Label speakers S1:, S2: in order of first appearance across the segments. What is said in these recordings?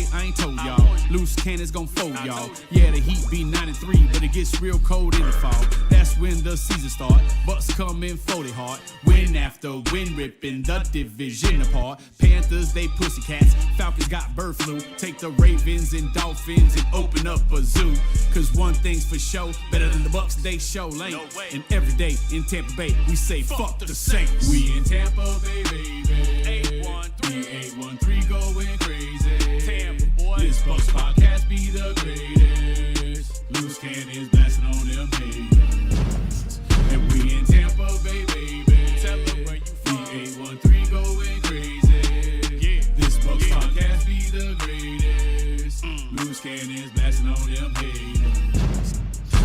S1: way, I ain't told y'all. Loose cannons gon' fold y'all. Yeah, the heat be 9-3, but it gets real cold in the fall. That's when the season start. Bucs come in 40 hard. Win after win, ripping the division apart. Panthers, they pussycats. Falcons got bird flu. Take the Ravens and Dolphins and open up a zoo. Cause one thing's for sure, better than the Bucs, they show lane. And every day in Tampa Bay, we say fuck the Saints. We in Tampa Bay, baby. 813 going crazy. Tampa, boy. This Bucs podcast be the greatest. Loose cannons blasting on them haters. And we in Tampa Bay, baby. Tell them where you from. 813 going crazy. Yeah. This Bucs podcast be the greatest. Loose cannons blasting on them haters.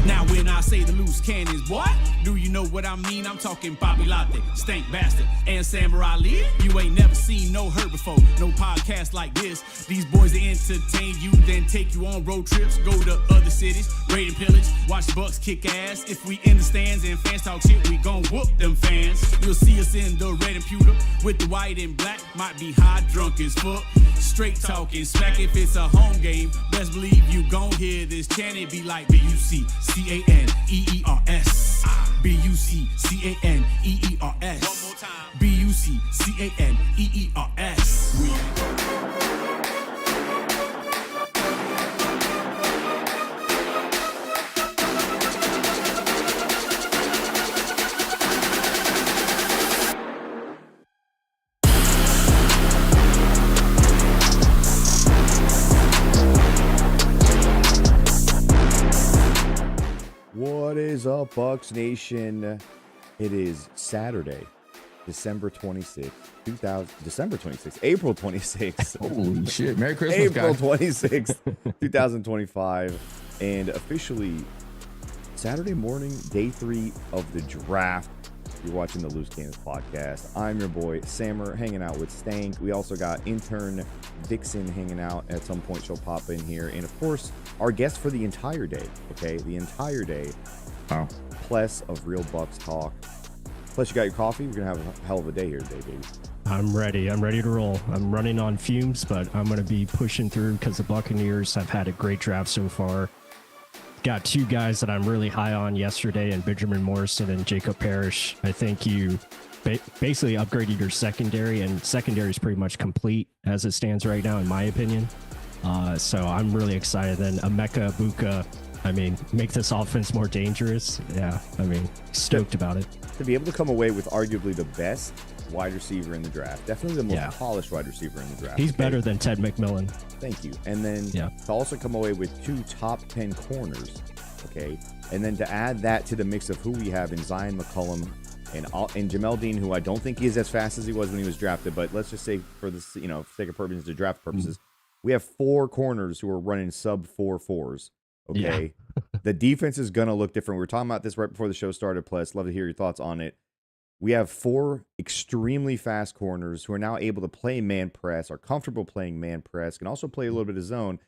S1: Now when I say the loose cannons, what? Do you know what I mean? I'm talking Bobby Latte, Stank Bastard, and Samurai Lee. You ain't never seen no her before, no podcast like this. These boys they entertain you, then take you on road trips, go to other cities, raid and pillage, watch Bucs kick ass. If we in the stands and fans talk shit, we gon' whoop them fans. You'll see us in the red and pewter with the white and black. Might be high, drunk as fuck, straight talking smack. If it's a home game, best believe you gon' hear this chant. It be like B-U-C-C-A-N-E-E-R-S. B-U-C-C-A-N-E-E-R-S. One more time. B-U-C-C-A-N-E-E-R-S.
S2: What is up, Bucs Nation? It is Saturday, December 26th, April 26th.
S3: Holy shit. Merry Christmas,
S2: April
S3: guys.
S2: 26th, 2025. And officially, Saturday morning, day 3 of the draft. You're watching the Loose Cannons podcast. I'm your boy, Sammer, hanging out with Stank. We also got intern Vixen hanging out. At some point, she'll pop in here. And, of course, our guest for the entire day, okay? The entire day.
S3: Wow.
S2: Pless of Real Bucs Talk. Pless, you got your coffee? We're going to have a hell of a day here today, baby.
S4: I'm ready. I'm ready to roll. I'm running on fumes, but I'm going to be pushing through because the Buccaneers have had a great draft so far. Got two guys that I'm really high on yesterday, and Benjamin Morrison and Jacob Parrish. I think you basically upgraded your secondary, and secondary is pretty much complete as it stands right now, in my opinion. So I'm really excited. Then Emeka Buka, I mean, make this offense more dangerous. Yeah, I mean, stoked about it.
S2: To be able to come away with arguably the best wide receiver in the draft, definitely the most polished wide receiver in the draft.
S4: He's better than Ted McMillan.
S2: Thank you. And then to also come away with 2 top 10 corners, okay? And then to add that to the mix of who we have in Zion McCollum and Jamel Dean, who I don't think he is as fast as he was when he was drafted, but let's just say for this, for sake of purposes, to draft purposes, we have 4 corners who are running sub 4.4s. Okay. The defense is going to look different. We were talking about this right before the show started, Pless. Love to hear your thoughts on it. We have 4 extremely fast corners who are now able to play man press, are comfortable playing man press, can also play a little bit of zone.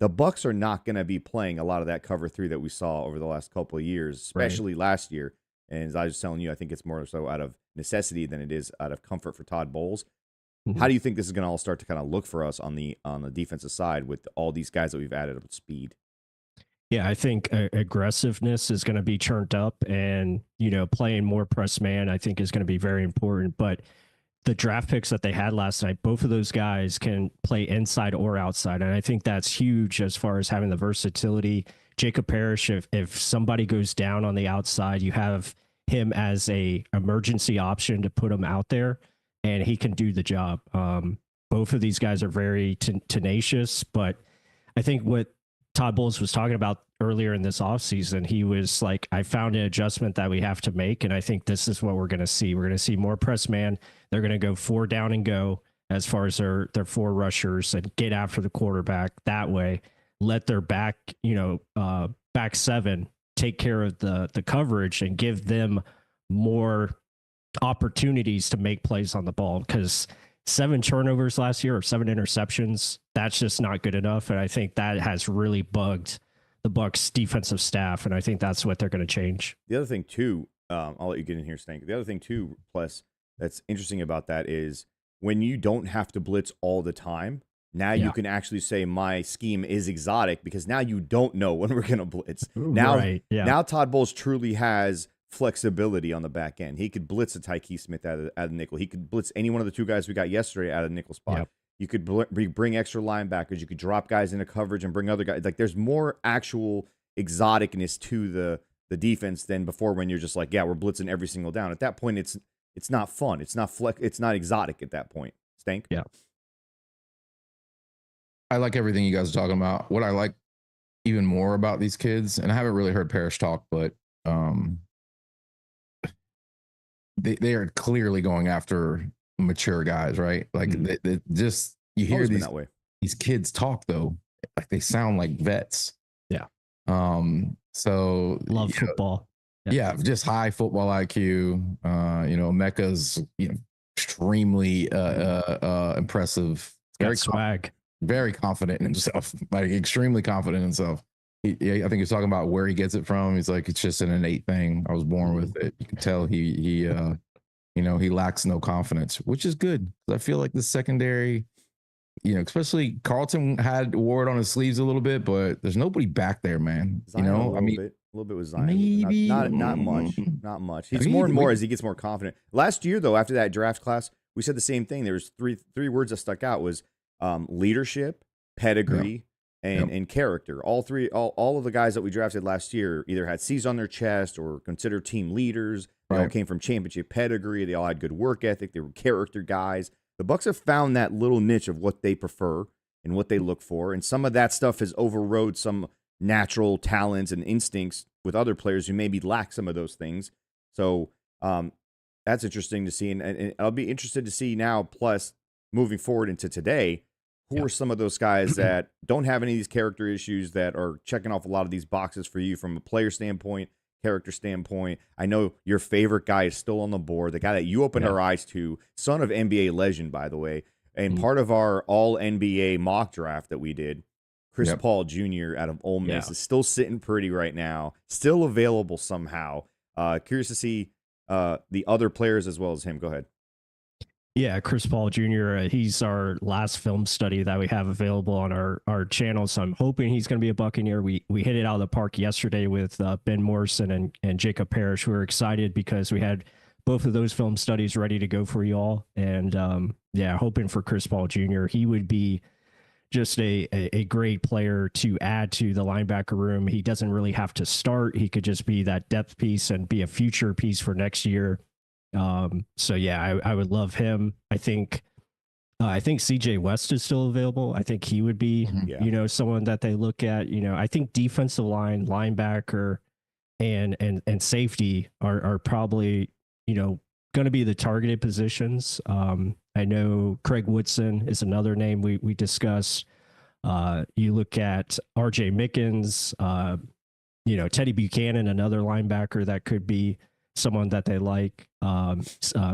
S2: The Bucs are not going to be playing a lot of that cover 3 that we saw over the last couple of years, especially last year. And as I was telling you, I think it's more so out of necessity than it is out of comfort for Todd Bowles. How do you think this is going to all start to kind of look for us on the defensive side with all these guys that we've added up with speed?
S4: Yeah, I think aggressiveness is going to be churned up, and, playing more press man, I think, is going to be very important. But the draft picks that they had last night, both of those guys can play inside or outside. And I think that's huge as far as having the versatility. Jacob Parrish, if somebody goes down on the outside, you have him as a emergency option to put him out there, and he can do the job. Both of these guys are very tenacious, but I think what Todd Bowles was talking about earlier in this offseason, he was like, I found an adjustment that we have to make, and I think this is what we're going to see. We're going to see more press man. They're going to go 4 down and go as far as their 4 rushers and get after the quarterback that way. Let their back 7 take care of the coverage and give them more opportunities to make plays on the ball, because 7 turnovers last year or 7 interceptions, that's just not good enough. And I think that has really bugged the Bucs defensive staff. And I think that's what they're going to change.
S2: The other thing too, I'll let you get in here, Stank. The other thing too, Plus, that's interesting about that is when you don't have to blitz all the time, Now you can actually say my scheme is exotic because now you don't know when we're going to blitz. Now Todd Bowles truly has flexibility on the back end. He could blitz a Tyke Smith out of nickel. He could blitz any one of the two guys we got yesterday out of nickel spot. Yep. You could bring extra linebackers. You could drop guys into coverage and bring other guys. Like there's more actual exoticness to the defense than before when you're just like, yeah, we're blitzing every single down. At that point, it's not fun. It's not it's not exotic at that point. Stank?
S4: Yeah.
S3: I like everything you guys are talking about. What I like even more about these kids, and I haven't really heard Parrish talk, but they are clearly going after mature guys, right? Like they just you hear these kids talk though, like they sound like vets.
S4: Yeah.
S3: So
S4: love football.
S3: Yeah, just high football IQ. Mecca's extremely impressive.
S4: Very swag.
S3: Very confident in himself, like extremely confident in himself. I think he's talking about where he gets it from. He's like, it's just an innate thing. I was born with it. You can tell he lacks no confidence, which is good. I feel like the secondary, especially Carlton wore it on his sleeves a little bit, but there's nobody back there, man.
S2: Zion a little bit with Zion. Maybe not much. He's more and more as he gets more confident. Last year, though, after that draft class, we said the same thing. There was three words that stuck out was leadership, pedigree, and character. All of the guys that we drafted last year either had C's on their chest or considered team leaders. They all came from championship pedigree. They all had good work ethic. They were character guys. The Bucs have found that little niche of what they prefer and what they look for, and some of that stuff has overrode some natural talents and instincts with other players who maybe lack some of those things. So that's interesting to see, and I'll be interested to see now, plus moving forward into today, who are some of those guys that don't have any of these character issues that are checking off a lot of these boxes for you from a player standpoint, character standpoint. I know your favorite guy is still on the board, the guy that you opened our eyes to, son of NBA legend, by the way, and part of our all-NBA mock draft that we did, Chris Paul Jr. out of Ole Miss is still sitting pretty right now, still available somehow. Curious to see the other players as well as him. Go ahead.
S4: Yeah, Chris Paul Jr., he's our last film study that we have available on our channel, so I'm hoping he's going to be a Buccaneer. We hit it out of the park yesterday with Ben Morrison and Jacob Parrish. We were excited because we had both of those film studies ready to go for you all, and hoping for Chris Paul Jr. He would be just a great player to add to the linebacker room. He doesn't really have to start. He could just be that depth piece and be a future piece for next year. I would love him. I think CJ West is still available. I think he would be, someone that they look at. I think defensive line, linebacker, and safety are probably, going to be the targeted positions. I know Craig Woodson is another name we discussed. You look at RJ Mickens, Teddy Buchanan, another linebacker that could be someone that they like.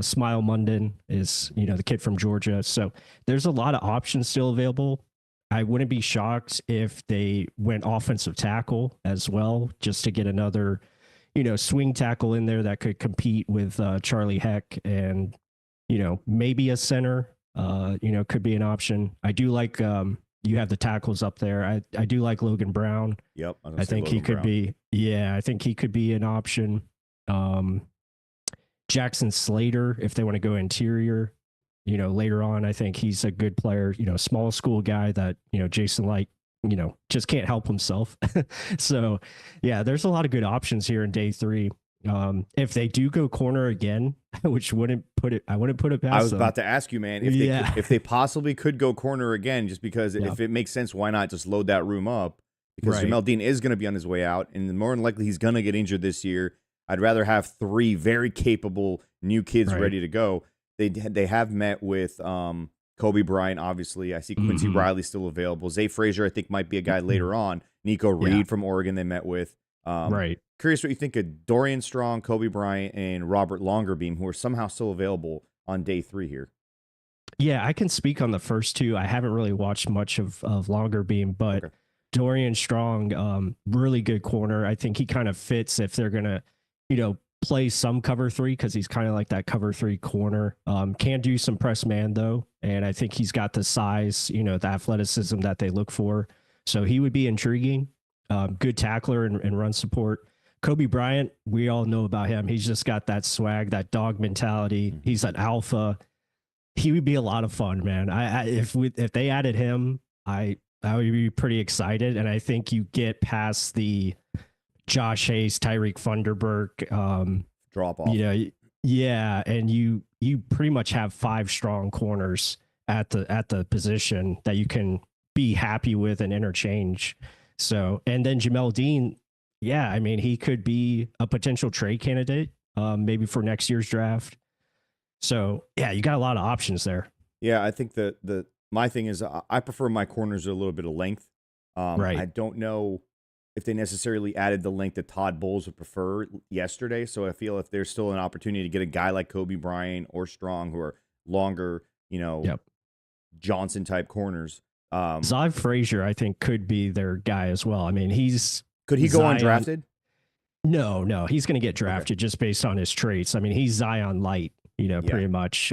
S4: Smile Munden is, the kid from Georgia. So there's a lot of options still available. I wouldn't be shocked if they went offensive tackle as well, just to get another, swing tackle in there that could compete with Charlie Heck, and, maybe a center, could be an option. I do like, you have the tackles up there. I do like Logan Brown.
S2: Yep.
S4: I think he could be, I think he could be an option. Jackson Slater, if they want to go interior, later on, I think he's a good player, small school guy that, Jason Light, just can't help himself. So there's a lot of good options here in day 3. If they do go corner again, which I wouldn't put it past
S2: I was
S4: them.
S2: about to ask you, man, if they possibly could go corner again, just because if it makes sense, why not just load that room up? Because Jamel Dean is going to be on his way out, and more than likely he's going to get injured this year. I'd rather have 3 very capable new kids ready to go. They have met with Kobe Bryant, obviously. I see Quincy Riley still available. Zay Frazier, I think, might be a guy later on. Nico Reed from Oregon they met with. Curious what you think of Dorian Strong, Kobe Bryant, and Robert Longerbeam, who are somehow still available on day 3 here.
S4: Yeah, I can speak on the first 2. I haven't really watched much of Longerbeam, but Dorian Strong, really good corner. I think he kind of fits if they're going to, play some cover 3 because he's kind of like that cover 3 corner. Can do some press man though, and I think he's got the size, the athleticism that they look for. So he would be intriguing. Good tackler and run support. Kobe Bryant, we all know about him. He's just got that swag, that dog mentality. He's an alpha. He would be a lot of fun, man. If they added him, I would be pretty excited. And I think you get past the Josh Hayes, Tyreek Funderburk,
S2: drop off.
S4: Yeah, and you pretty much have 5 strong corners at the position that you can be happy with and interchange. So, and then Jamel Dean, yeah, I mean, he could be a potential trade candidate, maybe for next year's draft. So, yeah, you got a lot of options there.
S2: Yeah, I think my thing is I prefer my corners a little bit of length.
S4: Right.
S2: I don't know if they necessarily added the length that Todd Bowles would prefer yesterday. So I feel if there's still an opportunity to get a guy like Kobe Bryant or Strong who are longer, Johnson type corners.
S4: Zyve Frazier, I think, could be their guy as well. I mean,
S2: could he go undrafted?
S4: No, he's going to get drafted just based on his traits. I mean, he's Zion light, pretty much.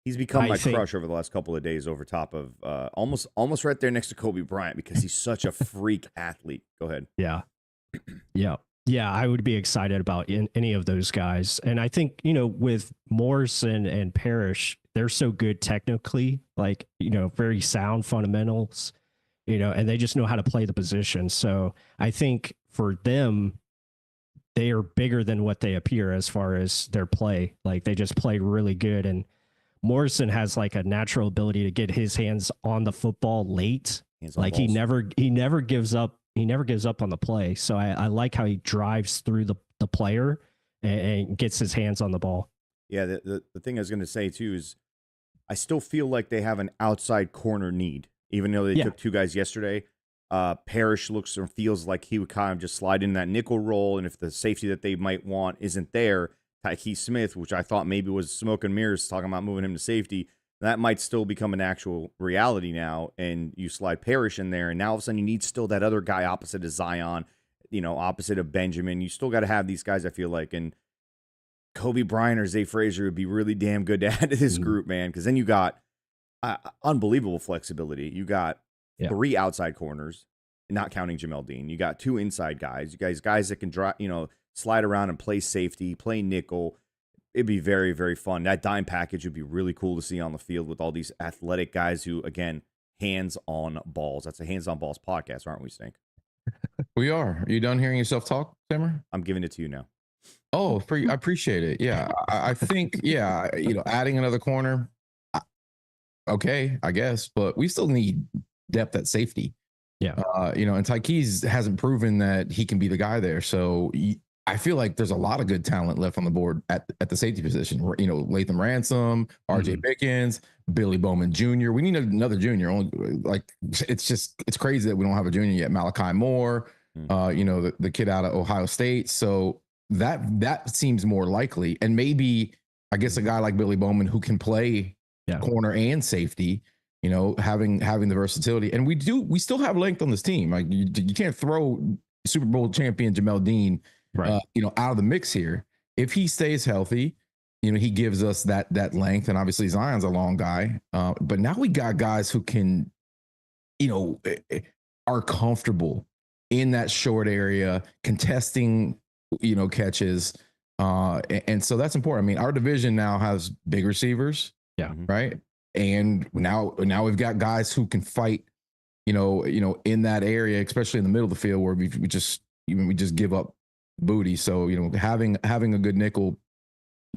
S2: He's become my crush over the last couple of days over top of almost right there next to Kobe Bryant because he's such a freak athlete. Go ahead.
S4: Yeah. I would be excited about any of those guys. And I think, with Morrison and Parrish, they're so good technically, like, very sound fundamentals, and they just know how to play the position. So I think for them, they are bigger than what they appear as far as their play. Like they just play really good. And Morrison has like a natural ability to get his hands on the football late. Like he never gives up. He never gives up on the play. So I like how he drives through the player and gets his hands on the ball.
S2: Yeah. The thing I was going to say too is I still feel like they have an outside corner need, even though they took 2 guys yesterday. Parrish looks or feels like he would kind of just slide in that nickel role. And if the safety that they might want isn't there, Tyke Smith, which I thought maybe was smoke and mirrors talking about moving him to safety, that might still become an actual reality now. And you slide Parrish in there, and now all of a sudden you need still that other guy opposite of Zion, opposite of Benjamin. You still got to have these guys, I feel like. And Kobe Bryant or Zay Frazier would be really damn good to add to this group, man, because then you got unbelievable flexibility. You got 3 outside corners, not counting Jamel Dean. You got 2 inside guys. You guys that can slide around and play safety, play nickel. It'd be very, very fun. That dime package would be really cool to see on the field with all these athletic guys who, again, hands on balls. That's a hands on balls podcast, aren't we, Stink?
S3: We are. Are you done hearing yourself talk, Simmer?
S2: I'm giving it to you now.
S3: Oh, I appreciate it. Yeah, I think, adding another corner, okay, I guess, but we still need depth at safety.
S4: Yeah.
S3: And Tykees hasn't proven that he can be the guy there. So I feel like there's a lot of good talent left on the board at the safety position. Latham Ransom, RJ Pickens, Billy Bowman Jr. We need another junior. It's crazy that we don't have a junior yet. Malachi Moore, the kid out of Ohio State. So that seems more likely. And maybe, I guess, a guy like Billy Bowman who can play corner and safety, having the versatility. And we still have length on this team. Like you can't throw Super Bowl champion Jamel Dean, out of the mix here. If he stays healthy, he gives us that length. And obviously Zion's a long guy. But now we got guys who can, are comfortable in that short area, contesting, catches. And so that's important. I mean, our division now has big receivers.
S4: Yeah.
S3: Right. And now we've got guys who can fight, in that area, especially in the middle of the field where we just give up booty. So, having a good nickel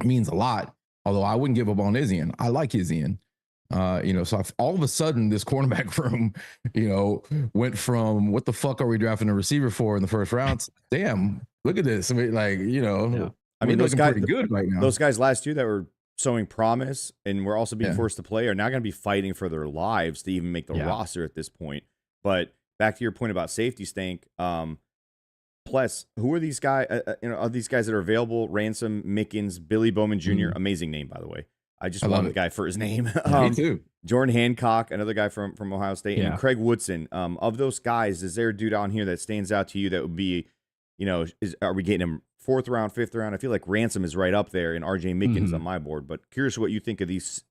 S3: means a lot. Although I wouldn't give up on Izzian. I like Izzian. So if all of a sudden this cornerback room, went from what the fuck are we drafting a receiver for in the first round? Damn, look at this. I mean, I mean,
S2: those guys
S3: pretty good right now.
S2: Those guys last year that were showing promise and were also being forced to play are now going to be fighting for their lives to even make the roster at this point. But back to your point about safety, Stank, Pless, who are these guys? Are these guys that are available? Ransom, Mickens, Billy Bowman Jr. Amazing name, by the way. I just love the guy for his name.
S3: Me too.
S2: Jordan Hancock, another guy from Ohio State, and Craig Woodson. Of those guys, is there a dude on here that stands out to you that would be are we getting him 4th round, 5th round? I feel like Ransom is right up there, and R.J. Mickens on my board. But curious what you think of these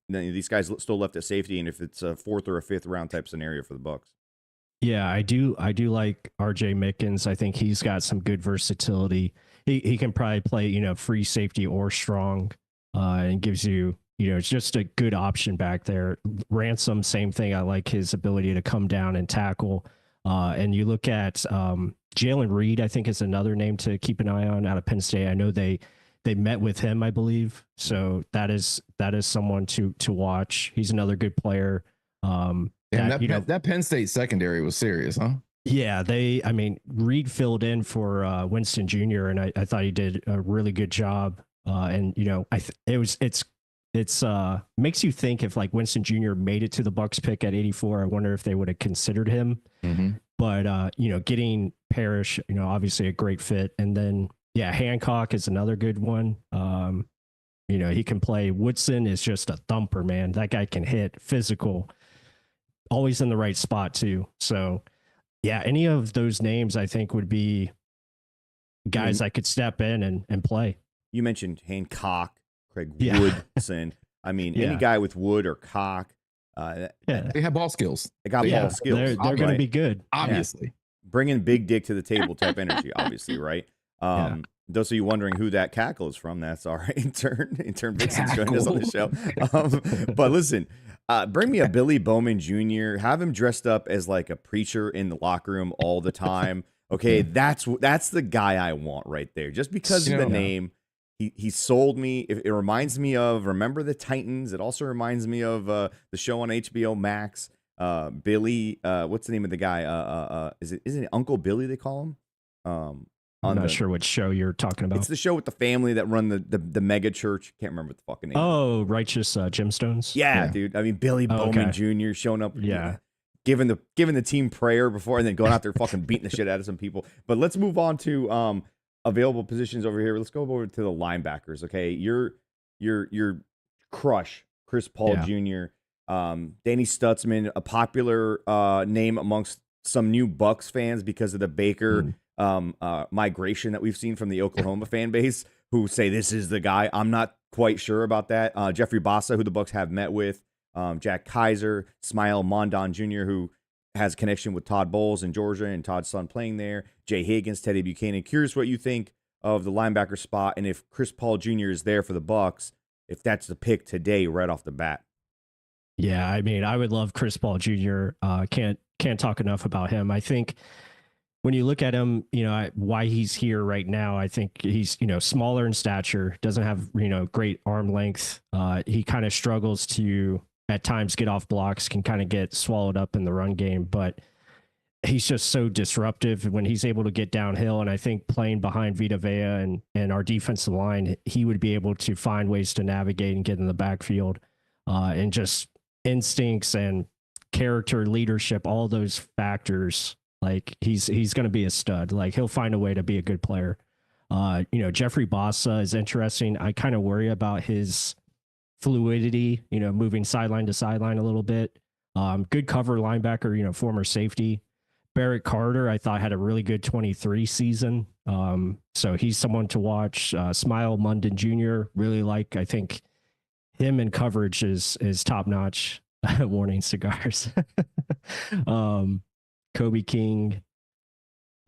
S2: guys still left at safety, and if it's a 4th or a 5th round type scenario for the Bucs.
S4: Yeah, I do like R.J. Mickens. I think he's got some good versatility. He can probably play, free safety or strong, and gives you, it's just a good option back there. Ransom, same thing. I like his ability to come down and tackle. And you look at Jalen Reed, I think is another name to keep an eye on out of Penn State. I know they met with him, I believe. So that is someone to watch. He's another good player.
S3: That Penn State secondary was serious, huh?
S4: Yeah, Reed filled in for Winston Jr. and I thought he did a really good job. And it's makes you think if like Winston Jr. made it to the Bucs pick at 84, I wonder if they would have considered him.
S3: Mm-hmm.
S4: But getting Parrish, obviously a great fit, and then Hancock is another good one. He can play. Woodson is just a thumper, man. That guy can hit, physical, always in the right spot too. So any of those names I think would be guys that could step in and play.
S2: You mentioned Hancock, Craig Woodson. Any guy with Wood or Cock.
S3: They have ball skills.
S2: They got ball skills.
S4: They're going to be good.
S3: Obviously.
S2: Bringing big dick to the table type energy, obviously, right? Those of you wondering who that cackle is from, that's our intern Vixen's joining us on the show. But listen, bring me a Billy Bowman Jr., have him dressed up as like a preacher in the locker room all the time. Okay, that's the guy I want right there. Just because of the name. He sold me. It reminds me of Remember the Titans. It also reminds me of the show on HBO Max. Billy, what's the name of the guy? Isn't it Uncle Billy they call him?
S4: I'm not sure what show you're talking about.
S2: It's the show with the family that run the mega church. Can't remember what the fucking name.
S4: Oh, Righteous Gemstones.
S2: Yeah, dude. Billy Bowman Jr. showing up.
S4: Yeah.
S2: Giving the team prayer before and then going out there fucking beating the shit out of some people. But let's move on to available positions over here. Let's go over to the linebackers. Okay, your crush, Chris Paul Jr., Danny Stutzman, a popular name amongst some new Bucs fans because of the Baker migration that we've seen from the Oklahoma fan base, who say this is the guy. I'm not quite sure about that. Jeffrey Bassa, who the Bucs have met with, Jack Kaiser, Smile Mondon Jr., who has a connection with Todd Bowles in Georgia and Todd's son playing there. Jay Higgins, Teddy Buchanan. Curious what you think of the linebacker spot and if Chris Paul Jr. is there for the Bucs, if that's the pick today right off the bat.
S4: Yeah, I would love Chris Paul Jr. Can't talk enough about him. I think when you look at him, why he's here right now, I think he's, smaller in stature, doesn't have, great arm length. He kind of struggles to at times get off blocks, can kind of get swallowed up in the run game, but he's just so disruptive when he's able to get downhill. And I think playing behind Vita Vea and our defensive line, he would be able to find ways to navigate and get in the backfield, and just instincts and character, leadership, all those factors. Like he's going to be a stud. Like he'll find a way to be a good player. Jeffrey Bassa is interesting. I kind of worry about his fluidity, moving sideline to sideline a little bit. Good cover linebacker, former safety. Barrett Carter, I thought had a really good 23 season. So he's someone to watch. Smile Mondon Jr. really like. I think him in coverage is top notch. Warning cigars. Kobe King.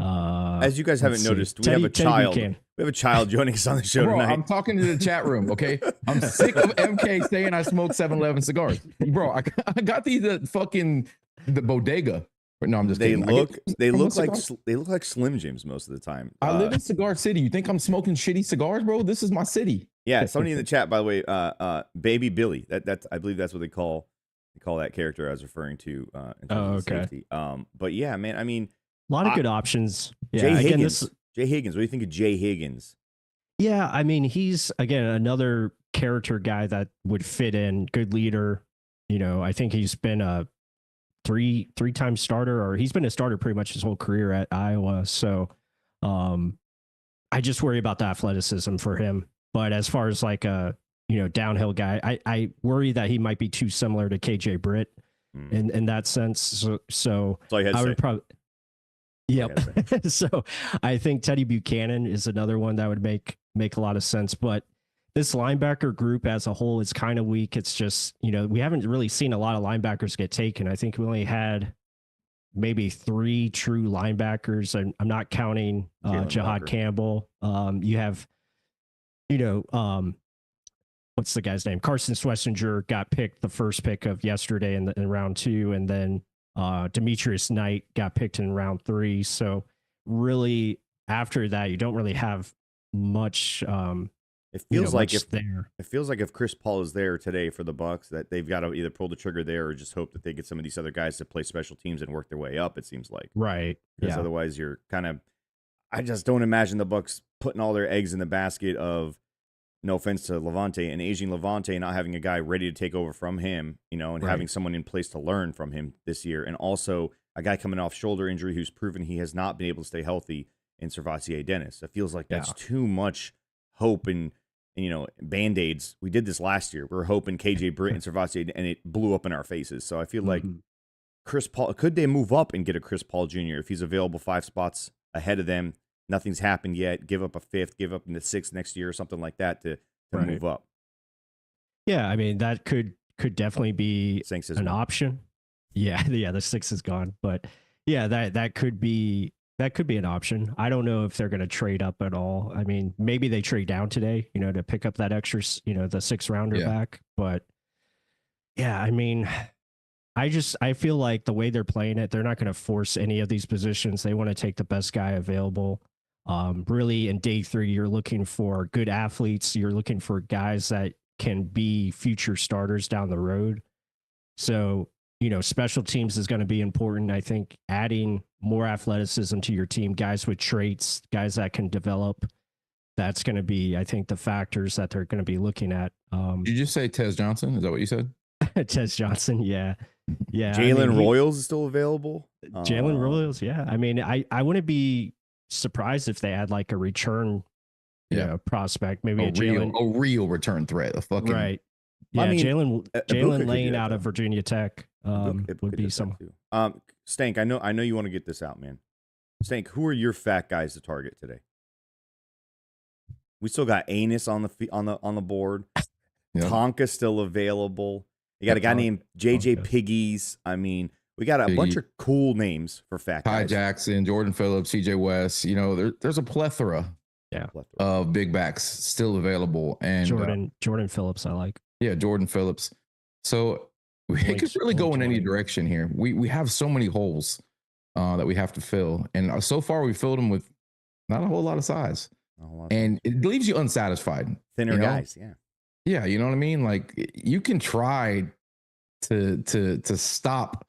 S2: As you guys haven't noticed, we have a child. We have a child joining us on the show tonight.
S3: I'm talking to the chat room, okay? I'm sick of MK saying I smoke 7-Eleven cigars. Bro, I got these the bodega. No, I'm just
S2: they
S3: kidding.
S2: They look like Slim Jims most of the time.
S3: I live in Cigar City. You think I'm smoking shitty cigars, bro? This is my city.
S2: Yeah, somebody in the chat, by the way, Baby Billy. That's I believe that's what they call that character I was referring to in terms of safety. But yeah, man, a
S4: lot of good options. Yeah,
S2: Jay Higgins. Jay Higgins. What do you think of Jay Higgins?
S4: Yeah, he's again another character guy that would fit in. Good leader. I think he's been a three-time starter, or he's been a starter pretty much his whole career at Iowa. So I just worry about the athleticism for him. But as far as like a downhill guy, I worry that he might be too similar to KJ Britt in that sense. So I would probably Yep. So I think Teddy Buchanan is another one that would make a lot of sense. But this linebacker group as a whole is kind of weak. It's just, we haven't really seen a lot of linebackers get taken. I think we only had maybe 3 true linebackers, and I'm not counting Jihad Campbell. You have, what's the guy's name? Carson Schlesinger got picked the first pick of yesterday in round 2, and then Demetrius Knight got picked in round 3. So really, after that, you don't really have much.
S2: It feels like
S4: if
S2: Chris Paul is there today for the Bucs, that they've got to either pull the trigger there or just hope that they get some of these other guys to play special teams and work their way up. It seems like because otherwise you're kind of. I just don't imagine the Bucs putting all their eggs in the basket of. No offense to Levante, and aging Levante, not having a guy ready to take over from him, and having someone in place to learn from him this year, and also a guy coming off shoulder injury who's proven he has not been able to stay healthy in Servassier Dennis. It feels like that's too much hope and Band-Aids. We did this last year. We were hoping KJ Britt and Servassier, and it blew up in our faces. So I feel like Chris Paul, could they move up and get a Chris Paul Jr. if he's available 5 spots ahead of them? Nothing's happened yet. Give up a 5th, give up in the 6th next year or something like that to move up. Yeah,
S4: I mean, that could definitely be an option. Yeah, the 6 is gone, but yeah, that could be an option. I don't know if they're going to trade up at all. I mean, maybe they trade down today, to pick up that extra, the 6th rounder back. But yeah, I mean, I feel like the way they're playing it, they're not going to force any of these positions. They want to take the best guy available. Really, in day 3, you're looking for good athletes. You're looking for guys that can be future starters down the road. So, special teams is going to be important. I think adding more athleticism to your team, guys with traits, guys that can develop, that's going to be, I think, the factors that they're going to be looking at.
S3: Did you just say Tez Johnson? Is that what you said?
S4: Tez Johnson, yeah.
S2: Jalen Royals is still available.
S4: Jalen Royals, yeah. I mean, I wouldn't be surprised if they had like a return prospect, maybe
S3: a real return threat.
S4: Right. Yeah, I mean, Jalen Lane out of Virginia Tech would be some.
S2: Stank, I know you want to get this out, man. Stank, who are your fat guys to target today? We still got Anus on the board. Yep. Tonka still available. You got a guy named JJ Piggies. I mean, we got a bunch of cool names for fat guys.
S3: Ty Jackson, Jordan Phillips, CJ West. There's a plethora of big backs still available. And
S4: Jordan Phillips, I like.
S3: Yeah, Jordan Phillips. So we could really go in any direction here. We have so many holes that we have to fill. And so far we filled them with not a whole lot of size. And it leaves you unsatisfied.
S2: Thinner guys, yeah.
S3: Yeah, you know what I mean? Like you can try to stop,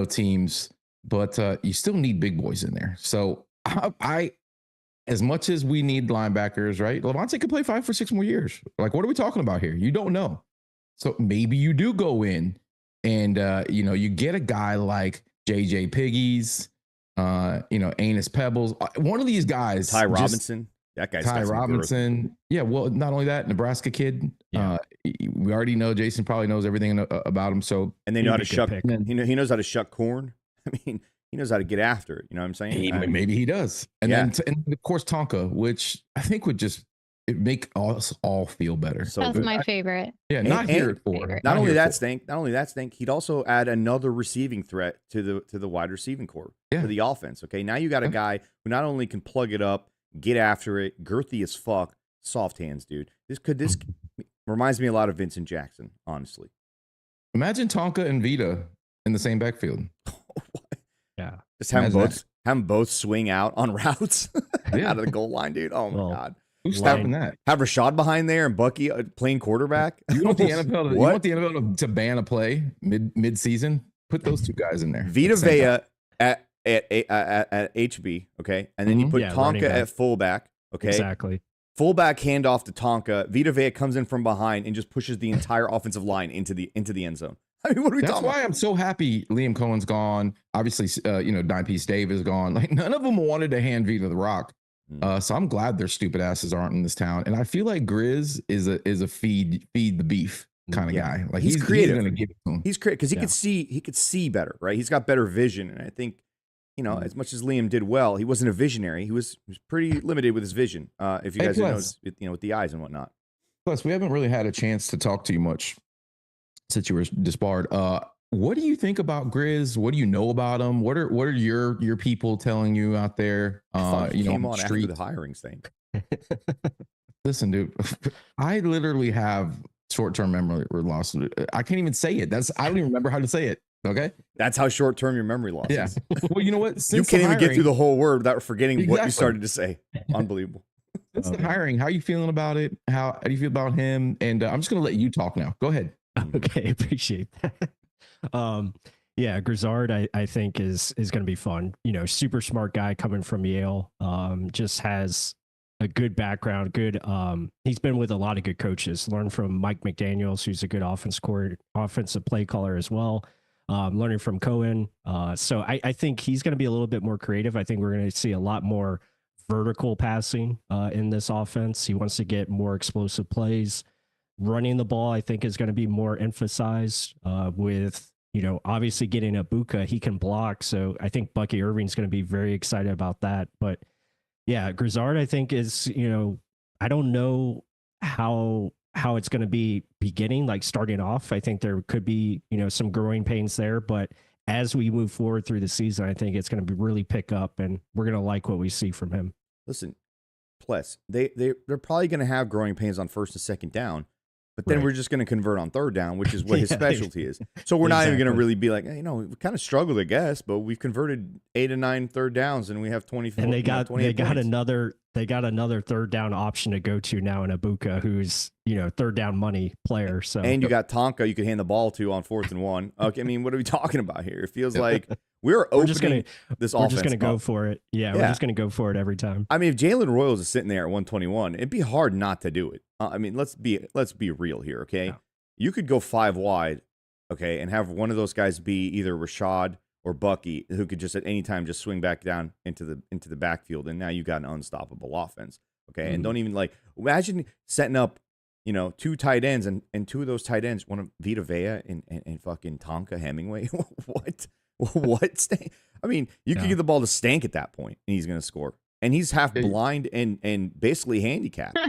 S3: teams, but you still need big boys in there. So I as much as we need linebackers, right? Levante could play 5 for 6 more years. Like, what are we talking about here? You don't know. So maybe you do go in and you get a guy like JJ Piggies, Anus Pebbles. One of these guys,
S2: Ty Robinson. That guy's
S3: Ty Robinson. Yeah, well, not only that, Nebraska kid. Yeah. We already know Jason probably knows everything about him. So
S2: and they know how to shuck. He knows how to shuck corn. I mean, he knows how to get after it. You know what I'm saying?
S3: Maybe he does. And then of course Tonka, which I think would just make us all feel better.
S5: So that's my favorite.
S3: Yeah, not here for.
S2: Not only that, Stink. He'd also add another receiving threat to the wide receiving core for the offense. Okay, now you got a guy who not only can plug it up, get after it, girthy as fuck, soft hands, dude. This reminds me a lot of Vincent Jackson, honestly.
S3: Imagine Tonka and Vita in the same backfield.
S4: Yeah,
S2: just have them both swing out on routes out of the goal line, dude. Oh my god,
S3: who's stopping that?
S2: Have Rashad behind there and Bucky playing quarterback.
S3: You want the NFL to ban a play mid season? Put those 2 guys in there.
S2: Vita Vea at HB, okay, and then you put Tonka at fullback, okay,
S4: exactly.
S2: Fullback handoff to Tonka. Vita Vea comes in from behind and just pushes the entire offensive line into the end zone. I mean, what are we talking about?
S3: That's why I'm so happy Liam Cohen's gone. Obviously, Dime Piece Dave is gone. Like none of them wanted to hand Vita the rock. So I'm glad their stupid asses aren't in this town. And I feel like Grizz is a feed the beef kind of guy. Like
S2: he's creative.
S3: He's going to give it to him.
S2: He's creative because he could see better, right? He's got better vision, and I think you know, as much as Liam did well, he wasn't a visionary. He was pretty limited with his vision. If you guys know, you know, with the eyes and whatnot.
S3: Plus, we haven't really had a chance to talk to you much since you were disbarred. What do you think about Grizz? What do you know about him? What are your people telling you out there?
S2: You
S3: know,
S2: came
S3: on
S2: on after the hirings thing.
S3: Listen, dude, I literally have short-term memory loss. I can't even say it. I don't even remember how to say it. Okay,
S2: that's how short-term your memory loss is.
S3: Well, you know what?
S2: You can't even get through the whole word without forgetting what you started to say. Unbelievable.
S3: Since the hiring, how are you feeling about it? How do you feel about him? And I'm just gonna let you talk now. Go ahead.
S4: Okay, appreciate that. Yeah, Grizzard, I think is going to be fun. You know, super smart guy coming from Yale. Just has a good background. Good. He's been with a lot of good coaches. Learned from Mike McDaniels, who's a good offensive play caller as well. Learning from Cohen. So I think he's going to be a little bit more creative. I think we're going to see a lot more vertical passing in this offense. He wants to get more explosive plays. Running the ball, I think, is going to be more emphasized with, you know, obviously getting a Buka. He can block. So I think Bucky Irving's going to be very excited about that. But yeah, Grizzard, I think, is, you know, I don't know how it's going to be beginning, like starting off. I think there could be, you know, some growing pains there. But as we move forward through the season, I think it's going to be really pick up and we're going to like what we see from him.
S2: Listen, Pless, they're probably going to have growing pains on first and second down. But then we're just going to convert on third down, which is what his specialty is. So we're not even going to really be like, hey, you know, we kind of struggled, I guess, but we've converted 8 and 9 third downs, and we have 24.
S4: And they got another third down option to go to now in Ibuka, who's, you know, third down money player. So
S2: and you got Tonka you could hand the ball to on 4th and 1. Okay, I mean, what are we talking about here? It feels like we're just going to
S4: go for it. Yeah, we're just going to go for it every time.
S2: I mean, if Jalen Royals is sitting there at 121, it'd be hard not to do it. I mean, let's be real here, okay? Yeah. You could go 5 wide, okay, and have one of those guys be either Rashad or Bucky, who could just at any time just swing back down into the backfield, and now you got an unstoppable offense, okay? Mm-hmm. And don't even imagine setting up, you know, 2 tight ends and 2 of those tight ends, one of Vita Vea and fucking Tonka Hemingway. What? I mean, you could give the ball to Stank at that point, and he's going to score. And he's half blind and basically handicapped.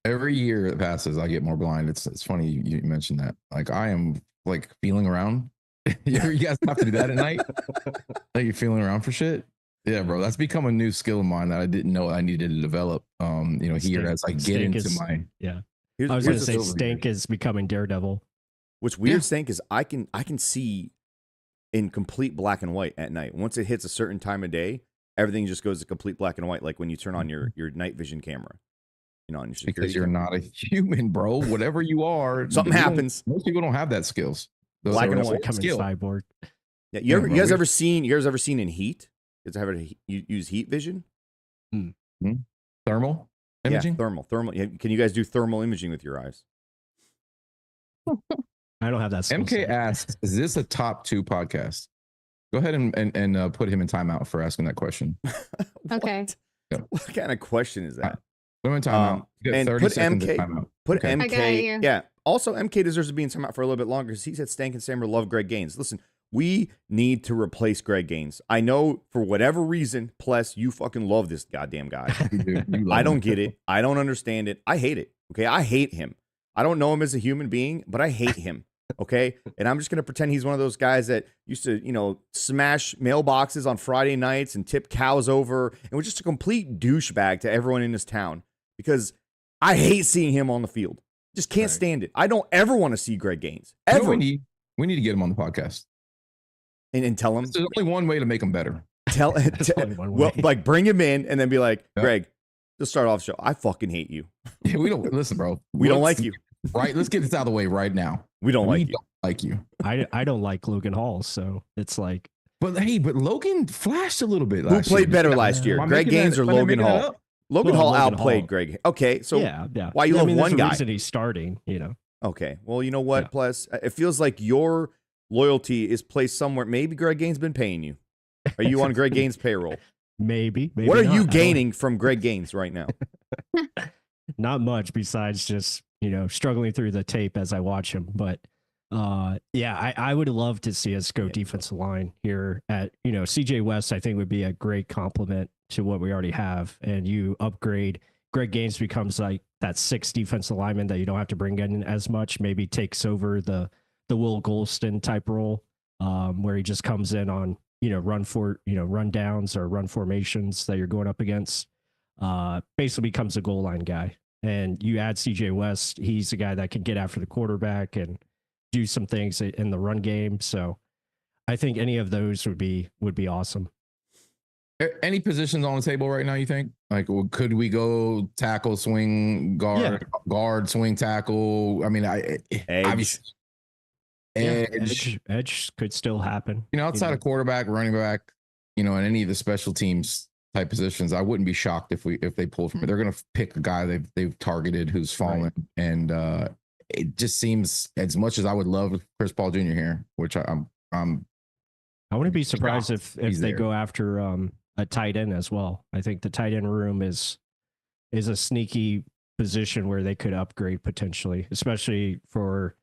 S3: Every year that passes, I get more blind. It's funny you mentioned that. Like, I am like feeling around. You guys have to do that at night? Like, you're feeling around for shit? Yeah, bro. That's become a new skill of mine that I didn't know I needed to develop. You know, here as I get into my
S4: I was going to say Stank is becoming Daredevil.
S2: What's weird, Stank, is I can see in complete black and white at night. Once it hits a certain time of day, everything just goes to complete black and white, like when you turn on your night vision camera. You know, on your security
S3: because you're not a human, bro. Whatever you are,
S2: something happens.
S3: Most people don't have that skills.
S2: Black and white
S4: skill. Cyborg.
S2: Yeah, you guys ever seen in Heat? You guys ever use heat vision?
S3: Mm-hmm. Thermal imaging?
S2: Yeah, thermal. Can you guys do thermal imaging with your eyes?
S4: I don't have that skill.
S3: MK asks, is this a top 2 podcast? Go ahead and put him in timeout for asking that question.
S5: Okay.
S2: What kind of question is that?
S3: Put him in timeout.
S2: And put MK. Put MK. I got you. Yeah. Also, MK deserves to be in timeout for a little bit longer because he said Stank and Sammer love Greg Gaines. Listen, we need to replace Greg Gaines. I know for whatever reason, Pless, you fucking love this goddamn guy. I don't get it. I don't understand it. I hate it. Okay. I hate him. I don't know him as a human being, but I hate him. Okay. And I'm just going to pretend he's one of those guys that used to, you know, smash mailboxes on Friday nights and tip cows over and was just a complete douchebag to everyone in this town because I hate seeing him on the field. Just can't stand it. I don't ever want to see Greg Gaines. Ever.
S3: We need to get him on the podcast.
S2: And tell him.
S3: There's only one way to make him better.
S2: Like bring him in and then be like, Greg, to start off the show, I fucking hate you.
S3: Yeah, we don't listen, bro.
S2: We don't like you.
S3: Right, let's get this out of the way right now.
S2: We don't like
S3: you.
S4: I don't like Logan Hall, so it's like.
S3: But Logan flashed a little bit last
S2: year. Who played better last year? Greg Gaines or Logan Hall? Logan Hall outplayed Greg. Okay, so why you love one guy?
S4: Reason he's starting, you know.
S2: Okay, well, you know what, Pless? It feels like your loyalty is placed somewhere. Maybe Greg Gaines been paying you. Are you on Greg Gaines' payroll?
S4: Maybe
S2: what are you gaining from Greg Gaines right now?
S4: Not much besides just, you know, struggling through the tape as I watch him. But Yeah, I would love to see us go defensive line here at, CJ West, I think would be a great complement to what we already have. And you upgrade, Greg Gaines becomes like that sixth defensive lineman that you don't have to bring in as much, maybe takes over the Will Golston type role, where he just comes in on, run downs or run formations that you're going up against. Basically becomes a goal line guy. And you add CJ West, he's a guy that can get after the quarterback and do some things in the run game. So I think any of those would be awesome.
S3: Any positions on the table right now, you think? Like, could we go tackle, swing, guard, swing, tackle? I mean,
S2: Edge.
S4: Edge could still happen.
S3: Outside of quarterback, running back, and any of the special teams type positions, I wouldn't be shocked if they pull from it. They're going to pick a guy they've targeted who's fallen, right. And it just seems, as much as I would love Chris Paul Jr. here, which I
S4: wouldn't be surprised if they go after a tight end as well. I think the tight end room is a sneaky position where they could upgrade potentially, especially for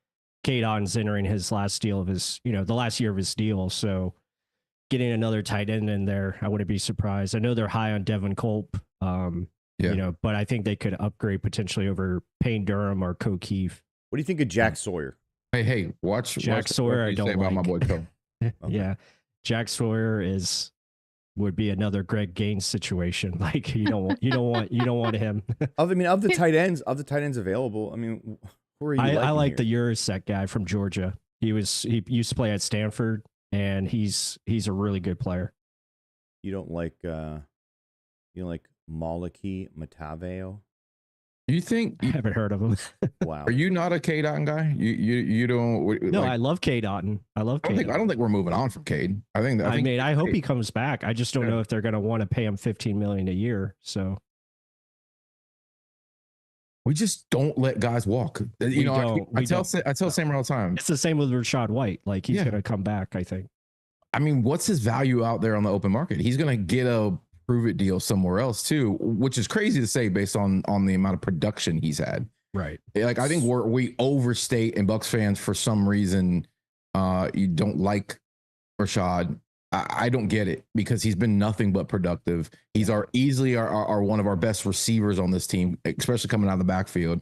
S4: Cade Otton's entering his last deal of his, the last year of his deal. So getting another tight end in there, I wouldn't be surprised. I know they're high on Devin Culp, but I think they could upgrade potentially over Payne Durham or Co Keefe.
S2: What do you think of Jack Sawyer?
S3: Hey, watch
S4: Jack Sawyer. I don't like
S3: about my boy Co.
S4: Okay. Yeah, Jack Sawyer would be another Greg Gaines situation. Like you don't want him.
S2: Of the tight ends available. I mean, who are you?
S4: I like
S2: the
S4: Urasek guy from Georgia. He used to play at Stanford, and he's a really good player.
S2: You don't like Malaki Mataveo?
S3: You think?
S4: I haven't heard of him.
S2: Wow.
S3: Are you not a Cade Otton guy? You don't?
S4: No, I love Cade Otton. I don't
S3: think we're moving on from Cade.
S4: I hope he comes back. I just don't know if they're going to want to pay him $15 million a year. So
S3: we just don't let guys walk. I tell Sam all the time.
S4: It's the same with Rachaad White. Like he's going to come back, I think.
S3: I mean, what's his value out there on the open market? He's going to get a prove it deal somewhere else too, which is crazy to say based on the amount of production he's had.
S4: Right.
S3: Like I think we overstate, and Bucs fans for some reason you don't like Rachaad. I don't get it, because he's been nothing but productive. He's easily our one of our best receivers on this team, especially coming out of the backfield.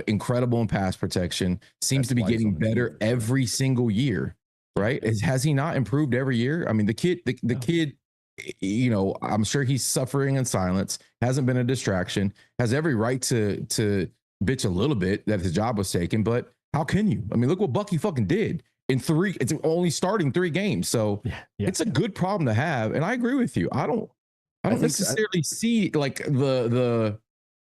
S3: Incredible in pass protection. Seems to be getting better every single year. Right? Has he not improved every year? I mean, the kid, I'm sure he's suffering in silence. Hasn't been a distraction. Has every right to bitch a little bit that his job was taken. But how can you? I mean, look what Bucky fucking did in 3. It's only starting 3 games, so it's a good problem to have. And I agree with you. I don't necessarily see like the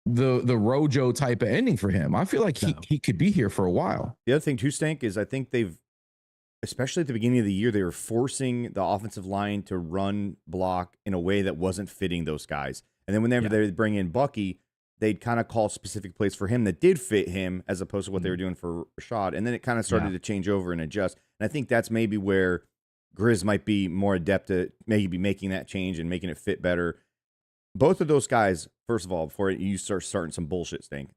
S3: Rojo type of ending for him. I feel like he could be here for a while.
S2: The other thing too, Stank, is I think especially at the beginning of the year, they were forcing the offensive line to run block in a way that wasn't fitting those guys. And then whenever they would bring in Bucky, they'd kind of call specific plays for him that did fit him, as opposed to what they were doing for Rachaad. And then it kind of started to change over and adjust. And I think that's maybe where Grizz might be more adept at maybe making that change and making it fit better. Both of those guys, first of all, before you start starting some bullshit, Stank,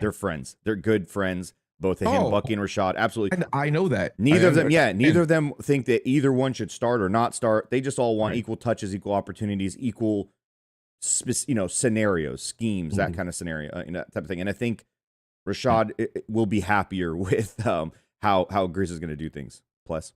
S2: they're friends. They're good friends. Both of him, Bucky and Rachaad, absolutely.
S3: And I know that.
S2: Neither of them think that either one should start or not start. They just all want equal touches, equal opportunities, equal, scenarios, schemes, that kind of scenario, that type of thing. And I think Rachaad will be happier with how Grizz is going to do things. Plus,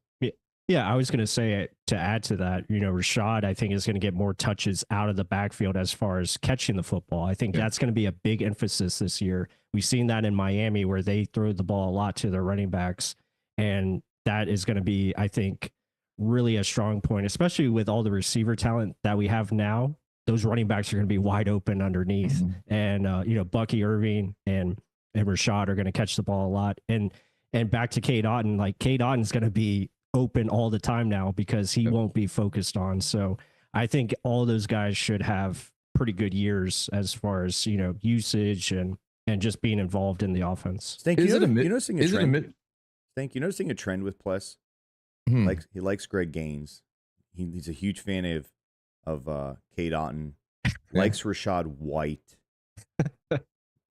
S4: yeah, I was going to say, to add to that, Rachaad, I think, is going to get more touches out of the backfield as far as catching the football. I think that's going to be a big emphasis this year. We've seen that in Miami, where they throw the ball a lot to their running backs. And that is going to be, I think, really a strong point, especially with all the receiver talent that we have now. Those running backs are going to be wide open underneath. And, Bucky Irving and Rachaad are going to catch the ball a lot. And back to Cade Otton, like Cade Otton is going to be open all the time now because he won't be focused on. So I think all those guys should have pretty good years as far as, usage and just being involved in the offense.
S2: Stank, you noticing a trend? Stank, you noticing a trend with Pless? He likes Greg Gaines. He's a huge fan of Cade Otton. Likes Rachaad White.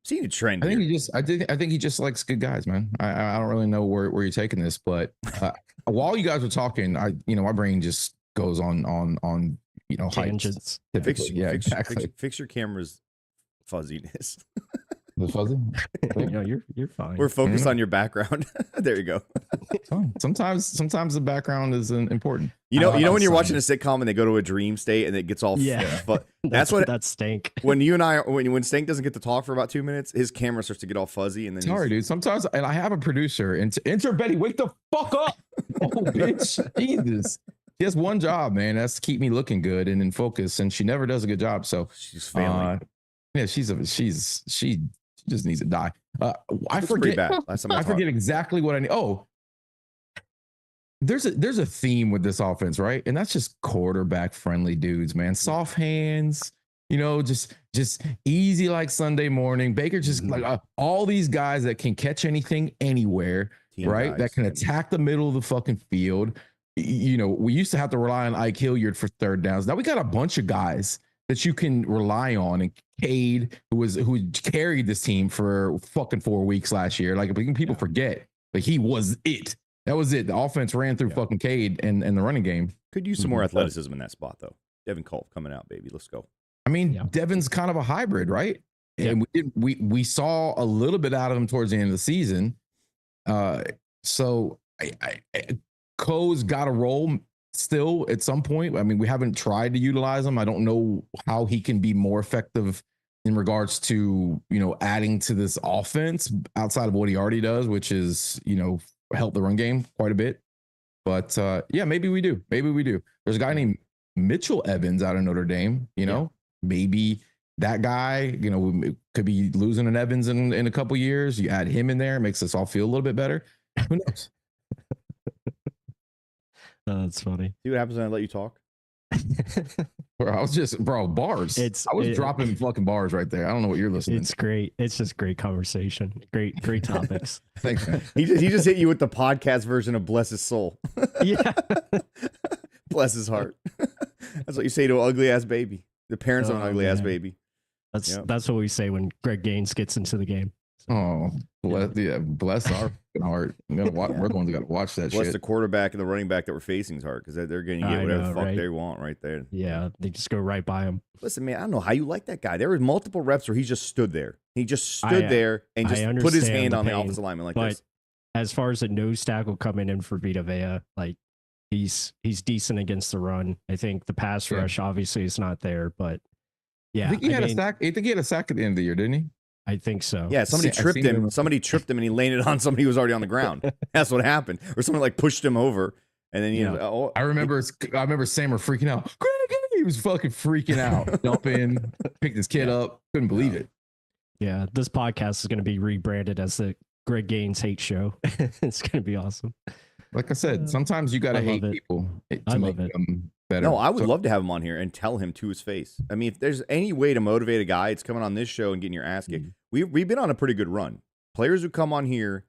S2: seen a trend.
S3: I think
S2: here.
S3: I think he just likes good guys, man. I don't really know where you're taking this, but while you guys were talking, my brain just goes on heights.
S4: Tangents.
S2: Fix your camera's fuzziness.
S3: The fuzzy?
S4: You're fine.
S2: We're focused on your background. There you go.
S3: Sometimes the background is important.
S2: You know when you're watching a sitcom and they go to a dream state and it gets all that's what
S4: that's Stank.
S2: When you and I when Stank doesn't get to talk for about 2 minutes, his camera starts to get all fuzzy and then
S3: sorry, dude. Sometimes and I have a producer and enter Betty, wake the fuck up. Oh bitch. Jesus. She has one job, man. That's to keep me looking good and in focus, and she never does a good job. So
S2: she's failing.
S3: Yeah, she just needs to die. I forget. I forget exactly what I need. Oh, there's a theme with this offense, right? And that's just quarterback friendly dudes, man. Soft hands, just easy like Sunday morning. Baker just like all these guys that can catch anything anywhere, right? That can attack the middle of the fucking field. We used to have to rely on Ike Hilliard for third downs. Now we got a bunch of guys that you can rely on. And Cade, who carried this team for fucking 4 weeks last year. Like people forget, but he was it. That was it. The offense ran through fucking Cade and the running game.
S2: Could use some more athleticism in that spot though. Devin Culp coming out, baby. Let's go.
S3: I mean, Devin's kind of a hybrid, right? Yeah. And we saw a little bit out of him towards the end of the season. So Coe's got a role still at some point. I mean, we haven't tried to utilize him. I don't know how he can be more effective in regards to, adding to this offense outside of what he already does, which is, help the run game quite a bit. But maybe we do. There's a guy named Mitchell Evans out of Notre Dame, maybe that guy, could be losing an Evans in a couple years. You add him in there, it makes us all feel a little bit better. Who knows?
S4: That's funny.
S2: See what happens when I let you talk?
S3: I was just bars. I was dropping fucking bars right there. I don't know what you're listening.
S4: It's great. It's just great conversation. Great topics.
S3: Thanks, man.
S2: He just hit you with the podcast version of Bless His Soul.
S4: Yeah.
S2: Bless his heart. That's what you say to an ugly ass baby. The parents of an ugly ass baby.
S4: That's what we say when Greg Gaines gets into the game.
S3: Oh, bless our heart. We're going to watch that shit.
S2: Bless the quarterback and the running back that we're facing's heart, because they're going to get whatever the fuck they want right there.
S4: Yeah, they just go right by him.
S2: Listen, man, I don't know how you like that guy. There were multiple reps where he just stood there. He just stood there and just put his hand on the offensive lineman like this.
S4: As far as a nose tackle coming in for Vita Vea, like he's decent against the run. I think the pass rush obviously is not there, but yeah.
S3: I think he had a sack. I think he had a sack at the end of the year, didn't he?
S4: I think so.
S2: Yeah, somebody tripped him. Somebody tripped him, and he landed on somebody who was already on the ground. That's what happened. Or someone like pushed him over, and then
S3: I remember Samer freaking out. He was fucking freaking out. Jumping, picked his kid up. Couldn't believe it.
S4: Yeah, this podcast is going to be rebranded as the Greg Gaines Hate Show. It's going to be awesome.
S3: Like I said, sometimes you got to hate people to make them better.
S2: No, I would love to have him on here and tell him to his face. I mean, if there's any way to motivate a guy, it's coming on this show and getting your ass kicked. We've been on a pretty good run. Players who come on here,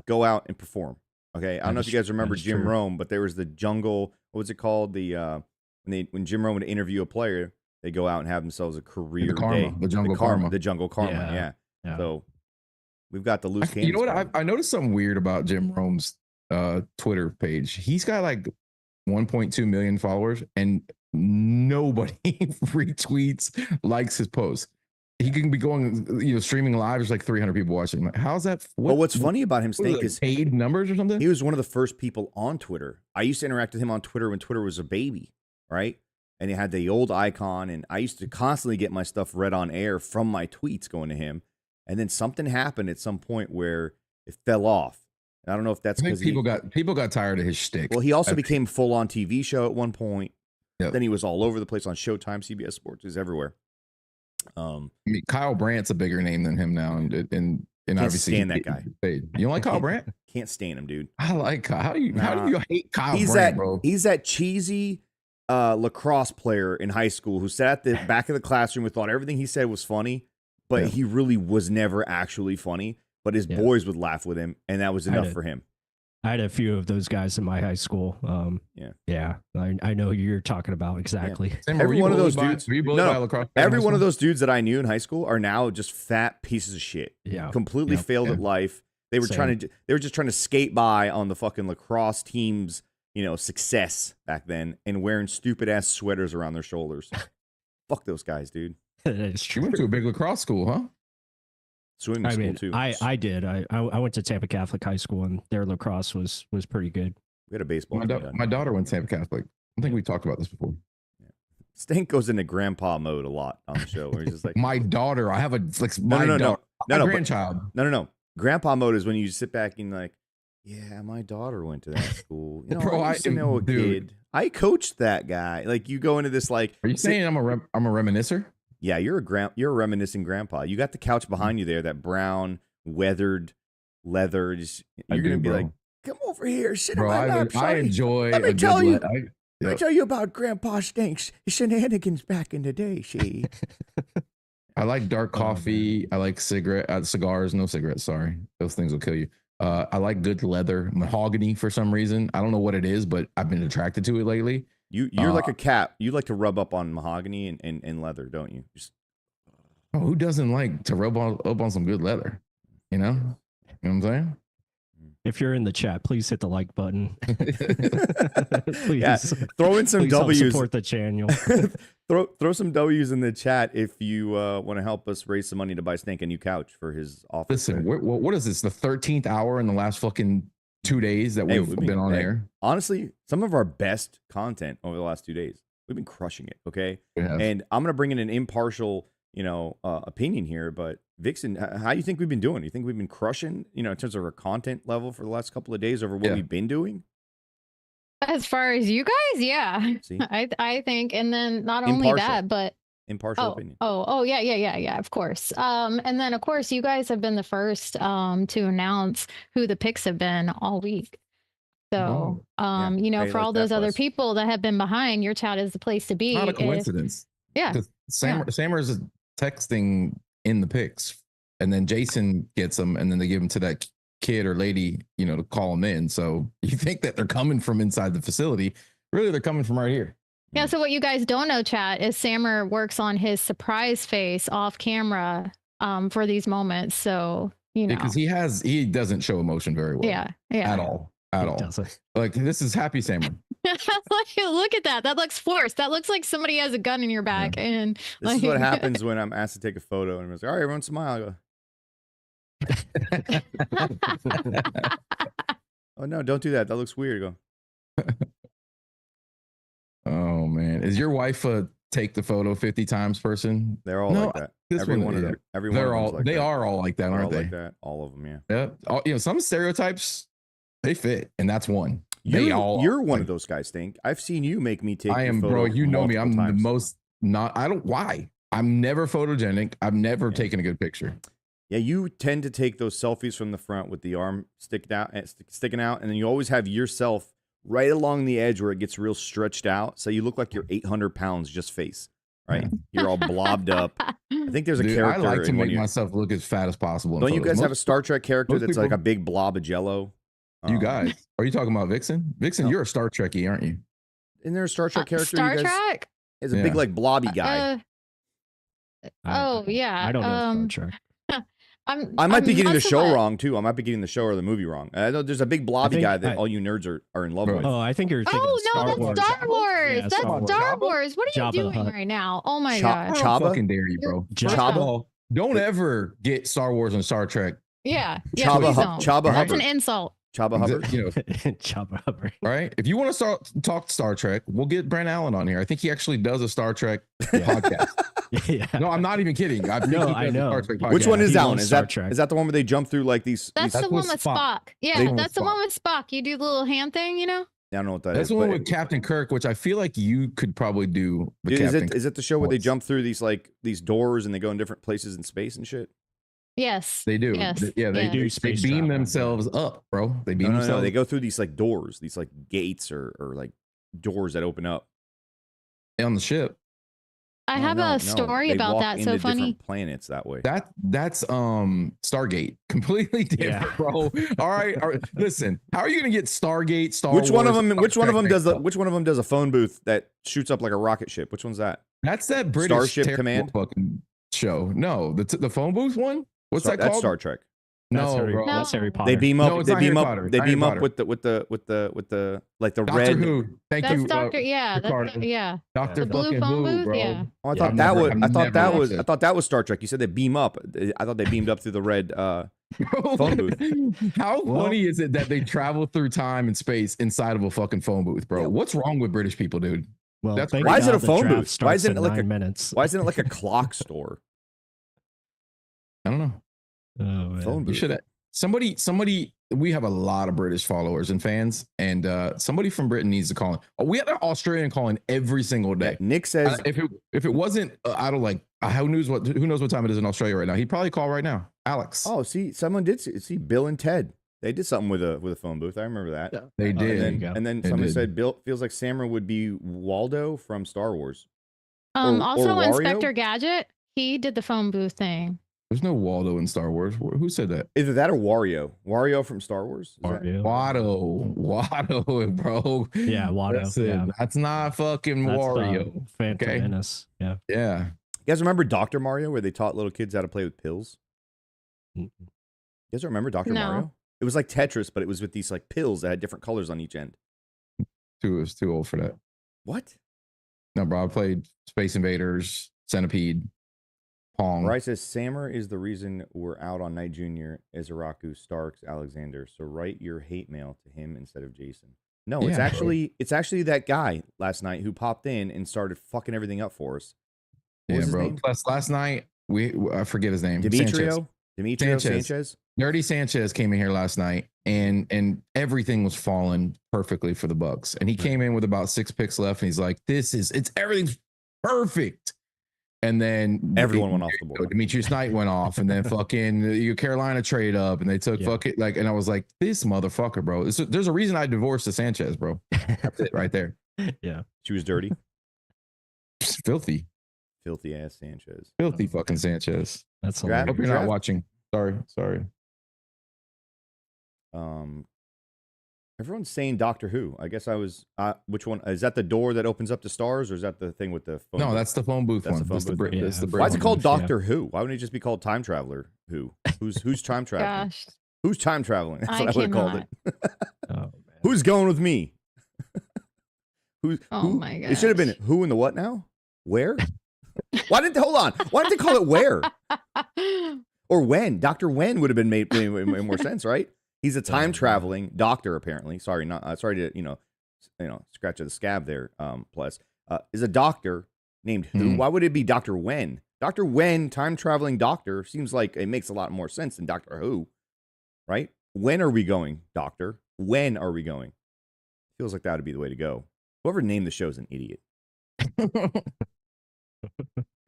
S2: go out and perform. Okay, I don't know if you guys remember Jim Rome, but there was the jungle. What was it called? When Jim Rome would interview a player, they go out and have themselves a career day.
S3: The jungle karma.
S2: The jungle karma. Yeah. So we've got the loose canvas.
S3: You know what? I noticed something weird about Jim Rome's Twitter page. He's got like 1.2 million followers, and nobody retweets, likes his posts. He can be going, streaming live. There's like 300 people watching. Like, how's that?
S2: What's funny about him, Stink, is
S3: paid numbers or something.
S2: He was one of the first people on Twitter. I used to interact with him on Twitter when Twitter was a baby, right? And he had the old icon, and I used to constantly get my stuff read on air from my tweets going to him. And then something happened at some point where it fell off. And I don't know if that's because
S3: people got tired of his shtick.
S2: Well, he also became full on TV show at one point.
S3: Yep.
S2: Then he was all over the place on Showtime, CBS Sports, he's everywhere.
S3: I mean, Kyle Brandt's a bigger name than him now, and obviously
S2: stand that guy.
S3: You don't like Kyle Brandt?
S2: Can't stand him, dude.
S3: I like Kyle. How do you hate Kyle Brandt, bro?
S2: He's that cheesy lacrosse player in high school who sat at the back of the classroom and thought everything he said was funny, but he really was never actually funny. But his boys would laugh with him, and that was enough for him.
S4: I had a few of those guys in my high school. I I know who you're talking about exactly.
S3: Sam,
S2: Every
S3: were you
S2: one of
S3: bullied
S2: those
S3: by-
S2: dudes-
S3: Were you bullied
S2: No,
S3: by a lacrosse?
S2: Every one of those dudes that I knew in high school are now just fat pieces of shit.
S4: Yeah.
S2: Completely
S4: Yep.
S2: failed
S3: Yeah.
S2: at life. They were
S4: Same.
S2: they were just trying to skate by on the fucking lacrosse team's, success back then and wearing stupid ass sweaters around their shoulders. Fuck those guys, dude.
S4: It's
S3: You
S4: true.
S3: went to a big lacrosse school, huh?
S2: Swimming
S4: I
S2: school
S4: mean,
S2: too.
S4: I did. I went to Tampa Catholic High School, and their lacrosse was pretty good.
S2: We had a baseball
S3: My,
S2: team.
S3: da-
S2: done.
S3: my daughter went to Tampa Catholic. I think we talked about this before.
S2: Stank goes into grandpa mode a lot on the show where he's just like,
S3: My daughter, I have a like
S2: No,
S3: my
S2: no, no,
S3: daughter,
S2: no,
S3: my
S2: no, but-
S3: grandchild.
S2: no. Grandpa mode is when you sit back and like, yeah, my daughter went to that school.
S3: Bro,
S2: I used to know a
S3: dude.
S2: kid. I coached that guy. Like you go into this like,
S3: Are you saying I'm a reminiscer?
S2: yeah, you're a reminiscing grandpa. You got the couch behind you there, that brown weathered leather. Just,
S3: I
S2: you're gonna
S3: do,
S2: be
S3: bro.
S2: like, come over here, sit
S3: Bro,
S2: in my lap,
S3: I
S2: shawty.
S3: enjoy.
S2: Let me
S3: a good
S2: tell you.
S3: le- I-
S2: Let me tell you about Grandpa Stink's shenanigans back in the day. She.
S3: I like dark coffee. I like cigars. No cigarettes. Sorry, those things will kill you. I like good leather, mahogany for some reason. I don't know what it is, but I've been attracted to it lately.
S2: You're like a cat. You like to rub up on mahogany and leather, don't you? Just
S3: Oh, who doesn't like to rub up on some good leather? You know what I'm saying?
S4: If you're in the chat, please hit the like button. Please.
S2: Yeah, throw in some
S4: Please help
S2: W's.
S4: support the channel.
S2: throw some W's in the chat if you want to help us raise some money to buy Stank a new couch for his office.
S3: Listen, what is this? The 13th hour in the last fucking 2 days that
S2: Hey,
S3: we've been on
S2: hey,
S3: air.
S2: Honestly, some of our best content over the last 2 days. We've been crushing it. Okay,
S3: Yeah.
S2: and I'm gonna bring in an impartial, opinion here. But Vixen, how do you think we've been doing? You think we've been crushing, in terms of our content level for the last couple of days over what
S3: Yeah.
S2: we've been doing?
S5: As far as you guys, yeah.
S2: See,
S5: I think, and then not only
S2: Impartial.
S5: that, but
S2: impartial opinion.
S5: yeah, of course. And then of course you guys have been the first to announce who the picks have been all week. So,
S2: Yeah. Hey,
S5: for
S2: like
S5: all
S2: that,
S5: those other
S2: Pless.
S5: people that have been behind, your chat is the place to be.
S3: Not a
S5: if-
S3: coincidence.
S5: yeah.
S3: Because Sammer's is texting in the pics, and then Jason gets them, and then they give them to that kid or lady, to call them in. So you think that they're coming from inside the facility? Really, they're coming from right here.
S5: Yeah, so what you guys don't know, chat, is Sammer works on his surprise face off camera for these moments. So,
S3: Because he doesn't show emotion very well.
S5: yeah.
S3: At all. At
S4: It
S3: all.
S4: doesn't.
S3: Like, this is happy Sammer.
S5: Look at that. That looks forced. That looks like somebody has a gun in your back. And
S2: This is what happens when I'm asked to take a photo, and I'm like, all right, everyone smile. I go, oh no, don't do that. That looks weird. I go,
S3: Oh man, is your wife a take the photo 50 times person?
S2: they're all
S3: No,
S2: like that.
S3: this
S2: Every
S3: one-
S2: one of
S3: yeah.
S2: them. Every one
S3: They're
S2: of them's
S3: all
S2: like
S3: they
S2: that.
S3: are all like that,
S2: They're
S3: aren't
S2: all
S3: they?
S2: like that. All of them, yeah.
S3: Yeah. Some stereotypes they fit, and that's one.
S2: You're one of those guys, Stink. I've seen you make me take.
S3: I
S2: your
S3: am,
S2: photo
S3: bro. You know me. I'm
S2: multiple times.
S3: the most not. I don't. Why? I'm never photogenic. I've never taken a good picture.
S2: Yeah, you tend to take those selfies from the front with the arm sticking out, and then you always have yourself right along the edge where it gets real stretched out, so you look like you're 800 pounds just face. Right, you're all blobbed up. I think there's a
S3: Dude,
S2: character.
S3: I like to
S2: in one
S3: make
S2: of your-
S3: myself look as fat as possible. in
S2: Don't you
S3: photos.
S2: guys have a Star Trek character
S3: most
S2: that's like
S3: people-
S2: a big blob of Jello?
S3: You guys, are you talking about Vixen? Vixen,
S2: No.
S3: you're a Star Trekkie, aren't you?
S2: Isn't there a Star Trek character?
S5: Star
S2: you guys,
S5: Trek?
S2: is a
S3: Yeah.
S2: big like blobby guy.
S5: Yeah.
S4: I don't know Star Trek.
S2: I might be getting the
S5: must
S2: show
S5: have-
S2: wrong too. I might be getting the show or the movie wrong. I know there's a big blobby
S4: think
S2: guy that
S4: I-
S2: all you nerds are in love
S3: Bro.
S2: with.
S4: Oh, I think you're thinking
S5: Oh
S4: of
S5: no,
S4: Star
S5: that's
S4: Wars.
S5: Star Wars.
S4: Yeah,
S5: That's
S4: Star Wars.
S5: Star Wars. What are you
S4: Jabba the
S5: doing
S4: Hutt.
S5: right now? Oh my
S2: Cha-
S5: gosh.
S2: Cha- Chaba?
S3: Fucking dare you, bro.
S4: Jabba.
S3: First of all, don't ever get Star Wars and Star Trek.
S5: Yeah. Yeah,
S2: Chaba,
S5: please
S2: Hu-
S5: don't.
S2: Chaba
S5: That's
S2: Hubbard.
S5: an insult.
S2: Chaba Hubbard.
S3: You know,
S4: Jabba Hutt.
S3: right? If you want to talk Star Trek, we'll get Brent Allen on here. I think he actually does a Star Trek podcast.
S4: Yeah.
S3: No, I'm not even kidding. I think
S4: No,
S3: he
S4: I
S3: does a
S4: know.
S3: Star Trek
S2: Which
S3: podcast.
S2: one is
S4: he
S2: that one?
S4: loves
S2: Is
S4: Star
S2: that
S4: Trek.
S2: is that the one where they jump through like these?
S5: That's
S3: That's
S5: the one
S3: with
S5: with
S3: Spock.
S5: Spock. Yeah,
S3: They-
S5: that's the one with Spock. You do the little hand thing,
S2: I don't know what that
S3: That's
S2: is.
S3: the one
S2: but-
S3: with Captain Kirk, which I feel like you could probably do. The
S2: Dude,
S3: Captain
S2: is it the show where they
S3: Kirk.
S2: jump through these doors and they go in different places in space and shit?
S5: Yes.
S3: They do.
S5: Yes.
S3: Yeah, they
S5: yes.
S3: do. They
S4: Space
S3: beam
S4: travel.
S3: themselves up, bro. They beam
S2: No,
S3: themselves.
S2: they go through these like doors, these like gates or like doors that open up.
S3: on the ship.
S5: I have a story
S2: They
S5: about
S2: walk
S5: that.
S2: into
S5: So funny.
S2: different planets that way.
S3: That's Stargate. Completely different,
S4: Yeah.
S3: bro. All right. Listen, how are you gonna get Stargate, Star
S2: Which
S3: Wars?
S2: one of them?
S3: Star
S2: Which one of
S3: Trek
S2: them does
S3: mixed up?
S2: which one of them does a phone booth that shoots up like a rocket ship? Which one's that?
S3: That's that British
S2: Starship
S3: terrible
S2: Command?
S3: fucking show. No, the phone booth one. What's that
S2: That's
S3: called?
S2: Star Trek.
S4: That's
S3: No,
S4: Harry,
S3: bro.
S4: that's Harry
S5: No.
S4: Potter.
S2: They beam up.
S3: No, it's
S2: they
S3: not Harry
S2: beam up.
S3: Potter.
S2: They
S3: Harry
S2: beam up
S3: Potter.
S2: with the like the
S3: Doctor
S2: red.
S3: Who. Thank
S5: That's
S3: you,
S5: Doctor. Yeah.
S3: Ricardo.
S5: That's, yeah.
S3: Doctor
S5: The blue
S3: fucking
S5: phone
S3: Who,
S5: booth.
S3: bro.
S5: Yeah.
S2: Oh, I
S3: Yeah,
S2: thought
S3: I've
S2: that
S3: never-
S2: was.
S3: I've
S2: I thought
S3: never
S2: that
S3: watched
S2: was.
S3: it.
S2: I thought that was Star Trek. You said they beam up. I thought they beamed up through the red. Phone booth.
S3: How
S4: Well-
S3: funny is it that they travel through time and space inside of a fucking phone booth, bro?
S2: Yeah.
S3: What's wrong with British people, dude?
S4: Well,
S3: That's
S4: thank
S3: crazy.
S2: Why is it
S4: God
S2: a
S4: the
S2: phone
S4: draft
S2: booth? Why
S4: starts
S2: isn't
S4: in
S2: it like
S4: 9 minutes?
S2: Why isn't it like a clock store?
S3: I don't know.
S4: Oh, man.
S2: Phone
S3: We
S2: booth.
S3: should have somebody. We have a lot of British followers and fans, and somebody from Britain needs to call in. Oh, we had an Australian calling every single
S2: Yeah,
S3: day.
S2: Nick says
S3: If it wasn't, I don't like. Who knows what time it is in Australia right now? He'd probably call right now. Alex.
S2: Oh, see, someone did see Bill and Ted. They did something with a phone booth. I remember that.
S4: Yeah.
S3: They
S4: Oh,
S3: did.
S4: there you go.
S2: And then
S3: They
S2: someone
S3: did.
S2: said Bill feels like Samra would be Waldo from Star Wars.
S5: Also,
S2: Wario?
S5: Inspector Gadget. He did the phone booth thing.
S3: There's no Waldo in Star Wars. Who said that?
S2: Either that or Wario. Wario from Star Wars. Is that-
S4: Mario.
S3: Watto, bro.
S4: Yeah, Watto.
S3: Listen,
S4: Yeah.
S3: that's not fucking
S4: That's
S3: Wario.
S4: Phantom
S3: Okay.
S4: Menace. Yeah.
S3: Yeah.
S2: You guys remember Dr. Mario, where they taught little kids how to play with pills?
S4: Mm.
S2: You guys remember Dr.
S5: No.
S2: Mario? It was like Tetris, but it was with these like pills that had different colors on each end.
S3: It's too old for that.
S2: What?
S3: No, bro. I played Space Invaders, Centipede, Pong.
S2: Bryce says Sammer is the reason we're out on Night Jr., Izaraku, Starks, Alexander. So write your hate mail to him instead of Jason. No,
S3: Yeah,
S2: it's actually that guy last night who popped in and started fucking everything up for us. What
S3: Yeah,
S2: was his
S3: bro.
S2: name?
S3: Plus, last night I forget his name.
S2: Demetrio
S3: Sanchez.
S2: Sanchez.
S3: Dirty Sanchez came in here last night, and everything was falling perfectly for the Bucs. And he came in with about 6 picks left, and he's like, everything's perfect." And then
S2: Everyone went off the board.
S3: Demetrius Knight went off, and then fucking Carolina trade up, and they took fucking like, and I was like, this motherfucker, bro. There's a reason I divorced the Sanchez, bro. That's it right there.
S4: Yeah.
S2: She was dirty.
S3: Filthy
S2: Filthy-ass Sanchez.
S3: fucking Sanchez.
S4: That's
S2: Grab-
S3: Hope
S4: hilarious.
S3: you're not
S2: Draft-
S3: watching. Sorry.
S2: Everyone's saying Doctor Who. I guess I was. Which one? Is that the door that opens up to stars, or is that the thing with the phone?
S3: No,
S2: booth?
S3: that's the phone booth
S2: That's
S3: one.
S2: the phone
S3: That's the
S2: booth
S3: Brit.
S4: one.
S3: That's the
S4: Yeah.
S3: Brit
S2: Why is it
S3: one.
S2: called
S4: booth, yeah.
S2: Doctor Who? Why wouldn't it just be called Time Traveler Who? Who's time traveling?
S5: Gosh.
S2: Who's time traveling? That's
S5: I
S2: what I would have called
S5: cannot.
S2: it.
S4: Oh, man.
S2: Who's going with me?
S5: Oh
S2: who?
S5: my
S2: It should have been
S5: gosh.
S2: who and the what now? Where? Why didn't they hold on? Why didn't they call it where or when? Doctor When would have been made more sense, right? He's a time traveling doctor, apparently. Sorry, not sorry to scratch at the scab there. Pless is a doctor named Who.
S3: Mhm.
S2: Why would it be Doctor When? Doctor When, time traveling doctor, seems like it makes a lot more sense than Doctor Who, right? When are we going, Doctor? When are we going? Feels like that would be the way to go. Whoever named the show is an idiot.
S3: You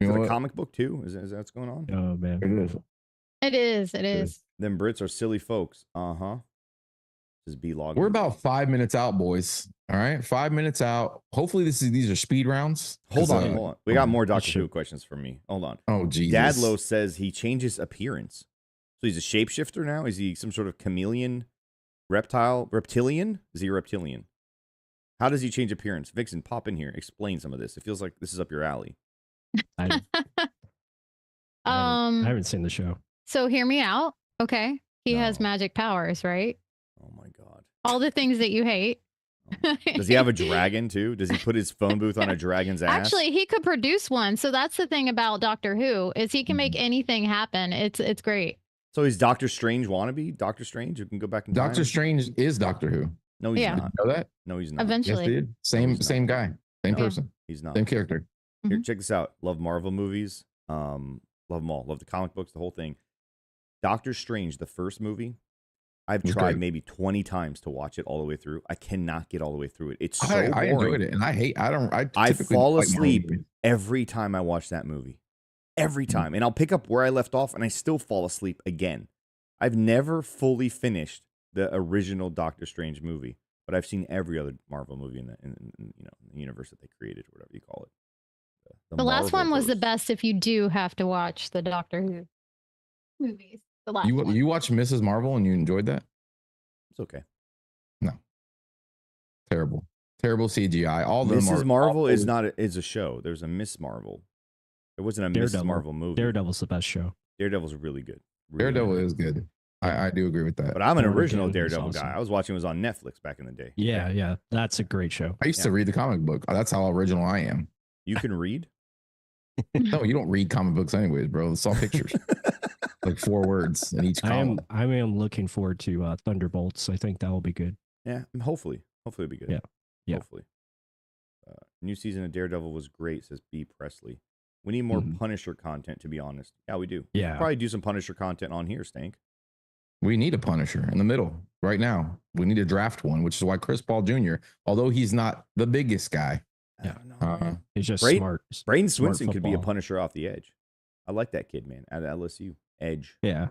S2: Is
S3: know
S2: it a
S3: what?
S2: comic book too? Is that what's going on?
S4: Oh, man.
S3: It is.
S5: It is. It is.
S2: Them Brits are silly folks. This is B-Log.
S3: We're about 5 minutes out, boys. All right, 5 minutes out. Hopefully, these are speed rounds.
S2: Hold
S3: 'Cause,
S2: on. We got more Doctor
S4: shoot.
S2: Who questions for me. Hold on.
S3: Oh, Jesus.
S2: Dadlow says he changes appearance. So he's a shapeshifter now? Is he some sort of chameleon reptilian? Is he a reptilian? How does he change appearance? Vixen, pop in here. Explain some of this. It feels like this is up your alley.
S4: I haven't seen the show.
S5: So hear me out. Okay. He has
S2: No.
S5: magic powers, right?
S2: Oh my God.
S5: All the things that you hate.
S2: Does he have a dragon too? Does he put his phone booth on a dragon's ass?
S5: Actually, he could produce one. So that's the thing about Doctor Who is he can make anything happen. It's great.
S2: So he's Doctor Strange wannabe? Doctor Strange who can go back in time?
S3: Doctor Strange is Doctor Who.
S2: No, he's
S5: Yeah.
S2: not.
S3: Know that?
S2: No, he's not.
S3: Yes,
S5: Eventually.
S3: dude. Same
S2: he's not.
S3: same guy, same
S5: Yeah.
S3: person,
S2: He's not.
S3: same character.
S2: Here,
S5: Mhm.
S2: check this out. Love Marvel movies. Love them all. Love the comic books, the whole thing. Doctor Strange, the first movie, I've
S3: It's
S2: tried
S3: great.
S2: maybe 20 times to watch it all the way through. I cannot get all the way through it. It's so
S3: I
S2: boring.
S3: enjoyed it, and I
S2: I
S3: typically
S2: fall
S3: don't like Marvel
S2: asleep
S3: movies.
S2: every time I watch that movie. Every
S3: Mm-hmm.
S2: time. And I'll pick up where I left off and I still fall asleep again. I've never fully finished the original Doctor Strange movie, but I've seen every other Marvel movie in the universe that they created, or whatever you call it.
S5: The last one was the
S2: Marvel-verse.
S5: best if you do have to watch the Doctor Who movies. The last one.
S3: You watched Mrs. Marvel and you enjoyed that?
S2: It's okay.
S3: No. Terrible CGI. All of them
S2: Mrs.
S3: are
S2: Marvel
S3: awful.
S2: is a show. There's a Miss Marvel. There wasn't a Mrs.
S4: Daredevil.
S2: Marvel movie.
S4: Daredevil's the best show.
S2: Daredevil's really good. Really
S3: Daredevil
S2: good.
S3: is good. I do agree with that.
S2: But I'm an
S4: Born
S2: original
S4: Again is
S2: Daredevil
S4: awesome.
S2: guy. I was watching it was on Netflix back in the day.
S4: Yeah, that's a great show.
S3: I used to read the comic book. That's how original I am.
S2: You can read?
S3: No, you don't read comic books anyways, bro. It's all pictures. Like 4 words in each column.
S4: I am looking forward to Thunderbolts. I think that will be good.
S2: Yeah, hopefully it'll be good.
S4: Yeah.
S2: Hopefully. New season of Daredevil was great, says B. Presley. We need more Punisher content, to be honest. Yeah, we do.
S4: Yeah.
S2: We'll probably do some Punisher content on here, Stank.
S3: We need a Punisher in the middle right now. We need to draft one, which is why Chris Paul Jr., although he's not the biggest guy.
S2: I don't know.
S4: He's just
S2: Braden-
S4: smart.
S2: Braden
S4: smart
S2: Swinson could be a
S4: football.
S2: Punisher off the edge. I like that kid, man. At LSU. Edge.
S4: Yeah,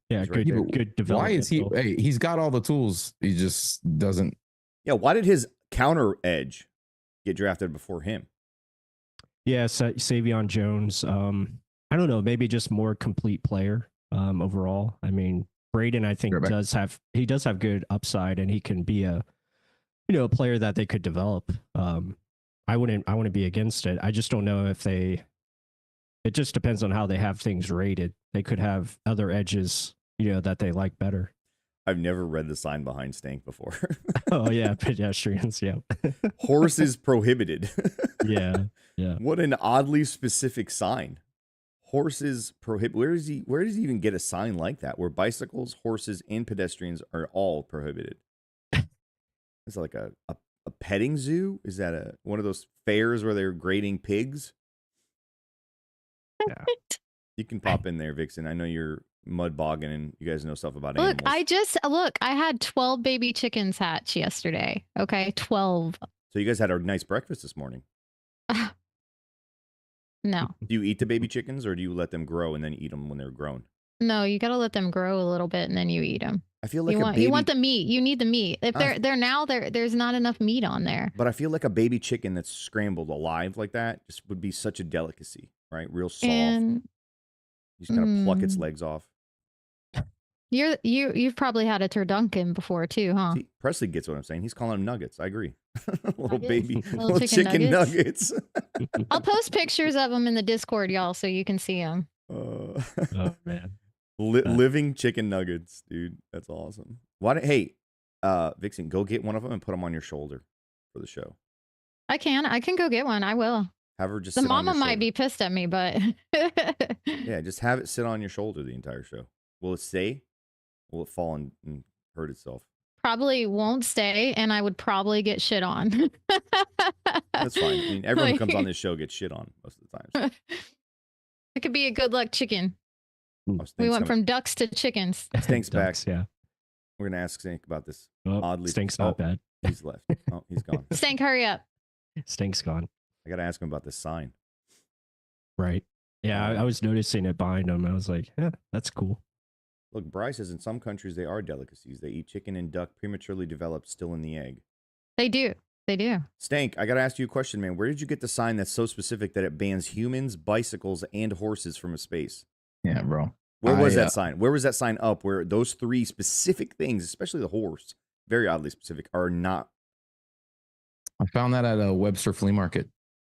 S2: He's right
S4: good
S2: there.
S4: good development.
S3: Why is he?
S4: though.
S3: Hey, he's got all the tools. He just doesn't.
S2: Yeah, why did his counter edge get drafted before him?
S4: Yeah, Savion Jones. I don't know, maybe just more complete player overall. I mean, Braden, I think
S3: Right back.
S4: does have good upside, and he can be a player that they could develop. I wouldn't be against it. I just don't know if they. It just depends on how they have things rated. They could have other edges, that they like better.
S2: I've never read the sign behind Stank before.
S4: Oh yeah, pedestrians. Yeah,
S2: Horses prohibited.
S4: yeah.
S2: What an oddly specific sign. Horses prohibit. Where does he even get a sign like that? Where bicycles, horses, and pedestrians are all prohibited. It's like a petting zoo. Is that one of those fairs where they're grading pigs?
S4: Yeah.
S2: You can pop in there, Vixen. I know you're mud bogging and you guys know stuff about
S5: Look,
S2: animals.
S5: I had 12 baby chickens hatch yesterday. Okay, 12.
S2: So you guys had a nice breakfast this morning.
S5: No,
S2: Do you eat the baby chickens or do you let them grow and then eat them when they're grown?
S5: no, you got to let them grow a little bit and then you eat them.
S2: I feel like
S5: You want the meat. You need the meat. If there's not enough meat on there.
S2: But I feel like a baby chicken that's scrambled alive like that just would be such a delicacy, right? Real soft.
S5: And
S2: You just kind of pluck its legs off.
S5: you've probably had a turducken before too, huh?
S2: See, Presley gets what I'm saying. He's calling them nuggets. I agree. Little
S5: Nuggets?
S2: baby,
S5: Little
S2: little
S5: chicken
S2: chicken
S5: nuggets?
S2: nuggets.
S5: I'll post pictures of them in the Discord, y'all, so you can see them.
S4: Oh man.
S2: Living chicken nuggets, dude. That's awesome. Hey, Vixen, go get one of them and put them on your shoulder for the show.
S5: I can go get one. I will.
S2: Have her just
S5: The
S2: sit on
S5: mama
S2: your
S5: might
S2: shoulder.
S5: be pissed at me, but
S2: Yeah, just have it sit on your shoulder the entire show. Will it stay? Will it fall and hurt itself?
S5: probably won't stay, and I would probably get shit on.
S2: That's fine. I mean, everyone who comes on
S5: Like-
S2: this show gets shit on most of the time.
S5: It could be a good luck chicken.
S2: Oh,
S5: We
S2: Stink's
S5: went
S2: coming.
S5: from ducks to chickens.
S2: Stink's back.
S4: Ducks, yeah.
S2: We're gonna ask Stink about this.
S4: Oh,
S2: Oddly,
S4: Stink's not bad.
S2: He's left. Oh, he's gone.
S5: Stank, hurry up.
S4: Stink's gone.
S2: I gotta ask him about this sign.
S4: Right. Yeah, I was noticing it behind him. I was like, yeah, that's cool.
S2: Look, Bryce says in some countries they are delicacies. They eat chicken and duck prematurely developed, still in the egg.
S5: They do. They do.
S2: Stank, I gotta ask you a question, man. Where did you get the sign that's so specific that it bans humans, bicycles, and horses from a space?
S3: Yeah, bro.
S2: Where was that sign? Where was that sign up? Where those 3 specific things, especially the horse, very oddly specific, are not.
S3: I found that at a Webster flea market.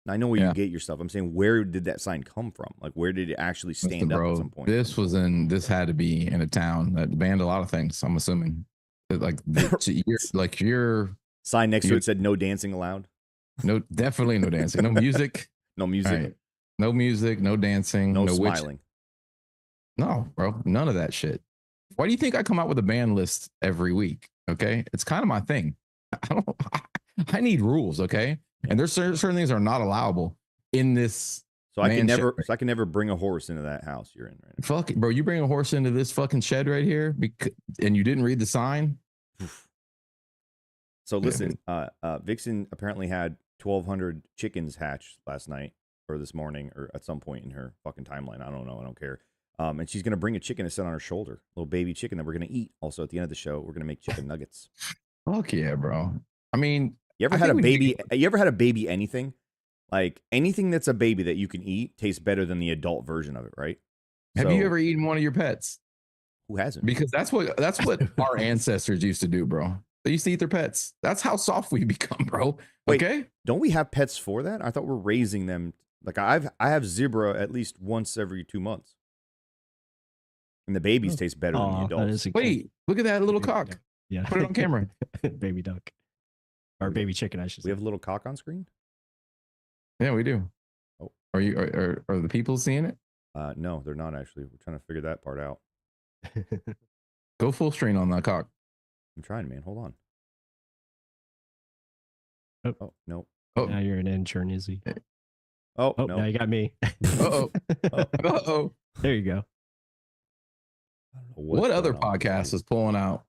S2: I know where you get your stuff. I'm saying, where did that sign come from? Like, where did it actually stand up at some point?
S3: This had to be in a town that banned a lot of things. I'm assuming, you're
S2: Sign next to it said no dancing allowed.
S3: no, definitely no dancing, no music,
S2: No music.
S3: right. No music, no dancing,
S2: No
S3: witch-
S2: smiling.
S3: No, bro, none of that shit. Why do you think I come out with a ban list every week? Okay, it's kind of my thing. I need rules, okay? And there's certain things are not allowable in this.
S2: So I can
S3: Man,
S2: never bring a horse into that house you're in right now.
S3: Fuck, bro, you bring a horse into this fucking shed right here and you didn't read the sign.
S2: So listen, Vixen apparently had 1,200 chickens hatched last night or this morning or at some point in her fucking timeline. I don't know. I don't care. And she's going to bring a chicken to sit on her shoulder, a little baby chicken that we're going to eat. Also, at the end of the show, we're going to make chicken nuggets.
S3: Fuck yeah, bro. I mean,
S2: You ever
S3: I
S2: had a
S3: think we
S2: baby? You ever had a baby anything? like anything that's a baby that you can eat tastes better than the adult version of it, right?
S3: Have you ever eaten one of your pets?
S2: Who hasn't?
S3: Because that's what our ancestors used to do, bro. They used to eat their pets. That's how soft we become, bro.
S2: Wait,
S3: okay.
S2: Don't we have pets for that? I thought we're raising them. Like I have zebra at least once every 2 months. And the babies taste better than the adults.
S3: Wait, look at that little cock.
S4: Yeah.
S3: Put it on camera.
S4: Baby duck. Or baby chicken, I should say.
S2: We have a little cock on screen?
S3: Yeah, we do.
S2: Oh.
S3: Are the people seeing it?
S2: No, they're not actually. We're trying to figure that part out.
S3: Go full screen on that cock.
S2: I'm trying, man. Hold on. Oh no.
S3: Oh,
S4: now you're an intern, Izzy.
S2: Oh,
S4: no.
S2: No.
S4: Now you got me.
S3: Uh-oh. Uh-oh.
S4: There you go.
S3: What other podcast is pulling out?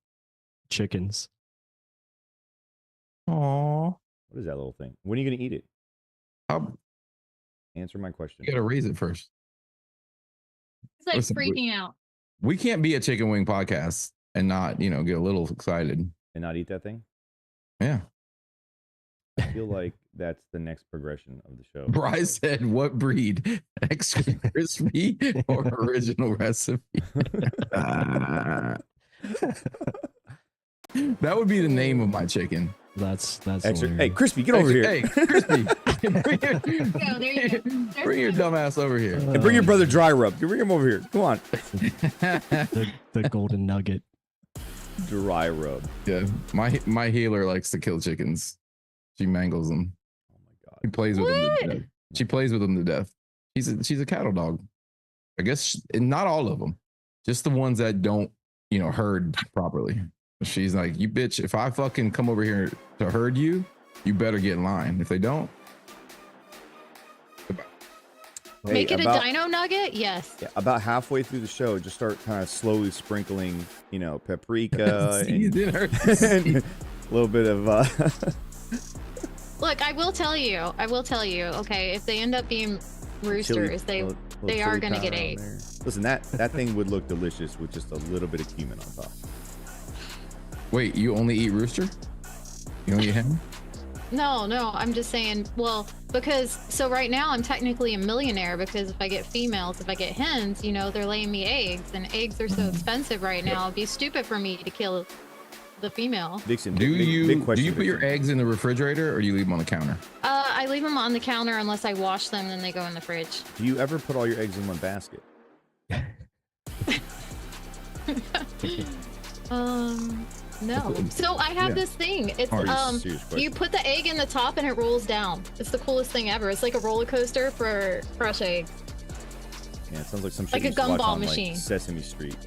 S4: Chickens.
S3: Aw.
S2: What is that little thing? When are you going to eat it? Answer my question.
S3: You got to raise it first.
S5: It's like
S3: Listen,
S5: freaking out.
S3: We can't be a chicken wing podcast and not, get a little excited.
S2: And not eat that thing?
S3: Yeah.
S2: I feel like that's the next progression of the show.
S3: Bryce said, what breed? Extra crispy or original recipe? That would be the name of my chicken.
S4: That's
S2: Extra.
S4: hilarious.
S2: Hey, Crispy, get over here.
S3: Hey, Crispy.
S5: There you go.
S3: Bring your dumb ass over here.
S2: And bring your brother Dry Rub. Bring him over here. Come on.
S4: the golden nugget.
S2: Dry Rub.
S3: Yeah, my healer likes to kill chickens. She mangles them.
S2: Oh my god.
S3: She plays with them to death. She plays with them to death. She's a cattle dog. I guess not all of them, just the ones that don't, herd properly. She's like, you bitch, if I fucking come over here to herd you, you better get in line. If they don't,
S2: Hey,
S5: Make it a dino nugget? Yes.
S2: Yeah, about halfway through the show, just start kind of slowly sprinkling, paprika and a little bit of
S5: Look, I will tell you. Okay, if they end up being roosters,
S2: chili,
S5: they are
S2: chili
S5: gonna get
S2: powder on
S5: ate.
S2: there. Listen, that thing would look delicious with just a little bit of cumin on top.
S3: Wait, you only eat rooster? You don't eat hen?
S5: No, I'm just saying, well, because so right now I'm technically a millionaire because if I get females, if I get hens, they're laying me eggs, and eggs are so expensive right now. It'd be stupid for me to kill the female.
S2: Vixen,
S3: Do you put
S2: Vixen.
S3: your eggs in the refrigerator or do you leave them on the counter?
S5: I leave them on the counter unless I wash them, then they go in the fridge.
S2: Do you ever put all your eggs in one basket?
S5: No. So I have this thing. It's
S2: Serious question.
S5: you put the egg in the top and it rolls down. It's the coolest thing ever. It's like a roller coaster for fresh eggs.
S2: Yeah, it sounds like some shit
S5: Like a
S2: you used to watch
S5: gumball
S2: on,
S5: machine.
S2: Like Sesame Street,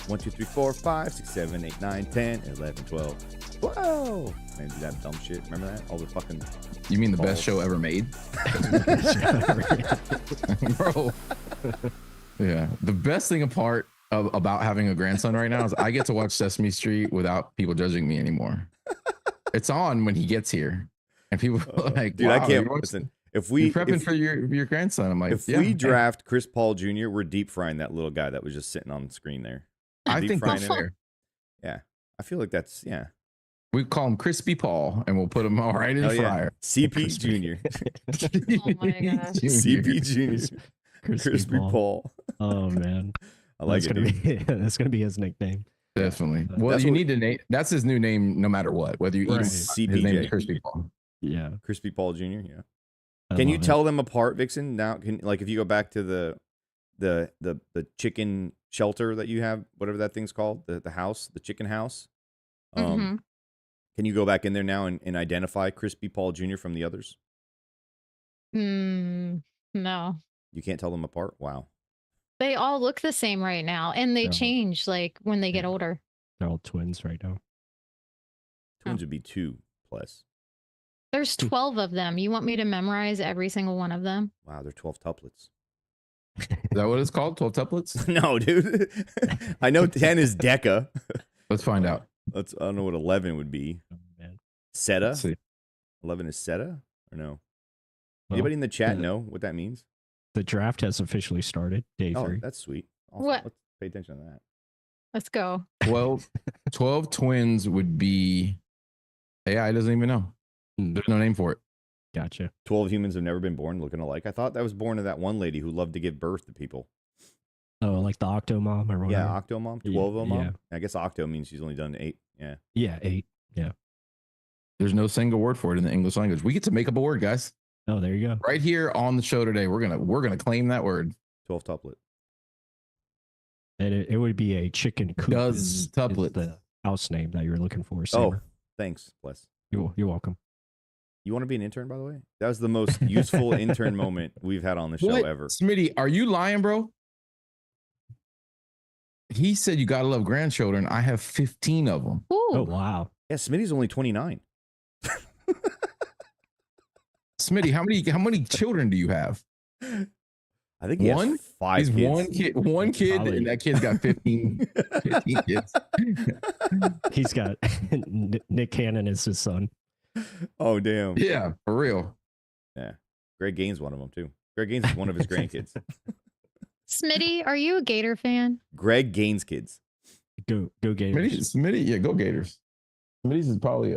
S2: 1, 2, 3, 4, 5, 6, 7, 8, 9, 10, 11, 12. Whoa! Man, do that dumb shit. Remember that? All the fucking.
S3: You mean the
S2: balls.
S3: best show ever made? Bro. Yeah. The best thing about having a grandson right now is I get to watch Sesame Street without people judging me anymore. It's on when he gets here. And people are like,
S2: dude,
S3: wow,
S2: I can't listen. If we
S3: you're prepping for your grandson, I'm like,
S2: if we draft Chris Paul Jr., we're deep frying that little guy that was just sitting on the screen there.
S3: I
S2: Deep
S3: think
S2: frying
S3: that's
S2: him.
S3: fair.
S2: Yeah, I feel like that's
S3: We call him Crispy Paul, and we'll put him all right in the fryer.
S2: CP Jr.
S5: Oh my gosh.
S2: CP Jr. Crispy Paul.
S4: Oh man,
S2: I like it.
S4: That's gonna be his nickname.
S3: Definitely. Well,
S2: That's
S3: you
S2: what-
S3: need to name. That's his new name, no matter what. Whether you eat
S4: Right.
S3: his name is
S2: CPJ.
S3: Crispy Paul.
S4: Yeah.
S2: Crispy Paul Jr. Yeah.
S4: I
S2: Can you
S4: love it.
S2: tell them apart, Vixen? Now, if you go back to the chicken shelter that you have, whatever that thing's called, the house, the chicken house.
S5: Mhm.
S2: Can you go back in there now and identify Crispy Paul Jr. from the others?
S5: No.
S2: You can't tell them apart. Wow.
S5: They all look the same right now, and they
S4: Yeah.
S5: change like when they get older.
S4: They're all twins right now.
S2: Twins would be 2 plus.
S5: There's 12 of them. You want me to memorize every single one of them?
S2: Wow, they're 12 tuplets.
S3: Is that what it's called? 12 tuplets?
S2: No, dude. I know 10 is Deca.
S3: Let's find out.
S2: I don't know what 11 would be.
S4: Oh, man.
S2: Seta?
S3: Let's see.
S2: 11 is Seta? Or no?
S4: Well,
S2: Anybody in the chat
S4: the-
S2: know what that means?
S4: The draft has officially started. Day
S2: Oh,
S4: 3.
S2: that's sweet. Awesome.
S5: What?
S2: Let's pay attention to that.
S5: Let's go.
S3: 12 twins would be AI doesn't even know. There's no name for it.
S4: Gotcha.
S2: 12 humans have never been born looking alike. I thought that was born of that one lady who loved to give birth to people.
S4: Oh, like the Octomom or whatever.
S2: Yeah, Octomom, 12
S4: Yeah.
S2: mom. I guess Octo means she's only done 8. Yeah.
S4: Yeah, 8. Yeah.
S3: There's no single word for it in the English language. We get to make up a word, guys.
S4: Oh, there you go.
S3: Right here on the show today, we're gonna claim that word.
S2: 12 tuplet.
S4: And it would be a chicken coop.
S3: Does tuplet.
S4: The house name that you're looking for.
S2: Oh,
S4: Saber.
S2: thanks, Pless.
S4: You're welcome.
S2: You want to be an intern, by the way? That was the most useful intern moment we've had on the show ever.
S3: Smitty, are you lying, bro? He said you gotta love grandchildren. I have 15 of them.
S5: Ooh.
S4: Oh, wow.
S2: Yeah, Smitty's only 29.
S3: Smitty, how many children do you have?
S2: I think he has
S3: One?
S2: 5
S3: He's
S2: kids.
S3: one kid,
S4: Probably.
S3: and that kid's got 15 kids.
S4: He's got Nick Cannon is his son.
S2: Oh, damn.
S3: Yeah, for real.
S2: Yeah. Greg Gaines one of them, too. Greg Gaines is one of his grandkids.
S5: Smitty, are you a Gator fan?
S2: Greg Gaines kids.
S4: Go Gators.
S3: Smitty, yeah, go Gators. Smitty's is probably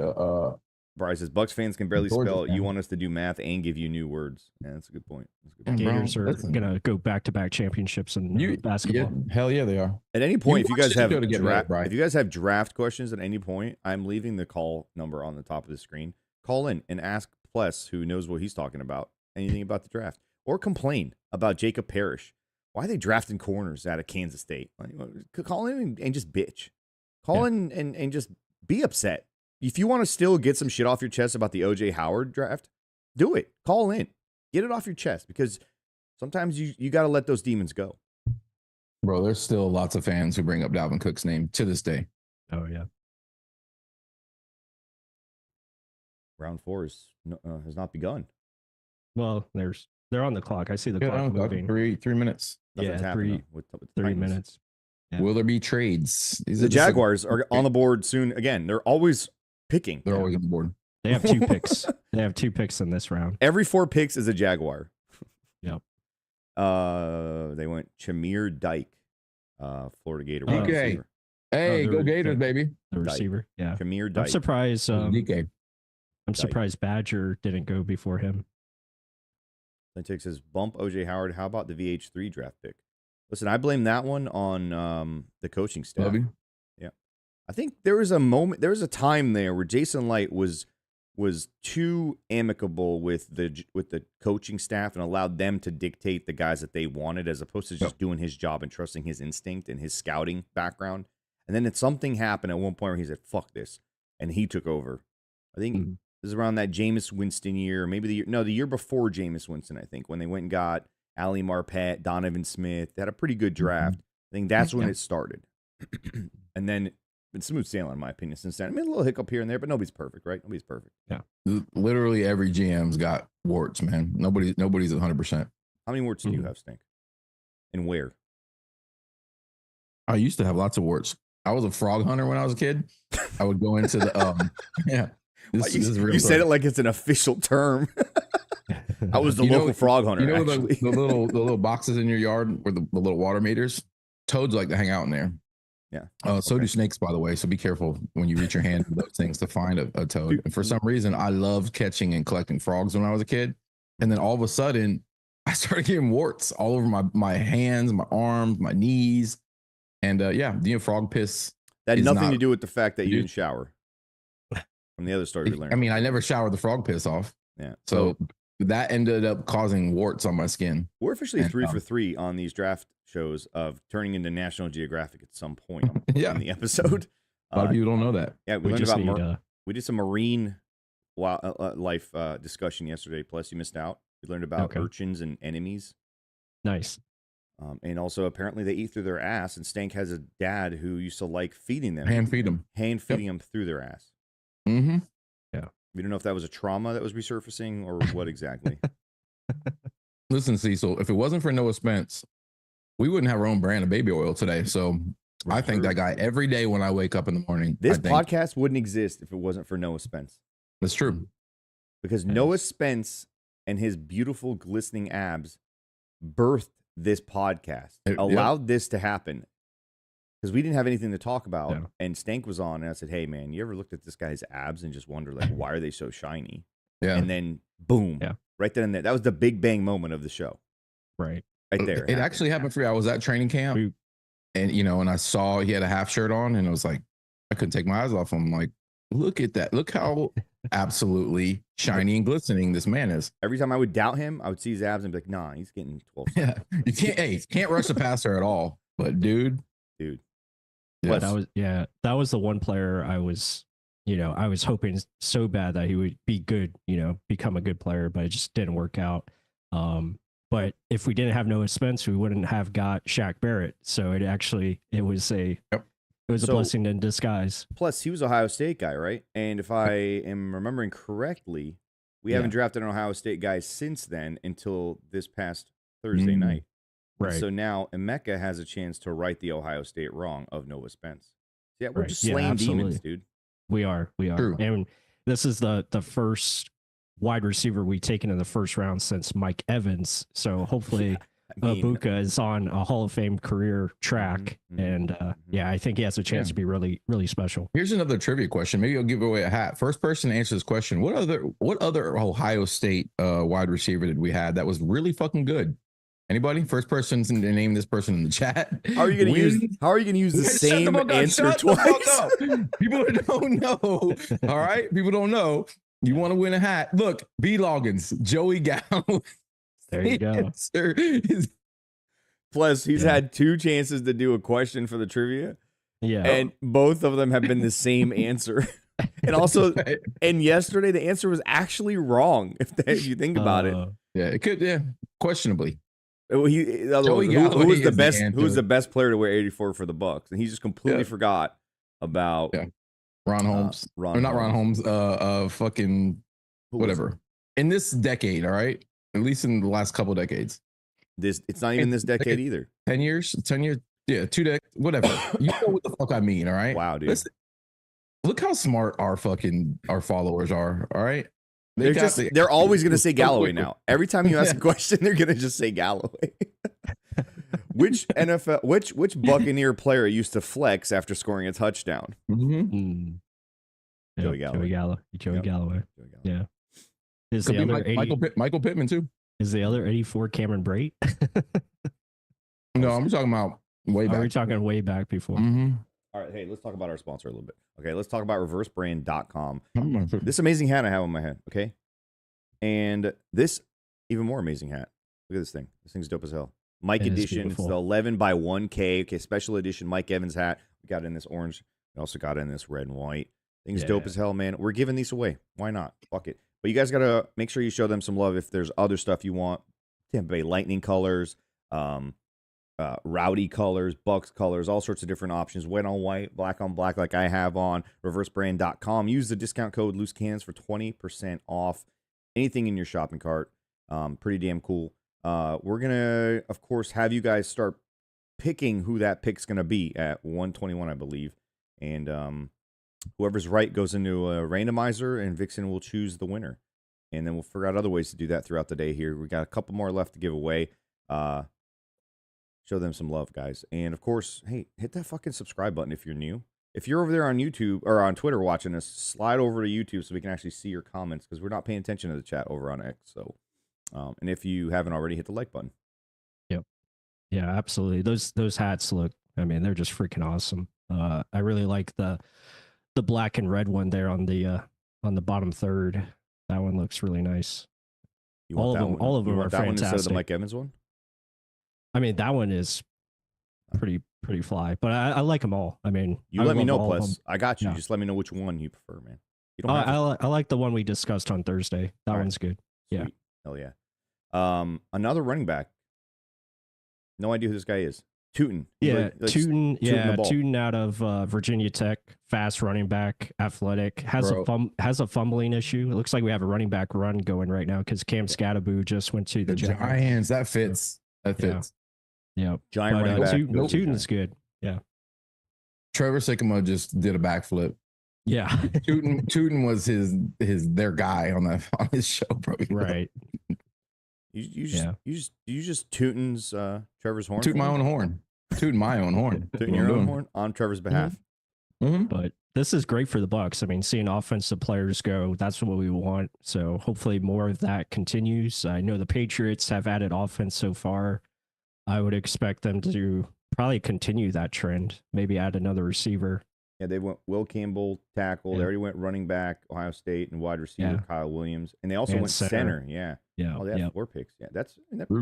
S2: Bryce says, Bucks fans can barely
S3: Georgia
S2: spell.
S3: fan.
S2: You want us to do math and give you new words. Yeah, that's a good point. That's a good point.
S3: Bro,
S4: Gators are
S3: listen.
S4: gonna go back-to-back championships in basketball.
S3: Yeah, hell yeah, they are.
S2: At any point, if you guys have
S3: to get
S2: draft,
S3: right.
S2: if you guys have draft questions at any point, I'm leaving the call number on the top of the screen. Call in and ask Pless, who knows what he's talking about, anything about the draft, or complain about Jacob Parrish. Why are they drafting corners out of Kansas State? Call in and just bitch. Call in and just be upset. If you want to still get some shit off your chest about the O.J. Howard draft, do it. Call in. Get it off your chest, because sometimes you got to let those demons go.
S3: Bro, there's still lots of fans who bring up Dalvin Cook's name to this day.
S4: Oh yeah.
S2: Round 4 has not begun.
S4: Well, they're on the clock. I see the
S3: Yeah,
S4: clock
S3: I'm
S4: moving.
S3: talking 3 minutes.
S2: Nothing's
S4: Yeah,
S2: happening with
S4: 3
S2: Titans.
S4: minutes. Yeah.
S3: Will there be trades?
S2: The Jaguars are on the board soon. Again, they're always picking.
S3: They're always on the board.
S4: They have 2 picks. They have 2 picks in this round.
S2: Every 4 picks is a Jaguar.
S4: Yep.
S2: They went Chamir Dyke, Florida Gator wide
S3: Okay.
S2: receiver.
S3: Hey,
S4: Oh,
S3: go
S4: they're-
S3: Gators,
S4: they're-
S3: baby.
S4: The receiver. Yeah.
S2: Chamir
S4: I'm
S2: Dyke.
S4: surprised.
S3: DK.
S4: I'm surprised Badger didn't go before him.
S2: Lintic says, bump O.J. Howard. How about the VH3 draft pick? Listen, I blame that one on the coaching staff.
S3: Love you.
S2: I think there was a time there where Jason Light was too amicable with the coaching staff and allowed them to dictate the guys that they wanted, as opposed to just doing his job and trusting his instinct and his scouting background. And then something happened at one point where he said, fuck this, and he took over. I think this is around that Jameis Winston year, or maybe the year before Jameis Winston, I think, when they went and got Ali Marpet, Donovan Smith. They had a pretty good draft. I think that's when it started. And then been smooth sailing, in my opinion, since then. I mean, a little hiccup here and there, but nobody's perfect, right? Nobody's perfect.
S4: Yeah.
S3: Literally every GM's got warts, man. Nobody's 100%.
S2: How many warts do you have, Stink? And where?
S3: I used to have lots of warts. I was a frog hunter when I was a kid. I would go into the yeah. This is real
S2: you
S3: story.
S2: said it like it's an official term. I was the local frog hunter.
S3: You know
S2: actually.
S3: the little boxes in your yard where the little water meters? Toads like to hang out in there.
S2: Yeah.
S3: So do snakes, by the way. So be careful when you reach your hand to those things to find a toad. And for some reason, I loved catching and collecting frogs when I was a kid. And then all of a sudden, I started getting warts all over my hands, my arms, my knees. And frog piss.
S2: That had
S3: is
S2: nothing
S3: not-
S2: to do with the fact that you didn't shower. From the other story we learned.
S3: I mean, I never showered the frog piss off.
S2: Yeah.
S3: So that ended up causing warts on my skin.
S2: We're officially
S3: And,
S2: 3 for 3 on these draft shows of turning into National Geographic at some point
S3: Yeah.
S2: in the episode.
S3: A lot of people don't know that.
S2: Yeah, we
S4: We
S2: learned
S4: just
S2: about
S4: need
S2: we did some marine life discussion yesterday. Plus, you missed out. We learned about urchins and enemies.
S4: nice.
S2: And also, apparently, they eat through their ass. And Stank has a dad who used to like feeding them,
S3: Hand feed them.
S2: them through their ass.
S3: Mm-hmm.
S2: We don't know if that was a trauma that was resurfacing or what exactly.
S3: Listen, Cecil, if it wasn't for Noah Spence, we wouldn't have our own brand of baby oil today. So I thank that guy every day when I wake up in the morning.
S2: This podcast wouldn't exist if it wasn't for Noah Spence.
S3: That's true.
S2: Because Noah Spence and his beautiful, glistening abs birthed this podcast, allowed this to happen. Because we didn't have anything to talk about, and Stank was on, and I said, "Hey, man, you ever looked at this guy's abs and just wonder, like, why are they so shiny?"
S3: Yeah.
S2: And then boom,
S4: Yeah.
S2: right then and there. That was the big bang moment of the show.
S4: Right.
S2: Right there.
S3: It actually happened for you. I was at training camp, and and I saw he had a half shirt on, and I was like, I couldn't take my eyes off him. I'm like, look at that. Look how absolutely shiny and glistening this man is.
S2: Every time I would doubt him, I would see his abs and be like, nah, he's getting 12.
S3: Yeah. You can't rush a passer at all. But dude.
S2: Yes.
S4: That was the one player I was hoping so bad that he would be good, become a good player, but it just didn't work out. But if we didn't have Noah Spence, we wouldn't have got Shaq Barrett. So it was a blessing in disguise.
S2: Plus, he was an Ohio State guy, right? And if I am remembering correctly, we haven't drafted an Ohio State guy since then until this past Thursday night.
S4: Right.
S2: So now Emeka has a chance to right the Ohio State wrong of Noah Spence. Yeah, we're
S4: Right.
S2: just slaying demons, dude.
S4: We are.
S3: True.
S4: And this is the first wide receiver we've taken in the first round since Mike Evans. So hopefully Buka is on a Hall of Fame career track. And I think he has a chance to be really, really special.
S3: Here's another trivia question. Maybe I'll give away a hat. First person to answer this question. What other Ohio State wide receiver did we have that was really fucking good? Anybody? First person to name this person in the chat.
S2: How are you going to use the same answer twice?
S3: People don't know. All right? People don't know. You want to win a hat. Look, B. Loggins, Joey Gallo.
S4: There you go.
S2: Plus, he's had 2 chances to do a question for the trivia.
S4: Yeah.
S2: And both of them have been the same answer. And also, and yesterday the answer was actually wrong, if you think about it.
S3: Yeah, it could, questionably.
S2: Who was the best player to wear 84 for the Bucs? And he just completely forgot about
S3: Ron Holmes. Not Ron Holmes. Fucking whatever. In this decade, all right? At least in the last couple decades.
S2: It's not even this decade either.
S3: 10 years? 10 years? Yeah, 2 decades. Whatever. You know what the fuck I mean, all right?
S2: Wow, dude.
S3: Listen, look how smart our followers are, all right?
S2: They're always going to say Galloway now. Every time you ask a question, they're going to just say Galloway. Which Buccaneer player used to flex after scoring a touchdown? Joey Galloway.
S4: Joey Galloway. Yeah. Is
S3: Could
S4: the
S3: be
S4: other
S3: Michael Pittman too?
S4: Is the other 84 Cameron Brate?
S3: No, I'm talking about way back.
S4: Are we talking way back before?
S2: All right, hey, let's talk about our sponsor a little bit. Okay, let's talk about reversebrand.com. This amazing hat I have on my head, okay? And this even more amazing hat. Look at this thing. This thing's dope as hell. Mike edition. It's the 11 by 1K. Okay, special edition Mike Evans hat. We got it in this orange. We also got it in this red and white. Thing's dope as hell, man. We're giving these away. Why not? Fuck it. But you guys got to make sure you show them some love if there's other stuff you want. Tampa Bay Lightning colors, Rowdy colors, Bucs colors, all sorts of different options. White on white, black on black, like I have on reversebrand.com. Use the discount code LooseCannons for 20% off anything in your shopping cart. Pretty damn cool. We're going to, of course, have you guys start picking who that pick's going to be at 121, I believe. And whoever's right goes into a randomizer, and Vixen will choose the winner. And then we'll figure out other ways to do that throughout the day here. We got a couple more left to give away. Show them some love, guys. And, of course, hey, hit that fucking subscribe button if you're new. If you're over there on YouTube or on Twitter watching us, slide over to YouTube so we can actually see your comments, because we're not paying attention to the chat over on X. So, and if you haven't already, hit the like button.
S4: Yep. Yeah, absolutely. Those hats look, I mean, they're just freaking awesome. I really like the black and red one there on the bottom third. That one looks really nice. All of them are fantastic. That one instead
S2: of the Mike Evans one?
S4: I mean, that one is pretty fly, but I like them all. I mean,
S2: you let me know, Pless. I got you. Yeah. Just let me know which one you prefer, man. You don't
S4: I like the one we discussed on Thursday. That one's good.
S2: Sweet.
S4: Yeah.
S2: Hell yeah. Another running back. No idea who this guy is. Tootin.
S4: Yeah, Tootin out of Virginia Tech, fast running back, athletic, has a fumbling issue. It looks like we have a running back run going right now because Cam Scattaboo just went to the
S3: Giants. That fits.
S4: Yeah.
S2: Giant running back.
S4: Tootin's good. Yeah.
S3: Trevor Sycamore just did a backflip.
S4: Yeah.
S3: Tootin was their guy on his show, bro.
S4: Right.
S2: You just Tootin's Trevor's horn.
S3: Tootin my own horn. Tootin my own horn.
S2: Tootin your own horn on Trevor's behalf.
S3: Mm-hmm.
S4: But this is great for the Bucs. I mean, seeing offensive players go, that's what we want. So hopefully more of that continues. I know the Patriots have added offense so far. I would expect them to probably continue that trend. Maybe add another receiver.
S2: Yeah, they went Will Campbell, tackle.
S4: Yeah.
S2: They already went running back, Ohio State, and wide receiver, Kyle Williams. And they also
S4: And
S2: went center. Yeah.
S4: Yeah.
S2: Oh, they
S4: yeah.
S2: have 4 picks. Yeah, that's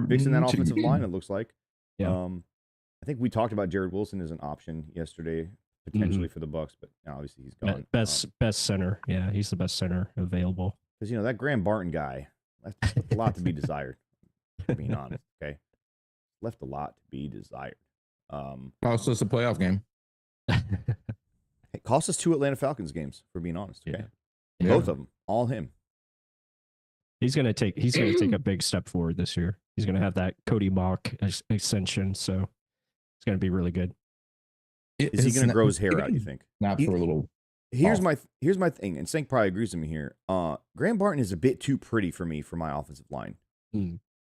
S2: fixing that offensive line, it looks like.
S4: Yeah.
S2: I think we talked about Jared Wilson as an option yesterday, potentially for the Bucs, but obviously he's gone.
S4: Best center. Yeah, he's the best center available.
S2: Because, that Graham Barton guy left a lot to be desired, being honest, okay? Left a lot to be desired.
S3: Also, it's a playoff game.
S2: It cost us 2 Atlanta Falcons games, for being honest, okay?
S3: Yeah.
S2: Both of them, all him.
S4: He's gonna take a big step forward this year. He's gonna have that Cody Mock ascension, so it's gonna be really good.
S2: Is he going to grow his hair out, you think?
S3: Not for a little.
S2: Here's my thing, and Stank probably agrees with me here. Graham Barton is a bit too pretty for me for my offensive line.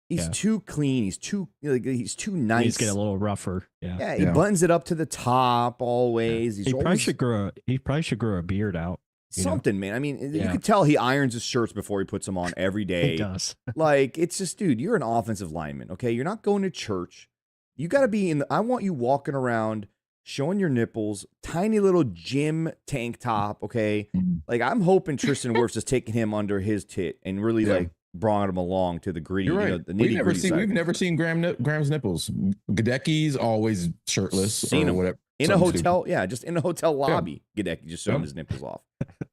S2: He's too clean. He's too nice.
S4: He's getting a little rougher.
S2: Yeah, he buttons it up to the top always.
S4: He probably should grow a beard out.
S2: Something, man. I mean, you could tell he irons his shirts before he puts them on every day.
S4: He does.
S2: Like, it's just, dude, you're an offensive lineman, okay? You're not going to church. You got to be I want you walking around, showing your nipples, tiny little gym tank top, okay? Like, I'm hoping Tristan Wirfs is taking him under his tit and really, like, brought him along to the gritty,
S3: You're right.
S2: The nitty-gritty side.
S3: We've never seen Graham's nipples. Gadecki's always shirtless
S2: Seen
S3: or
S2: him
S3: whatever.
S2: in a hotel, just in a hotel lobby. Gadecki just showing his nipples off.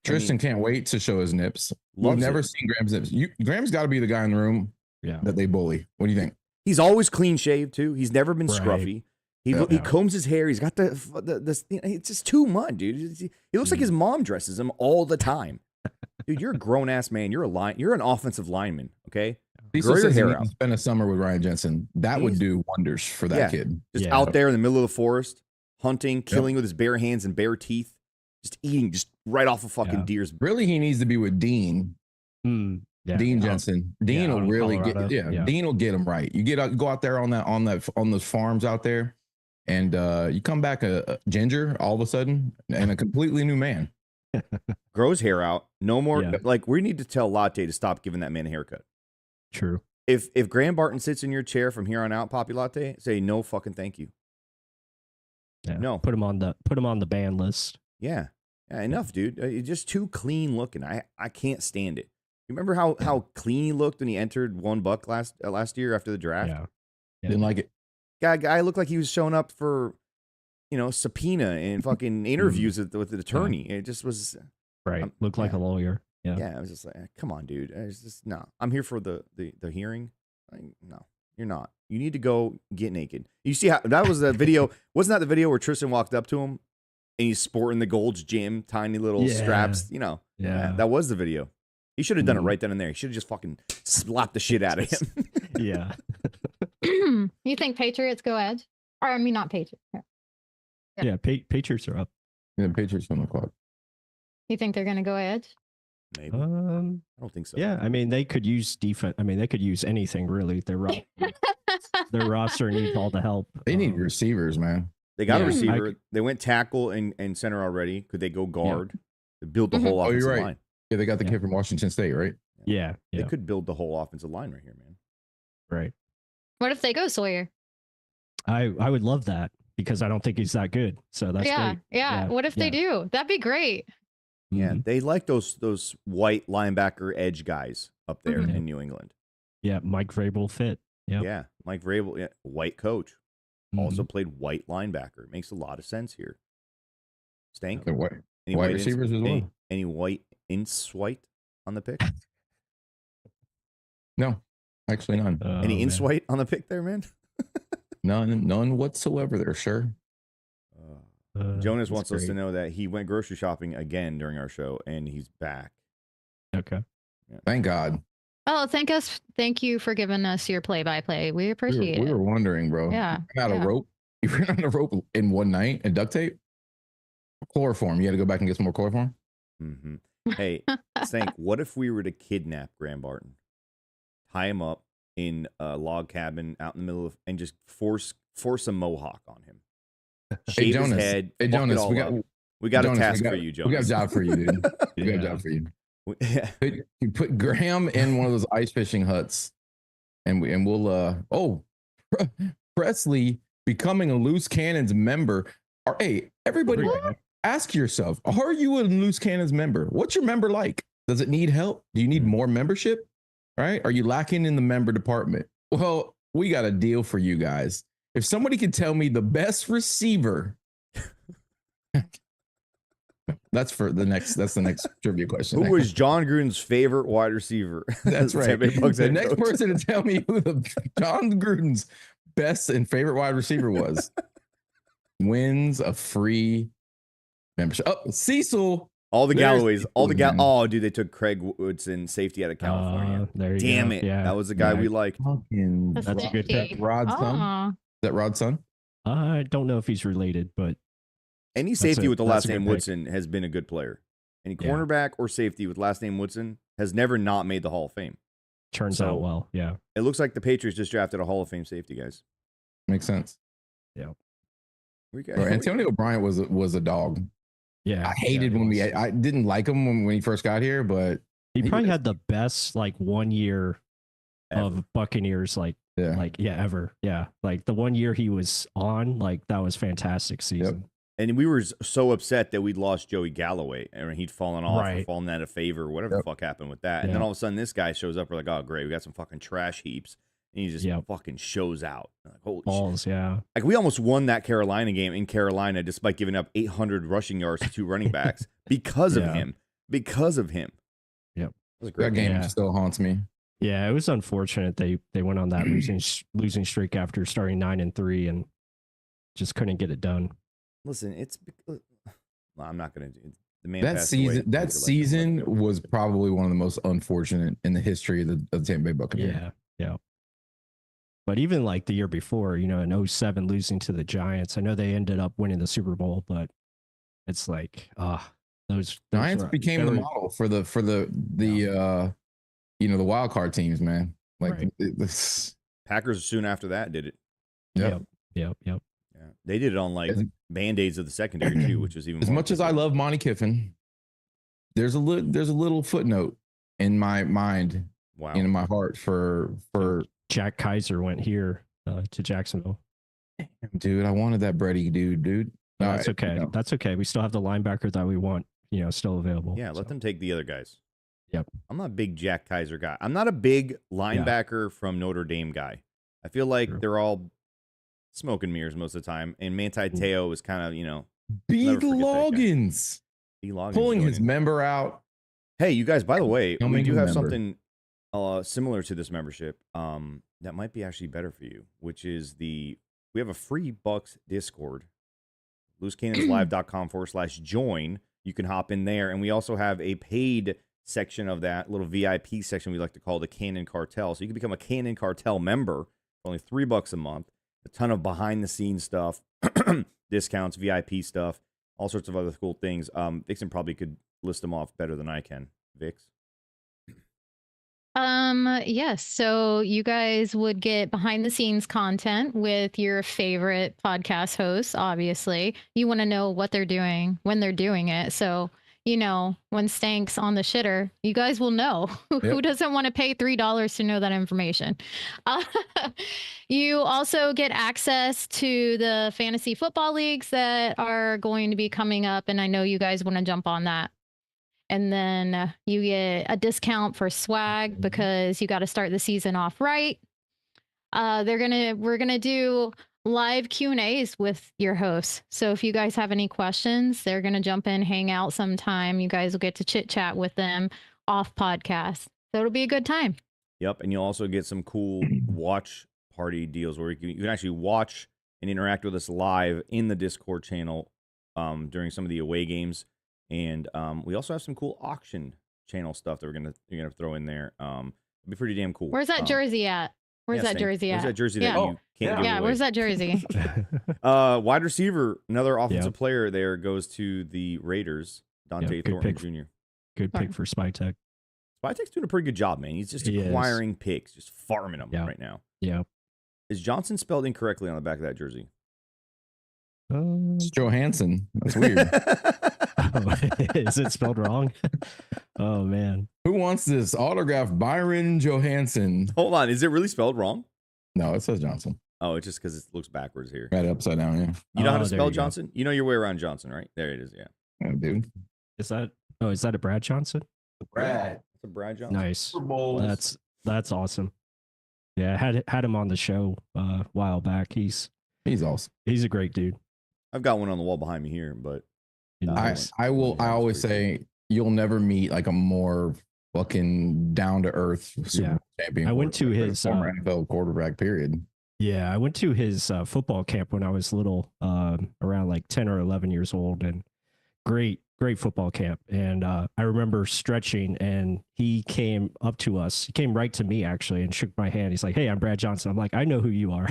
S3: Tristan can't wait to show his nips. We've
S2: Loves
S3: never
S2: it.
S3: seen Graham's nips. Graham's got to be the guy in the room that they bully. What do you think?
S2: He's always clean shaved too. He's never been scruffy. He combs his hair. He's got the it's just too much, dude. He looks like his mom dresses him all the time. Dude, you're a grown ass man. You're an offensive lineman, okay?
S3: Diesel
S2: Grow your
S3: says he
S2: hair
S3: needs to
S2: out.
S3: spend a summer with Ryan Jensen. That would do wonders for that kid.
S2: Just out there in the middle of the forest, hunting, killing with his bare hands and bare teeth, just eating just right off of fucking deer's.
S3: Really, he needs to be with Dean. Dean Jensen. Dean will really
S4: Colorado.
S3: Dean will get him right. You go out there on those farms out there, and you come back a ginger all of a sudden and a completely new man.
S2: Grow his hair out. No more. Like, we need to tell Latte to stop giving that man a haircut.
S4: True.
S2: If Graham Barton sits in your chair from here on out, Poppy Latte, say no fucking thank you.
S4: Yeah.
S2: No.
S4: Put him on the ban list.
S2: Yeah, enough, dude. You're just too clean looking. I can't stand it. You remember how clean he looked when he entered one Buck last year after the draft?
S4: Yeah.
S3: Didn't like it.
S2: Guy looked like he was showing up for, subpoena and fucking interviews with the attorney. It just was
S4: right. Looked like a lawyer. Yeah.
S2: Yeah, I was just like, come on, dude. It's just no. I'm here for the hearing. Like, no, you're not. You need to go get naked. You see how that was the video? Wasn't that the video where Tristan walked up to him and he's sporting the Gold's Gym tiny little straps? Yeah, that was the video. He should have done it right then and there. He should have just fucking slapped the shit out of him.
S4: Yeah.
S5: You think Patriots go edge? Or I mean, not Patriots.
S4: Yeah, Patriots are up.
S3: Yeah, Patriots on the clock.
S5: You think they're gonna go edge?
S2: Maybe. I don't think so.
S4: Yeah, I mean, they could use defense. I mean, they could use anything really. Their roster needs all the help.
S3: They need receivers, man.
S2: They got a receiver. They went tackle and center already. Could they go guard? They build the whole offensive line.
S3: Yeah, they got the kid from Washington State, right?
S4: Yeah.
S2: They could build the whole offensive line right here, man.
S4: Right.
S5: What if they go Sawyer?
S4: I would love that because I don't think he's that good. So that's great.
S5: Yeah. What if they do? That'd be great.
S2: Yeah, they like those white linebacker edge guys up there in New England.
S4: Yeah, Mike Vrabel fit. Yep.
S2: Yeah, Mike Vrabel, white coach, also played white linebacker. It makes a lot of sense here. Stank.
S3: White receivers as well.
S2: Any white white on the pick?
S3: No, actually none.
S2: Any white on the pick there, man?
S3: None whatsoever there, sure.
S2: Jonas wants us to know that he went grocery shopping again during our show, and he's back.
S4: Okay.
S2: Yeah.
S3: Thank God.
S5: Oh, thank you for giving us your play-by-play. We appreciate it.
S3: We were wondering, bro.
S5: Yeah.
S3: You ran out of rope. You ran out of rope in one night and duct tape. Chloroform. You had to go back and get some more chloroform.
S2: Mm-hmm. Hey, Stank, what if we were to kidnap Graham Barton, tie him up in a log cabin out in the middle of, and just force a mohawk on him? Shave his head.
S3: Hey, Jonas,
S2: We got a
S3: Jonas,
S2: task for you, Jonas.
S3: We got a job for you, dude. We got a job for you. You put Graham in one of those ice fishing huts, and we'll Presley becoming a Loose Cannons member. Hey, everybody, ask yourself: are you a Loose Cannons member? What's your member like? Does it need help? Do you need more membership? Right? Are you lacking in the member department? Well, we got a deal for you guys. If somebody can tell me the best receiver, that's the next trivia question.
S2: Who was John Gruden's favorite wide receiver?
S3: That's right. The next person to tell me who John Gruden's best and favorite wide receiver was wins a free membership. Oh, Cecil.
S2: All the Galloways, oh, dude, they took Craig Woodson, safety out of California. Damn it.
S3: Yeah.
S2: That was the guy we liked.
S4: That's a good pick.
S3: Rod's son? Is that Rod's son?
S4: I don't know if he's related, but
S2: any safety with the last name Woodson has been a good player. Any cornerback or safety with last name Woodson has never not made the Hall of Fame.
S4: Turns out well, yeah.
S2: It looks like the Patriots just drafted a Hall of Fame safety, guys.
S3: Makes sense.
S4: Yeah.
S3: Antonio Bryant was a dog.
S4: Yeah,
S3: I hated I didn't like him when he first got here, but
S4: he probably had the best 1 year of Buccaneers ever. Yeah, like the 1 year he was on, that was fantastic season.
S2: Yep. And we were so upset that we'd lost Joey Galloway and he'd fallen off or fallen out of favor or whatever the fuck happened with that. And then all of a sudden this guy shows up. We're like, oh great, we got some fucking trash heaps. And he just fucking shows out. Like, holy
S4: balls,
S2: shit.
S4: Yeah.
S2: Like we almost won that Carolina game in Carolina despite giving up 800 rushing yards to 2 running backs because of him. Because of him.
S4: Yep.
S3: That game still haunts me.
S4: Yeah, it was unfortunate they went on that losing streak after starting 9-3 and just couldn't get it done.
S2: Listen, I'm not going to do the man.
S3: That season was probably one of the most unfortunate in the history of the Tampa Bay Buccaneers.
S4: Yeah. But even the year before, in 2007 losing to the Giants, I know they ended up winning the Super Bowl, but it's those
S3: Giants became the model for the the wild card teams, man.
S2: Packers soon after that did it.
S4: Yep.
S2: Yeah, they did it on band-aids of the secondary too, which was even
S3: as much as I love Monty Kiffin. There's a little footnote in my mind, in my heart for
S4: Jack Kaiser went here to Jacksonville.
S3: Dude, I wanted that Brady dude.
S4: No, that's okay. That's okay. We still have the linebacker that we want, still available.
S2: Yeah, let them take the other guys.
S4: Yep.
S2: I'm not a big Jack Kaiser guy. I'm not a big linebacker from Notre Dame guy. I feel like they're all smoke and mirrors most of the time. And Manti Te'o is kind of,
S3: B. Loggins pulling his member out.
S2: Hey, you guys, by the way, we do have something similar to this membership that might be actually better for you, which is we have a free Bucs Discord, loosecannonslive.com/join. You can hop in there. And we also have a paid section of that little VIP section we like to call the Cannon Cartel. So you can become a Cannon Cartel member for only $3 a month. A ton of behind the scenes stuff, discounts, VIP stuff, all sorts of other cool things. Vixen probably could list them off better than I can. Vix?
S5: Yes. So you guys would get behind the scenes content with your favorite podcast hosts, obviously. You want to know what they're doing when they're doing it. So, when Stank's on the shitter, you guys will know. Who doesn't want to pay $3 to know that information? You also get access to the fantasy football leagues that are going to be coming up. And I know you guys want to jump on that. And then you get a discount for swag because you got to start the season off right. We're gonna do live Q&As with your hosts. So if you guys have any questions, they're gonna jump in, hang out sometime. You guys will get to chit chat with them off podcast. So it'll be a good time.
S2: Yep, and you'll also get some cool watch party deals where you can actually watch and interact with us live in the Discord channel during some of the away games. And we also have some cool auction channel stuff that you're gonna throw in there. It'll be pretty damn cool.
S5: Where's that jersey at? Where's that jersey
S2: that you can't give away?
S5: Where's that jersey?
S2: Wide receiver, another offensive player there goes to the Raiders. Dante Thornton Jr.
S4: Good pick for Spytech.
S2: Spytech's doing a pretty good job, man. He's just acquiring picks, just farming them right now.
S4: Yeah.
S2: Is Johnson spelled incorrectly on the back of that jersey?
S3: It's Johansson. That's weird.
S4: Is it spelled wrong? Oh man.
S3: Who wants this autograph? Byron Johansson.
S2: Hold on, is it really spelled wrong?
S3: No, it says Johnson.
S2: Oh, it's just because it looks backwards here.
S3: Right upside down. Yeah.
S2: You know how to
S4: there
S2: spell
S4: you go.
S2: Johnson? You know your way around Johnson, right? There it is. Yeah.
S3: Yeah, dude.
S4: Is that a Brad Johnson?
S3: Brad.
S2: It's a Brad Johnson.
S4: Nice. That's awesome. Yeah, had him on the show a while back. He's
S3: awesome.
S4: He's a great dude.
S2: I've got one on the wall behind me here, but
S3: I always say you'll never meet like a more fucking down to earth Super Bowl champion.
S4: I went to his
S3: former NFL quarterback. Period.
S4: Yeah, I went to his football camp when I was little, around like 10 or 11 years old, and great football camp. And I remember stretching, and he came up to us. He came right to me actually and shook my hand. He's like, "Hey, I'm Brad Johnson." I'm like, "I know who you are,"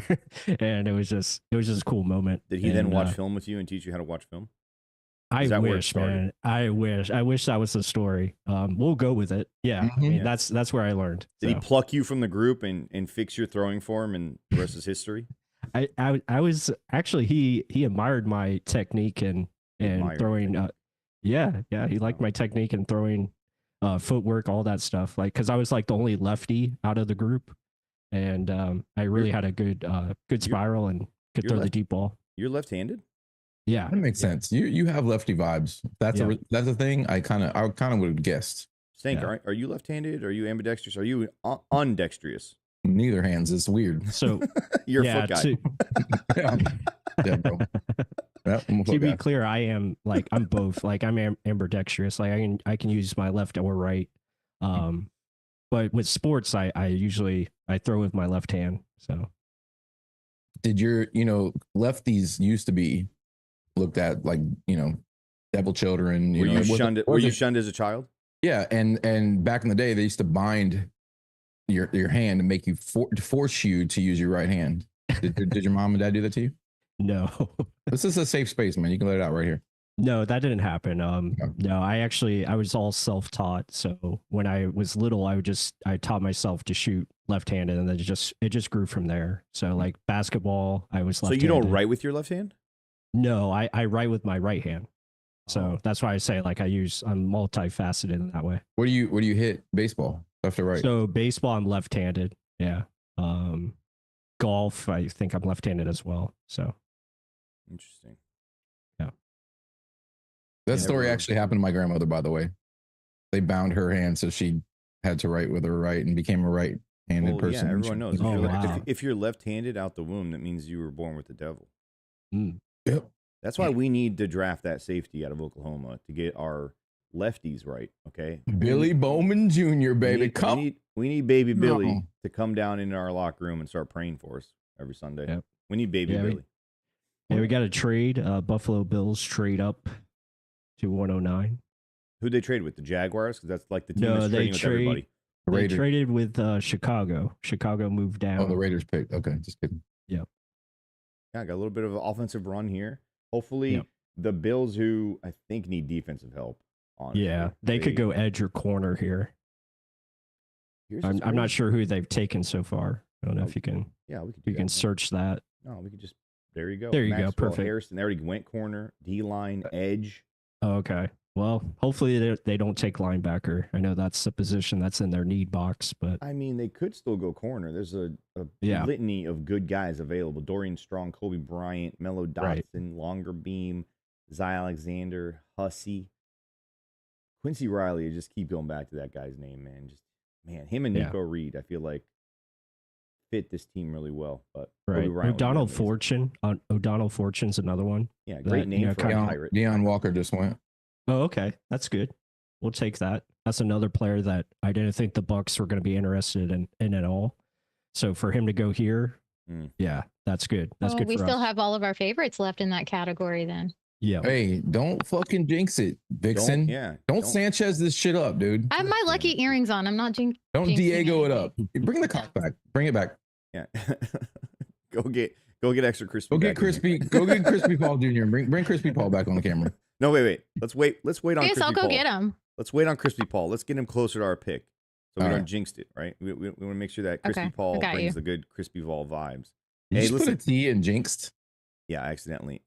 S4: and it was just a cool moment.
S2: Did he then watch film with you and teach you how to watch film?
S4: I wish, man. I wish that was the story. We'll go with it. Yeah, I mean, that's where I learned.
S2: Did he pluck you from the group and fix your throwing form, and the rest is history?
S4: I was actually he admired my technique and throwing. Yeah, he liked my technique and throwing, footwork, all that stuff. Like, because I was like the only lefty out of the group, and I really had a good spiral and could throw the deep ball.
S2: You're left-handed?
S4: Yeah,
S3: that makes sense. You have lefty vibes. That's a thing. I kind of would have guessed.
S2: Stank, are you left-handed? Are you ambidextrous? Are you undextrous?
S3: Neither hands. It's weird.
S4: So
S2: you're a foot guy.
S3: Yeah, bro.
S4: To be clear, I'm both. Like, I'm ambidextrous. Like, I can use my left or right. But with sports, I usually throw with my left hand. So
S3: did your lefties used to be looked at like devil children?
S2: Were you shunned as a child?
S3: Yeah, and back in the day, they used to bind your hand and make you force you to use your right hand. Did your mom and dad do that to you?
S4: No. This
S3: is a safe space, man. You can let it out right here.
S4: No, that didn't happen. No, I was all self-taught. So when I was little, I taught myself to shoot left-handed, and then it just grew from there. So like basketball, I was left-handed.
S2: So you don't write with your left hand?
S4: No, I write with my right hand. So that's why I say like I'm multifaceted in that way.
S3: Where do you hit baseball? Left or right?
S4: So baseball, I'm left-handed. Yeah. Golf, I think I'm left-handed as well. So
S2: interesting.
S4: Yeah.
S3: That story actually happened to my grandmother, by the way. They bound her hand so she had to write with her right and became a right-handed person.
S2: Yeah, everyone knows.
S4: Wow.
S2: If you're left-handed out the womb, that means you were born with the devil.
S3: Yep.
S2: That's why we need to draft that safety out of Oklahoma to get our lefties right. Okay.
S3: Billy Bowman Jr., baby.
S2: We need baby Billy to come down into our locker room and start praying for us every Sunday.
S4: Yep.
S2: We need baby Billy.
S4: We got to trade. Buffalo Bills trade up to 109.
S2: Who'd they trade with? The Jaguars? Because that's like the team that's trading with everybody.
S4: They traded with Chicago. Chicago moved down.
S3: Oh, the Raiders picked. Okay, just kidding.
S4: Yep.
S2: Yeah, got a little bit of an offensive run here. Hopefully, the Bills, who I think need defensive help. Honestly.
S4: Yeah, they could go edge or corner here. I'm not sure who they've taken so far. I don't know if you can.
S2: Yeah, we could.
S4: You can search that.
S2: No, we could just. There you go.
S4: There you go. Perfect.
S2: Harrison. They already went corner, D line, edge.
S4: Oh, okay. Well, hopefully they don't take linebacker. I know that's the position that's in their need box, but
S2: I mean, they could still go corner. There's a litany of good guys available: Dorian Strong, Kobe Bryant, Mello Dotson, Longer Beam, Zy Alexander, Hussey, Quincy Riley. I just keep going back to that guy's name, man. Him and Nico Reed, I feel like fit this team really well. But
S4: O'Donnell Fortune's another one.
S2: Yeah, great name for a pirate.
S3: Deion Walker just went.
S4: Oh, okay. That's good. We'll take that. That's another player that I didn't think the Bucs were going to be interested in at all. So for him to go here, yeah, that's good. That's good.
S5: We still have all of our favorites left in that category then.
S4: Yeah.
S3: Hey, don't fucking jinx it, Vixen. Don't Sanchez this shit up, dude.
S5: I have my lucky earrings on. I'm not jinxing.
S3: Don't Diego it up. Bring the cock back. Bring it back.
S2: Yeah. Go get extra crispy.
S3: Go get Crispy Paul Jr. Bring Crispy Paul back on the camera.
S2: No, wait. Let's wait on Crispy Paul.
S5: I'll go get him.
S2: Let's wait on Crispy Paul. Let's get him closer to our pick. So we don't jinx it, right? We want to make sure that Crispy Paul brings the good Crispy Paul vibes.
S3: Hey, listen. Put a T in jinxed?
S2: Yeah, accidentally.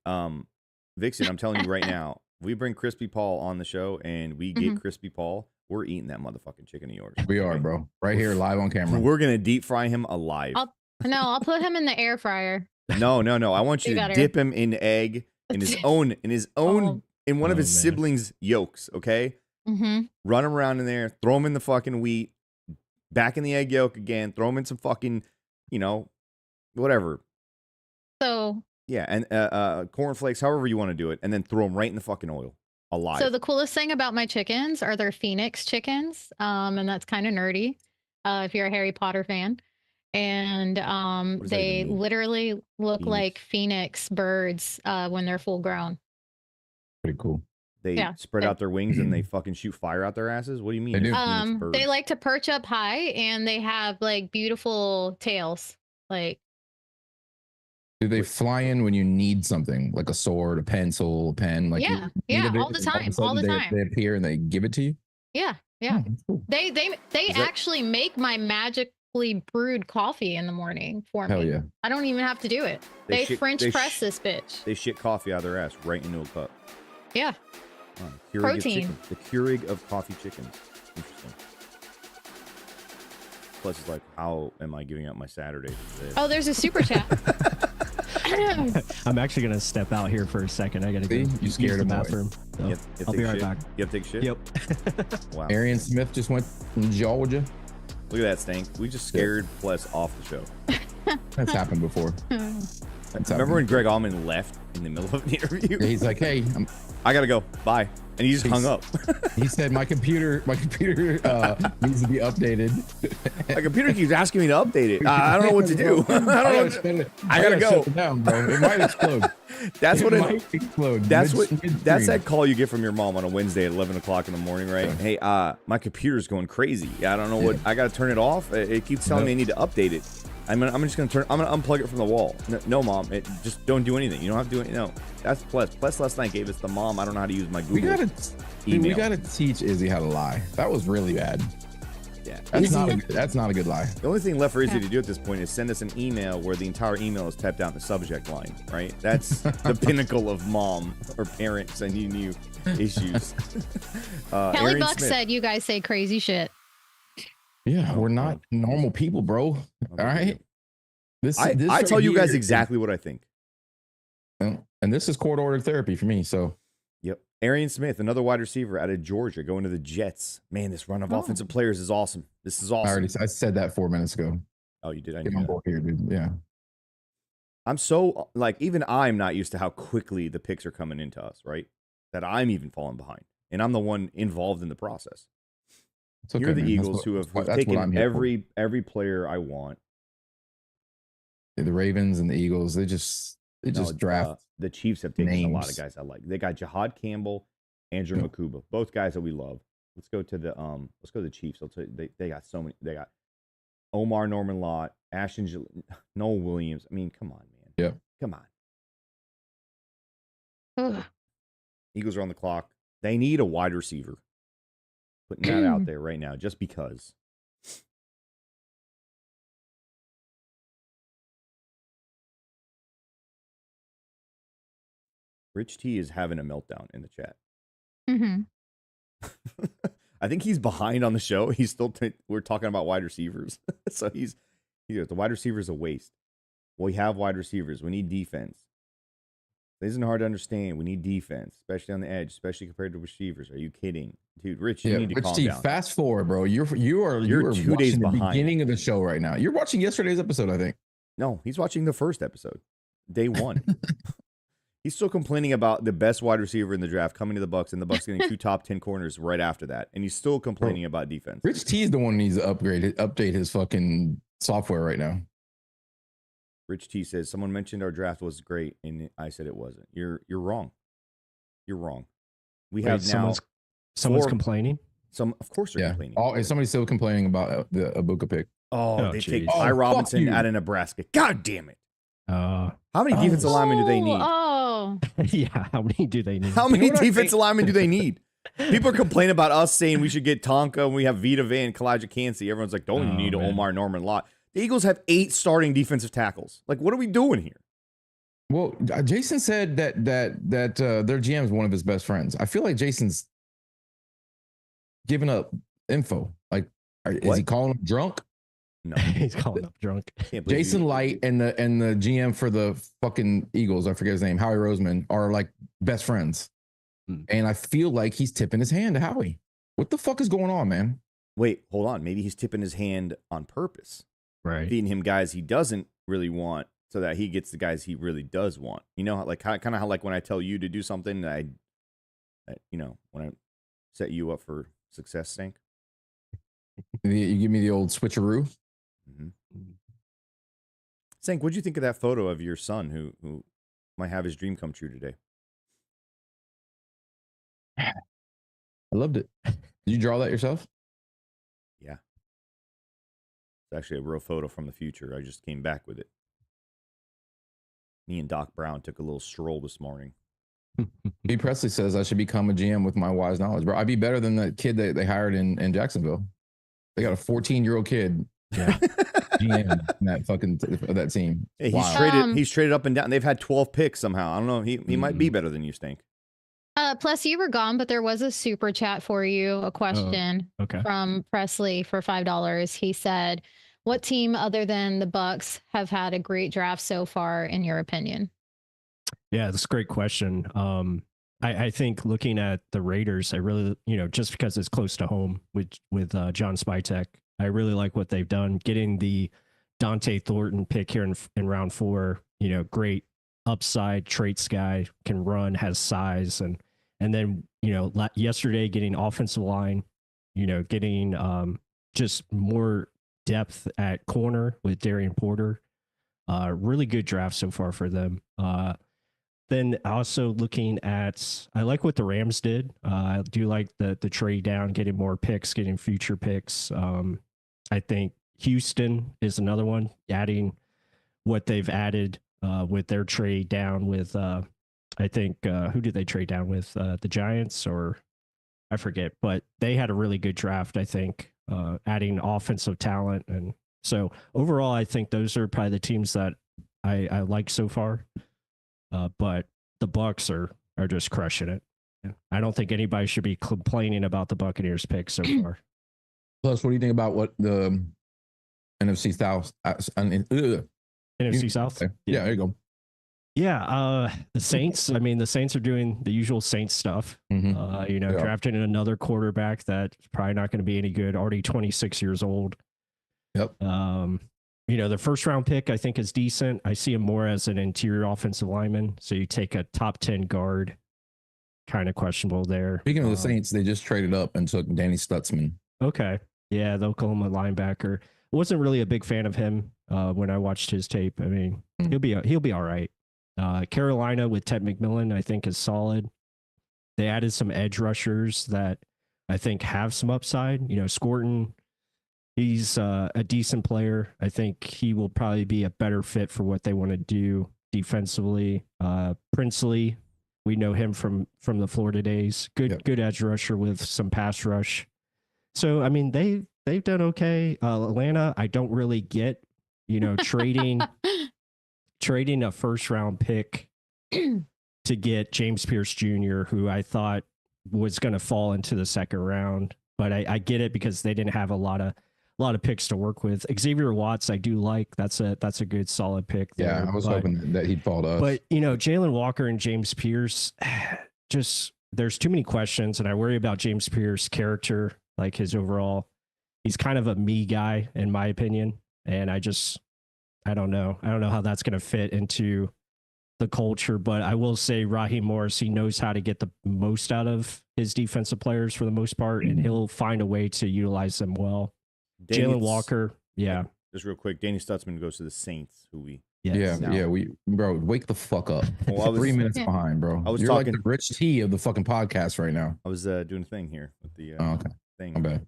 S2: Vixen, I'm telling you right now, we bring Crispy Paul on the show and we get Crispy Paul, we're eating that motherfucking chicken of yours.
S3: We are, bro. Right here, live on camera.
S2: We're gonna deep fry him alive.
S5: I'll put him in the air fryer.
S2: No. I want you to dip him in egg in his own in one of his siblings' yolks. Okay.
S5: Mm-hmm.
S2: Run him around in there. Throw him in the fucking wheat. Back in the egg yolk again. Throw him in some fucking, whatever.
S5: So.
S2: Yeah, and cornflakes, however you want to do it, and then throw them right in the fucking oil, alive.
S5: So the coolest thing about my chickens are their Phoenix chickens, and that's kind of nerdy if you're a Harry Potter fan. And they literally look like Phoenix birds when they're full grown.
S3: Pretty cool.
S2: They spread out their wings and they fucking shoot fire out their asses? What do you mean?
S3: They do.
S5: They like to perch up high and they have like beautiful tails. Like,
S3: do they fly in when you need something, like a sword, a pencil, a pen? Like
S5: all the time. All the time.
S3: They appear and they give it to you?
S5: Yeah.
S3: Oh, cool.
S5: They actually make my magically brewed coffee in the morning for me.
S3: Hell yeah.
S5: I don't even have to do it. They French press this bitch.
S2: They shit coffee out of their ass right into a cup.
S5: Yeah.
S2: Protein. The Keurig of coffee chickens. Interesting. Plus, it's like, how am I giving up my Saturday today?
S5: Oh, there's a super chat.
S4: I'm actually gonna step out here for a second. I gotta go.
S3: You scared
S4: the
S3: him
S4: bathroom. So I'll be right back.
S2: You have to take shit?
S4: Yep.
S2: Wow.
S3: Arian Smith just went in Georgia.
S2: Look at that stank. We just scared Pless off the show.
S3: That's happened before.
S2: Remember when Greg Allman left in the middle of the interview?
S3: Yeah, he's like, hey,
S2: I gotta go. Bye. And he just hung up.
S3: He said, my computer needs to be updated.
S2: My computer keeps asking me to update it. I don't know what to do. I gotta go.
S3: Shut it down, bro. It might explode.
S2: That's
S3: might explode.
S2: That's that call you get from your mom on a Wednesday at 11 o'clock in the morning, right? Yeah. Hey, my computer's going crazy. I don't know what. I gotta turn it off. It keeps telling me I need to update it. I'm gonna unplug it from the wall. No, mom. Just don't do anything. You don't have to do it. No, that's Pless. Pless last night gave us the mom. I don't know how to use my Google.
S3: We gotta teach Izzy how to lie. That was really bad.
S2: Yeah,
S3: that's not a good lie.
S2: The only thing left for Izzy to do at this point is send us an email where the entire email is typed out in the subject line. Right? That's the pinnacle of mom or parent sending you issues.
S5: Kelly Buck said you guys say crazy shit.
S3: Yeah, we're not normal people, bro. All right.
S2: I tell you guys exactly what I think.
S3: And this is court-ordered therapy for me. So,
S2: yep. Arian Smith, another wide receiver out of Georgia, going to the Jets. Man, this run of offensive players is awesome. This is awesome.
S3: I said that 4 minutes ago.
S2: Oh, you did? I
S3: Get on board here, dude. Yeah.
S2: I'm so, even I'm not used to how quickly the picks are coming into us, right? That I'm even falling behind. And I'm the one involved in the process.
S3: It's okay,
S2: Here are the
S3: man.
S2: Eagles who have taken every player I want.
S3: The Ravens and the Eagles, they just draft.
S2: The Chiefs have taken
S3: names.
S2: a lot of guys I like. They got Jahad Campbell, Andrew Makuba, both guys that we love. Let's go to the Chiefs. I'll tell you, they got so many. They got Omar Norman Lott, Ashton, Noel Williams. I mean, come on, man.
S3: Yep.
S2: Come on. Eagles are on the clock. They need a wide receiver. Putting that out there right now, just because. Rich T is having a meltdown in the chat. I think he's behind on the show. He's still we're talking about wide receivers, so he's the wide receiver's a waste. Well, we have wide receivers. We need defense. It isn't hard to understand. We need defense, especially on the edge, especially compared to receivers. Are you kidding, dude? Rich, you need to calm down.
S3: Fast forward, bro. You're
S2: 2 days
S3: the
S2: behind.
S3: Beginning of the show right now. You're watching yesterday's episode, I think.
S2: No, he's watching the first episode, day 1. He's still complaining about the best wide receiver in the draft coming to the Bucs, and the Bucs getting 2 top 10 corners right after that, and he's still complaining about defense.
S3: Rich T is the one who needs to update his fucking software right now.
S2: Rich T says someone mentioned our draft was great, and I said it wasn't. You're wrong. You're wrong. We have now.
S4: Someone's complaining.
S2: Of course they're complaining.
S3: Is somebody still complaining about the Abuka pick?
S2: They take Ty Robinson out of Nebraska. God damn it! How many defensive linemen do they need?
S4: Yeah, how many do they need?
S2: How many defensive linemen do they need? People are complaining about us saying we should get Tonka and we have Vita Vea and Kalijah Kancey. Everyone's like, don't you need Omar Norman Lott? The Eagles have 8 starting defensive tackles. Like, what are we doing here?
S3: Well, Jason said that their GM is one of his best friends. I feel like Jason's giving up info. Like, is he calling him drunk?
S2: No,
S4: He's calling up drunk.
S3: Jason Light and the GM for the fucking Eagles, I forget his name, Howie Roseman, are like best friends. And I feel like he's tipping his hand to Howie. What the fuck is going on, man?
S2: Wait, hold on. Maybe he's tipping his hand on purpose.
S4: Right.
S2: Feeding him guys he doesn't really want so that he gets the guys he really does want. You know, like kind of how like when I tell you to do something that when I set you up for success, Stink.
S3: You give me the old switcheroo.
S2: Mm-hmm. Stink, what'd you think of that photo of your son who might have his dream come true today?
S3: I loved it. Did you draw that yourself?
S2: Yeah. It's actually a real photo from the future. I just came back with it. Me and Doc Brown took a little stroll this morning.
S3: B. Presley says I should become a GM with my wise knowledge, bro. I'd be better than the kid that they hired in Jacksonville. They got a 14-year-old kid. Yeah. GM in that team.
S2: Hey, he's traded up and down. They've had 12 picks somehow. I don't know. He might be better than you, Stink.
S5: Plus, you were gone, but there was a super chat for you. A question from Presley for $5. He said, "What team other than the Bucs have had a great draft so far, in your opinion?"
S4: Yeah, that's a great question. I think looking at the Raiders, I really, just because it's close to home with John Spytek, I really like what they've done. Getting the Dante Thornton pick here in round 4, great upside traits guy, can run, has size, and then yesterday getting offensive line, getting just more depth at corner with Darian Porter. Really good draft so far for them. Then also looking at, I like what the Rams did. I do like the trade down, getting more picks, getting future picks. I think Houston is another one, adding what they've added with their trade down with, I think, who did they trade down with? The Giants, or I forget, but they had a really good draft, I think, adding offensive talent. And so overall, I think those are probably the teams that I like so far. But the Bucs are just crushing it. I don't think anybody should be complaining about the Buccaneers pick so far.
S3: Plus, what do you think about what the NFC South?
S4: NFC South?
S3: Yeah, there you go.
S4: Yeah, the Saints. I mean, the Saints are doing the usual Saints stuff. Drafting another quarterback that's probably not going to be any good. Already 26 years old.
S3: Yep.
S4: The first round pick I think is decent. I see him more as an interior offensive lineman. So you take a top 10 guard, kind of questionable there.
S3: Speaking of the Saints, they just traded up and took Danny Stutzman.
S4: Okay. Yeah, they'll call him a linebacker. Wasn't really a big fan of him when I watched his tape. I mean, he'll be all right. Carolina with Ted McMillan, I think, is solid. They added some edge rushers that I think have some upside. Scorton, he's a decent player. I think he will probably be a better fit for what they want to do defensively. Princely, we know him from the Florida days. Good edge rusher with some pass rush. So I mean, they've done okay. Atlanta, I don't really get. Trading a first round pick to get James Pierce Jr., who I thought was going to fall into the second round, but I get it because they didn't have a lot of picks to work with. Xavier Watts, I do like. That's a good solid pick there.
S3: Yeah, I was hoping that he'd fall to us.
S4: But Jalen Walker and James Pierce, just there's too many questions, and I worry about James Pierce's character, like his overall. He's kind of a me guy, in my opinion, and I don't know. I don't know how that's going to fit into the culture, but I will say Raheem Morris, he knows how to get the most out of his defensive players for the most part, and he'll find a way to utilize them well. Jalen Walker, yeah.
S2: Just real quick, Danny Stutzman goes to the Saints, who we...
S3: Yes. Yeah, bro, wake the fuck up. Well, 3 minutes behind, bro. You're talking like the Rich T of the fucking podcast right now.
S2: I was doing a thing here with the thing.
S3: My bad.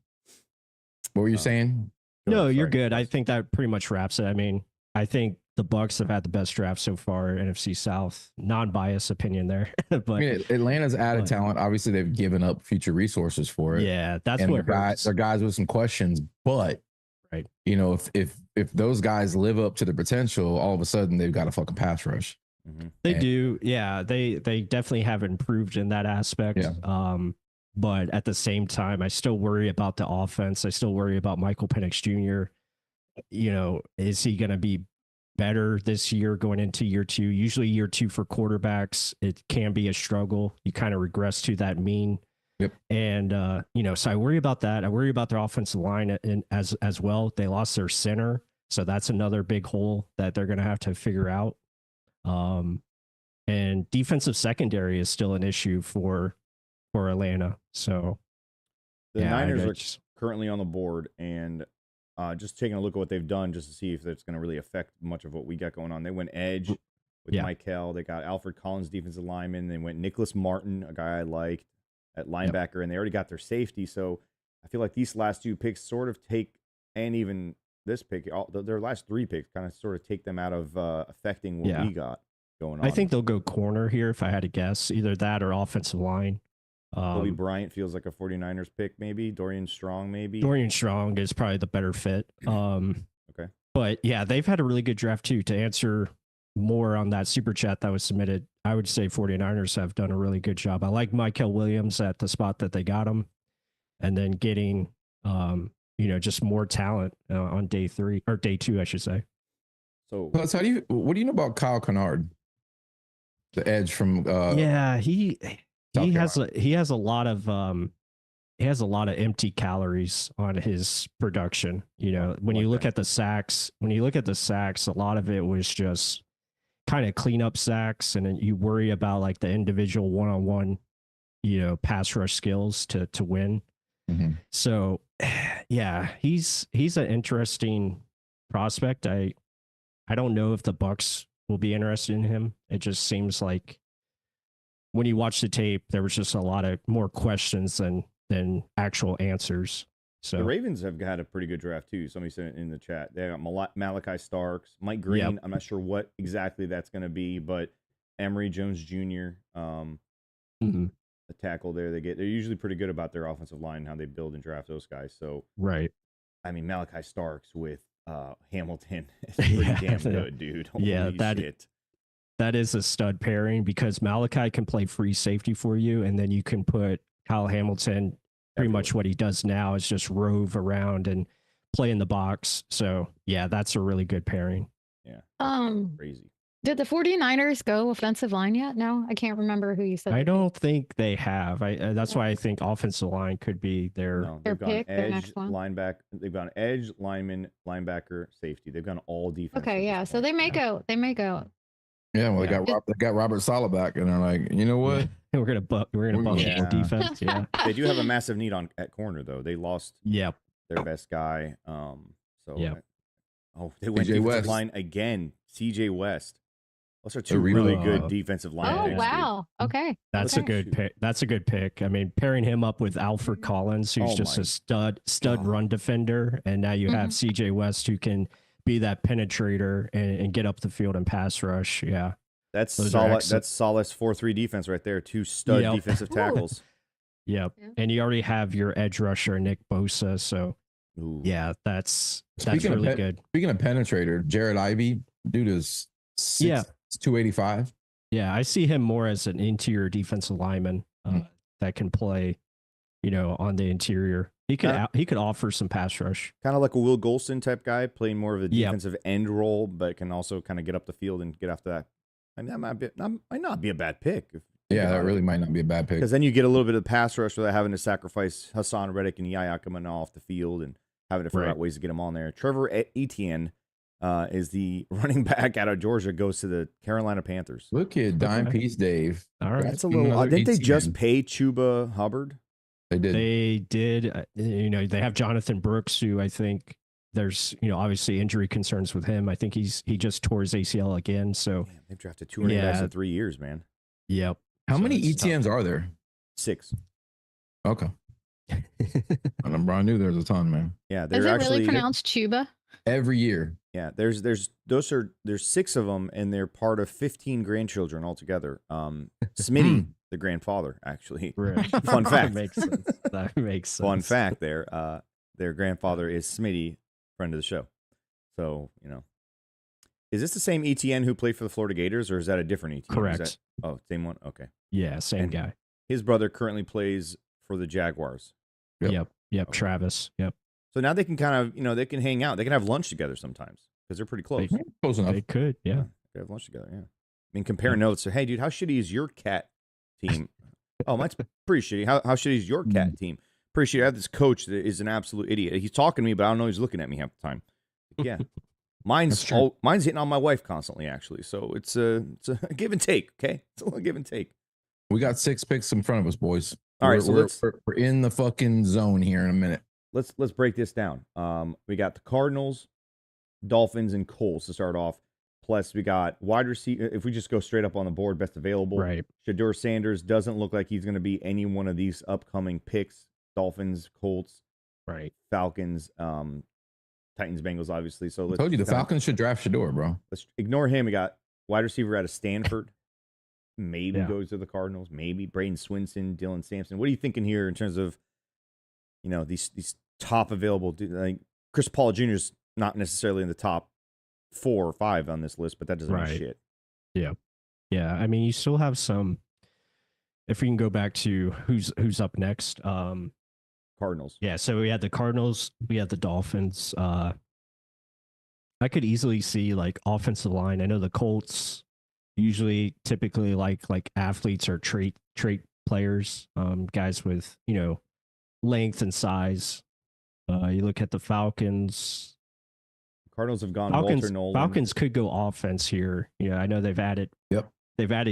S3: What were you saying?
S4: No, you're good. I think that pretty much wraps it. I mean, I think the Bucs have had the best draft so far, NFC South. Non-biased opinion there. But
S3: I mean, Atlanta's added talent. Obviously, they've given up future resources for it.
S4: Yeah, that's
S3: and
S4: what hurts.
S3: They're guys with some questions, but
S4: right.
S3: If those guys live up to the potential, all of a sudden they've got a fucking pass rush.
S4: They
S3: And-
S4: do. Yeah, they definitely have improved in that aspect.
S3: Yeah.
S4: But at the same time, I still worry about the offense. I still worry about Michael Penix Jr. You know, is he going to be better this year going into year 2? Usually year 2 for quarterbacks, it can be a struggle. You kind of regress to that mean.
S3: Yep.
S4: And you know, so I worry about that. I worry about their offensive line as well. They lost their center, so that's another big hole that they're going to have to figure out. And defensive secondary is still an issue for Atlanta. So
S2: The
S4: yeah,
S2: Niners
S4: I
S2: are currently on the board, and just taking a look at what they've done just to see if that's going to really affect much of what we got going on. They went edge with Michael. They got Alfred Collins, defensive lineman. They went Nicholas Martin, a guy I liked, at linebacker, and they already got their safety. So I feel like these last 2 picks sort of take, and even this pick, their last 3 picks kind of sort of take them out of affecting what we got going on.
S4: I think they'll go corner here if I had to guess. Either that or offensive line.
S2: Kobe Bryant feels like a 49ers pick, maybe. Dorian Strong, maybe.
S4: Dorian Strong is probably the better fit.
S2: Okay.
S4: But yeah, they've had a really good draft too. To answer more on that super chat that was submitted, I would say 49ers have done a really good job. I like Michael Williams at the spot that they got him, and then getting, you know, just more talent on day 3 or day 2, I should say.
S2: So
S3: what do you know about Kyle Kennard, the edge from?
S4: He has a lot of empty calories on his production. You know, when you look at the sacks, a lot of it was just kind of cleanup sacks, and then you worry about like the individual one-on-one, you know, pass rush skills to win.
S3: Mm-hmm.
S4: So yeah, he's an interesting prospect. I don't know if the Bucs will be interested in him. It just seems like when you watch the tape, there was just a lot of more questions than actual answers. So
S2: the Ravens have had a pretty good draft too. Somebody said in the chat they got Malachi Starks, Mike Green. Yep. I'm not sure what exactly that's going to be, but Emory Jones Jr. The tackle there they're usually pretty good about their offensive line and how they build and draft those guys. So
S4: right.
S2: I mean Malachi Starks with Hamilton is pretty damn good, dude. Holy shit.
S4: That is a stud pairing because Malachi can play free safety for you, and then you can put Kyle Hamilton. Pretty much what he does now is just rove around and play in the box. So yeah, that's a really good pairing.
S2: Yeah.
S5: Crazy. Did the 49ers go offensive line yet? No, I can't remember who you said.
S4: I don't think they have. That's why I think offensive line could be their
S2: pick, their next one. Linebacker. They've gone edge, lineman, linebacker, safety. They've gone all defense.
S5: Okay, yeah. So they may go. They may go.
S3: Yeah, well, they got Robert Saleh back, and they're like, you know what?
S4: we're gonna bump more defense. Yeah,
S2: they do have a massive need at corner though. They lost their best guy. They went defensive line again. CJ West. Those are 2 really good defensive line.
S5: Oh wow!
S2: Dude.
S5: Okay,
S4: that's a good pick. That's a good pick. I mean, pairing him up with Alfred Collins, who's just a stud run defender, and now you have CJ West who can be that penetrator and get up the field and pass rush. Yeah.
S2: That's solid. That's Saleh's 4-3 defense right there. 2 stud defensive tackles.
S4: Yep. And you already have your edge rusher, Nick Bosa. So yeah, that's really good.
S3: Speaking of penetrator, Jared Ivey, dude is 285.
S4: Yeah. I see him more as an interior defensive lineman that can play, you know, on the interior. He could offer some pass rush.
S2: Kind of like a Will Golston type guy, playing more of a defensive end role, but can also kind of get up the field and get after that. I mean, that might not be a bad pick.
S3: That really might not be a bad pick.
S2: Because then you get a little bit of pass rush without having to sacrifice Hassan Reddick and Yaya coming off the field and having to figure out ways to get them on there. Trevor Etienne is the running back out of Georgia, goes to the Carolina Panthers.
S3: Look at Dime Piece Dave.
S4: All right.
S2: That's a little. Didn't they just pay Chuba Hubbard?
S3: They did.
S4: They did. You know, they have Jonathan Brooks, who I think there's, you know, obviously injury concerns with him. I think he just tore his ACL again. So
S2: they've drafted 2 running backs in 3 years, man.
S4: Yep.
S3: How many ETNs are there?
S2: 6.
S3: Okay. I knew there was a ton, man.
S2: Yeah,
S5: is it really pronounced Chuba?
S3: Every year.
S2: Yeah, there's 6 of them, and they're part of 15 grandchildren altogether. Smitty, the grandfather, actually.
S4: Right.
S2: Fun fact.
S4: That makes sense.
S2: Fun fact there. Their grandfather is Smitty, friend of the show. So, you know, Is this the same ETN who played for the Florida Gators, or is that a different ETN?
S4: Correct.
S2: Same one? Okay.
S4: Yeah, same
S2: And
S4: guy.
S2: his brother currently plays for the Jaguars.
S4: Yep.
S2: Okay.
S4: Travis. Yep.
S2: So now they can kind of, they can hang out. They can have lunch together sometimes because they're pretty close.
S3: Close enough.
S4: They could, yeah.
S2: They have lunch together, yeah. I mean, compare notes. So, hey, dude, how shitty is your cat team? Oh, mine's pretty shitty. How shitty is your cat team? Pretty shitty. I have this coach that is an absolute idiot. He's talking to me, but I don't know he's looking at me half the time. Yeah. Mine's hitting on my wife constantly, actually. So it's a give and take, okay? It's a little give and take.
S3: We got 6 picks in front of us, boys.
S2: All right, so
S3: we're in the fucking zone here in a minute.
S2: Let's break this down. We got the Cardinals, Dolphins, and Colts to start off. Plus, we got wide receiver. If we just go straight up on the board, best available.
S4: Right.
S2: Shedeur Sanders doesn't look like he's going to be any one of these upcoming picks. Dolphins, Colts,
S4: Right.
S2: Falcons, Titans, Bengals, obviously. So
S3: I told you the Falcons should draft Shedeur, bro.
S2: Let's ignore him. We got wide receiver out of Stanford. Maybe
S4: Yeah.
S2: goes to the Cardinals. Maybe Braden Swinson, Dylan Sampson. What are you thinking here in terms of, these top available? Like Chris Paul Jr. is not necessarily in the top 4 or 5 on this list, but that doesn't mean shit.
S4: Yeah. I mean, you still have some. If we can go back to who's up next.
S2: Cardinals.
S4: Yeah. So we had the Cardinals. We had the Dolphins. I could easily see like offensive line. I know the Colts usually typically like athletes or trait players, guys with length and size. You look at the Falcons.
S2: Cardinals have gone Walter Nolan.
S4: Falcons could go offense here. I know they've added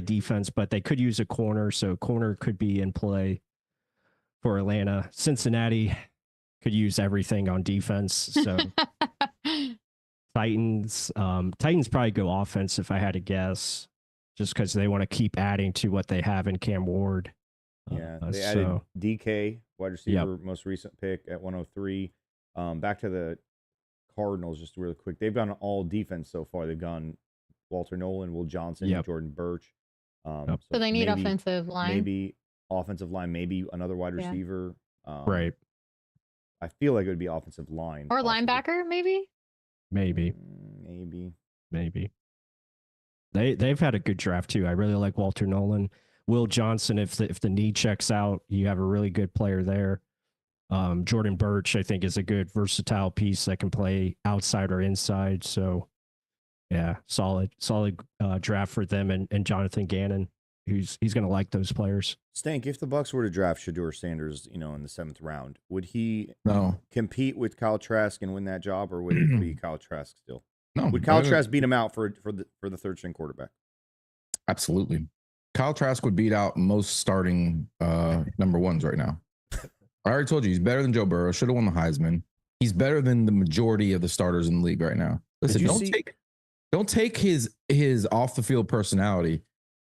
S4: defense, but they could use a corner, so corner could be in play for Atlanta. Cincinnati could use everything on defense. So Titans probably go offense if I had to guess, just because they want to keep adding to what they have in Cam Ward.
S2: Yeah, they added DK, wide receiver, most recent pick at 103. Back to the Cardinals, just really quick. They've gone all defense so far. They've gone Walter Nolan, Will Johnson, Jordan Birch.
S5: So they need offensive line.
S2: Maybe offensive line, maybe another wide receiver.
S4: Right.
S2: I feel like it would be offensive line.
S5: Or linebacker, maybe?
S4: Maybe. They've had a good draft too. I really like Walter Nolan. Will Johnson, if the need checks out, you have a really good player there. Jordan Birch, I think, is a good versatile piece that can play outside or inside. So, yeah, solid draft for them and Jonathan Gannon. He's going to like those players.
S2: Stank, if the Bucs were to draft Shedeur Sanders, in the 7th round, would he compete with Kyle Trask and win that job, or would it be Kyle Trask still?
S3: No.
S2: Would Kyle Trask beat him out for the third string quarterback?
S3: Absolutely. Kyle Trask would beat out most starting number ones right now. I already told you he's better than Joe Burrow. Should have won the Heisman. He's better than the majority of the starters in the league right now. Listen, don't take his off the field personality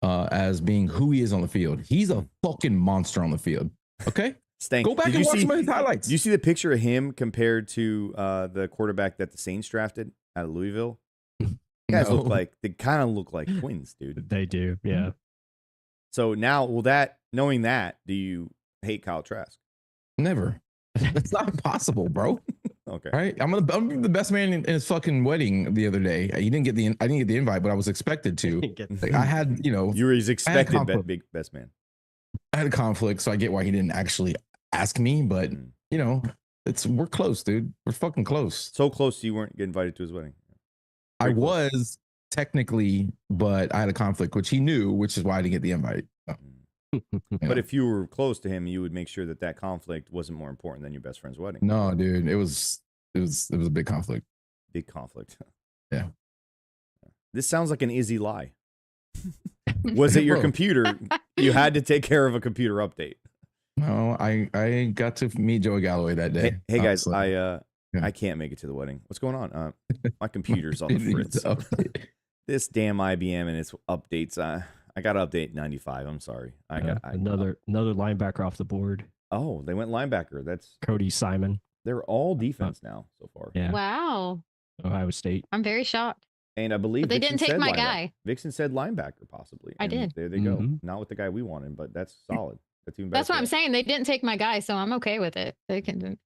S3: as being who he is on the field. He's a fucking monster on the field. Okay,
S2: Stank,
S3: go back and watch some of his highlights.
S2: Do you see the picture of him compared to the quarterback that the Saints drafted out of Louisville? Guys they kind of look like twins, dude.
S4: They do, yeah.
S2: So now, knowing that, do you hate Kyle Trask?
S3: Never. That's not possible, bro.
S2: Okay.
S3: Right? I'm the best man in his fucking wedding the other day. I didn't get the invite, but I was expected to. I had,
S2: you were his expected big best man.
S3: I had a conflict, so I get why he didn't actually ask me, but we're close, dude. We're fucking close.
S2: So close you weren't getting invited to his wedding.
S3: I was technically, but I had a conflict, which he knew, which is why I didn't get the invite. So.
S2: But if you were close to him, you would make sure that conflict wasn't more important than your best friend's wedding.
S3: No, dude, it was a big conflict.
S2: Big conflict.
S3: Yeah.
S2: This sounds like an easy lie. Was it your computer? You had to take care of a computer update.
S3: No, I got to meet Joey Galloway that day.
S2: Hey guys, I can't make it to the wedding. What's going on? My computer's on the fritz. This damn IBM and its updates. I got to update 95. I'm sorry.
S4: Another linebacker off the board.
S2: Oh, they went linebacker. That's
S4: Cody Simon.
S2: They're all defense now so far.
S4: Yeah.
S5: Wow.
S4: Ohio State.
S5: I'm very shocked.
S2: And I believe
S5: they didn't take my guy.
S2: Vixen said linebacker possibly.
S5: I did.
S2: There they go. Not with the guy we wanted, but that's solid. That's even better.
S5: That's what I'm saying. They didn't take my guy, so I'm okay with it. They can.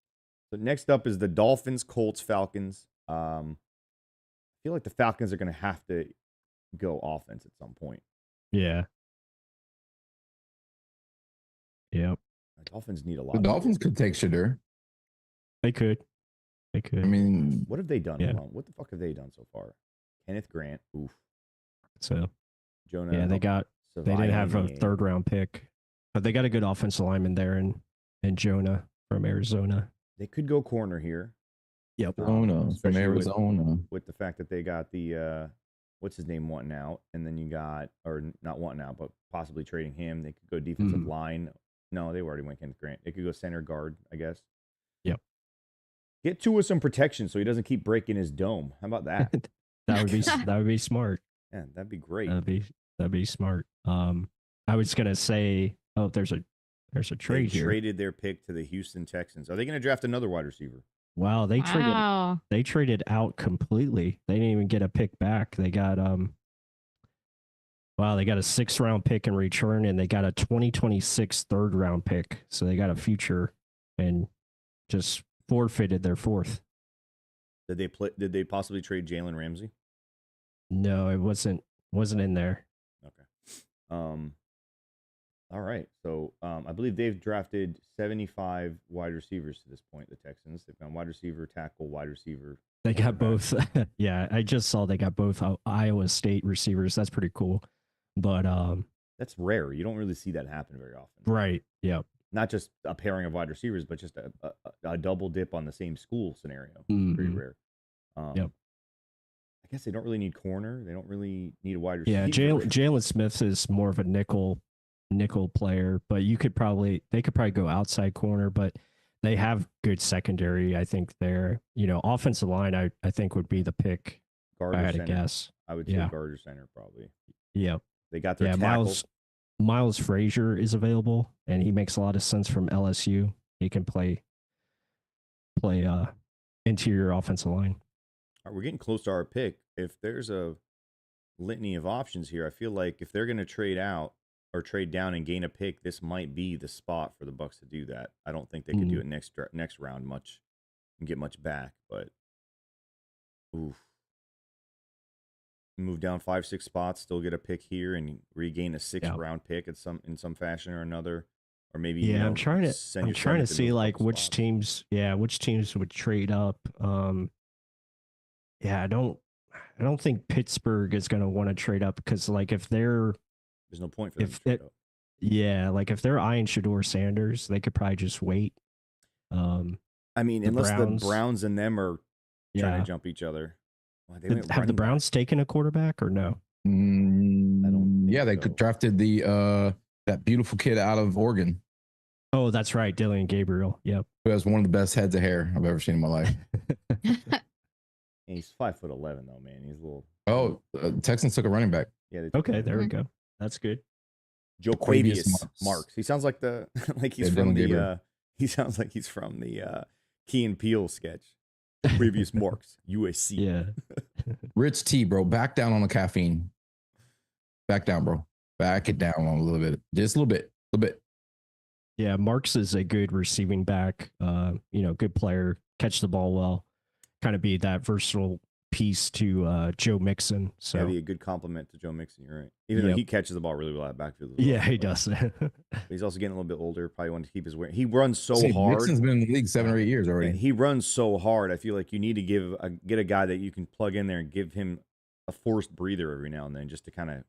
S2: So next up is the Dolphins, Colts, Falcons. Feel feel like the Falcons are going to have to go offense at some point.
S4: Yeah. Yep.
S2: The Dolphins need a lot.
S3: The Dolphins could take Shadur.
S4: They could. They could.
S3: I mean,
S2: what have they done?
S4: Yeah.
S2: Hold on. What the fuck have they done so far? Kenneth Grant. Oof.
S4: So
S2: Jonah.
S4: yeah, they didn't have a third round pick, but they got a good offensive lineman there and Jonah from Arizona.
S2: They could go corner here.
S4: Yep.
S3: Arizona, from
S2: especially
S3: Arizona.
S2: With the fact that they got the what's his name wanting out, and then you got, or not wanting out, but possibly trading him. They could go defensive line. No, they already went Kenneth Grant. They could go center guard, I guess.
S4: Yep.
S2: Get Tua some protection so he doesn't keep breaking his dome. How about that?
S4: that would be smart.
S2: Yeah, that'd be great.
S4: That'd be smart. I was gonna say, oh, there's a trade
S2: They
S4: here.
S2: traded their pick to the Houston Texans. Are they going to draft another wide receiver?
S4: Wow, they traded out completely. They didn't even get a pick back. They got they got a 6th round pick in return, and they got a 2026 3rd round pick. So they got a future and just forfeited their 4th.
S2: Did they possibly trade Jalen Ramsey?
S4: No, it wasn't in there.
S2: Okay. All right. So I believe they've drafted 75 wide receivers to this point, the Texans. They've gone wide receiver, tackle, wide receiver.
S4: They got both. Yeah, I just saw they got both Iowa State receivers. That's pretty cool. But
S2: that's rare. You don't really see that happen very often.
S4: Right. Yeah.
S2: Not just a pairing of wide receivers, but just a double dip on the same school scenario. Pretty rare.
S4: Yep.
S2: I guess they don't really need corner. They don't really need a wide receiver.
S4: Yeah, Jalen Smith is more of a nickel player, but they could probably go outside corner, but they have good secondary. I think there, offensive line, I think would be the pick.
S2: Guard
S4: I had
S2: center.
S4: to guess.
S2: I would say guard or center probably.
S4: Yep.
S2: They got their tackle.
S4: Miles Frazier is available, and he makes a lot of sense from LSU. He can play interior offensive line.
S2: All right, we're getting close to our pick. If there's a litany of options here, I feel like if they're going to trade out or trade down and gain a pick, this might be the spot for the Bucs to do that. I don't think they could do it next round much and get much back, but oof. Move down 5-6 spots, still get a pick here, and regain a 6th round pick in some fashion or another, or maybe
S4: I'm trying to see like which teams would trade up. I don't think Pittsburgh is going to want to trade up because like there's
S2: no point for them to trade up.
S4: Yeah, like if they're eyeing Shador Sanders, they could probably just wait.
S2: I mean, unless the Browns and them are trying to jump each other. Well,
S4: have the Browns taken a quarterback or no?
S2: I don't.
S3: Yeah, they drafted that beautiful kid out of Oregon.
S4: Oh, that's right, Dylan Gabriel. Yep,
S3: who has one of the best heads of hair I've ever seen in my life.
S2: He's 5'11" though, man. He's a little.
S3: Oh, Texans took a running back.
S2: Yeah.
S4: Okay, there we go. That's good.
S2: Joaquavius Marks. He sounds like he's from the. He sounds like he's from the Key and Peele sketch. Previous Marks, USC.
S4: Yeah.
S3: Rich T, bro. Back down on the caffeine. Back down, bro. Back it down a little bit. Just a little bit.
S4: Yeah, Marks is a good receiving back. Good player. Catch the ball well. Kind of be that versatile piece to Joe Mixon. So
S2: that'd be a good compliment to Joe Mixon. You're right. Even though he catches the ball really well at backfield.
S4: Yeah, he does.
S2: He's also getting a little bit older. Probably wanted to keep his weight. He runs so hard.
S3: Mixon's been in the league 7 or 8 years already.
S2: And he runs so hard. I feel like you need to get a guy that you can plug in there and give him a forced breather every now and then, just to kind of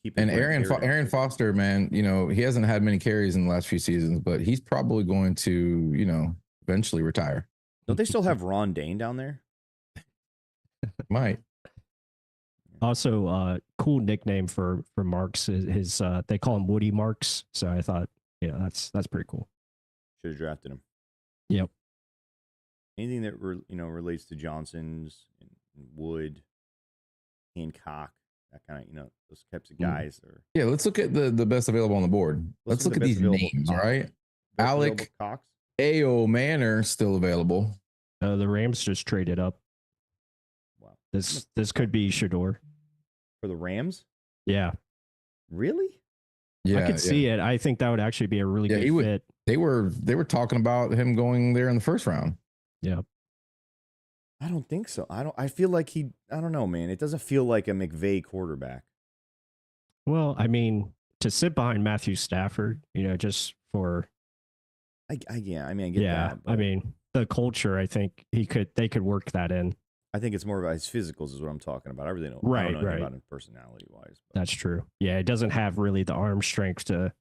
S2: keep. And
S3: Aaron Foster, man, he hasn't had many carries in the last few seasons, but he's probably going to, eventually retire.
S2: Don't they still have Ron Dane down there?
S3: Might.
S4: Also, cool nickname for Marks is his. They call him Woody Marks. So I thought, that's pretty cool.
S2: Should have drafted him.
S4: Yep.
S2: Anything that relates to Johnson's and Wood, Hancock, that kind of those types of guys are.
S3: Yeah, let's look at the best available on the board. Let's look at these names, all right? Alec
S2: Cox,
S3: A.O. Manor still available.
S4: The Rams just traded up.
S2: Wow.
S4: This could be Shador.
S2: For the Rams?
S4: Yeah.
S2: Really?
S3: Yeah,
S4: I could see it. I think that would actually be a really good fit.
S3: They were talking about him going there in the first round.
S4: Yeah.
S2: I don't think so. I feel like I don't know, man. It doesn't feel like a McVay quarterback.
S4: Well, I mean, to sit behind Matthew Stafford, just for
S2: Yeah, I mean, I get that.
S4: I mean, the culture, I think they could work that in.
S2: I think it's more about his physicals is what I'm talking about. I really don't,
S4: Right,
S2: I don't know anything
S4: right.
S2: about him personality wise.
S4: That's true. Yeah, it doesn't have really the arm strength to.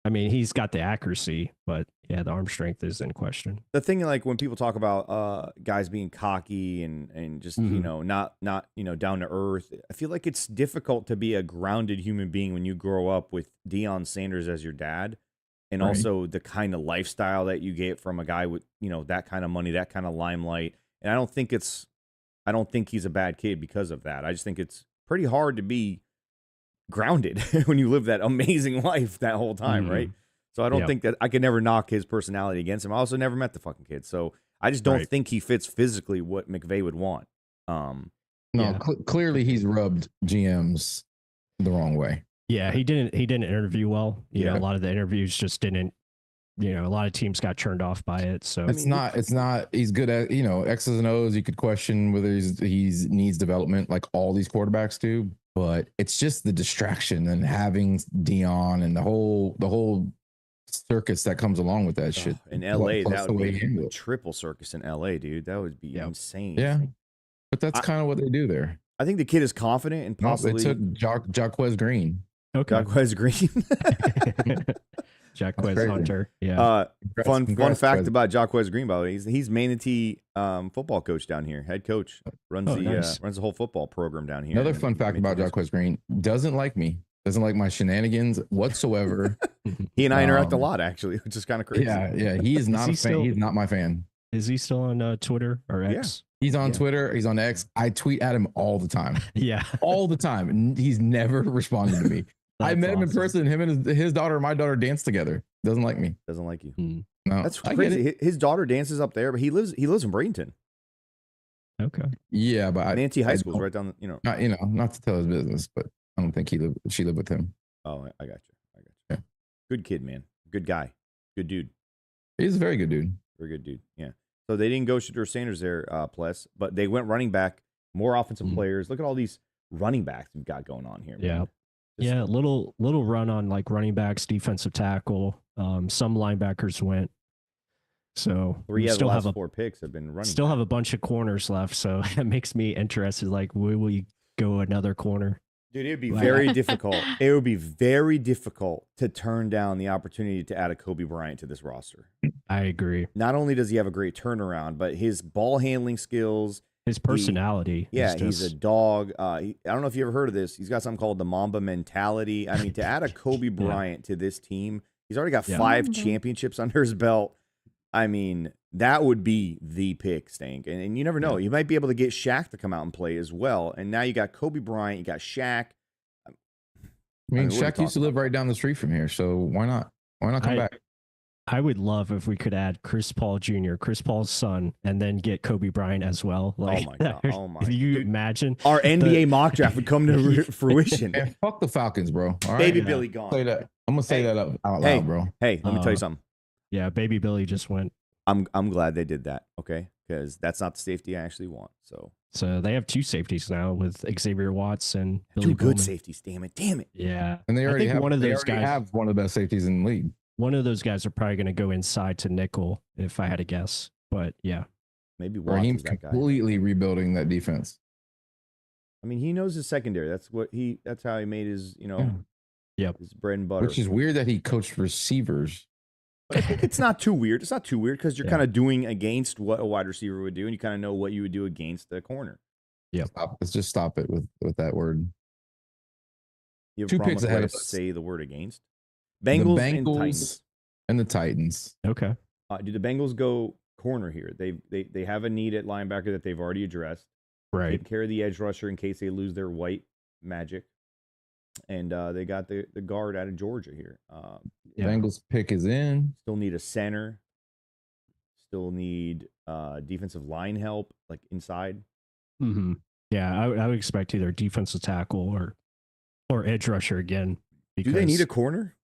S4: I mean, he's got the accuracy, but yeah, the arm strength is in question.
S2: The thing, like when people talk about guys being cocky and just not down to earth, I feel like it's difficult to be a grounded human being when you grow up with Deion Sanders as your dad, and
S3: Right.
S2: also the kind of lifestyle that you get from a guy with that kind of money, that kind of limelight. And I don't think he's a bad kid because of that. I just think it's pretty hard to be grounded when you live that amazing life that whole time, right? So I don't think that I could never knock his personality against him. I also never met the fucking kid, so I just don't think he fits physically what McVay would want.
S3: Clearly he's rubbed GMs the wrong way.
S4: Yeah, he didn't interview well. You know, a lot of the interviews just didn't. A lot of teams got turned off by it. So
S3: it's not. He's good at X's and O's. You could question whether he's needs development like all these quarterbacks do, but it's just the distraction and having Dion and the whole circus that comes along with that shit.
S2: In LA, that would be a triple circus in LA, dude. That would be insane.
S3: Yeah, but that's kind of what they do there.
S2: I think the kid is confident and possibly
S3: they took Jaquez Green.
S2: Okay, Jaquez Green.
S4: Jaquez Hunter. Yeah.
S2: Fun fact about Jaquez Green, by the way, he's Manatee football coach down here. Head coach runs the whole football program down here.
S3: Another fun fact about Jaquez Green: doesn't like me. Doesn't like my shenanigans whatsoever.
S2: He and I interact a lot, actually, which is kind of crazy.
S3: Yeah. He is not a fan. He's not my fan.
S4: Is he still on Twitter or X?
S3: Yeah. He's on Twitter. He's on X. I tweet at him all the time.
S4: Yeah.
S3: All the time. He's never responded to me. I met him in person. Him and his daughter and my daughter dance together. Doesn't like me.
S2: Doesn't like you.
S3: No,
S2: that's crazy. His daughter dances up there, but he lives in Bradenton.
S4: Okay.
S3: Yeah, but
S2: Manatee High School's right down.
S3: Not to tell his business, but I don't think she lived with him.
S2: Oh, I got you.
S3: Yeah.
S2: Good kid, man. Good guy. Good dude.
S3: He's a very good dude.
S2: Very good dude. Yeah. So they didn't go Shedeur Sanders there, Pless, but they went running back, more offensive players. Look at all these running backs we've got going on here.
S4: Yeah. Man. Little run on like running backs, defensive tackle. Some linebackers went. So
S2: we still have 4 picks have been running.
S4: Still have a bunch of corners left, so that makes me interested. Like, will we go another corner?
S2: Dude, it would be very difficult. It would be very difficult to turn down the opportunity to add a Kobe Bryant to this roster.
S4: I agree.
S2: Not only does he have a great turnaround, but his ball handling skills,
S4: his personality.
S2: He's a dog. I don't know if you ever heard of this. He's got something called the Mamba mentality. I mean, to add a Kobe Bryant to this team, he's already got 5 championships under his belt. I mean, that would be the pick, Stank. And you never know. You might be able to get Shaq to come out and play as well. And now you got Kobe Bryant, you got Shaq.
S3: I mean Shaq used to live right down the street from here, so why not? Why not come back?
S4: I would love if we could add Chris Paul Jr., Chris Paul's son, and then get Kobe Bryant as well. Like,
S2: oh my god! Oh my!
S4: Can you imagine?
S2: Our NBA mock draft would come to fruition.
S3: Man, fuck the Falcons, bro. All
S2: Baby Billy gone.
S3: Say that. I'm gonna say that out loud, bro.
S2: Hey, let me tell you something.
S4: Yeah, Baby Billy just went.
S2: I'm glad they did that. Okay, because that's not the safety I actually want.
S4: So they have 2 safeties now with Xavier Watts and Billy
S2: 2 good
S4: Bowman.
S2: safeties. Damn it.
S4: Yeah,
S3: and they already have
S4: one of those guys.
S3: Have one of the best safeties in the league.
S4: One of those guys are probably going to go inside to nickel, if I had to guess. But yeah,
S2: maybe
S3: Raheem's completely rebuilding that defense.
S2: I mean, he knows his secondary. That's how he made his his bread and butter.
S3: Which is weird that he coached receivers.
S2: But I think it's not too weird. It's not too weird because you're kind of doing against what a wide receiver would do, and you kind of know what you would do against the corner.
S4: Yeah,
S3: let's just stop it with that word.
S2: You have
S3: 2 picks ahead of us.
S2: Say the word against. Bengals and Titans.
S3: And the Titans.
S4: Okay.
S2: Do the Bengals go corner here? They have a need at linebacker that they've already addressed.
S4: Right.
S2: Take care of the edge rusher in case they lose their white magic. And they got the guard out of Georgia here.
S3: Bengals pick is in.
S2: Still need a center. Still need defensive line help, like inside.
S4: Mm-hmm. Yeah, I would expect either defensive tackle or edge rusher again.
S2: Do they need a corner?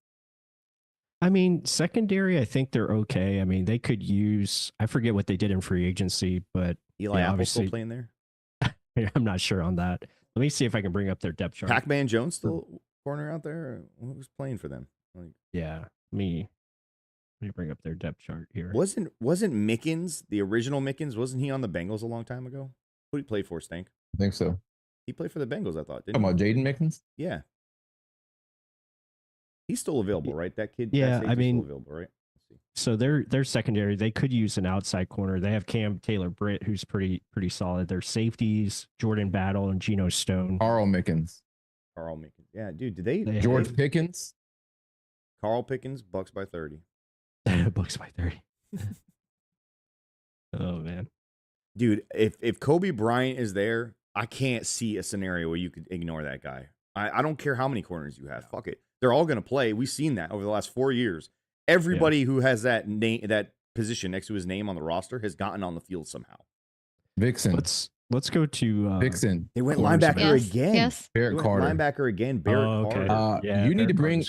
S4: I mean, secondary, I think they're okay. I mean, they could use, I forget what they did in free agency, but
S2: Eli
S4: yeah,
S2: Apple
S4: obviously,
S2: still playing there?
S4: I'm not sure on that. Let me see if I can bring up their depth chart.
S2: Pac-Man Jones still corner out there? Who's playing for them? Like,
S4: Yeah, let me bring up their depth chart here.
S2: wasn't Mickens, the original Mickens, wasn't he on the Bengals a long time ago? Who did he play for, Stank?
S3: I think so.
S2: He played for the Bengals, I thought.
S3: Talking
S2: Didn't
S3: about
S2: he?
S3: Jaden Mickens?
S2: Yeah. He's still available, right? That kid.
S4: Yeah,
S2: that
S4: I mean,
S2: still available, right? Let's see.
S4: So their secondary, they could use an outside corner. They have Cam Taylor-Britt, who's pretty solid. Their safeties, Jordan Battle and Geno Stone.
S3: Carl Mickens.
S2: Carl Mickens. Yeah, dude. Did they
S3: George Pickens.
S2: Carl Pickens, Bucks by 30.
S4: Bucks by 30. Oh man,
S2: Dude, if Kobe Bryant is there, I can't see a scenario where you could ignore that guy. I don't care how many corners you have. Fuck it. They're all going to play. We've seen that over the last 4 years. Everybody who has that name, that position next to his name on the roster has gotten on the field somehow.
S3: Vixen.
S4: Let's go to
S3: Vixen.
S2: They went
S4: corners
S2: linebacker
S5: Yes,
S2: again.
S5: yes.
S2: They
S3: Barrett
S2: went
S3: Carter.
S2: linebacker again. Barrett
S4: Oh, okay.
S2: Carter.
S4: Yeah,
S3: you need to
S4: Barrett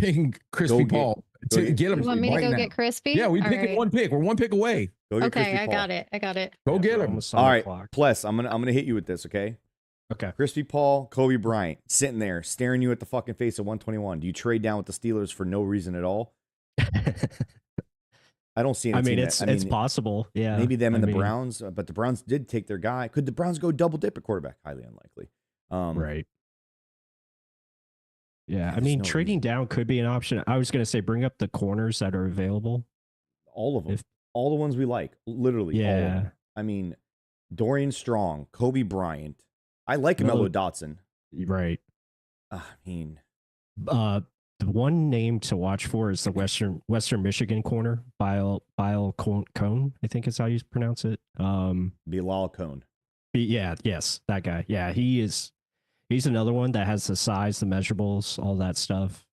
S3: bring Crispy Paul to get him.
S5: You want me to
S3: right
S5: go
S3: now.
S5: get Crispy?
S3: Yeah, we
S5: All
S3: picking
S5: right.
S3: one pick. We're one pick away.
S2: Go get
S5: Okay,
S2: Crispy
S5: I
S2: Paul.
S5: got it. I got it.
S3: Go get him.
S2: All right, Pless, I'm gonna hit you with this, okay?
S4: Okay.
S2: Crispy Paul, Kobe Bryant, sitting there staring you at the fucking face of 121. Do you trade down with the Steelers for no reason at all? I don't see any.
S4: I mean,
S2: team
S4: it's possible. Yeah.
S2: maybe them and
S4: I
S2: the
S4: mean,
S2: Browns, but the Browns did take their guy. Could the Browns go double dip at quarterback? Highly unlikely.
S4: Right. Yeah, I
S2: there's
S4: mean,
S2: no
S4: trading
S2: reason.
S4: down could be an option. I was going to say bring up the corners that are available.
S2: All of them,
S4: If-
S2: all the ones we like, literally. All of
S4: Yeah.
S2: them. I mean, Dorian Strong, Kobe Bryant. I like
S4: Melo-
S2: Melo Dotson.
S4: Right.
S2: I mean,
S4: The one name to watch for is the Western Michigan corner, Bile Cone, I think is how you pronounce it.
S2: Bilal Cone.
S4: Yes, that guy. Yeah, he's another one that has the size, the measurables, all that stuff.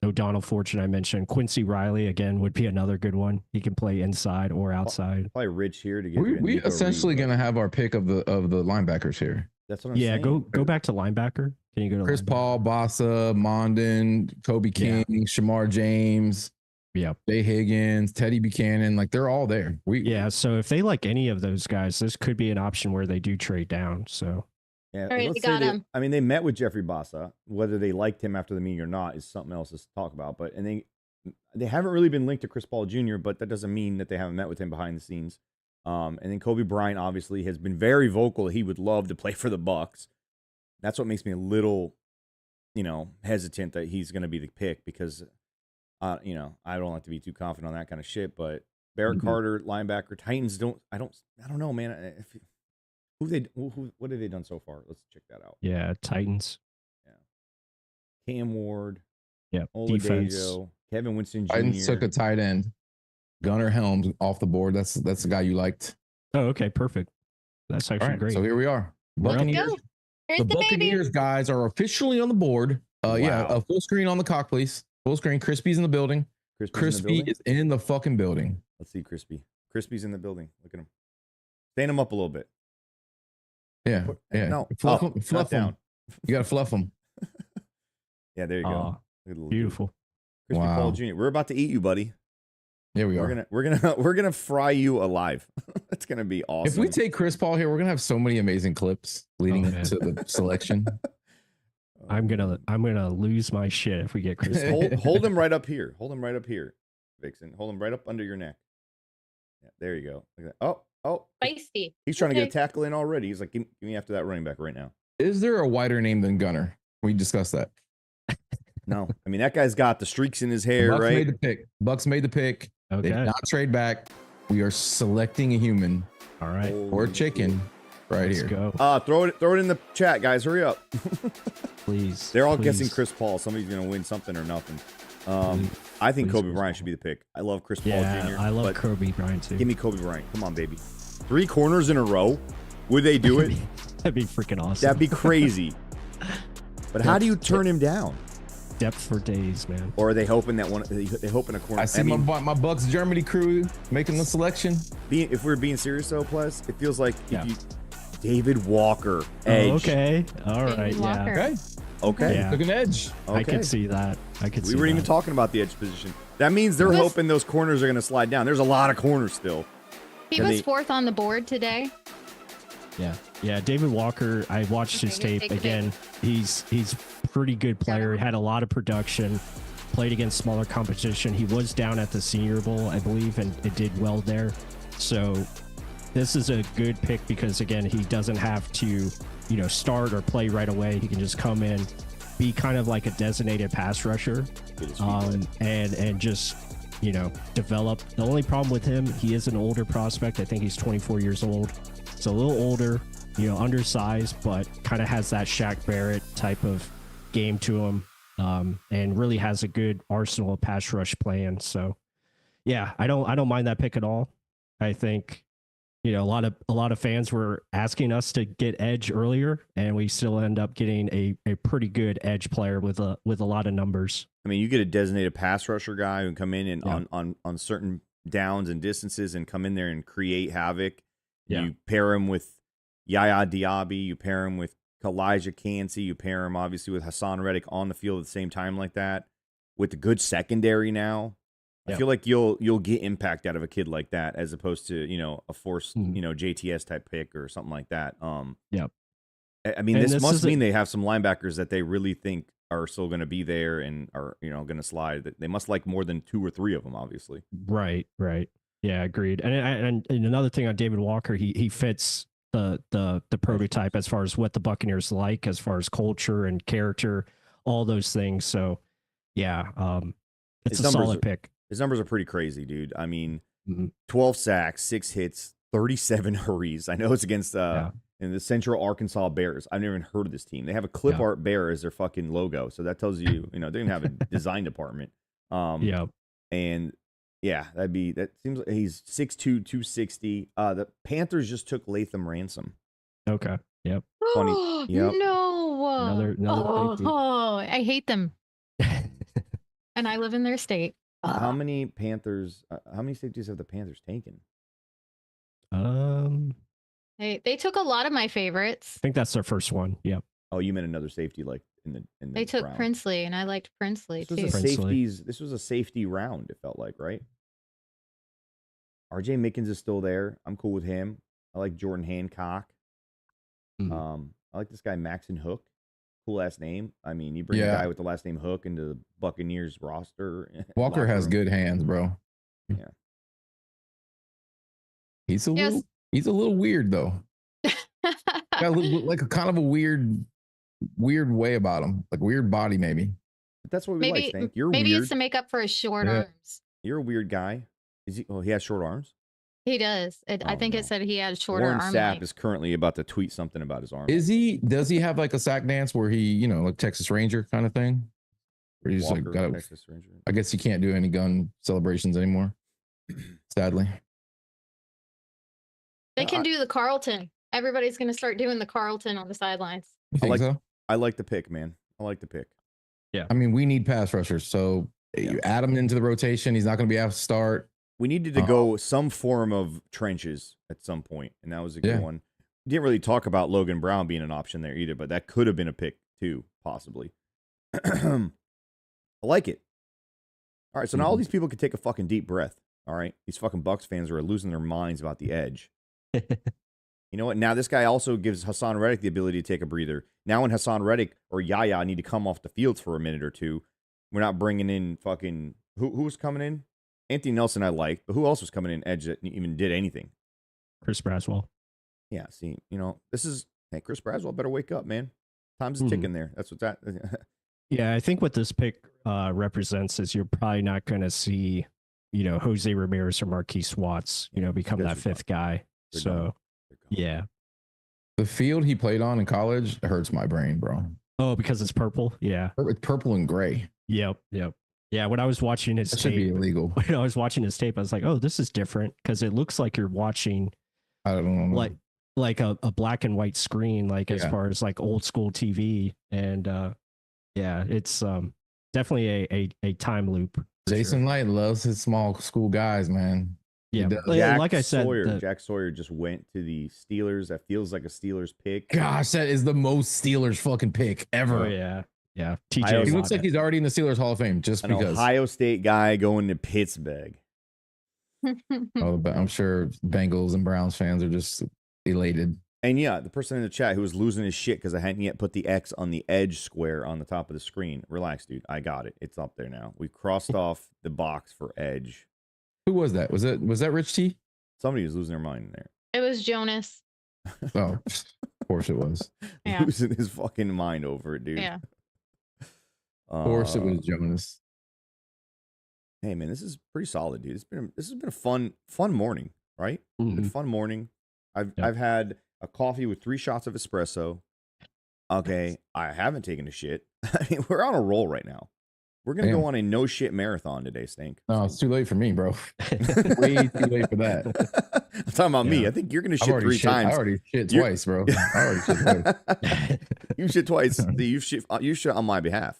S4: O'Donnell Fortune, I mentioned. Quincy Riley again would be another good one. He can play inside or outside.
S2: Probably Rich here to get.
S3: We essentially gonna have our pick of the linebackers here.
S2: That's what I'm
S4: Yeah,
S2: saying.
S4: go back to linebacker. Can you go to
S3: Chris
S4: linebacker?
S3: Paul, Bossa, Mondon, Kobe King, Shamar James,
S4: Yeah.
S3: Jay Higgins, Teddy Buchanan, like they're all there.
S4: Yeah, so if they like any of those guys, this could be an option where they do trade down. So
S2: Yeah,
S5: All right,
S2: let's
S5: we
S2: say
S5: got
S2: they-
S5: him.
S2: I mean, they met with Jeffrey Bossa. Whether they liked him after the meeting or not is something else to talk about. But they haven't really been linked to Chris Paul Jr., but that doesn't mean that they haven't met with him behind the scenes. And then Kobe Bryant obviously has been very vocal. He would love to play for the Bucs. That's what makes me a little, hesitant that he's going to be the pick because, I don't like to be too confident on that kind of shit. But Barrett Carter, linebacker, Titans I don't know, man. What have they done so far? Let's check that out.
S4: yeah, Titans.
S2: Cam Ward,
S4: Yeah, defense.
S2: Oladejo, Kevin Winston Jr.
S3: Titans took a tight end, Gunnar Helms off the board. That's the guy you liked.
S4: Oh, okay, perfect. That's
S3: All
S4: actually
S3: right,
S4: great.
S3: so here we are.
S4: We're up.
S3: Buccaneers.
S5: Go. Here's
S3: The
S5: the baby.
S3: Buccaneers guys are officially on the board. Yeah,
S2: Wow.
S3: a full screen on the cock, please. Full screen. Crispy's in the building.
S2: Crispy's in the
S3: Crispy
S2: building?
S3: is in the fucking building.
S2: Let's see Crispy. Crispy's in the building. Look at him. Stand him up a little bit.
S3: Yeah, yeah.
S2: No,
S3: fluff
S2: up,
S3: them.
S2: not
S3: Fluff them.
S2: down.
S3: You gotta fluff them.
S2: Yeah, there you go.
S4: Aw,
S2: Look at the little dude.
S4: beautiful.
S2: Crispy
S3: Wow.
S2: Paul Jr. We're about to eat you, buddy.
S3: Here we are.
S2: We're gonna fry you alive. That's gonna be awesome.
S3: If we take Chris Paul here, we're gonna have so many amazing clips leading
S4: Oh,
S3: up
S4: man.
S3: to the selection.
S4: I'm gonna lose my shit if we get Chris. Paul.
S2: hold him right up here. Hold him right up here, Vixen. Hold him right up under your neck. Yeah, there you go. Look at that. Oh,
S5: Feisty.
S2: he's trying to get a
S5: Okay.
S2: tackle in already. He's like, give me after that running back right now.
S3: Is there a wider name than Gunner? We discussed that.
S2: No, I mean that guy's got the streaks in his hair,
S3: Bucks
S2: right?
S3: made the pick. Bucks made the pick. They did
S4: Okay,
S3: not trade back. We are selecting a human
S4: all right,
S3: or a chicken right
S4: let's
S3: here.
S4: go.
S2: Throw it in the chat, guys. Hurry up.
S4: Please.
S2: They're all
S4: please.
S2: guessing Chris Paul. Somebody's gonna win something or nothing. I think
S4: Please,
S2: Kobe
S4: Chris
S2: Bryant
S4: Paul.
S2: should be the pick. I love Chris Paul
S4: Yeah,
S2: Jr.
S4: I love
S2: but
S4: Kobe Bryant too.
S2: give me Kobe Bryant. Come on, baby. 3 corners in a row. Would they do it?
S4: That'd be freaking awesome.
S2: That'd be crazy. But how do you turn him down?
S4: Depth for days, man.
S2: Or are they hoping that they hope in a corner?
S3: I see my Bucks Germany crew making the selection.
S2: If we're being serious though, plus it feels like
S4: Yeah.
S2: if you David Walker, edge.
S4: Oh, okay. All
S5: David
S4: right.
S5: Walker.
S4: Yeah.
S3: Okay.
S2: Okay.
S4: Yeah.
S3: Took an edge.
S2: Okay.
S4: I could see that.
S2: We weren't even talking about the edge position. That means they're hoping those corners are going to slide down. There's a lot of corners still.
S5: He was fourth on the board today.
S4: Yeah, David Walker, I watched his tape again. He's pretty good player. Had a lot of production. Played against smaller competition. He was down at the Senior Bowl, I believe, and it did well there. So this is a good pick because again, he doesn't have to, start or play right away. He can just come in, be kind of like a designated pass rusher, and just develop. The only problem with him, he is an older prospect. I think he's 24 years old. It's a little older, undersized, but kind of has that Shaq Barrett type of game to him, and really has a good arsenal of pass rush plan. So, yeah, I don't mind that pick at all. I think, a lot of fans were asking us to get edge earlier, and we still end up getting a pretty good edge player with a lot of numbers.
S2: I mean, you get a designated pass rusher guy who can come in and on certain downs and distances and come in there and create havoc.
S4: Yeah.
S2: You pair him with Yaya Diaby. You pair him with Elijah Cansey. You pair him, obviously, with Hassan Reddick on the field at the same time like that. With the good secondary now, I feel like you'll get impact out of a kid like that as opposed to, a forced, JTS type pick or something like that. I mean, this must mean they have some linebackers that they really think are still going to be there and are, going to slide. They must like more than 2 or 3 of them, obviously.
S4: Right. Yeah, agreed. And another thing on David Walker, he fits the prototype as far as what the Buccaneers like, as far as culture and character, all those things. So, yeah, it's a solid pick.
S2: His numbers are pretty crazy, dude. I mean, 12 sacks, 6 hits, 37 hurries. I know it's against in the Central Arkansas Bears. I've never even heard of this team. They have a clip art bear as their fucking logo, so that tells you, they didn't have a design department. And yeah, that seems like he's 6'2", 260. The Panthers just took Latham Ransom.
S4: Okay. Yep.
S2: Funny. Yep.
S5: No.
S4: Another
S5: I hate them. And I live in their state.
S2: How many safeties have the Panthers taken?
S5: They took a lot of my favorites.
S4: I think that's their first one. Yep.
S2: Oh, you meant another safety like in the
S5: They took
S2: round.
S5: Princely, and I liked Princely too.
S2: This was a safety round, it felt like, right? RJ Mickens is still there. I'm cool with him. I like Jordan Hancock. I like this guy Maxon Hook. Cool last name. I mean, you bring a guy with the last name Hook into the Buccaneers roster.
S3: Walker has good hands, bro.
S2: Yeah.
S3: He's a little weird though. Got a little like a kind of a weird way about him, like weird body maybe.
S2: But that's what we like, Stank. You're
S5: maybe
S2: weird.
S5: it's to make up for his short arms.
S2: You're a weird guy. Is he? Oh, he has short arms.
S5: He does. I think it said he had shorter
S2: Warren
S5: arm
S2: Sapp
S5: length.
S2: is currently about to tweet something about his arm.
S3: Does he have like a sack dance where he, like Texas Ranger kind of thing? Where he's like got Texas Ranger. I guess he can't do any gun celebrations anymore. Sadly.
S5: They can do the Carlton. Everybody's going to start doing the Carlton on the sidelines.
S3: You think so?
S2: I like the pick, man. I like the pick.
S3: Yeah. I mean, we need pass rushers. So you add him into the rotation. He's not going to be asked to start.
S2: We needed to go some form of trenches at some point, and that was a good one. We didn't really talk about Logan Brown being an option there either, but that could have been a pick too, possibly. I like it. All right, so now all these people can take a fucking deep breath. All right, these fucking Bucs fans are losing their minds about the edge. You know what? Now this guy also gives Hassan Reddick the ability to take a breather. Now when Hassan Reddick or Yaya need to come off the field for a minute or two, we're not bringing in fucking who's coming in? Anthony Nelson I liked, but who else was coming in edge that even did anything?
S4: Chris Braswell.
S2: Yeah, see, Chris Braswell better wake up, man. Time's ticking there. That's what's that.
S4: Yeah, I think what this pick represents is you're probably not going to see, Jose Ramirez or Marquise Watts, become that fifth guy. So, yeah.
S3: The field he played on in college hurts my brain, bro.
S4: Oh, because it's purple? Yeah.
S3: It's purple and gray.
S4: Yep. Yeah, when I was watching his
S3: tape,
S4: should be
S3: illegal.
S4: When I was watching his tape, I was like, "Oh, this is different," because it looks like you're watching,
S3: I don't know,
S4: like a black and white screen, as far as like old school TV, and it's definitely a time loop.
S3: Jason Light loves his small school guys, man.
S4: Yeah,
S2: like
S4: I said,
S2: Jack Sawyer just went to the Steelers. That feels like a Steelers pick.
S3: Gosh, that is the most Steelers fucking pick ever.
S4: Oh, yeah. Yeah,
S2: He
S4: TJ.
S3: He looks like he's already in the Steelers Hall of Fame just
S2: An
S3: because.
S2: Ohio State guy going to Pittsburgh.
S3: Oh, but I'm sure Bengals and Browns fans are just elated.
S2: And yeah, the person in the chat who was losing his shit because I hadn't yet put the X on the edge square on the top of the screen. Relax, dude. I got it. It's up there now. We crossed off the box for edge.
S3: Who was that? Was that Rich T?
S2: Somebody was losing their mind in there.
S5: It was Jonas.
S3: Oh, of course it was.
S5: Yeah.
S2: Losing his fucking mind over it, dude.
S5: Yeah.
S3: Of course it was Jonas.
S2: Hey man, this is pretty solid, dude. This has been a fun morning, right? Been a fun morning. I've had a coffee with 3 shots of espresso. Okay, I haven't taken a shit. I mean, we're on a roll right now. We're gonna go on a no shit marathon today, Stink.
S3: No, it's too late for me, bro. Way too late for that.
S2: I'm talking about me. I think you're gonna shit 3 times.
S3: I already shit twice, bro. I already shit twice.
S2: You shit twice. You shit on my behalf.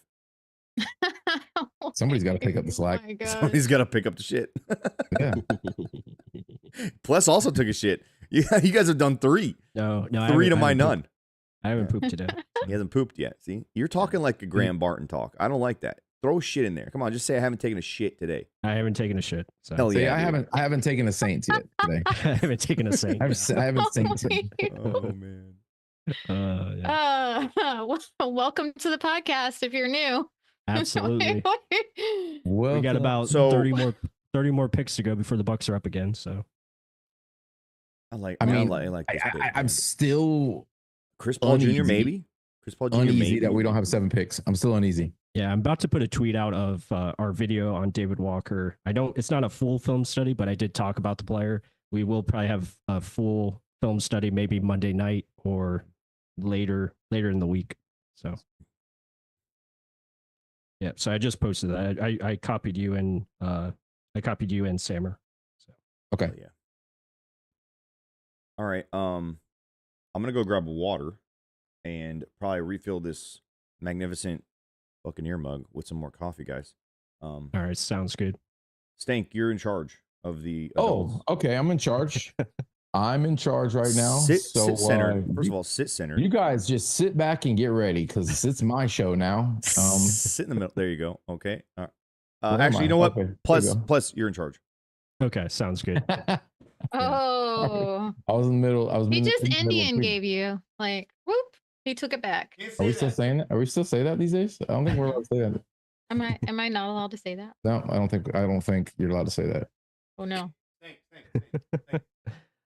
S3: Somebody's got to pick up the slack.
S5: Oh my God.
S2: Somebody's got to pick up the shit.
S3: Yeah.
S2: Pless also took a shit. Yeah, you guys have done 3.
S4: No,
S2: 3 to my none.
S4: I haven't pooped today.
S2: He hasn't pooped yet. See, you're talking like a Graham Barton talk. I don't like that. Throw shit in there. Come on, just say I haven't taken a shit today.
S4: I haven't taken a shit. So.
S2: Hell yeah,
S3: I haven't taken a Saint yet today.
S4: I haven't taken a Saint.
S3: I haven't Saint yet.
S2: Oh man.
S5: Welcome to the podcast if you're new.
S4: Absolutely.
S3: Well,
S4: We got about 30 more picks to go before the Bucs are up again. So
S2: I like this pick,
S3: I'm
S2: man.
S3: still
S2: Chris Paul Jr.
S3: uneasy.
S2: maybe. Chris Paul Jr.
S3: uneasy
S2: maybe.
S3: that we don't have 7 picks. I'm still uneasy.
S4: yeah, I'm about to put a tweet out of our video on David Walker. It's not a full film study, but I did talk about the player. We will probably have a full film study maybe Monday night or later in the week. So yeah, so I just posted that. I copied you and Sammer. So
S3: Okay.
S2: Oh, yeah. All right. I'm gonna go grab water and probably refill this magnificent Buccaneer mug with some more coffee, guys.
S4: all right, sounds good.
S2: Stank, you're in charge of the adults.
S3: Oh, okay. I'm in charge. I'm in charge right now.
S2: Sit center.
S3: So,
S2: First of all, sit center.
S3: you guys just sit back and get ready because it's my show now.
S2: Sit in the middle. There you go. Okay. All right.
S3: Where am
S2: Actually,
S3: I?
S2: you know what?
S3: Okay, there
S2: Plus,
S3: you go.
S2: you're in charge.
S4: Okay, sounds good.
S5: Oh,
S3: I was in the middle.
S5: he
S3: in
S5: just
S3: the middle of
S5: Indian
S3: tweeting.
S5: gave you like whoop. He took it back.
S3: Are we still saying that? Are we still say that these days? I don't think we're allowed to say that.
S5: Am I not allowed to say that?
S3: No, I don't think you're allowed to say that.
S5: Oh no.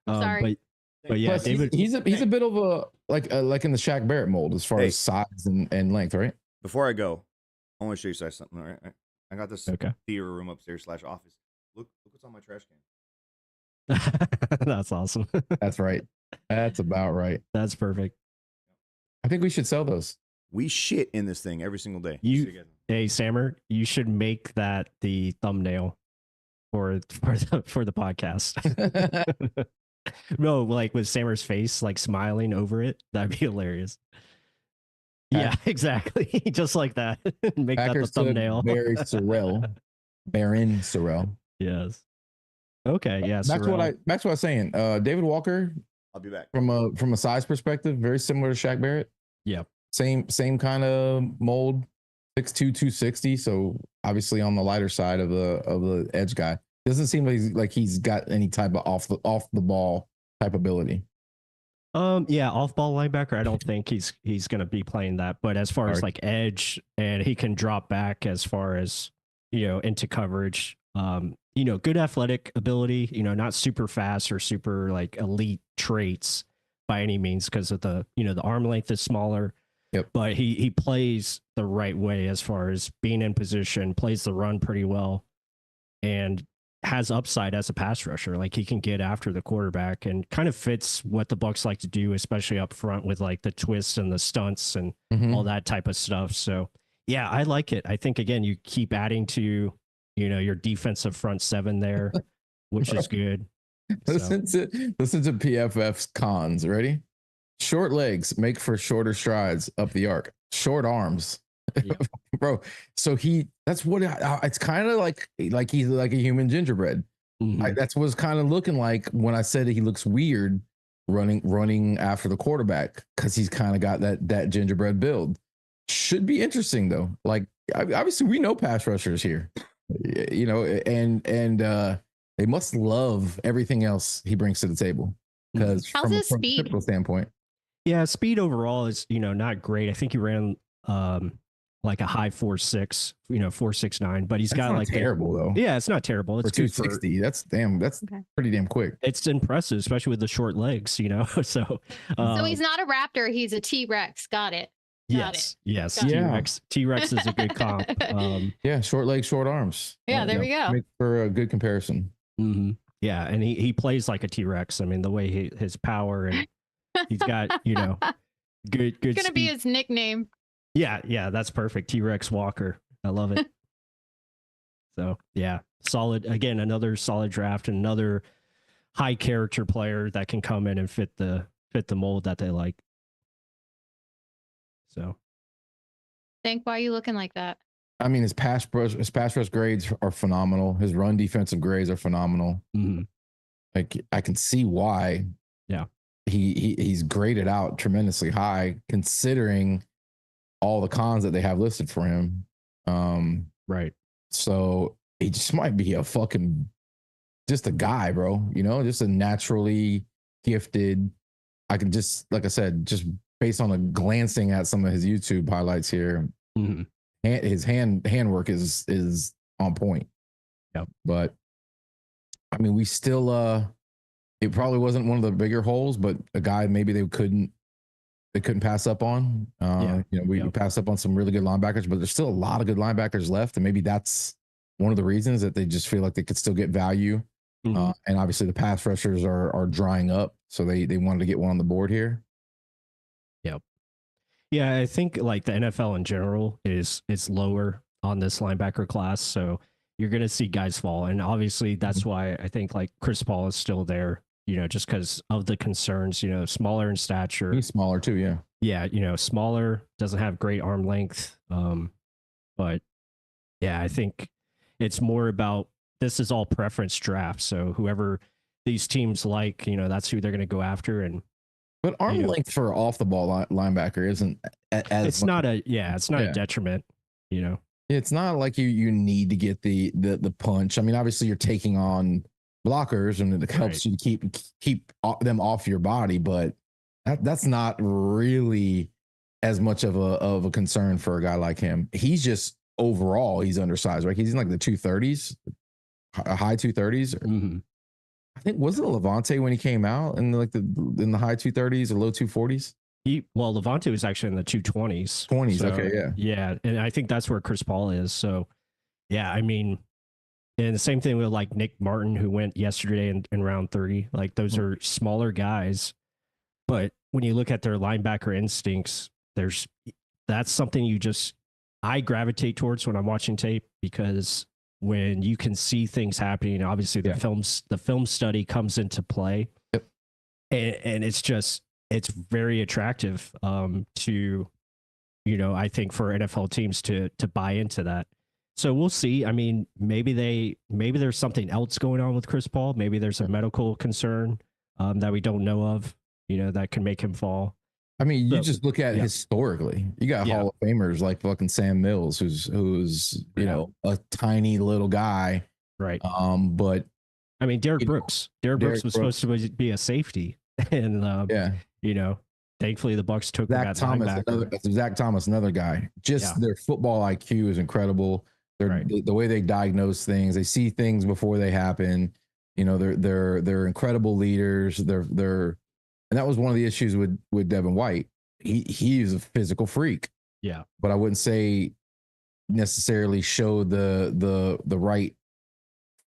S4: Um,
S5: Sorry.
S4: But yeah,
S3: Plus,
S4: David.
S3: he's a bit of a like in the Shaq Barrett mold as far
S2: Hey.
S3: as size and length, right?
S2: Before I go, I want to show you guys something. All right. I got this
S4: Okay.
S2: theater room upstairs / office. Look what's on my trash can.
S4: That's awesome.
S3: That's right. That's about right.
S4: That's perfect.
S3: I think we should sell those.
S2: We shit in this thing every single day.
S4: Hey, Sammer, you should make that the thumbnail for the podcast. No, like with Sammer's face, like smiling over it. That'd be hilarious. Yeah, exactly. Just like that. Make
S3: Packers
S4: that the thumbnail.
S3: Barry Sorrell. Baron Sorrell.
S4: Yes. Okay. Yeah.
S3: Back to what I was saying. David Walker,
S2: I'll be back.
S3: from a size perspective, very similar to Shaq Barrett.
S4: Yeah.
S3: Same kind of mold, 6'2", 260. So obviously on the lighter side of the edge guy. Doesn't seem like he's got any type of off the ball type ability.
S4: Yeah, off ball linebacker. I don't think he's gonna be playing that. But as far as like edge, and he can drop back as far as into coverage. Good athletic ability. Not super fast or super like elite traits by any means because of the the arm length is smaller.
S3: Yep.
S4: But he plays the right way as far as being in position, plays the run pretty well, and has upside as a pass rusher. Like he can get after the quarterback and kind of fits what the Bucs like to do, especially up front with like the twists and the stunts and all that type of stuff. So yeah, I like it. I think again, you keep adding to, your defensive front 7 there, which is good.
S3: Listen to PFF's cons. Ready? Short legs make for shorter strides up the arc. Short arms. Yeah. Bro, so that's what it's kind of like he's like a human gingerbread. That's what it's kind of looking like when I said he looks weird running after the quarterback because he's kind of got that gingerbread build. should be interesting though. Like obviously we know pass rushers here, you know, and they must love everything else he brings to the table because
S5: How's
S3: from
S5: his
S3: a
S5: speed?
S3: typical standpoint,
S4: Yeah, speed overall is, not great. I think he ran like a high 4.6, 4.69, but he's
S3: that's
S4: got
S3: not
S4: like
S3: terrible though.
S4: yeah, it's not terrible. It's
S3: For
S4: good
S3: 260, that's
S5: Okay.
S3: pretty damn quick.
S4: it's impressive, especially with the short legs, So
S5: So he's not a raptor, he's a T-Rex. Got it.
S4: yes,
S5: Got it.
S4: T-Rex. T-Rex is a good comp.
S3: Yeah, short legs, short arms.
S5: Yeah, there we go.
S3: Make for a good comparison.
S4: Mm-hmm. Yeah, and he plays like a T-Rex. I mean, the way his power, and he's got, good
S5: It's gonna be
S4: speed.
S5: his nickname.
S4: Yeah, that's perfect. T-Rex Walker. I love it. So, yeah, solid. Again, another solid draft, and another high character player that can come in and fit the mold that they like. So,
S5: Think, why are you looking like that?
S3: I mean, his pass rush grades are phenomenal. His run defensive grades are phenomenal.
S4: mm-hmm.
S3: Like I can see why.
S4: Yeah.
S3: He's graded out tremendously high considering all the cons that they have listed for him.
S4: Right.
S3: So he just might be just a guy, bro. Just a naturally gifted. I can just, like I said, just based on glancing at some of his YouTube highlights here,
S4: mm-hmm.
S3: his handwork is on point.
S4: Yep.
S3: But I mean, we still it probably wasn't one of the bigger holes, but a guy maybe they couldn't pass up on. We passed up on some really good linebackers, but there's still a lot of good linebackers left, and maybe that's one of the reasons that they just feel like they could still get value.
S4: Mm-hmm.
S3: And obviously the pass rushers are drying up, so they wanted to get one on the board here.
S4: Yep. Yeah, I think like the NFL in general is lower on this linebacker class, so you're going to see guys fall, and obviously that's why I think like Chris Paul is still there. Just because of the concerns, smaller in stature.
S3: He's smaller too, yeah.
S4: Yeah, smaller, doesn't have great arm length. But yeah, I think it's more about, this is all preference draft. So whoever these teams like, that's who they're going to go after.
S3: But arm length for off the ball linebacker isn't as
S4: it's not a detriment,
S3: It's not like you need to get the punch. I mean, obviously you're taking on blockers and it helps you to keep them off your body, but that's not really as much of a concern for a guy like him. He's just overall he's undersized, right? He's in like the 230s, high 230s.
S4: Mm-hmm.
S3: I think wasn't it Levante when he came out in in the high 230s or low 240s?
S4: Levante was actually in the 220s.
S3: 20s,
S4: so,
S3: okay, yeah.
S4: Yeah, and I think that's where Chris Paul is. So, yeah, I mean, and the same thing with like Nick Martin, who went yesterday in round 30. Like those are smaller guys, but when you look at their linebacker instincts, that's something I gravitate towards when I'm watching tape, because when you can see things happening, obviously the film study comes into play.
S3: Yep.
S4: And it's very attractive to, I think for NFL teams to buy into that. So we'll see. I mean, maybe there's something else going on with Chris Paul. Maybe there's a medical concern that we don't know of, that can make him fall.
S3: I mean, you just look at historically, you got Hall of Famers like fucking Sam Mills, who's a tiny little guy.
S4: Right.
S3: But
S4: I mean, Derek Brooks was supposed to be a safety. And, thankfully the Bucs took
S3: Zach Thomas, another guy. Just their football IQ is incredible. The way they diagnose things, they see things before they happen. They're incredible leaders. And that was one of the issues with Devin White. He is a physical freak.
S4: Yeah,
S3: but I wouldn't say necessarily show the right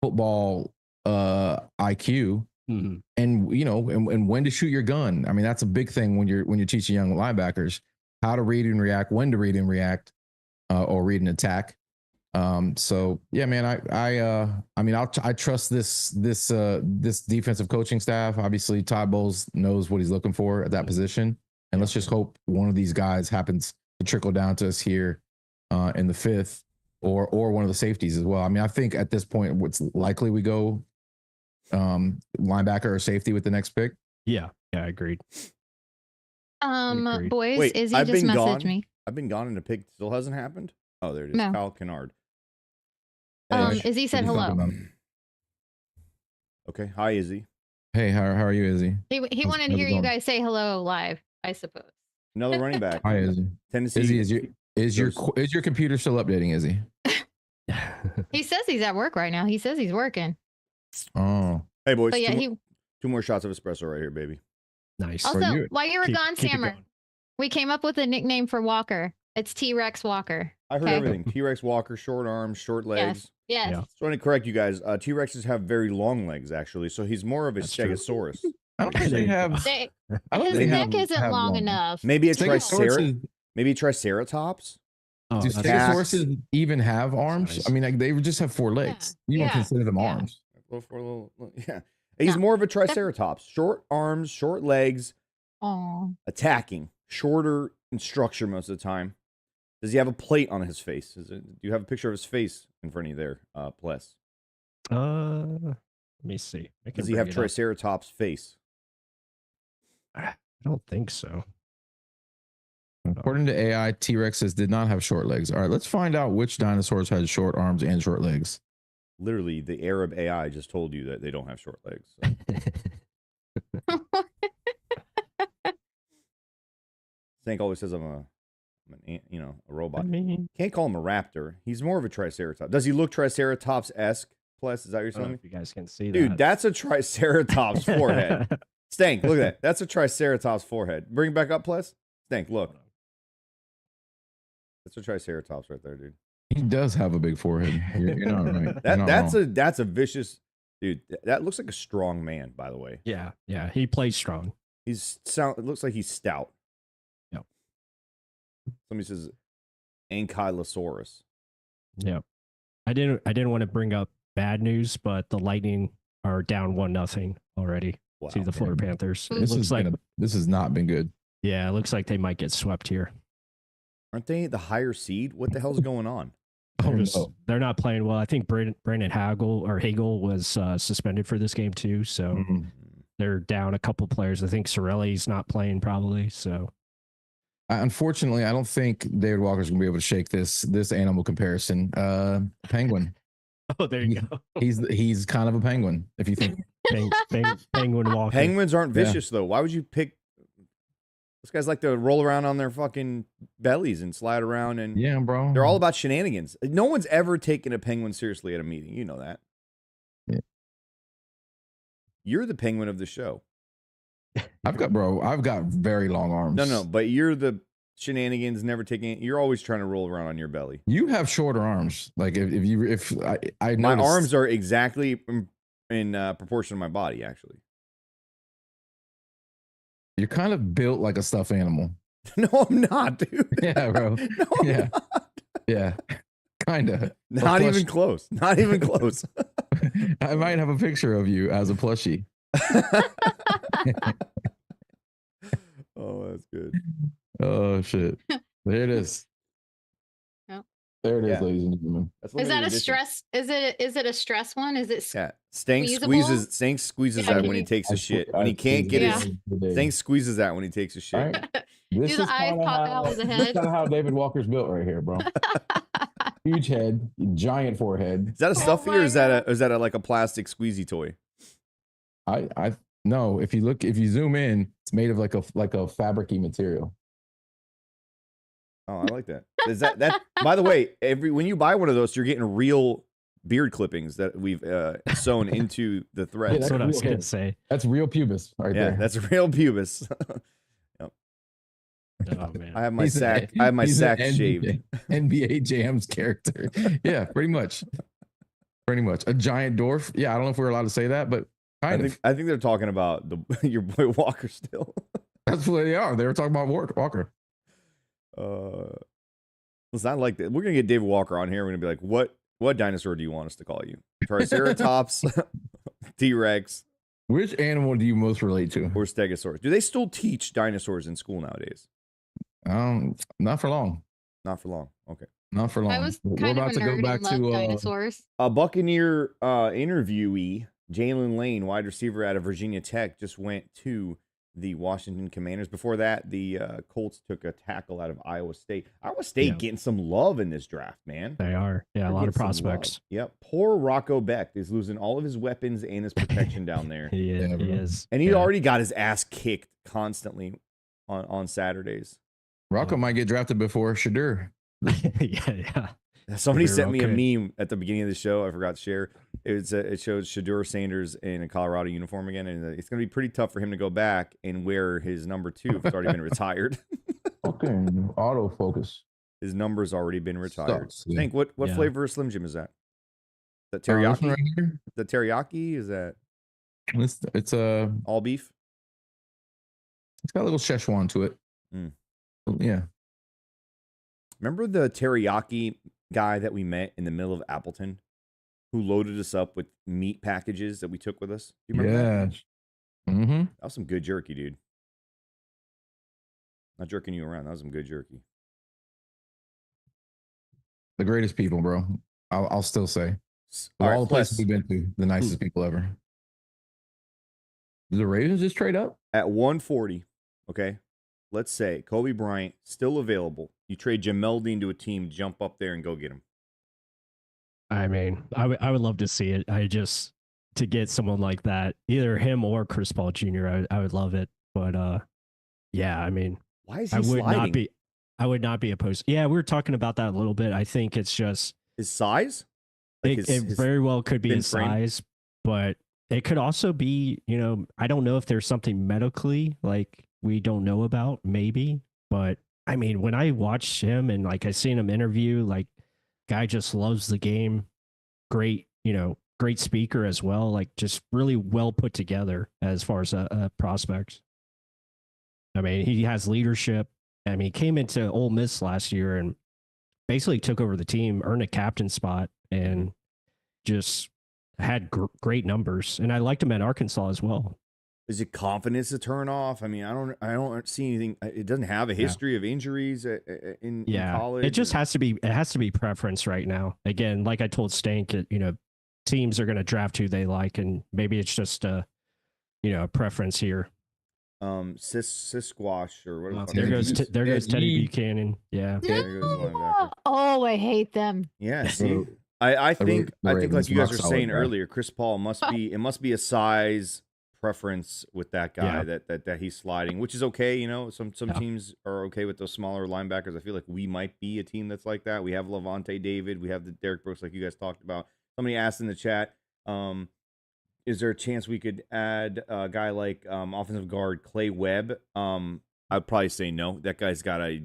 S3: football IQ.
S4: Mm-hmm.
S3: And when to shoot your gun. I mean, that's a big thing when you're teaching young linebackers how to read and react, when to read and react, or read and attack. So yeah, man, I trust this defensive coaching staff. Obviously, Todd Bowles knows what he's looking for at that position, and let's just hope one of these guys happens to trickle down to us here in the fifth, or one of the safeties as well. I mean, I think at this point, what's likely we go linebacker or safety with the next pick.
S4: Yeah, agreed.
S5: Boys,
S2: Wait,
S5: Izzy
S2: I've
S5: just
S2: been
S5: messaged
S2: gone.
S5: me.
S2: I've been gone and a pig still hasn't happened. Oh, there it is.
S5: No.
S2: Kyle Kennard.
S5: Izzy said hello.
S2: Okay. Hi, Izzy.
S3: Hey, how are you, Izzy?
S5: He wanted to
S3: how's it
S5: hear you
S3: going?
S5: guys say hello live, I suppose.
S2: Another running back.
S3: Hi, Izzy.
S2: Tennessee.
S3: Izzy, is your computer still updating, Izzy?
S5: He says he's at work right now. He says he's working.
S3: Oh,
S2: Hey, boys.
S5: But yeah,
S2: two more shots of espresso right here, baby.
S4: Nice.
S5: Also, while you were gone,
S4: keep it
S5: Sammer,
S4: going.
S5: we came up with a nickname for Walker. It's T-Rex Walker.
S2: I heard everything. T-Rex Walker, short arms, short legs.
S5: Yes.
S4: Yeah.
S2: So I want to correct you guys. T-Rexes have very long legs, actually. So he's more of a
S4: That's true.
S2: Stegosaurus.
S3: I don't think they have. I don't
S5: His
S3: think they
S5: neck
S3: have-
S5: isn't
S3: have
S5: long enough.
S2: Maybe a
S3: Stegosaurus.
S2: maybe a Triceratops.
S4: Oh,
S3: Do
S4: that's-
S3: Stegosauruses even have arms?
S4: Nice.
S3: I mean, like, they would just have 4 legs. You don't
S5: Yeah.
S3: consider them
S5: Yeah.
S3: arms.
S2: Yeah. He's
S5: No.
S2: more of a Triceratops. Short arms, short legs,
S5: Oh,
S2: attacking, shorter in structure most of the time. Does he have a plate on his face? Do you have a picture of his face in front of you there, Pless?
S4: let me see. I can
S2: Does he
S4: bring
S2: have
S4: it up.
S2: Triceratops face?
S4: I don't think so.
S3: According to AI, T-Rexes did not have short legs. All right, let's find out which dinosaurs had short arms and short legs.
S2: Literally, the Arab AI just told you that they don't have short legs. So. Stank always says I'm a robot.
S4: I mean,
S2: Can't call him a raptor. He's more of a Triceratops. Does he look Triceratops-esque? Plus, is that what you're
S4: I don't know
S2: telling me?
S4: if you guys can see
S2: Dude,
S4: that.
S2: that's a Triceratops forehead. Stank, look at that. That's a Triceratops forehead. Bring it back up, Plus. Stank, look. That's a Triceratops right there, dude.
S3: He does have a big forehead. You're not right. You're not
S2: That's
S3: wrong.
S2: that's a vicious dude. That looks like a strong man, by the way.
S4: Yeah, he plays strong.
S2: It looks like he's stout.
S4: Yep.
S2: Somebody says Ankylosaurus.
S4: Yep. I didn't want to bring up bad news, but the Lightning are down 1-0 already
S2: Wow.
S4: to the Florida Panthers. It
S3: This
S4: looks like
S3: this has not been good.
S4: yeah, it looks like they might get swept here.
S2: Aren't they the higher seed? What the hell's going on?
S4: They're not playing well. I think Brandon Hagel was suspended for this game too, so
S3: Mhm.
S4: they're down a couple players. I think Sorelli's not playing probably. So
S3: Unfortunately, I don't think David Walker's gonna be able to shake this animal comparison. Penguin.
S4: oh, there you go.
S3: He's kind of a penguin. If you think
S4: Penguin Walker.
S2: Penguins aren't
S3: Yeah.
S2: vicious though. Why would you pick? Those guys like to roll around on their fucking bellies and slide around, and
S3: yeah, bro.
S2: they're all about shenanigans. No one's ever taken a penguin seriously at a meeting. You know that.
S3: Yeah.
S2: You're the penguin of the show.
S3: I've got very long arms.
S2: No, but you're the shenanigans, never taking it. You're always trying to roll around on your belly.
S3: You have shorter arms. Like if I
S2: My
S3: noticed-
S2: arms are exactly in proportion to my body, actually.
S3: You're kind of built like a stuffed animal.
S2: No, I'm not, dude.
S3: Yeah, bro.
S2: No, I'm
S3: Yeah.
S2: not.
S3: Yeah, kind of.
S2: Not even close. Not even close.
S3: I might have a picture of you as a plushie.
S2: Oh, that's good.
S3: Oh shit! There it is.
S5: Yep.
S3: There it is,
S2: Yeah.
S3: ladies and gentlemen.
S5: is
S2: That's
S5: that
S2: limited
S5: a
S2: edition.
S5: stress? Is it a stress one? Is it?
S2: Yeah, Stank
S5: Squeezable?
S2: squeezes
S5: Yeah,
S2: that
S5: can
S2: when he
S5: you-
S2: takes a shit. When he can't get
S5: Yeah.
S2: his Stank squeezes that when he takes a shit.
S3: All right. This
S5: Do the
S3: is
S5: eyes
S3: kinda
S5: pop
S3: how-
S5: out of the
S3: This
S5: head?
S3: is kind of how David Walker's built right here, bro. Huge head, giant forehead.
S2: Is that a
S5: Oh
S2: stuffy
S5: my
S2: or is that a like a plastic squeezy toy?
S3: I no. If you zoom in, it's made of like a fabricy material.
S2: Oh, I like that. Is that by the way, when you buy one of those, you're getting real beard clippings that we've sewn into the threads.
S4: That's what I was
S3: real
S4: gonna
S3: hair.
S4: say.
S3: That's real pubis right
S2: Yeah,
S3: there.
S2: that's real pubis.
S4: Oh man.
S2: I have my
S3: He's an-
S2: sack. I have my
S3: he's an
S2: sack shaved.
S3: NBA Jams character. Yeah, pretty much. Pretty much. A giant dwarf. Yeah, I don't know if we're allowed to say that, but
S2: I
S3: kind of.
S2: think they're talking about your boy Walker still.
S3: That's what they are. They were talking about Walker.
S2: Listen, I like that. We're gonna get David Walker on here. We're gonna be like, what dinosaur do you want us to call you? Triceratops, T-Rex,
S3: Which animal do you most relate to?
S2: or Stegosaurus? Do they still teach dinosaurs in school nowadays?
S3: Not for long.
S2: Not for long. Okay.
S3: Not for long.
S5: I was
S3: We're
S5: kind of
S3: about
S5: a
S3: to go
S5: nerd
S3: back
S5: and loved
S3: to
S5: dinosaurs.
S2: A Buccaneer interviewee, Jalen Lane, wide receiver out of Virginia Tech, just went to the Washington Commanders. Before that, the Colts took a tackle out of Iowa State. Iowa State getting some love in this draft, man.
S4: They are. Yeah,
S2: They're
S4: a lot of
S2: getting some love.
S4: prospects.
S2: Yep. Poor Rocco Beck is losing all of his weapons and his protection down there.
S4: He is.
S3: Yeah,
S4: He
S3: bro.
S4: is.
S2: And he
S4: Yeah.
S2: already got his ass kicked constantly on Saturdays.
S3: Rocco might get drafted before Shadur.
S4: yeah.
S2: Somebody
S4: Very
S2: sent
S4: well
S2: me
S4: could.
S2: a meme at the beginning of the show. I forgot to share. It shows Shadur Sanders in a Colorado uniform again, and it's going to be pretty tough for him to go back and wear his number 2 if it's already been retired.
S3: Fucking autofocus.
S2: His number's already been retired.
S3: Sucks, yeah.
S2: Think what
S4: Yeah.
S2: flavor of Slim Jim is that? The
S3: This one
S2: teriyaki?
S3: right here.
S2: The teriyaki is that
S3: It's
S2: all beef?
S3: it's got a little Szechuan to it.
S2: Mm.
S3: Yeah.
S2: Remember the teriyaki guy that we met in the middle of Appleton, who loaded us up with meat packages that we took with us? Do you remember that?
S3: Yeah. Mm-hmm.
S2: That was some good jerky, dude. Not jerking you around. That was some good jerky.
S3: The greatest people, bro. I'll still say.
S2: All
S3: Of
S2: right,
S3: all the places
S2: Pless,
S3: we've been to, the nicest people ever. Did the Ravens just trade up?
S2: at 140, okay, let's say Kobe Bryant still available. You trade Jamel Dean to a team, jump up there and go get him.
S4: I mean, I would love to see it. To get someone like that, either him or Chris Paul Jr. I would love it. But yeah, I mean,
S2: Why is he
S4: I would
S2: sliding?
S4: not be. I would not be opposed. Yeah, we were talking about that a little bit. I think it's just
S2: His size? Like
S4: it very well could be
S2: thin
S4: his
S2: frame?
S4: size, but it could also be, I don't know if there's something medically like we don't know about, maybe. But I mean, when I watched him and like I seen him interview, like guy just loves the game. Great, great speaker as well. Like just really well put together as far as a prospect. I mean, he has leadership. I mean, he came into Ole Miss last year and basically took over the team, earned a captain spot, and just had great numbers. And I liked him at Arkansas as well.
S2: Is it confidence to turn off? I mean, I don't see anything. It doesn't have a history of injuries in college.
S4: It just has to be. It has to be preference right now. Again, like I told Stank, teams are going to draft who they like, and maybe it's just a preference here.
S2: Sisquash or what?
S4: There goes Teddy Buchanan. Yeah.
S2: There goes the linebacker.
S5: Oh, I hate them.
S2: Yeah, see, I think like
S3: Ravens
S2: you guys
S3: rock
S2: were
S3: solid
S2: saying
S3: guy.
S2: earlier, Chris Paul must be a size preference with that guy that he's sliding, which is okay. Some teams are okay with those smaller linebackers. I feel like we might be a team that's like that. We have Levante David, we have the Derek Brooks, like you guys talked about. Somebody asked in the chat, is there a chance we could add a guy like offensive guard Clay Webb? I'd probably say no. That guy's got a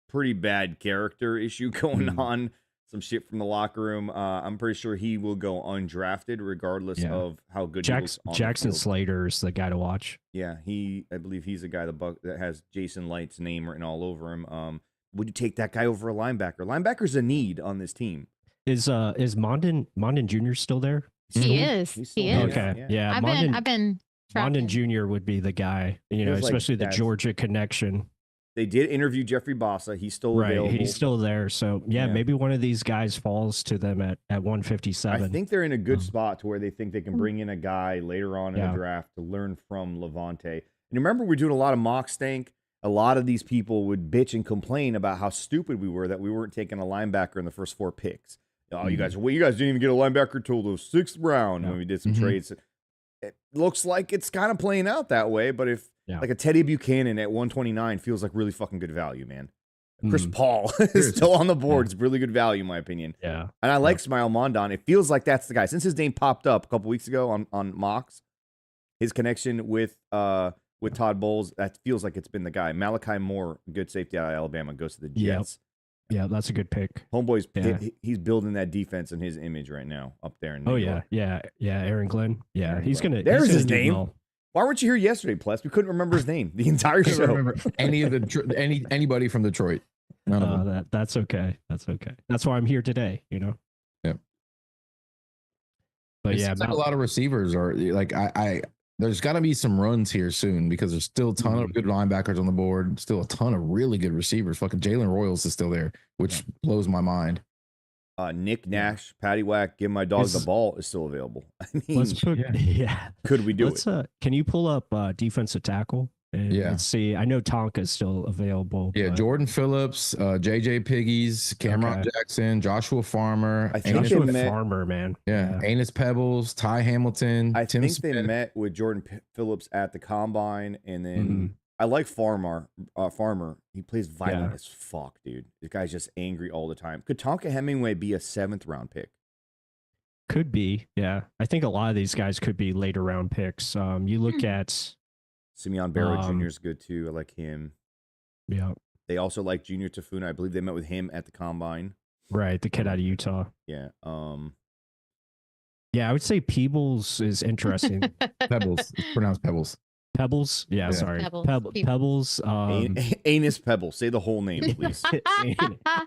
S2: pretty bad character issue going on. Some shit from the locker room. I'm pretty sure he will go undrafted regardless of how good he looks on
S4: Jackson
S2: the field.
S4: Slater's the guy to watch.
S2: Yeah, I believe he's the guy that has Jason Light's name written all over him. Would you take that guy over a linebacker? Linebacker's a need on this team.
S4: Is Mondin Jr. still there?
S5: He is.
S2: He's
S5: He
S2: still
S5: is.
S2: there.
S4: Okay. Yeah.
S5: I've been
S4: Mondin
S5: tracking.
S4: Jr. would be the guy,
S2: Feels like
S4: especially the
S2: that's-
S4: Georgia connection.
S2: They did interview Jeffrey Bossa. He's still
S4: Right.
S2: available.
S4: He's still there. So yeah,
S2: Yeah.
S4: maybe one of these guys falls to them at 157.
S2: I think they're in a good spot to where they think they can bring in a guy later on in
S4: Yeah.
S2: the draft to learn from Levante. And remember, we're doing a lot of mock stank. A lot of these people would bitch and complain about how stupid we were that we weren't taking a linebacker in the first 4 picks. Oh, you guys didn't even get a linebacker till the 6th round when we did some trades. It looks like it's kind of playing out that way, but if like a Teddy Buchanan at 129 feels like really fucking good value, man. Chris Paul is still on the board. It's really good value, in my opinion.
S4: Yeah.
S2: And I like Smile Mondon. It feels like that's the guy. Since his name popped up a couple weeks ago on mocks, his connection with Todd Bowles, that feels like it's been the guy. Malachi Moore, good safety out of Alabama, goes to the Jets.
S4: Yeah, that's a good pick.
S2: Homeboy's
S4: Yeah.
S2: he's building that defense in his image right now up there in New York.
S4: Yeah. Aaron Glenn. Yeah,
S2: Aaron
S4: he's
S2: Glenn.
S4: gonna.
S2: There's
S4: he's gonna
S2: his
S4: do
S2: name.
S4: well.
S2: Why weren't you here yesterday, Pless? We couldn't remember his name the entire
S3: I can't
S2: show.
S3: remember any of the anybody from Detroit. None of them.
S4: That's okay. That's okay. That's why I'm here today.
S3: Yeah.
S4: But
S3: It
S4: yeah,
S3: seems like a lot of receivers are like there's got to be some runs here soon because there's still a ton of good linebackers on the board, still a ton of really good receivers. Fucking Jalen Royals is still there, which blows my mind.
S2: Nick Nash, Patty Whack, give my dog the ball is still available. I mean,
S4: let's put,
S2: could we do it?
S4: Can you pull up defensive tackle? And
S3: Yeah.
S4: let's see. I know Tonka's still available.
S3: Yeah,
S4: but
S3: Jordan Phillips, JJ Piggies, Cameron
S4: Okay.
S3: Jackson, Joshua Farmer,
S2: I think
S4: Joshua
S2: they met-
S4: Farmer, man.
S3: yeah, Anus Pebbles, Ty Hamilton,
S2: I
S3: Tim
S2: think
S3: Smith.
S2: they met with Jordan Phillips at the combine, and then
S4: Mhm.
S2: I like Farmer. He plays violent
S4: Yeah.
S2: as fuck, dude. This guy's just angry all the time. Could Tonka Hemingway be a 7th round pick?
S4: Could be. Yeah. I think a lot of these guys could be later round picks. You look at,
S2: Simeon Barrow
S4: Um,
S2: Jr. is good too. I like him.
S4: yeah,
S2: They also like Junior Tafuna. I believe they met with him at the combine.
S4: right. The kid out of Utah.
S2: Yeah.
S4: Yeah. I would say Peebles is interesting.
S3: Pebbles. It's pronounced Pebbles.
S4: Pebbles. Yeah.
S3: Yeah.
S4: Sorry.
S5: Pebbles.
S4: Pebbles.
S2: Anus Pebbles. Say the whole name, please.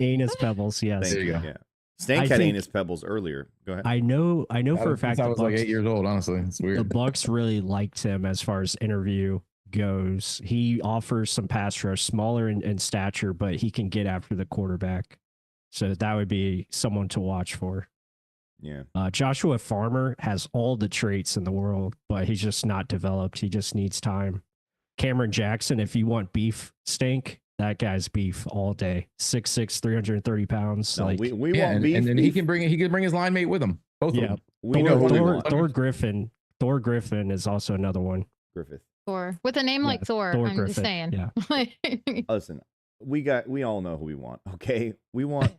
S4: Anus Pebbles. Yes.
S2: Thank
S3: There you go.
S2: Yeah. Stank
S4: I
S2: had
S4: think-
S2: anus pebbles earlier. Go ahead.
S4: I know for a fact
S3: Since I
S4: the
S3: was like
S4: Bucs-
S3: 8 years old, honestly. It's
S4: the
S3: weird.
S4: Bucs really liked him as far as interview goes. He offers some pass rush, smaller in stature, but he can get after the quarterback. So that would be someone to watch for.
S2: Yeah.
S4: Joshua Farmer has all the traits in the world, but he's just not developed. He just needs time. Cameron Jackson, if you want beef stink, that guy's beef all day. 6'6", 330 pounds.
S2: No,
S4: like,
S2: we
S3: Yeah,
S2: want
S3: and,
S2: beef.
S3: and then he can bring his line mate with him. Both of
S4: yeah.
S3: them.
S2: we know who we want.
S4: Thor Griffin. Thor Griffin is also another one.
S2: Griffith.
S5: Thor with a name like Thor.
S4: Thor
S5: I'm just
S4: Griffin,
S5: saying.
S4: yeah.
S2: Listen, we all know who we want. Okay, we want.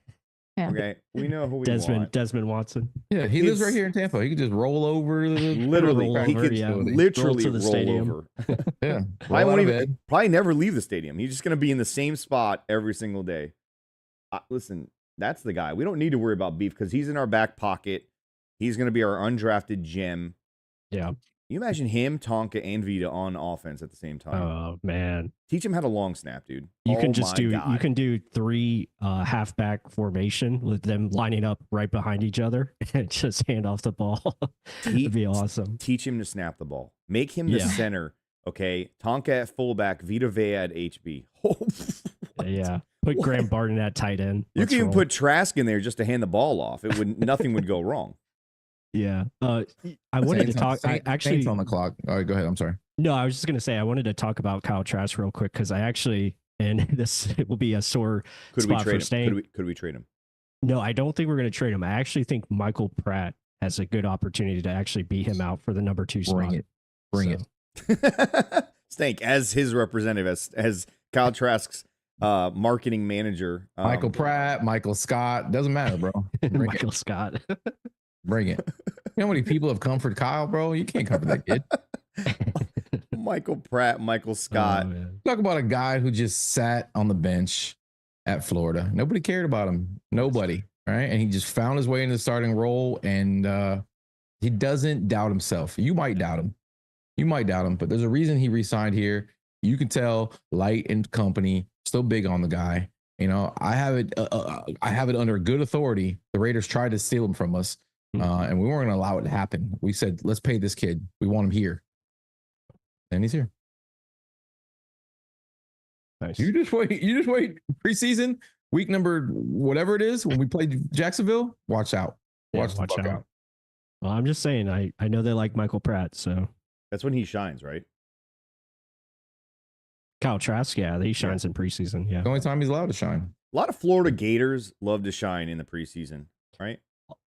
S5: Yeah.
S2: Okay, we know who we want.
S4: Desmond Watson.
S3: Yeah, he lives
S2: It's-
S3: right here in Tampa. He could just roll over the
S2: Literally,
S4: Roll
S2: he
S4: over,
S2: could
S4: yeah.
S2: literally
S4: Roll to the
S2: roll
S4: stadium.
S2: over.
S3: Yeah.
S2: Probably
S3: roll
S2: won't
S3: out of
S2: even.
S3: bed.
S2: Probably never leave the stadium. He's just gonna be in the same spot every single day. Listen, that's the guy. We don't need to worry about beef because he's in our back pocket. He's gonna be our undrafted gem.
S4: Yeah.
S2: You imagine him, Tonka, and Vita on offense at the same time.
S4: Oh man.
S2: Teach him how to long snap, dude.
S4: You
S2: Oh
S4: can just
S2: my
S4: do
S2: God.
S4: you can do 3 halfback formation with them lining up right behind each other and just hand off the ball. It'd be awesome.
S2: Teach him to snap the ball. Make him the
S4: Yeah.
S2: center. Okay, Tonka at fullback, Vita Vea at HB.
S4: Yeah. Put Graham Barton at tight end.
S2: You
S4: Let's
S2: can even
S4: roll.
S2: put Trask in there just to hand the ball off. It would nothing would go wrong.
S4: Yeah. I wanted to
S3: Saints
S4: talk. I actually
S3: Saints on the clock. All right, go ahead. I'm sorry.
S4: no. I was just gonna say I wanted to talk about Kyle Trask real quick because I actually and this will be a sore
S2: Could we
S4: spot
S2: trade
S4: for
S2: him?
S4: Stain.
S2: Could we trade him?
S4: No, I don't think we're gonna trade him. I actually think Michael Pratt has a good opportunity to actually beat him out for the number 2 spot.
S3: Bring it.
S2: Stank as his representative, as Kyle Trask's marketing manager.
S3: Michael Pratt, Michael Scott. Doesn't matter, bro. Bring
S4: Michael Scott.
S3: it. Bring it. You know how many people have come for Kyle, bro? You can't cover that kid.
S2: Michael Pratt, Michael Scott.
S4: Oh, man.
S3: Talk about a guy who just sat on the bench at Florida. Nobody cared about him. Nobody. Right. And he just found his way into the starting role, and he doesn't doubt himself. You might doubt him. But there's a reason he re-signed here. You can tell Light and company still big on the guy. You know, I have it under good authority. The Raiders tried to steal him from us, and we weren't going to allow it to happen. We said, let's pay this kid. We want him here. And he's here.
S4: Nice.
S3: You just wait preseason, week number whatever it is, when we play Jacksonville, watch out.
S4: Yeah,
S3: Watch out.
S4: Well, I'm just saying, I know they like Michael Pratt, so
S2: That's when he shines, right?
S4: Kyle Trask, yeah, he shines in preseason. Yeah.
S3: The only time he's allowed to shine.
S2: A lot of Florida Gators love to shine in the preseason, right?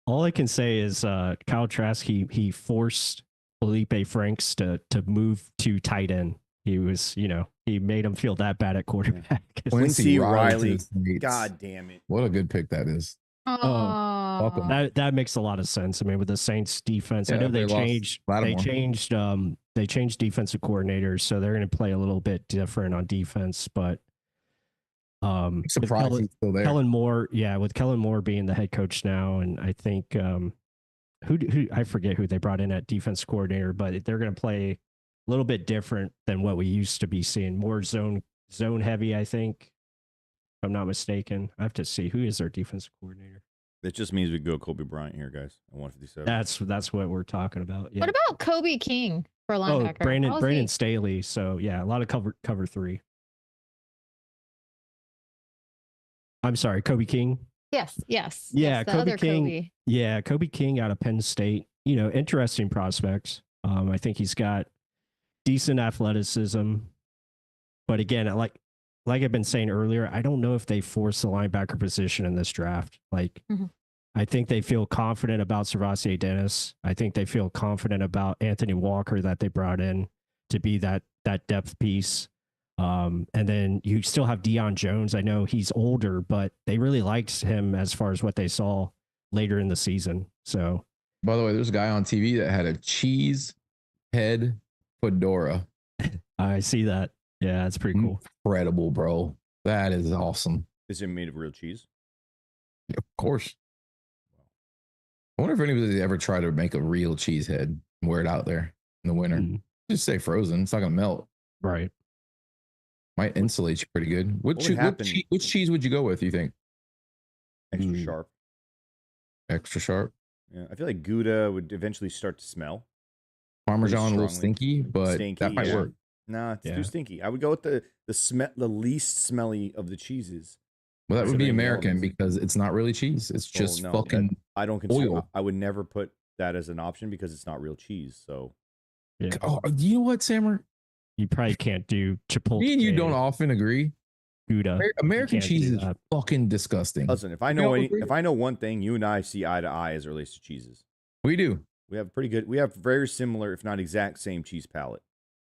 S4: All I can say is Kyle Trask, he forced Felipe Franks to move to tight end. He was, he made him feel that bad at quarterback.
S2: Quincy Riley.
S3: to the Saints.
S2: God damn it.
S3: What a good pick that is.
S5: Oh,
S3: welcome.
S4: That makes a lot of sense. I mean, with the Saints defense, I
S3: Yeah,
S4: know
S3: they lost Lattimore.
S4: they changed defensive coordinators, so they're going to play a little bit different on defense. But with
S3: Surprised he's still there.
S4: Kellen Moore, with Kellen Moore being the head coach now, and I think who I forget who they brought in at defense coordinator, but they're going to play a little bit different than what we used to be seeing. More zone heavy, I think. If I'm not mistaken. I have to see who is their defensive coordinator.
S2: That just means we go Kobe Bryant here, guys. At 157.
S4: That's what we're talking about. Yeah.
S5: what about Kobe King for linebacker? How's
S4: Brandon
S5: he?
S4: Staley. So yeah, a lot of cover 3. I'm sorry, Kobe King.
S5: Yes.
S4: Yeah,
S5: Yes, the
S4: Kobe
S5: other
S4: King.
S5: Kobe.
S4: Yeah, Kobe King out of Penn State. Interesting prospects. I think he's got decent athleticism. But again, like I've been saying earlier, I don't know if they force the linebacker position in this draft. Like, I think they feel confident about Servassier Dennis. I think they feel confident about Anthony Walker that they brought in to be that depth piece. And then you still have Deion Jones. I know he's older, but they really liked him as far as what they saw later in the season. So,
S3: by the way, there's a guy on TV that had a cheese head fedora.
S4: I see that. Yeah, that's pretty cool.
S3: Incredible, bro. That is awesome.
S2: Is it made of real cheese?
S3: Yeah, of course. I wonder if anybody ever tried to make a real cheese head and wear it out there in the winter. Just stay frozen. It's not gonna melt.
S4: Right.
S3: Might insulate you pretty good. Which cheese would you go with, you think?
S2: Extra sharp.
S3: Extra sharp?
S2: Yeah, I feel like Gouda would eventually start to smell.
S3: Parmesan a little stinky, but that might work.
S2: Nah, it's too stinky. I would go with the least smelly of the cheeses.
S3: Well, that would be American because it's not really cheese. It's just fucking
S2: I don't consider
S3: oil.
S2: I would never put that as an option because it's not real cheese. So,
S3: yeah. Oh, you know what, Sammer?
S4: You probably can't do Chipotle.
S3: Me and you don't often agree.
S4: Gouda.
S3: American cheese is fucking disgusting.
S2: Listen, if I know one thing, you and I see eye to eye as it relates to cheeses.
S3: We do.
S2: We have very similar, if not exact same cheese palette.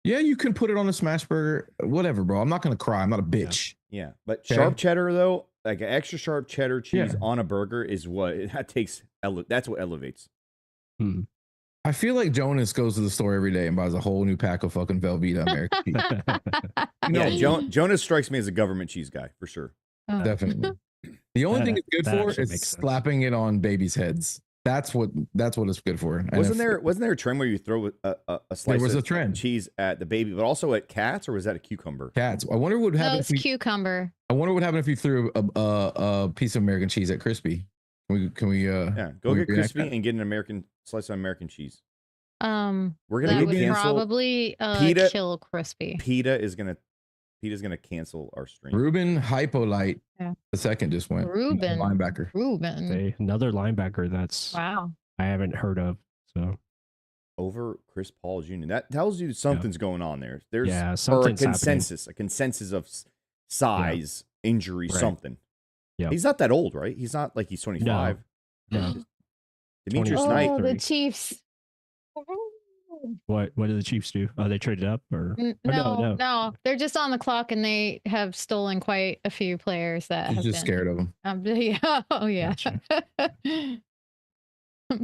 S3: Yeah, you can put it on a smash burger, whatever, bro. I'm not gonna cry. I'm not a bitch.
S2: Yeah, but sharp cheddar though, like an extra sharp cheddar cheese on a burger is that's what elevates.
S3: I feel like Jonas goes to the store every day and buys a whole new pack of fucking Velveeta American cheese.
S2: Jonas strikes me as a government cheese guy for sure.
S3: Definitely. The only thing it's good for is slapping it on babies' heads. That's what it's good for.
S2: Wasn't there a trend where you throw a slice of cheese at the baby, but also at cats, or was that a cucumber?
S3: Cats. I wonder what would happen.
S5: No, it's cucumber.
S3: I wonder what happened if you threw a piece of American cheese at Crispy. Can we
S2: go get Crispy and get an slice of American cheese.
S5: We're gonna cancel probably
S2: PETA,
S5: kill Crispy.
S2: PETA's gonna cancel our stream.
S3: Ruben Hypolite the second just went.
S5: Ruben
S3: linebacker.
S5: Ruben.
S4: Another linebacker that's
S5: I
S4: haven't heard of. So
S2: over Chris Paul Jr. That tells you something's going on there. There's
S4: a
S2: consensus of size, injury, something.
S3: Yeah,
S2: he's not that old, right? He's not like he's 25.
S4: No.
S2: Demetrius Knight.
S5: The Chiefs.
S4: What did the Chiefs do? Oh, they traded up or
S5: no. They're just on the clock and they have stolen quite a few players that
S3: have just scared of them.
S5: Gotcha.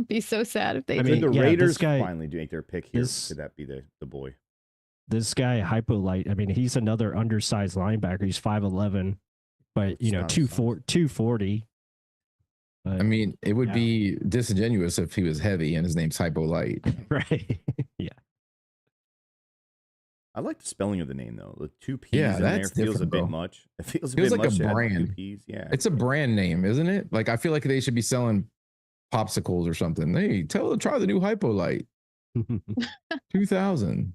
S5: Be so sad if they did.
S2: Could the Raiders finally do make their pick here? Could that be the boy?
S4: This guy Hypolite, I mean, he's another undersized linebacker. He's 5'11", but 240.
S3: I mean, it would be disingenuous if he was heavy and his name's Hypolite.
S4: Right. Yeah.
S2: I like the spelling of the name though. The two P's in there feels a bit much. It feels
S3: like
S2: much
S3: a brand.
S2: 2 P's. Yeah.
S3: It's a brand name, isn't it? Like I feel like they should be selling popsicles or something. Hey, try the new Hypolite. 2000.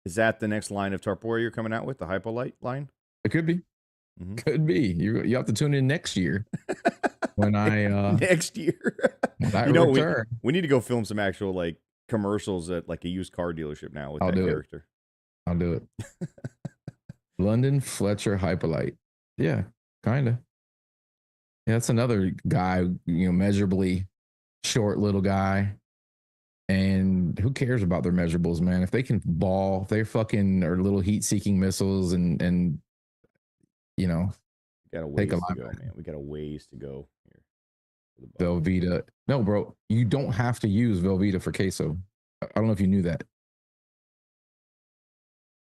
S2: Is that the next line of Tarporia you're coming out with? The Hypolite line?
S3: It could be. Mm-hmm. Could be. You have to tune in next year when I
S2: next year.
S3: When I return.
S2: We need to go film some actual like commercials at like a used car dealership now with that character.
S3: I'll do it. London Fletcher Hypolite. Yeah, kind of. Yeah, that's another guy, measurably short little guy. And who cares about their measurables, man? If they can ball, if they fucking are little heat-seeking missiles and
S2: got a ways to go, man. We got a ways to go here.
S3: Velveeta. No, bro, you don't have to use Velveeta for queso. I don't know if you knew that.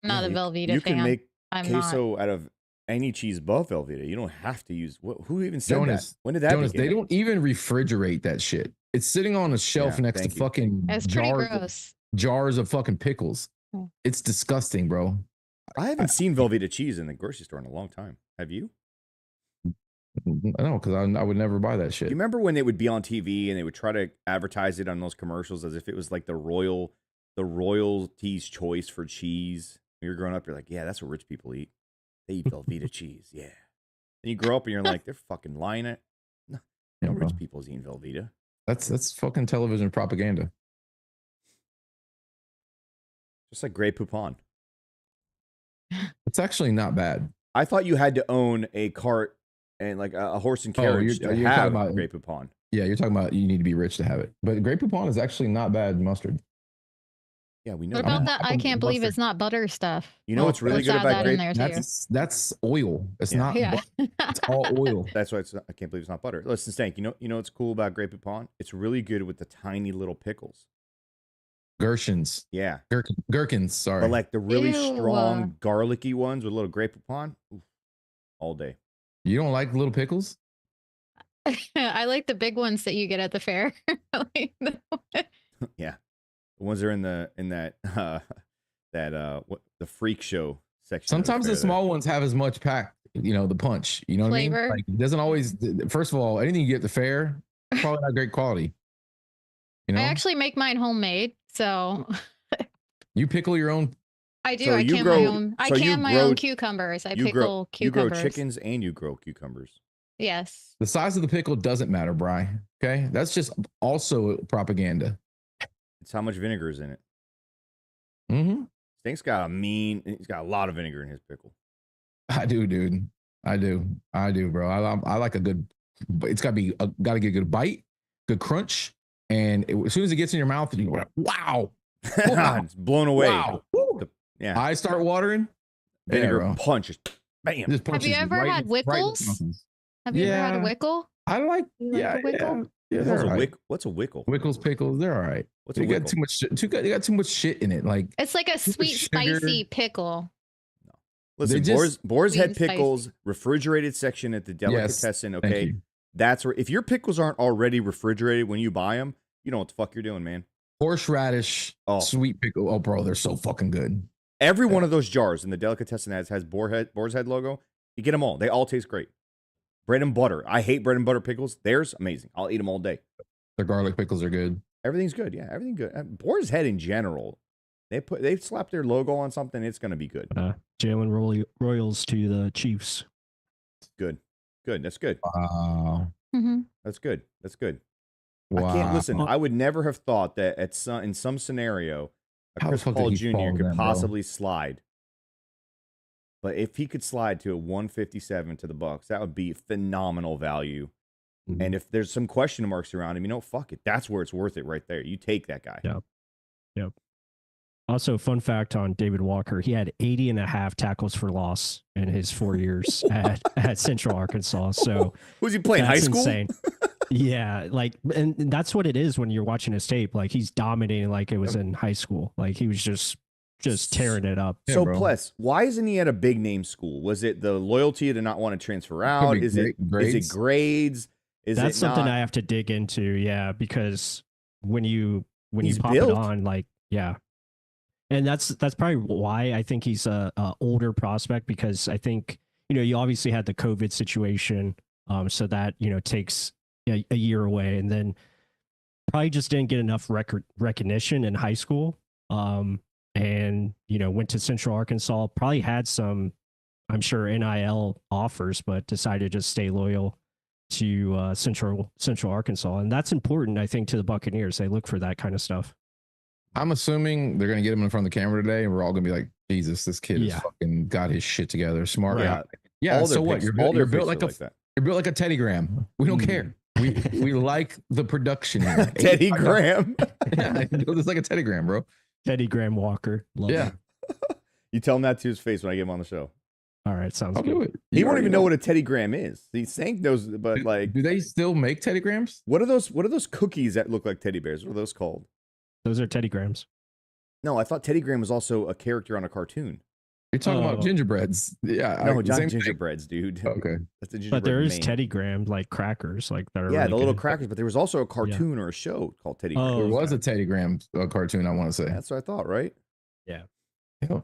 S5: I'm not a Velveeta fan.
S2: You can make queso out of any cheese but Velveeta. You don't have to use. Who even said that? When did that begin?
S3: They don't even refrigerate that shit. It's sitting on a shelf next to fucking jars of fucking pickles. It's disgusting, bro.
S2: I haven't seen Velveeta cheese in the grocery store in a long time. Have you?
S3: No, because I would never buy that shit.
S2: You remember when they would be on TV and they would try to advertise it on those commercials as if it was like the royalty's choice for cheese? When you're growing up, you're like, yeah, that's what rich people eat. They eat Velveeta cheese, yeah. And you grow up and you're like, they're fucking lying it. No, rich people's eating Velveeta.
S3: That's fucking television propaganda.
S2: Just like Grey Poupon.
S3: It's actually not bad.
S2: I thought you had to own a cart and like a horse and carriage to
S3: you're
S2: have
S3: talking about
S2: Grey Poupon.
S3: Yeah, you're talking about you need to be rich to have it. But Grey Poupon is actually not bad mustard.
S2: Yeah, we know.
S5: What about that? I can't believe it's not butter stuff.
S2: You know what's really
S5: let's
S2: good
S5: add
S2: about
S5: that in
S2: Grey?
S5: there too.
S3: That's oil. It's
S2: Yeah.
S3: not.
S5: Yeah.
S3: It's all oil.
S2: That's why I can't believe it's not butter. Listen, Stank. You know what's cool about Grey Poupon? It's really good with the tiny little pickles.
S3: Gherkins.
S2: Yeah.
S3: Gherkins. Sorry.
S2: But like the really
S5: Ew.
S2: strong garlicky ones with a little Grey Poupon, oof, all day.
S3: You don't like little pickles?
S5: I like the big ones that you get at the fair.
S2: Yeah, the ones that are in that what the freak show section.
S3: Sometimes the small ones have as much pack, the punch. You know what I mean?
S5: Flavor.
S3: Like it doesn't always. First of all, anything you get at the fair, probably not great quality.
S5: I actually make mine homemade, so
S3: you pickle your own.
S5: I do.
S2: So
S5: I
S2: you
S5: can
S2: grow-
S5: my own. I
S2: so you
S5: can my
S2: grow-
S5: own cucumbers. I
S2: You
S5: pickle
S2: you grow
S5: cucumbers.
S2: chickens and you grow cucumbers.
S5: Yes.
S3: The size of the pickle doesn't matter, Bri. Okay, that's just also propaganda.
S2: It's how much vinegar is in it.
S3: Mm-hmm.
S2: Stink's he's got a lot of vinegar in his pickle.
S3: I do, dude. I do, bro. I like a good. It's got to get a good bite, good crunch, and as soon as it gets in your mouth, you go, wow,
S2: It's blown away.
S3: wow.
S2: Yeah,
S3: I start watering.
S2: vinegar
S3: bro.
S2: punches. Bam.
S3: Just punches
S5: you ever
S3: right
S5: had
S3: in- right in the
S5: Wickles?
S3: muscles.
S5: Have you ever had a
S3: Yeah.
S5: wickle?
S3: I like.
S5: You like
S3: Yeah,
S5: a Wickle?
S3: yeah.
S2: What's
S3: They're
S2: a
S3: all right.
S2: What's a wickle?
S3: Wickles, pickles, they're all right.
S2: What's a
S3: They got
S2: wickle?
S3: too much. They got too much shit in it. Like
S5: It's like a
S3: Too much
S5: sweet,
S3: sugar.
S5: spicy pickle.
S2: Listen,
S3: just-
S2: Boar's
S5: Sweet
S2: Head
S5: and spicy.
S2: Pickles, refrigerated section at the delicatessen.
S3: Thank
S2: Okay,
S3: you.
S2: that's where if your pickles aren't already refrigerated when you buy them, you know what the fuck you're doing, man.
S3: Horseradish,
S2: Oh.
S3: sweet pickle. Oh, bro, they're so fucking good.
S2: Every one of those jars in the delicatessen has Boar's Head logo. You get them all. They all taste great. Bread and butter. I hate bread and butter pickles. Theirs amazing. I'll eat them all day.
S3: Their garlic pickles are good.
S2: Everything's good. Yeah, everything good. Boar's Head in general, they slap their logo on something. It's gonna be good.
S4: Jalen Royals to the Chiefs.
S2: Good. That's good.
S3: Wow.
S5: Mm-hmm.
S2: That's good.
S3: Wow.
S2: I can't listen. I would never have thought that in some scenario, a
S3: How the
S2: Chris
S3: fuck did
S2: Paul
S3: he
S2: Jr.
S3: fall
S2: could
S3: then, bro?
S2: possibly slide. But if he could slide to a 157 to the Bucs, that would be phenomenal value.
S3: Mhm.
S2: And if there's some question marks around him, fuck it. That's where it's worth it right there. You take that guy.
S4: Yeah. Yep. Also, fun fact on David Walker, he had 80 and a half tackles for loss in his 4 years at Central Arkansas. So
S2: Who's he playing? High
S4: that's
S2: school?
S4: insane. Yeah, and that's what it is when you're watching his tape. Like he's dominating like it was in high school. Like he was just tearing it up.
S2: So,
S3: bro.
S2: Pless, why isn't he at a big name school? Was it the loyalty to not want to transfer out?
S3: be
S2: Is it grades? Is
S4: That's
S2: it
S4: something
S2: not?
S4: I have to dig into. Yeah, because when you
S2: He's
S4: pop
S2: built.
S4: it on, like and that's probably why I think he's a older prospect, because I think you obviously had the COVID situation, so that takes a year away, and then probably just didn't get enough recognition in high school, and went to Central Arkansas, probably had some, I'm sure, NIL offers, but decided to just stay loyal to Central Arkansas, and that's important, I think, to the Buccaneers. They look for that kind of stuff.
S3: I'm assuming they're gonna get him in front of the camera today, and we're all gonna be like, Jesus, this kid has
S4: Yeah.
S3: fucking got his shit together. Smart
S2: Yeah.
S3: guy. Yeah.
S2: All their
S3: So what?
S2: picks-
S3: You're
S2: all their
S3: built
S2: picks
S3: like
S2: are
S3: a
S2: like that.
S3: you're built like a Teddy Graham. We don't care. We like the production here.
S2: Teddy Graham.
S3: Yeah, it's like a Teddy Graham, bro.
S4: Teddy Graham Walker. Love
S3: Yeah.
S4: it.
S2: You tell him that to his face when I get him on the show.
S4: All right. Sounds
S3: I'll
S4: good.
S3: do it.
S2: He
S3: You
S2: won't
S3: already
S2: even know what a Teddy Graham is. See, Sank knows, but like,
S3: Do they still make Teddy Grahams?
S2: what are those cookies that look like teddy bears? What are those called?
S4: Those are Teddy Grahams.
S2: No, I thought Teddy Graham was also a character on a cartoon.
S3: You're talking about
S4: Oh.
S3: gingerbreads. Yeah.
S2: No,
S3: the
S2: not
S3: same thing.
S2: gingerbreads, dude.
S3: Okay.
S2: That's the gingerbread
S4: But there is
S2: man.
S4: Teddy Graham, like crackers, like that are
S2: Yeah,
S4: really
S2: the little
S4: good.
S2: crackers. But there was also a cartoon or a show called Teddy Graham.
S4: Oh,
S3: There was
S4: okay.
S3: a Teddy Graham cartoon, I want to say.
S2: That's what I thought, right?
S4: Yeah.
S3: Yeah.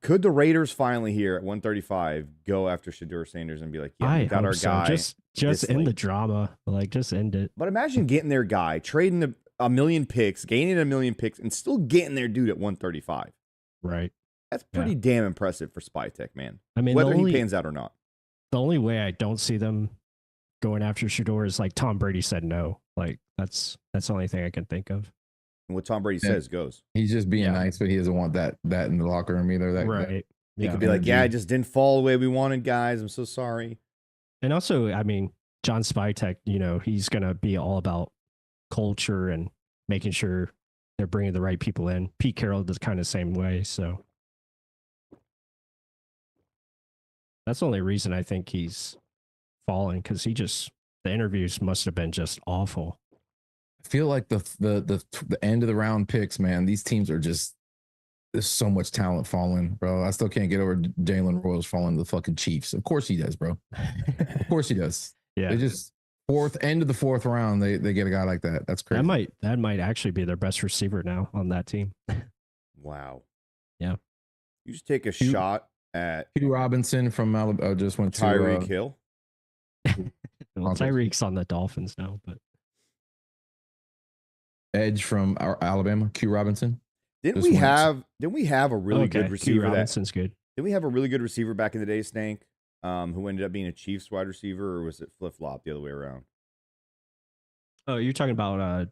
S2: Could the Raiders finally here at 135 go after Shedeur Sanders and be like, yeah, we
S4: I
S2: got
S4: hope
S2: our
S4: so.
S2: guy?
S4: Just
S2: this
S4: end the
S2: late.
S4: drama. Like, just end it.
S2: But imagine getting their guy, trading a million picks, gaining a million picks, and still getting their dude at 135.
S4: Right.
S2: That's pretty damn impressive for SpyTech, man.
S4: I mean,
S2: Whether
S4: the only,
S2: he pans out or not.
S4: the only way I don't see them going after Shedeur is like Tom Brady said no. Like that's the only thing I can think of.
S2: And what Tom Brady says goes.
S3: He's just being nice, but he doesn't want that in the locker room either.
S2: He could be like, yeah, I just didn't fall the way we wanted, guys. I'm so sorry.
S4: And also, I mean, John Spytek, he's going to be all about culture and making sure they're bringing the right people in. Pete Carroll does kind of the same way. So that's the only reason I think he's falling, because the interviews must have been just awful.
S3: I feel like the end of the round picks, man, these teams are just, there's so much talent falling, bro. I still can't get over Jalen Royals falling to the fucking Chiefs. Of course he does, bro. Of course he does.
S4: Yeah.
S3: They just end of the fourth round, they get a guy like that. That's crazy.
S4: That might actually be their best receiver now on that team.
S2: Wow.
S4: Yeah.
S2: You just take a shot at
S3: Hugh Robinson from Alabama. Just went to
S2: Tyreek Hill.
S4: Well, Tyreek's on the Dolphins now, but
S3: Edge from Alabama, Q Robinson.
S2: Didn't we have a really good receiver?
S4: Robinson's good.
S2: Didn't we have a really good receiver back in the day, Stank? Who ended up being a Chiefs wide receiver, or was it flip-flop the other way around?
S4: Oh, you're talking about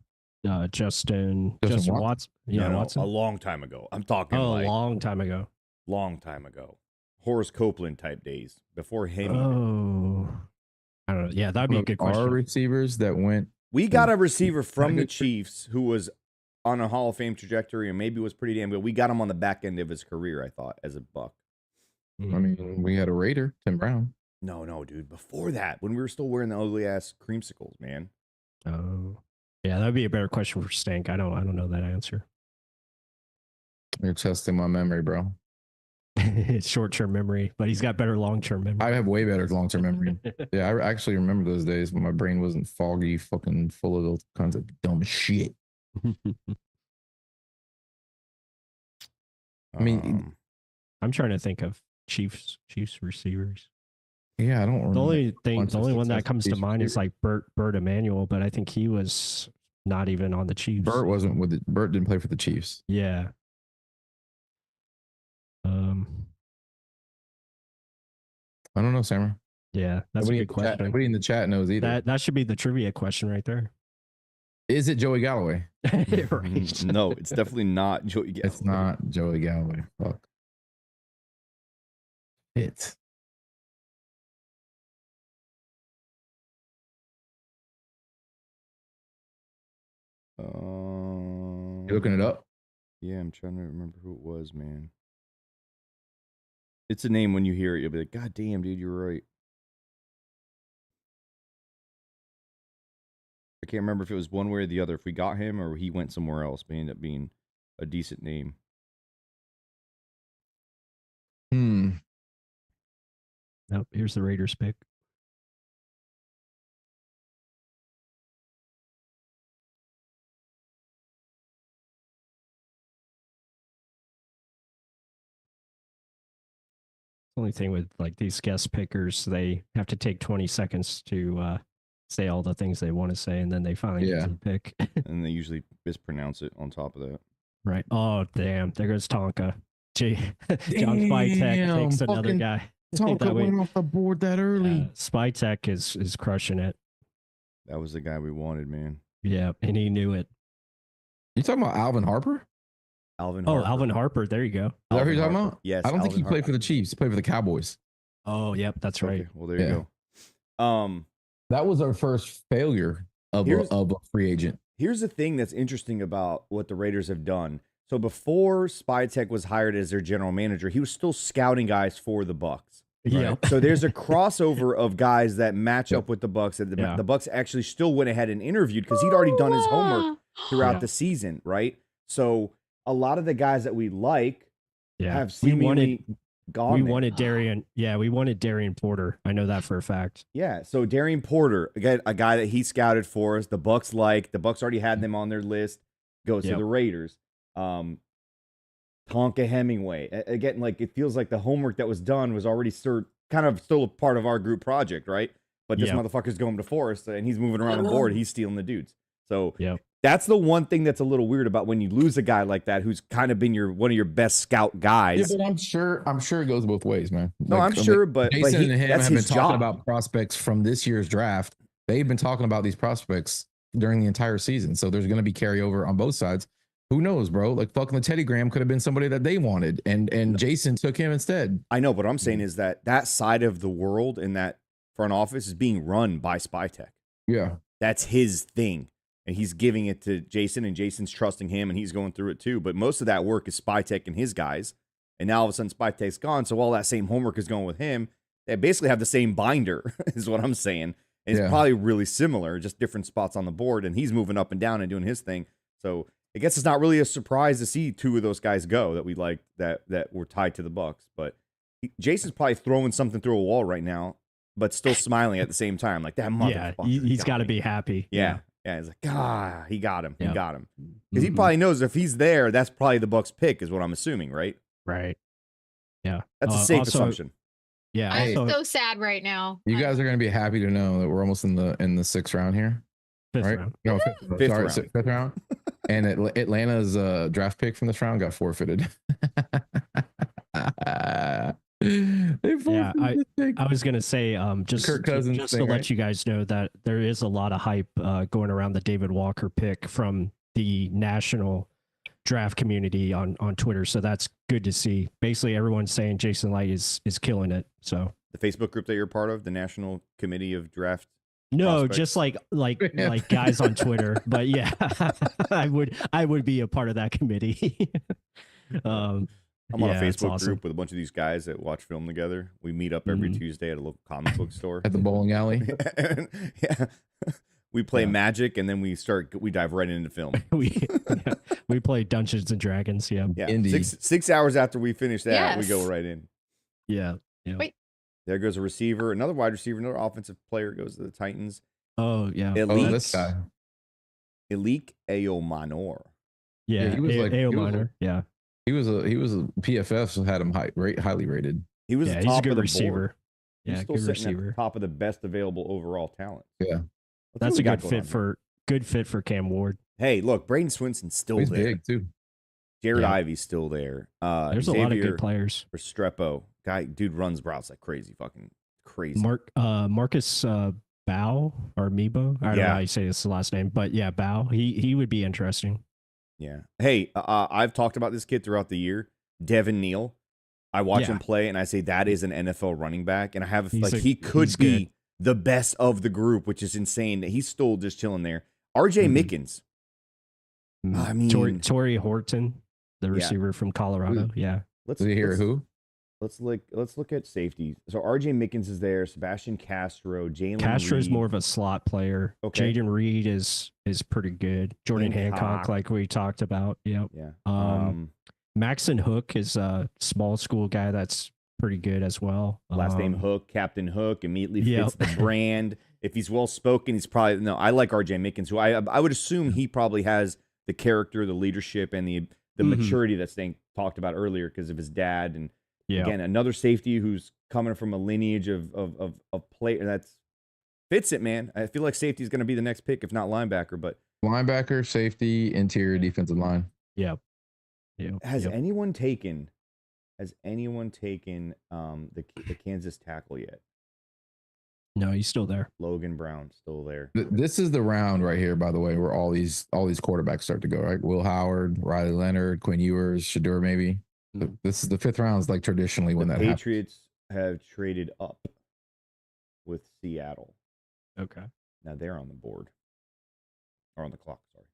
S4: Justin Watson? Yeah,
S2: no,
S4: Watson.
S2: A long time ago. I'm talking
S4: a long time ago.
S2: Long time ago. Horace Copeland type days before him.
S4: Oh, I don't know. Yeah, that'd be a good question.
S3: Our receivers that went.
S2: We got a receiver from the Chiefs who was on a Hall of Fame trajectory and maybe was pretty damn good. We got him on the back end of his career, I thought, as a Buck.
S3: I mean, we had a Raider, Tim Brown.
S2: No, dude. Before that, when we were still wearing the ugly ass creamsicles, man.
S4: Oh, yeah, that'd be a better question for Stank. I don't know that answer.
S3: You're testing my memory, bro.
S4: It's short-term memory, but he's got better long-term memory.
S3: I have way better long-term memory. Yeah, I actually remember those days when my brain wasn't foggy, fucking full of those kinds of dumb shit. I mean,
S4: I'm trying to think of Chiefs receivers.
S3: Yeah, I don't remember.
S4: The only one that comes to mind is like Burt Emanuel, but I think he was not even on the Chiefs.
S3: Burt didn't play for the Chiefs.
S4: Yeah.
S3: I don't know, Sammer.
S4: Yeah, that's a good question.
S3: Nobody in the chat knows either.
S4: That should be the trivia question right there.
S3: Is it Joey Galloway?
S4: Right.
S2: No, it's definitely not Joey Galloway.
S3: It's not Joey Galloway. Fuck. It's. You looking it up?
S2: Yeah, I'm trying to remember who it was, man. It's a name when you hear it, you'll be like, God damn, dude, you're right. I can't remember if it was one way or the other, if we got him or he went somewhere else, but he ended up being a decent name.
S4: Nope, here's the Raiders pick. Only thing with like these guest pickers, they have to take 20 seconds to say all the things they want to say, and then they finally get to the pick.
S2: And they usually mispronounce it on top of that.
S4: Right. Oh, damn. There goes Tonka. John Spytek takes another guy.
S3: Tonka went off the board that early.
S4: Spytek is crushing it.
S2: That was the guy we wanted, man.
S4: Yeah, and he knew it.
S3: You talking about Alvin Harper?
S2: Alvin Harper.
S4: Alvin Harper. There you go.
S3: Is that what you're talking about?
S2: Yes.
S3: I don't think he played for the Chiefs. He played for the Cowboys.
S4: Oh, yep. That's right.
S2: Okay, well, there you go.
S3: That was our first failure of a free agent.
S2: Here's the thing that's interesting about what the Raiders have done. So before Spytek was hired as their general manager, he was still scouting guys for the Bucs.
S4: Yeah.
S2: Right? So there's a crossover of guys that match up with the Bucs, and the Bucs actually still went ahead and interviewed because he'd already done his homework throughout the season, right? So a lot of the guys that we like have seemingly gone.
S4: We wanted Darian. Yeah, we wanted Darian Porter. I know that for a fact.
S2: Yeah, so Darian Porter, again, a guy that he scouted for us. The Bucs already had them on their list. Goes to the Raiders. Tonka Hemingway. Again, like it feels like the homework that was done was already kind of still a part of our group project, right? But this motherfucker's going to Forest and he's moving around the board. He's stealing the dudes. So that's the one thing that's a little weird about when you lose a guy like that who's kind of been one of your best scout guys.
S3: Yeah, but I'm sure it goes both ways, man.
S2: No, I'm sure, but
S3: Jason and him
S2: that's
S3: have been
S2: his
S3: talking
S2: job.
S3: about prospects from this year's draft. They've been talking about these prospects during the entire season. So there's going to be carryover on both sides. Who knows, bro? Like fucking the Teddy Graham could have been somebody that they wanted, and Jason took him instead.
S2: I know, but what I'm saying is that side of the world in that front office is being run by SpyTech.
S3: Yeah.
S2: That's his thing. And he's giving it to Jason, and Jason's trusting him, and he's going through it too. But most of that work is SpyTech and his guys. And now all of a sudden SpyTech's gone, so all that same homework is going with him. They basically have the same binder, is what I'm saying. And it's probably really similar, just different spots on the board. And he's moving up and down and doing his thing. So I guess it's not really a surprise to see two of those guys go that we like that were tied to the Bucs. But Jason's probably throwing something through a wall right now, but still smiling at the same time. Like, that motherfucker.
S4: Yeah, he's got to be happy.
S2: Yeah. Yeah, he's like, he got him. He got him. Because he probably knows if he's there, that's probably the Bucs pick, is what I'm assuming, right?
S4: Right. Yeah.
S2: That's a safe assumption.
S4: Yeah.
S5: I'm so sad right now.
S3: You guys are going to be happy to know that we're almost in the 6th round here.
S4: Fifth
S3: right?
S4: round.
S3: No,
S2: Fifth
S3: sorry,
S2: round.
S3: fifth round. And Atlanta's draft pick from this round got forfeited. They forfeited
S4: I was gonna say, just
S3: Kirk Cousins
S4: just
S3: thing,
S4: to let
S3: right?
S4: you guys know that there is a lot of hype going around the David Walker pick from the national draft community on Twitter. So that's good to see. Basically, everyone's saying Jason Light is killing it. So
S2: The Facebook group that you're part of, the National Committee of Draft.
S4: no,
S2: Prospects.
S4: just like guys on Twitter. But yeah, I would be a part of that committee.
S2: I'm on a
S4: it's
S2: Facebook
S4: awesome.
S2: group with a bunch of these guys that watch film together. We meet up every
S4: Mhm.
S2: Tuesday at a local comic book store.
S3: at the bowling alley.
S2: Yeah. We play
S4: Yeah.
S2: Magic, and then we dive right into film.
S4: we play Dungeons and Dragons. Yeah.
S2: Yeah.
S3: Indeed.
S2: 6 hours after we finish that, we
S5: Yes.
S2: go right in.
S4: Yeah.
S5: Wait.
S2: There goes a receiver, another wide receiver, another offensive player goes to the Titans.
S4: Oh yeah.
S2: Elite,
S3: This guy.
S2: Elite Aomanor.
S4: Yeah.
S3: he was like-
S4: AO
S3: he was-
S4: minor. Yeah.
S3: He was a PFF had him highly rated.
S2: He was
S4: Yeah.
S2: the
S4: He's a
S2: top
S4: good
S2: of the
S4: receiver.
S2: board. He's
S4: Yeah.
S2: still
S4: Good
S2: sitting at
S4: receiver.
S2: the top of the best available overall talent.
S3: Yeah.
S4: That's
S2: Let's see
S4: a
S2: what we got
S4: good
S2: going
S4: fit
S2: on here.
S4: for Cam Ward.
S2: Hey, look, Braden Swinson's still
S3: He's
S2: there.
S3: big too.
S2: Jared
S4: Yeah.
S2: Ivey's still there.
S4: There's a lot of
S2: Xavier
S4: good players.
S2: Restrepo, dude runs routes like crazy, fucking crazy.
S4: Marcus Bow or Mebo. I don't know how you say his last name, but yeah, Bow. He would be interesting.
S2: Yeah. Hey, I've talked about this kid throughout the year, Devin Neal. I watch him play, and I say that is an NFL running back, and I have he could be the best of the group, which is insane that he's still just chilling there. RJ Mickens. I mean,
S4: Torrey Horton, the receiver from Colorado. Yeah.
S2: let's
S3: Did you hear who?
S2: Let's look at safety. So RJ Mickens is there. Sebastian Castro, Jalen.
S4: Castro's
S2: Reed.
S4: more of a slot player.
S2: Okay.
S4: Jaden Reed is pretty good. Jordan Hancock, like we talked about. Yep.
S2: Yeah.
S4: Maxon Hook is a small school guy that's pretty good as well.
S2: Last name Hook, Captain Hook, immediately
S4: Yep.
S2: fits the brand. If he's well spoken, he's probably no. I like RJ Mickens, who I would assume he probably has the character, the leadership, and the maturity that's being talked about earlier because of his dad. And again, another safety who's coming from a lineage of play that's fits it, man. I feel like safety is going to be the next pick, if not linebacker. But
S3: Linebacker, safety, interior defensive line.
S4: Yep.
S2: has anyone taken the Kansas tackle yet?
S4: No, he's still there.
S2: Logan Brown still there.
S3: This is the round right here, by the way, where all these quarterbacks start to go, right? Will Howard, Riley Leonard, Quinn Ewers, Shador, maybe. This is the 5th round is like traditionally when
S2: The
S3: that happens.
S2: Patriots have traded up with Seattle.
S4: Okay.
S2: Now they're on the board. Or on the clock, sorry.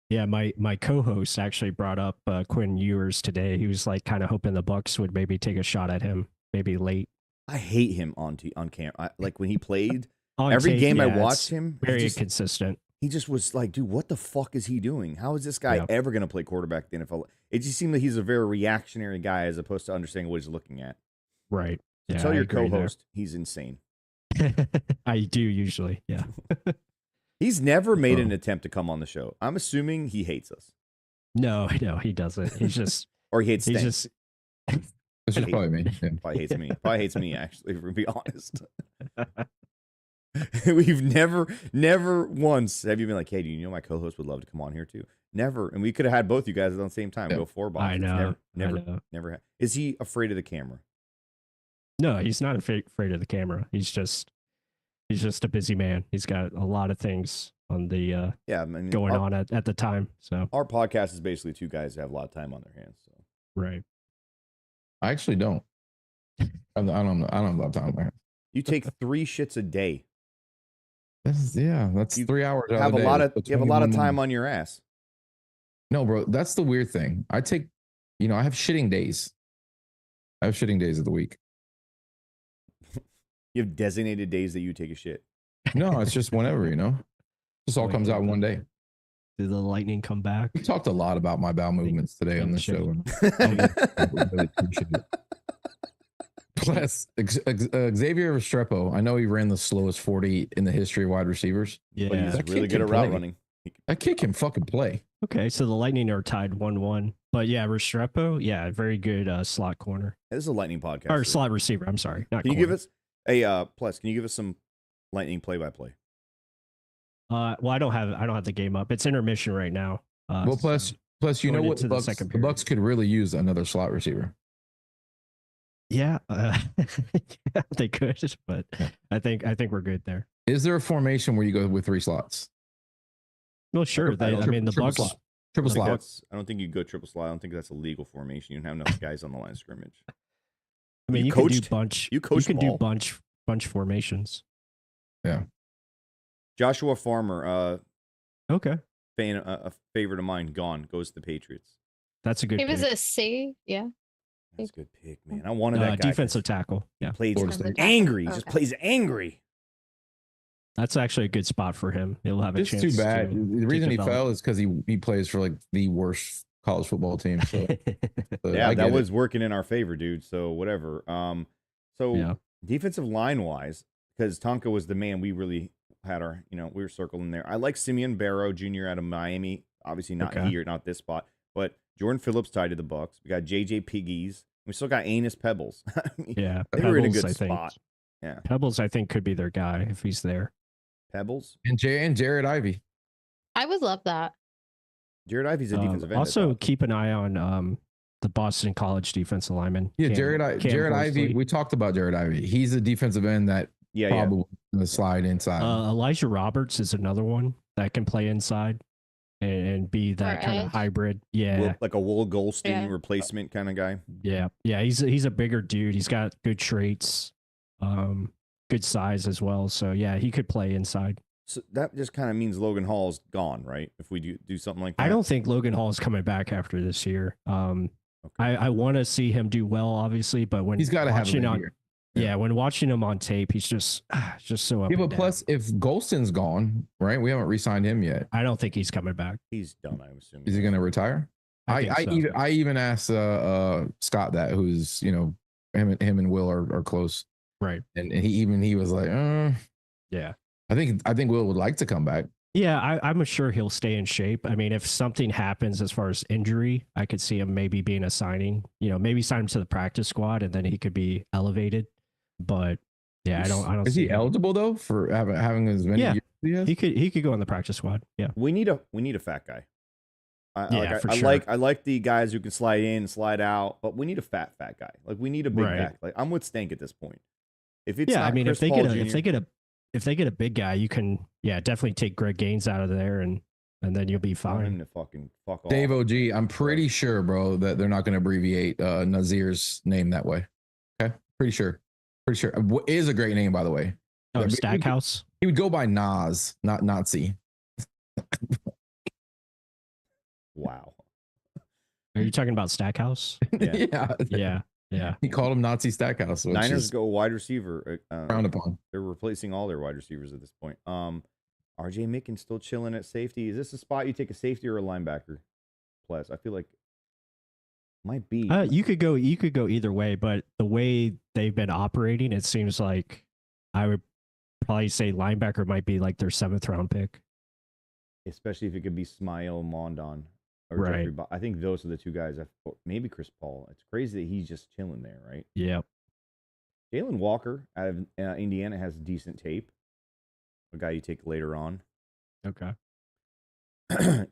S4: Yeah, my co-host actually brought up Quinn Ewers today. He was like kind of hoping the Bucs would maybe take a shot at him, maybe late.
S2: I hate him on camera. Like when he played,
S4: On
S2: every
S4: tape,
S2: game I
S4: yeah,
S2: watched
S4: it's
S2: him,
S4: very inconsistent.
S2: he just was like, dude, what the fuck is he doing? How is this guy ever going to play quarterback in the NFL? It just seemed like he's a very reactionary guy as opposed to understanding what he's looking at.
S4: Right.
S2: So
S4: Yeah,
S2: tell
S4: I
S2: your
S4: agree there.
S2: co-host he's insane.
S4: I do usually. Yeah.
S2: He's never made an attempt to come on the show. I'm assuming he hates us.
S4: No, he doesn't. He's just
S2: Or he hates
S4: he's
S2: Sting.
S4: just
S3: This is probably me. Yeah.
S2: Probably hates me. Probably hates me, actually, to be honest. We've never once have you been like, hey, do you know my co-host would love to come on here too? Never. And we could have had both you guys at the same time.
S3: Yeah.
S2: Go 4 boxes.
S4: I know.
S2: Never. Is he afraid of the camera?
S4: No, he's not afraid of the camera. He's just a busy man. He's got a lot of things the
S2: Yeah, I mean,
S4: going on at the time. So
S2: our podcast is basically two guys that have a lot of time on their hands. So
S4: right.
S3: I actually don't. I don't have a lot of time there.
S2: you take 3 shits a day.
S3: That's
S2: You
S3: 3 hours.
S2: You
S3: out
S2: have
S3: of
S2: a
S3: the
S2: lot
S3: day.
S2: of
S3: That's
S2: you have a lot of
S3: 21
S2: time
S3: more.
S2: on your ass.
S3: No, bro, that's the weird thing. I take, I have shitting days. I have shitting days of the week.
S2: You have designated days that you take a shit.
S3: No, it's just whenever, just all
S4: Like
S3: comes out in one day.
S4: Did the lightning come back?
S3: We talked a lot about my bowel movements today on the show. I really appreciate it. Plus, Xavier Restrepo, I know he ran the slowest 40 in the history of wide receivers.
S4: Yeah.
S2: But he's
S3: That
S2: really
S3: kid
S2: good
S3: can
S2: at route
S3: play.
S2: running.
S3: That kid can fucking play.
S4: Okay, so the Lightning are tied 1-1. But yeah, Restrepo, yeah, very good slot corner.
S2: This is a lightning podcast.
S4: Or slot receiver, I'm sorry. Not
S2: Can you
S4: corner.
S2: give us a Pless? Can you give us some lightning play-by-play?
S4: Well, I don't have the game up. It's intermission right now.
S3: Well, plus, you know
S4: going
S3: what? The
S4: into the
S3: Bucs,
S4: second
S3: the
S4: period.
S3: Bucs could really use another slot receiver.
S4: Yeah, yeah, they could, but I think we're good there.
S3: Is there a formation where you go with 3 slots?
S4: Well, sure.
S2: I don't-
S4: The
S3: triple
S4: Bucs.
S3: slot. Triple
S2: I think
S3: slot.
S2: I don't think you go triple slot. I don't think that's a legal formation. You don't have enough guys on the line of scrimmage.
S4: I mean,
S2: You
S4: you can do
S2: coached-
S4: bunch.
S2: you coached
S4: can do
S2: ball.
S4: bunch formations.
S2: Joshua Farmer,
S4: Okay,
S2: a favorite of mine, gone, goes to the Patriots.
S4: that's a good.
S5: He was
S4: pick.
S5: a C. Yeah.
S2: That's a good pick, man. I wanted that guy.
S4: Defensive tackle. Yeah,
S2: Played
S3: Florida State.
S2: angry. He just
S5: Okay.
S2: plays angry.
S4: that's actually a good spot for him. He'll have a
S3: It's
S4: chance.
S3: too bad.
S4: to
S3: The reason he
S4: develop.
S3: fell is because he plays for like the worst college football team. So,
S2: Yeah,
S3: I
S2: that
S3: get
S2: was
S3: it.
S2: working in our favor, dude. So whatever. So
S4: Yeah.
S2: defensive line wise, because Tonka was the man we really had our, we were circling there. I like Simeon Barrow Jr. out of Miami. Obviously not
S4: Okay.
S2: here, not this spot, but Jordan Phillips tied to the Bucs. We got JJ Piggies. We still got Anus Pebbles. I mean,
S4: Yeah,
S2: they were in a
S4: Pebbles,
S2: good
S4: I think.
S2: spot. Yeah,
S4: Pebbles, I think, could be their guy if he's there.
S2: Pebbles.
S3: And Jared Ivey.
S5: I would love that.
S2: Jared Ivey's a defensive end. I
S4: Also,
S2: thought.
S4: keep an eye on the Boston College defensive lineman.
S3: Yeah,
S4: Cam
S3: Jared Ivey.
S4: Horsley.
S3: We talked about Jared Ivey. He's a defensive end that
S2: yeah.
S3: probably going to slide inside.
S4: Elijah Roberts is another one that can play inside and be that
S5: Or
S4: kind of
S5: edge.
S4: hybrid. Yeah,
S2: Like a Will Goldstein
S5: Yeah.
S2: replacement kind of guy.
S4: yeah. He's a bigger dude. He's got good traits, good size as well. So yeah, he could play inside.
S2: So that just kind of means Logan Hall's gone, right? If we do something like that.
S4: I don't think Logan Hall is coming back after this year. I want to see him do well, obviously, but when
S3: He's got to have a
S4: watching
S3: good
S4: on,
S3: year.
S4: yeah, when watching him on tape, he's just so up.
S3: Yeah,
S4: and
S3: but
S4: down.
S3: plus, if Golston's gone, right? We haven't re-signed him yet.
S4: I don't think he's coming back.
S2: He's done, I assume.
S3: Is he going to retire?
S4: think so.
S3: I even asked Scott that, who's him and Will are close,
S4: Right.
S3: and he was like,
S4: Yeah.
S3: I think Will would like to come back.
S4: Yeah, I'm sure he'll stay in shape. I mean, if something happens as far as injury, I could see him maybe being a signing. Maybe sign him to the practice squad, and then he could be elevated. But yeah, I don't.
S3: Is
S4: see
S3: he
S4: him.
S3: eligible though for having as many
S4: Yeah.
S3: years as he has?
S4: He could go on the practice squad. Yeah.
S2: We need a fat guy.
S4: For
S2: I
S4: sure.
S2: like the guys who can slide in, slide out, but we need a fat guy. Like we need a big
S4: Right.
S2: back. Like I'm with Stank at this point. If it's
S4: Yeah,
S2: not
S4: I mean,
S2: Chris
S4: if they
S2: Paul
S4: get a
S2: Jr.
S4: if they get a big guy, you can definitely take Greg Gaines out of there, and then you'll be
S2: tell him
S4: fine.
S2: to fucking fuck off.
S3: Dave OG, I'm pretty sure, bro, that they're not going to abbreviate Nazir's name that way. Okay, pretty sure. What is a great name, by the way.
S4: Oh,
S3: Yeah, but
S4: Stackhouse.
S3: He would go by Nas, not Nazi.
S2: Wow.
S4: Are you talking about Stackhouse?
S2: Yeah.
S4: Yeah.
S3: He called him Nazi Stackhouse, which
S2: Niners
S3: is
S2: go wide receiver.
S3: frowned upon.
S2: They're replacing all their wide receivers at this point. RJ Mickens still chilling at safety. Is this a spot you take a safety or a linebacker? Plus, I feel like might be.
S4: You could go either way, but the way they've been operating, it seems like I would probably say linebacker might be like their 7th round pick.
S2: Especially if it could be Smile Mondon or
S4: Right.
S2: Jeffrey. I think those are the two guys. Maybe Chris Paul. It's crazy that he's just chilling there, right?
S4: Yep.
S2: Jalen Walker out of Indiana has decent tape. A guy you take later on.
S4: Okay.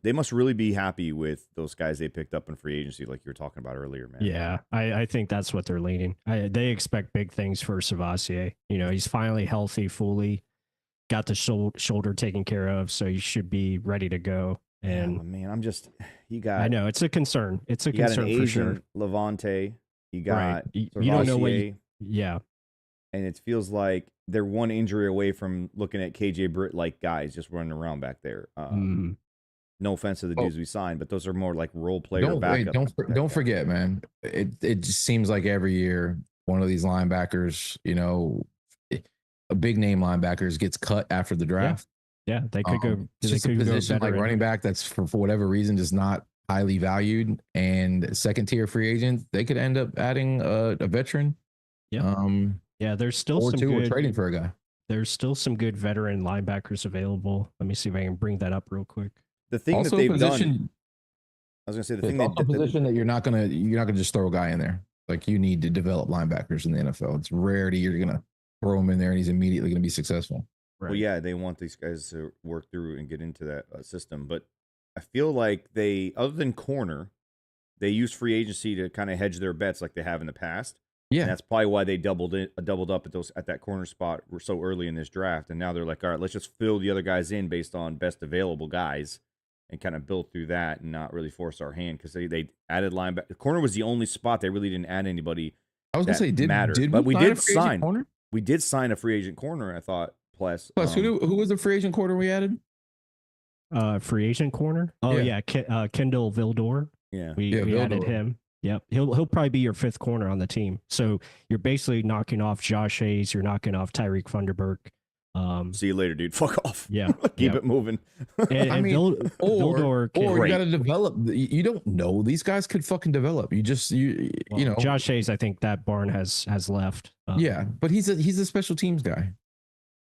S2: They must really be happy with those guys they picked up in free agency, like you were talking about earlier, man.
S4: Yeah, I think that's what they're leaning. They expect big things for Savasier. He's finally healthy fully. got the shoulder taken care of, so he should be ready to go. And
S2: yeah, man, you got.
S4: I know it's a concern. It's a
S2: you got
S4: concern
S2: an
S4: for
S2: Asian
S4: sure.
S2: Levante. You got
S4: Right. You don't know what. Yeah.
S2: And it feels like they're one injury away from looking at KJ Britt like guys just running around back there. No offense to the dudes we signed, but those are more like role player backup.
S3: Don't forget, man. It just seems like every year one of these linebackers, a big name linebackers gets cut after the draft.
S4: Yeah, they could go.
S3: It's just a position like running back that's for whatever reason just not highly valued, and second tier free agents, they could end up adding a veteran.
S4: Yeah. Yeah, there's still
S3: or
S4: some
S3: two,
S4: good,
S3: or trading for a guy.
S4: There's still some good veteran linebackers available. Let me see if I can bring that up real quick.
S2: The thing
S3: also
S2: that they've done, I was gonna say the thing
S3: that position that you're not gonna just throw a guy in there. Like you need to develop linebackers in the NFL. It's rarity you're gonna throw him in there and he's immediately gonna be successful.
S2: Right. Well, yeah, they want these guys to work through and get into that system, but I feel like they, other than corner, they use free agency to kind of hedge their bets like they have in the past. Yeah, and that's probably why they doubled up at that corner spot so early in this draft. And now they're like, all right, let's just fill the other guys in based on best available guys, and kind of build through that and not really force our hand because they added linebacker. Corner was the only spot they really didn't add anybody.
S3: I was gonna say,
S2: but we did sign. We did sign a free agent corner. I thought Pless.
S3: Who was the free agent corner we added?
S4: Free agent corner. Oh yeah, Kendall Vildor.
S2: Yeah,
S4: we added him. Yep, he'll probably be your fifth corner on the team. So you're basically knocking off Josh Hayes. You're knocking off Tyreek Thunderberg.
S2: See you later, dude. Fuck off.
S4: Yeah,
S2: keep it moving.
S4: And
S3: or you got to develop. You don't know, these guys could fucking develop. You know,
S4: Josh Hayes. I think that barn has left.
S3: Yeah, but he's a special teams guy.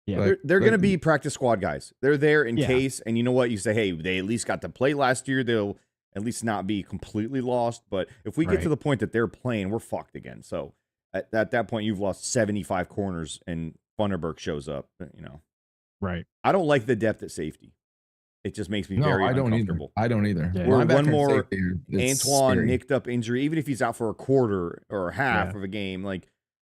S2: Yeah, they're going to be practice squad guys. They're there in case, and you know what? You say, hey, they at least got to play last year. They'll at least not be completely lost. But if we get to the point that they're playing, we're fucked again. So at that point, you've lost 75 corners, and Thunderberg shows up.
S4: Right.
S2: I don't like the depth at safety. It just makes me very uncomfortable.
S3: I don't either.
S2: Yeah. We're one more Antoine nicked up injury, even if he's out for a quarter or half of a game, like.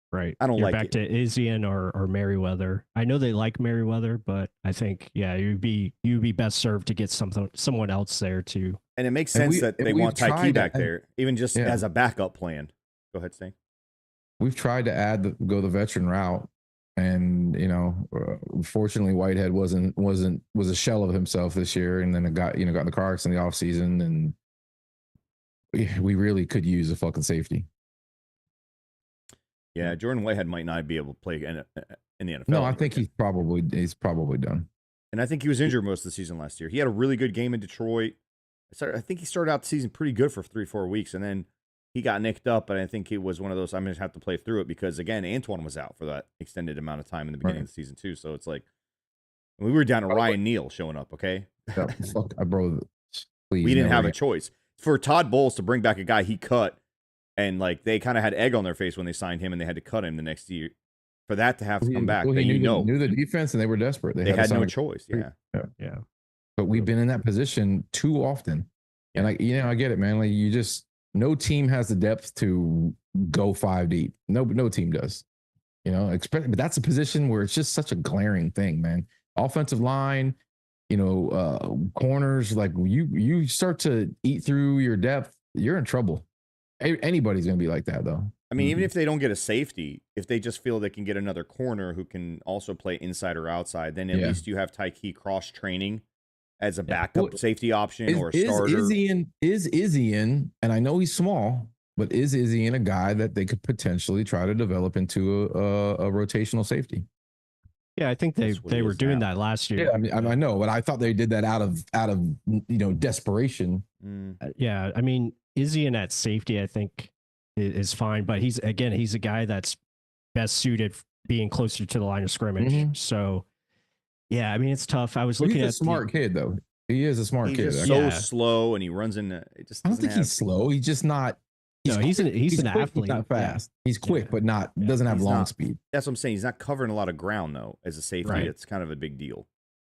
S4: Right.
S2: I don't like it.
S4: Back to Izzian or Merriweather. I know they like Merriweather, but I think you'd be best served to get someone else there too.
S2: And it makes sense that they want Tyke back there, even just as a backup plan. Go ahead, Sting.
S3: We've tried to go the veteran route, and fortunately Whitehead was a shell of himself this year, and then it got in the car accident in the offseason, and we really could use a fucking safety.
S2: Yeah, Jordan Whitehead might not be able to play in the NFL.
S3: No, I think he's probably done.
S2: And I think he was injured most of the season last year. He had a really good game in Detroit. I think he started out the season pretty good for 3-4 weeks, and then he got nicked up. And I think it was one of those, I'm going to have to play through it because, again, Antoine was out for that extended amount of time in the beginning of the season too. So it's like we were down to Ryan Neal showing up. Okay,
S3: fuck, bro, please.
S2: We didn't have a choice for Todd Bowles to bring back a guy he cut. And like they kind of had egg on their face when they signed him, and they had to cut him the next year. For that to have to come back,
S3: he knew the defense, and they were desperate.
S2: They had no choice.
S3: Yeah. But we've been in that position too often, and I get it, man. Like no team has the depth to go 5 deep. No team does. But that's a position where it's just such a glaring thing, man. Offensive line, corners. Like you start to eat through your depth, you're in trouble. Anybody's going to be like that, though.
S2: I mean, even if they don't get a safety, if they just feel they can get another corner who can also play inside or outside, then at least you have Tyke cross training as a backup safety option or a starter.
S3: Is Izzian, and I know he's small, but is Izzian a guy that they could potentially try to develop into a rotational safety?
S4: Yeah, I think they were doing that last year.
S3: Yeah, I mean, I know, but I thought they did that out of desperation.
S4: Yeah, I mean, Izzian at safety, I think, is fine, but he's a guy that's best suited being closer to the line of scrimmage. Mm-hmm. So, yeah, I mean, it's tough. I was looking at
S3: a smart kid, though. He is a smart kid.
S2: He's just slow, and he runs in.
S3: I don't think he's slow. He's just not.
S4: He's an athlete.
S3: Not fast. Yeah. He's quick, but doesn't have long speed.
S2: That's what I'm saying. He's not covering a lot of ground though. As a safety, it's kind of a big deal.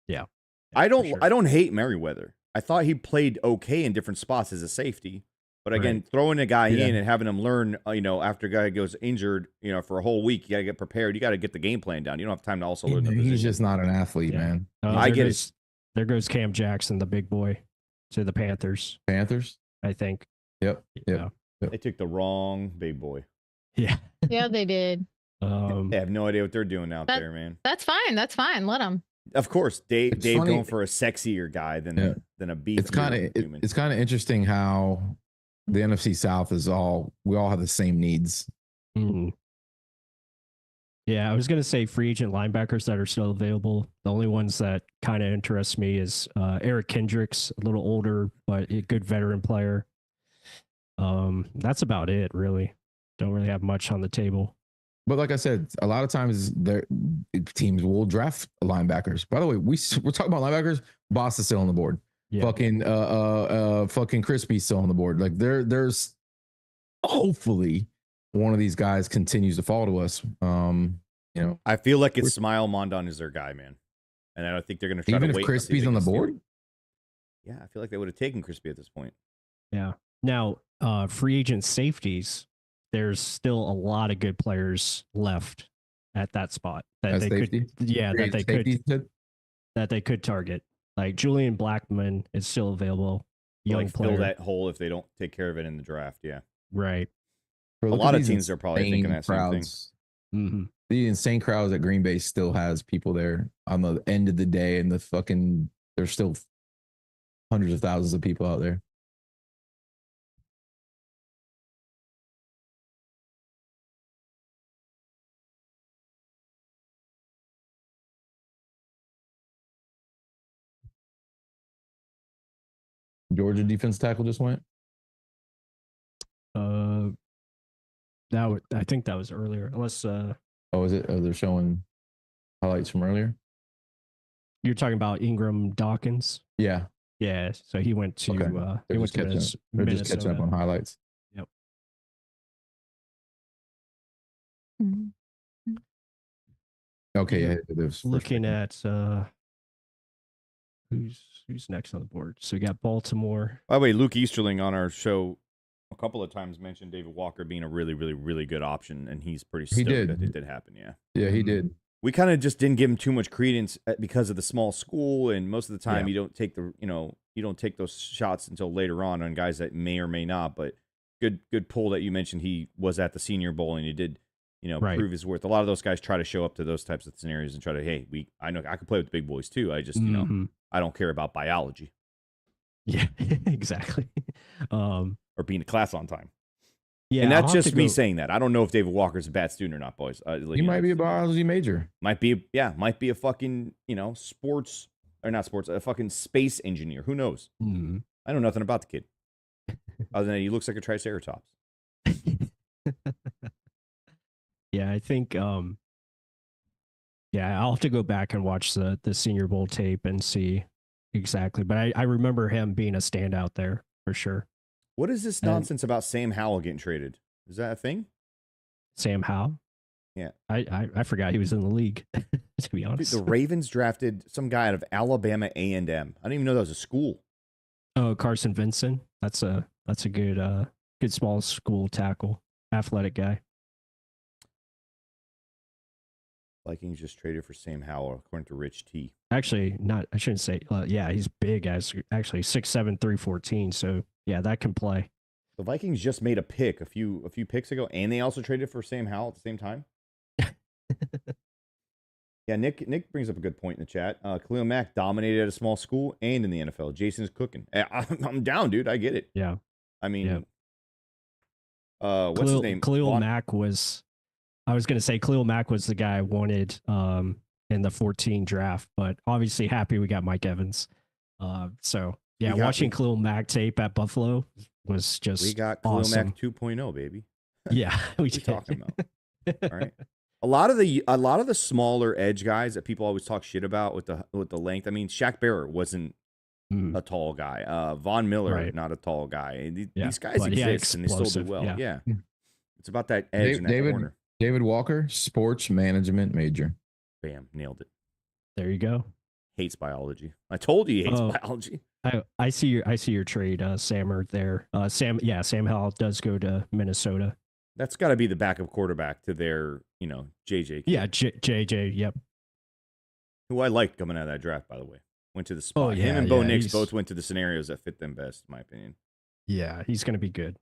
S4: Yeah.
S2: I don't hate Merriweather. I thought he played okay in different spots as a safety. But again,
S4: Right.
S2: throwing a guy
S3: Yeah.
S2: in and having him learn, after a guy goes injured, for a whole week, you got to get prepared. You got to get the game plan down. You don't have time to also learn the position.
S3: He's just not an athlete,
S4: Yeah.
S3: man.
S2: I
S4: there
S2: get
S4: goes, There goes Cam Jackson, the big boy, to the Panthers,
S3: Panthers.
S4: I think.
S3: Yep.
S4: Yeah.
S2: They took the wrong big boy.
S4: Yeah.
S5: Yeah, they did.
S2: They have no idea what they're doing out
S5: That-
S2: there, man.
S5: That's fine. That's fine. Let them.
S2: Of course, Dave
S3: It's funny-
S2: going for a sexier guy than a beefier
S3: It's kind of
S2: human.
S3: it's kind of interesting how the NFC South we all have the same needs.
S4: Mhm. Yeah, I was going to say free agent linebackers that are still available. The only ones that kind of interest me is Eric Kendricks, a little older, but a good veteran player. That's about it, really. Don't really have much on the table.
S3: But like I said, a lot of times teams will draft linebackers. By the way, we're talking about linebackers. Boss is still on the board.
S4: Yeah.
S3: Fucking Crispy's still on the board. Like there's hopefully one of these guys continues to fall to us.
S2: I feel like it's Smile Mondon is their guy, man. And I don't think they're going to try
S3: even
S2: to wait.
S3: if Crispy's on the board.
S2: Yeah, I feel like they would have taken Crispy at this point.
S4: Yeah. Now, free agent safeties, there's still a lot of good players left at that spot that
S3: As
S4: they
S3: safety?
S4: could, yeah,
S3: Free agent
S4: that they could target. Like Julian Blackman is still available, young
S2: Like
S4: player,
S2: fill that hole if they don't take care of it in the draft. Yeah,
S4: right?
S3: Bro,
S2: a
S3: look
S2: lot
S3: at
S2: of
S3: these
S2: teams are probably
S3: insane
S2: thinking that same thing.
S3: crowds.
S4: Mm-hmm.
S3: The insane crowds at Green Bay still has people there on the end of the day, and there's still hundreds of thousands of people out there. Georgia defense tackle just went.
S4: I think that was earlier. Unless
S3: Oh, is it? Oh, they're showing highlights from earlier.
S4: you're talking about Ingram Dawkins.
S3: Yeah,
S4: Yeah, so he went to
S3: Okay.
S4: he
S3: they're
S4: went
S3: just
S4: to
S3: catching up. They're just catching up
S4: Minnesota.
S3: on highlights.
S5: Mhm.
S3: Okay, yeah, there's
S4: Looking at who's next on the board. So we got Baltimore.
S2: By the way, Luke Easterling on our show a couple of times mentioned David Walker being a really, really, really good option, and he's pretty
S3: He
S2: stoked
S3: did.
S2: that it did happen. Yeah,
S3: Yeah, he did.
S2: we kind of just didn't give him too much credence because of the small school, and most of the time you don't take you don't take those shots until later on guys that may or may not. But good pull that you mentioned. He was at the Senior Bowl and he did
S4: Right.
S2: prove his worth. A lot of those guys try to show up to those types of scenarios and try to I know I can play with the big boys too. I just
S4: Mhm.
S2: I don't care about biology
S4: Yeah, exactly.
S2: or being to class on time.
S4: Yeah,
S2: And
S4: I'll
S2: that's
S4: have
S2: just
S4: to
S2: me
S4: go-
S2: saying that. I don't know if David Walker's a bad student or not, boys.
S3: He might be a biology major.
S2: might be a fucking sports or not sports, a fucking space engineer. Who knows?
S4: Mhm.
S2: I know nothing about the kid other than he looks like a triceratops.
S4: Yeah, I think I'll have to go back and watch the Senior Bowl tape and see exactly. But I remember him being a standout there for sure.
S2: What is this
S4: And-
S2: nonsense about Sam Howell getting traded? Is that a thing?
S4: Sam Howe.
S2: Yeah.
S4: I forgot he was in the league. To be
S2: Dude,
S4: honest.
S2: the Ravens drafted some guy out of Alabama A&M. I didn't even know that was a school.
S4: Oh, Carson Vincent. That's a good small school tackle, athletic guy.
S2: Vikings just traded for Sam Howell, according to Rich T.
S4: Actually, not. I shouldn't say. Yeah, he's big as actually 6'7", 314. So yeah, that can play.
S2: The Vikings just made a pick a few picks ago, and they also traded for Sam Howell at the same time. Yeah, Nick brings up a good point in the chat. Khalil Mack dominated at a small school and in the NFL. Jason's cooking. I'm down, dude. I get it.
S4: Yeah.
S2: I mean,
S4: Yeah.
S2: what's his name?
S4: Khalil Mack was. I was going to say Khalil Mack was the guy I wanted in the 14 draft, but obviously happy we got Mike Evans. So yeah, watching Khalil Mack tape at Buffalo was just
S2: we got Khalil
S4: awesome.
S2: Mack 2.0, baby.
S4: Yeah, we
S2: What are you talking about? All right. A lot of the smaller edge guys that people always talk shit about with the length. I mean, Shaq Barrett wasn't a tall guy. Von Miller, not a tall guy. These guys exist and they still do well. Yeah. It's about that edge in that corner.
S3: David Walker, sports management major.
S2: Bam, nailed it.
S4: There you go.
S2: Hates biology. I told you he hates
S4: Oh.
S2: biology.
S4: I see your trade, Sammer there. Sam Howell does go to Minnesota.
S2: That's got to be the backup quarterback to their, JJ. Kid,
S4: Yeah, JJ. Yep.
S2: who I liked coming out of that draft, by the way. Went to the spot.
S4: Oh, yeah,
S2: Him and Bo
S4: yeah,
S2: Nix
S4: he's-
S2: both went to the scenarios that fit them best, in my opinion.
S4: Yeah, he's going to be good.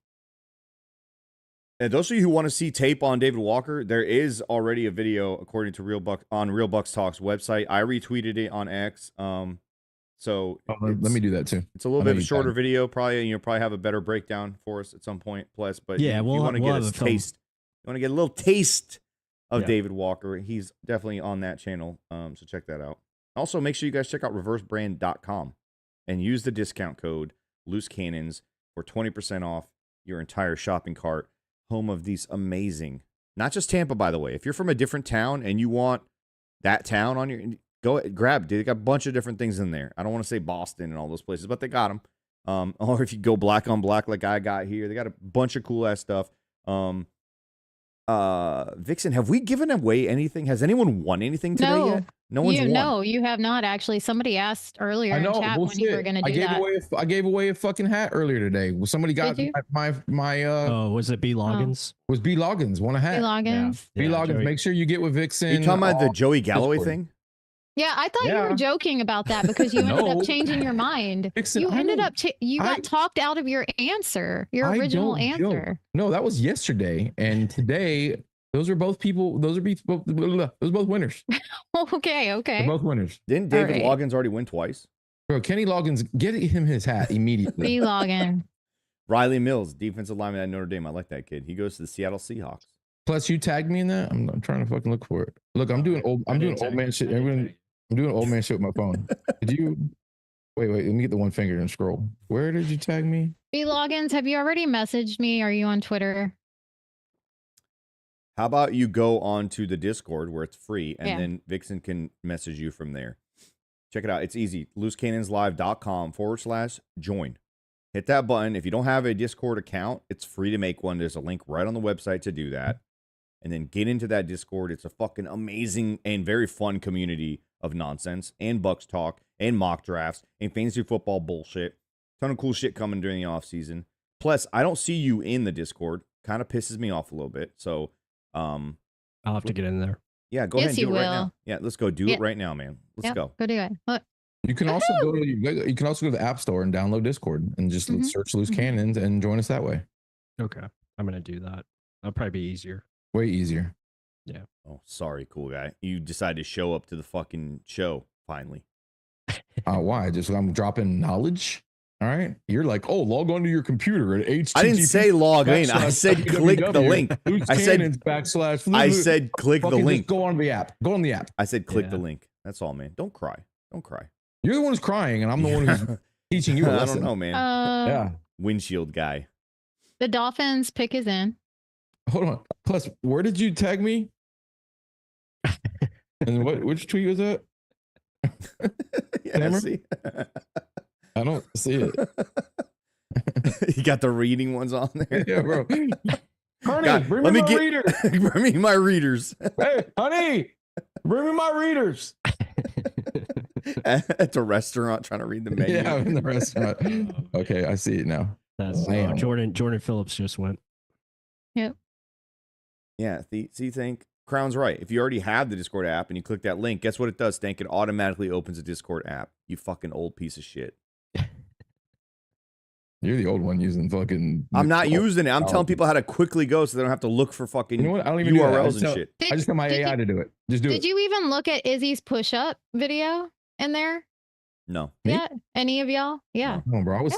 S2: And those of you who want to see tape on David Walker, there is already a video according to Real Bucs Talk's website. I retweeted it on X. So
S3: let me do that too.
S2: It's a little bit of a shorter video, probably, and you'll probably have a better breakdown for us at some point, Plus. But
S4: yeah,
S2: if you want to get a taste, you want to get a little taste of David Walker, he's definitely on that channel. So check that out. Also, make sure you guys check out reversebrand.com and use the discount code Loose Cannons for 20% off your entire shopping cart. Home of these amazing, not just Tampa, by the way. If you're from a different town and you want that town on your, go grab. They got a bunch of different things in there. I don't want to say Boston and all those places, but they got them. Or if you go black on black like I got here, they got a bunch of cool ass stuff. Vixen, have we given away anything? Has anyone won anything today yet? No one's won.
S5: No, you have not actually. Somebody asked earlier in chat when you were going to do that.
S3: I gave away a fucking hat earlier today. Well, somebody got my
S4: was it B. Loggins?
S3: Was B. Loggins won a hat?
S5: B. Loggins.
S3: B. Loggins.
S4: Joey.
S3: Make sure you get with Vixen.
S2: You talking about the Joey Galloway thing?
S5: Yeah, I thought you were joking about that because you ended up changing your mind.
S3: Vixen,
S5: you ended up you got talked out of your answer, your original answer.
S3: No, that was yesterday, and today those are both people. Those are both winners.
S5: Okay.
S3: They're both winners.
S2: Didn't David Loggins already win twice?
S3: Bro, Kenny Loggins, get him his hat immediately.
S5: B. Loggins.
S2: Riley Mills, defensive lineman at Notre Dame. I like that kid. He goes to the Seattle Seahawks.
S3: Plus, you tagged me in that. I'm trying to fucking look for it. Look, I'm doing old man shit. I'm doing old man shit with my phone. Did you? Wait. Let me get the one finger and scroll. Where did you tag me?
S5: B. Loggins, have you already messaged me? Are you on Twitter?
S2: How about you go on to the Discord where it's free, and then Vixen can message you from there. Check it out. It's easy. loosecannonslive.com/join. Hit that button. If you don't have a Discord account, it's free to make one. There's a link right on the website to do that. And then get into that Discord. It's a fucking amazing and very fun community of nonsense and Bucs talk and mock drafts and fantasy football bullshit. Ton of cool shit coming during the offseason. Plus, I don't see you in the Discord. Kind of pisses me off a little bit. So,
S4: I'll have to get in there.
S2: Yeah, go ahead and do it right now. Yeah, let's go do it right now, man. Let's go.
S5: Go do it. Look.
S3: You can also go to the App Store and download Discord and just search Loose Cannons and join us that way.
S4: Okay, I'm gonna do that. That'll probably be easier.
S3: Way easier.
S4: Yeah.
S2: Oh, sorry, cool guy. You decided to show up to the fucking show finally.
S3: Why? Just I'm dropping knowledge. All right. You're like, oh, log onto your computer at HTTP.
S2: I didn't say log in. I said click the link. I said click the link.
S3: Go on the app. Go on the app.
S2: I said click the link. That's all, man. Don't cry. Don't cry.
S3: You're the one who's crying, and I'm the one who's teaching you a lesson.
S2: I don't know, man.
S3: Yeah.
S2: Windshield guy.
S5: The Dolphins pick is in.
S3: Hold on. Plus, where did you tag me? And which tweet was that?
S2: Yeah, see?
S3: I don't see it.
S2: You got the reading ones on there.
S3: Yeah, bro. Honey, bring me my readers.
S2: Bring me my readers.
S3: Hey, honey, bring me my readers.
S2: At the restaurant trying to read the menu.
S3: Yeah, in the restaurant. Okay, I see it now.
S4: That's Jordan Phillips just went.
S5: Yep.
S2: Yeah, see, think Crown's right. If you already have the Discord app and you click that link, guess what it does, Stank? It automatically opens a Discord app. You fucking old piece of shit.
S3: You're the old one using fucking.
S2: I'm not using it. I'm telling people how to quickly go so they don't have to look for fucking
S3: I don't even
S2: URLs and shit.
S3: I just got my AI to do it. Just do it.
S5: Did you even look at Izzy's push-up video in there?
S2: No.
S5: Yeah. Any of y'all? Yeah.
S3: No, bro. I was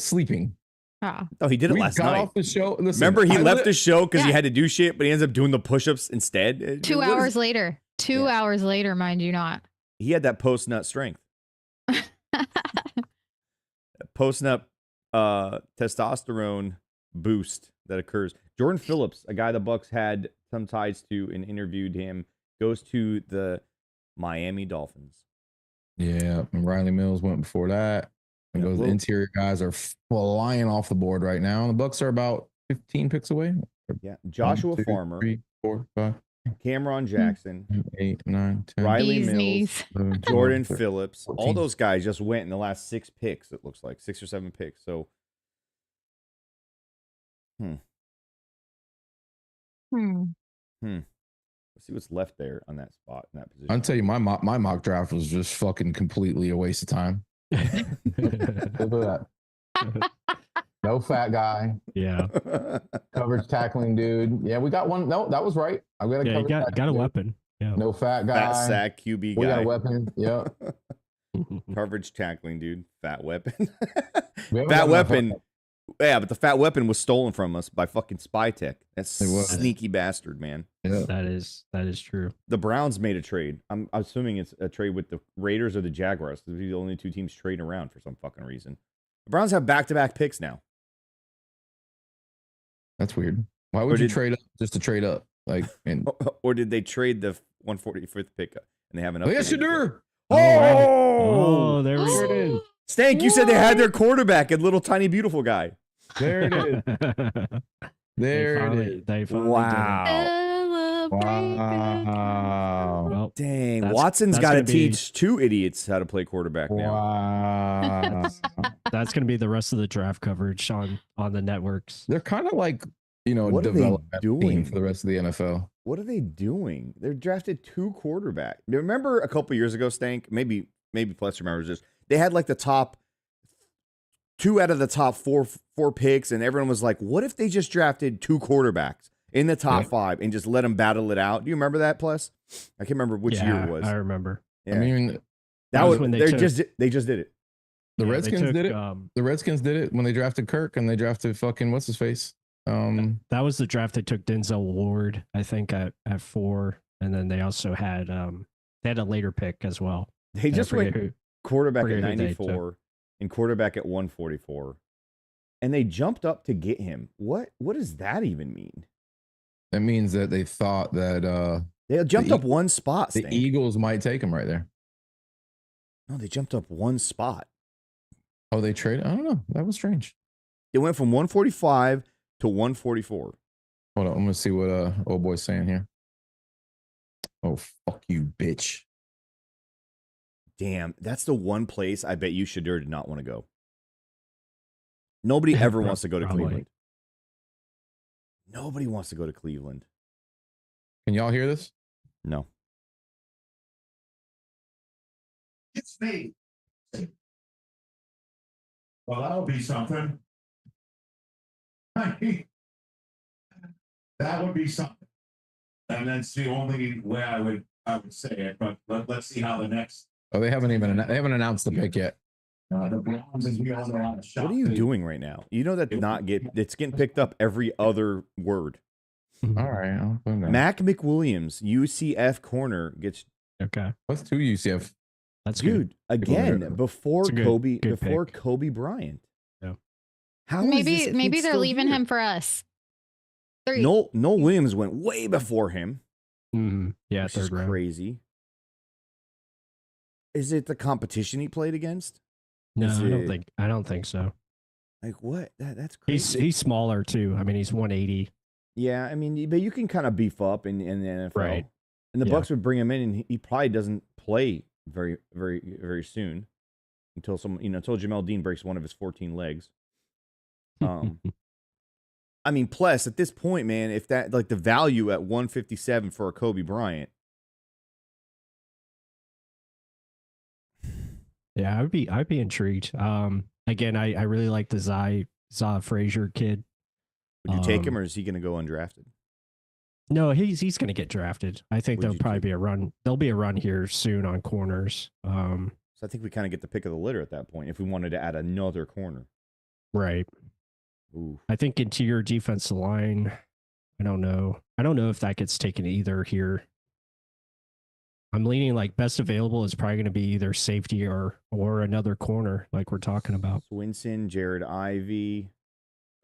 S3: sleeping.
S2: Oh, he did it last night.
S3: Off the show. Listen,
S2: remember, he left the show because he had to do shit, but he ends up doing the push-ups instead.
S5: 2 hours later. 2 hours later, mind you not.
S2: He had that post-nut strength. Post-nut testosterone boost that occurs. Jordan Phillips, a guy the Bucs had some ties to and interviewed him, goes to the Miami Dolphins.
S3: Yeah, and Riley Mills went before that. And those interior guys are flying off the board right now. The Bucs are about 15 picks away.
S2: Yeah, Joshua Farmer.
S3: 3, 4, 5.
S2: Cameron Jackson,
S3: 8, 9, 10,
S2: Riley
S5: Bees
S2: Mills,
S5: knees.
S3: 11, 12,
S2: Jordan
S3: 13,
S2: Phillips. All
S3: 14.
S2: those guys just went in the last 6 picks, it looks like. 6 or 7 picks. So, let's see what's left there on that spot, in that position.
S3: I'll tell you, my mock draft was just fucking completely a waste of time. Look at that. No fat guy.
S4: Yeah.
S3: Coverage tackling dude. Yeah, we got one. No, that was right. I got a
S4: Yeah, you
S3: coverage
S4: got a
S3: dude.
S4: weapon. Yeah.
S3: No fat guy.
S2: Fat sack QB guy.
S3: We got a weapon. Yeah.
S2: Coverage tackling, dude. Fat weapon.
S3: We haven't
S2: Fat
S3: got enough
S2: weapon. Yeah, but the fat weapon was stolen from us by fucking Spy Tech. That's
S3: It was.
S2: sneaky bastard, man.
S3: Yeah.
S4: That is true.
S2: The Browns made a trade. I'm assuming it's a trade with the Raiders or the Jaguars. They're the only 2 teams trading around for some fucking reason. The Browns have back-to-back picks now.
S3: That's weird. Why would you trade up just to trade up? Like, and
S2: Or did they trade the 145th pick up and they have an
S3: yes, you do.
S4: Oh, there we
S5: There
S4: go.
S5: it is.
S2: Stank, you said they had their quarterback, a little tiny beautiful guy.
S3: There it is. There it is.
S4: They finally
S2: Wow.
S5: Celebrate.
S3: Wow.
S4: Well,
S2: Dang,
S4: That's-
S2: Watson's
S4: that's
S2: got to
S4: gonna be-
S2: teach 2 idiots how to play quarterback now.
S3: Wow.
S4: that's going to be the rest of the draft coverage on the networks.
S3: They're kind of like,
S2: What are they
S3: development
S2: doing?
S3: team for the rest of the NFL.
S2: What are they doing? They're drafted 2 quarterbacks. Remember a couple years ago, Stank? Maybe Pless remembers this. They had like the top 2 out of the top four picks, and everyone was like, "What if they just drafted 2 quarterbacks in the top 5 and just let them battle it out?" Do you remember that, Pless? I can't remember which year it was.
S4: I remember.
S2: Yeah.
S3: I mean,
S2: that was
S4: when
S2: they
S4: they took-
S2: just did it.
S3: the
S4: Yeah, they
S3: Redskins
S4: took,
S3: did it. The Redskins did it when they drafted Kirk and they drafted fucking what's his face.
S4: That was the draft they took Denzel Ward, I think, at 4, and then they also had they had a later pick as well.
S2: They
S4: I
S2: just
S4: forget
S2: went
S4: who.
S2: quarterback at
S4: forget who they
S2: 94 and quarterback at 144, and they jumped up to get him. What does that even mean?
S3: That means that they thought that
S2: They jumped
S3: The
S2: up one spot.
S3: the
S2: Stank.
S3: Eagles might take him right there.
S2: No, they jumped up one spot.
S3: Oh, they traded. I don't know. That was strange.
S2: It went from 145 to 144.
S3: Hold on, I'm gonna see what old boy's saying here. Oh, fuck you, bitch.
S2: Damn, that's the one place I bet you Shadur did not want to go. Nobody ever wants to go to
S4: Probably.
S2: Cleveland. Nobody wants to go to Cleveland.
S3: Can y'all hear this?
S2: No.
S6: It's me. Well, that'll be something. That would be something. And that's the only way I would say it. But let's see how the next.
S3: Oh, they haven't announced the pick yet.
S6: The Browns, as we all know, on a shot.
S2: What are you doing right now? You know that it's getting picked up every other word.
S3: All right. I'll put it down.
S2: Mac McWilliams, UCF corner, gets
S4: Okay,
S3: What's 2 UCF?
S4: that's good.
S2: dude again before
S4: It's a good-
S2: Kobe
S4: good
S2: before
S4: pick.
S2: Kobe Bryant.
S4: Yeah.
S2: How is this kid
S5: Maybe they're
S2: still
S5: leaving
S2: here?
S5: him for us. 3.
S2: Noel Williams went way before him.
S4: Mhm. Yeah,
S2: Which is
S4: third round.
S2: crazy. Is it the competition he played against?
S4: No,
S2: Is
S4: I don't think so.
S2: Like what? That's crazy.
S4: He's smaller too. I mean, he's 180.
S2: Yeah, I mean, but you can kind of beef up in the NFL,
S4: Right.
S2: And the
S4: Yeah.
S2: Bucs would bring him in, and he probably doesn't play very, very, very soon until until Jamel Dean breaks one of his 14 legs. I mean, plus at this point, man, if that like the value at 157 for a Kobe Bryant.
S4: Yeah, I'd be intrigued. Again, I really like the Za Frazier kid.
S2: Would you take him, or is he going to go undrafted?
S4: No, he's going to get drafted. I think
S2: Would
S4: there'll
S2: you
S4: probably
S2: take-
S4: be a run. There'll be a run here soon on corners.
S2: So I think we kind of get the pick of the litter at that point if we wanted to add another corner.
S4: Right.
S2: Ooh.
S4: I think interior defensive line. I don't know. I don't know if that gets taken either here. I'm leaning like best available is probably going to be either safety or another corner, like we're talking about.
S2: Swinson, Jared Ivey,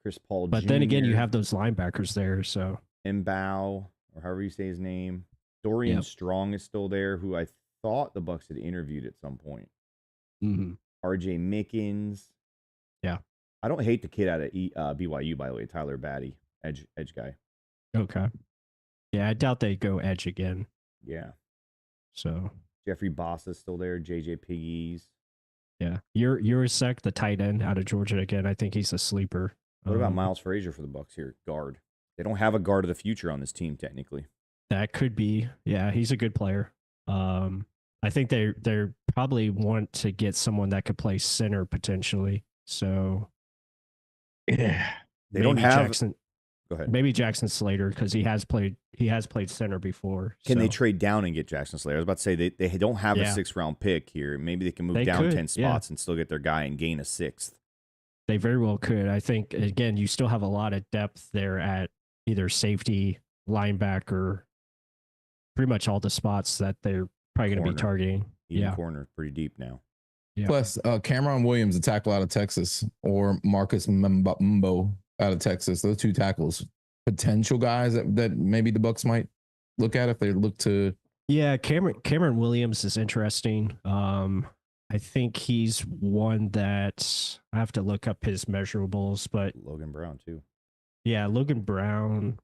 S2: Chris Paul
S4: But
S2: Jr.,
S4: then again, you have those linebackers there, so
S2: Mbow, or however you say his name. Dorian
S4: Yep.
S2: Strong is still there, who I thought the Bucs had interviewed at some point.
S4: mhm.
S2: RJ Mickens.
S4: Yeah.
S2: I don't hate the kid out of BYU, by the way, Tyler Batty, edge guy.
S4: Okay. Yeah, I doubt they go edge again.
S2: Yeah.
S4: So
S2: Jeffrey Bossa's still there. JJ Piggies.
S4: yeah, Urasek, the tight end out of Georgia again. I think he's a sleeper.
S2: What about Miles Frazier for the Bucs here? Guard. They don't have a guard of the future on this team technically.
S4: That could be. Yeah, he's a good player. I think they probably want to get someone that could play center potentially. So
S3: Yeah.
S2: They don't have.
S4: Jackson.
S2: Go ahead.
S4: Maybe Jackson Slater because he has played center before.
S2: Can they
S4: so.
S2: trade down and get Jackson Slater? I was about to say they don't have a 6th round pick here. Maybe they can move down 10 spots and still get their guy and gain a 6th.
S4: They very well could. I think again, you still have a lot of depth there at either safety, linebacker, pretty much all the spots that they're probably going to be targeting.
S2: Even corner, pretty deep now.
S4: Yeah.
S3: Plus, Cameron Williams, a tackle out of Texas, or Marcus Mbo out of Texas. Those 2 tackles, potential guys that maybe the Bucs might look at if they look to.
S4: Yeah, Cameron Williams is interesting. I think he's one that I have to look up his measurables, but
S2: Logan Brown too.
S4: Yeah, Logan Brown.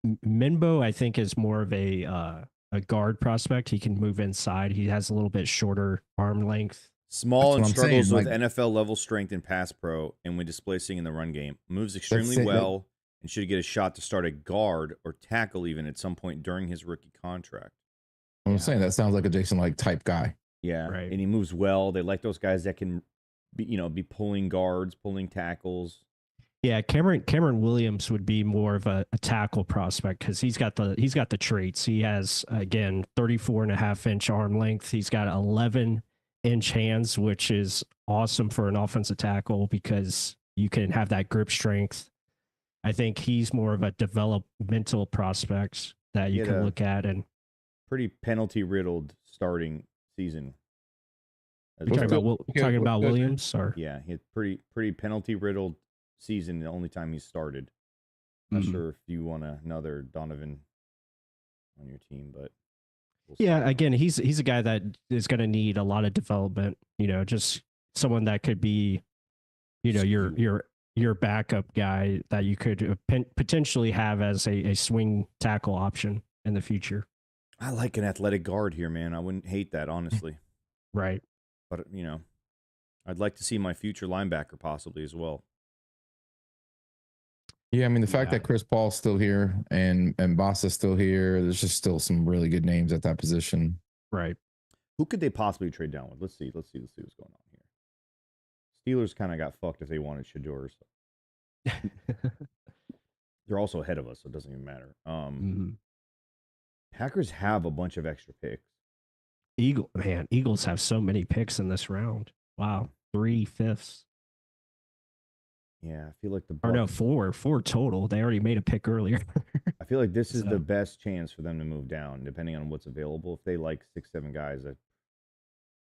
S4: Minbo, I think, is more of a guard prospect. He can move inside. He has a little bit shorter arm length.
S2: Small and struggles with NFL level strength in pass pro and when displacing in the run game. Moves extremely well and should get a shot to start a guard or tackle even at some point during his rookie contract.
S3: I'm saying that sounds like a Jason like type guy.
S2: Yeah,
S4: right.
S2: And he moves well. They like those guys that can be pulling guards, pulling tackles.
S4: Yeah, Cameron Williams would be more of a tackle prospect because he's got the traits. He has, again, 34.5-inch arm length. He's got 11-inch hands, which is awesome for an offensive tackle because you can have that grip strength. I think he's more of a developmental prospect that you can look at. And
S2: pretty penalty-riddled starting season.
S4: You're talking about Williams? Or?
S2: Yeah, he had pretty penalty-riddled season the only time he started. Not sure if you want another Donovan on your team, but
S4: again, he's a guy that is going to need a lot of development. Just someone that could be, your backup guy that you could potentially have as a swing tackle option in the future.
S2: I like an athletic guard here, man. I wouldn't hate that, honestly.
S4: Right.
S2: But I'd like to see my future linebacker possibly as well.
S3: Yeah, I mean, the fact that Chris Paul's still here and Bossa's still here, there's just still some really good names at that position.
S4: Right.
S2: Who could they possibly trade down with? Let's see what's going on here. Steelers kind of got fucked if they wanted Shedeur. So. They're also ahead of us, so it doesn't even matter. Packers have a bunch of extra picks.
S4: Eagles have so many picks in this round. Wow, 3/5.
S2: Yeah, I feel like
S4: four total. They already made a pick earlier.
S2: I feel like this is the best chance for them to move down, depending on what's available. If they like 6-7 guys,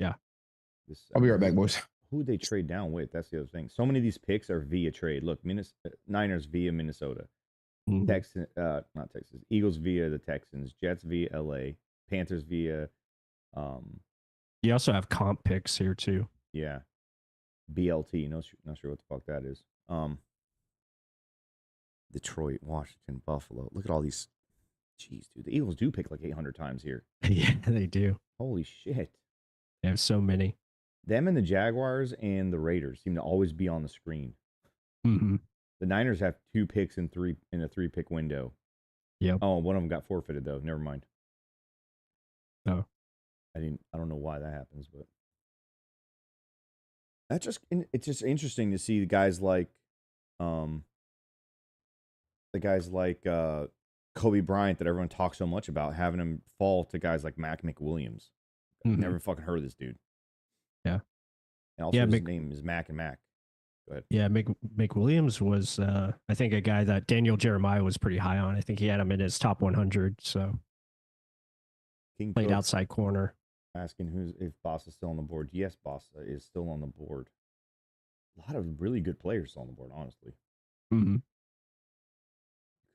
S3: I'll be right back, boys.
S2: Who they trade down with? That's the other thing. So many of these picks are via trade. Look, Niners via Minnesota, not Texas. Eagles via the Texans, Jets via LA, Panthers via.
S4: You also have comp picks here too.
S2: Yeah, BLT. Not sure what the fuck that is. Detroit, Washington, Buffalo. Look at all these. Jeez, dude. The Eagles do pick like 800 times here.
S4: Yeah, they do.
S2: Holy shit.
S4: They have so many.
S2: Them and the Jaguars and the Raiders seem to always be on the screen.
S4: Mm-hmm.
S2: The Niners have 2 picks in a 3-pick window.
S4: Yep.
S2: Oh, one of them got forfeited though. Never mind.
S4: Oh.
S2: I don't know why that happens, but it's just interesting to see the guys like Kobe Bryant that everyone talks so much about, having him fall to guys like Mac McWilliams. Never fucking heard of this dude.
S4: Yeah.
S2: And also his name is Mac and Mac. Go ahead.
S4: Yeah, McWilliams was I think a guy that Daniel Jeremiah was pretty high on. I think he had him in his top 100. So
S2: King
S4: played
S2: Cook
S4: outside corner.
S2: asking if Boss is still on the board. Yes, Boss is still on the board. A lot of really good players on the board, honestly.
S4: Mm-hmm.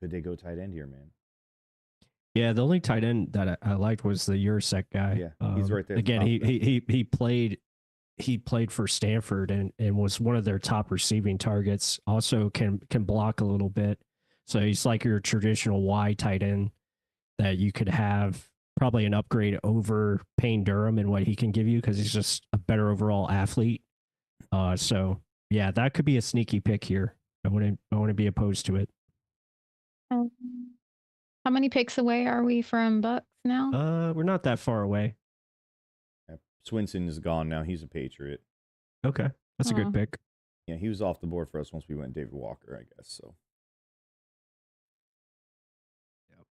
S2: Could they go tight end here, man?
S4: Yeah, the only tight end that I liked was the Urasek guy.
S2: Yeah, he's right there.
S4: Again, he played for Stanford and was one of their top receiving targets. Also can block a little bit. So he's like your traditional Y tight end that you could have probably an upgrade over Payne Durham and what he can give you because he's just a better overall athlete. So yeah, that could be a sneaky pick here. I wouldn't be opposed to it.
S5: How many picks away are we from Bucks now?
S4: We're not that far away.
S2: Swinson is gone now. He's a Patriot.
S4: Okay, that's a
S5: Oh.
S4: good pick.
S2: Yeah, he was off the board for us once we went David Walker, I guess. So,
S4: Yep.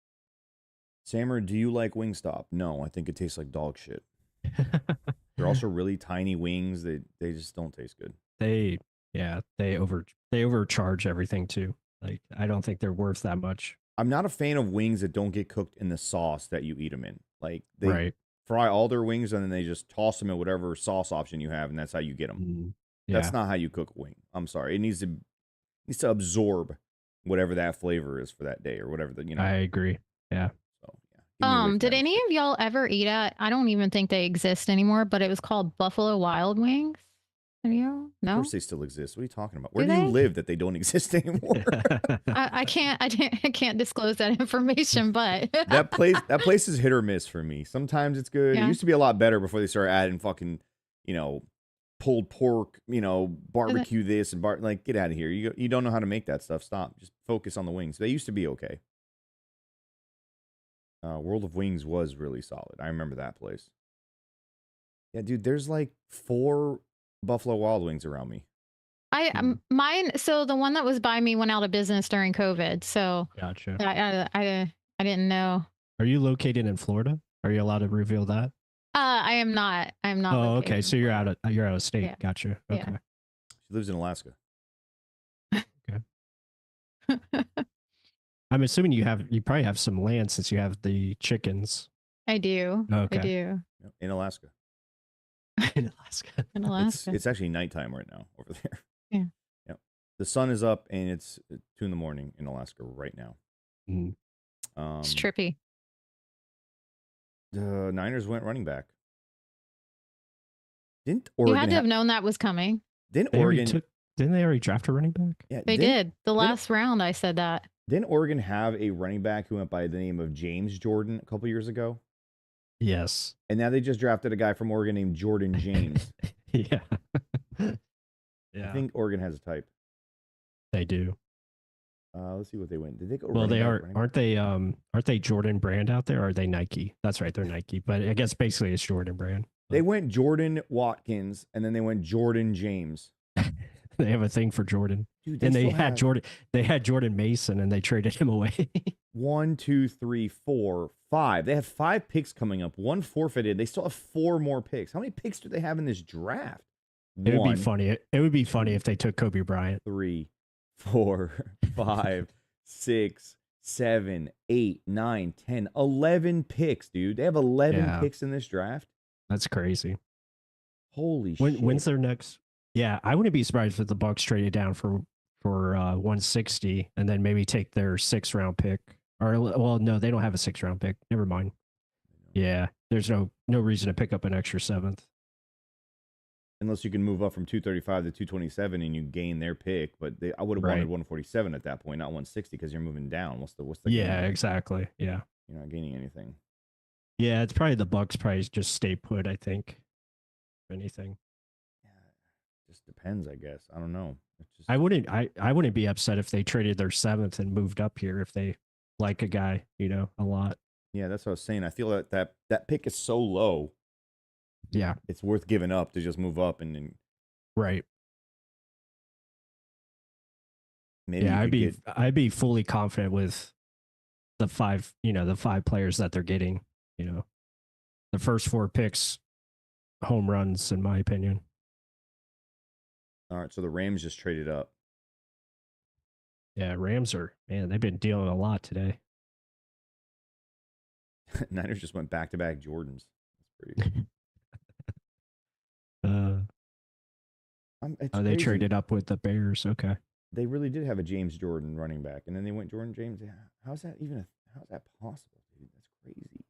S2: Sammer, do you like Wingstop? No, I think it tastes like dog shit. They're also really tiny wings. They just don't taste good.
S4: They overcharge everything too. Like I don't think they're worth that much.
S2: I'm not a fan of wings that don't get cooked in the sauce that you eat them in. Like they
S4: Right.
S2: fry all their wings and then they just toss them in whatever sauce option you have, and that's how you get them.
S4: Yeah.
S2: That's not how you cook a wing. I'm sorry. It needs to absorb whatever that flavor is for that day or whatever the
S4: I agree. Yeah.
S2: So yeah.
S5: Did any of y'all ever eat at? I don't even think they exist anymore, but it was called Buffalo Wild Wings. Any of y'all?
S2: Of
S5: No,
S2: course they still exist. What are you talking about? Where
S5: Do
S2: do you
S5: they?
S2: live that they don't exist anymore?
S5: I can't disclose that information, but
S2: that place is hit or miss for me. Sometimes it's good. It
S5: Yeah.
S2: used to be a lot better before they started adding fucking, pulled pork, barbecue this and like get out of here. You don't know how to make that stuff. Stop. Just focus on the wings. They used to be okay. World of Wings was really solid. I remember that place. Yeah, dude, there's like 4 Buffalo Wild Wings around me.
S5: mine. So the one that was by me went out of business during COVID. So
S4: Gotcha.
S5: I didn't know.
S4: Are you located in Florida? Are you allowed to reveal that?
S5: I am not. I'm not.
S4: Oh,
S5: located
S4: okay.
S5: in
S4: So you're out
S5: Florida.
S4: of state.
S5: Yeah.
S4: Gotcha.
S5: Yeah.
S4: Okay.
S2: She lives in Alaska.
S4: I'm assuming you probably have some land since you have the chickens
S5: I do. I
S4: Okay.
S5: do.
S2: In Alaska.
S4: in Alaska.
S5: In Alaska.
S2: It's actually nighttime right now over there.
S5: Yeah.
S2: Yep. The sun is up and it's 2 a.m. in Alaska right now.
S4: Mm.
S5: It's trippy.
S2: The Niners went running back. Didn't
S5: You
S2: Oregon
S5: had to have known that was coming.
S2: Didn't
S4: They already
S2: Oregon
S4: didn't they already draft a running back?
S2: Yeah,
S5: They did. The last round I said that.
S2: Didn't Oregon have a running back who went by the name of James Jordan a couple years ago?
S4: Yes.
S2: And now they just drafted a guy from Oregon named Jordan James.
S4: Yeah.
S2: I
S4: Yeah.
S2: think Oregon has a type.
S4: They do.
S2: Let's see what they went. Did they go?
S4: Well,
S2: running
S4: they
S2: back,
S4: are
S2: running back?
S4: aren't they Jordan brand out there or are they Nike? That's right, they're Nike. But I guess basically it's Jordan brand.
S2: They went Jordan Watkins and then they went Jordan James.
S4: They have a thing for Jordan.
S2: Dude,
S4: And they
S2: still
S4: had
S2: have
S4: Jordan Mason and they traded him away.
S2: 1, 2, 3, 4, 5. They have 5 picks coming up. 1 forfeited. They still have 4 more picks. How many picks do they have in this draft?
S4: It would
S2: 1,
S4: be funny. It would be funny if they took Kobe Bryant.
S2: 3, 4, 5, 6, 7, 8, 9, 10, 11 picks, dude. They have 11
S4: Yeah.
S2: picks in this draft.
S4: That's crazy.
S2: Holy shit.
S4: When's their next? Yeah, I wouldn't be surprised if the Bucs traded down for 160 and then maybe take their 6th round pick. Or well, no, they don't have a 6th round pick. Never mind. Yeah, there's no reason to pick up an extra 7th.
S2: Unless you can move up from 235 to 227 and you gain their pick, but I would have wanted
S4: Right.
S2: 147 at that point, not 160 because you're moving down. What's the
S4: Yeah,
S2: gain?
S4: exactly. Yeah.
S2: You're not gaining anything.
S4: Yeah, it's probably the Bucs probably just stay put, I think. If anything.
S2: Yeah, just depends, I guess. I don't know. It's just,
S4: I wouldn't be upset if they traded their 7th and moved up here if they like a guy, a lot.
S2: yeah, that's what I was saying. I feel that pick is so low,
S4: Yeah.
S2: it's worth giving up to just move up and then
S4: Right.
S2: maybe
S4: Yeah,
S2: you could
S4: I'd be fully confident with the 5 players that they're getting, The first 4 picks home runs in my opinion.
S2: All right, so the Rams just traded up.
S4: Yeah, Rams they've been dealing a lot today.
S2: Niners just went back-to-back Jordans. That's pretty it's
S4: They
S2: crazy.
S4: traded up with the Bears. Okay.
S2: They really did have a James Jordan running back, and then they went Jordan James. How's that possible, dude? That's crazy.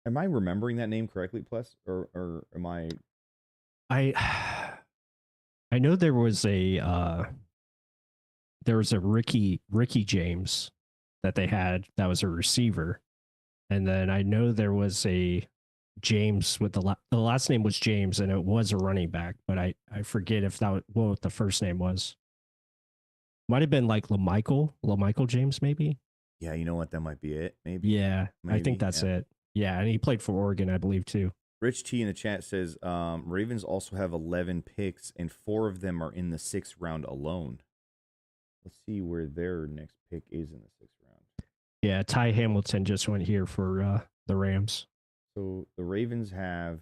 S2: Am I remembering that name correctly, Pless, or am I?
S4: I know there was a there was a Ricky James that they had that was a receiver, and then I know there was a James with the last name was James, and it was a running back, but I forget if that was, what the first name was. Might have been like LaMichael James, maybe.
S2: Yeah, you know what? That might be it. Maybe.
S4: Yeah, I
S2: Maybe,
S4: think that's it. Yeah, and he played for Oregon, I believe, too.
S2: Rich T in the chat says Ravens also have 11 picks, and 4 of them are in the 6th round alone. Let's see where their next pick is in the 6th round.
S4: Yeah, Ty Hamilton just went here for the Rams.
S2: So the Ravens have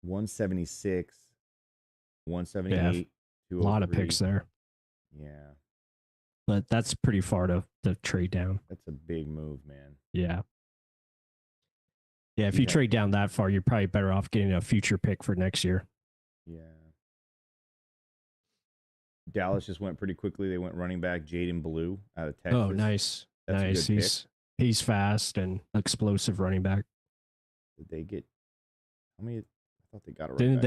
S2: 176, 178,
S4: a lot of picks there.
S2: Yeah.
S4: But that's pretty far to trade down.
S2: That's a big move, man.
S4: Yeah. Yeah, if you trade down that far, you're probably better off getting a future pick for next year.
S2: Yeah. Dallas just went pretty quickly. They went running back Jaden Blue out of Texas.
S4: Oh, nice.
S2: That's
S4: nice. He's fast and explosive running back.
S2: Did they get how many? I thought they got a
S4: running back.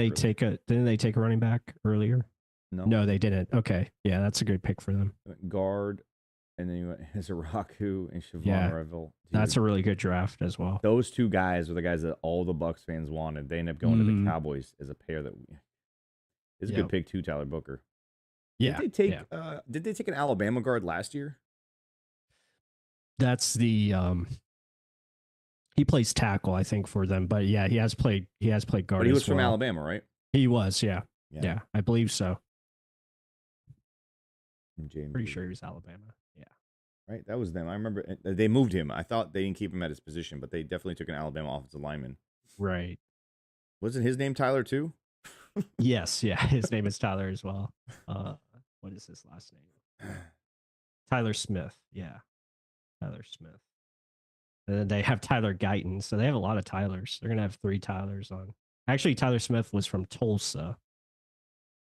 S4: Didn't they take a running back earlier? No, they didn't. Okay. Yeah, that's a good pick for them.
S2: Guard, and then you went Hizaraku and Siobhan Revel.
S4: That's a really good draft as well.
S2: Those 2 guys were the guys that all the Bucs fans wanted. They ended up going to the Cowboys as a pair that is a good pick too, Tyler Booker.
S4: Yeah.
S2: Did they take an Alabama guard last year?
S4: That's the he plays tackle, I think, for them. But yeah, he has played guard.
S2: But he was from Alabama, right?
S4: He was, yeah, I believe so.
S2: James
S4: Pretty sure he was Alabama. Yeah.
S2: Right, that was them. I remember they moved him. I thought they didn't keep him at his position, but they definitely took an Alabama offensive lineman.
S4: Right.
S2: Wasn't his name Tyler too?
S4: Yes, yeah. His name is Tyler as well. What is his last name? Tyler Smith. Yeah. Tyler Smith. And then they have Tyler Guyton. So they have a lot of Tylers. They're going to have 3 Tylers on. Actually, Tyler Smith was from Tulsa.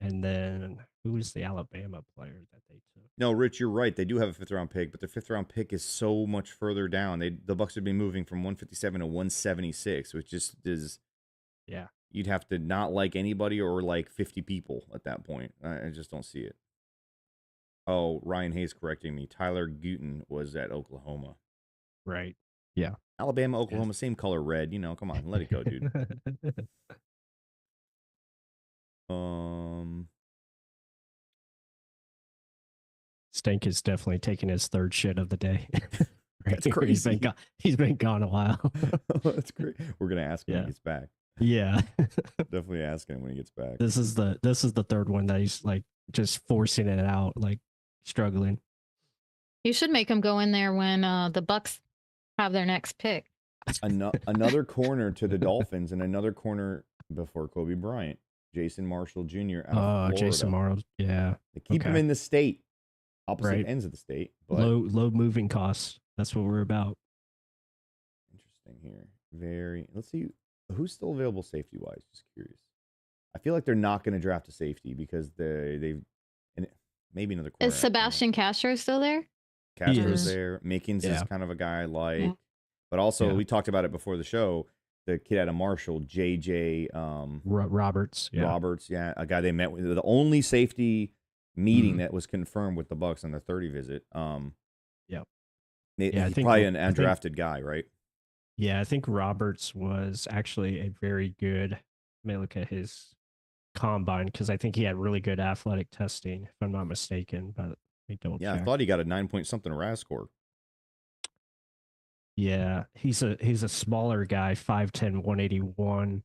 S4: And then who was the Alabama player that they took?
S2: No, Rich, you're right. They do have a 5th round pick, but their 5th round pick is so much further down. The Bucs would be moving from 157 to 176, which just is.
S4: Yeah.
S2: You'd have to not like anybody or like 50 people at that point. I just don't see it. Oh, Ryan Hayes correcting me. Tyler Guyton was at Oklahoma.
S4: Right. Yeah.
S2: Alabama, Oklahoma, same color red. You know, come on, let it go, dude.
S4: Stank is definitely taking his 3rd shit of the day.
S2: That's crazy.
S4: He's been gone a while.
S2: That's great. We're gonna ask him when he gets back.
S4: Yeah.
S2: Definitely asking him when he gets back.
S4: This is the 3rd one that he's like just forcing it out, like struggling.
S5: You should make him go in there when the Bucs have their next pick.
S2: Another corner to the Dolphins and another corner before Kobe Bryant. Jason Marshall Jr. out of Florida.
S4: Jason Marshall, yeah.
S2: They keep him in the state, opposite ends of the state. But
S4: low moving costs. That's what we're about.
S2: Interesting here. Let's see who's still available safety wise. Just curious. I feel like they're not going to draft a safety because they've maybe another corner.
S5: Is Sebastian Castro still there?
S2: Castro's there. Mickens is kind of a guy I like. But also, we talked about it before the show. The kid out of Marshall, JJ
S4: Roberts. Yeah.
S2: Roberts, a guy they met with. The only safety meeting that was confirmed with the Bucs on the 30 visit. He's probably an undrafted guy, right?
S4: Yeah, I think Roberts was actually a very good. Let me look at his combine because I think he had really good athletic testing, if I'm not mistaken. But
S2: I thought he got a 9-point-something RAS score.
S4: Yeah, he's a smaller guy, 5'10", 181.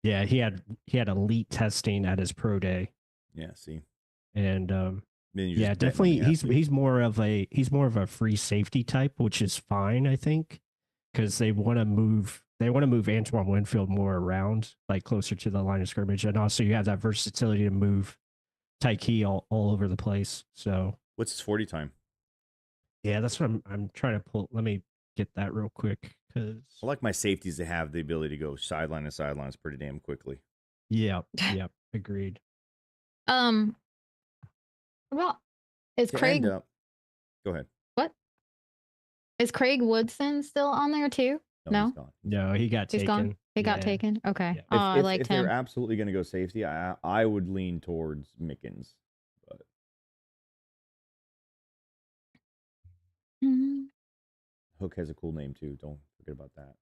S4: Yeah, he had elite testing at his pro day.
S2: Yeah, see.
S4: And definitely he's more of a free safety type, which is fine, I think, because they want to move Antoine Winfield more around, like closer to the line of scrimmage, and also you have that versatility to move Tyke all over the place. So
S2: what's his 40 time?
S4: Yeah, that's what I'm trying to pull. Let me get that real quick because
S2: I like my safeties to have the ability to go sideline to sidelines pretty damn quickly.
S4: Yeah, agreed.
S5: Well, is Craig?
S2: Go ahead.
S5: What? Is Craig Woodson still on there too? No.
S2: He's gone.
S4: No, he got taken.
S5: Gone? He got
S4: Yeah.
S5: taken. Okay.
S4: Yeah.
S5: Oh, I
S2: If
S5: liked
S2: they're
S5: him.
S2: absolutely going to go safety, I would lean towards Mickens. But
S5: Mhm.
S2: Hook has a cool name too. Don't forget about that.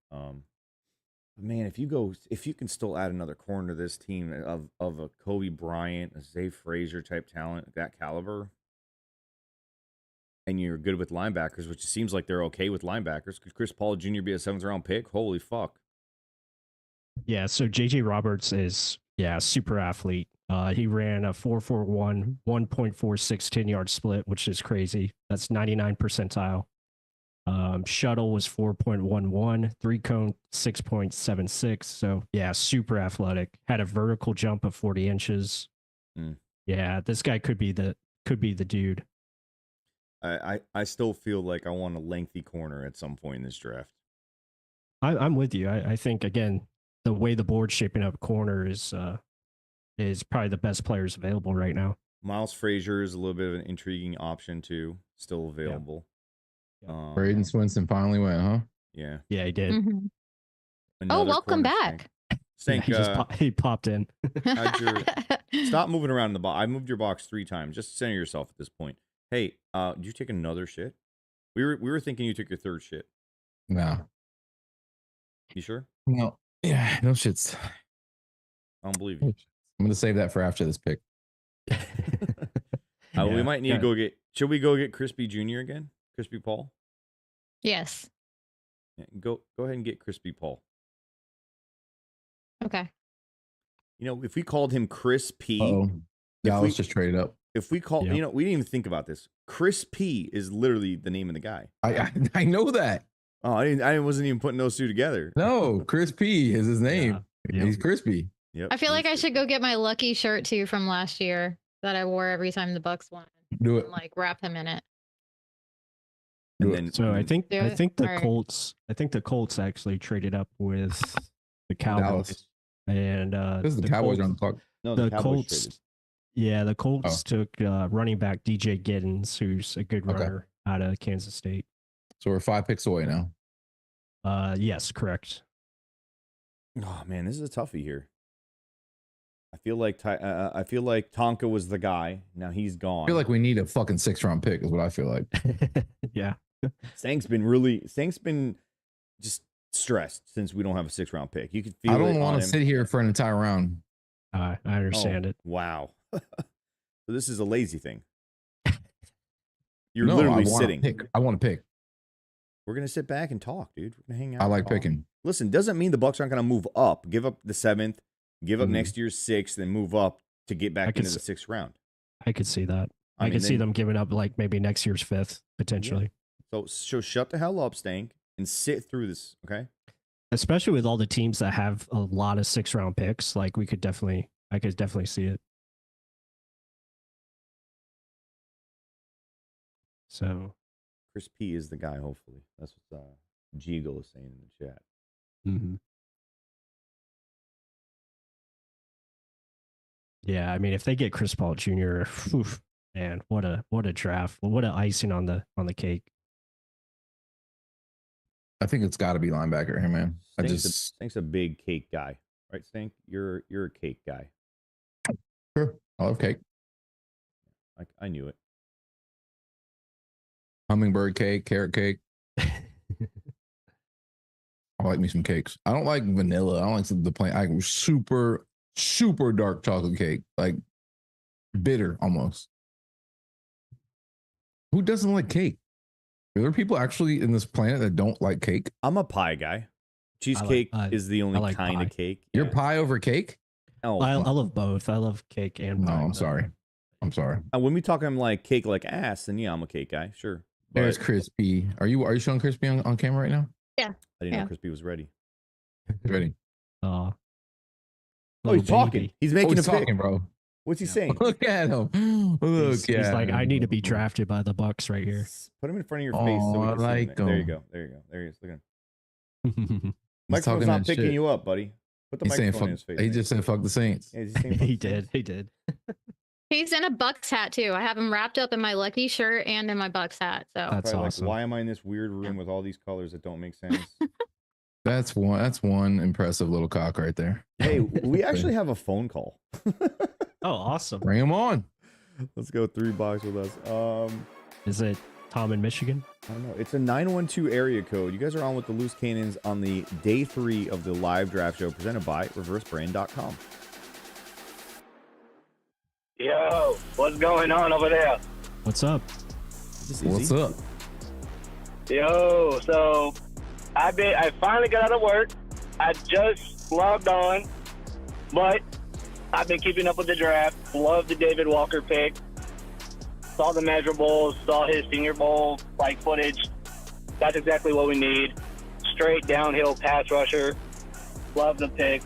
S2: Man, if you can still add another corner to this team of a Kobe Bryant, a Zay Frazier type talent, that caliber, and you're good with linebackers, which it seems like they're okay with linebackers. Could Chris Paul Jr. be a 7th-round pick? Holy fuck!
S4: Yeah, so JJ Roberts is super athlete. He ran a 4.41, 1.46 10-yard split, which is crazy. That's 99 percentile. Shuttle was 4.11, 3-cone 6.76. So yeah, super athletic. Had a vertical jump of 40 inches.
S2: Mm.
S4: Yeah, this guy could be the dude.
S2: I still feel like I want a lengthy corner at some point in this draft.
S4: I'm with you. I think again, the way the board's shaping up, corner is probably the best players available right now.
S2: Miles Frazier is a little bit of an intriguing option too, still available.
S4: Yeah.
S3: Braden Swinson finally went, huh?
S2: Yeah.
S4: Yeah, he did.
S5: Mhm. Oh,
S2: Another
S5: welcome
S2: corner
S5: back.
S2: Stank.
S4: He popped in.
S2: Stop moving around in the box. I moved your box 3 times. Just center yourself at this point. Hey, did you take another shit? We were thinking you took your 3rd shit.
S3: No.
S2: You sure?
S3: No. Yeah, no shits.
S2: I don't believe you.
S3: I'm gonna save that for after this pick.
S2: We might need to go get. Should we go get Crispy Jr. again? Crispy Paul.
S5: Yes.
S2: Yeah, go ahead and get Crispy Paul.
S5: Okay.
S2: You know, if we called him Chris P.
S3: Oh, Dallas just traded up.
S2: If we call,
S4: Yep.
S2: you know, we didn't even think about this. Chris P. is literally the name of the guy.
S3: I know that.
S2: Oh, I wasn't even putting those two together.
S3: No, Chris P is his name.
S4: Yeah.
S3: He's crispy.
S2: Yep.
S5: I feel like I should go get my lucky shirt too from last year that I wore every time the Bucs won.
S3: Do it.
S5: And like wrap him in it.
S2: And
S3: Do it.
S2: then,
S4: So I think
S5: Do it?
S4: the
S5: Alright.
S4: Colts actually traded up with the Cowboys.
S3: Dallas.
S4: And
S3: This is the Cowboys on the clock.
S2: no,
S4: the
S2: Cowboys
S4: Colts.
S2: traded.
S4: Yeah, the Colts
S3: Oh.
S4: took running back DJ Giddens, who's a good
S3: Okay.
S4: runner out of Kansas State.
S3: So we're 5 picks away now.
S4: Yes, correct.
S2: Oh man, this is a toughie here. I feel like Tonka was the guy. Now he's gone.
S3: I feel like we need a fucking 6th-round pick, is what I feel like.
S4: Yeah.
S2: Stank's been just stressed since we don't have a 6th-round pick. You could feel.
S3: I don't
S2: want
S3: want to sit here for an entire round.
S4: I understand it.
S2: Wow. So this is a lazy thing. You're
S3: No,
S2: literally
S3: I want
S2: sitting.
S3: to pick. I want to pick.
S2: We're gonna sit back and talk, dude. We're gonna hang out.
S3: I
S2: and
S3: like
S2: talk.
S3: picking.
S2: Listen, doesn't mean the Bucs aren't gonna move up. Give up the 7th. Give up
S3: Mhm.
S2: next year's 6th, and move up to get back
S4: could
S2: into the
S4: s-
S2: 6th round.
S4: I could see that. I
S2: mean,
S4: could see
S2: then-
S4: them giving up like maybe next year's 5th potentially.
S2: So shut the hell up, Stank, and sit through this. Okay.
S4: Especially with all the teams that have a lot of 6th-round picks, like I could definitely see it. So,
S2: Chris P is the guy. Hopefully, that's what Jeagle is saying in the chat.
S4: mhm. Yeah, I mean, if they get Chris Paul Jr., whew, man, what a draft! What a icing on the cake.
S3: I think it's got to be linebacker here, man.
S2: Stank's a big cake guy, right? Stank, you're a cake guy.
S3: Sure. I love cake.
S2: I knew it.
S3: Hummingbird cake, carrot cake. I like me some cakes. I don't like vanilla. I don't like the plain. I super dark chocolate cake, like bitter almost. Who doesn't like cake? Are there people actually in this planet that don't like cake?
S2: I'm a pie guy. Cheesecake
S4: I
S2: is the only
S4: like
S2: kind
S4: pie.
S2: of cake.
S3: You're
S2: Yeah.
S3: pie over cake?
S2: Oh,
S4: I love both. I love cake and
S3: No,
S4: pie.
S3: I'm
S4: but-
S3: sorry. I'm sorry.
S2: when we talking like cake like ass, then yeah, I'm a cake guy. Sure. But
S3: There's Crispy. Are you showing Crispy on camera right now?
S2: I didn't know
S5: Yeah.
S2: Crispy was ready.
S3: He's ready.
S2: Oh,
S4: Little
S2: he's talking.
S4: baby.
S2: He's
S3: Oh,
S2: making
S3: he's
S2: a pick.
S3: talking, bro.
S2: What's he
S4: Yeah.
S2: saying?
S3: Look at him. Look
S4: He's
S3: at
S4: like, I need to be
S3: him.
S4: drafted by the Bucs right here.
S2: Put him in front of your face. So we
S3: Oh,
S2: can see him.
S3: I like
S2: There you
S3: him.
S2: go. There you go. There he is. Look at him.
S3: He's
S2: Microphone's
S3: talking
S2: not
S3: that
S2: picking
S3: shit.
S2: you up, buddy. Put the
S3: He's saying
S2: microphone in
S3: fuck.
S2: his face.
S3: He
S2: man.
S3: just said fuck the Saints.
S2: Yeah, he's saying fuck
S4: he
S2: the Saints.
S4: did. He did.
S5: He's in a Bucs hat too. I have him wrapped up in my lucky shirt and in my Bucs hat. So
S4: That's
S2: Probably
S4: awesome.
S2: like, why am I in this weird room with all these colors that don't make sense?
S3: That's one impressive little cock right there.
S2: Hey, we actually have a phone call.
S4: Oh, awesome.
S3: Bring him on.
S2: Let's go 3 Bucs with us.
S4: Is it Tom in Michigan?
S2: I don't know. It's a 912 area code. You guys are on with the Loose Cannons on the day 3 of the live draft show presented by ReverseBrain.com.
S7: Yo, what's going on over there?
S4: What's up?
S3: What's up?
S7: Yo, so I finally got out of work. I just logged on, but I've been keeping up with the draft. Love the David Walker pick. Saw the measurables, saw his Senior Bowl footage. That's exactly what we need. Straight downhill pass rusher. Love the pick.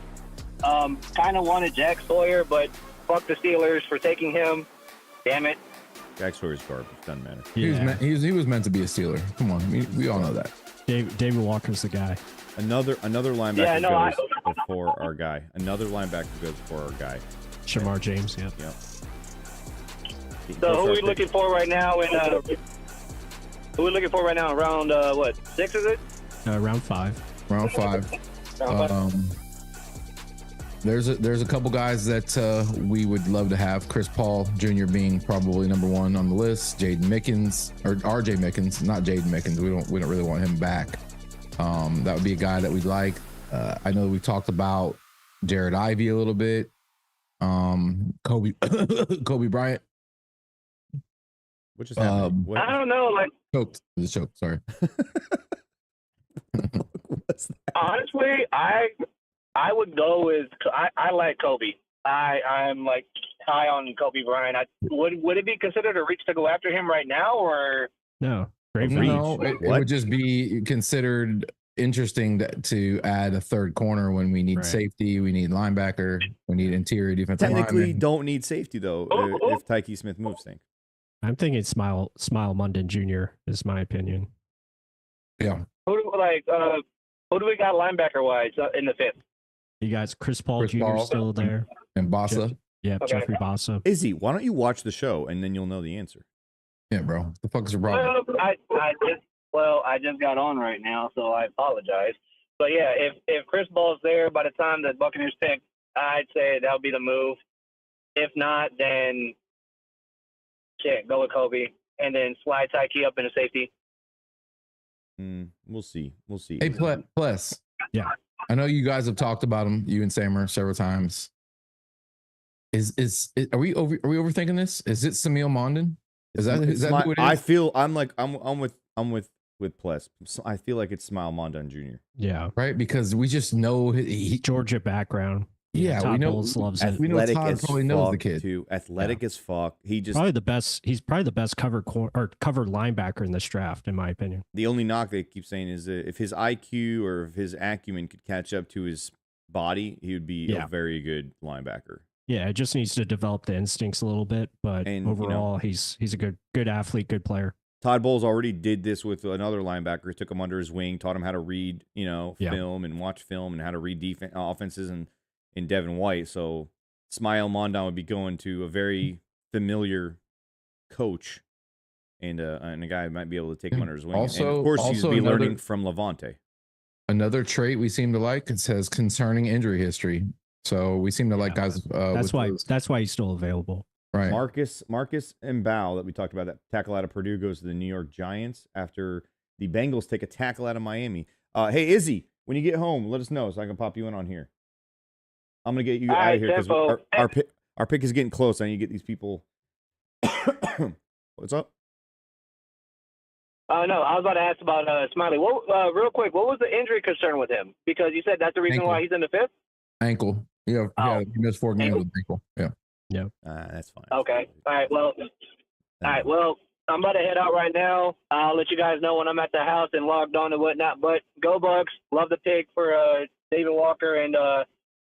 S7: Kind of wanted Jack Sawyer, but fuck the Steelers for taking him. Damn it.
S2: Jack Sawyer's garbage. Doesn't matter.
S4: Yeah.
S3: He was meant to be a Steeler. Come on, we all know that.
S4: David Walker's the guy.
S2: Another linebacker goes before our guy. Another linebacker goes before our guy.
S4: Shamar James, yeah.
S2: Yep.
S7: So who are we looking for right now? Round what? 6 is it?
S4: Round 5.
S3: Round 5. There's a couple guys that we would love to have. Chris Paul Jr. being probably number 1 on the list. Jaden Mickens or RJ Mickens, not Jaden Mickens. We don't really want him back. That would be a guy that we'd like. I know we talked about Jared Ivey a little bit. Kobe Bryant.
S2: What just happened?
S7: I don't know.
S3: Choked. It was choked. Sorry.
S2: What's that?
S7: Honestly, I would go with. I like Kobe. I'm high on Kobe Bryant. Would it be considered a reach to go after him right now, or
S4: No. Great reach.
S3: No, it would just be considered interesting to add a third corner when we need safety, we need linebacker, we need interior defensive
S2: Technically,
S3: lineman.
S2: don't need safety though if Tyke Smith moves things.
S4: I'm thinking Smile Munden Jr. is my opinion.
S3: Yeah.
S7: who do we got linebacker wise in the 5th?
S4: You guys, Chris Paul Jr. still there.
S3: And Bossa.
S4: Yeah,
S7: Okay.
S4: Jeffrey Bossa.
S2: Izzy, why don't you watch the show and then you'll know the answer?
S3: Yeah, bro. What the fuck is your problem?
S7: I just got on right now, so I apologize. But yeah, if Chris Paul's there by the time the Buccaneers pick, I'd say that would be the move. If not, then go with Kobe and then slide Tyke up into safety.
S2: We'll see.
S3: Hey, Pless.
S4: Yeah.
S3: I know you guys have talked about him, you and Samer, several times. Are we overthinking this? Is it Samil Mondon? Is that who it is?
S2: I feel I'm with Pless. So I feel like it's Smile Mondon Jr.
S4: Yeah.
S3: Right? Because we just know
S4: Georgia background.
S3: Yeah,
S4: Todd
S3: we know
S4: Bowles loves it.
S3: We know Todd probably knows the kid.
S2: Too. Athletic as fuck. He just
S4: probably the best. He's probably the best cover linebacker in this draft, in my opinion.
S2: The only knock they keep saying is that if his IQ or if his acumen could catch up to his body, he would be a very good linebacker.
S4: Yeah, it just needs to develop the instincts a little bit, but overall, he's a good athlete, good player.
S2: Todd Bowles already did this with another linebacker. Took him under his wing, taught him how to read, film and watch film and how to read offenses and in Devin White. So Smile Mondon would be going to a very familiar coach and a guy who might be able to take him under his wing. And of course, he's be learning from Levante.
S3: Another trait we seem to like, it says concerning injury history. So we seem to like guys.
S4: That's why he's still available.
S3: Right.
S2: Marcus Mbao that we talked about, that tackle out of Purdue, goes to the New York Giants after the Bengals take a tackle out of Miami. Hey, Izzy, when you get home, let us know so I can pop you in on here. I'm going to get you out of here because our pick is getting close. I need to get these people. What's up?
S7: No, I was about to ask about Smiley. Real quick, what was the injury concern with him? Because you said that's the reason why he's in the 5th?
S3: Ankle. Yeah, he missed 4 games with ankle. Yeah.
S4: Yeah.
S2: That's fine.
S7: Okay. All right. Well, I'm about to head out right now. I'll let you guys know when I'm at the house and logged on and whatnot. But go Bucs. Love the pick for David Walker and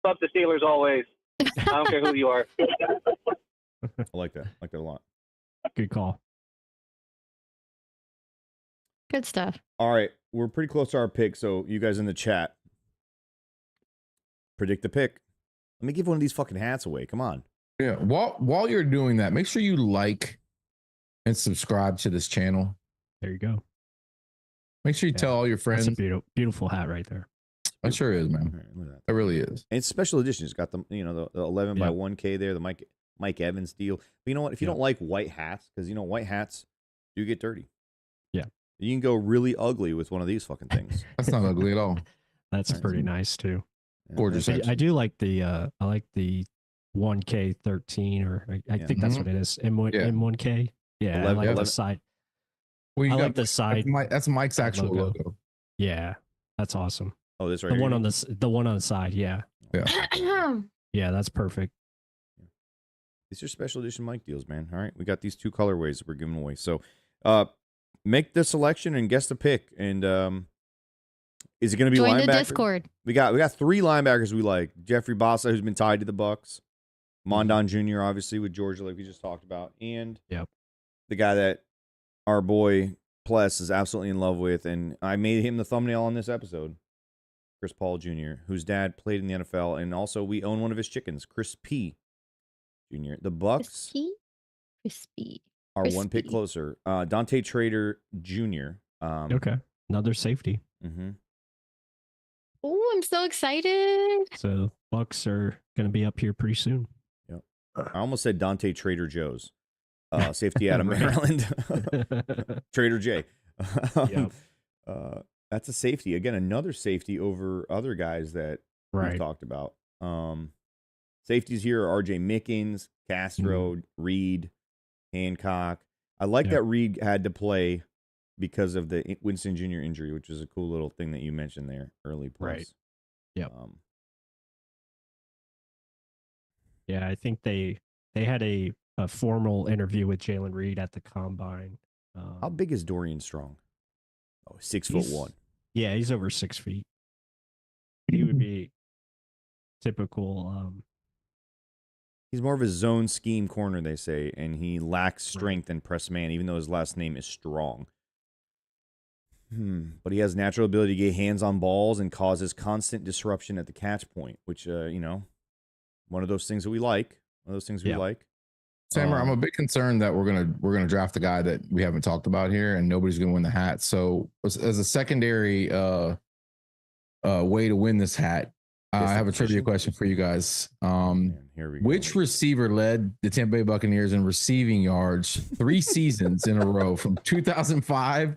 S7: fuck the Steelers always. I don't care who you are.
S2: I like that. I like that a lot.
S4: Good call.
S5: Good stuff.
S2: All right. We're pretty close to our pick. So you guys in the chat, predict the pick. Let me give one of these fucking hats away. Come on.
S3: Yeah. While you're doing that, make sure you like and subscribe to this channel.
S4: There you go.
S3: Make sure you tell all your friends.
S4: That's a beautiful hat right there.
S3: It sure is, man.
S2: All right, look at that.
S3: It really is.
S2: And it's special edition. It's got the the 11 by 1K there, the Mike Evans deal. But you know what? If you don't like white hats, because white hats do get dirty.
S4: Yeah.
S2: You can go really ugly with one of these fucking things.
S3: That's not ugly at all.
S4: That's pretty nice too.
S2: Yeah,
S3: Gorgeous.
S4: I do like the 1K13, or I think that's what it is. M1K. Yeah,
S2: 11,
S4: I like
S2: 11.
S4: the side.
S3: Well,
S4: I
S3: you
S4: like
S3: got
S4: the side.
S3: That's Mike's actual
S4: logo.
S3: logo.
S4: Yeah, that's awesome.
S2: Oh, this right
S4: The
S2: here.
S4: one on the one on the side. Yeah, yeah, that's perfect.
S2: These are special edition Mike deals, man. All right, we got these 2 colorways that we're giving away. So, make the selection and guess the pick. And is it going to be
S5: Join
S2: linebacker?
S5: the Discord.
S2: We got 3 linebackers we like. Jeffrey Bossa, who's been tied to the Bucs. Mondon Jr., obviously, with Georgia, like we just talked about. And the guy that our boy Pless is absolutely in love with. And I made him the thumbnail on this episode. Chris Paul Jr., whose dad played in the NFL. And also, we own one of his chickens, Chris P. Jr. The Bucs
S5: Crispy.
S2: are 1 pick closer. Dante Trader Jr.
S4: Okay, another safety.
S2: Mm-hmm.
S5: Oh, I'm so excited.
S4: So Bucs are going to be up here pretty soon.
S2: Yep. I almost said Dante Trader Joe's. Safety out of Maryland. Trader J. That's a safety. Again, another safety over other guys that we've talked about. Safeties here are RJ Mickens, Castro, Reed, Hancock. I like that Reed had to play because of the Winston Jr. injury, which is a cool little thing that you mentioned there early.
S4: Right. Yep. Yeah, I think they had a formal interview with Jalen Reed at the combine.
S2: How big is Dorian Strong? Oh, 6'1".
S4: Yeah, he's over 6 feet. He would be typical.
S2: He's more of a zone scheme corner, they say, and he lacks strength and press man, even though his last name is Strong. But he has natural ability to get hands on balls and causes constant disruption at the catch point, which, one of those things that we like. One of those things we like.
S3: Sammer, I'm a bit concerned that we're gonna draft a guy that we haven't talked about here, and nobody's gonna win the hat. So as a secondary way to win this hat, I have a trivia question for you guys.
S2: Here we go.
S3: Which receiver led the Tampa Bay Buccaneers in receiving yards 3 seasons in a row from 2005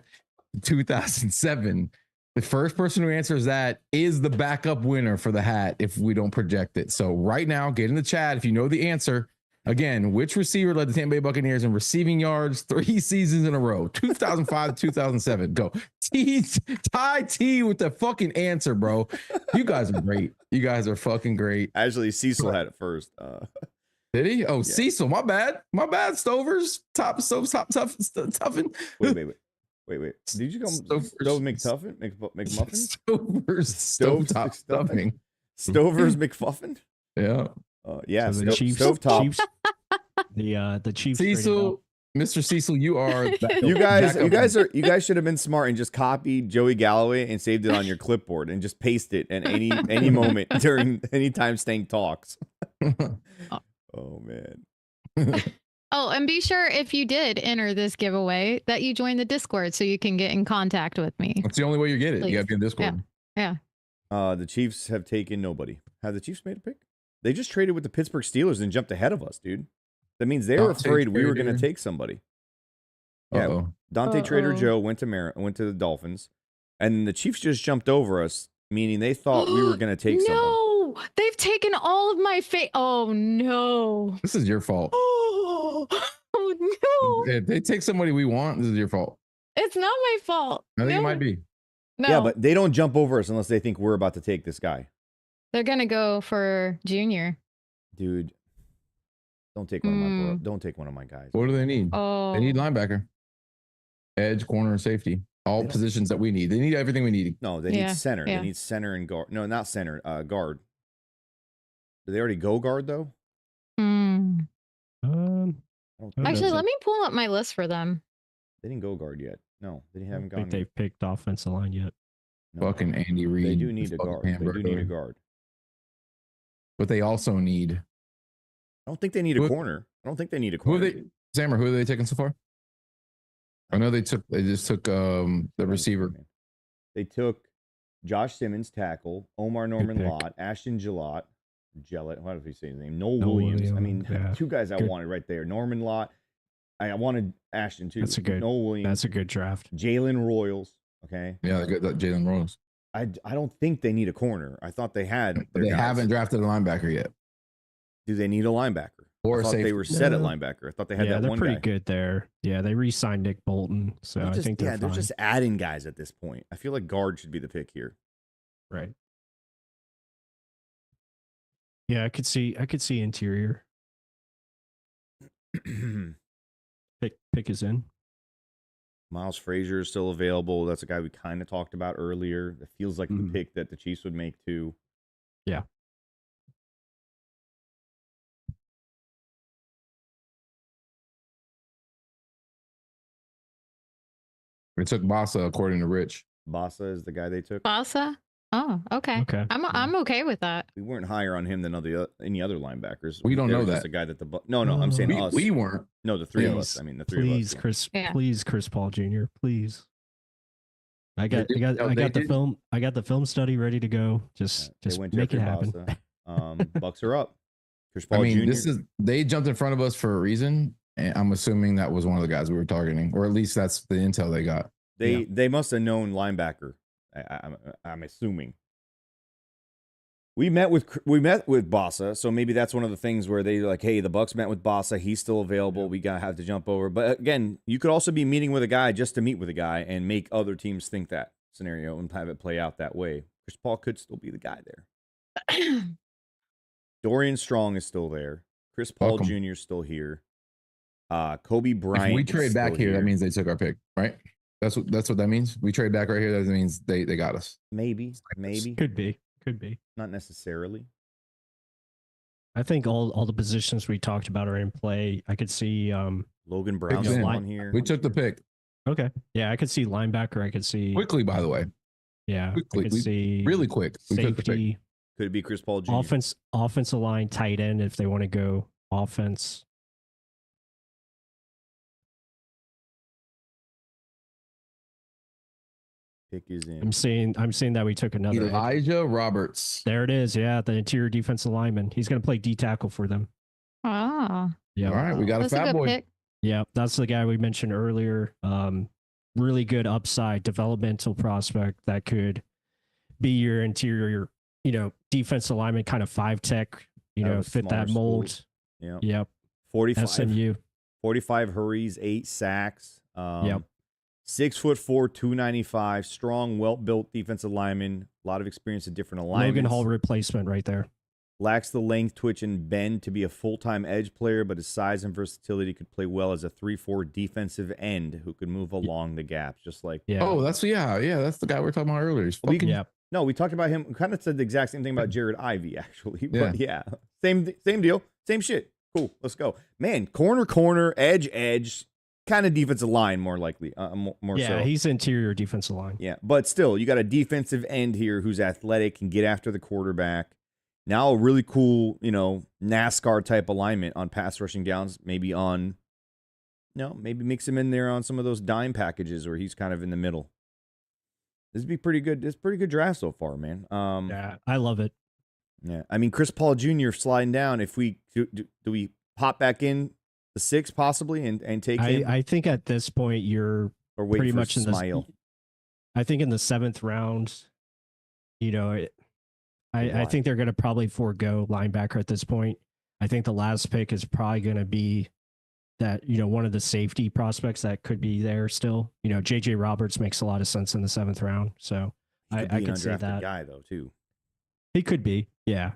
S3: to 2007? The first person who answers that is the backup winner for the hat if we don't project it. So right now, get in the chat if you know the answer. Again, which receiver led the Tampa Bay Buccaneers in receiving yards 3 seasons in a row? 2005 to 2007. Go. Ty T with the fucking answer, bro. You guys are great. You guys are fucking great.
S2: Actually, Cecil had it first.
S3: Did he? Oh, yeah. Cecil, my bad. My bad, Stovers. Toughen.
S2: Wait. Did you come Stove McTuffin? McMuffin?
S3: Stovers. Stovetop stuffing.
S2: Stovers McFuffin?
S3: Yeah.
S2: Yeah,
S4: so the Chiefs, the Chiefs.
S3: Cecil, Mr. Cecil, you are.
S2: You guys should have been smart and just copied Joey Galloway and saved it on your clipboard and just paste it at any moment during any time Stank talks. Oh man.
S5: Oh, and be sure if you did enter this giveaway that you join the Discord so you can get in contact with me.
S3: That's the only way you get it.
S5: Please.
S3: You got to be in Discord.
S5: Yeah.
S2: The Chiefs have taken nobody. Have the Chiefs made a pick? They just traded with the Pittsburgh Steelers and jumped ahead of us, dude. That means they were afraid we were going to take somebody. Yeah, Dante Trader Joe went to the Dolphins, and the Chiefs just jumped over us, meaning they thought we were going to take someone.
S5: No, they've taken all of my Oh no,
S3: this is your fault.
S5: Oh no,
S3: If they take somebody we want, this is your fault.
S5: It's not my fault.
S3: I think it might be.
S5: No.
S2: Yeah, but they don't jump over us unless they think we're about to take this guy.
S5: They're gonna go for Junior.
S2: Dude, don't take one of my guys.
S3: What do they need?
S5: Oh,
S3: They need linebacker, edge, corner, and safety. All positions that we need. They need everything we need.
S2: No, they need center. They need center and guard. No, not center. Guard. Did they already go guard though?
S5: Actually, let me pull up my list for them.
S2: They didn't go guard yet. No, they haven't
S4: I
S2: gone.
S4: think they've picked offensive line yet.
S2: No.
S3: Fucking Andy Reid.
S2: They do need a guard. They do need a guard.
S3: But they also need.
S2: I don't think they need a corner. I don't think they need a corner.
S3: Sammer, who are they taking so far? I know they just took the receiver.
S2: They took Josh Simmons, tackle. Omar Norman
S4: pick.
S2: Lott, Ashton Gillette. What if you say his name? Noel
S4: Noel
S2: Williams. I
S4: Williams,
S2: mean,
S4: yeah.
S2: two guys I
S4: Good.
S2: wanted right there. Norman Lott. I wanted Ashton too.
S4: That's a good.
S2: Noel Williams.
S4: That's a good draft.
S2: Jalen Royals. Okay.
S3: Yeah, they got that Jalen Rose.
S2: I don't think they need a corner. I thought they had.
S3: But they haven't drafted a linebacker yet.
S2: Do they need a linebacker?
S3: Or
S2: I thought
S3: safety.
S2: they were set at linebacker. I thought they had that
S4: they're
S2: one
S4: pretty
S2: guy.
S4: good there. Yeah, they re-signed Nick Bolton, so I think they're
S2: they're
S4: fine.
S2: just adding guys at this point. I feel like guard should be the pick here.
S4: Right. Yeah, I could see interior. Pick is in.
S2: Miles Frazier is still available. That's a guy we kind of talked about earlier. That feels like the pick that the Chiefs would make too.
S4: Yeah.
S3: We took Bossa according to Rich.
S2: Bossa is the guy they took.
S5: Bossa? Oh, okay.
S4: Okay.
S5: I'm okay with that.
S2: We weren't higher on him than any other linebackers.
S3: We don't
S2: There
S3: know
S2: was
S3: that.
S2: just a guy that no, I'm saying us.
S3: We weren't.
S2: No, the three of
S3: Please.
S2: us. I mean, the three
S4: Please,
S2: of us.
S4: Chris.
S5: Yeah.
S4: Please, Chris Paul Jr. Please. I got
S3: They
S4: the
S3: did.
S4: film. I got the film study ready to go. Just make it happen.
S2: Bucks are up. Chris Paul
S3: I mean,
S2: Jr.
S3: they jumped in front of us for a reason, and I'm assuming that was one of the guys we were targeting, or at least that's the intel they got.
S2: They must have known linebacker. I'm assuming. We met with Bossa, so maybe that's one of the things where they like, hey, the Bucks met with Bossa. He's still available. We gotta have to jump over. But again, you could also be meeting with a guy just to meet with a guy and make other teams think that scenario and have it play out that way. Chris Paul could still be the guy there. Dorian Strong is still there. Chris Paul
S3: Welcome.
S2: Jr. is still here. Kobe Bryant.
S3: If we
S2: is
S3: trade back
S2: still
S3: here, that means they took our pick, right? That's what that means. We trade back right here. That means they got us.
S2: maybe.
S4: Could be.
S2: Not necessarily.
S4: I think all the positions we talked about are in play. I could see.
S2: Logan Brown's
S3: in.
S2: on here.
S3: We took the pick
S4: Okay. Yeah, I could see linebacker. I could see.
S3: quickly, by the way.
S4: Yeah.
S3: Quickly.
S4: I could see
S3: Really quick. We took the pick.
S4: safety,
S2: Could it be Chris Paul Jr.?
S4: offensive line, tight end if they want to go offense.
S2: Pick is in.
S4: I'm seeing that we took another.
S3: Elijah Roberts.
S4: There it is. Yeah, the interior defensive lineman. He's going to play D tackle for them.
S5: Oh,
S4: Yeah.
S3: All right, we got
S5: that's
S3: a
S5: a
S3: fat
S5: good
S3: boy.
S5: pick.
S4: Yeah, that's the guy we mentioned earlier. Really good upside developmental prospect that could be your interior, defensive lineman, kind of 5-tech,
S2: Out of a
S4: fit that
S2: smaller
S4: mold.
S2: school. Yeah.
S4: Yep.
S2: 45,
S4: SMU.
S2: 45 hurries, 8 sacks.
S4: Yep.
S2: 6'4", 295, strong, well-built defensive lineman. A lot of experience in different alignments.
S4: Logan Hall replacement right there.
S2: Lacks the length, twitch, and bend to be a full-time edge player, but his size and versatility could play well as a 3-4 defensive end who could move along the gaps, just like.
S4: Yeah.
S3: Oh, that's that's the guy we were talking about earlier. He's fucking,
S4: Yeah.
S2: No, we talked about him. We kind of said the exact same thing about Jared Ivey, actually. But yeah, same deal, same shit. Cool, let's go, man. Corner, edge, kind of defensive line, more likely. More
S4: Yeah,
S2: so.
S4: he's interior defensive line.
S2: Yeah, but still, you got a defensive end here who's athletic, can get after the quarterback. Now a really cool, NASCAR type alignment on pass rushing downs. Maybe maybe mix him in there on some of those dime packages where he's kind of in the middle. This would be pretty good. It's pretty good draft so far, man.
S4: Yeah, I love it.
S2: Yeah, I mean Chris Paul Jr. sliding down. If we do we pop back in the 6 possibly and take him,
S4: I think at this point you're
S2: or wait
S4: pretty
S2: for
S4: much in
S2: Smile?
S4: I think in the 7th round, I think they're going to probably forego linebacker at this point. I think the last pick is probably going to be that, one of the safety prospects that could be there still. JJ Roberts makes a lot of sense in the 7th round. So
S2: He could
S4: I
S2: be an
S4: could see
S2: undrafted
S4: that.
S2: guy though too.
S4: He could be. Yeah.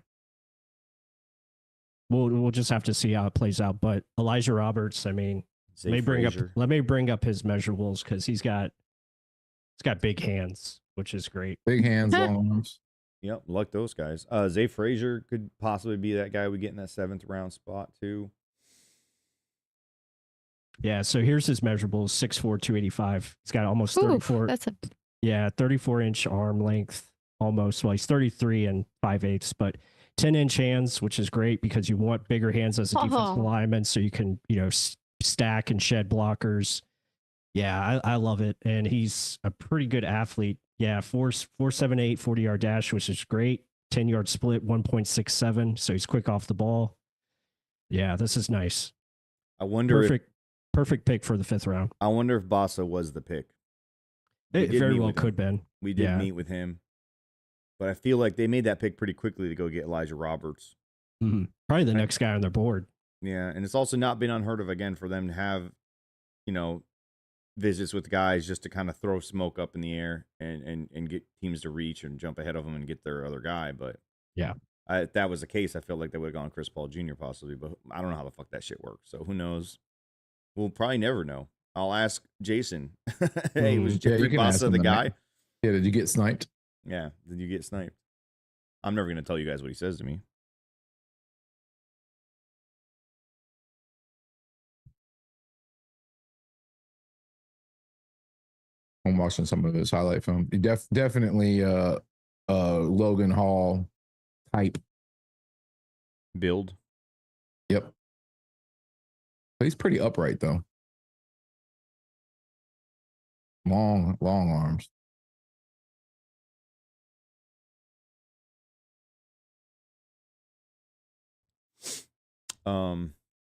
S4: We'll just have to see how it plays out. But Elijah Roberts, I mean,
S2: Zay
S4: let me bring up his measurables because he's got big hands, which is great.
S3: big hands, long arms.
S2: Yep, like those guys. Zay Frazier could possibly be that guy we get in that 7th round spot too.
S4: Yeah, so here's his measurables: 6'4", 285. He's got almost
S5: Ooh,
S4: 34.
S5: that's a
S4: 34-inch arm length, almost. Well, he's 33 and 5/8, but 10-inch hands, which is great because you want bigger hands as a defensive lineman, so you can stack and shed blockers. Yeah, I love it, and he's a pretty good athlete. Yeah, 4.78 40-yard dash, which is great. 10-yard split, 1.67. So he's quick off the ball. Yeah, this is nice.
S2: I wonder
S4: Perfect pick for the 5th round.
S2: I wonder if Bossa was the pick.
S4: It very well could have been.
S2: We did meet with him, but I feel like they made that pick pretty quickly to go get Elijah Roberts.
S4: Mm-hmm. Probably the next guy on their board.
S2: Yeah, and it's also not been unheard of again for them to have, visits with guys just to kind of throw smoke up in the air and get teams to reach and jump ahead of them and get their other guy. But
S4: yeah,
S2: if that was the case, I felt like they would have gone Chris Paul Jr. possibly, but I don't know how the fuck that shit works. So who knows? We'll probably never know. I'll ask Jason. Hey, was Jeffrey Bossa the guy?
S3: Yeah, did you get sniped?
S2: Yeah, did you get sniped? I'm never going to tell you guys what he says to me.
S3: I'm watching some of his highlight film. He definitely Logan Hall type
S2: build.
S3: Yep. But he's pretty upright though. Long arms.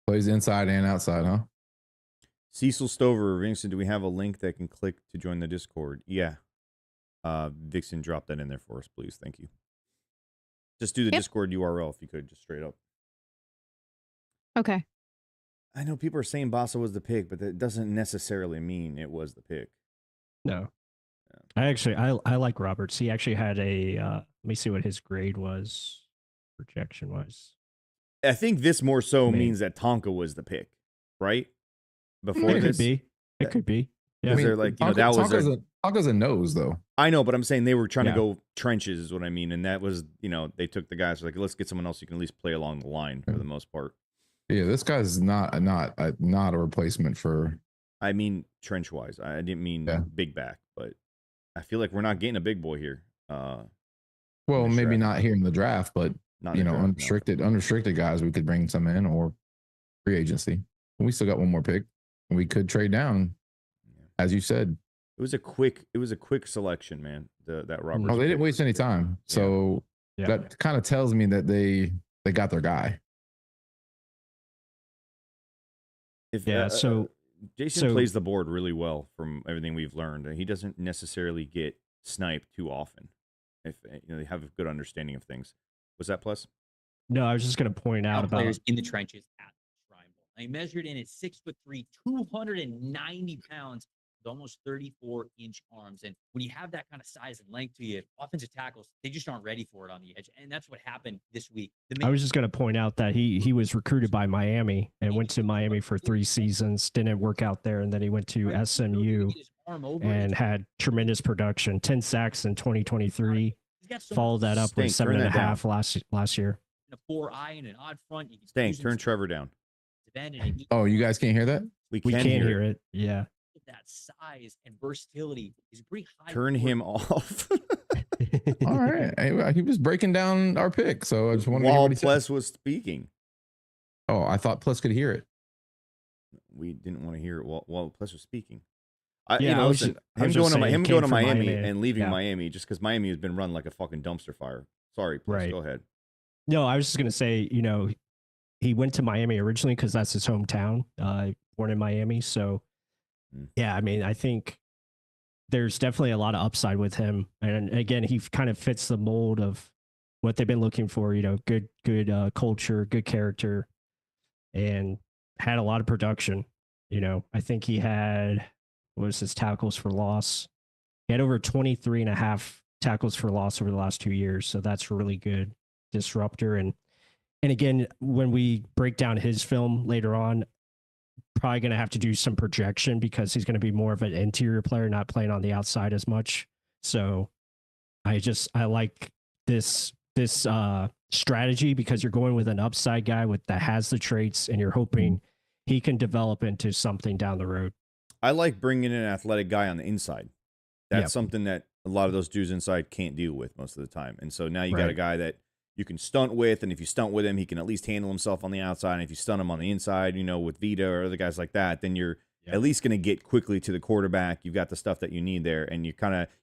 S3: Plays inside and outside, huh?
S2: Cecil Stover, Vixen, do we have a link that can click to join the Discord? Yeah. Vixen, drop that in there for us, please. Thank you. Just do the Discord URL if you could, just straight up.
S5: Okay.
S2: I know people are saying Bossa was the pick, but that doesn't necessarily mean it was the pick.
S4: No. Yeah. I like Roberts. He actually had a let me see what his grade was, projection wise.
S2: I think this more so means that Tonka was the pick, right? Before
S4: it
S2: this,
S4: it could be. Yeah,
S2: I mean, they're like,
S3: Tonka,
S2: that was
S3: Tonka's a nose though.
S2: I know, but I'm saying they were trying to go trenches, is what I mean, and that was, they took the guys like, let's get someone else who can at least play along the line for the most part.
S3: Yeah, this guy's not a replacement for.
S2: I mean, trench wise, I didn't mean big back, but I feel like we're not getting a big boy here.
S3: Well, maybe not here in the draft, but
S2: not
S3: unrestricted guys, we could bring some in or free agency. We still got one more pick. We could trade down, as you said.
S2: It was a quick selection, man. That Roberts.
S3: Oh, they didn't waste any time. So that kind of tells me that they got their guy.
S2: So Jason plays the board really well from everything we've learned. He doesn't necessarily get sniped too often. If they have a good understanding of things. Was that Pless?
S4: No, I was just going to point out about
S8: players in the trenches at the Shrine Bowl. He measured in at 6'3", 290 pounds, with almost 34-inch arms. And when you have that kind of size and length to you, offensive tackles, they just aren't ready for it on the edge. And that's what happened this week.
S4: I was just going to point out that he was recruited by Miami and went to Miami for 3 seasons, didn't work out there, and then he went to SMU and had tremendous production, 10 sacks in 2023. Followed that up with 7.5 last year.
S8: A 4-eye and an odd front. You
S2: can turn Trevor down.
S3: Oh, you guys can't hear that?
S2: We can hear it.
S4: Yeah.
S8: That size and versatility is pretty high.
S2: Turn him off.
S3: All right. He was breaking down our pick, so I just wanted to hear what he said.
S2: Pless was speaking.
S3: Oh, I thought Pless could hear it.
S2: We didn't want to hear it while Pless was speaking. Him going to Miami and leaving Miami just because Miami has been run like a fucking dumpster fire. Sorry, Pless, go ahead.
S4: No, I was just going to say, he went to Miami originally because that's his hometown, born in Miami. So, yeah, I mean, I think there's definitely a lot of upside with him. And again, he kind of fits the mold of what they've been looking for, good culture, good character, and had a lot of production. I think he had, what was his tackles for loss? He had over 23.5 tackles for loss over the last 2 years. So that's really good. Disruptor. And again, when we break down his film later on, probably going to have to do some projection because he's going to be more of an interior player, not playing on the outside as much. So I like this strategy because you're going with an upside guy that has the traits and you're hoping he can develop into something down the road.
S2: I like bringing in an athletic guy on the inside. That's something that a lot of those dudes inside can't deal with most of the time. And so now you got a guy that you can stunt with, and if you stunt with him, he can at least handle himself on the outside. And if you stunt him on the inside, with Vita or other guys like that, then you're at least going to get quickly to the quarterback. You've got the stuff that you need there, and you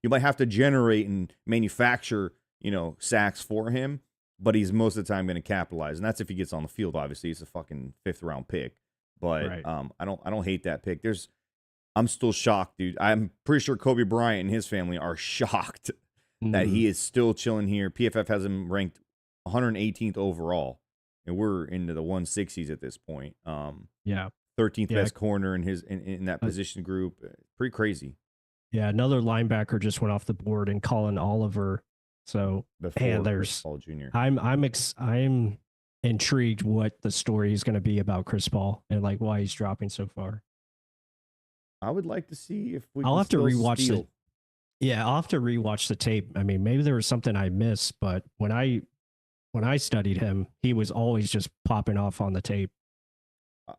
S2: might have to generate and manufacture, sacks for him, but he's most of the time going to capitalize, and that's if he gets on the field. Obviously, he's a fucking 5th round pick, but
S4: Right.
S2: I don't hate that pick. I'm still shocked, dude. I'm pretty sure Kobe Bryant and his family are shocked that he is still chilling here. PFF has him ranked 118th overall, and we're into the 160s at this point.
S4: Yeah.
S2: 13th best corner in that position group. Pretty crazy.
S4: Yeah, another linebacker just went off the board, and Colin Oliver. So,
S2: Before
S4: there's
S2: Paul Jr.
S4: I'm intrigued what the story is going to be about Chris Paul and like why he's dropping so far.
S2: I would like to see if we.
S4: I'll
S2: can
S4: have to
S2: still
S4: rewatch
S2: steal.
S4: I'll have to rewatch the tape. I mean, maybe there was something I missed, but when I studied him, he was always just popping off on the tape.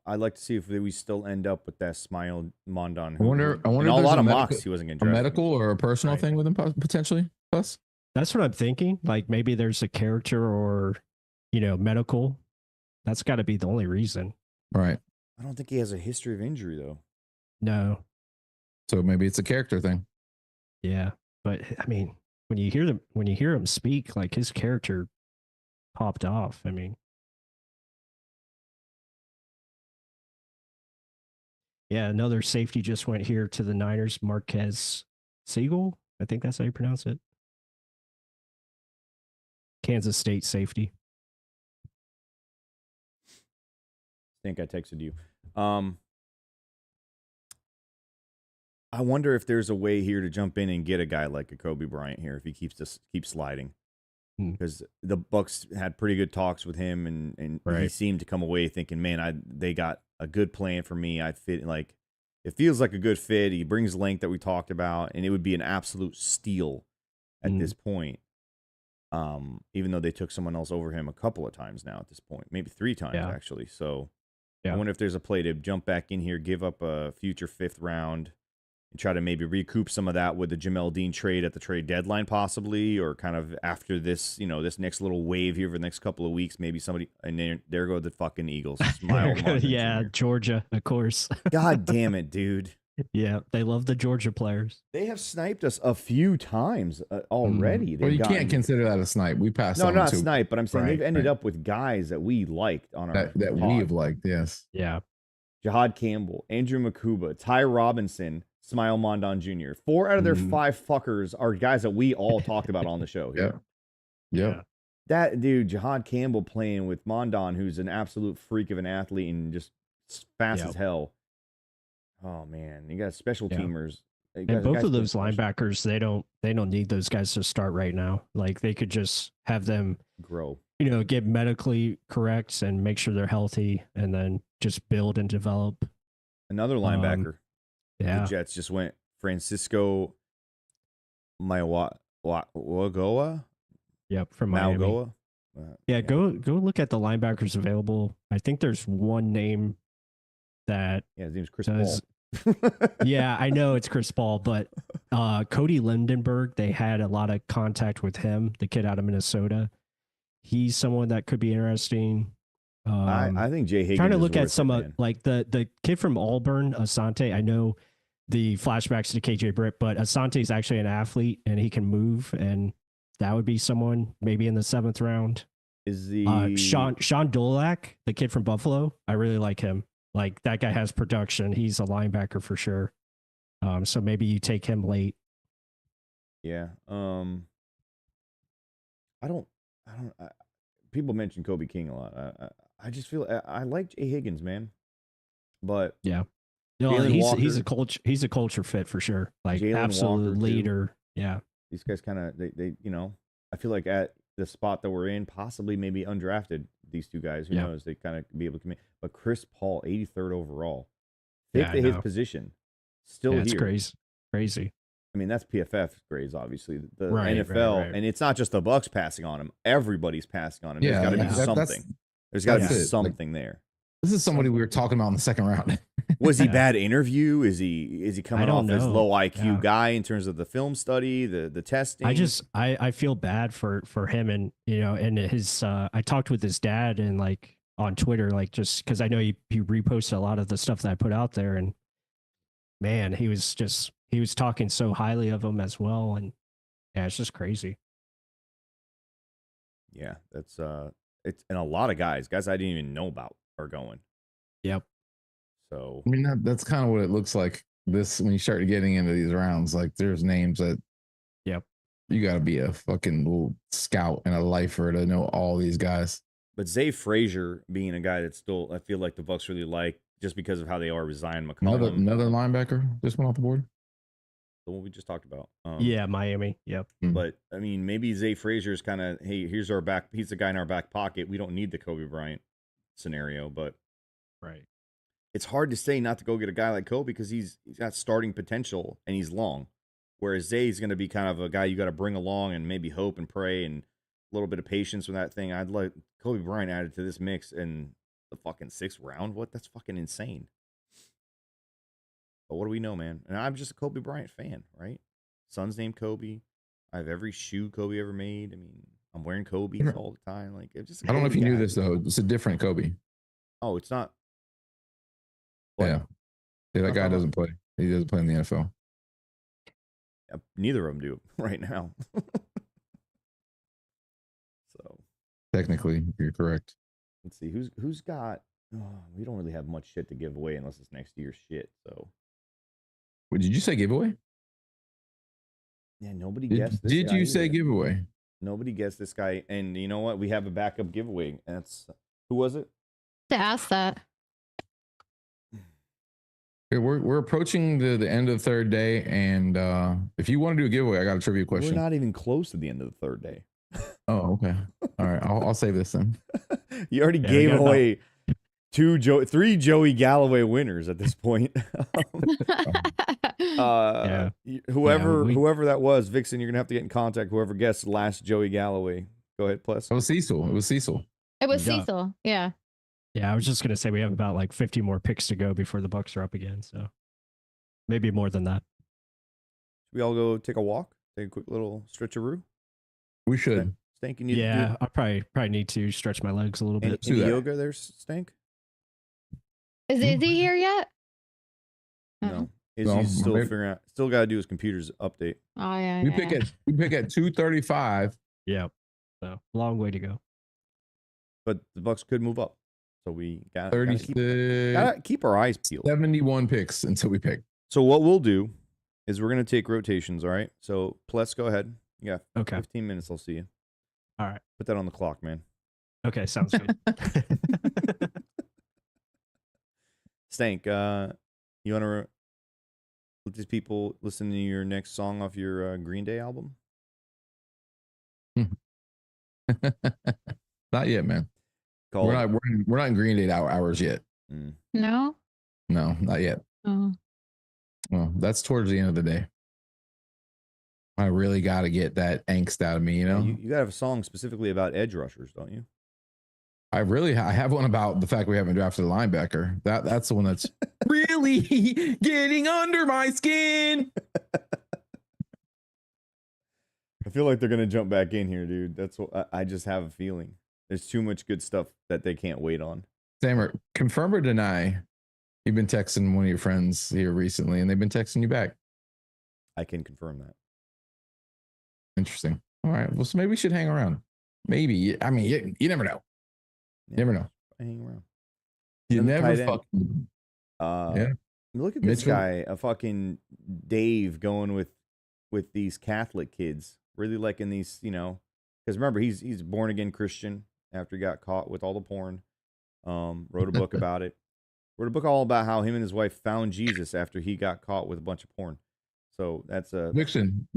S2: I'd like to see if we still end up with that Smile Mondon.
S3: I wonder.
S2: In
S3: if
S2: a
S3: there's
S2: lot of
S3: medical-
S2: mocks he wasn't going
S3: a
S2: to
S3: medical or a personal thing with him potentially. Plus,
S4: That's what I'm thinking. Like maybe there's a character or, medical. That's got to be the only reason.
S3: right?
S2: I don't think he has a history of injury though.
S4: No.
S3: So maybe it's a character thing.
S4: Yeah. But I mean, when you hear him speak, like his character popped off. I mean, yeah, another safety just went here to the Niners, Marquez Siegel. I think that's how you pronounce it. Kansas State safety.
S2: I think I texted you. I wonder if there's a way here to jump in and get a guy like a Kobe Bryant here if he keeps sliding. Because the Bucs had pretty good talks with him, and he seemed to come away thinking, man, they got a good plan for me. I fit, like, it feels like a good fit. He brings length that we talked about, and it would be an absolute steal at this point. Even though they took someone else over him a couple of times now at this point, maybe 3 times actually. So I wonder if there's a play to jump back in here, give up a future 5th round, and try to maybe recoup some of that with the Jamel Dean trade at the trade deadline, possibly, or kind of after this, this next little wave here for the next couple of weeks, maybe somebody, and there go the fucking Eagles. Smile.
S4: Yeah, Georgia, of course.
S2: God damn it, dude.
S4: Yeah, they love the Georgia players.
S2: They have sniped us a few times already.
S3: Well, you can't consider that a snipe. We passed.
S2: No,
S3: on
S2: not
S3: to,
S2: snipe, but I'm saying they've ended
S3: right.
S2: up with guys that we liked on our
S3: that
S2: pod.
S3: we have liked. Yes.
S4: Yeah.
S2: Jihad Campbell, Andrew Makuba, Ty Robinson, Smile Mondon Jr. 4 out of their 5 fuckers are guys that we all talked about on the show here.
S3: Yeah.
S2: That dude, Jihad Campbell, playing with Mondon, who's an absolute freak of an athlete and just fast as hell. Oh man, you got special teamers.
S4: And both of those linebackers, they don't need those guys to start right now. Like they could just have them
S2: grow,
S4: get medically correct and make sure they're healthy, and then just build and develop.
S2: Another linebacker.
S4: The
S2: Jets just went Francisco Mauigoa.
S4: Yep, from Miami.
S2: Mauigoa.
S4: Go look at the linebackers available. I think there's one name that
S2: his name's Chris Paul.
S4: Yeah, I know it's Chris Paul, but Cody Lindenberg, they had a lot of contact with him, the kid out of Minnesota. He's someone that could be interesting.
S2: I think Jay Higgins.
S4: Trying to look at some like the kid from Auburn, Asante. I know the flashbacks to KJ Britt, but Asante is actually an athlete and he can move, and that would be someone maybe in the 7th round.
S2: Is the
S4: Sean Dolak, the kid from Buffalo? I really like him. Like that guy has production. He's a linebacker for sure. So maybe you take him late.
S2: Yeah. People mention Kobe King a lot. I just feel I like Jay Higgins, man. But
S4: yeah, no, he's a culture fit for sure. Like
S2: Jalen
S4: absolute
S2: Walker,
S4: leader.
S2: too.
S4: Yeah.
S2: These guys kind of they I feel like at the spot that we're in, possibly maybe undrafted. These 2 guys, who knows? They kind of be able to commit. But Chris Paul, 83rd overall, 5th at his position, still here.
S4: It's crazy.
S2: I mean, that's PFF grades, obviously. The NFL, and it's not just the Bucs passing on him. Everybody's passing on him. There's got to be something. There's got to be something there.
S3: This is somebody we were talking about in the 2nd round.
S2: Was he bad interview? Is he coming off as low IQ guy in terms of the film study, the testing?
S4: I feel bad for him, and and his I talked with his dad and like on Twitter, like just because I know he reposted a lot of the stuff that I put out there, and man, he was talking so highly of him as well, and yeah, it's just crazy.
S2: Yeah, that's it's and a lot of guys I didn't even know about are going.
S4: Yep.
S2: So
S3: I mean, that's kind of what it looks like. This when you start getting into these rounds, like there's names that,
S4: yep,
S3: you got to be a fucking little scout and a lifer to know all these guys.
S2: But Zay Frazier being a guy that still I feel like the Bucs really like just because of how they are with Zion McCollum.
S3: Another linebacker just went off the board.
S2: The one we just talked about.
S4: Yeah, Miami. Yep.
S2: But I mean, maybe Zay Frazier is kind of, hey, here's our back. He's the guy in our back pocket. We don't need the Kobe Bryant scenario, but
S4: Right.
S2: it's hard to say not to go get a guy like Kobe because he's got starting potential and he's long. Whereas Zay's going to be kind of a guy you got to bring along and maybe hope and pray and a little bit of patience with that thing. I'd like Kobe Bryant added to this mix in the fucking 6th round. What? That's fucking insane. But what do we know, man? And I'm just a Kobe Bryant fan, right? Son's named Kobe. I have every shoe Kobe ever made. I mean, I'm wearing Kobe's all the time. Like, it's just.
S3: I don't know if you knew this though. It's a different Kobe.
S2: Oh, it's not. What?
S3: Yeah, that guy doesn't play. He doesn't play in the NFL.
S2: Yeah, neither of them do right now. So
S3: technically, you're correct.
S2: Let's see who's got. Oh, we don't really have much shit to give away unless it's next year's shit. So.
S3: What did you say? Giveaway?
S2: Yeah, nobody guessed this.
S3: Did you say giveaway?
S2: Nobody guessed this guy. And you know what? We have a backup giveaway. That's who was it?
S5: To ask that.
S3: Okay, we're approaching the end of the 3rd day, and if you want to do a giveaway, I got a trivia question.
S2: We're not even close to the end of the 3rd day.
S3: Oh, okay. All right, I'll save this then.
S2: You already gave away 3 Joey Galloway winners at this point. Whoever that was, Vixen, you're gonna have to get in contact. Whoever guessed last Joey Galloway. Go ahead, Pless.
S3: It was Cecil.
S5: It was Cecil. Yeah.
S4: Yeah, I was just gonna say we have about like 50 more picks to go before the Bucs are up again, so maybe more than that.
S2: Should we all go take a walk? Take a quick little stretcheroo?
S3: We should.
S2: Stank,
S4: yeah, I probably need to stretch my legs a little bit.
S2: Any yoga there, Stank?
S5: Is he here yet?
S2: No. He's still figuring out. Still got to do his computer's update.
S5: Oh yeah.
S3: We pick at 2:35.
S4: Yeah. So long way to go.
S2: But the Bucs could move up. So we got
S3: 36.
S2: Gotta keep our eyes peeled.
S3: 71 picks until we pick.
S2: So what we'll do is we're gonna take rotations. All right. So Pless, go ahead. Yeah.
S4: Okay.
S2: 15 minutes. I'll see you.
S4: All right.
S2: Put that on the clock, man.
S4: Okay. Sounds good.
S2: Stank, you wanna let these people listen to your next song off your Green Day album?
S3: Not yet, man. We're not in Green Day hours yet.
S5: No.
S3: No, not yet.
S5: Oh.
S3: Well, that's towards the end of the day. I really got to get that angst out of me, you know.
S2: You got to have a song specifically about edge rushers, don't you?
S3: I have one about the fact we haven't drafted a linebacker. That's the one that's really getting under my skin.
S2: I feel like they're gonna jump back in here, dude. That's what I just have a feeling. There's too much good stuff that they can't wait on.
S3: Samer, confirm or deny? You've been texting one of your friends here recently, and they've been texting you back.
S2: I can confirm that.
S3: Interesting. All right. Well, so maybe we should hang around. Maybe. I mean, you never know. You never know.
S2: I hang around.
S3: You never fucking.
S2: Yeah. Look at this guy, a fucking Dave, going with these Catholic kids. Really liking these, you know, because remember he's born again Christian after he got caught with all the porn. Wrote a book about it. Wrote a book all about how him and his wife found Jesus after he got caught with a bunch of porn. So that's a
S3: Vixen.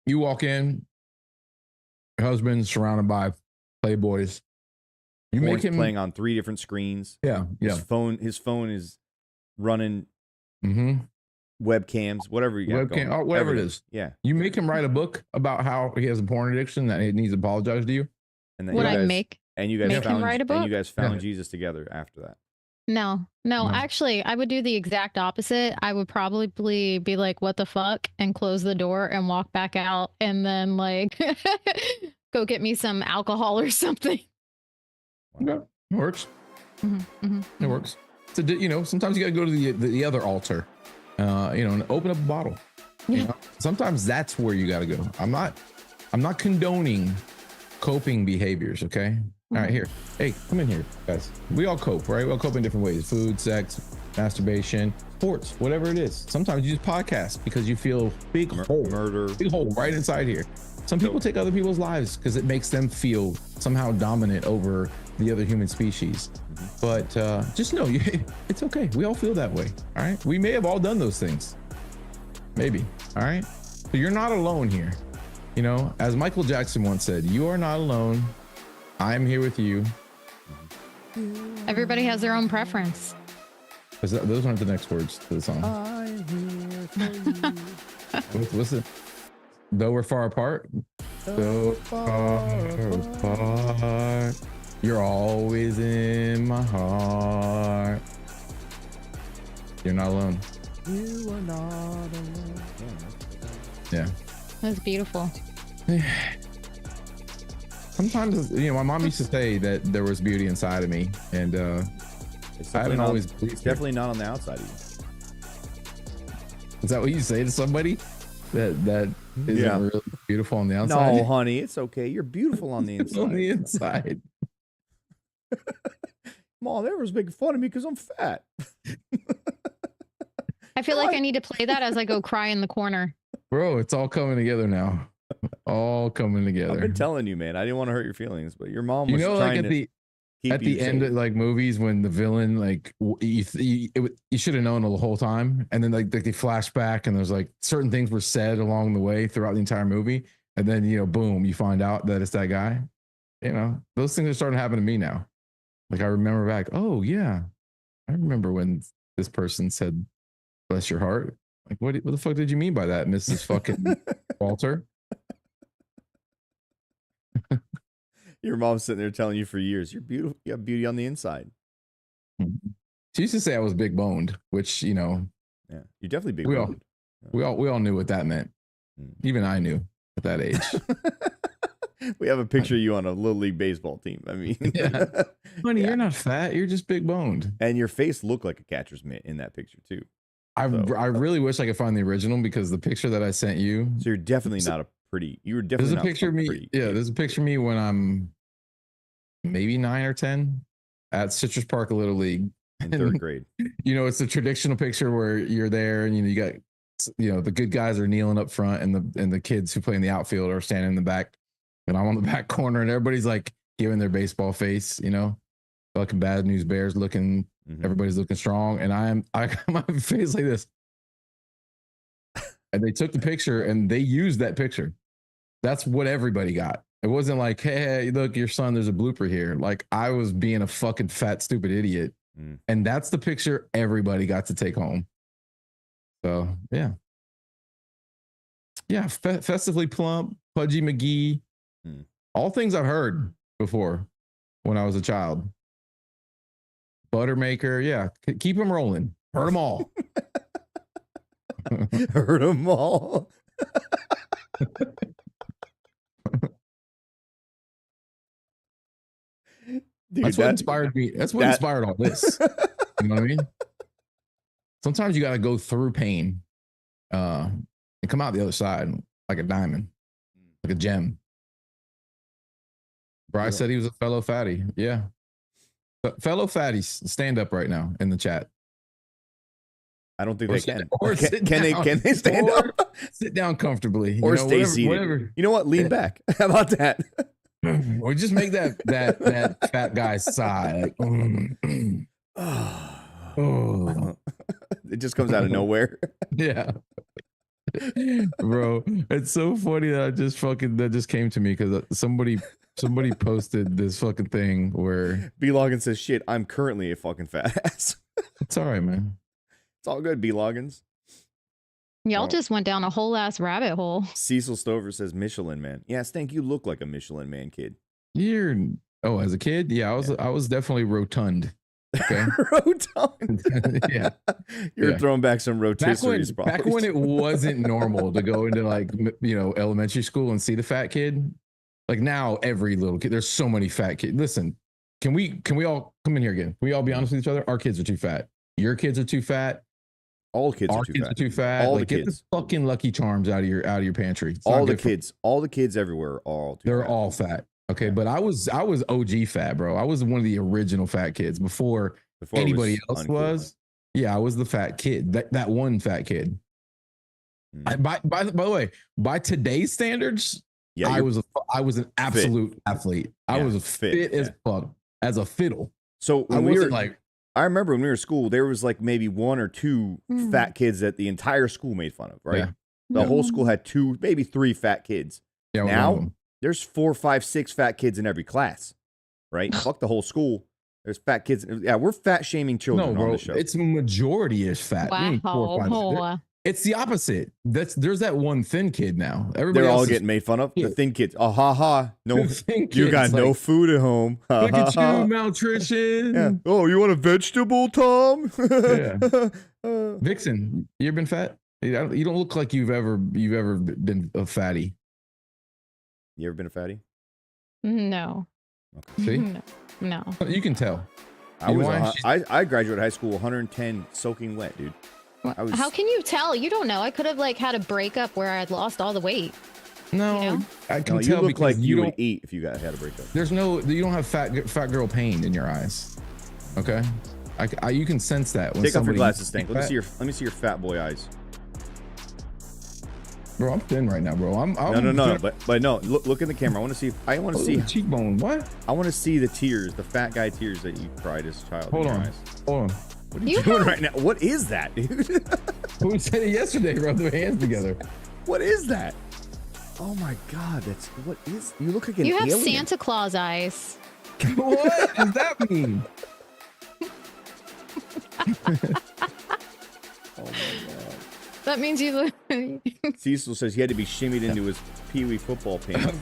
S3: You walk in, your husband's surrounded by playboys. You make him
S2: playing on 3 different screens.
S3: Yeah.
S2: His phone is running webcams, whatever you got going.
S3: Whatever it is.
S2: Yeah.
S3: You make him write a book about how he has a porn addiction that he needs to apologize to you.
S2: And
S5: Would I make?
S2: And you guys
S5: make
S2: found
S5: him write a book?
S2: And you guys found Jesus together after that.
S5: No. Actually, I would do the exact opposite. I would probably be like, what the fuck? And close the door and walk back out and then like go get me some alcohol or something.
S3: Okay. It works. It works. So, you know, sometimes you got to go to the other altar. and open up a bottle. You know, sometimes that's where you got to go. I'm not condoning coping behaviors. Okay. All right, here. Hey, come in here, guys. We all cope, right? We all cope in different ways: food, sex, masturbation, sports, whatever it is. Sometimes you just podcast because you feel big hole right inside here. Some people take other people's lives because it makes them feel somehow dominant over the other human species. But just know, it's okay. We all feel that way. All right. We may have all done those things. Maybe. All right. So you're not alone here. You know, as Michael Jackson once said, you are not alone. I'm here with you.
S5: Everybody has their own preference.
S3: Those aren't the next words to the song.
S2: I'm here for you.
S3: What's it? Though we're far apart. So far apart. You're always in my heart. You're not alone.
S2: You are not alone.
S3: Yeah.
S5: That's beautiful.
S3: Sometimes, my mom used to say that there was beauty inside of me, and I haven't always believed
S2: it's definitely not on the outside of you.
S3: Is that what you say to somebody that isn't really beautiful on the outside?
S2: No, honey, it's okay. You're beautiful on the inside.
S3: On the inside.
S2: Mom, everyone's making fun of me because I'm fat.
S5: I feel like I need to play that as I go cry in the corner.
S3: Bro, it's all coming together now. All coming together.
S2: I've been telling you, man. I didn't want to hurt your feelings, but your mom was
S3: like
S2: trying
S3: at
S2: to
S3: the end of like movies when the villain you should have known the whole time, and then like they flash back and there's like certain things were said along the way throughout the entire movie, and then boom, you find out that it's that guy. Those things are starting to happen to me now. Like I remember back, oh yeah, I remember when this person said, "Bless your heart." Like what the fuck did you mean by that, Mrs. fucking Walter?
S2: Your mom's sitting there telling you for years, you're beautiful. You have beauty on the inside.
S3: She used to say I was big boned, which,
S2: yeah, you're definitely big boned.
S3: We all knew what that meant. Even I knew at that age.
S2: We have a picture of you on a little league baseball team. I mean,
S3: yeah. Honey, you're not fat. You're just big boned.
S2: And your face looked like a catcher's mitt in that picture too.
S3: I really wish I could find the original, because the picture that I sent you.
S2: So you're definitely not a pretty. You were definitely.
S3: There's a picture of me.
S2: Pretty.
S3: Yeah, there's a picture of me when I'm maybe 9 or 10 at Citrus Park Little League
S2: in 3rd grade.
S3: It's a traditional picture where you're there and you got the good guys are kneeling up front and the kids who play in the outfield are standing in the back, and I'm on the back corner and everybody's like giving their baseball face, fucking Bad News Bears looking. Everybody's looking strong, and I got my face like this. And they took the picture and they used that picture. That's what everybody got. It wasn't like, hey, look, your son, there's a blooper here. Like I was being a fucking fat, stupid idiot. And that's the picture everybody got to take home. So yeah. Yeah. Festively plump, Pudgy McGee, all things I've heard before when I was a child. Buttermaker, yeah. Keep them rolling. Hurt them all.
S2: Hurt them all. Dude,
S3: that's what inspired me. That's what inspired all this. You know what I mean? Sometimes you got to go through pain and come out the other side like a diamond, like a gem. Bryce said he was a fellow fatty. Yeah. Fellow fatties, stand up right now in the chat.
S2: I don't think they can.
S3: Or
S2: can they stand up?
S3: Sit down comfortably.
S2: Or stay seated. Whatever. You know what? Lean back. How about that?
S3: Or just make that fat guy sigh. Like, oh.
S2: It just comes out of nowhere.
S3: Yeah. Bro, it's so funny that that just came to me because somebody posted this fucking thing where
S2: B Loggins says, shit, I'm currently a fucking fat ass.
S3: It's all right, man.
S2: It's all good, B Loggins.
S5: Y'all just went down a whole ass rabbit hole.
S2: Cecil Stover says Michelin Man. Yeah, Stank, you look like a Michelin Man kid.
S3: As a kid, yeah, I was definitely rotund. Okay.
S2: Rotund.
S3: Yeah.
S2: You're throwing back some rotisseries.
S3: Back when it wasn't normal to go into like elementary school and see the fat kid. Like now, every little kid, there's so many fat kids. Listen, can we all come in here again? Can we all be honest with each other? Our kids are too fat. Your kids are too fat.
S2: All kids
S3: Our
S2: are too
S3: kids
S2: fat.
S3: are too fat.
S2: All
S3: Like,
S2: the
S3: get the
S2: kids.
S3: fucking Lucky Charms out of your pantry. It's
S2: All
S3: not
S2: the
S3: good for-
S2: kids. All the kids everywhere are all too
S3: They're
S2: fat.
S3: all fat. Okay,
S2: Yeah.
S3: but I was OG fat, bro. I was one of the original fat kids before
S2: Before it
S3: anybody else
S2: uncool.
S3: was. Yeah, I was the fat kid. That one fat kid.
S2: Mm.
S3: By the way, by today's standards,
S2: Yeah,
S3: I was an absolute athlete. I
S2: Yeah,
S3: was fit as fuck, as a fiddle.
S2: So
S3: I
S2: when we
S3: wasn't
S2: were
S3: like,
S2: I remember when we were in school, there was like maybe 1 or 2 fat kids that the entire school made fun of, right?
S3: Yeah.
S2: The whole school had 2, maybe 3 fat kids.
S3: yeah, one of
S2: Now
S3: them.
S2: there's 4, 5, 6 fat kids in every class, right? Fuck the whole school. There's fat kids. Yeah, we're fat shaming children
S3: No,
S2: on
S3: bro,
S2: the show.
S3: it's majority is fat. We ain't 4 or 5.
S5: Wow.
S3: It's the opposite. There's that one thin kid now. Everybody
S2: They're
S3: else
S2: all
S3: is
S2: getting made fun of.
S3: Yeah.
S2: The thin kids. Oh, ha ha. No,
S3: the thin
S2: you
S3: kids,
S2: got no
S3: like,
S2: food at home. Ha,
S3: Look at
S2: ha,
S3: you,
S2: ha.
S3: malnutrition.
S2: Yeah. Oh, you want a vegetable, Tom?
S3: Yeah. Vixen, you ever been fat? You don't look like you've ever been a fatty.
S2: You ever been a fatty?
S5: No.
S3: See,
S5: No.
S3: you can tell.
S2: I
S3: You know
S2: was.
S3: why?
S2: I graduated high school 110 soaking wet, dude. I was-
S5: How can you tell? You don't know. I could have like had a breakup where I had lost all the weight.
S3: No,
S5: You know?
S3: I can
S2: No, you
S3: tell
S2: look
S3: because
S2: like you
S3: don't.
S2: would eat if you had a breakup.
S3: You don't have fat girl pain in your eyes. Okay, you can sense that when
S2: Take off your
S3: somebody.
S2: glasses, Stank. Let me
S3: fat-
S2: see your fat boy eyes.
S3: Bro, I'm thin right now, bro. I'm
S2: No. But no. Look in the camera. I want to see. I want to see.
S3: cheekbone. What?
S2: I want to see the tears, the fat guy tears that you cried as a child.
S3: Hold
S2: in your
S3: on.
S2: eyes.
S3: Hold on.
S2: What are you doing right now? What is that, dude?
S3: Who said it yesterday? Rub their hands together.
S2: What is that? Oh my God, that's what is? You look like an
S5: You have
S2: alien.
S5: Santa Claus eyes.
S3: What does that mean?
S2: Oh my God.
S5: That means you look.
S2: Cecil says he had to be shimmied into his Pee-wee football pants.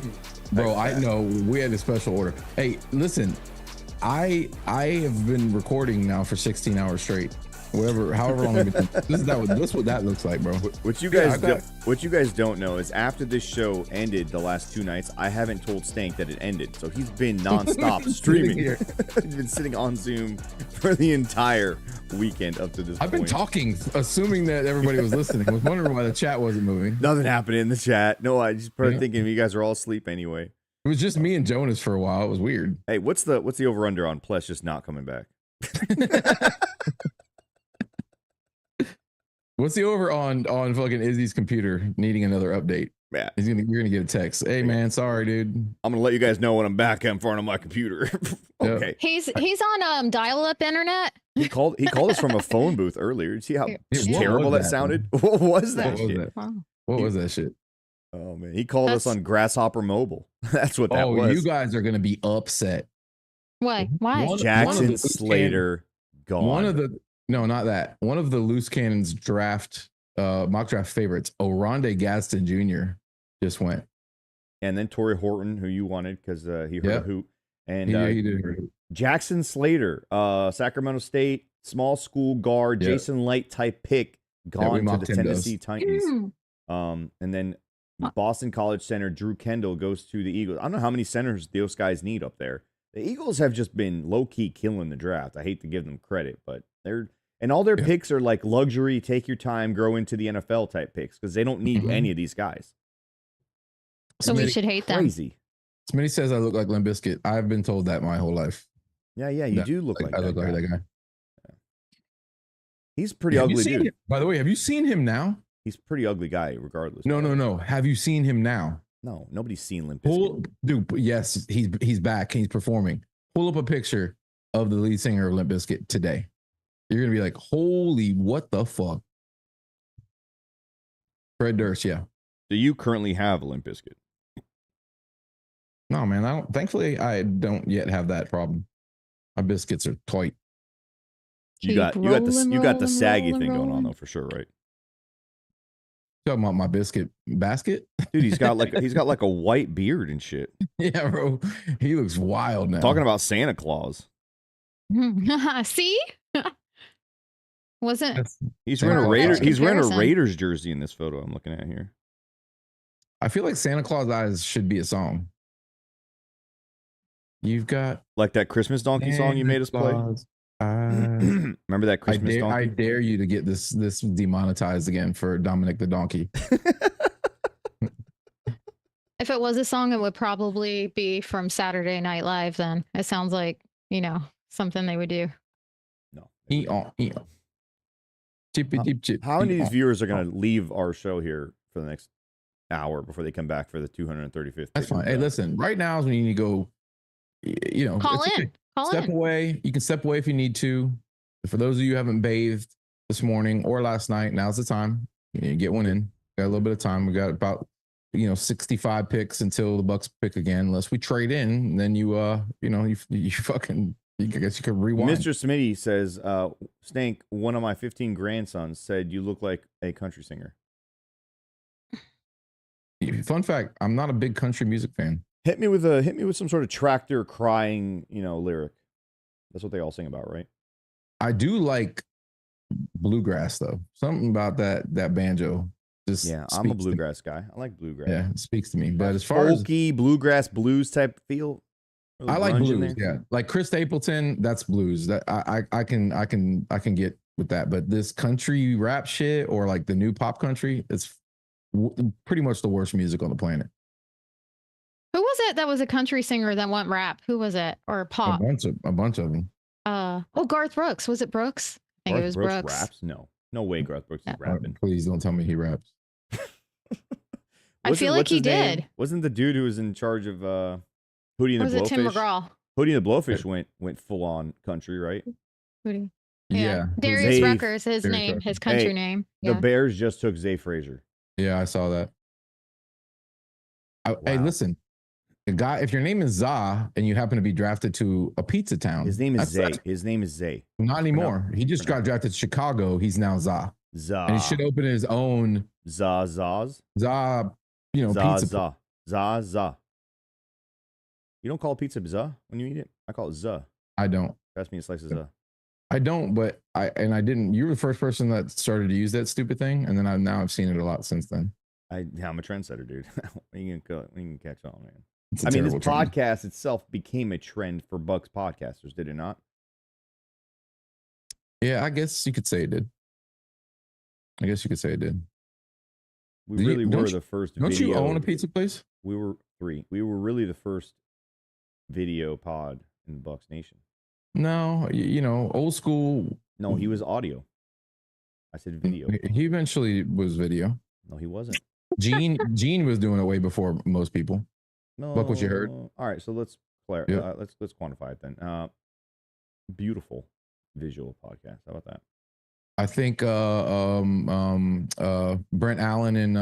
S3: Bro, I know we had a special order. Hey, listen, I have been recording now for 16 hours straight. However long. This is what that looks like, bro.
S2: What you guys don't know is after this show ended the last 2 nights, I haven't told Stank that it ended. So he's been nonstop streaming. He's been sitting on Zoom for the entire weekend up to this
S3: I've
S2: point.
S3: been talking, assuming that everybody was listening. I was wondering why the chat wasn't moving.
S2: Nothing happened in the chat. No, I just started thinking you guys are all asleep anyway.
S3: It was just me and Jonas for a while. It was weird.
S2: Hey, what's the over under on Pless just not coming back?
S3: What's the over on fucking Izzy's computer needing another update?
S2: Yeah.
S3: You're gonna get a text. Hey man, sorry, dude.
S2: I'm gonna let you guys know when I'm back in front of my computer. Okay.
S5: He's on dial-up internet.
S2: He called us from a phone booth earlier. See how
S3: What
S2: terrible
S3: was
S2: that sounded? What was that
S3: What was
S2: shit?
S3: that?
S5: Wow.
S3: What was that shit?
S2: Oh man, he called us
S5: That's-
S2: on Grasshopper Mobile. That's what that was.
S3: You guys are gonna be upset.
S5: Why? Why?
S3: One-
S2: Jackson
S3: one of the-
S2: Slater gone.
S3: One of the loose cannons draft mock draft favorites, Oronde Gadsden Jr. just went.
S2: and then Torrey Horton, who you wanted because he heard a
S3: Yep.
S2: hoot, and
S3: He did.
S2: Jackson Slater, Sacramento State small school guard,
S3: Yep.
S2: Jason Light type pick,
S3: we
S2: gone to
S3: mocked
S2: the
S3: him,
S2: Tennessee Titans.
S5: Hmm.
S2: And then Boston College center Drew Kendall goes to the Eagles. I don't know how many centers those guys need up there. The Eagles have just been low key killing the draft. I hate to give them credit, but all their picks are like luxury, take your time, grow into the NFL type picks because they don't need any of these guys.
S5: So we should hate them.
S2: Crazy.
S3: Smitty says I look like Limp Bizkit. I've been told that my whole life.
S2: Yeah, you do look like
S3: I
S2: that
S3: look
S2: guy.
S3: like that guy.
S2: He's a pretty
S3: Have you
S2: ugly
S3: seen
S2: dude.
S3: him? By the way, have you seen him now?
S2: He's a pretty ugly guy, regardless.
S3: No. Have you seen him now?
S2: No, nobody's seen Limp Bizkit.
S3: Dude, yes, he's back. He's performing. Pull up a picture of the lead singer of Limp Bizkit today. You're gonna be like, holy, what the fuck? Fred Durst, yeah.
S2: Do you currently have a Limp Bizkit?
S3: No, man, I don't. Thankfully, I don't yet have that problem. My biscuits are tight.
S2: You got the saggy thing going on though, for sure, right?
S3: Talking about my biscuit basket?
S2: Dude, he's got like a white beard and shit.
S3: Yeah, bro. He looks wild now.
S2: Talking about Santa Claus.
S5: See? Wasn't
S2: He's
S3: Santa
S2: wearing a
S3: Claus.
S2: Raider. He's wearing a
S5: Comparison.
S2: Raiders jersey in this photo I'm looking at here.
S3: I feel like Santa Claus Eyes should be a song. You've got
S2: Like that Christmas donkey song you made us play.
S3: Claus eyes.
S2: Remember Remember that Christmas
S3: I
S2: donkey?
S3: dare you to get this demonetized again for Dominic the Donkey.
S5: If it was a song, it would probably be from Saturday Night Live. Then it sounds like something they would do.
S2: No.
S3: Chippy deep chip.
S2: How many of these viewers are going to leave our show here for the next hour before they come back for the 235th?
S3: That's fine. Hey, listen, right now is when you need to go,
S5: Call in.
S3: Okay.
S5: Call
S3: Step
S5: in.
S3: away. You can step away if you need to. For those of you who haven't bathed this morning or last night, now's the time. You get one in. Got a little bit of time. We got about 65 picks until the Bucs pick again. Unless we trade in, and then you fucking. I guess you could rewind.
S2: Mr. Smitty says, Stank, one of my 15 grandsons said you look like a country singer.
S3: Fun fact: I'm not a big country music fan.
S2: Hit me with some sort of tractor crying, lyric. That's what they all sing about, right?
S3: I do like bluegrass though. Something about that banjo.
S2: I'm a bluegrass guy. I like bluegrass.
S3: Yeah, it speaks to me. But as far as
S2: folky bluegrass blues type feel,
S3: I like blues. Yeah, like Chris Stapleton, that's blues. That I can get with that. But this country rap shit or like the new pop country, it's pretty much the worst music on the planet.
S5: Who was it that was a country singer that went rap? Who was it? Or pop?
S3: A bunch of them.
S5: Garth Brooks. Was it Brooks? I think it was Brooks.
S2: Raps? No way Garth Brooks is rapping.
S3: Please don't tell me he raps.
S5: I feel like he did.
S2: Wasn't the dude who was in charge of Hootie and the
S5: Was it Tim
S2: Blowfish?
S5: McGraw?
S2: Hootie and the Blowfish went full on country, right?
S5: Hootie.
S3: Yeah.
S5: Darius
S2: Zay-
S5: Rucker's his
S3: Darius
S5: name,
S3: Rucker.
S5: his country
S2: Hey,
S5: name.
S2: The
S5: Yeah.
S2: Bears just took Zay Frazier.
S3: Yeah, I saw that. Hey,
S2: Wow.
S3: listen, the guy. If your name is Za and you happen to be drafted to a pizza town,
S2: His name is Zay.
S3: that's-
S2: His name is Zay.
S3: Not anymore. He just
S2: For now.
S3: got drafted to Chicago. He's now Za,
S2: Za.
S3: and he should open his own
S2: Zaz.
S3: Za.
S2: Za
S3: Pizza.
S2: za. Za za. You don't call pizza za when you eat it? I call it za.
S3: I don't.
S2: Pass me a slice of za.
S3: I don't. But I didn't. You were the first person that started to use that stupid thing, and then I've seen it a lot since then.
S2: I'm a trendsetter, dude. You can catch on, man.
S3: It's a
S2: I mean, this
S3: terrible trend.
S2: podcast itself became a trend for Bucs podcasters, did it not?
S3: Yeah, I guess you could say it did.
S2: We
S3: Do you-
S2: really
S3: don't
S2: were
S3: you-
S2: the first
S3: Don't
S2: video.
S3: you own a pizza place?
S2: We were three. We were really the first video pod in the Bucs Nation.
S3: No, old school.
S2: No, he was audio. I said video.
S3: He eventually was video.
S2: No, he wasn't.
S3: Gene was doing it way before most people.
S2: No.
S3: Buck, what you heard?
S2: All right, so let's
S3: Yeah.
S2: let's quantify it then. Beautiful visual podcast. How about that?
S3: I think Brent Allen and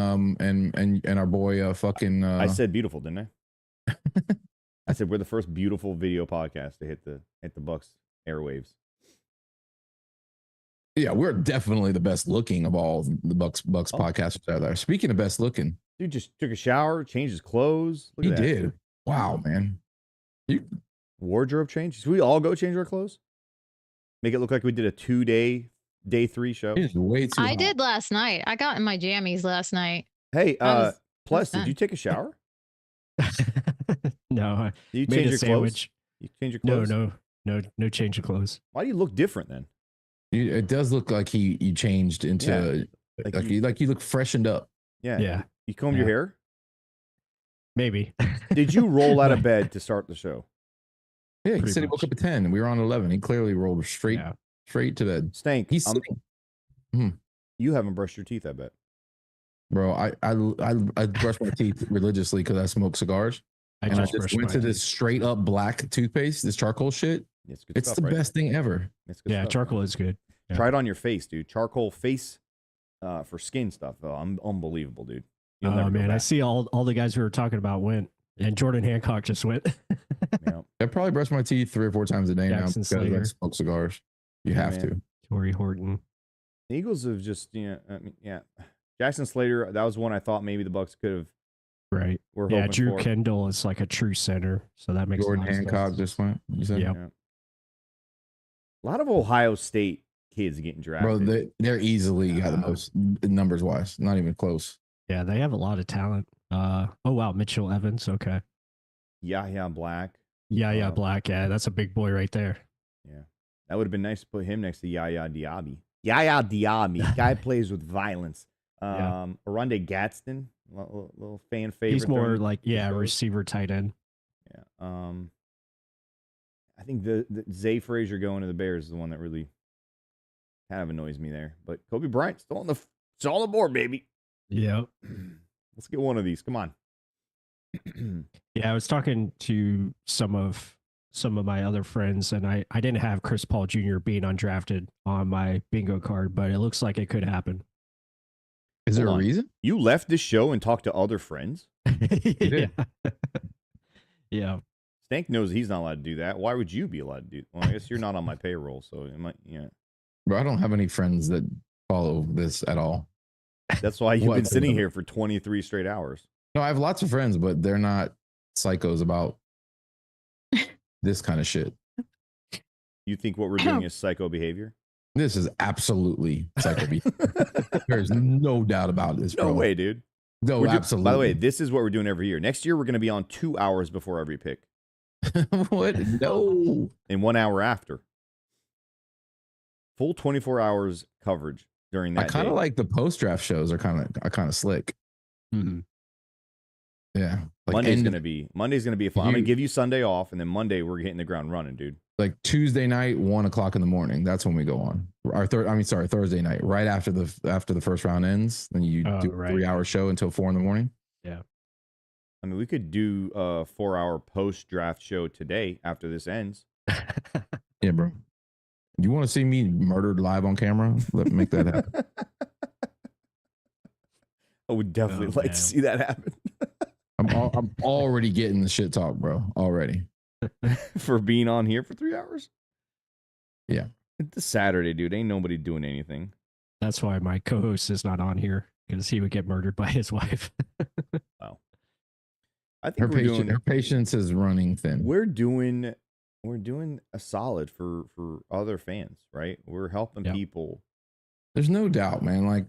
S3: our boy fucking
S2: I said beautiful, didn't I? I said we're the first beautiful video podcast to hit the Bucs airwaves.
S3: yeah, we're definitely the best looking of all the Bucs podcasters out there. Speaking of best looking,
S2: Dude just took a shower, changed his clothes. Look
S3: he
S2: at that.
S3: did. Wow, man.
S2: Wardrobe change. Should we all go change our clothes? Make it look like we did a 2-day day 3 show.
S3: It is way too
S5: I
S3: hot.
S5: did last night. I got in my jammies last night.
S2: Hey,
S5: was
S2: Pless,
S5: fun.
S2: did you take a shower?
S4: No, I
S2: Did you
S4: made
S2: change
S4: a
S2: your
S4: sandwich.
S2: clothes? You change your
S4: No,
S2: clothes?
S4: no change of clothes.
S2: Why do you look different then?
S3: It does look like you changed into
S2: Like
S3: you look freshened up.
S2: Yeah.
S4: Yeah,
S2: You combed your
S4: Yeah.
S2: hair?
S4: maybe.
S2: Did you roll out of bed to start the show?
S3: Yeah, he
S4: Pretty
S3: said he woke
S4: much.
S3: up at 10 and we were on 11. He clearly rolled straight
S4: Yeah.
S3: to bed.
S2: Stank.
S3: He's sitting.
S2: You haven't brushed your teeth, I bet.
S3: Bro, I brush my teeth religiously because I smoke cigars.
S4: I
S3: And I
S4: just
S3: just
S4: brushed
S3: went
S4: my
S3: to
S4: teeth.
S3: this straight up black toothpaste, this charcoal shit.
S2: It's good
S3: It's
S2: stuff,
S3: the
S2: right?
S3: best thing ever.
S2: It's good
S4: Yeah,
S2: stuff,
S4: charcoal
S2: man.
S4: is good. Yeah.
S2: Try it on your face, dude. Charcoal face for skin stuff. Oh, unbelievable, dude. You'll never
S4: Oh
S2: go
S4: man, I
S2: back.
S4: see all the guys we were talking about went, and Jordan Hancock just went.
S2: Yeah.
S3: I probably brush my teeth 3 or 4 times a day now
S4: Jackson
S3: because I
S4: Slater.
S3: smoke cigars. You
S2: Yeah,
S3: have
S2: man.
S3: to.
S4: Torrey Horton.
S2: The Eagles have just, Jackson Slater, that was one I thought maybe the Bucs could have.
S4: Right.
S2: We're
S4: Yeah,
S2: hoping
S4: Drew
S2: for.
S4: Kendall is like a true center, so that makes
S3: Jordan
S4: a lot of
S3: Hancock
S4: sense.
S3: just went. You said?
S4: Yeah.
S2: Yeah. A lot of Ohio State kids getting
S3: Bro,
S2: drafted.
S3: they're easily got the most numbers wise. Not even close.
S4: Yeah, they have a lot of talent. Oh wow, Mitchell Evans. Okay.
S2: Yeah, Black.
S4: Yeah,
S2: Uh,
S4: Black. Yeah, that's a big boy right there.
S2: Yeah. That would have been nice to put him next to Yaya Diaby. Yaya Diaby. Guy plays with violence. Aronde Gadsden, little fan favorite.
S4: He's more
S2: during
S4: like,
S2: his goes.
S4: receiver tight end.
S2: Yeah. I think the Zay Frazier going to the Bears is the one that really kind of annoys me there. But Kobe Bryant still on the board, baby.
S4: Yeah.
S2: Let's get one of these. Come on.
S4: Yeah, I was talking to some of my other friends, and I didn't have Chris Paul Jr. being undrafted on my bingo card, but it looks like it could happen.
S3: Is there a reason?
S2: You left this show and talked to other friends?
S4: Yeah. Yeah.
S2: Stank knows he's not allowed to do that. Why would you be allowed to do? Well, I guess you're not on my payroll, so it might. Yeah.
S3: Bro, I don't have any friends that follow this at all.
S2: That's why you've been sitting here for 23 straight hours.
S3: No, I have lots of friends, but they're not psychos about this kind of shit.
S2: You think what we're doing is psycho behavior?
S3: This is absolutely psycho behavior. There's no doubt about this, bro.
S2: No way, dude.
S3: No, absolutely.
S2: By the way, this is what we're doing every year. Next year, we're going to be on 2 hours before every pick.
S3: What? No.
S2: And 1 hour after. Full 24 hours coverage during that.
S3: I kind of like the post-draft shows are kind of slick.
S4: Mm-hmm.
S3: Yeah. Like
S2: Monday's going to be a fun. I'm going to give you Sunday off, and then Monday we're hitting the ground running, dude.
S3: Like Tuesday night, 1 o'clock in the morning. That's when we go on. Thursday night, right after the first round ends. Then you do a 3-hour show until 4 in the morning.
S4: Yeah.
S2: I mean, we could do a 4-hour post-draft show today after this ends.
S3: Yeah, bro. You want to see me murdered live on camera? Let me make that happen.
S2: I would definitely like to see that happen.
S3: I'm already getting the shit talk, bro. Already.
S2: For being on here for 3 hours?
S3: Yeah.
S2: It's a Saturday, dude. Ain't nobody doing anything.
S4: That's why my co-host is not on here, because he would get murdered by his wife.
S2: Wow. I think
S3: her patience is running thin.
S2: We're doing a solid for other fans, right? We're helping people.
S3: There's no doubt, man. Like,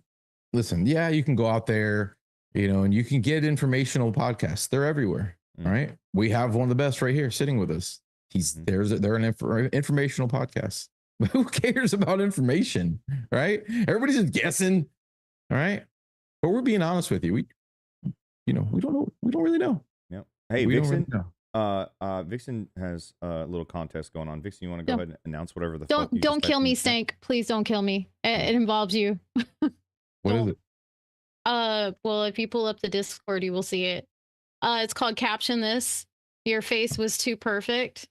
S3: listen, yeah, you can go out there, and you can get informational podcasts. They're everywhere. All right. We have one of the best right here sitting with us. They're an informational podcast. Who cares about information? Right? Everybody's just guessing. All right. But we're being honest with you. We don't know. We don't really know.
S2: Yeah. Hey, Vixen. Vixen has a little contest going on. Vixen, you want to go ahead and announce whatever the fuck
S5: don't kill me, Stank. Please don't kill me. It involves you.
S3: What is it?
S5: Well, if you pull up the Discord, you will see it. It's called Caption This. Your face was too perfect.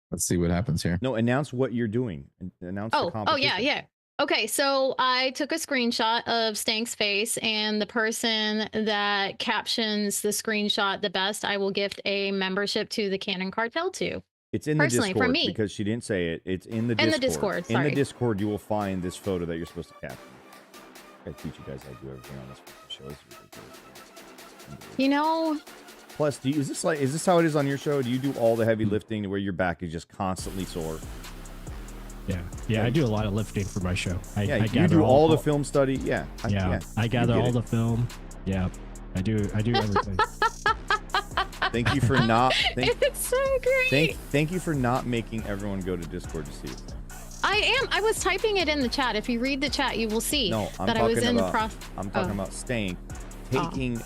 S3: Let's see what happens here.
S2: No, announce what you're doing. Announce the competition.
S5: Yeah. Okay, so I took a screenshot of Stank's face, and the person that captions the screenshot the best, I will gift a membership to the Cannon Cartel to.
S2: It's in the
S5: Personally,
S2: Discord
S5: from me.
S2: because she didn't say it. It's in the Discord.
S5: In the Discord,
S2: In
S5: sorry.
S2: the Discord, you will find this photo that you're supposed to caption. I teach you guys how to do everything on this show. It's ridiculous. Plus, is this how it is on your show? Do you do all the heavy lifting to where your back is just constantly sore?
S4: Yeah, I do a lot of lifting for my show. I
S2: you do all the film study. Yeah,
S4: I gather all the film. Yeah, I do everything.
S2: Thank you for not.
S5: It's so great.
S2: Thank you for not making everyone go to Discord to see it.
S5: I was typing it in the chat. If you read the chat, you will see that I was in the process.
S2: I'm talking about Stank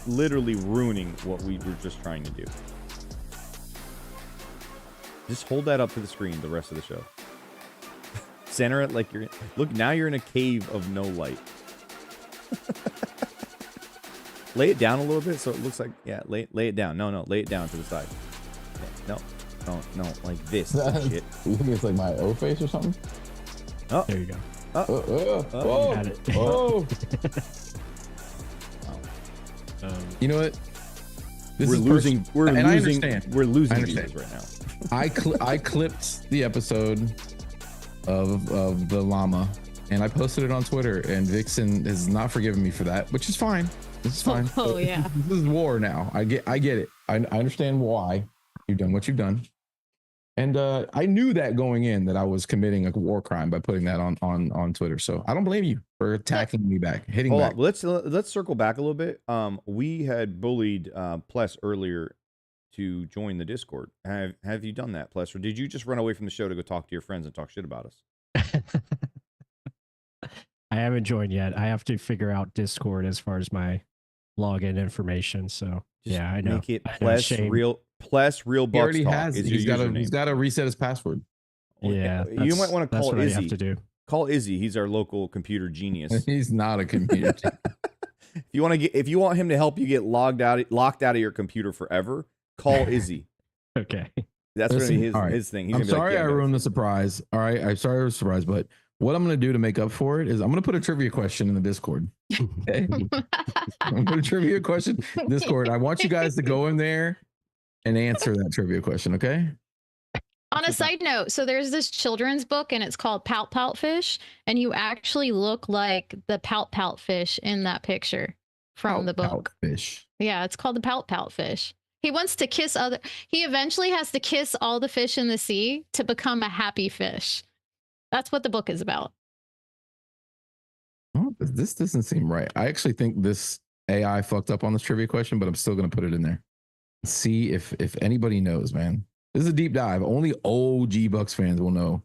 S2: literally ruining what we were just trying to do. Just hold that up to the screen the rest of the show. Center it like look, now you're in a cave of no light. Lay it down a little bit so it looks like, lay it down. No, lay it down to the side. No, like this. Shit.
S3: You think it's like my O face or something?
S2: Oh,
S4: there you go.
S2: Oh,
S4: had it.
S3: Oh. You know what?
S2: We're losing
S3: viewers
S2: right now.
S3: I clipped the episode of the llama and I posted it on Twitter, and Vixen has not forgiven me for that, which is fine. This is fine.
S5: Oh yeah.
S3: This is war now. I get it. I understand why you've done what you've done. And I knew that going in, that I was committing a war crime by putting that on Twitter. So I don't blame you for attacking me back, hitting back.
S2: Let's circle back a little bit. We had bullied Pless earlier to join the Discord. Have you done that, Pless, or did you just run away from the show to go talk to your friends and talk shit about us?
S4: I haven't joined yet. I have to figure out Discord as far as my login information. So
S2: Just
S4: yeah, I know.
S2: Make it
S4: I know,
S2: Pless
S4: shame.
S2: real
S3: He already
S2: Bucs talk.
S3: has.
S2: Is
S3: He's
S2: your
S3: got
S2: username.
S3: to reset his password.
S4: Yeah,
S2: You might want to
S4: that's
S2: call
S4: what I have
S2: Izzy.
S4: to do.
S2: Call Izzy. He's our local computer genius.
S3: He's not a computer.
S2: If you want him to help you get locked out of your computer forever, call Izzy.
S4: Okay.
S2: That's
S3: Listen,
S2: going to
S3: all right.
S2: be his thing. He's
S3: I'm
S2: gonna be
S3: sorry
S2: like,
S3: I
S2: yeah,
S3: ruined the surprise. All right. I'm sorry I was surprised, but what I'm going to do to make up for it is I'm going to put a trivia question in the Discord. Okay? I'm going to put a trivia question in Discord. I want you guys to go in there and answer that trivia question. Okay.
S5: On a side note, so there's this children's book and it's called Pout Pout Fish, and you actually look like the Pout Pout Fish in that picture from the book.
S3: Fish.
S5: Yeah, it's called the Pout Pout Fish. He wants to kiss he eventually has to kiss all the fish in the sea to become a happy fish. That's what the book is about.
S3: Oh, this doesn't seem right. I actually think this AI fucked up on this trivia question, but I'm still going to put it in there. See if anybody knows, man. This is a deep dive. Only OG Bucs fans will know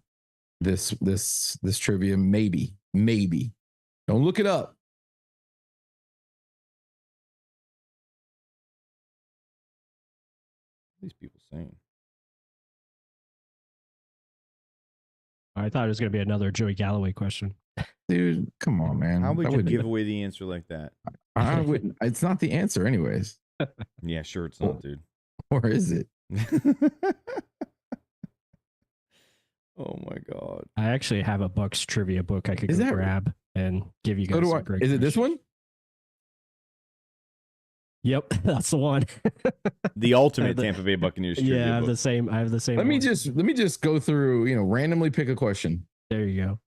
S3: this trivia. Maybe. Don't look it up.
S2: these people saying?
S4: I thought it was going to be another Joey Galloway question.
S3: Dude, come on, man.
S2: How would
S3: I
S2: you
S3: wouldn't-
S2: give away the answer like that?
S3: I wouldn't. It's not the answer, anyways.
S2: Yeah, sure, it's not, dude.
S3: Or is it?
S2: Oh my god.
S4: I actually have a Bucs trivia book I could
S3: Is
S4: go
S3: that-
S4: grab and give you
S3: So
S4: guys
S3: do
S4: some
S3: I.
S4: great
S3: Is it this
S4: questions.
S3: one?
S4: Yep, that's the one.
S2: The ultimate Tampa Bay Buccaneers trivia
S4: Yeah, I have
S2: book.
S4: the same. I have the same.
S3: Let me
S4: one.
S3: just go through, randomly pick a question.
S4: There you go.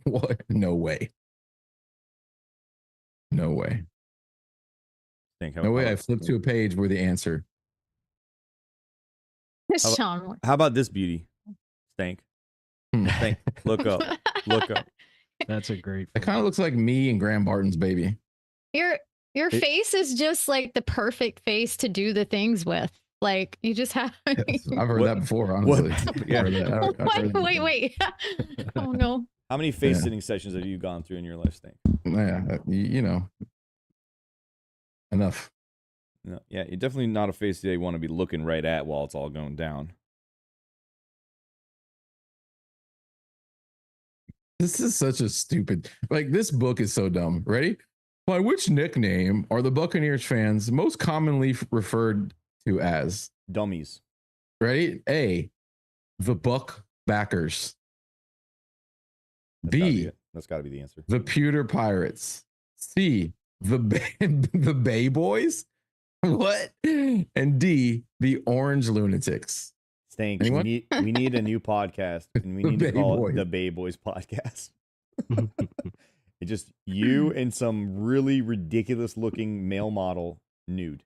S3: What? No way. No way. No way. I flipped to a page where the answer.
S5: Sean Moore.
S2: How about this beauty? Stank. Stank. Look up. Look up.
S4: That's a great.
S3: It kind of looks like me and Graham Barton's baby.
S5: Your face is just like the perfect face to do the things with. Like you just have.
S3: Yes, I've heard that before, honestly.
S2: Yeah.
S3: I've heard that. I've heard that.
S5: Wait. Oh no.
S2: How many face sitting sessions have you gone through in your life, Stank?
S3: Yeah, enough.
S2: No, yeah, you're definitely not a face that you want to be looking right at while it's all going down.
S3: This is such a stupid. This book is so dumb. Ready? By which nickname are the Buccaneers fans most commonly referred to as?
S2: Dummies.
S3: Ready? A, the Buck Backers.
S2: That's gotta be
S3: B,
S2: it. That's got to be the answer.
S3: the Pewter Pirates. C, the Bay Boys. What? And D, the Orange Lunatics.
S2: Stank.
S3: Anyone?
S2: We need a new podcast, and we need to
S3: Bay
S2: call
S3: Boys.
S2: it the Bay Boys Podcast. It's just you and some really ridiculous looking male model nude.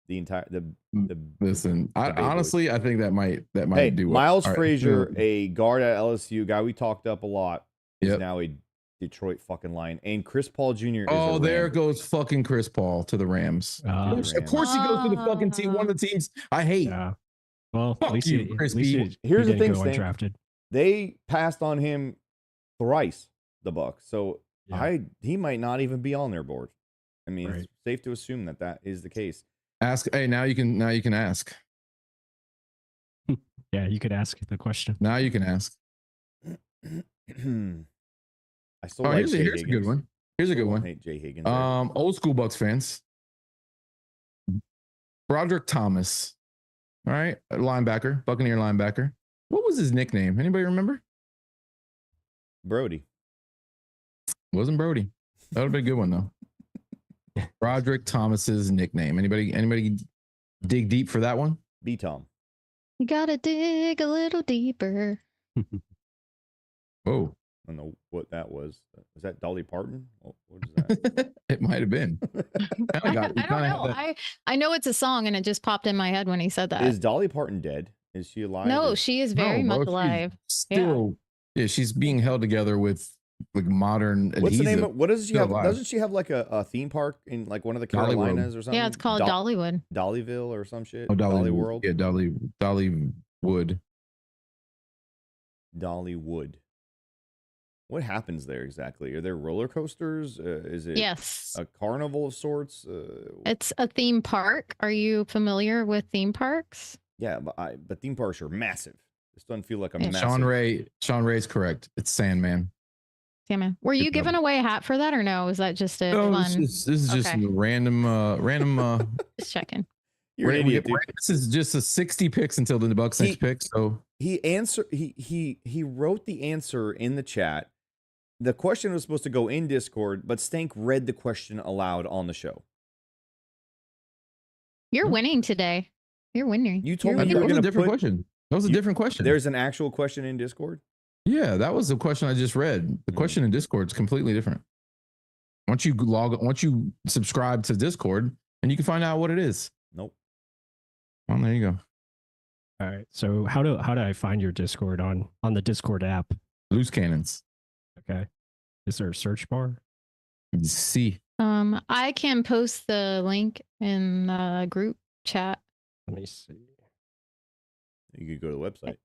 S2: The entire
S3: Listen,
S2: the Bay Boys.
S3: honestly, I think that might
S2: Hey,
S3: do.
S2: Miles
S3: All right.
S2: Frazier, a guard at LSU, guy we talked up a lot, is
S3: Yep.
S2: now a Detroit fucking Lion. And Chris Paul Jr. is
S3: Oh,
S2: a
S3: there
S2: Ram.
S3: goes fucking Chris Paul to the Rams. Of course he goes to the fucking team, one of the teams I hate.
S4: Yeah. Well,
S3: Fuck
S4: at least
S3: you,
S4: he,
S3: Chris
S4: at least
S3: B.
S4: he,
S2: Here's
S4: he
S2: the
S4: didn't
S2: thing,
S4: go
S2: Stank.
S4: undrafted.
S2: They passed on him thrice, the Bucs. So
S4: Yeah.
S2: he might not even be on their board. I mean,
S4: Right.
S2: it's safe to assume that is the case.
S3: Ask. Hey, now you can ask.
S4: Yeah, you could ask the question.
S3: Now you can ask.
S2: I still
S3: Oh,
S2: like
S3: here's a
S2: Jay
S3: good
S2: Higgins.
S3: one. Here's a good
S2: Still
S3: one.
S2: hate Jay Higgins.
S3: Old school Bucks fans. Broderick Thomas. All right, linebacker, Buccaneer linebacker. What was his nickname? Anybody remember?
S2: Brody.
S3: Wasn't Brody. That would have been a good one though. Broderick Thomas's nickname. Anybody dig deep for that one?
S2: B Tom.
S5: You gotta dig a little deeper.
S3: Whoa.
S2: I don't know what that was. Was that Dolly Parton? What is that?
S3: It might have been.
S5: I don't know. I know it's a song and it just popped in my head when he said that.
S2: Is Dolly Parton dead? Is she alive?
S5: No,
S2: or-
S5: she is very
S3: No, bro,
S5: much
S3: she's
S5: alive.
S3: Still, yeah, she's being held together with like modern
S2: What's the name
S3: adhesive.
S2: of what does she
S3: Still
S2: have?
S3: alive.
S2: Doesn't she have like a theme park in like one of the
S3: Dollywood.
S2: Carolinas or something?
S5: Yeah, it's called Dollywood.
S2: Dollyville or some shit.
S3: Oh,
S2: Dolly World.
S3: Yeah, Dollywood.
S2: Dollywood. What happens there exactly? Are there roller coasters? Is it
S5: Yes.
S2: a carnival of sorts?
S5: It's a theme park. Are you familiar with theme parks?
S2: Yeah, but theme parks are massive. This doesn't feel like a
S5: Yeah.
S2: massive.
S3: Sean Ray's correct. It's Sandman.
S5: Damn it. Were you
S3: Good
S5: giving
S3: job.
S5: away a hat for that or no? Was that just a
S3: No,
S5: fun?
S3: this is just
S5: Okay.
S3: random.
S5: Just checking.
S2: You're an idiot, dude.
S3: This is just a 60 picks until the Bucs next pick. So
S2: He wrote the answer in the chat. The question was supposed to go in Discord, but Stank read the question aloud on the show.
S5: You're winning today. You're winning.
S2: You told
S5: You're
S2: me
S3: that
S2: you were
S3: was a
S2: gonna
S3: different
S2: put-
S3: question. That was a different question.
S2: There's an actual question in Discord.
S3: Yeah, that was the question I just read. The question in Discord is completely different. Once you subscribe to Discord, and you can find out what it is.
S2: Nope.
S3: Well, there you go.
S4: All right. So how do I find your Discord on the Discord app?
S3: Loose cannons.
S4: Okay. Is there a search bar?
S3: See.
S5: I can post the link in the group chat
S4: Let me see.
S2: You could go to the website.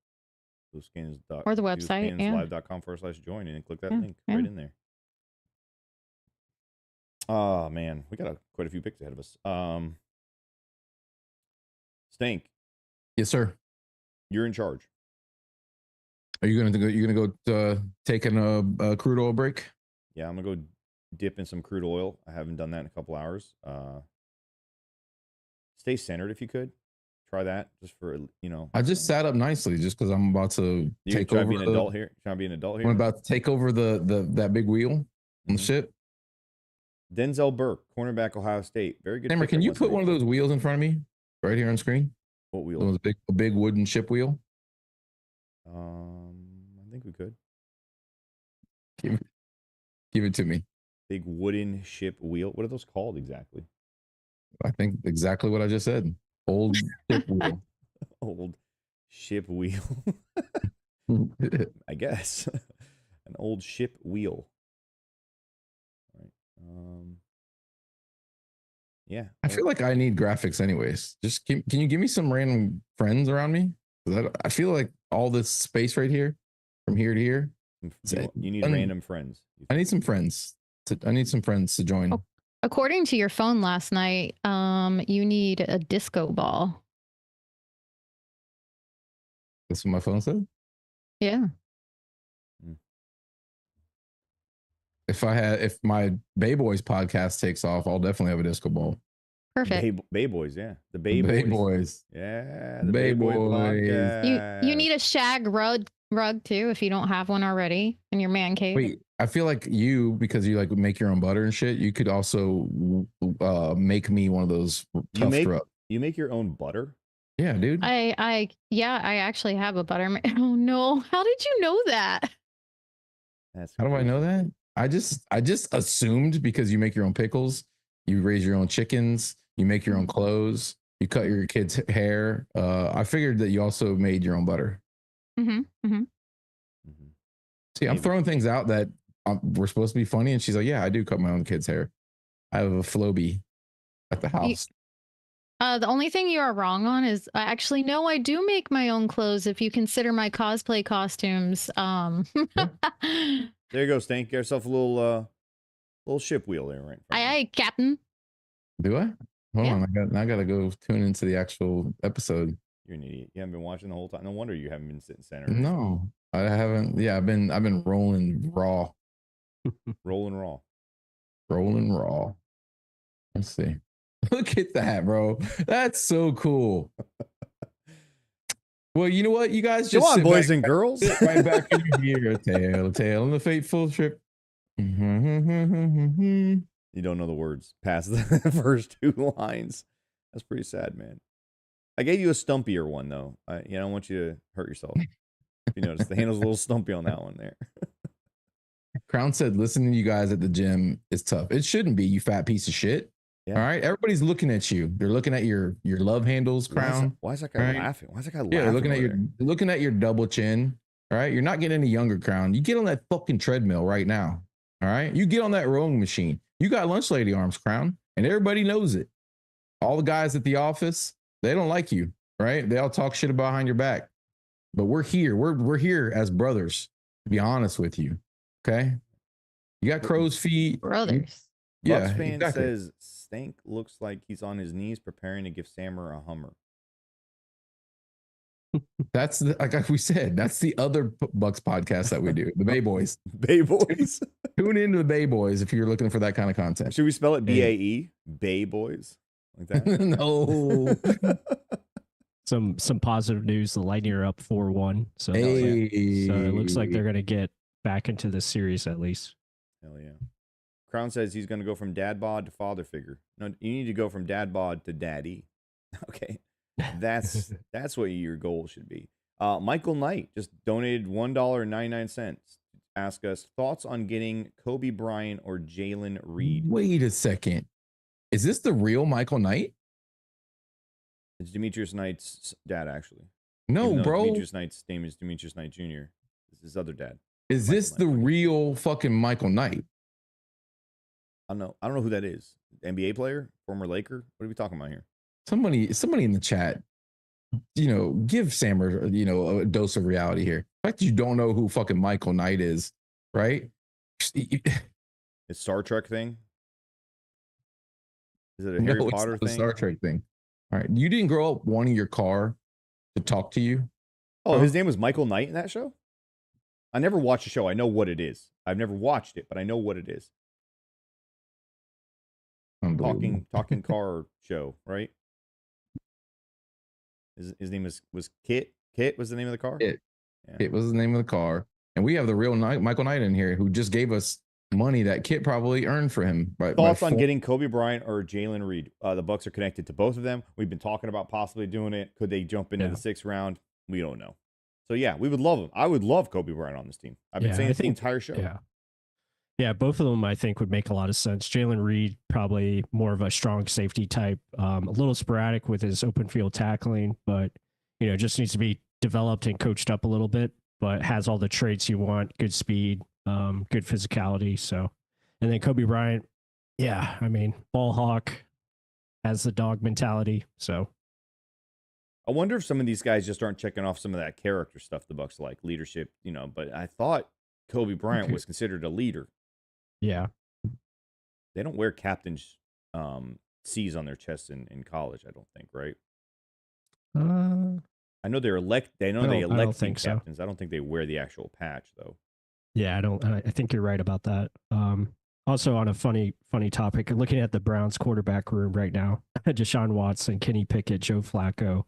S5: Or the website, yeah.
S2: live.com/join and click that
S5: Yeah,
S2: link
S5: yeah.
S2: right in there. Oh man, we got quite a few picks ahead of us. Stank,
S3: Yes, sir.
S2: you're in charge.
S3: Are you gonna go? You're gonna go taking a crude oil break?
S2: Yeah, I'm gonna go dip in some crude oil. I haven't done that in a couple hours. Stay centered if you could. Try that just for
S3: I just sat up nicely just because I'm about to
S2: You
S3: take
S2: try
S3: over.
S2: to be an adult here. Trying to be an adult here.
S3: I'm about to take over that big wheel on the ship.
S2: Denzel Burke, cornerback, Ohio State. Very good.
S3: Hammer,
S2: pick
S3: can
S2: at
S3: you put one of
S2: 138.
S3: those wheels in front of me, right here on screen?
S2: What wheel?
S3: Those a big wooden ship wheel.
S2: I think we could.
S3: Give it to me.
S2: Big wooden ship wheel. What are those called exactly?
S3: I think exactly what I just said. Old ship wheel.
S2: Old ship wheel. I guess. An old ship wheel. All right. Yeah.
S3: I feel like I need graphics anyways. Just can you give me some random friends around me? 'Cause I feel like all this space right here, from here to here.
S2: You need random friends.
S3: I need some friends. I need some friends to join.
S5: Oh. According to your phone last night, you need a disco ball.
S3: That's what my phone said.
S5: Yeah.
S3: If my Bay Boys podcast takes off, I'll definitely have a disco ball.
S5: Perfect.
S2: Bay Boys, yeah. The
S3: Bay Boys.
S2: Yeah.
S3: The Bay Boys.
S5: You need a shag rug too if you don't have one already in your man cave.
S3: Wait, I feel like you, because you like make your own butter and shit, you could also make me one of those tough rugs.
S2: You make your own butter?
S3: Yeah, dude.
S5: I actually have a butter. Oh no. How did you know that?
S3: How do I know that? I just assumed because you make your own pickles, you raise your own chickens, you make your own clothes, you cut your kids' hair. I figured that you also made your own butter. See, I'm throwing things out that we're supposed to be funny, and she's like, "Yeah, I do cut my own kids' hair. I have a Flowbee at the house."
S5: The only thing you are wrong on is actually no, I do make my own clothes if you consider my cosplay costumes.
S2: There you go, Stank. Get yourself a little ship wheel there, right?
S5: Aye, Captain.
S3: Do I? Hold on, I gotta go tune into the actual episode.
S2: You're an idiot. You haven't been watching the whole time. No wonder you haven't been sitting center.
S3: No, I haven't. Yeah, I've been rolling raw.
S2: Rolling raw.
S3: Rolling raw. Let's see. Look at that, bro. That's so cool. Well, you know what? You guys just
S2: come on, boys
S3: back,
S2: and girls.
S3: Sit right back in here. Tale on the fateful trip.
S2: You don't know the words past the first two lines. That's pretty sad, man. I gave you a stumpier one though. I don't want you to hurt yourself. If you notice, the handle's a little stumpy on that one there.
S3: Crown said, "Listening to you guys at the gym is tough. It shouldn't be, you fat piece of shit." Yeah. All right, everybody's looking at you. They're looking at your love handles, Crown.
S2: Why is that guy laughing? Why is that guy laughing?
S3: Yeah, looking at your double chin. All right. You're not getting any younger, Crown. You get on that fucking treadmill right now. All right. You get on that rowing machine. You got lunch lady arms, Crown, and everybody knows it. All the guys at the office, they don't like you, right? They all talk shit behind your back. But we're here. We're here as brothers, to be honest with you. Okay. You got crow's feet.
S5: Brothers.
S3: Yeah.
S2: Bucs fan
S3: Exactly.
S2: says Stank looks like he's on his knees preparing to give Sammer a Hummer.
S3: That's like we said, that's the other Bucks podcast that we do, the Bay Boys.
S2: Bay Boys.
S3: Tune into the Bay Boys if you're looking for that kind of content.
S2: Should we spell it BAE? Bay Boys? Like that?
S3: No.
S4: Some positive news. The Lightning are up 4-1. So, so it looks like they're going to get back into the series at least.
S2: Hell yeah. Crown says he's going to go from dad bod to father figure. No, you need to go from dad bod to daddy. Okay. That's what your goal should be. Michael Knight just donated $1.99. Ask us thoughts on getting Kobe Bryant or Jalen Reed.
S3: Wait a second. Is this the real Michael Knight?
S2: It's Demetrius Knight's dad, actually.
S3: No,
S2: Even though
S3: bro.
S2: Demetrius Knight's name is Demetrius Knight Jr. This is his other dad.
S3: Is this the real fucking Michael Knight?
S2: I don't know who that is. NBA player, former Laker. What are we talking about here?
S3: Somebody in the chat, give Sammer, a dose of reality here. The fact that you don't know who fucking Michael Knight is, right?
S2: It's Star Trek thing. Is it a Harry Potter
S3: it's not
S2: thing?
S3: a Star Trek thing. All right, you didn't grow up wanting your car to talk to you.
S2: Oh, his name was Michael Knight in that show? I never watched the show. I know what it is. I've never watched it, but I know what it is. Talking car show, right? His name was Kit. Kit was the name of the car?
S3: It
S2: Yeah.
S3: was the name of the car. And we have the real Michael Knight in here who just gave us money that Kit probably earned for him.
S2: Thoughts on getting Kobe Bryant or Jalen Reed? The Bucs are connected to both of them. We've been talking about possibly doing it. Could they jump into the 6th round? We don't know. So yeah, we would love him. I would love Kobe Bryant on this team. I've been saying it the entire show.
S4: Yeah, both of them I think would make a lot of sense. Jalen Reed, probably more of a strong safety type, a little sporadic with his open field tackling, but just needs to be developed and coached up a little bit, but has all the traits you want, good speed, good physicality. So, and then Kobe Bryant, yeah, I mean, ball hawk, has the dog mentality. So
S2: I wonder if some of these guys just aren't checking off some of that character stuff the Bucs like, leadership, but I thought Kobe Bryant was considered a leader.
S4: Yeah.
S2: They don't wear captain's C's on their chests in college, I don't think, right? I know they elect team captains. I don't think they wear the actual patch though.
S4: Yeah, I think you're right about that. Also on a funny topic, looking at the Browns quarterback room right now, Deshaun Watson, Kenny Pickett, Joe Flacco,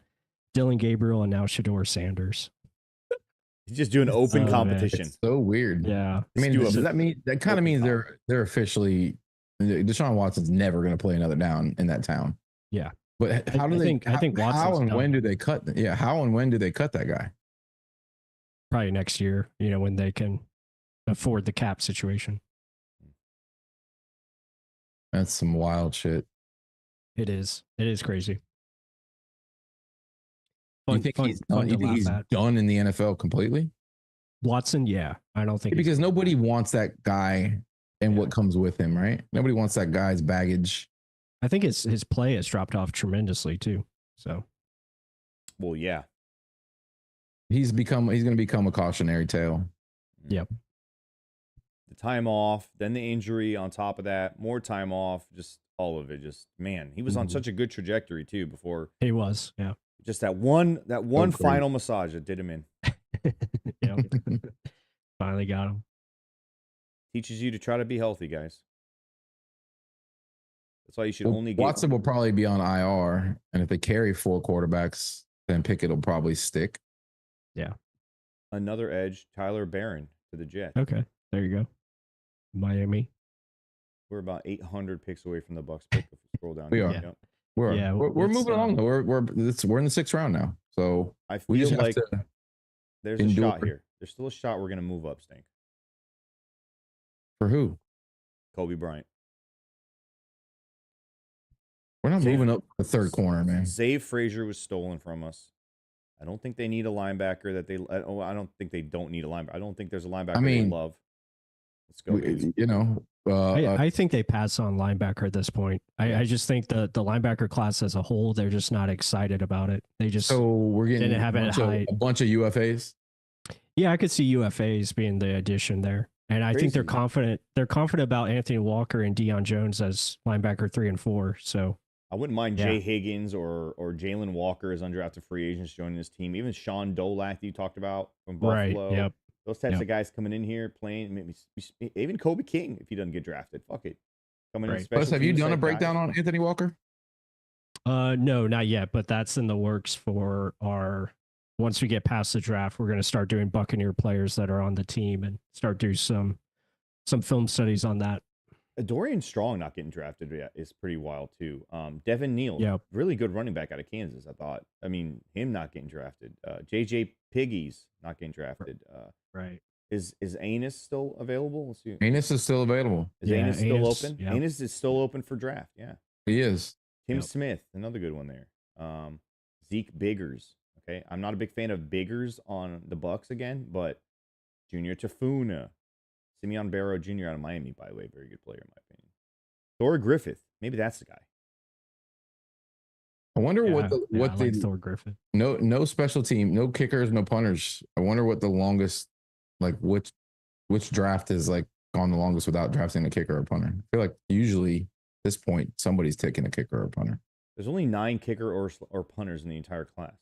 S4: Dylan Gabriel, and now Shador Sanders.
S2: He's just doing open competition.
S3: It's so weird.
S4: Yeah.
S3: I mean, does that mean that kind of means they're officially Deshaun Watson's never going to play another down in that town.
S4: Yeah.
S3: But how do they? I think how and when do they cut? Yeah, how and when do they cut that guy?
S4: Probably next year. When they can afford the cap situation.
S3: That's some wild shit.
S4: It is. It is crazy.
S3: You think he's done in the NFL completely?
S4: Watson, yeah. I don't think
S3: because nobody wants that guy and what comes with him, right? Nobody wants that guy's baggage.
S4: I think his play has dropped off tremendously too. So,
S2: well, yeah,
S3: he's going to become a cautionary tale.
S4: Yep.
S2: The time off, then the injury on top of that, more time off, just all of it. Just man, he was on such a good trajectory too before.
S4: He was, yeah.
S2: Just that one final massage that did him in.
S4: Yeah. Finally got him.
S2: Teaches you to try to be healthy, guys. That's why you should only get
S3: Watson will probably be on IR, and if they carry 4 quarterbacks, then Pickett will probably stick.
S4: Yeah.
S2: Another edge, Tyler Barron to the Jets.
S4: Okay, there you go. Miami.
S2: We're about 800 picks away from the Bucs pick if we scroll down.
S3: We are.
S2: Yep.
S3: We're moving along though. We're in the 6th round now. So
S2: I feel like there's a shot here. There's still a shot we're gonna move up, Stink.
S3: For who?
S2: Kobe Bryant.
S3: We're not moving up the 3rd corner, man.
S2: Zave Frazier was stolen from us. I don't think they need a linebacker that they. I don't think they don't need a linebacker. I don't think there's a linebacker
S3: I mean,
S2: they love. Let's go. Baby.
S3: You know,
S4: I think they pass on linebacker at this point. I just think the linebacker class as a whole, they're just not excited about it. They just
S3: so we're getting
S4: didn't have
S3: a bunch of UFAs.
S4: Yeah, I could see UFAs being the addition there. And I think they're
S2: Crazy.
S4: confident. They're confident about Anthony Walker and Deion Jones as linebacker 3 and 4. So
S2: I wouldn't mind
S4: Yeah.
S2: Jay Higgins or Jalen Walker as undrafted free agents joining this team. Even Sean Dolak that you talked about from Buffalo.
S4: Right. Yep.
S2: Those types
S4: Yep.
S2: of guys coming in here playing. Maybe even Kobe King if he doesn't get drafted. Fuck it. Coming in.
S4: Right.
S2: Special
S3: Plus, have you
S2: teams
S3: done a
S2: type
S3: breakdown
S2: guys.
S3: on Anthony Walker?
S4: No, not yet, but that's in the works for our once we get past the draft, we're going to start doing Buccaneer players that are on the team and start doing some film studies on that.
S2: Dorian Strong not getting drafted yet is pretty wild too. Devin Neal,
S4: Yep.
S2: really good running back out of Kansas, I thought. I mean, him not getting drafted. JJ Piggies not getting drafted.
S4: Right.
S2: Is Anus still available? Let's see.
S3: Anus is still available.
S2: Is
S4: Yeah,
S2: Anus still
S4: Anus,
S2: open?
S4: yep.
S2: Anus is still open for draft. Yeah.
S3: He is.
S2: Tim
S4: Yep.
S2: Smith, another good one there. Zeke Biggers. Okay. I'm not a big fan of Biggers on the Bucs again, but Junior Tafuna. Simeon Barrow Jr. out of Miami, by the way. Very good player, in my opinion. Thor Griffith. Maybe that's the guy.
S3: I wonder
S4: Yeah,
S3: what
S4: I
S3: the
S4: like Thor Griffin.
S3: no special team, no kickers, no punters. I wonder what the longest, like which draft is like gone the longest without drafting a kicker or punter. I feel like usually at this point somebody's taking a kicker or a punter.
S2: There's only 9 kicker or punters in the entire class.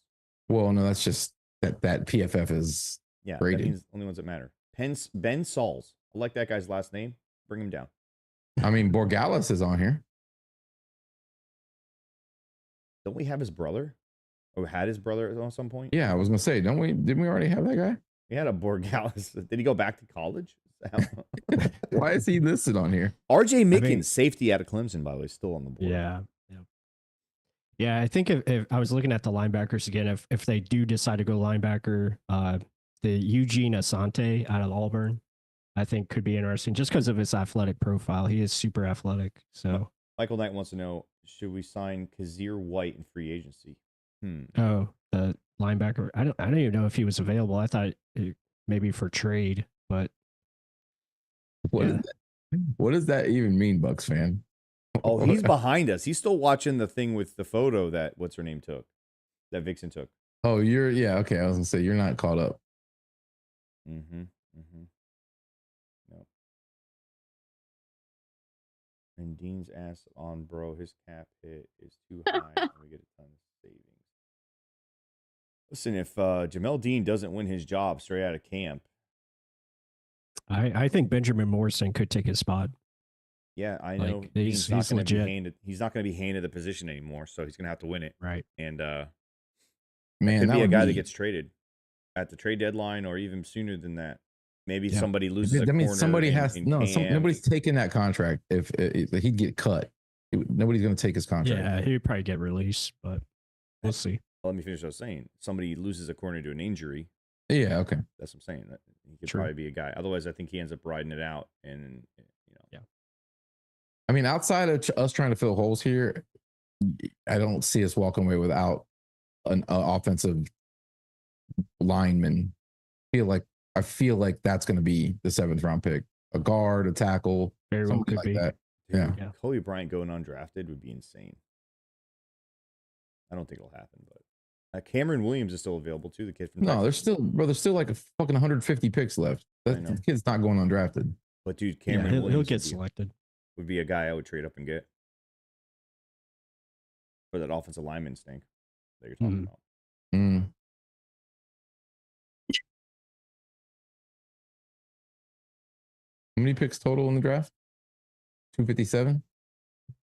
S3: Well, no, that's just that PFF is
S2: Yeah,
S3: graded.
S2: that means only ones that matter. Ben Sauls. I like that guy's last name. Bring him down.
S3: I mean, Borgalis is on here.
S2: Don't we have his brother? Or had his brother at some point?
S3: Yeah, I was gonna say, didn't we already have that guy?
S2: We had a Borgalis. Did he go back to college?
S3: Why is he listed on here?
S2: RJ Mickens, safety out of Clemson, by the way, still on the board.
S4: Yeah. Yeah, I think if I was looking at the linebackers again, if they do decide to go linebacker, the Eugene Asante out of Auburn, I think could be interesting just because of his athletic profile. He is super athletic. So,
S2: Michael Knight wants to know, should we sign Kazir White in free agency?
S4: oh, the linebacker. I don't even know if he was available. I thought maybe for trade, but
S3: What does that even mean, Bucks fan?
S2: Oh, he's behind us. He's still watching the thing with the photo that what's her name took, that Vixen took.
S3: Oh, okay. I was gonna say you're not caught up.
S2: No. And Dean's ass on bro, his cap hit is too high, and we get a ton of savings. Listen, if Jamel Dean doesn't win his job straight out of camp,
S4: I think Benjamin Morrison could take his spot.
S2: yeah, I know
S4: Like,
S2: Dean's
S4: he's
S2: not going to be
S4: legit.
S2: handed. He's not going to be handed the position anymore, so he's going to have to win it.
S4: Right.
S2: And
S3: Man,
S2: could
S3: that
S2: be a
S3: would
S2: guy
S3: be-
S2: that gets traded at the trade deadline or even sooner than that. Maybe
S4: Yeah.
S2: somebody loses a
S3: That means
S2: corner
S3: somebody
S2: in-
S3: has
S2: in
S3: no.
S2: camp.
S3: Nobody's taking that contract. If he'd get cut, nobody's going to take his contract.
S4: Yeah, he would probably get released, but we'll see.
S2: Let me finish what I was saying. Somebody loses a corner to an injury.
S3: Yeah. Okay.
S2: That's what I'm saying. That he could
S4: True.
S2: probably be a guy. Otherwise, I think he ends up riding it out. And
S3: I mean, outside of us trying to fill holes here, I don't see us walking away without an offensive lineman. I feel like that's going to be the 7th round pick. A guard, a tackle,
S4: Very well
S3: something
S4: could
S3: like
S4: be.
S3: that.
S2: dude,
S3: Yeah.
S2: Kobe Bryant going undrafted would be insane. I don't think it'll happen, but Cameron Williams is still available too. The kid from
S3: No,
S2: Texas.
S3: there's still like a fucking 150 picks left.
S2: I
S3: That
S2: know.
S3: the kid's not going undrafted.
S2: But dude,
S4: Yeah,
S2: Cameron
S4: he'll
S2: Williams
S4: get selected.
S2: would be a guy I would trade up and get for that offensive lineman stink that you're talking
S4: Mhm.
S2: about.
S3: Mm. How many picks total in the draft? 257.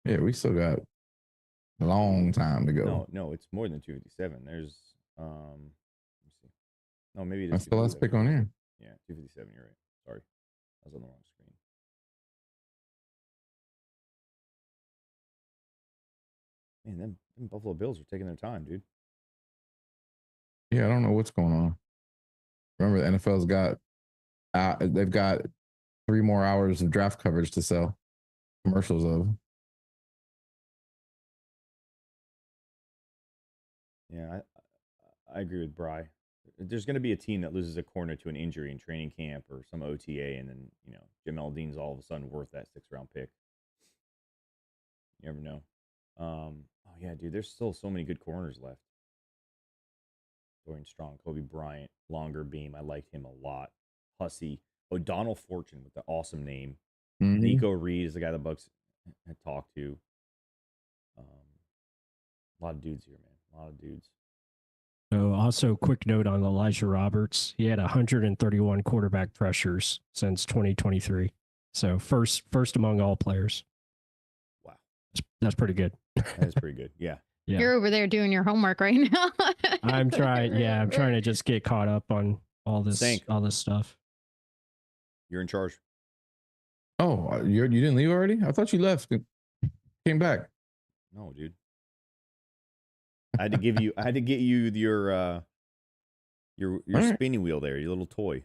S3: Yeah, we still got a long time to go.
S2: No, it's more than 257. There's let me see. No, maybe it is.
S3: That's the last
S2: 257.
S3: pick on here.
S2: Yeah, 257. You're right. Sorry, I was on the wrong screen. Man, them Buffalo Bills are taking their time, dude.
S3: Yeah, I don't know what's going on. Remember, the NFL's got they've got 3 more hours of draft coverage to sell commercials of.
S2: Yeah, I agree with Bry. There's going to be a team that loses a corner to an injury in training camp or some OTA, and then Jamel Dean's all of a sudden worth that 6th-round pick. You never know. Oh yeah, dude. There's still so many good corners left. Dorian Strong, Kobe Bryant, longer beam. I liked him a lot. Hussey, O'Donnell Fortune with the awesome name.
S3: Mhm.
S2: Nico Reed is the guy the Bucs had talked to. A lot of dudes here, man. A lot of dudes.
S4: So also, quick note on Elijah Roberts. He had 131 quarterback pressures since 2023. So first among all players.
S2: Wow.
S4: That's pretty good.
S2: That is pretty good. Yeah.
S4: Yeah.
S5: You're over there doing your homework right now.
S4: I'm trying. Yeah, I'm trying to just get caught up on all this stuff.
S2: You're in charge.
S3: Oh, you didn't leave already? I thought you left. Came back.
S2: No, dude. I had to get you your spinning wheel there, your little toy.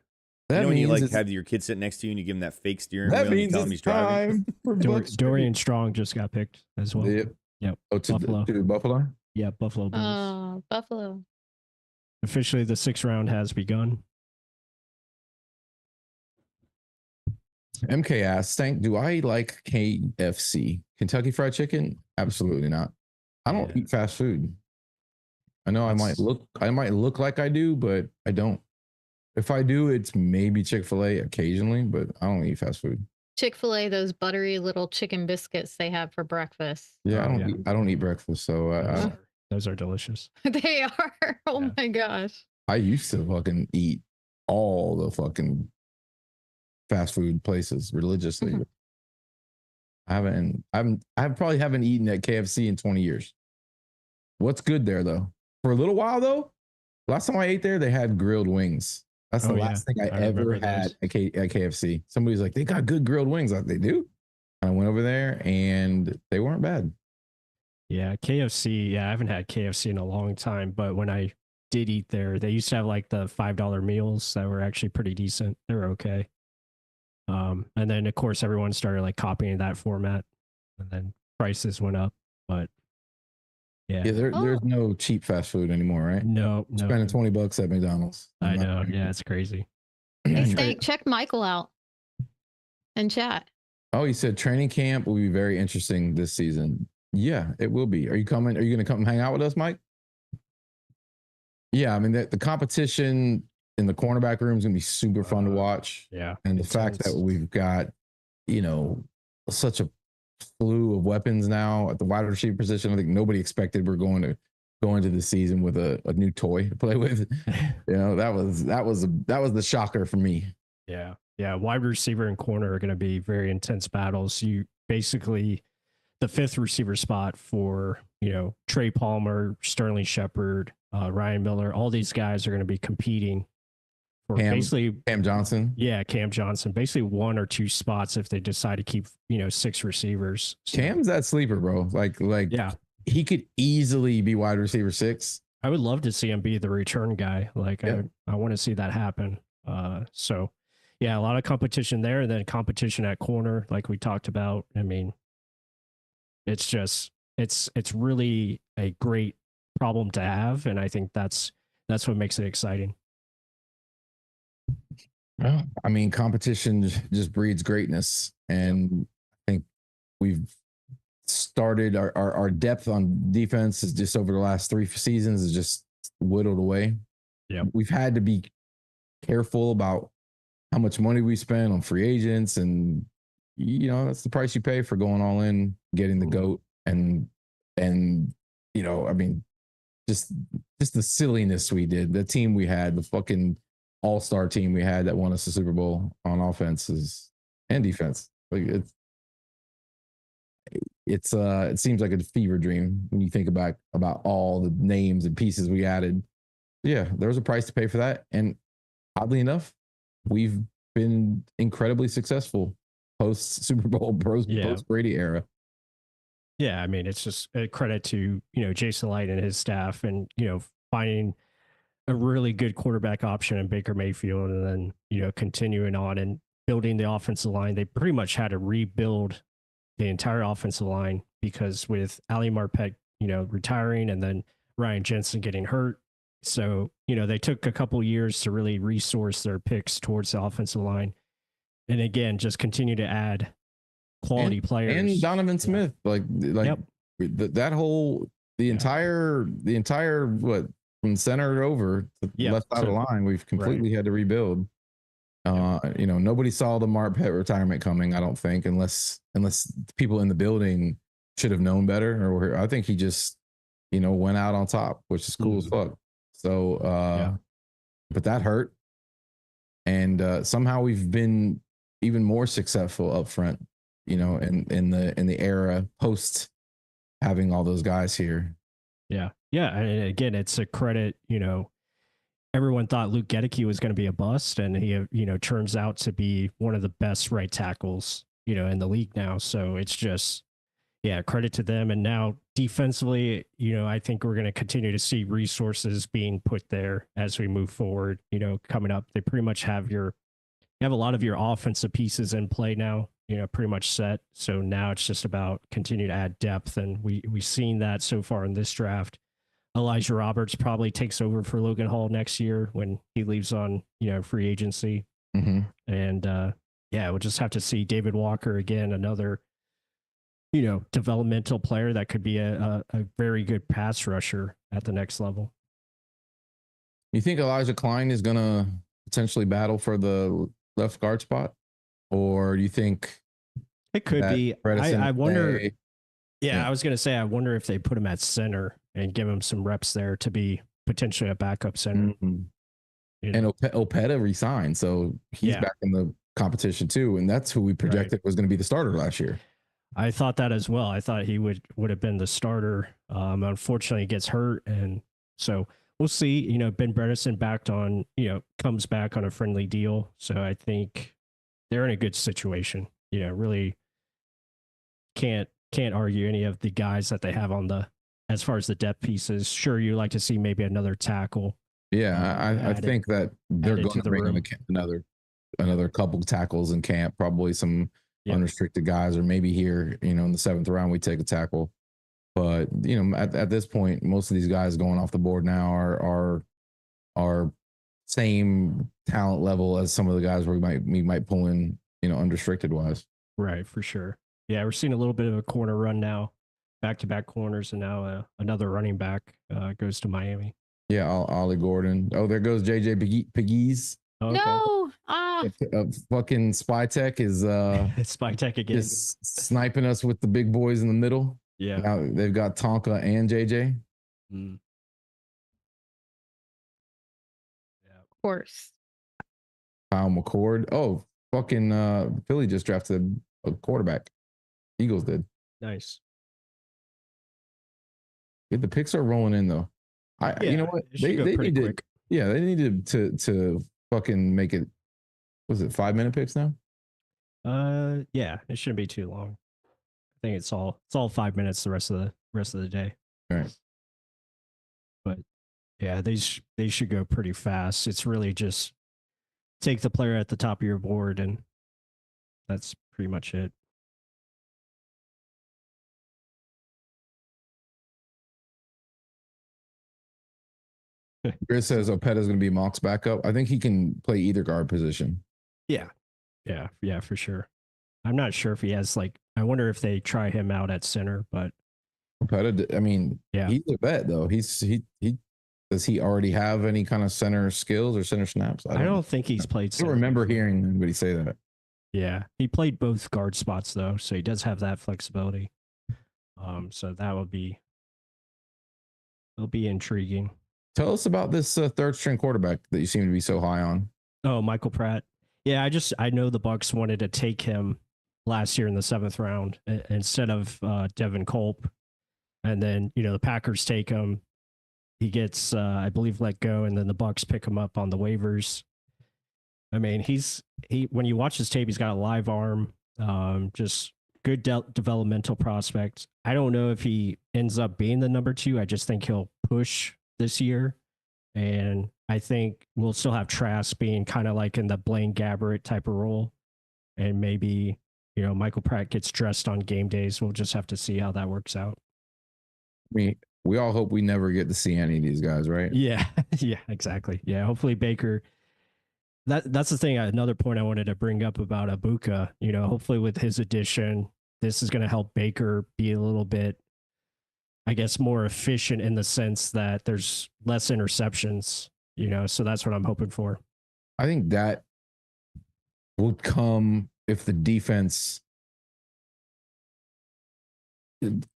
S3: That
S2: when you
S3: means
S2: have your kid sit next to you and you give him that fake steering
S3: that
S2: wheel and you
S3: means
S2: tell him
S3: it's
S2: he's driving.
S3: time for
S4: Dorian Strong just got picked as well.
S3: Yep. Oh, to
S4: Buffalo.
S3: To Buffalo?
S4: Yeah, Buffalo Bills.
S5: Oh, Buffalo.
S4: Officially, the 6th round has begun.
S3: MK asks, Stank, do I like KFC? Kentucky Fried Chicken? Absolutely not. I don't eat fast food. I know I might look like I do, but I don't. If I do, it's maybe Chick-fil-A occasionally, but I don't eat fast food.
S5: Chick-fil-A, those buttery little chicken biscuits they have for breakfast.
S3: Yeah, I don't eat breakfast, so
S4: those are delicious.
S5: They are. Oh my gosh.
S3: I used to fucking eat all the fucking fast food places religiously. I probably haven't eaten at KFC in 20 years. What's good there though? For a little while though, last time I ate there, they had grilled wings. That's the last thing I ever had at KFC. Somebody's like, they got good grilled wings. They do. I went over there and they weren't bad.
S4: Yeah, KFC. Yeah, I haven't had KFC in a long time, but when I did eat there, they used to have like the $5 meals that were actually pretty decent. They were okay. And then of course everyone started like copying that format, and then prices went up. But yeah,
S3: there's no cheap fast food anymore, right?
S4: No.
S3: Spending $20 at McDonald's.
S4: I know. Yeah, it's crazy.
S5: Hey, Stank, check Michael out in chat.
S3: Oh, he said training camp will be very interesting this season. Yeah, it will be. Are you coming? Are you going to come hang out with us, Mike? Yeah, I mean the competition in the cornerback room is going to be super fun to watch.
S4: Yeah,
S3: and the fact that we've got such a slew of weapons now at the wide receiver position. I think nobody expected we're going to go into the season with a new toy to play with. That was the shocker for me.
S4: Yeah. Wide receiver and corner are going to be very intense battles. You basically the 5th receiver spot for Trey Palmer, Sterling Shepard, Ryan Miller. All these guys are going to be competing for basically
S3: Cam Johnson.
S4: Yeah, Cam Johnson. Basically 1 or 2 spots if they decide to keep 6 receivers. So,
S3: Cam's that sleeper, bro. Like
S4: yeah,
S3: he could easily be wide receiver 6.
S4: I would love to see him be the return guy. Like I want to see that happen. So yeah, a lot of competition there, and then competition at corner, like we talked about. I mean, it's just it's really a great problem to have, and I think that's what makes it exciting.
S3: Well, I mean, competition just breeds greatness, and I think we've started our depth on defense is just over the last 3 seasons is just whittled away.
S4: Yeah,
S3: we've had to be careful about how much money we spend on free agents, and that's the price you pay for going all in, getting the GOAT, and I mean, just the silliness we did, the team we had, the fucking all-star team we had that won us the Super Bowl on offenses and defense. Like it seems like a fever dream when you think about all the names and pieces we added. Yeah, there was a price to pay for that, and oddly enough, we've been incredibly successful post Super Bowl, post Brady era.
S4: Yeah, I mean, it's just a credit to Jason Light and his staff, and finding a really good quarterback option in Baker Mayfield, and then continuing on and building the offensive line. They pretty much had to rebuild the entire offensive line because with Ali Marpet retiring and then Ryan Jensen getting hurt, So, they took a couple years to really resource their picks towards the offensive line. And again, just continue to add quality players.
S3: And Donovan Smith, like
S4: Yep.
S3: that whole the entire what from center over to the left side of the line, we've completely had to rebuild. Nobody saw the Marpet retirement coming, I don't think, unless people in the building should have known better, or I think he just went out on top, which is cool as fuck. So but that hurt, and somehow we've been even more successful up front, in the era post having all those guys here.
S4: Yeah. And again, it's a credit, everyone thought Luke Gedeke was going to be a bust, and he, turns out to be one of the best right tackles, in the league now. So it's just, credit to them. And now defensively, I think we're going to continue to see resources being put there as we move forward, coming up. They pretty much have you have a lot of your offensive pieces in play now, pretty much set. So now it's just about continue to add depth. And we've seen that so far in this draft. Elijah Roberts probably takes over for Logan Hall next year when he leaves on, free agency.
S3: Mm-hmm.
S4: And we'll just have to see David Walker again, another, developmental player that could be a very good pass rusher at the next level.
S3: You think Elijah Klein is going to potentially battle for the left guard spot? Or do you think
S4: it could be? I wonder.
S3: Yeah,
S4: I was going to say, I wonder if they put him at center and give him some reps there to be potentially a backup center.
S3: Mm-hmm. And Opeta resigned, so he's back in the competition too, and that's who we projected was going to be the starter last year.
S4: I thought that as well. I thought he would have been the starter. Unfortunately, he gets hurt, and so we'll see. Ben Bredesen comes back on a friendly deal, so I think they're in a good situation. Really can't argue any of the guys that they have as far as the depth pieces. Sure, you like to see maybe another tackle.
S3: Yeah, I think that they're going to bring in another couple tackles in camp, probably some unrestricted guys, or maybe here, in the 7th round we take a tackle. But at this point, most of these guys going off the board now are same talent level as some of the guys we might pull in, unrestricted wise.
S4: Right, for sure. Yeah, we're seeing a little bit of a corner run now, back-to-back corners, and now another running back goes to Miami.
S3: Yeah, Ollie Gordon. Oh, there goes JJ Pegues.
S4: Oh, okay.
S5: No.
S3: Fucking Spy Tech is
S4: Spy Tech again.
S3: Just sniping us with the big boys in the middle.
S4: Yeah.
S3: Now they've got Tonka and JJ.
S4: Mm.
S5: Of course.
S3: Kyle McCord. Oh, fucking Philly just drafted a quarterback. Eagles did.
S4: Nice.
S3: Yeah, the picks are rolling in though. You know what? They need quick. They needed to fucking make it. Was it 5-minute picks now?
S4: Yeah, it shouldn't be too long. I think it's all 5 minutes the rest of the day.
S3: All right.
S4: But yeah, they should go pretty fast. It's really just take the player at the top of your board, and that's pretty much it.
S3: Chris says Opeta's going to be Mock's backup. I think he can play either guard position.
S4: Yeah, for sure. I'm not sure if he has I wonder if they try him out at center, but
S3: Opeta, I mean, he's a vet though. Does he already have any kind of center skills or center snaps?
S4: I don't think he's played.
S3: I don't remember hearing anybody say that.
S4: Yeah, he played both guard spots though, so he does have that flexibility. So it'll be intriguing.
S3: Tell us about this third string quarterback that you seem to be so high on.
S4: Oh, Michael Pratt. Yeah, I know the Bucs wanted to take him last year in the 7th round instead of Devin Culp, and then the Packers take him. He gets I believe let go, and then the Bucs pick him up on the waivers. I mean, when you watch his tape, he's got a live arm, just good developmental prospect. I don't know if he ends up being the number 2. I just think he'll push this year, and I think we'll still have Trask being kind of like in the Blaine Gabbert type of role, and maybe Michael Pratt gets dressed on game days. We'll just have to see how that works out.
S3: I mean, we all hope we never get to see any of these guys, right?
S4: Yeah, yeah, exactly. Yeah, hopefully Baker. That's the thing. Another point I wanted to bring up about Ibuka. You know, hopefully with his addition, this is going to help Baker be a little bit, I guess, more efficient in the sense that there's less interceptions. You know, so that's what I'm hoping for.
S3: I think that would come if the defense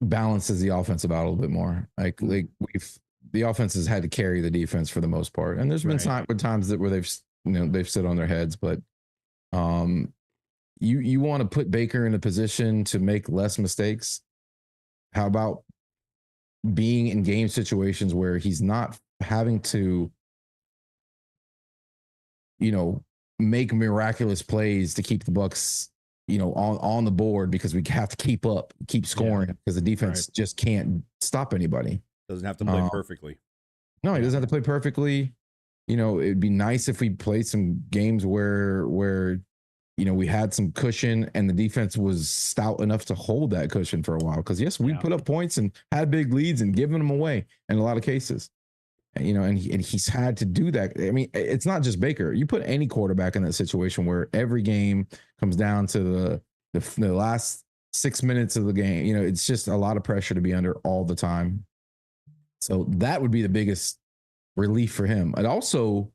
S3: balances the offense out a little bit more. Like the offense has had to carry the defense for the most part, and there's been times where they've sit on their heads, but you want to put Baker in a position to make less mistakes. How about being in game situations where he's not having to, make miraculous plays to keep the Bucs, on the board, because we have to keep scoring, because the defense just can't stop anybody.
S2: Doesn't have to play perfectly.
S3: No, he doesn't have to play perfectly. It'd be nice if we played some games where we had some cushion and the defense was stout enough to hold that cushion for a while. Because yes, we put up points and had big leads and given them away in a lot of cases. And he's had to do that. I mean, it's not just Baker. You put any quarterback in that situation where every game comes down to the last 6 minutes of the game. It's just a lot of pressure to be under all the time. So that would be the biggest relief for him. It also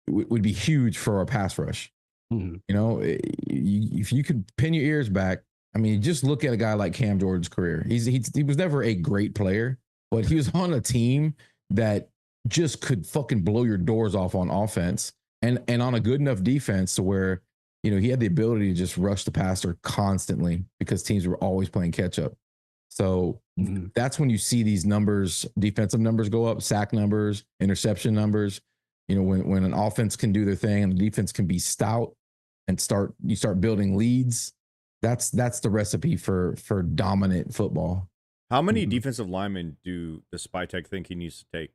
S3: would be huge for our pass rush. Mm-hmm. If you could pin your ears back, I mean, just look at a guy like Cam Jordan's career. He was never a great player, but he was on a team that just could fucking blow your doors off on offense and on a good enough defense to where, he had the ability to just rush the passer constantly because teams were always playing catch up. So that's when you see these numbers, defensive numbers go up, sack numbers, interception numbers. When an offense can do their thing and the defense can be stout and you start building leads, that's the recipe for dominant football.
S2: How many defensive linemen do the Spy Tech think he needs to take?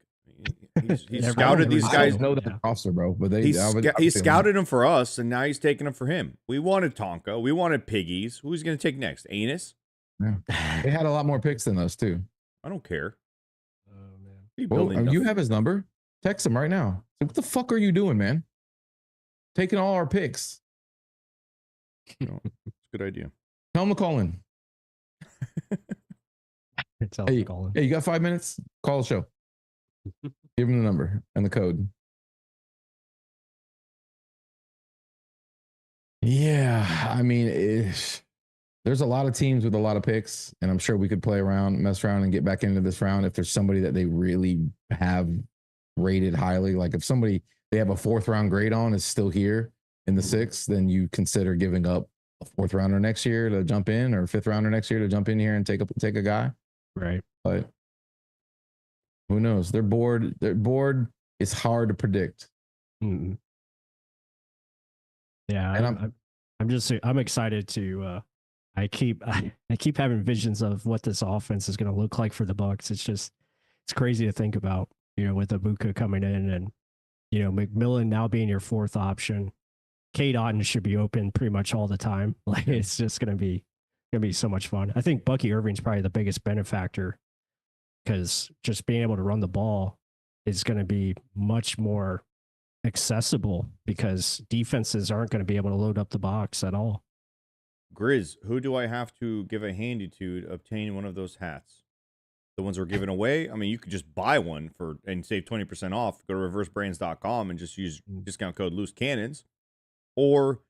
S2: He's scouted these guys.
S3: I don't know that roster, bro, but
S2: he scouted them for us, and now he's taking them for him. We wanted Tonka. We wanted Piggies. Who's going to take next? Anus?
S3: Yeah. They had a lot more picks than us, too.
S2: I don't care.
S3: Oh, man. You have his number. Text him right now. What the fuck are you doing, man? Taking all our picks.
S2: It's a good idea.
S3: Tell him to call in. Hey, you got 5 minutes? Call the show. Give him the number and the code. Yeah, I mean, there's a lot of teams with a lot of picks, and I'm sure we could mess around and get back into this round if there's somebody that they really have rated highly. Like if somebody they have a 4th round grade on is still here in the 6th, then you consider giving up a 4th rounder next year to jump in, or a 5th rounder next year to jump in here and take a guy.
S4: Right.
S3: But who knows? Their board is hard to predict.
S4: Mm-hmm. Yeah, and I'm excited to. I keep having visions of what this offense is going to look like for the Bucs. It's crazy to think about. With Ibuka coming in and McMillan now being your 4th option. Cade Otton should be open pretty much all the time. Like it's just gonna be so much fun. I think Bucky Irving's probably the biggest benefactor because just being able to run the ball is going to be much more accessible because defenses aren't going to be able to load up the box at all.
S2: Grizz, who do I have to give a handy to obtain one of those hats? The ones we're giving away? I mean, you could just buy one and save 20% off. Go to reversebrands.com and just use discount code Loose Cannons. Or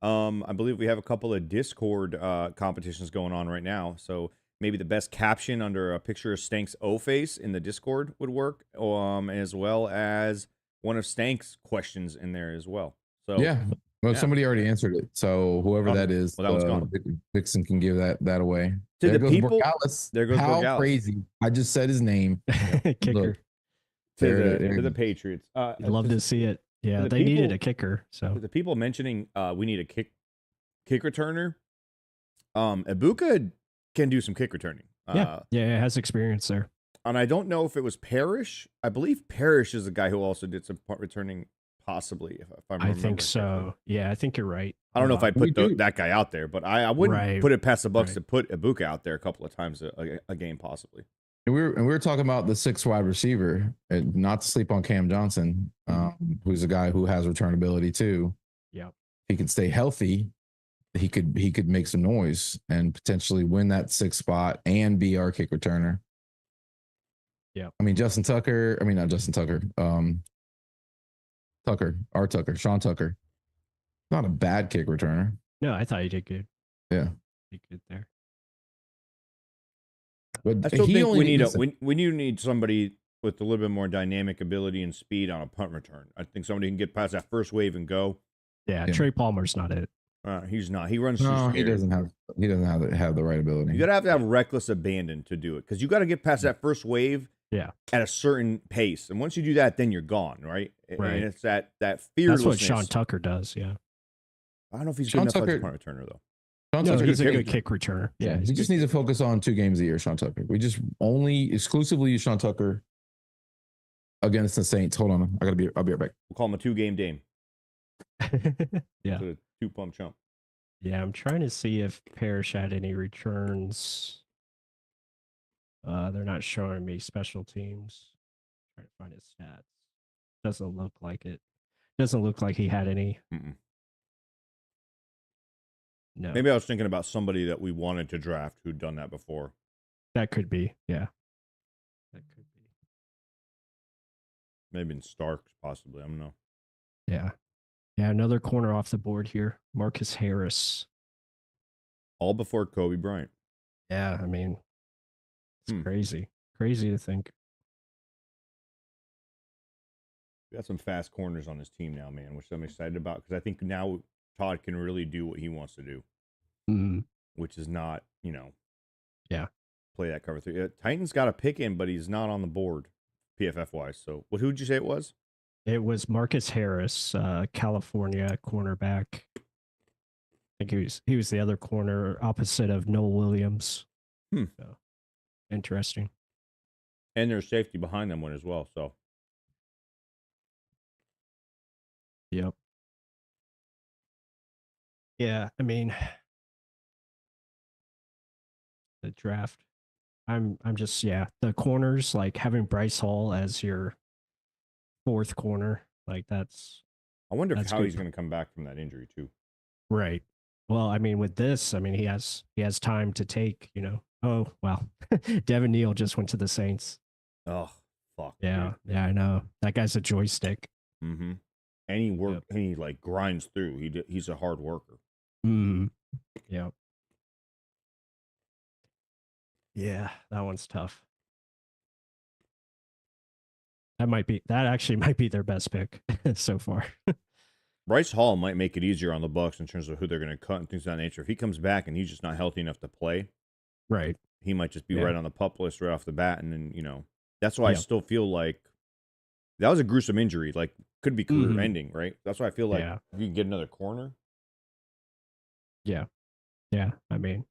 S2: I believe we have a couple of Discord competitions going on right now. So maybe the best caption under a picture of Stank's O-face in the Discord would work, as well as one of Stank's questions in there as well. So
S3: yeah. Well, somebody already answered it. So whoever that is,
S2: that one's gone.
S3: Vixen can give that away.
S2: To
S3: there
S2: the
S3: goes
S2: people,
S3: Borgalis.
S2: There goes
S3: How
S2: Borgalis.
S3: Crazy. I just said his name.
S4: Kicker.
S2: To the Patriots.
S4: I'd love to see it. Yeah, they needed a kicker. So
S2: the people mentioning we need a kick returner. Ibuka can do some kick returning.
S4: Yeah, it has experience there.
S2: And I don't know if it was Parrish. I believe Parrish is the guy who also did some punt returning, possibly. If I remember.
S4: I think so.
S2: Correctly.
S4: Yeah, I think you're right.
S2: I don't know if I'd put that guy out there, but I wouldn't put it past the Bucs to put Ibuka out there a couple of times a game, possibly.
S3: And we were talking about the 6th wide receiver, and not to sleep on Cam Johnson, who's a guy who has returnability too.
S4: Yeah.
S3: If he could stay healthy, he could make some noise and potentially win that 6th spot and be our kick returner.
S4: Yeah.
S3: I mean, not Justin Tucker. Sean Tucker. Not a bad kick returner.
S4: No, I thought he did good.
S3: Yeah.
S4: Did good there.
S2: I still think we need somebody with a little bit more dynamic ability and speed on a punt return. I think somebody can get past that first wave and go.
S4: Yeah. Trey Palmer's not it.
S2: He's not. He runs.
S3: No,
S2: too
S3: he doesn't have the right ability.
S2: You gotta have to have reckless abandon to do it because you got to get past that first wave.
S4: Yeah.
S2: At a certain pace, and once you do that, then you're gone, right?
S4: Right.
S2: And it's that fearlessness.
S4: That's what Sean Tucker does. Yeah.
S2: I don't know if he's
S3: Sean
S2: good enough as a
S3: Tucker-
S2: punt returner though.
S4: He's a good kick returner.
S3: Yeah, he just needs to focus on 2 games a year, Sean Tucker. We just only exclusively use Sean Tucker against the Saints. Hold on. I'll be right back.
S2: We'll call him a 2-game Dame.
S4: Yeah.
S2: So 2-pump chump.
S4: Yeah, I'm trying to see if Parrish had any returns. They're not showing me special teams. Trying to find his stats. Doesn't look like it. Doesn't look like he had any.
S2: Mm-mm.
S4: No.
S2: Maybe I was thinking about somebody that we wanted to draft who'd done that before.
S4: That could be. Yeah. That could be.
S2: Maybe in Starks, possibly. I don't know.
S4: Yeah. Yeah, another corner off the board here. Marcus Harris.
S2: All before Kobe Bryant.
S4: Yeah, I mean, it's crazy. Crazy to think.
S2: We got some fast corners on his team now, man, which I'm excited about because I think now Todd can really do what he wants to do, which is not, play that cover 3. Titans got a pick in, but he's not on the board PFF wise. So, who'd you say it was?
S4: It was Marcus Harris, California cornerback. I think he was the other corner opposite of Noel Williams. So, interesting.
S2: And there's safety behind them one as well. So,
S4: yep. Yeah, I mean, the draft. I'm just the corners, like having Bryce Hall as your 4th corner, like that's.
S2: I wonder
S4: that's
S2: how
S4: good.
S2: he's going to come back from that injury too.
S4: Right. Well, I mean, with this, I mean, he has time to take. Oh well, Devin Neal just went to the Saints.
S2: Oh fuck.
S4: Yeah,
S2: dude.
S4: yeah, I know that guy's a joystick.
S2: Mm-hmm. And he and he like grinds through. He's a hard worker.
S4: Yeah. Yeah, that one's tough. That actually might be their best pick so far.
S2: Bryce Hall might make it easier on the Bucs in terms of who they're going to cut and things of that nature. If he comes back and he's just not healthy enough to play,
S4: right?
S2: He might just be right on the pup list right off the bat, and then that's why I still feel like that was a gruesome injury. Like could be career ending, right? That's why I feel like if you can get another corner.
S4: Yeah. I mean,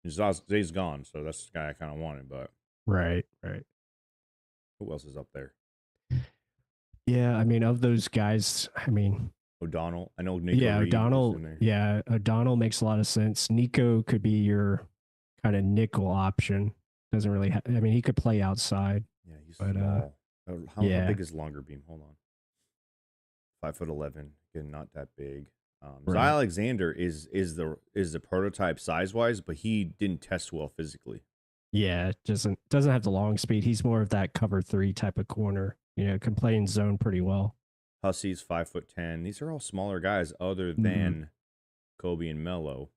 S2: Zay's gone, so that's the guy I kind of wanted. But
S4: right.
S2: Who else is up there?
S4: Yeah, I mean, of those guys, I mean,
S2: O'Donnell. I know Nico.
S4: Yeah,
S2: Reed
S4: O'Donnell.
S2: is in there.
S4: Yeah, O'Donnell makes a lot of sense. Nico could be your kind of nickel option. Doesn't really. I mean, he could play outside.
S2: Yeah, he's small. How big is longer beam? Hold on. 5'11". Again, not that big. Right. Alexander is the prototype size wise, but he didn't test well physically.
S4: Yeah, doesn't have the long speed. He's more of that cover 3 type of corner. Can play in zone pretty well.
S2: Hussey's 5'10". These are all smaller guys, other than Kobe and Mello.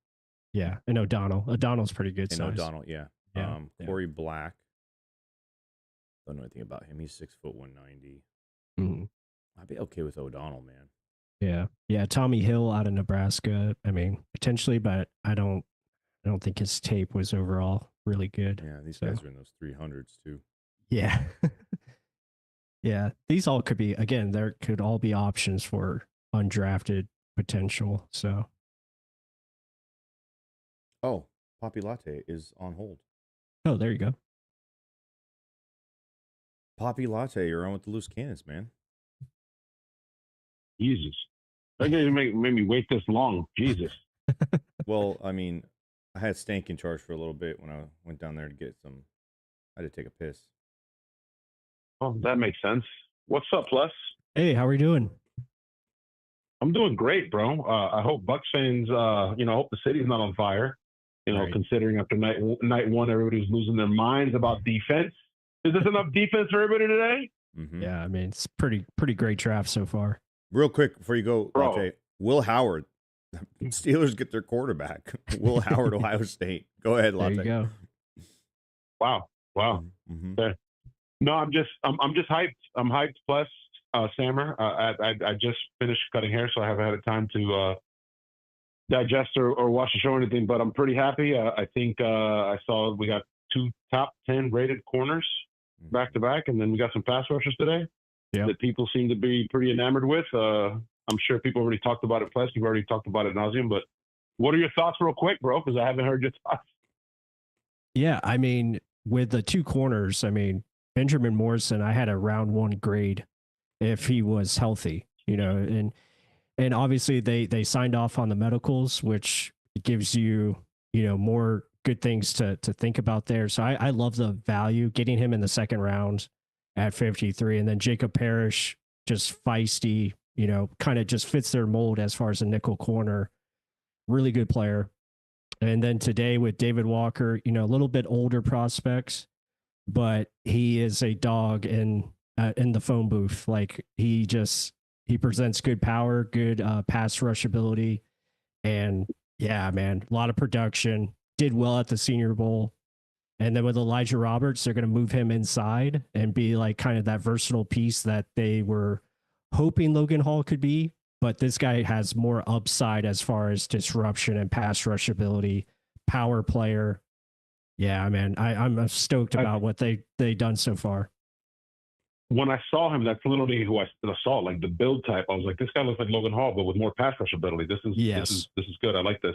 S4: Yeah, and O'Donnell. O'Donnell's pretty good size.
S2: O'Donnell, yeah. Corey Black. Don't know anything about him. He's 6'1", 190. I'd be okay with O'Donnell, man.
S4: Yeah. Tommy Hill out of Nebraska. I mean, potentially, but I don't think his tape was overall really good.
S2: Yeah, these guys are in those 300s too.
S4: Yeah. Yeah, these all could be, again, there could all be options for undrafted potential. So.
S2: Oh, Poppy Latte is on hold.
S4: Oh, there you go.
S2: Poppy Latte, you're on with the loose cannons, man.
S9: Jesus. That didn't make me wait this long. Jesus.
S2: Well, I mean, I had Stank in charge for a little bit when I went down there to get some I had to take a piss.
S9: Oh, that makes sense. What's up, Pless?
S4: Hey, how are you doing?
S9: I'm doing great, bro. I hope Bucs fans, I hope the city's not on fire.
S4: Right.
S9: Considering after night one, everybody's losing their minds about defense. Is this enough defense for everybody today?
S2: Mm-hmm.
S4: Yeah, I mean, it's pretty great draft so far.
S2: Real quick before you go,
S9: Bro.
S2: Latte, Will Howard. Steelers get their quarterback. Will Howard, Ohio State. Go ahead,
S4: There
S2: Latte.
S4: you go.
S9: Wow.
S2: Mm-hmm.
S9: Okay. No, I'm just hyped. I'm hyped. Plus, Sammer, I just finished cutting hair, so I haven't had time to digest or watch the show or anything. But I'm pretty happy. I think I saw we got 2 top 10 rated corners back to back, and then we got some pass rushers today that people seem to be pretty enamored with. I'm sure people already talked about it. Plus, you've already talked about it ad nauseum. But what are your thoughts, real quick, bro? Because I haven't heard your thoughts.
S4: Yeah, I mean, with the 2 corners, I mean, Benjamin Morrison, I had a round 1 grade if he was healthy, and obviously they signed off on the medicals, which gives you, more good things to think about there. So I love the value getting him in the 2nd round at 53. And then Jacob Parrish, just feisty, kind of just fits their mold as far as a nickel corner. Really good player. And then today with David Walker, a little bit older prospects, but he is a dog in the phone booth. Like he presents good power, good pass rush ability. And yeah, man, a lot of production, did well at the Senior Bowl. And then with Elijah Roberts, they're going to move him inside and be like kind of that versatile piece that they were hoping Logan Hall could be. But this guy has more upside as far as disruption and pass rush ability, power player. Yeah, man, I'm stoked about what they done so far.
S9: When I saw him, that's literally who I saw, like the build type. I was like, this guy looks like Logan Hall, but with more pass rush ability. This is good. I like this.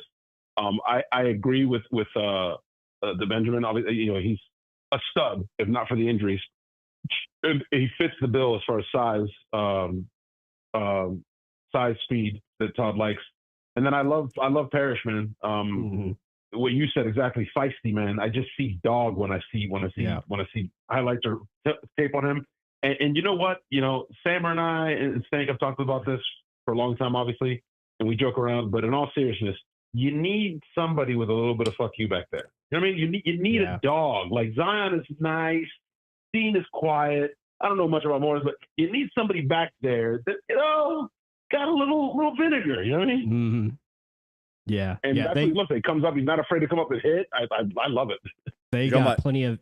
S9: I agree with the Benjamin. Obviously, he's a stud, if not for the injuries. And he fits the bill as far as size, speed that Todd likes. And then I love Parrish, man. What you said exactly, feisty, man. I just see dog when I see highlights or tape on him. And you know what? Sammer and I and Stank have talked about this for a long time, obviously, and we joke around. But in all seriousness, you need somebody with a little bit of fuck you back there. You know what I mean? You need a dog. Like Zion is nice, Dean is quiet. I don't know much about Morris, but you need somebody back there that got a little vinegar. You know what I mean?
S4: Mm-hmm. Yeah,
S9: and that's what he looks like. He comes up, he's not afraid to come up and hit. I love it.
S4: They got plenty of.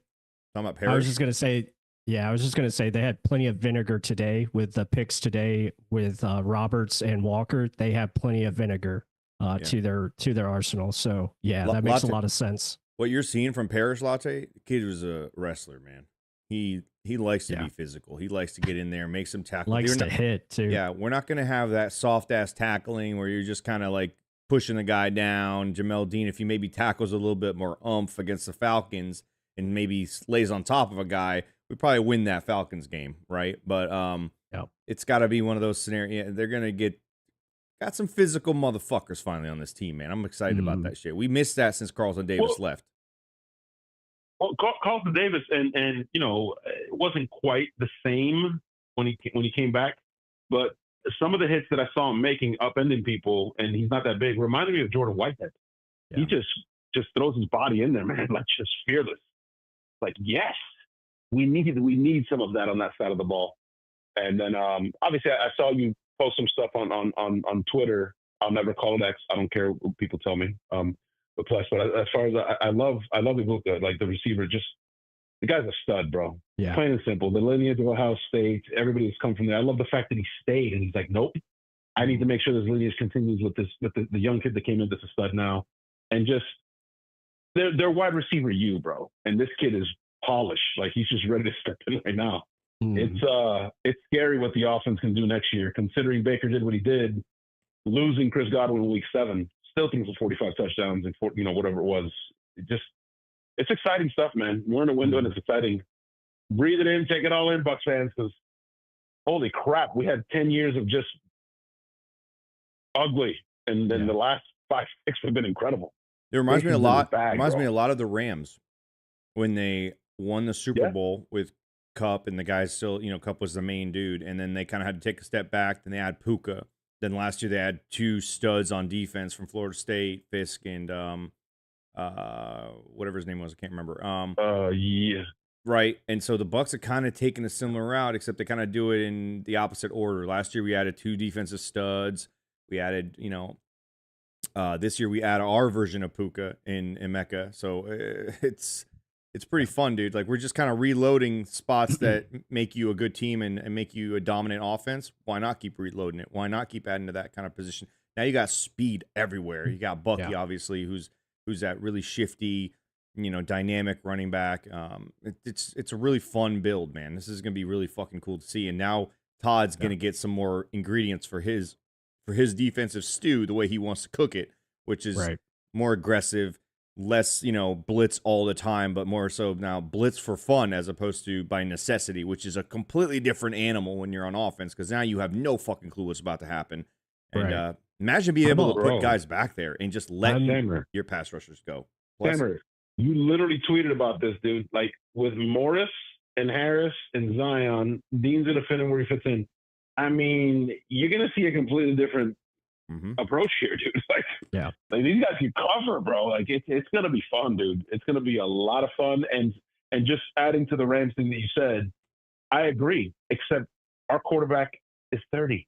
S2: I
S4: was just gonna say. Yeah, I was just going to say they had plenty of vinegar today with the picks today with Roberts and Walker. They have plenty of vinegar to their arsenal. So, yeah, that makes a lot of sense.
S2: What you're seeing from Parrish, Latte, the kid was a wrestler, man. He likes to be physical. He likes to get in there, make some tackles.
S4: Likes to hit, too.
S2: Yeah, we're not going to have that soft-ass tackling where you're just kind of like pushing the guy down. Jamel Dean, if he maybe tackles a little bit more oomph against the Falcons and maybe lays on top of a guy, we probably win that Falcons game, right? But it's got to be one of those scenarios. They're going to got some physical motherfuckers finally on this team, man. I'm excited about that shit. We missed that since Carlton Davis left.
S9: Well, Carlton Davis, and it wasn't quite the same when he came back, but some of the hits that I saw him making, upending people, and he's not that big, reminded me of Jordan Whitehead. Yeah. He just throws his body in there, man, like just fearless. Like, yes. We need some of that on that side of the ball. And then obviously I saw you post some stuff on Twitter. I'll never call it X. I don't care what people tell me. But as far as I love Ibuka, like the receiver, just the guy's a stud, bro.
S4: Yeah.
S9: Plain and simple. The lineage of Ohio State, everybody has come from there. I love the fact that he stayed and he's like, nope. I need to make sure this lineage continues with the young kid that came in that's a stud now. And just they're wide receiver bro. And this kid is polished, like he's just ready to step in right now. It's scary what the offense can do next year, considering Baker did what he did, losing Chris Godwin in week 7, still threw for 45 touchdowns and whatever it was. It's exciting stuff, man. We're in a window and it's exciting. Breathe it in, take it all in, Bucs fans, because holy crap, we had 10 years of just ugly, and then the last 5-6 have been incredible.
S2: It reminds me a lot. Reminds me a lot of the Rams when they won the Super Bowl with Cup, and the guys still, Cup was the main dude, and then they kind of had to take a step back. Then they had Puka. Then last year they had 2 studs on defense from Florida State, Fisk and whatever his name was, I can't remember.
S9: Yeah.
S2: Right, and so the Bucs are kind of taking a similar route, except they kind of do it in the opposite order. Last year we added 2 defensive studs. We added, this year we add our version of Puka in Emeka. So it's pretty fun, dude. Like, we're just kind of reloading spots that make you a good team and make you a dominant offense. Why not keep reloading it? Why not keep adding to that kind of position? Now you got speed everywhere. You got Bucky, obviously, who's that really shifty, dynamic running back. It's a really fun build, man. This is gonna be really fucking cool to see. And now Todd's gonna get some more ingredients for his defensive stew, the way he wants to cook it, which is more aggressive, less, blitz all the time, but more so now blitz for fun as opposed to by necessity, which is a completely different animal when you're on offense, because now you have no fucking clue what's about to happen. And imagine being able to put guys back there and just let your pass rushers go.
S9: Sammer, you literally tweeted about this, dude. Like, with Morris and Harris and Zion, Dean's gonna fit in where he fits in. I mean, you're gonna see a completely different approach here, dude. Like these guys can cover, bro. Like, it's gonna be fun, dude. It's gonna be a lot of fun. And just adding to the Rams thing that you said, I agree. Except our quarterback is 30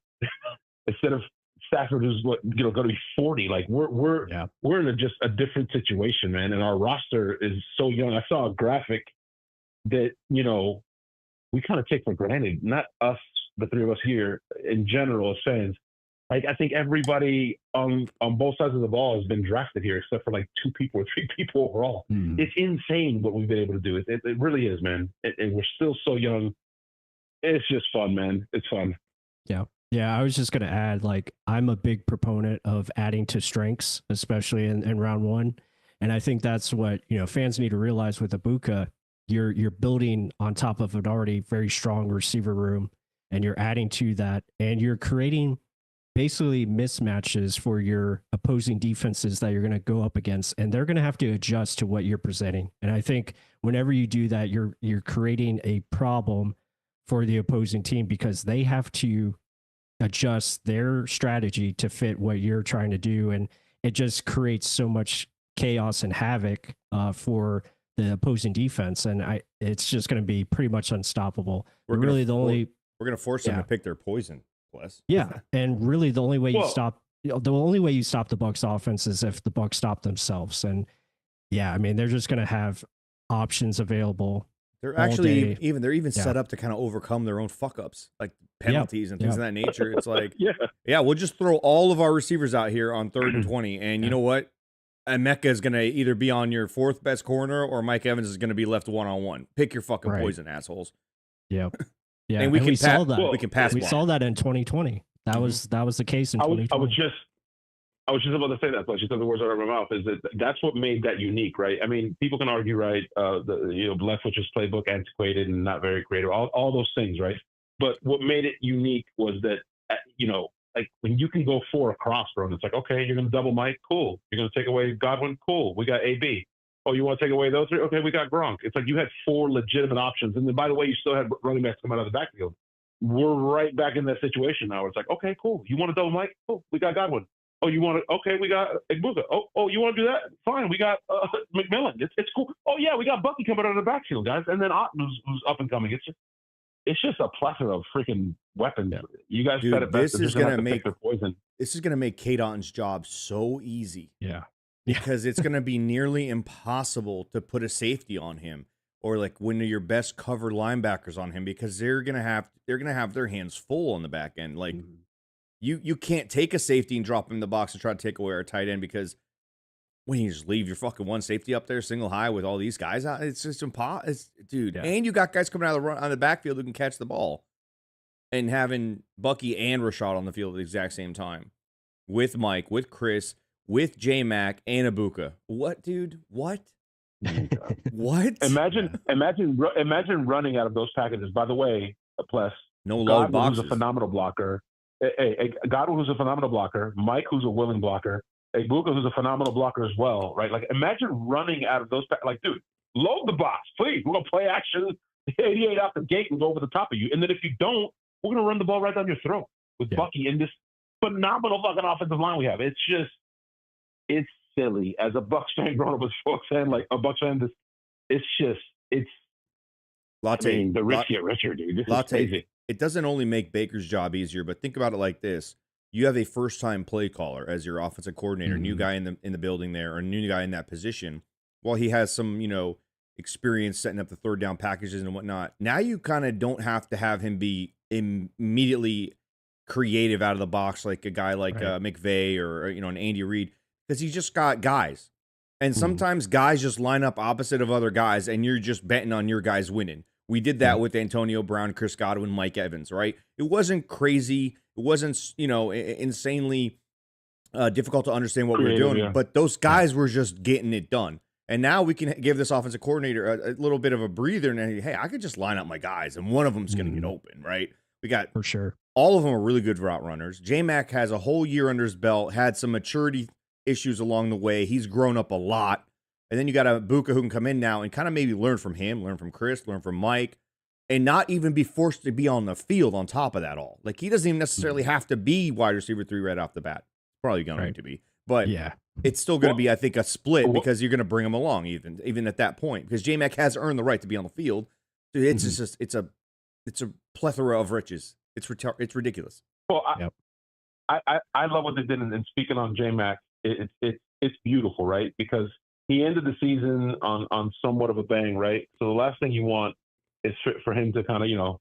S9: instead of Stafford, who's going to be 40. Like, we're in just a different situation, man. And our roster is so young. I saw a graphic that we kind of take for granted. Not us, the 3 of us here, in general as fans. Like, I think everybody on both sides of the ball has been drafted here, except for like 2 people or 3 people overall. It's insane what we've been able to do. It really is, man. And we're still so young. It's just fun, man. It's fun.
S4: Yeah, I was just going to add, like, I'm a big proponent of adding to strengths, especially in round 1. And I think that's what, fans need to realize with Ibuka. You're building on top of an already very strong receiver room, and you're adding to that, and you're creating basically mismatches for your opposing defenses that you're going to go up against, and they're going to have to adjust to what you're presenting. And I think whenever you do that, you're creating a problem for the opposing team, because they have to adjust their strategy to fit what you're trying to do. And it just creates so much chaos and havoc for the opposing defense. And it's just going to be pretty much unstoppable. We're going
S2: to force them to pick their poison. Plus.
S4: Yeah. And really the only way you stop the Bucs offense is if the Bucs stop themselves. And I mean, they're just going to have options available.
S2: They're actually even set up to kind of overcome their own fuck ups, like penalties and things of that nature. It's like, we'll just throw all of our receivers out here on 3rd and 20. And you know what? Emeka is going to either be on your 4th best corner, or Mike Evans is going to be left 1-on-1. Pick your fucking poison, assholes.
S4: Yep.
S2: Yeah. And we saw that. We can pass.
S4: We saw that in 2020. That was the case in 2020.
S9: I was just about to say that, but she said the words out of my mouth. Is that's what made that unique, right? I mean, people can argue, right? Leftwich's playbook antiquated and not very creative, all those things, right? But what made it unique was that, like, when you can go 4 across, bro, and it's like, okay, you're going to double Mike, cool. You're going to take away Godwin, cool. We got AB. Oh, you want to take away those 3? Okay, we got Gronk. It's like you had 4 legitimate options, and then by the way, you still had running backs come out of the backfield. We're right back in that situation now. Where it's like, okay, cool. You want to double Mike? Cool. We got Godwin. Oh, you want to? Okay, we got Ibuka. Oh, you want to do that? Fine. We got McMillan. It's cool. Oh yeah, we got Bucky coming out of the backfield, guys, and then Otten, who's up and coming. It's just a plethora of freaking weapons. Yeah. You guys said it best. This is going to make their poison.
S2: This is going to make Kate Otten's job so easy.
S4: Yeah.
S2: Because it's going to be nearly impossible to put a safety on him, or like one of your best cover linebackers on him, because they're going to have their hands full on the back end. Like you can't take a safety and drop him in the box and try to take away our tight end, because when you just leave your fucking one safety up there single high with all these guys out, it's just impossible, dude. Yeah. And you got guys coming out of the run on the backfield who can catch the ball, and having Bucky and Rashad on the field at the exact same time, with Mike, with Chris, with J-Mac and Ibuka. What, dude? What? What?
S9: Imagine running out of those packages. By the way, Pless,
S2: no load boxes.
S9: Who's a phenomenal blocker. Godwin, who's a phenomenal blocker. Mike, who's a willing blocker. Ibuka, who's a phenomenal blocker as well, right? Like, imagine running out of those. Like, dude, load the box, please. We're gonna play action 88 out the gate and go over the top of you. And then if you don't, we're gonna run the ball right down your throat with Bucky and this phenomenal fucking offensive line we have. It's just, it's silly. As a Bucs fan, growing up as a Bucs fan, like a Bucs fan, it's
S2: Latte.
S9: I mean, the rich get richer, dude. This is crazy.
S2: It doesn't only make Baker's job easier, but think about it like this. You have a first-time play caller as your offensive coordinator, new guy in the building there, or a new guy in that position. While he has some, experience setting up the third down packages and whatnot. Now you kind of don't have to have him be immediately creative out of the box like a guy like McVay or an Andy Reid, because he's just got guys. And sometimes guys just line up opposite of other guys, and you're just betting on your guys winning. We did that with Antonio Brown, Chris Godwin, Mike Evans, right? It wasn't crazy. It wasn't, insanely difficult to understand what we were doing. But those guys were just getting it done. And now we can give this offensive coordinator a little bit of a breather. And hey, I could just line up my guys, and one of them's going to get open, right? We got
S4: for sure.
S2: All of them are really good route runners. J-Mac has a whole year under his belt, had some maturity issues along the way. He's grown up a lot. And then you got a Buka who can come in now and kind of maybe learn from him, learn from Chris, learn from Mike, and not even be forced to be on the field on top of that all. Like, he doesn't even necessarily have to be wide receiver 3 right off the bat. Probably going to be. But it's still going to be, I think, a split because you're going to bring him along even at that point. Because J-Mac has earned the right to be on the field. It's just it's a plethora of riches. It's ridiculous.
S9: Well, I love what they did. And speaking on J-Mac, it's beautiful, right? Because he ended the season on somewhat of a bang, right? So the last thing you want is for him to kind of,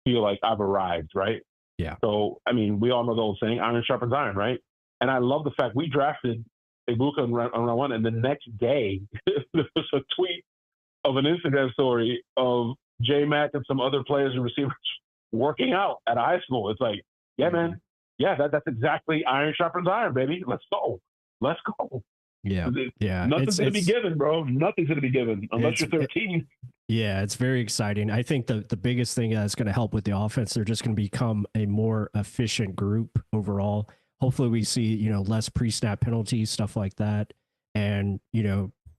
S9: feel like I've arrived, right?
S4: Yeah.
S9: So, I mean, we all know the old saying, iron sharpens iron, right? And I love the fact we drafted Ibuka on round 1, and the next day there was a tweet of an Instagram story of J-Mac and some other players and receivers working out at a high school. It's like, yeah, man. Yeah, that's exactly iron sharpens iron, baby. Let's go.
S4: Yeah.
S9: Nothing's going to be given, bro. Nothing's going to be given unless you're 13.
S4: Yeah, it's very exciting. I think the biggest thing that's going to help with the offense, they're just going to become a more efficient group overall. Hopefully we see, less pre-snap penalties, stuff like that. And,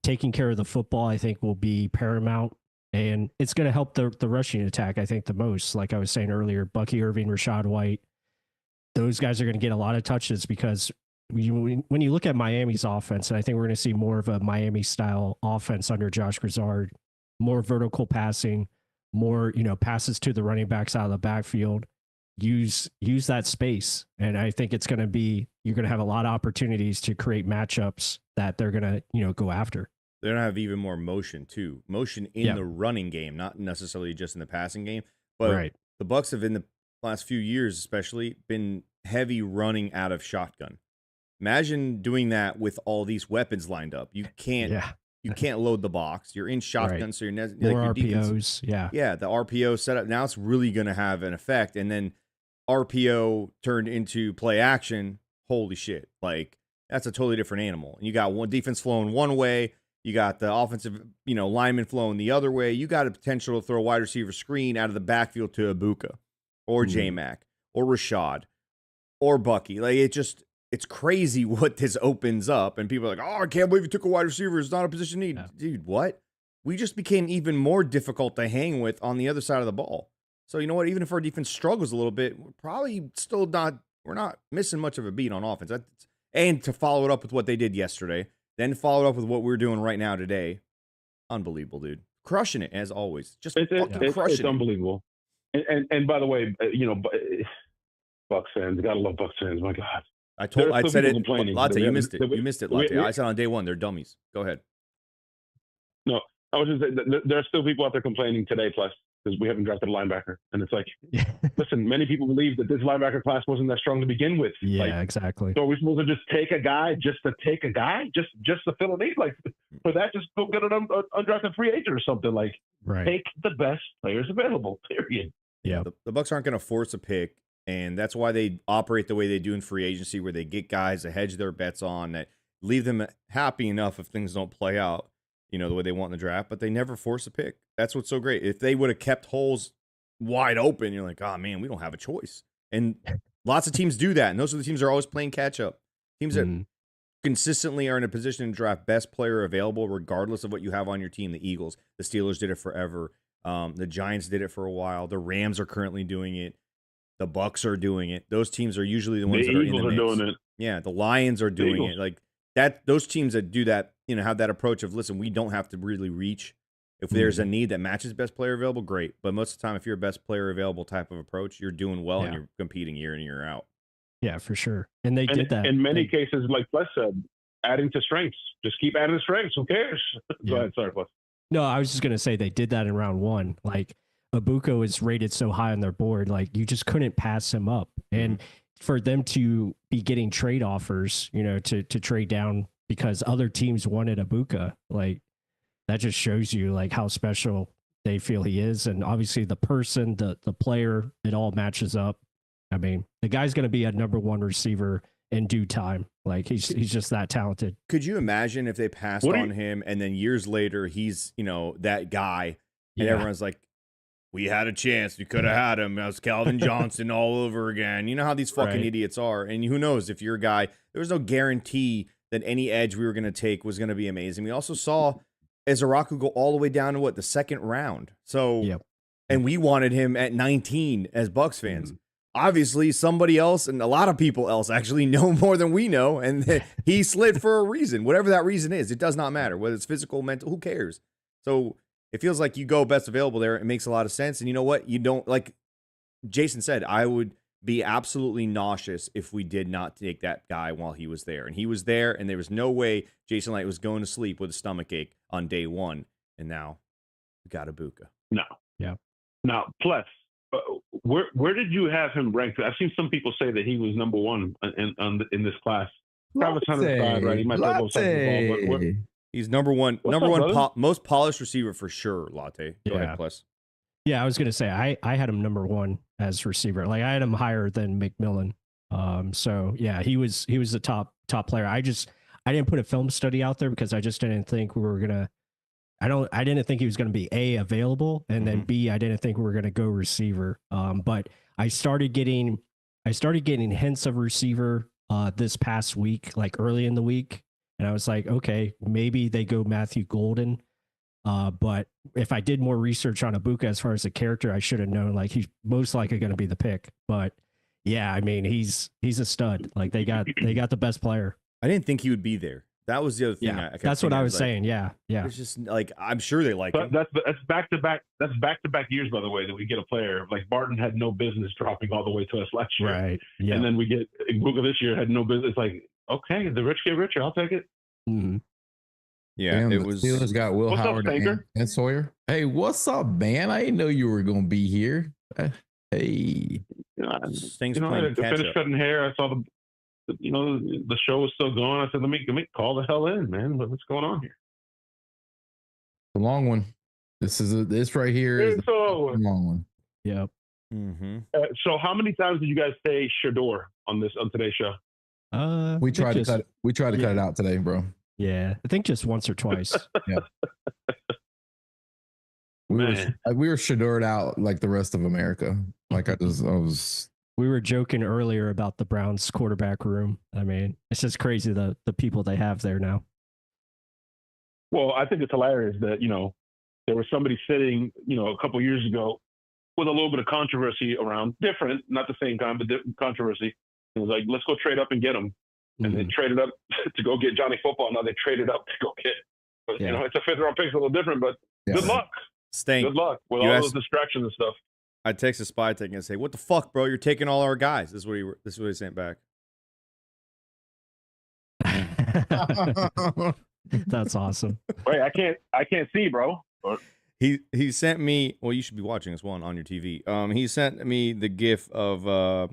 S4: taking care of the football, I think, will be paramount. And it's going to help the rushing attack, I think, the most. Like I was saying earlier, Bucky Irving, Rashad White, those guys are going to get a lot of touches because when you look at Miami's offense, and I think we're going to see more of a Miami-style offense under Josh Grizzard, more vertical passing, more, passes to the running backs out of the backfield, use that space. And I think it's going to be, you're going to have a lot of opportunities to create matchups that they're going to, go after.
S2: They're going to have even more motion too. Motion in the running game, not necessarily just in the passing game. But the Bucs have, in the last few years especially, been heavy running out of shotgun. Imagine doing that with all these weapons lined up. You can't load the box. You're in shotgun, so you're
S4: more RPOs.
S2: Yeah, the RPO setup. Now it's really going to have an effect. And then RPO turned into play action. Holy shit! Like, that's a totally different animal. And you got one defense flowing one way. You got the offensive, lineman flowing the other way. You got a potential to throw a wide receiver screen out of the backfield to Ibuka, or J-Mac, or Rashad, or Bucky. Like, it's crazy what this opens up. And people are like, oh, I can't believe you took a wide receiver. It's not a position need. Yeah. Dude, what? We just became even more difficult to hang with on the other side of the ball. So, you know what? Even if our defense struggles a little bit, we're probably still we're not missing much of a beat on offense. And to follow it up with what they did yesterday, then follow it up with what we're doing right now today. Unbelievable, dude. Crushing it, as always. Just crushing it.
S9: It's unbelievable. And by the way, Bucs fans, gotta love Bucs fans. My God.
S2: I said it. Latte, you missed it. You missed it, Latte. I said on day one, they're dummies. Go ahead.
S9: No, I was just saying there are still people out there complaining today, plus, because we haven't drafted a linebacker. And it's like, listen, many people believe that this linebacker class wasn't that strong to begin with.
S4: Yeah, exactly.
S9: So are we supposed to just take a guy just to take a guy? Just to fill a need? Like, for that, just go get an undrafted free agent or something. Like, take the best players available, period.
S4: Yeah.
S2: The Bucs aren't going to force a pick. And that's why they operate the way they do in free agency, where they get guys to hedge their bets on, that leave them happy enough if things don't play out, the way they want in the draft, but they never force a pick. That's what's so great. If they would have kept holes wide open, you're like, oh man, we don't have a choice. And lots of teams do that. And those are the teams that are always playing catch up. Teams that consistently are in a position to draft best player available, regardless of what you have on your team. The Eagles, the Steelers did it forever. The Giants did it for a while. The Rams are currently doing it. The Bucs are doing it. Those teams are usually the ones that are in the
S9: Eagles
S2: mix.
S9: are doing it.
S2: Yeah, the Lions are doing it. Like that, those teams that do that, have that approach of, listen, we don't have to really reach. If there's a need that matches best player available, great. But most of the time, if you're a best player available type of approach, you're doing well and you're competing year in and year out.
S4: Yeah, for sure. And they did that
S9: in many cases, like Pless said, adding to strengths. Just keep adding to strengths. Who cares? Go ahead. Sorry, Pless.
S4: No, I was just going to say they did that in round 1. Like, Ibuka is rated so high on their board, like you just couldn't pass him up. And for them to be getting trade offers, to trade down because other teams wanted Ibuka, like that just shows you like how special they feel he is. And obviously the person, the player, it all matches up. I mean, the guy's going to be a number 1 receiver in due time. Like he's just that talented.
S2: Could you imagine if they passed on him and then years later he's, that guy and everyone's like, we had a chance. We could have had him. That was Calvin Johnson all over again. You know how these fucking idiots are. And who knows if you're a guy, there was no guarantee that any edge we were going to take was going to be amazing. We also saw Ezaraku go all the way down to the second round. So, and we wanted him at 19 as Bucs fans. Obviously, somebody else and a lot of people else actually know more than we know. And he slid for a reason. Whatever that reason is, it does not matter. Whether it's physical, mental, who cares? So, it feels like you go best available there. It makes a lot of sense. And you know what? You don't, like Jason said, I would be absolutely nauseous if we did not take that guy while he was there. And he was there, and there was no way Jason Light was going to sleep with a stomach ache on day 1. And now we got Ibuka.
S9: No.
S4: Yeah.
S9: Now, Pless, where did you have him ranked? I've seen some people say that he was number 1 in this class. Travis Hunter's side, right? He might not go second ball, but
S2: he's number one, most polished receiver for sure. Latte. Go ahead, Pless.
S4: Yeah, I was gonna say I had him number 1 as receiver. Like I had him higher than McMillan. So yeah, he was the top player. I didn't put a film study out there because I just didn't think we were gonna. I didn't think he was gonna be available, and then B, I didn't think we were gonna go receiver. But I started getting hints of receiver this past week, like early in the week. And I was like, okay, maybe they go Matthew Golden. But if I did more research on Ibuka as far as the character, I should have known like he's most likely going to be the pick. But yeah, I mean, he's a stud. Like they got the best player.
S2: I didn't think he would be there. That was the other thing.
S4: Yeah, that's what I was saying. Yeah.
S2: It's just like I'm sure they like him.
S9: That's back to back. That's back to back years, by the way, that we get a player like Barton had no business dropping all the way to us last year,
S4: right? Yeah.
S9: And then we get Ibuka this year had no business. Like, okay, the rich get richer. I'll take it.
S4: Mm-hmm.
S2: Yeah,
S3: damn,
S2: it
S3: the
S2: was.
S3: Steelers got Will Howard and Sawyer. Hey, what's up, man? I didn't know you were gonna be here. Hey,
S2: Things
S9: I finished cutting hair. I saw the show was still going. I said, let me call the hell in, man. What's going on here?
S3: The long one. This right here is the long one.
S4: Yep.
S2: Mm-hmm.
S9: So how many times did you guys say Shador on today's show?
S3: We tried to cut it out today, bro.
S4: Yeah, I think just once or twice.
S3: Yeah. We were Shadored out like the rest of America. Like
S4: we were joking earlier about the Browns quarterback room. I mean, it's just crazy the people they have there now.
S9: Well, I think it's hilarious that, there was somebody sitting, a couple years ago with a little bit of controversy around different, not the same kind, but different controversy. It was like, let's go trade up and get him. And they traded up to go get Johnny Football. Now they traded up to go get, it's a 5th round pick, a little different, but good luck. Good luck with all those distractions and stuff.
S2: I text a spy tech and say, "What the fuck, bro? You're taking all our guys." This is what he sent back.
S4: That's awesome.
S9: Wait, I can't see, bro.
S2: He sent me. Well, you should be watching this one on your TV. He sent me the GIF of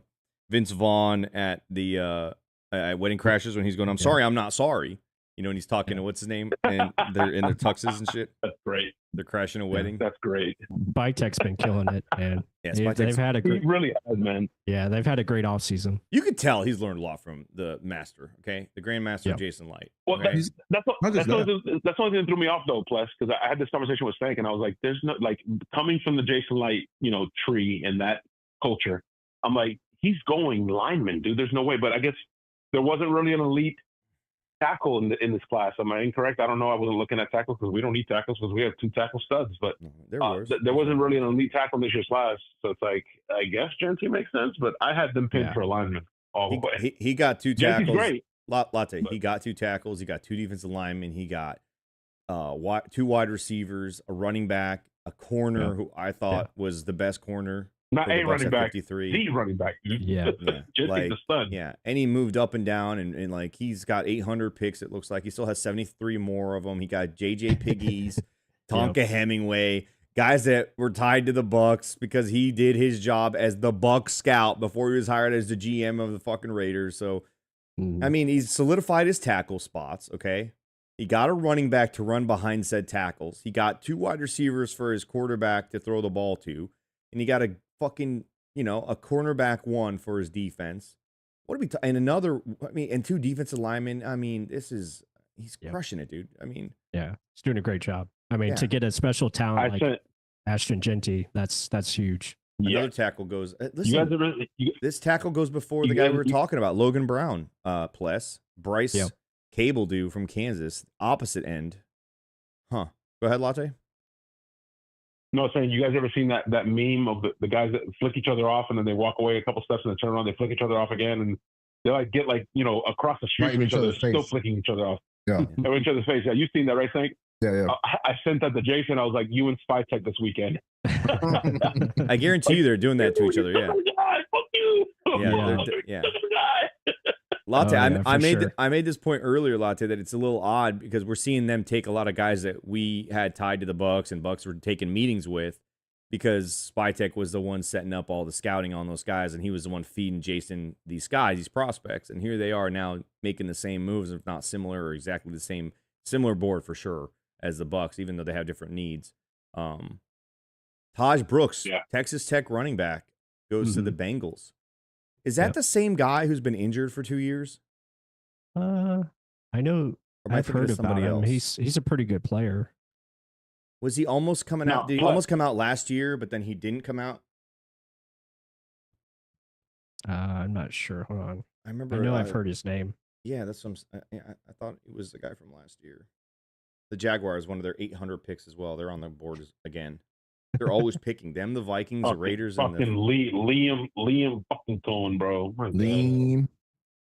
S2: Vince Vaughn at the at Wedding Crashers when he's going, "I'm sorry, I'm not sorry." And he's talking to what's his name, and they're in their tuxes and shit.
S9: That's great.
S2: They're crashing a wedding.
S9: That's great.
S4: Bytek's been killing it, man.
S2: Yeah,
S4: they've had a great.
S9: He really has, man.
S4: Yeah, they've had a great off season.
S2: You could tell he's learned a lot from the master. Okay, the Grandmaster Jason Light.
S9: Well,
S2: okay?
S9: that's the only thing that threw me off though, Pless, because I had this conversation with Stank, and I was like, "There's no coming from the Jason Light, tree and that culture." I'm like, he's going lineman, dude. There's no way. But I guess there wasn't really an elite tackle in this class. Am I incorrect? I don't know. I wasn't looking at tackles because we don't need tackles because we have 2 tackle studs. But
S2: there
S9: wasn't really an elite tackle in this year's class. So it's like, I guess Gentry makes sense, but I had them pinned for alignment all the way.
S2: He got 2 tackles.
S9: Gentry's great.
S2: Latte. He got 2 tackles. He got 2 defensive linemen. He got 2 wide receivers, a running back, a corner who I thought was the best corner.
S9: Not a running back,
S2: 53.
S9: the running back.
S4: Yeah.
S9: Just
S2: like,
S9: the stud.
S2: Yeah, and he moved up and down, and like he's got 800 picks. It looks like he still has 73 more of them. He got JJ Piggies, Tonka Hemingway, guys that were tied to the Bucs because he did his job as the Bucs scout before he was hired as the GM of the fucking Raiders. So, I mean, he's solidified his tackle spots. Okay, he got a running back to run behind said tackles. He got 2 wide receivers for his quarterback to throw the ball to, and he got a fucking, a cornerback 1 for his defense. What are we and another, and 2 defensive linemen. I mean, he's crushing it, dude. I mean,
S4: yeah, he's doing a great job. I mean, to get a special talent like Ashton Genty, that's huge.
S2: Another tackle goes, listen, this tackle goes before the guy we were talking about, Logan Brown, Pless, Bryce Cable do from Kansas, opposite end. Huh. Go ahead, Latte.
S9: No, saying, you guys ever seen that meme of the guys that flick each other off and then they walk away a couple steps and then turn around, they flick each other off again, and they get across the street from each other, still flicking each other off.
S3: Yeah.
S9: Over each other's face. Yeah, you've seen that, right, Sank?
S3: Yeah.
S9: I sent that to Jason. I was like, you and Spy Tech this weekend.
S2: I guarantee you they're doing that to each other. Yeah.
S9: Fuck you.
S2: Yeah. Latte, I made this point earlier, Latte, that it's a little odd because we're seeing them take a lot of guys that we had tied to the Bucs and Bucs were taking meetings with because Spytech was the one setting up all the scouting on those guys, and he was the one feeding Jason these guys, these prospects, and here they are now making the same moves, if not similar or exactly the same, similar board for sure as the Bucs, even though they have different needs. Taj Brooks, Texas Tech running back, goes to the Bengals. Is that the same guy who's been injured for 2 years?
S4: I know. I've heard about him. He's a pretty good player.
S2: Was he almost coming out? Did he almost come out last year, but then he didn't come out?
S4: I'm not sure. Hold on.
S2: I remember.
S4: I know I've heard his name.
S2: Yeah, that's what I thought it was the guy from last year. The Jaguars, one of their 800 picks as well. They're on the board again. They're always picking them, the Vikings, the Raiders, and
S9: Liam fucking Cohen, bro.
S2: Liam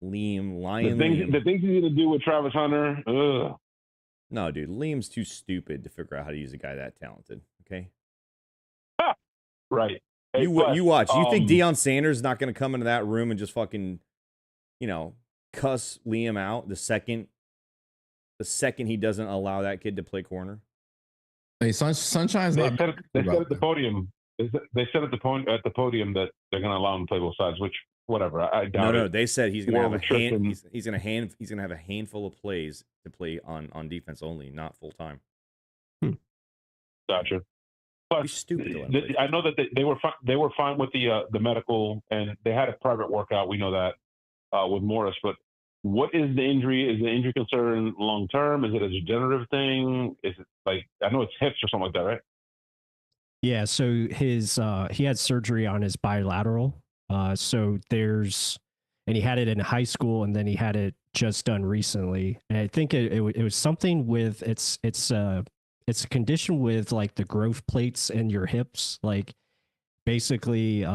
S2: Lion.
S9: The things he's gonna do with Travis Hunter. Ugh.
S2: No, dude, Liam's too stupid to figure out how to use a guy that talented. Okay.
S9: Right. Hey,
S2: you watch. You think Deion Sanders is not going to come into that room and just fucking, cuss Liam out the second he doesn't allow that kid to play corner?
S3: Hey, Sunshine's
S9: they
S3: not.
S9: said at the podium. They said at the podium that they're going to allow him to play both sides. Which, whatever, I doubt it.
S2: No. They said he's going to have he's going to have a handful of plays to play on defense only, not full time.
S9: Gotcha. Plus,
S2: stupid.
S9: I know that they were fine with the medical, and they had a private workout. We know that with Morris, but. What is the injury? Is the injury concern long term? Is it a degenerative thing? Is it I know it's hips or something like that, right?
S4: Yeah. So he had surgery on his bilateral. And he had it in high school, and then he had it just done recently. And I think it was something with it's a condition with like the growth plates in your hips, like basically.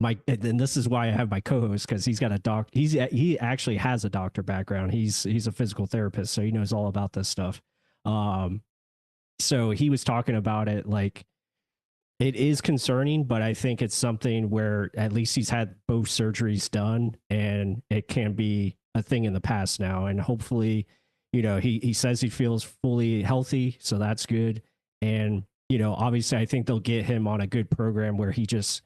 S4: And this is why I have my co-host, because he's got he actually has a doctor background. He's a physical therapist, so he knows all about this stuff. So he was talking about it, like it is concerning, but I think it's something where at least he's had both surgeries done, and it can be a thing in the past now. And hopefully, he says he feels fully healthy, so that's good. And obviously, I think they'll get him on a good program where he just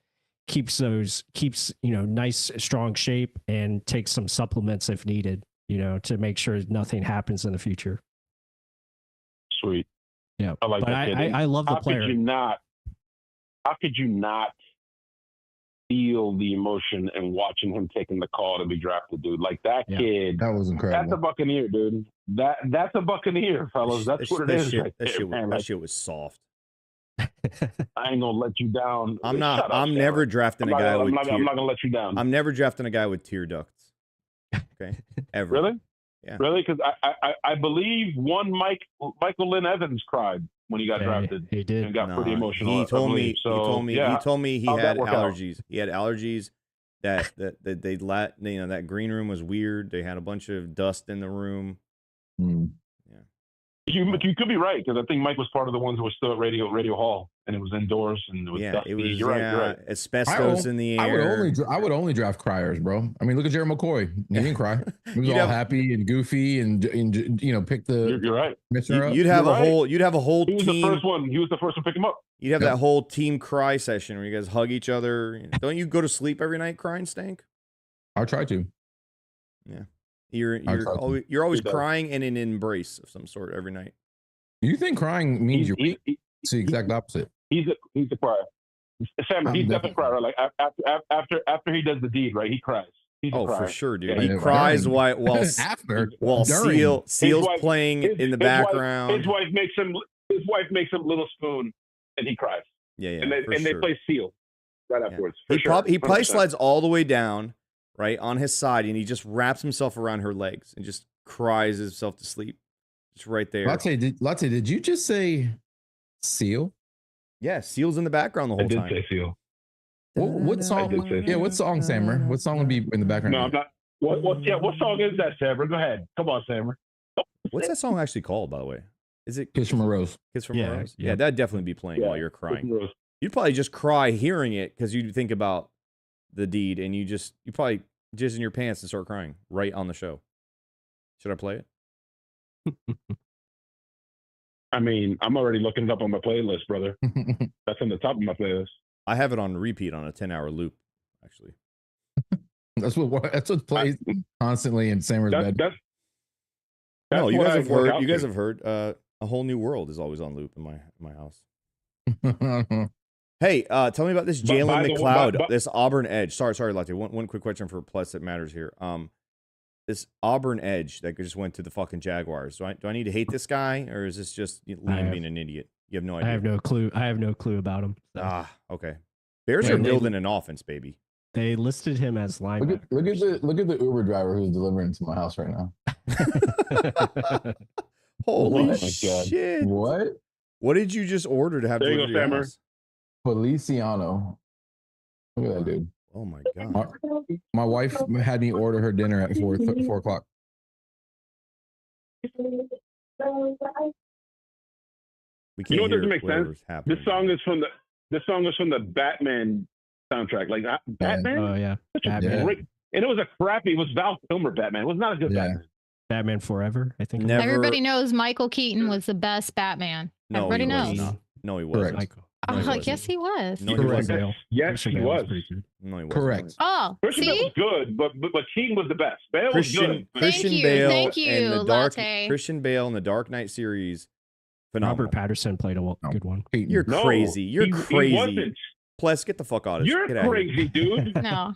S4: keeps nice strong shape and takes some supplements if needed, to make sure nothing happens in the future.
S9: Sweet.
S4: Yeah.
S9: I like that.
S4: I love the player.
S9: How could you not feel the emotion and watching him taking the call to be drafted, dude? Like that kid.
S3: That was incredible.
S9: That's a Buccaneer, dude. That's a Buccaneer, fellas. That's what it is.
S2: That shit was soft.
S9: I ain't gonna let you down.
S2: I'm never drafting a guy with.
S9: I'm not gonna let you down.
S2: I'm never drafting a guy with tear ducts. Okay, ever.
S9: Really?
S2: Yeah.
S9: Really? Because I believe one Michael Lynn Evans cried when he got drafted.
S4: He did.
S9: And got pretty emotional.
S2: He told me.
S9: So,
S2: he told me he
S9: how'd
S2: had
S9: that work out?
S2: allergies. He had allergies. That they let that green room was weird. They had a bunch of dust in the room.
S3: Mm.
S9: You could be right, because I think Mike was part of the ones who was still at Radio Hall, and it was indoors and it was dusty.
S2: It was.
S9: You're right.
S2: Asbestos in the air.
S3: I would only draft criers, bro. I mean, look at Jerry McCoy. He didn't cry. He was all happy and goofy, and pick the.
S9: You're right.
S2: You'd have a whole. You'd have a whole
S9: team.
S2: He
S9: was the first one. He was the first one to pick him up.
S2: You'd have that whole team cry session where you guys hug each other. Don't you go to sleep every night crying, Stank?
S3: I try to.
S2: Yeah, you're always crying in an embrace of some sort every night.
S3: You think crying means you're weak? It's the exact opposite.
S9: He's a crier. Sam, he's definitely a crier. Like after he does the deed, right? He cries. He's a crier.
S2: For sure, dude.
S9: Yeah,
S2: he cries while Seal's playing in the background.
S9: His wife makes him little spoon, and he cries.
S2: Yeah.
S9: And they play Seal right afterwards.
S2: He probably slides all the way down, right on his side, and he just wraps himself around her legs and just cries himself to sleep. Just right there.
S3: Latte, did you just say Seal?
S2: Yeah, Seal's in the background the whole time.
S9: I did say Seal.
S3: What song? Yeah, what song, Sammer? What song would be in the background?
S9: No, I'm not. What song is that, Sammer? Go ahead. Come on, Sammer.
S2: What's that song actually called, by the way? Is it
S3: Kiss from a Rose?
S2: Kiss from a Rose. Yeah, that'd definitely be playing while you're crying. You'd probably just cry hearing it because you'd think about the deed, and you probably jizz in your pants and start crying right on the show. Should I play it?
S9: I mean, I'm already looking it up on my playlist, brother. That's on the top of my playlist.
S2: I have it on repeat on a 10-hour loop, actually.
S3: That's what plays constantly in Sammer's bed.
S2: No, you guys have heard. A Whole New World is always on loop in my house. Hey, tell me about this Jalen McLeod, this Auburn edge. Sorry, Latte. One quick question for Pless that matters here. This Auburn edge that just went to the fucking Jaguars. Do I need to hate this guy, or is this just Liam being an idiot? You have no idea.
S4: I have no clue. I have no clue about him.
S2: So. Okay. Bears are building an offense, baby.
S4: They listed him as linebacker.
S3: Look at the Uber driver who's delivering to my house right now.
S2: Holy shit! What did you just order to have delivered to your house?
S3: Feliciano. Look at that dude.
S2: Oh my god!
S3: My wife had me order her dinner at 4 o'clock.
S2: We can't
S9: you know what
S2: hear
S9: doesn't make sense? This song is from the Batman soundtrack. Like Batman.
S4: Oh yeah,
S9: Batman. Great, and it was it was Val Kilmer Batman. It was not a good Batman.
S4: Batman Forever, I think.
S5: Everybody knows Michael Keaton was the best Batman.
S2: No,
S5: everybody knows.
S2: No, he wasn't.
S5: Yes, he was.
S2: No, he wasn't.
S9: Yes, he was.
S2: No, he wasn't.
S3: Correct.
S5: Oh,
S9: Christian Bale was good, but Keaton was the best. Bale was good.
S2: Christian Bale
S5: Thank you,
S2: and the Dark
S5: Latte.
S2: Christian Bale in the Dark Knight series. Phenomenal.
S4: Robert Patterson played a good one.
S2: You're crazy. You're crazy.
S9: He wasn't.
S2: Plus, get the fuck out of here.
S9: You're crazy, dude.
S5: No.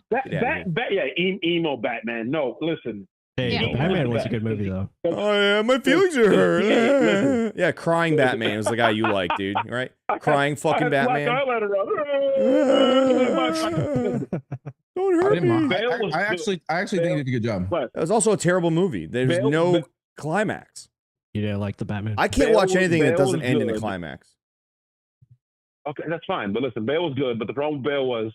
S9: Emo Batman. No, listen.
S4: Hey, Batman was a good movie though.
S2: Oh yeah, my feelings are hurt. Yeah, crying Batman was the guy you like, dude. Right? Crying fucking Batman. Don't hurt me.
S3: I actually think he did a good job.
S2: That was also a terrible movie. There's no climax.
S4: You didn't like the Batman?
S2: I can't watch anything that doesn't end in a climax.
S9: Okay, that's fine. But listen, Bale was good. But the problem with Bale was,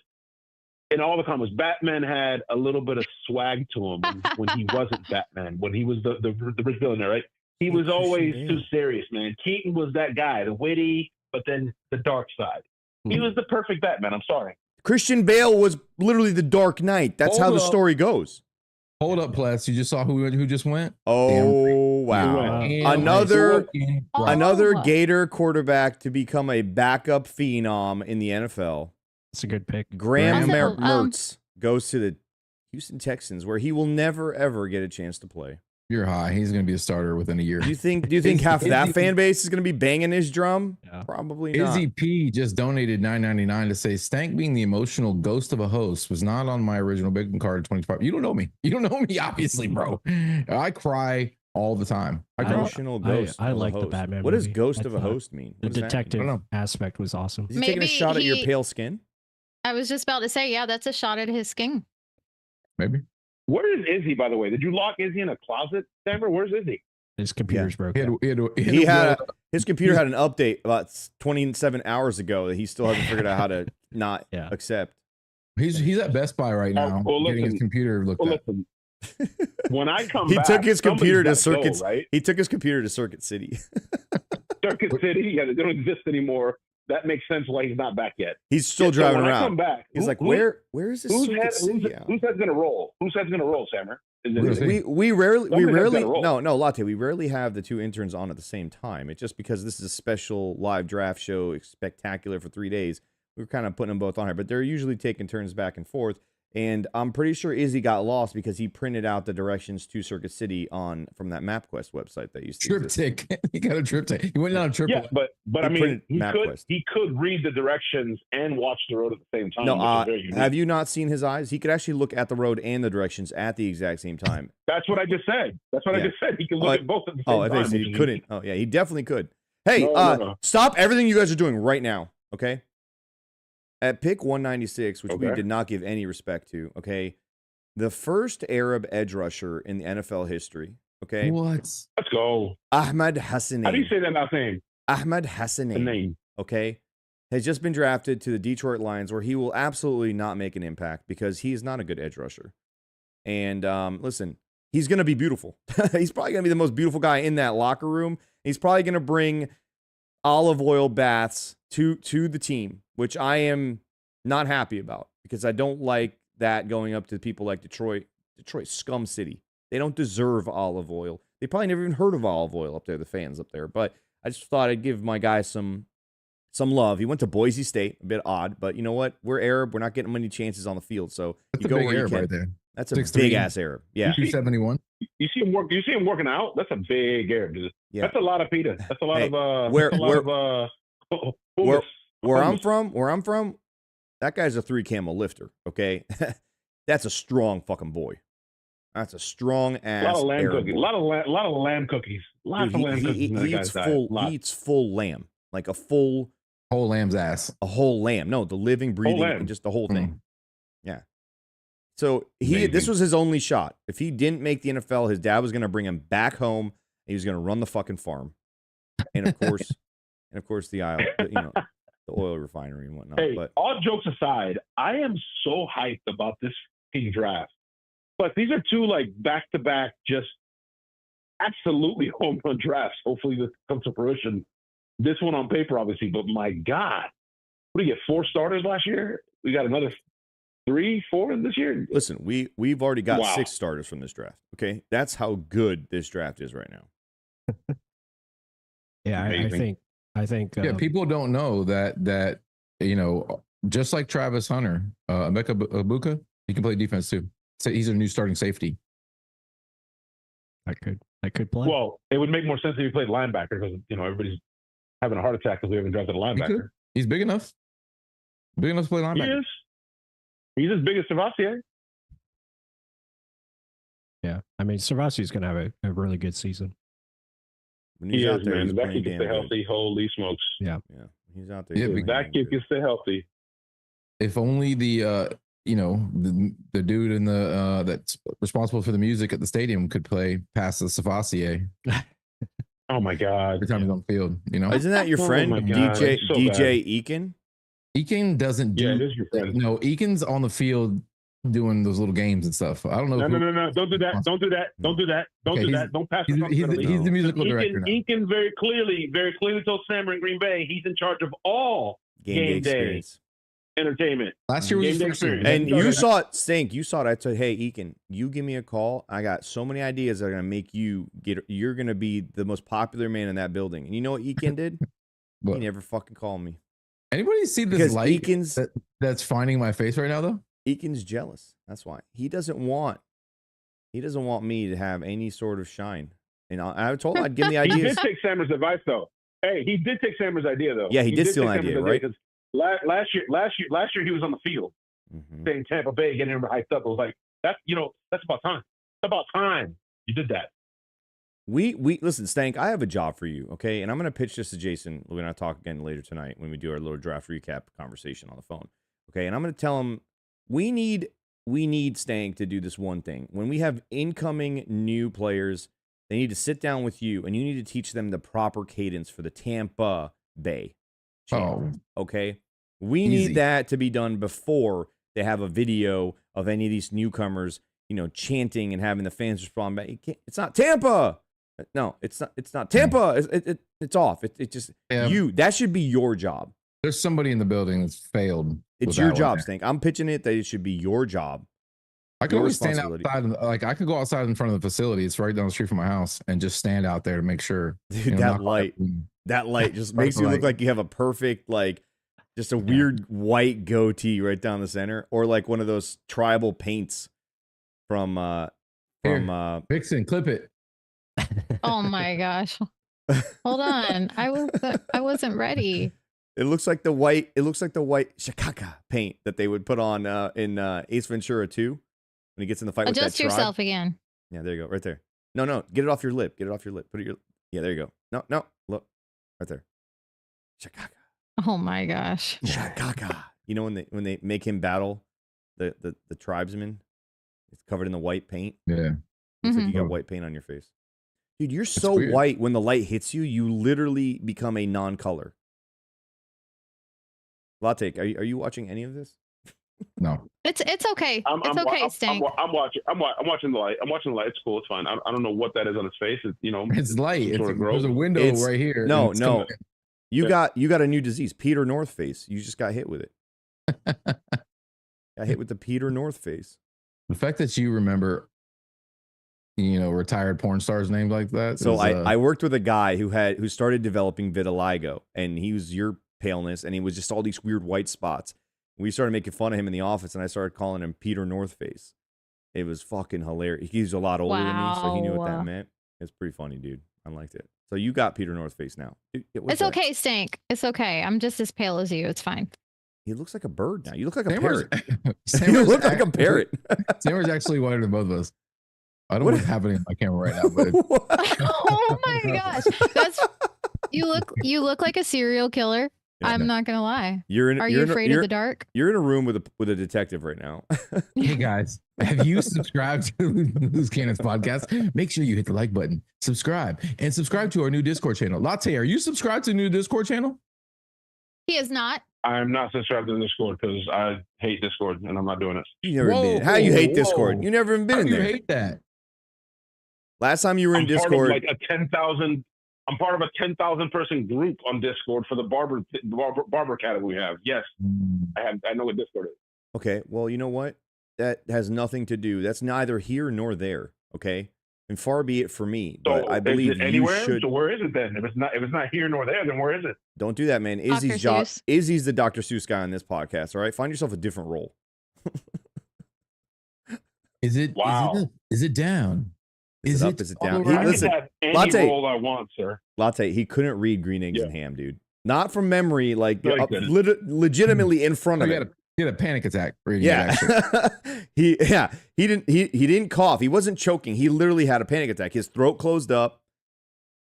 S9: in all the comics, Batman had a little bit of swag to him when he wasn't Batman. When he was the rich billionaire, right? He was always too serious, man. Keaton was that guy, the witty, but then the dark side. He was the perfect Batman. I'm sorry.
S2: Christian Bale was literally the Dark Knight. That's how the story goes.
S3: Hold up, Pless. You just saw who just went?
S2: Oh, wow. Another Gator quarterback to become a backup phenom in the NFL.
S4: That's a good pick.
S2: Graham Mertz goes to the Houston Texans, where he will never, ever get a chance to play.
S3: You're high. He's going to be a starter within a year.
S2: Do you think half of that fan base is going to be banging his drum?
S4: Yeah.
S2: Probably not.
S3: Izzy P just donated $9.99 to say Stank being the emotional ghost of a host was not on my original big card at 25. You don't know me. You don't know me, obviously, bro. I cry all the time.
S2: Emotional ghost.
S4: I like the Batman.
S2: What does
S4: movie.
S2: ghost of a host mean?
S4: The detective aspect was awesome.
S2: Is he taking a shot at your pale skin?
S5: I was just about to say, yeah, that's a shot at his skin.
S3: Maybe.
S9: Where is Izzy, by the way? Did you lock Izzy in a closet, Sammer? Where's Izzy?
S4: His computer's broken.
S2: His computer had an update about 27 hours ago that he still hasn't figured out how to not accept.
S3: He's at Best Buy right now, getting his computer looked at.
S9: Listen, when I come
S2: he
S9: back,
S2: took his computer to
S9: Circuit, right?
S2: He took his computer to Circuit City.
S9: Circuit City, yeah, they don't exist anymore. That makes sense why he's not back yet.
S2: He's still driving
S9: when
S2: around.
S9: I come back,
S2: he's like, where is this Circuit City?
S9: Whose head's gonna roll? Whose head's gonna roll, Sammer?
S2: We rarely no Latte, we rarely have the two interns on at the same time. It's just because this is a special live draft show, spectacular for 3 days. We're kind of putting them both on here, but they're usually taking turns back and forth. And I'm pretty sure Izzy got lost because he printed out the directions to Circuit City from that MapQuest website that used to
S3: Triptych. He got a triptych. He went on a triptych.
S9: Yeah, but I mean, he could read the directions and watch the road at the same time.
S2: No, have you not seen his eyes? He could actually look at the road and the directions at the exact same time.
S9: That's what I just said. I just said. He can look at both at the same time.
S2: I think he couldn't. Oh, yeah, he definitely could. Hey, stop everything you guys are doing right now, okay? At pick 196, which we did not give any respect to, okay? The first Arab edge rusher in the NFL history, okay?
S3: What?
S9: Let's go.
S2: Ahmed Hassani.
S9: How do you say that last name?
S2: Ahmed Hassani.
S9: The name.
S2: Okay? Has just been drafted to the Detroit Lions, where he will absolutely not make an impact because he is not a good edge rusher. And listen, he's going to be beautiful. He's probably going to be the most beautiful guy in that locker room. He's probably going to bring olive oil baths to the team, which I am not happy about because I don't like that going up to people like Detroit scum city. They don't deserve olive oil. They probably never even heard of olive oil up there, the fans up there. But I just thought I'd give my guy some love. He went to Boise State, a bit odd, but you know what? We're Arab. We're not getting many chances on the field, so
S3: that's a big Arab right there.
S2: That's a big ass Arab. Yeah,
S3: 271.
S9: You see him work. You see him working out. That's a big Arab. Yeah, that's a lot of pita. That's a lot of
S2: where I'm from, that guy's a 3 camel lifter. Okay, that's a strong fucking boy. That's a strong ass.
S9: A lot of lamb
S2: Arab
S9: cookies. A lot of lamb cookies. Lots of lamb cookies.
S2: He eats full lamb, like a full
S3: whole lamb's ass.
S2: A whole lamb. No, the living, breathing, and just the whole thing. Yeah. So this was his only shot. If he didn't make the NFL, his dad was going to bring him back home. And he was going to run the fucking farm, and of course, the oil refinery and whatnot.
S9: Hey,
S2: but
S9: all jokes aside, I am so hyped about this fucking draft. But these are two like back-to-back, just absolutely home run drafts. Hopefully this comes to fruition. This one on paper, obviously, but my God, what do you get? 4 starters last year? We got another 3, 4 this year.
S2: Listen, we've already got 6 starters from this draft. Okay, that's how good this draft is right now.
S4: Yeah, I think.
S3: Yeah, people don't know that just like Travis Hunter, Emeka Egbuka, he can play defense too. So he's a new starting safety.
S4: I could play.
S9: Well, it would make more sense if he played linebacker because everybody's having a heart attack because we haven't drafted a linebacker.
S3: He's big enough. Big enough to play linebacker.
S9: He is. He's as big as Savasier.
S4: Yeah, I mean Savasier's going to have a really good season.
S2: When he's out there,
S9: man. That kid can stay healthy. Holy smokes!
S4: Yeah.
S2: He's out there.
S3: Yeah,
S9: that kid can stay healthy.
S3: If only the dude in the that's responsible for the music at the stadium could play past the Savasier.
S9: Oh my God!
S3: Every time he's on the field,
S2: Isn't that your friend DJ Eakin?
S3: Eakin doesn't do.
S9: Yeah, it is your friend.
S3: No, Eakin's on the field doing those little games and stuff. I don't know.
S9: No! Don't do that! Don't do that! Don't do that! Don't do that! Don't pass.
S3: He's the musical director now.
S9: Eakin very clearly told Sam in Green Bay he's in charge of all game day entertainment.
S3: Last year was his first year.
S2: And you saw it, Stink. You saw it. I said, hey, Eakin, you give me a call. I got so many ideas that are going to make you're going to be the most popular man in that building. And you know what Eakin did? He never fucking called me.
S3: Anybody see this
S2: Eakin's
S3: that's finding my face right now, though?
S2: Eakin's jealous. That's why. He doesn't want me to have any sort of shine. And I told him I'd give him the ideas.
S9: He did take Sammer's advice, though. Hey, he did take Sammer's idea, though.
S2: Yeah, he did steal an idea, right?
S9: Last year he was on the field saying Tampa Bay, getting him hyped up. It was like that's about time. It's about time you did that.
S2: We listen, Stank. I have a job for you, okay? And I'm gonna pitch this to Jason. We're gonna talk again later tonight when we do our little draft recap conversation on the phone, okay? And I'm gonna tell him we need we need Stank to do this one thing. When we have incoming new players, they need to sit down with you, and you need to teach them the proper cadence for the Tampa Bay chant. Okay? We need that to be done before they have a video of any of these newcomers, chanting and having the fans respond back. It's not Tampa. No, it's not. It's not Tampa. It's off. It just that should be your job.
S3: There's somebody in the building that's failed.
S2: It's your job, Stink. I'm pitching it that it should be your job.
S3: I could always stand outside. I could go outside in front of the facility. It's right down the street from my house, and just stand out there to make sure.
S2: Dude, that light just makes you look like you have a perfect, just a weird white goatee right down the center, or like one of those tribal paints from
S3: Vixen, clip it.
S5: Oh my gosh. Hold on. I wasn't ready.
S2: It looks like the white Shakaka paint that they would put on in Ace Ventura 2 when he gets in the fight with that tribe.
S5: Adjust yourself again.
S2: Yeah, there you go. Right there. No. Get it off your lip. Put it Yeah, there you go. No. Look. Right there. Shakaka.
S5: Oh my gosh.
S2: Shakaka. You know when they make him battle the tribesmen? It's covered in the white paint.
S3: Yeah.
S2: Looks like you got white paint on your face. Dude, you're so white when the light hits you, you literally become a non-color. Latte, are you watching any of this?
S3: No.
S5: It's okay. It's okay, Stank.
S9: I'm watching the light. It's cool. It's fine. I don't know what that is on his face.
S3: It's light. There's a window right here.
S2: No. You got a new disease, Peter North face. You just got hit with it. Got hit with the Peter North face.
S3: The fact that you remember, retired porn stars named like that.
S2: So I worked with a guy who started developing vitiligo, and he was your paleness, and he was just all these weird white spots. We started making fun of him in the office, and I started calling him Peter North face. It was fucking hilarious. He's a lot older than me, so he knew what that meant. It's pretty funny, dude. I liked it. So you got Peter North face now.
S5: It's okay, Stank. It's okay. I'm just as pale as you. It's fine.
S2: He looks like a bird now. You look like a parrot.
S3: You
S2: look like a parrot.
S3: Sammer's actually whiter than both of us. I don't know what's happening on my camera right now, but
S5: oh my gosh. You look like a serial killer. Yeah, I'm not gonna lie. Are you afraid of the dark?
S2: You're in a room with a detective right now.
S3: Hey guys, have you subscribed to Loose Cannons podcast? Make sure you hit the like button, subscribe to our new Discord channel. Latte, are you subscribed to the new Discord channel?
S5: He is not.
S9: I'm not subscribed to Discord because I hate Discord and I'm not doing it.
S2: You never been. How you hate Discord? You never even been in there.
S3: You hate that.
S2: Last time you were in Discord,
S9: part of I'm part of a 10,000 person group on Discord for the barber academy we have. Yes, I know what Discord is.
S2: Okay, well, you know what? That has nothing to do. That's neither here nor there. Okay, and far be it for me, but I believe
S9: anywhere.
S2: You should.
S9: So where is it then? If it's not here nor there, then where is it?
S2: Don't do that, man. Izzy's job. Izzy's the Dr. Seuss guy on this podcast. All right, find yourself a different role.
S3: Is it?
S9: Wow.
S3: Is it down?
S2: Is it up? Is it down?
S9: I can have any role I want, sir.
S2: Latte, he couldn't read Green Eggs and Ham, dude. Not from memory, legitimately in front of him.
S3: He had a panic attack.
S2: Yeah. He didn't cough. He wasn't choking. He literally had a panic attack. His throat closed up.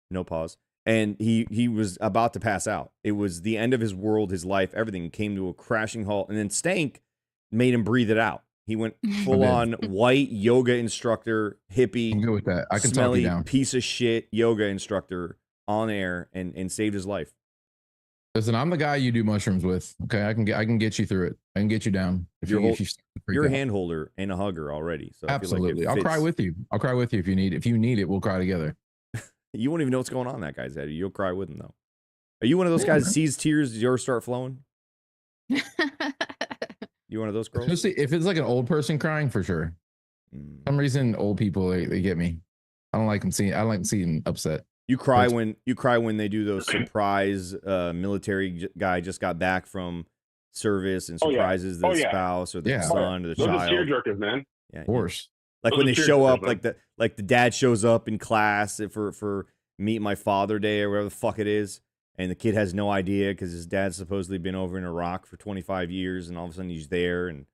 S2: No pause. And he was about to pass out. It was the end of his world, his life, everything came to a crashing halt. And then Stank made him breathe it out. He went full on white yoga instructor, hippie.
S3: I'm good with that. I can
S2: smelly
S3: talk you down.
S2: Piece of shit yoga instructor on air and saved his life.
S3: Listen, I'm the guy you do mushrooms with. Okay, I can get you through it. I can get you down. If
S2: you're a hand holder and a hugger already. So
S3: absolutely, I'll cry with you. I'll cry with you if you need. If you need it, we'll cry together.
S2: You won't even know what's going on in that guy's head. You'll cry with him though. Are you one of those guys that sees tears, yours start flowing? You one of those girls?
S3: Especially if it's like an old person crying, for sure. For some reason, old people they get me. I don't like them seeing. I don't like seeing upset.
S2: You cry when they do those surprise military guy just got back from service and surprises the spouse or the son or the child.
S9: Those are tearjerkers, man.
S2: Yeah,
S3: of course.
S2: Like when they show up, like the dad shows up in class for Meet My Father Day or whatever the fuck it is. And the kid has no idea because his dad's supposedly been over in Iraq for 25 years, and all of a sudden he's there. And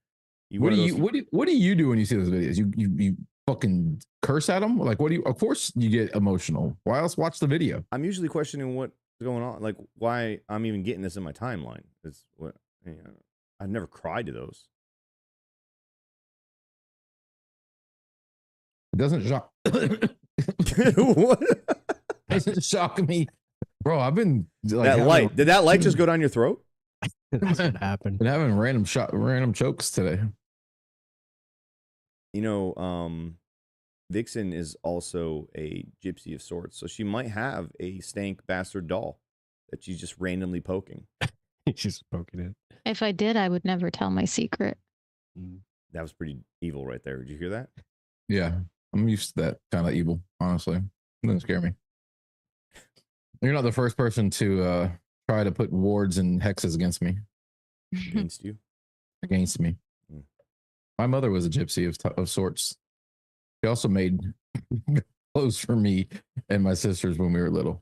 S3: what do you do when you see those videos? You fucking curse at them? Like, what do you? Of course you get emotional. Why else watch the video?
S2: I'm usually questioning what's going on, like why I'm even getting this in my timeline. I've never cried to those.
S3: It doesn't shock.
S2: What?
S3: Doesn't shock me, bro. I've been like,
S2: That light. Did that light just go down your throat?
S4: That's what happened.
S3: been having random chokes today.
S2: You know, Vixen is also a gypsy of sorts, so she might have a stank bastard doll that she's just randomly poking.
S4: She's poking it.
S5: If I did, I would never tell my secret.
S2: That was pretty evil right there. Did you hear that?
S3: Yeah, I'm used to that kind of evil. Honestly, it doesn't scare me. You're not the first person to try to put wards and hexes against me.
S2: Against you?
S3: Against me. My mother was a gypsy of sorts. She also made clothes for me and my sisters when we were little.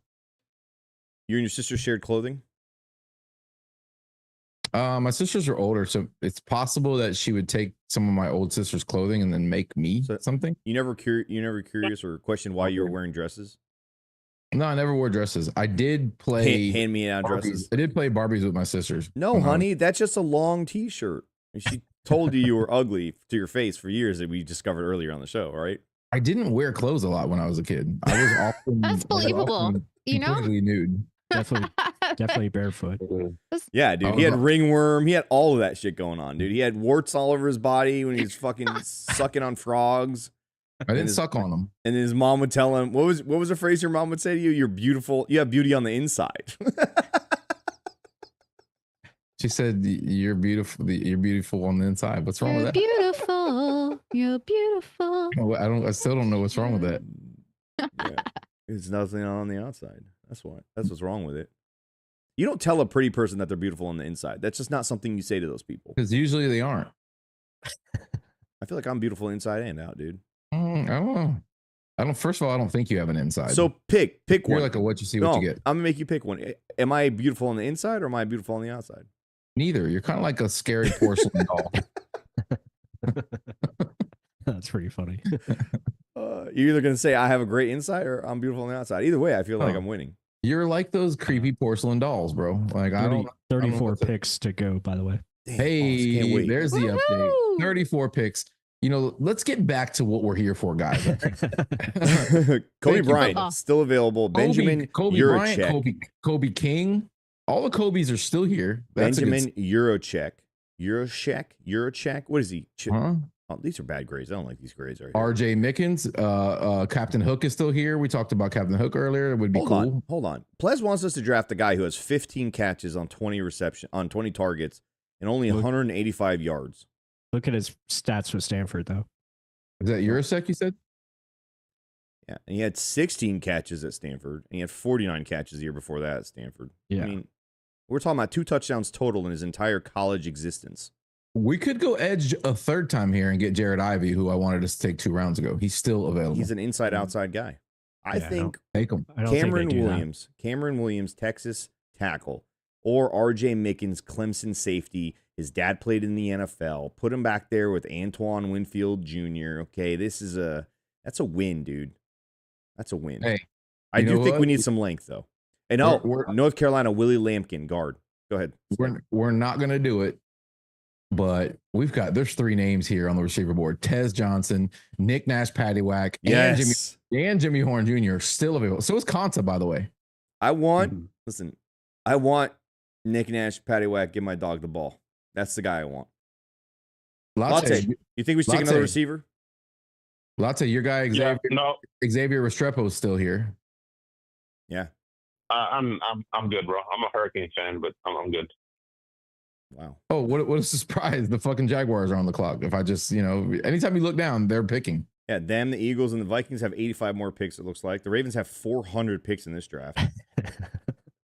S2: You and your sister shared clothing?
S3: My sisters are older, so it's possible that she would take some of my old sister's clothing and then make me something.
S2: You never curious or questioned why you were wearing dresses?
S3: No, I never wore dresses. I did play
S2: hand me out dresses.
S3: I did play Barbies with my sisters.
S2: No, honey, that's just a long T-shirt. She told you were ugly to your face for years that we discovered earlier on the show, right?
S3: I didn't wear clothes a lot when I was a kid. I was often
S5: That's believable. You know,
S3: completely nude.
S4: Definitely barefoot.
S2: Yeah, dude. He had ringworm. He had all of that shit going on, dude. He had warts all over his body when he was fucking sucking on frogs.
S3: I didn't suck on them.
S2: And his mom would tell him, what was the phrase your mom would say to you? You're beautiful. You have beauty on the inside.
S3: She said, "You're beautiful. You're beautiful on the inside." What's wrong with that?
S5: Beautiful. You're beautiful.
S3: I still don't know what's wrong with that.
S2: Yeah. It's nothing on the outside. That's why. That's what's wrong with it. You don't tell a pretty person that they're beautiful on the inside. That's just not something you say to those people.
S3: Because usually they aren't.
S2: I feel like I'm beautiful inside and out, dude.
S3: I don't know. First of all, I don't think you have an inside.
S2: So pick
S3: You're
S2: one.
S3: like a what you see, what you get.
S2: I'm gonna make you pick one. Am I beautiful on the inside or am I beautiful on the outside?
S3: Neither. You're kind of like a scary porcelain doll.
S4: That's pretty funny.
S2: You're either gonna say I have a great inside or I'm beautiful on the outside. Either way, I feel like I'm winning.
S3: You're like those creepy porcelain dolls, bro. Like
S4: 34 picks to go, by the way.
S2: Damn,
S3: Hey,
S2: can't wait.
S3: there's the update. 34 picks. You know, let's get back to what we're here for, guys.
S2: Kobe Bryant still available. Benjamin Urachek.
S3: Kobe King. All the Kobe's are still here.
S2: Benjamin Urachek. What is he? Oh, these are bad grades. I don't like these grades right here.
S3: RJ Mickens. Captain Hook is still here. We talked about Captain Hook earlier. It would be cool.
S2: Hold on. Pless wants us to draft a guy who has 15 catches on 20 targets and only 185 yards.
S4: Look at his stats with Stanford, though.
S3: Is that Urasek, you said?
S2: Yeah, and he had 16 catches at Stanford, and he had 49 catches the year before that at Stanford.
S4: Yeah.
S2: I mean, we're talking about 2 touchdowns total in his entire college existence.
S3: We could go edge a third time here and get Jared Ivey, who I wanted us to take 2 rounds ago. He's still available.
S2: He's an inside-outside guy. I think
S3: take him.
S2: Cameron Williams, Texas tackle, or RJ Mickens, Clemson safety. His dad played in the NFL. Put him back there with Antoine Winfield Jr. Okay, that's a win, dude. That's a win.
S3: Hey,
S2: I do think we need some length, though. And North Carolina, Willie Lampkin, guard. Go ahead.
S3: We're not going to do it, but there's 3 names here on the receiver board. Tez Johnson, Nick Nash Paddywhack, and Jimmy Horn Jr. are still available. So is Konta, by the way.
S2: I want Nick Nash Paddywhack, give my dog the ball. That's the guy I want. Latte, you think we should take another receiver?
S3: Latte, your guy Xavier Restrepo is still here.
S2: Yeah.
S9: I'm good, bro. I'm a Hurricane fan, but I'm good.
S2: Wow.
S3: Oh, what a surprise. The fucking Jaguars are on the clock. If I just, anytime you look down, they're picking.
S2: Yeah, them, the Eagles, and the Vikings have 85 more picks, it looks like. The Ravens have 400 picks in this draft.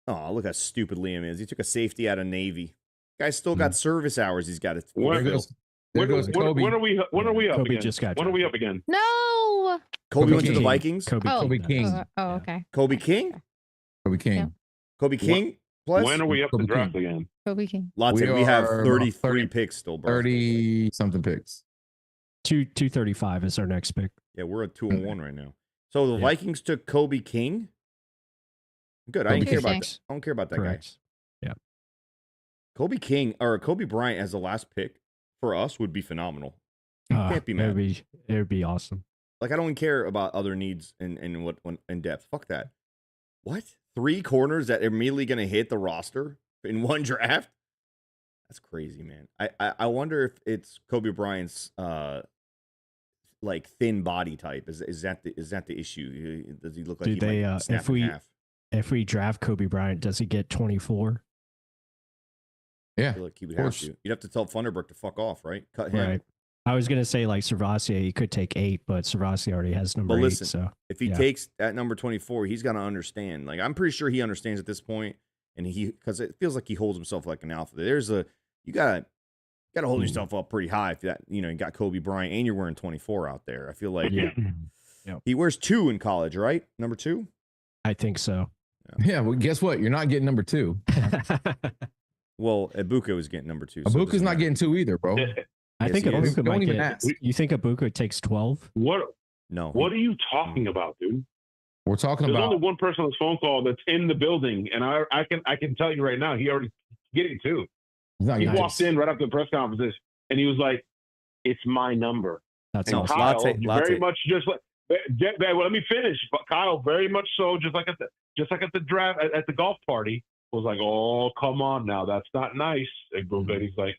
S2: Oh, look how stupid Liam is. He took a safety out of Navy. Guy's still got service hours. He's got to.
S9: When are we up
S4: Kobe
S9: again?
S4: just got
S9: when are we up again?
S5: No.
S2: Kobe went to the Vikings.
S3: Kobe King.
S5: Oh, okay.
S2: Kobe King.
S3: Kobe King.
S5: Yeah.
S2: Kobe King. Plus,
S9: when are we up to draft again?
S5: Kobe King.
S2: We have 33 picks still, bro.
S3: 30 something picks.
S4: 235 is our next pick.
S2: Yeah, we're at 201 right now. So the Vikings took Kobe King. Good. I don't care about that guy.
S4: Yeah.
S2: Kobe King or Kobe Bryant as the last pick for us would be phenomenal. Can't be mad.
S4: It would be awesome.
S2: Like, I don't even care about other needs and what in depth. Fuck that. What? 3 corners that are immediately going to hit the roster in one draft? That's crazy, man. I wonder if it's Kobe Bryant's like thin body type. Is that the issue? Does he look like he might snap in half?
S4: If we draft Kobe Bryant, does he get 24?
S3: Yeah,
S2: I feel like he would have to. You'd have to tell Thunderbrook to fuck off, right? Cut him.
S4: Right. I was gonna say like Servassier, he could take 8, but Servassier already has number 8.
S2: Listen,
S4: so
S2: if he takes at number 24, he's gonna understand. Like, I'm pretty sure he understands at this point, and because it feels like he holds himself like an alpha. You gotta hold yourself up pretty high if that you got Kobe Bryant and you're wearing 24 out there. I feel like he wears 2 in college, right? Number 2.
S4: I think so.
S3: Yeah. Well, guess what? You're not getting number 2.
S2: Well, Ibuka was getting number 2.
S3: Ibuka's not getting 2 either, bro.
S4: I think Ibuka might get. You think Ibuka takes 12?
S9: What?
S2: No.
S9: What are you talking about, dude?
S3: We're talking
S9: There's
S3: about
S9: only one person on this phone call that's in the building, and I can tell you right now, he already getting 2. He walked in right after the press conference, and he was like, "It's my number."
S4: That's
S9: and
S4: awesome.
S9: Kyle, very much just like. Well, let me finish. But Kyle, very much so, just like at the draft at the golf party, was like, "Oh, come on now, that's not nice." And he's like,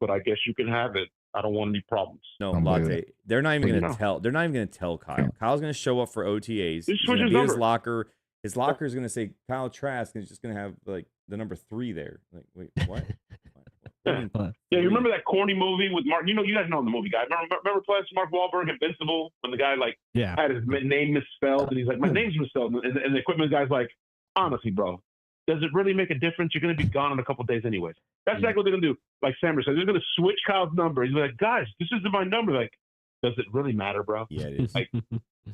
S9: "But I guess you can have it. I don't want any problems."
S2: No, Latte. They're not even going to tell. They're not even going to tell Kyle. Kyle's going to show up for OTAs. He's going to be his locker. His locker is going to say Kyle Trask, and it's just going to have like the number 3 there. Like, wait, what?
S9: Yeah, you remember that corny movie with Mark? You guys know the movie guy. Remember Pless, Mark Wahlberg, Invincible, when the guy had his name misspelled, and he's like, "My name's misspelled," and the equipment guy's like, "Honestly, bro, does it really make a difference? You're going to be gone in a couple of days anyways." That's exactly what they're going to do. Like Sammer said, they're going to switch Kyle's number. He's like, "Guys, this isn't my number." Like, does it really matter, bro?
S2: Yeah, it is.
S9: Like,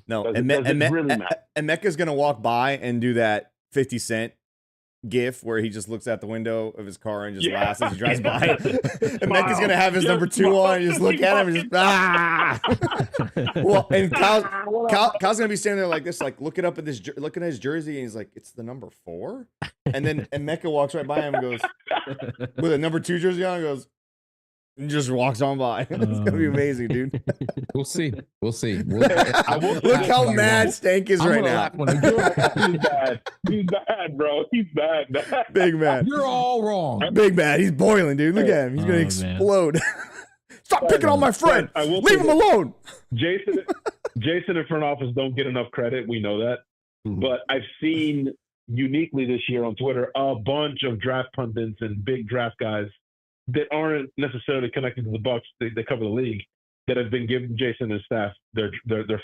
S2: no,
S9: does it really matter?
S2: And Mecca's going to walk by and do that 50 Cent gif where he just looks out the window of his car and just laughs as he drives by. And Mecca's going to have his number 2 on and just look at him and just, Well, and Kyle's going to be standing there like this, like looking at his jersey, and he's like, "It's the number 4?" And Mecca walks right by him and goes, with a number 2 jersey on, and goes, and just walks on by. It's going to be amazing, dude.
S3: We'll see.
S2: Look how mad Stank is right now.
S9: He's bad, bro. He's bad.
S2: Big man.
S3: You're all wrong.
S2: Big man. He's boiling, dude. Look at him. He's going to explode. Stop picking on my friend. Leave him alone.
S9: Jason in front office don't get enough credit. We know that. But I've seen uniquely this year on Twitter a bunch of draft pundits and big draft guys that aren't necessarily connected to the Bucs. They cover the league, that have been giving Jason and staff their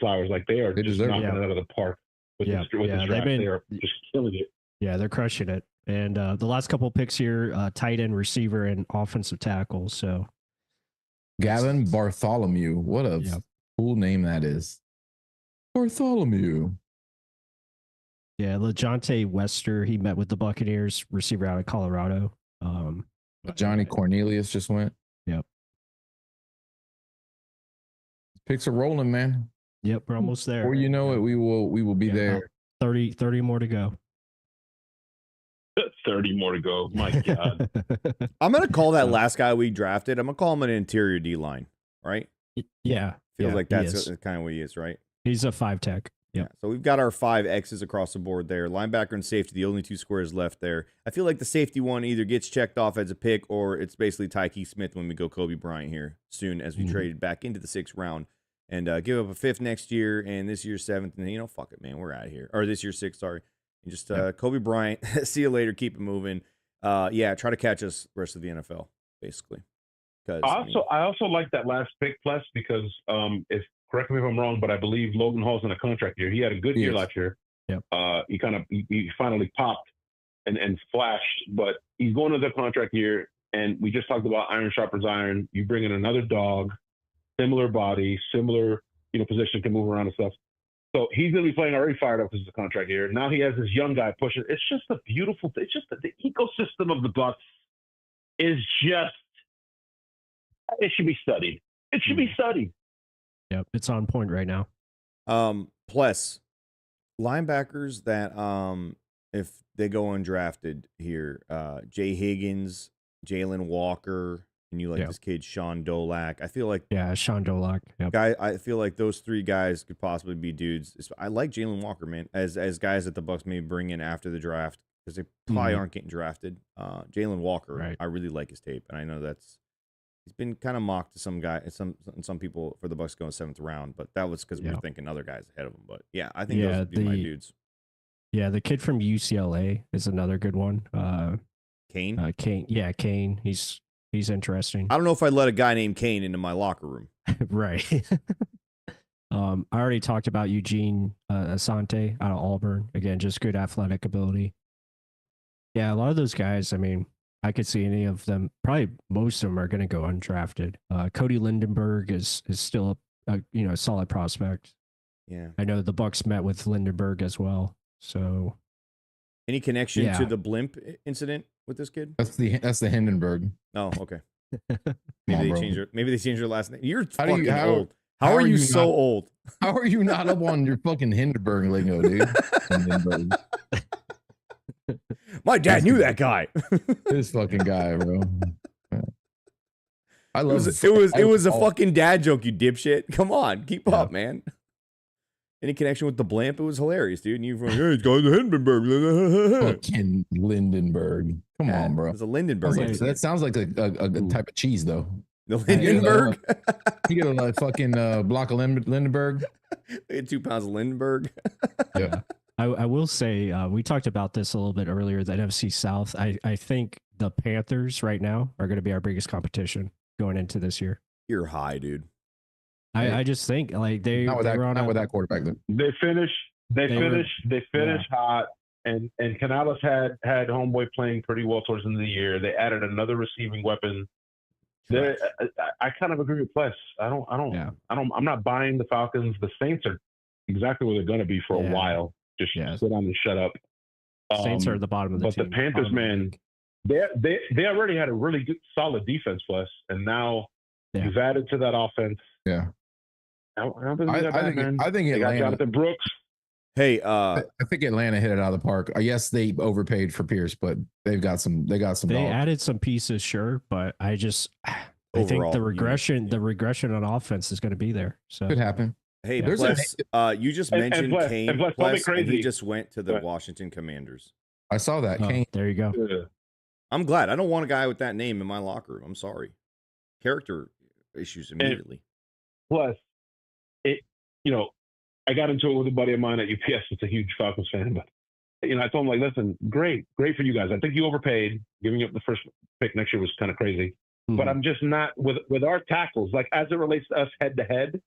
S9: flowers. Like, they are just knocking it out of the park with this draft. They are just killing it.
S4: Yeah, they're crushing it. And the last couple of picks here, tight end, receiver, and offensive tackle. So
S3: Gavin Bartholomew. What a cool name that is. Bartholomew.
S4: Yeah, LeJohntay Wester, he met with the Buccaneers, receiver out of Colorado.
S3: Johnny Cornelius just went.
S4: Yep.
S3: Picks are rolling, man.
S4: Yep, we're almost there.
S3: Before you know it, we will be there.
S4: 30 more to go.
S9: 30 more to go. My God.
S2: I'm going to call that last guy we drafted, I'm going to call him an interior D-line, right?
S4: Yeah.
S2: Feels like that's kind of what he is, right?
S4: He's a 5 tech.
S2: Yeah. So we've got our 5 X's across the board there. Linebacker and safety, the only 2 squares left there. I feel like the safety one either gets checked off as a pick, or it's basically Tyke Smith when we go Kobe Bryant here soon, as we traded back into the 6th round and give up a 5th next year and this year's 7th. And fuck it, man, we're out of here. Or this year's 6th, sorry. And just Kobe Bryant, see you later, keep it moving. Try to catch us the rest of the NFL, basically.
S9: I also like that last pick, Pless, because correct me if I'm wrong, but I believe Logan Hall's in a contract year. He had a good year last year.
S4: Yep.
S9: He finally popped and flashed, but he's going into the contract year. And we just talked about iron sharpens iron. You bring in another dog, similar body, similar position, can move around and stuff. So he's going to be playing already fired up because it's a contract year. Now he has this young guy pushing. It's just a beautiful thing. It's just the ecosystem of the Bucs is just, it should be studied. It should be studied.
S4: Yep, it's on point right now.
S2: Pless, linebackers that if they go undrafted here, Jay Higgins, Jalen Walker, and you like this kid Sean Dolak. I feel like
S4: Sean Dolak. Yep.
S2: I feel like those 3 guys could possibly be dudes. I like Jalen Walker, man, as guys that the Bucs may bring in after the draft because they probably aren't getting drafted. Jalen Walker, I really like his tape, and I know he's been kind of mocked to some people for the Bucs going 7th round, but that was because we were thinking other guys ahead of him. But yeah, I think those would be my dudes.
S4: Yeah, the kid from UCLA is another good one.
S2: Kane.
S4: Kane. Yeah, Kane. He's interesting.
S2: I don't know if I'd let a guy named Kane into my locker room.
S4: Right. I already talked about Eugene Asante out of Auburn. Again, just good athletic ability. Yeah, a lot of those guys, I mean, I could see any of them. Probably most of them are going to go undrafted. Cody Lindenberg is still a solid prospect.
S2: Yeah.
S4: I know the Bucs met with Lindenberg as well. So
S2: any connection to the blimp incident with this kid?
S3: That's the Hindenburg.
S2: Oh, okay. Maybe they changed their last name. You're fucking old. How are you so old?
S3: How are you not up on your fucking Hindenburg lingo, dude? Hindenburg.
S2: My dad knew that guy.
S3: This fucking guy, bro. I love
S2: it. It was a fucking dad joke, you dipshit. Come on, keep up, man. Any connection with the blimp? It was hilarious, dude. And you were like, hey, it's got the Hindenburg.
S3: Fucking Lindenberg. Come on, bro.
S2: It was a Lindenberg.
S3: That sounds like a type of cheese, though.
S2: The Lindenberg?
S3: You get a fucking block of Lindenberg.
S2: They had 2 pounds of Lindenberg.
S3: Yeah.
S4: I will say, we talked about this a little bit earlier, the NFC South. I think the Panthers right now are going to be our biggest competition going into this year.
S2: You're high, dude.
S4: I just think like
S3: not with that quarterback.
S9: They finish hot, and Canales had homeboy playing pretty well towards the end of the year. They added another receiving weapon. I kind of agree with Pless. I'm not buying the Falcons. The Saints are exactly where they're going to be for a while. Just sit down and shut up.
S4: Saints are at the bottom of the team.
S9: But the Panthers, man, they already had a really good, solid defense, Pless, and now you've added to that offense.
S3: Yeah.
S9: I think
S3: Atlanta
S9: got Jonathan Brooks.
S2: Hey,
S3: I think Atlanta hit it out of the park. Yes, they overpaid for Pierce, but they got some. They
S4: added some pieces, sure, but I think the regression on offense is going to be there. So
S3: could happen.
S2: Hey, Pless, you just mentioned Kane, and he just went to the Washington Commanders.
S3: I saw that.
S4: Kane. There you go.
S2: I'm glad. I don't want a guy with that name in my locker room. I'm sorry. Character issues immediately.
S9: Plus, I got into it with a buddy of mine at UPS. It's a huge Falcons fan, but I told him, like, listen, great for you guys. I think you overpaid. Giving up the first pick next year was kind of crazy. Mm-hmm. But I'm just not with our tackles, like as it relates to us head to head.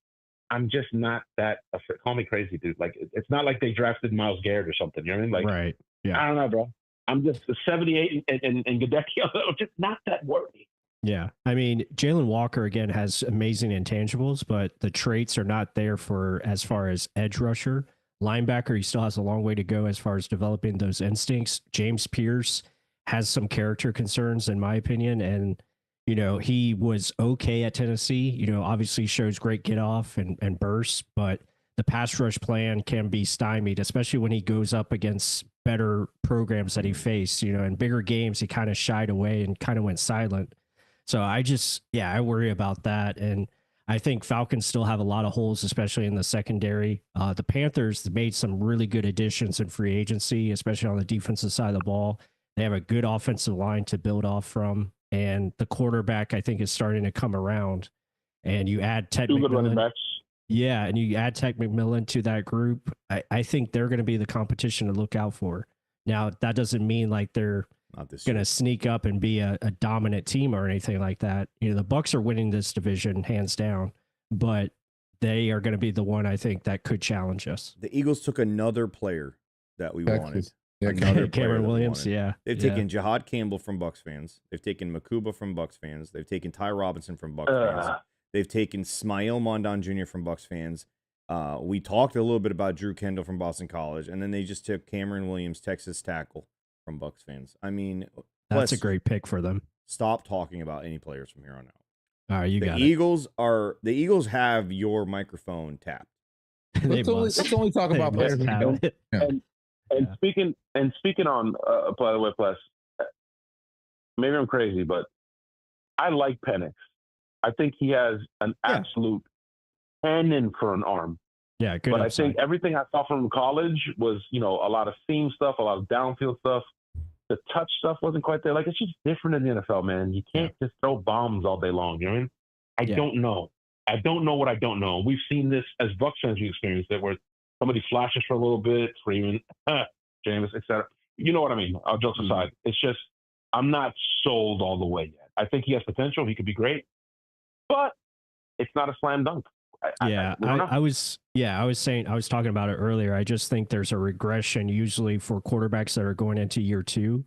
S9: I'm just not that. Call me crazy, dude. Like it's not like they drafted Myles Garrett or something. You know what I mean? Like,
S4: right? Yeah.
S9: I don't know, bro. I'm just 78 and Gadecki. I'm just not that worried.
S4: Yeah, I mean, Jalen Walker again has amazing intangibles, but the traits are not there for as far as edge rusher. Linebacker, he still has a long way to go as far as developing those instincts. James Pierce has some character concerns, in my opinion, and he was okay at Tennessee. Obviously shows great get off and bursts, but the pass rush plan can be stymied, especially when he goes up against better programs that he faced. In bigger games, he kind of shied away and kind of went silent. So I worry about that. And I think Falcons still have a lot of holes, especially in the secondary. The Panthers made some really good additions in free agency, especially on the defensive side of the ball. They have a good offensive line to build off from. And the quarterback, I think, is starting to come around. And you add Ted McMillan. Yeah, and you add Ted McMillan to that group. I think they're going to be the competition to look out for. Now, that doesn't mean like they're going to sneak up and be a dominant team or anything like that. The Bucs are winning this division hands down, but they are going to be the one, I think, that could challenge us.
S2: The Eagles took another player that we wanted.
S3: Yeah,
S4: Cameron Williams. Yeah,
S2: they've taken Jahad Campbell from Bucs fans. They've taken Makuba from Bucs fans. They've taken Ty Robinson from Bucs fans. They've taken Smael Mondon Jr. from Bucs fans. We talked a little bit about Drew Kendall from Boston College, and then they just took Cameron Williams, Texas tackle, from Bucs fans. I mean,
S4: that's a great pick for them.
S2: Stop talking about any players from here on out.
S4: All right,
S2: the Eagles have your microphone tapped.
S3: Let's only talk about players.
S9: And speaking on by the way, Pless, maybe I'm crazy, but I like Penix. I think he has an absolute cannon for an arm.
S4: Yeah, good
S9: But
S4: upside.
S9: I think everything I saw from college was, a lot of seam stuff, a lot of downfield stuff. The touch stuff wasn't quite there. Like, it's just different in the NFL, man. You can't just throw bombs all day long. You know what I mean? I don't know. I don't know what I don't know. We've seen this as Bucs fans. We experienced it where somebody flashes for a little bit, screaming, Jameis, etc. You know what I mean? All jokes aside, it's just I'm not sold all the way yet. I think he has potential. He could be great, but it's not a slam dunk.
S4: I was talking about it earlier. I just think there's a regression usually for quarterbacks that are going into year 2,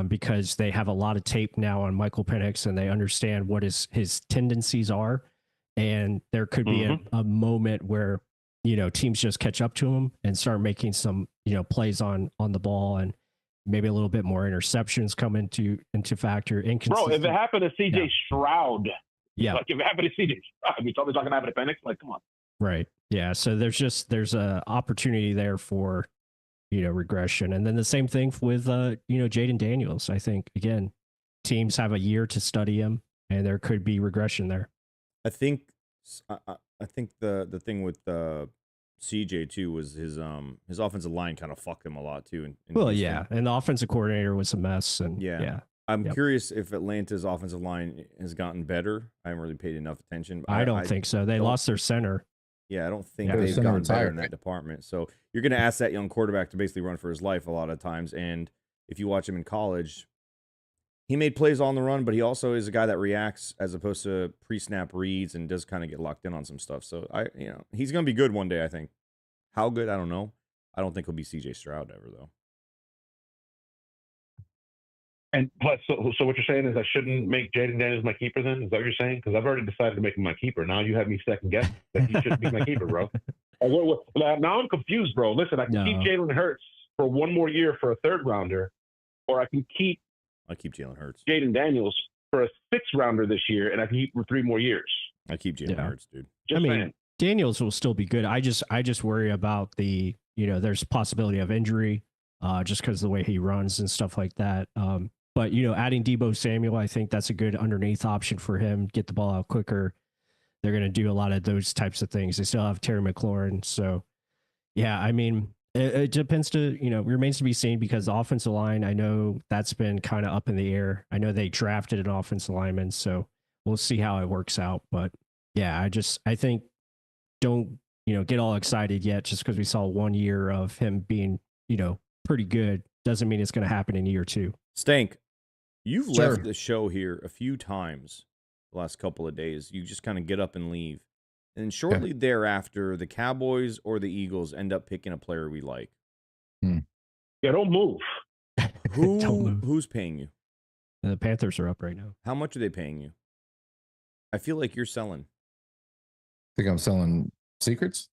S4: because they have a lot of tape now on Michael Penix and they understand what his tendencies are. And there could be a moment where, teams just catch up to him and start making some, plays on the ball, and maybe a little bit more interceptions come into factor.
S9: Bro, if it happened to CJ Stroud, like if it happened to CJ Stroud, we talking about happen to Penix, like, come on.
S4: Right. Yeah. So there's a opportunity there for, regression. And then the same thing with, Jaden Daniels. I think, again, teams have a year to study him and there could be regression there.
S2: I think the thing with CJ too was his offensive line kind of fucked him a lot too. And
S4: the offensive coordinator was a mess. And
S2: I'm curious if Atlanta's offensive line has gotten better. I haven't really paid enough attention.
S4: I don't think so. They lost their center.
S2: Yeah, I don't think they've gotten better in that department. So you're going to ask that young quarterback to basically run for his life a lot of times. And if you watch him in college, he made plays on the run, but he also is a guy that reacts as opposed to pre-snap reads and does kind of get locked in on some stuff. So he's going to be good one day, I think. How good, I don't know. I don't think he'll be CJ Stroud ever, though.
S9: And plus, so what you're saying is I shouldn't make Jaden Daniels my keeper then? Is that what you're saying? Because I've already decided to make him my keeper. Now you have me second guess that he shouldn't be my keeper, bro. Now I'm confused, bro. Listen, I can keep Jalen Hurts for one more year for a third rounder, or I can keep
S2: Jalen Hurts.
S9: Jaden Daniels for a 6th rounder this year, and I can keep for 3 more years.
S2: I keep Jalen Hurts, dude.
S4: Daniels will still be good. I just worry about the, there's possibility of injury, just because of the way he runs and stuff like that. But, adding Deebo Samuel, I think that's a good underneath option for him. Get the ball out quicker. They're going to do a lot of those types of things. They still have Terry McLaurin. So, it depends to, remains to be seen, because the offensive line, I know that's been kind of up in the air. I know they drafted an offensive lineman, so we'll see how it works out. But yeah, I think don't, get all excited yet just because we saw 1 year of him being, pretty good. Doesn't mean it's going to happen in year 2.
S2: Stank, you've left the show here a few times the last couple of days. You just kind of get up and leave. And shortly thereafter, the Cowboys or the Eagles end up picking a player we like.
S9: Yeah, don't move.
S2: Who's paying you?
S4: The Panthers are up right now.
S2: How much are they paying you? I feel like you're selling.
S3: I think I'm selling secrets.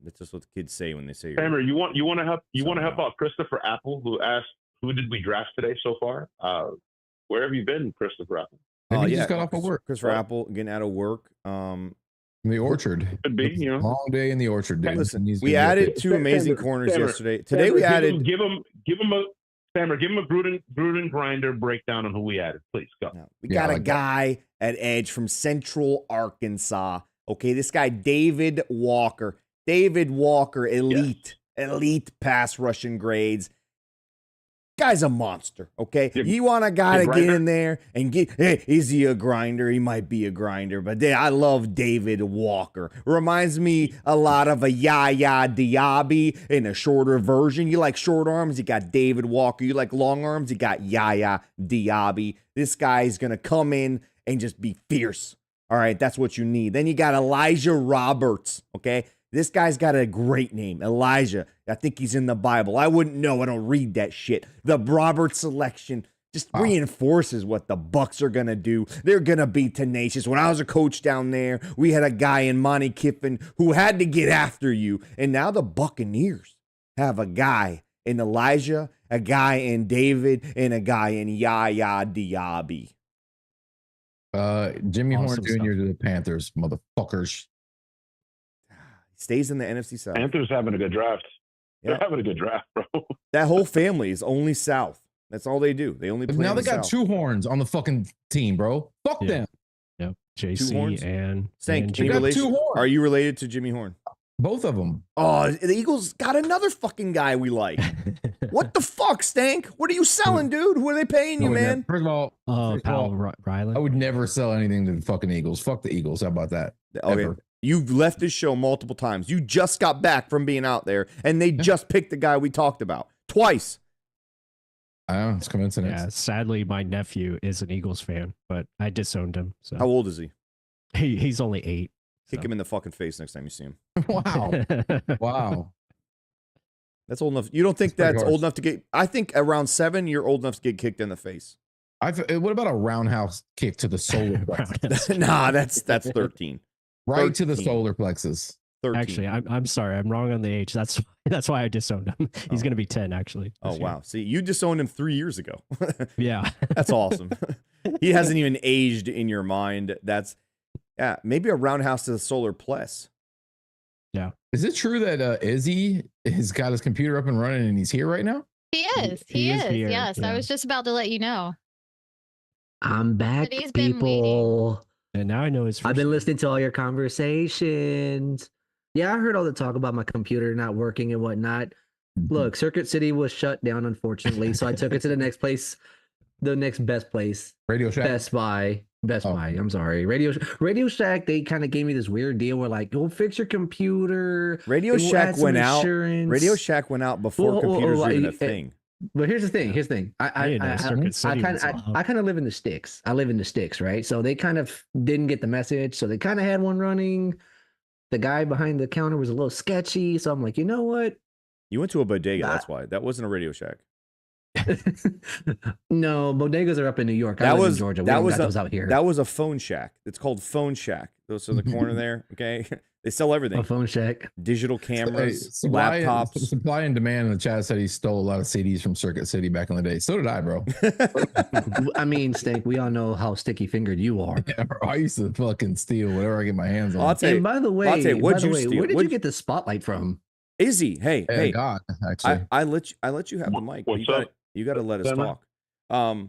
S2: That's just what the kids say when they say.
S9: Hammer, you want to help out Christopher Apple, who asked, "Who did we draft today so far?" Where have you been, Christopher Apple?
S3: Maybe he just got off of work.
S2: Christopher Apple getting out of work.
S3: In the orchard.
S9: Could be,
S3: long day in the orchard. Dude.
S2: Listen, we added 2 amazing corners yesterday. Today we added.
S9: Give him a Gruden grinder breakdown on who we added, please go.
S2: We got a guy at edge from Central Arkansas. Okay, this guy David Walker. David Walker, elite pass rushing grades. Guy's a monster, okay? You want a guy to get in there and is he a grinder? He might be a grinder, but I love David Walker. Reminds me a lot of a Yaya Diaby in a shorter version. You like short arms? You got David Walker. You like long arms? You got Yaya Diaby. This guy's going to come in and just be fierce. All right, that's what you need. Then you got Elijah Roberts, okay? This guy's got a great name, Elijah. I think he's in the Bible. I wouldn't know. I don't read that shit. The Roberts selection just reinforces what the Bucs are going to do. They're going to be tenacious. When I was a coach down there, we had a guy in Monty Kiffin who had to get after you. And now the Buccaneers have a guy in Elijah, a guy in David, and a guy in Yaya Diaby.
S3: Jimmy Horn Jr. to the Panthers, motherfuckers.
S2: Stays in the NFC South.
S9: Panthers having a good draft. They're having a good draft, bro.
S2: That whole family is only South. That's all they do. They only play.
S3: Now
S2: in
S3: they
S2: the
S3: got
S2: South.
S3: two horns on the fucking team, bro. Fuck
S4: Yeah.
S3: them.
S4: Yep.
S2: Two
S4: JC
S2: horns?
S4: and
S2: Stank,
S4: and
S2: any
S3: got
S4: Jimmy.
S2: relation?
S3: two horns.
S2: Are you related to Jimmy Horn?
S3: Both of them.
S2: Oh, the Eagles got another fucking guy we like. What the fuck, Stank? What are you selling, dude? Who are they paying you, man?
S3: First of all,
S4: Powell Ryland.
S3: I would never sell anything to the fucking Eagles. Fuck the Eagles. How about that?
S2: Okay.
S3: Ever.
S2: You've left this show multiple times. You just got back from being out there, and they just picked the guy we talked about twice.
S3: I don't know. It's coincidence.
S4: Yeah, sadly, my nephew is an Eagles fan, but I disowned him. So
S2: How old is he?
S4: he's only 8.
S2: Kick him in the fucking face next time you see him.
S3: Wow. Wow.
S2: That's old enough. You don't think
S3: That's pretty
S2: that's
S3: harsh.
S2: old enough to get? I think around 7, you're old enough to get kicked in the face.
S3: What about a roundhouse kick to the solar plexus?
S2: Nah, that's 13.
S3: Right to the
S2: 13.
S3: solar plexus.
S2: 13.
S4: Actually, I'm sorry, I'm wrong on the age. That's why I disowned him. He's going to be 10 actually.
S2: Oh
S4: this year.
S2: wow. See, you disowned him 3 years ago.
S4: Yeah.
S2: That's awesome. He hasn't even aged in your mind. Yeah, maybe a roundhouse to the solar pless.
S4: Yeah.
S3: Is it true that Izzy has got his computer up and running and he's here right now?
S5: He is. He is.
S4: here,
S5: Yes, I
S4: yeah.
S5: was just about to let you know.
S10: I'm back,
S5: But he's been
S10: people.
S4: And now I know his.
S10: I've been listening to all your conversations. Yeah, I heard all the talk about my computer not working and whatnot. Look, Circuit City was shut down, unfortunately, so I took it to the next place, the next best place,
S3: Radio Shack.
S10: Best Buy. Best
S3: Oh.
S10: Buy. I'm sorry, Radio Shack. They kind of gave me this weird deal where like, go fix your computer.
S2: Radio
S10: and we'll
S2: Shack
S10: add some
S2: went out.
S10: insurance.
S2: Radio Shack went out before computers were even a thing.
S10: But here's the thing. Here's the thing.
S4: Hey, no, Circuit City was
S10: I kind of live in the sticks. I live in the sticks, right? So they kind of didn't get the message. So they kind of had one running. The guy behind the counter was a little sketchy. So I'm like, you know what?
S2: You went to a bodega, that's why. That wasn't a Radio Shack.
S10: No, bodegas are up in New York. I
S2: That
S10: live
S2: was
S10: in Georgia. We
S2: that
S10: don't
S2: was
S10: got those out here.
S2: That was a phone shack. It's called Phone Shack. Those are the corner there. Okay, they sell everything.
S10: A phone shack.
S2: Digital cameras,
S3: Supply
S2: laptops.
S3: supply and demand in the chat said he stole a lot of CDs from Circuit City back in the day. So did I, bro.
S10: I mean, Stink, we all know how sticky fingered you are.
S3: Yeah, bro, I used to fucking steal whatever I get my hands on.
S2: I'll tell you,
S10: And by the way,
S2: what'd you steal?
S10: where did you
S2: What'd-
S10: get the spotlight from?
S2: Izzy, hey, hey,
S3: God, actually.
S2: I let you have the mic. But
S9: What's up?
S2: You got to let us
S9: What's up,
S2: talk.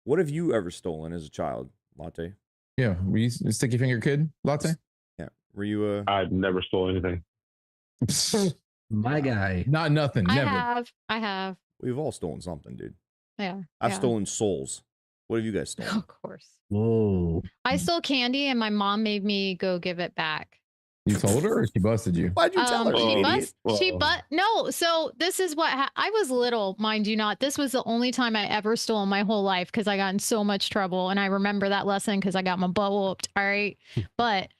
S2: What have you ever stolen as a child, Latte?
S3: Yeah, were you a sticky finger kid, Latte?
S2: Yeah, were you?
S9: I've never stole anything.
S10: My guy.
S3: Not nothing.
S5: I
S3: Never.
S5: I have.
S2: We've all stolen something, dude.
S5: Yeah.
S2: I've
S5: yeah.
S2: stolen souls. What have you guys stolen?
S5: Of course.
S10: Whoa.
S5: I stole candy and my mom made me go give it back.
S3: You told her or she busted you?
S2: Why'd you tell her?
S5: She
S2: idiot?
S5: no. So this is what I was little, mind you not. This was the only time I ever stole in my whole life because I got in so much trouble, and I remember that lesson because I got my butt whooped. All right, but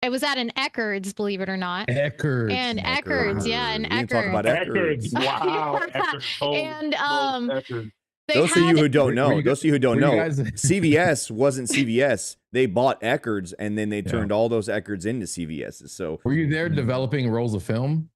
S5: it was at an Eckerd's, believe it or not.
S3: Eckerd's.
S5: And Eckerd's, yeah, and
S2: We didn't talk about
S5: Eckerd's.
S2: Eckerd's.
S9: Wow.
S5: Yeah.
S9: Eckerd's.
S5: And
S9: Eckerd's.
S5: they
S2: Those of you
S5: had
S2: who don't
S3: Were
S2: know,
S3: you
S2: those of you who don't
S3: were you
S2: know,
S3: guys-
S2: CVS wasn't CVS. They bought Eckerd's and then they turned all those Eckerd's into CVS's. So
S3: Were you there developing rolls of film?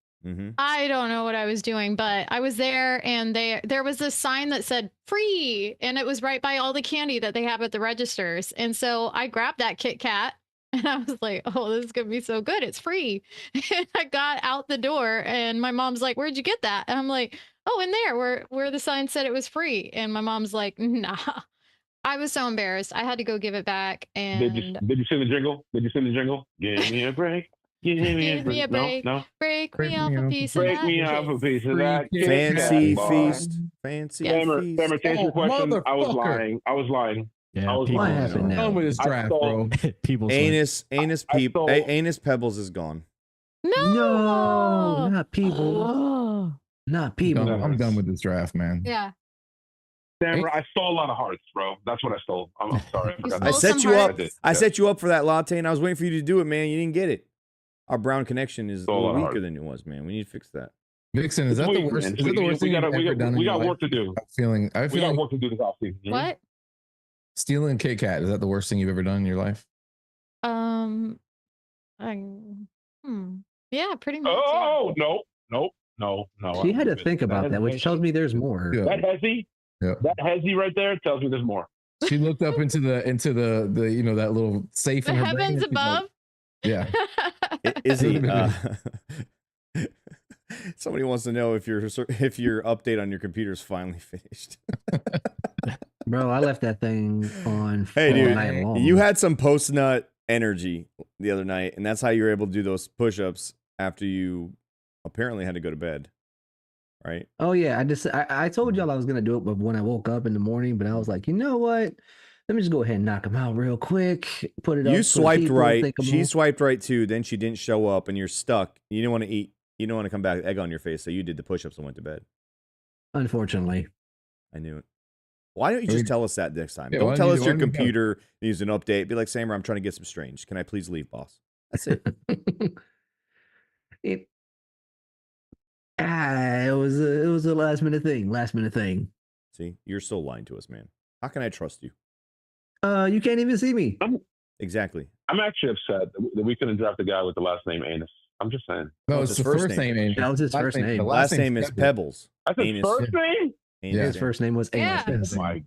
S5: I don't know what I was doing, but I was there, and there was a sign that said free, and it was right by all the candy that they have at the registers. And so I grabbed that Kit Kat, and I was like, "Oh, this is gonna be so good! It's free." And I got out the door, and my mom's like, "Where'd you get that?" And I'm like, "Oh, in there, where the sign said it was free." And my mom's like, "Nah." I was so embarrassed. I had to go give it back. And
S9: Did you sing the jingle? Did you sing the jingle? Give me a break. Give me a
S5: Give me a
S9: break.
S5: break.
S9: No, no.
S5: break me off a piece of
S9: Break
S5: that.
S9: me off a piece of that.
S3: Free
S2: fancy
S9: Boy.
S2: feast, fancy
S9: Sammer,
S2: feast.
S9: Sammer, to answer your question, I was
S3: motherfucker.
S9: lying. I was lying.
S4: Yeah,
S9: I was
S4: people,
S10: What
S9: lying.
S10: happened now?
S3: Done with this
S9: I
S3: draft,
S9: stole-
S3: bro.
S4: people's like,
S2: Anus
S9: I stole-
S2: Anus Pebbles is gone.
S10: No, not people.
S5: Oh.
S10: Not people.
S3: I'm done with this draft, man.
S5: Yeah.
S9: Sammer, I stole a lot of hearts, bro. That's what I stole. I'm sorry. I forgot
S2: I
S5: stole
S9: that.
S2: set
S5: some
S2: you
S5: hearts?
S2: up.
S9: did,
S2: I
S9: yeah.
S2: set you up for that latte, and I was waiting for you to do it, man. You didn't get it. Our brown connection is a
S9: Stole a
S2: little
S9: lot of
S2: weaker
S9: hearts.
S2: than it was, man. We need to fix that.
S3: Vixen, is that the
S9: Wait,
S3: worst?
S9: man.
S3: Is that the worst
S9: we
S3: thing
S9: got,
S3: you've
S9: we
S3: ever
S9: got,
S3: done?
S9: we
S3: in your
S9: got
S3: life?
S9: work to do.
S3: I
S9: We
S3: feel
S9: got
S3: like
S9: work to do this offseason.
S5: What?
S3: stealing Kit Kat, is that the worst thing you've ever done in your life?
S5: Yeah, pretty much.
S9: Oh, no.
S10: She had to think about that, which tells me there's more.
S3: Yeah.
S9: That hezzy,
S3: Yeah.
S9: that hezzy right there tells me there's more.
S3: She looked up into the you know, that little safe
S5: The
S3: in her brain,
S5: heavens
S3: and she's like,
S5: above.
S3: yeah.
S2: Izzy, Somebody wants to know if your update on your computer is finally finished.
S10: Bro, I left that thing on
S2: Hey,
S10: all
S2: dude,
S10: night long.
S2: you had some post-nut energy the other night, and that's how you were able to do those push-ups after you apparently had to go to bed, right?
S10: Oh yeah, I told y'all I was gonna do it, but when I woke up in the morning, but I was like, you know what? Let me just go ahead and knock them out real quick. Put it up.
S2: You
S10: for
S2: swiped
S10: people,
S2: right.
S10: think I'm
S2: She
S10: all-
S2: swiped right too. Then she didn't show up, and you're stuck. You don't want to eat. You don't want to come back with egg on your face. So you did the push-ups and went to bed.
S10: Unfortunately.
S2: I knew it. Why don't you just tell us that next time?
S3: Yeah,
S2: Don't tell us your computer needs an update. Be like, Samer, I'm trying to get some strange. Can I please leave, boss? That's it.
S10: it was a last minute thing.
S2: See, you're still lying to us, man. How can I trust you?
S10: You can't even see me.
S2: Exactly.
S9: I'm actually upset that we couldn't draft a guy with the last name Anus. I'm just saying.
S3: No,
S2: it's
S3: it's
S2: his
S3: the
S2: first
S3: first
S2: name.
S3: name.
S10: That was his first name.
S2: The last name is Pebbles.
S9: That's his
S2: Anus.
S9: first name?
S2: Anus,
S3: Yeah.
S10: His first name was
S5: Yeah.
S10: Amos.
S9: Oh my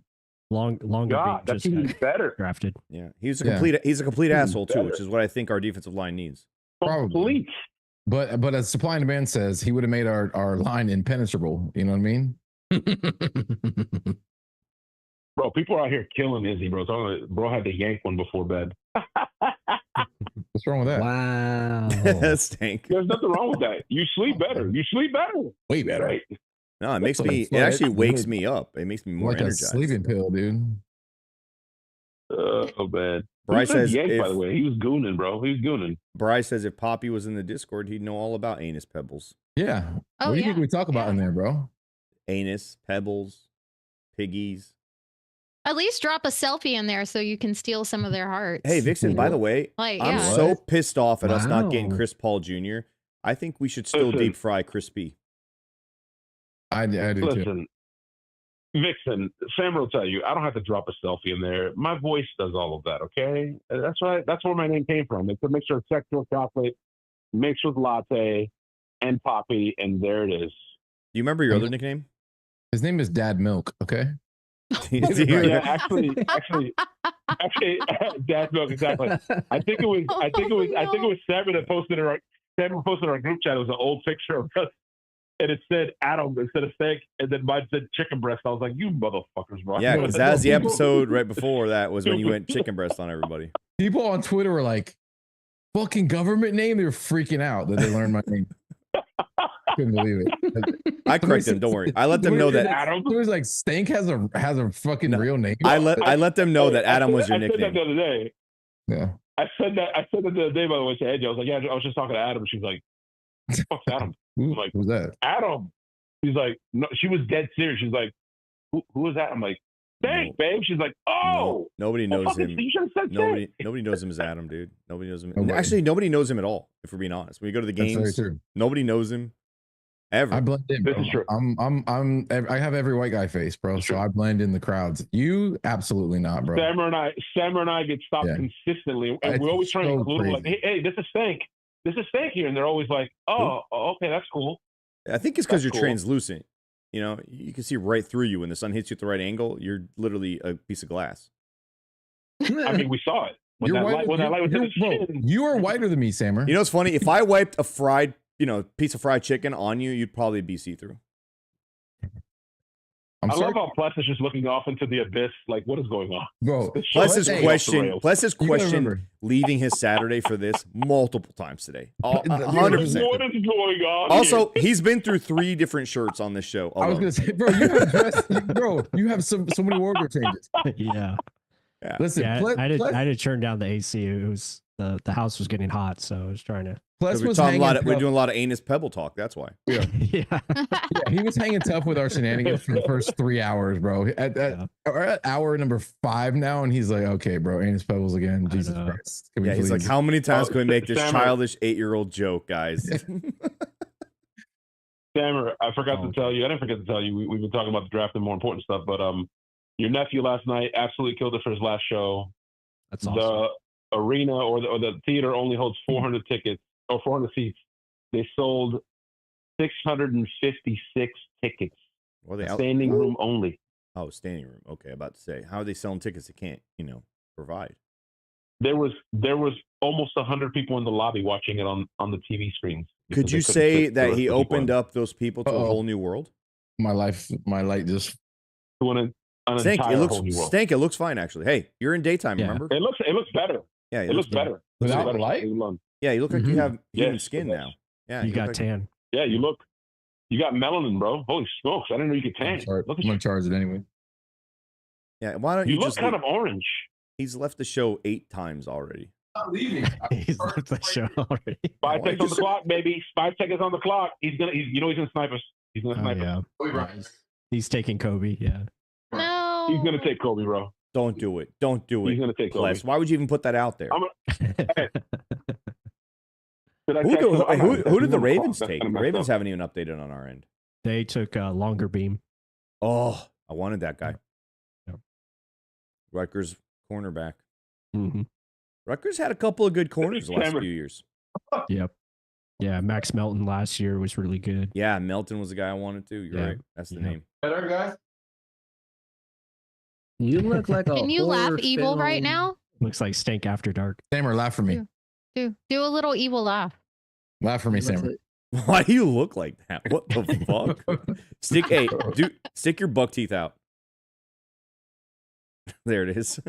S4: Longer
S9: God,
S4: beat
S9: that's
S4: just
S9: even
S4: got
S9: better.
S4: drafted.
S2: Yeah, he's a
S3: Yeah.
S2: complete asshole too,
S9: better.
S2: which is what I think our defensive line needs.
S3: Probably.
S9: Complete.
S3: But as supply and demand says, he would have made our line impenetrable. You know what I mean?
S9: Bro, people are out here killing Izzy, bro. Bro had to yank one before bed.
S3: What's wrong with that?
S10: Wow.
S2: Stank.
S9: There's nothing wrong with that. You sleep better. You sleep better.
S3: Way better.
S9: Right.
S2: No, it makes
S3: That's
S2: me.
S3: like
S2: It actually
S3: flight.
S2: wakes me up. It makes me more
S3: Like a
S2: energized.
S3: sleeping pill, dude.
S9: Oh, man.
S2: Bryce
S9: Who said
S2: says
S9: yank,
S2: if
S9: by the way. He was gooning, bro. He was gooning.
S2: Bryce says if Poppy was in the Discord, he'd know all about anus pebbles,
S3: Yeah.
S5: Oh,
S3: What do you think
S5: yeah.
S3: we talk about
S5: Yeah.
S3: in there, bro?
S2: anus pebbles, piggies.
S5: At least drop a selfie in there so you can steal some of their hearts.
S2: Hey, Vixen. By the way,
S5: Like,
S2: I'm
S5: yeah.
S2: so pissed off at us not getting
S10: Wow.
S2: Chris Paul Jr. I think we should still
S9: Listen.
S2: deep fry Crispy.
S3: I do too.
S9: Listen, Vixen, Sam will tell you, I don't have to drop a selfie in there. My voice does all of that, okay? That's right. That's where my name came from. It's a mixture of sexual chocolate mixed with latte and poppy, and there it is.
S2: Do you remember your other nickname?
S3: His name is Dad Milk. Okay.
S9: Yeah, actually, Dad's milk, exactly. I think it was Sam that posted it. Sam posted our group chat. It was an old picture of us, and it said Adam instead of steak, and then mine said chicken breast. I was like, you motherfuckers, bro.
S2: Yeah, because that was the episode right before that was when you went chicken breast on everybody.
S3: People on Twitter were like, "Fucking government name." They were freaking out that they learned my name. Couldn't believe it.
S2: I correct them. Don't worry. I let them know that
S9: Adam.
S3: It was like Stank has a fucking
S2: No,
S3: real name.
S2: I let them know that Adam was your
S9: I said that
S2: nickname.
S9: the other day.
S3: Yeah.
S9: I said that the other day, by the way, to Edge. I was like, yeah, I was just talking to Adam. She's like, fuck's Adam?
S3: Who,
S9: like,
S3: who's that?
S9: Adam. She's like, no, she was dead serious. She's like, who is that? I'm like, Stank, babe. She's like, oh.
S2: No, nobody
S9: well,
S2: knows
S9: fucking-
S2: him.
S9: You should have said Stank.
S2: Nobody knows him as Adam, dude. Nobody knows him.
S3: Nobody.
S2: Actually, nobody knows him at all. If we're being honest, when you go to the
S3: That's very
S2: games,
S3: true.
S2: nobody knows him ever.
S3: I blend in,
S9: This
S3: bro.
S9: is true.
S3: I have every white guy face, bro. So I blend in the crowds. You absolutely not, bro.
S9: Sammer and I get stopped
S3: Yeah.
S9: consistently, and
S3: It's
S9: we always try to
S3: so
S9: include them, like,
S3: crazy.
S9: hey, this is Stank. This is Stank here, and they're always like, oh, okay, that's cool.
S2: I think it's because
S9: That's
S2: you're
S9: cool.
S2: translucent. You know, you can see right through you when the sun hits you at the right angle. You're literally a piece of glass.
S9: I mean, we saw it when that light was in his chin.
S3: You are whiter than me, Sammer.
S2: You know what's funny? If I wiped a fried, piece of fried chicken on you, you'd probably be see-through.
S3: I'm
S9: I
S3: sorry,
S9: love how Pless is just looking off into the abyss. Like, what is going on?
S3: bro.
S9: This show
S2: Pless
S9: is
S2: has
S9: going off the rails.
S3: You gotta remember.
S2: leaving his Saturday for this multiple times today.
S9: What
S2: 100%.
S9: is going on?
S2: Also,
S9: here?
S2: he's been through 3 different shirts on this show.
S3: I was
S2: alone.
S3: gonna say, bro, you have dressed, bro. You have so many wardrobe changes.
S4: Yeah.
S3: Listen,
S4: Yeah,
S3: Pless,
S4: I had to turn down the AC. It was the house was getting hot, so I was trying to.
S3: Pless
S2: We're
S3: was
S2: talking
S3: hanging.
S2: we're
S3: tough.
S2: doing a lot of anus pebble talk. That's why.
S3: Yeah.
S4: Yeah.
S3: Yeah, he was hanging tough with our shenanigans for the first 3 hours, bro. We're at hour number 5 now, and he's like, "Okay, bro, anus pebbles again." Jesus
S4: know.
S3: Christ! Can we
S2: Yeah, he's like,
S3: please-
S2: how many times
S9: Oh,
S2: can we make this
S9: Sammer.
S2: childish 8-year-old joke, guys?
S9: Sammer, I forgot
S4: Oh.
S9: to tell you. I didn't forget to tell you. We've been talking about the draft and more important stuff, but your nephew last night absolutely killed it for his last show.
S4: That's awesome.
S9: The arena or the theater only holds 400 tickets or 400 seats. They sold 656 tickets.
S2: Well, they
S9: Standing room only.
S2: Oh, standing room. Okay, about to say, how are they selling tickets they can't, provide?
S9: there was almost 100 people in the lobby watching it on the TV screens.
S2: Could you say that he opened up those people to a whole new world?
S3: My light just
S9: to an
S2: Stank,
S9: entire
S2: it looks
S9: whole new world.
S2: Stank, it looks fine actually. Hey, you're in daytime, remember?
S9: It looks better.
S2: Yeah,
S9: it looks better.
S3: Without the light?
S2: Yeah, you look like you have human
S9: Yes,
S2: skin now. Yeah,
S4: You got
S2: like,
S4: tan.
S9: Yeah, you got melanin, bro. Holy smokes! I didn't know you could tan.
S3: I'm gonna charge it anyway.
S2: Yeah, why don't
S9: You
S2: you
S9: look
S2: just
S9: kind of orange.
S2: He's left the show 8 times already.
S3: Not leaving.
S4: He's left the show already.
S9: 5 seconds on the clock, baby. 5 seconds on the clock. He's gonna snipe us. He's gonna snipe us.
S4: Yeah. He's taking Kobe. Yeah.
S5: No.
S9: He's gonna take Kobe, bro.
S2: Don't do it. Don't do it.
S9: He's gonna take Kobe.
S2: Pless. Why would you even put that out there?
S9: Hey.
S2: Who did the Ravens take? The Ravens haven't even updated on our end.
S4: They took a longer beam.
S2: Oh, I wanted that guy.
S4: Yep.
S2: Rutgers cornerback.
S4: Mm-hmm.
S2: Rutgers had a couple of good corners the last few years.
S4: Yep. Yeah, Max Melton last year was really good.
S2: Yeah, Melton was the guy I wanted to. You're right. That's the name.
S3: Better, guys.
S10: You look like a
S5: Can you laugh
S10: horror
S5: evil right
S10: film.
S5: now?
S4: Looks like Stank After Dark.
S3: Sammer, laugh for me.
S5: Do a little evil laugh.
S3: Laugh for me,
S10: What's
S3: Sammer.
S10: it?
S2: Why do you look like that? What the fuck? Stick your buck teeth out. There it is.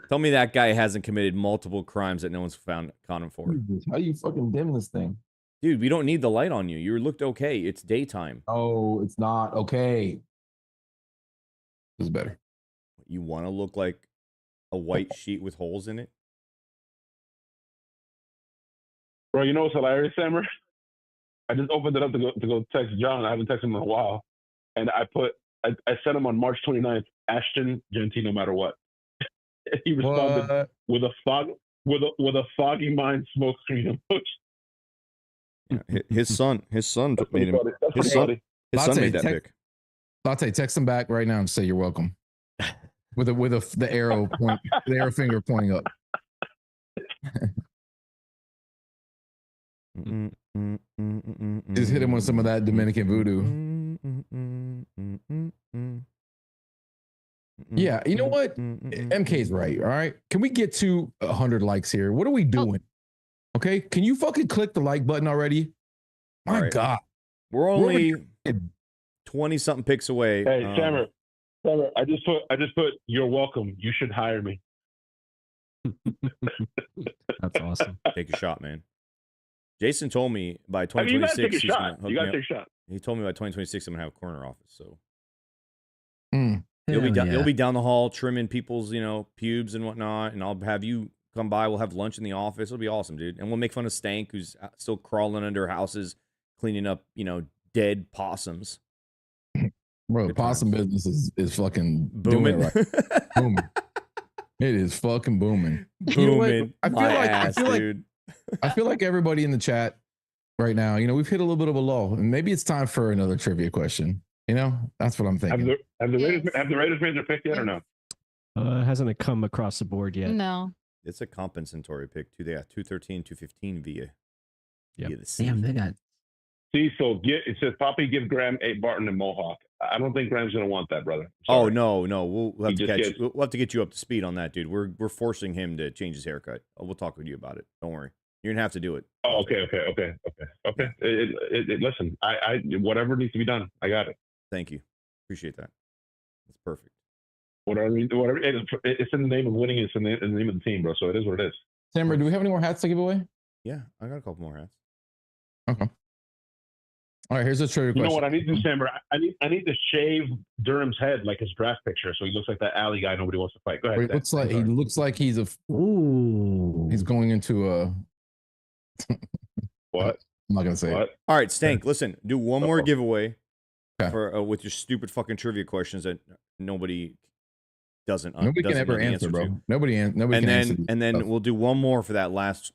S2: Tell me that guy hasn't committed multiple crimes that no one's found caught him for.
S3: How you fucking dim this thing?
S2: Dude, we don't need the light on you. You looked okay. It's daytime.
S3: Oh, it's not okay. This is better.
S2: You want to look like a white sheet with holes in it?
S9: Bro, you know what's hilarious, Sammer? I just opened it up to go text John. I haven't texted him in a while, and I sent him on March 29th. Ashton Genty, no matter what. He responded with a foggy mind smoke screen emoji.
S2: Yeah, his son made him. His son made that pic.
S3: Latte, text him back right now and say you're welcome. With the arrow point, the arrow finger pointing up. Just hit him with some of that Dominican voodoo. Yeah, you know what? MK's right. All right, can we get to 100 likes here? What are we doing? Okay, can you fucking click the like button already? My God,
S2: we're only 20-something picks away.
S9: Hey, Sammer, I just put you're welcome. You should hire me.
S4: That's awesome.
S2: Take a shot, man. Jason told me by
S9: I mean, you gotta
S2: 2026
S9: take a
S2: he's
S9: shot.
S2: gonna hook
S9: You gotta
S2: me
S9: take a shot.
S2: He told me by 2026 I'm gonna have a corner office. So
S3: Mm.
S2: He'll be down the hall trimming people's, pubes and whatnot, and I'll have you come by. We'll have lunch in the office. It'll be awesome, dude. And we'll make fun of Stank, who's still crawling under houses, cleaning up, dead possums.
S3: Bro,
S2: Good
S3: possum
S2: times.
S3: business is fucking
S2: Booming.
S3: doing it right. Booming. It is fucking booming. You know what?
S2: Booming.
S3: I feel
S2: My
S3: like
S2: ass, dude.
S3: I feel like everybody in the chat right now, we've hit a little bit of a lull, and maybe it's time for another trivia question. That's what I'm thinking.
S9: Have the Raiders made their pick yet or no?
S4: Hasn't it come across the board yet?
S5: No.
S2: It's a compensatory pick too. They got 213, 215 via the
S10: Damn, they got.
S9: See, so it says Poppy give Graham 8 Barton and Mohawk. I don't think Graham's gonna want that, brother.
S2: Oh no, we'll have
S9: He
S2: to
S9: just
S2: we'll have to get you up to speed on that, dude. We're forcing him to change his haircut. We'll talk with you about it. Don't worry. You're gonna have to do it.
S9: Oh, okay. Listen, I whatever needs to be done, I got it.
S2: Thank you. Appreciate that. That's perfect.
S9: Whatever it's in the name of winning. It's in the name of the team, bro. So it is what it is.
S3: Sammer, do we have any more hats to give away?
S2: Yeah, I got a couple more hats.
S3: Okay. All right, here's a trivia question.
S9: You know what I need to do, Sammer? I need to shave Durham's head like his draft picture, so he looks like that alley guy nobody wants to fight. Go ahead.
S3: He looks like he's he's going into a
S9: what?
S3: I'm not gonna say it.
S2: All right, Stank. Listen, do one more giveaway for with your stupid fucking trivia questions that nobody doesn't.
S3: Nobody can ever answer, bro.
S2: to.
S3: Nobody can answer.
S2: And then we'll do one more for that last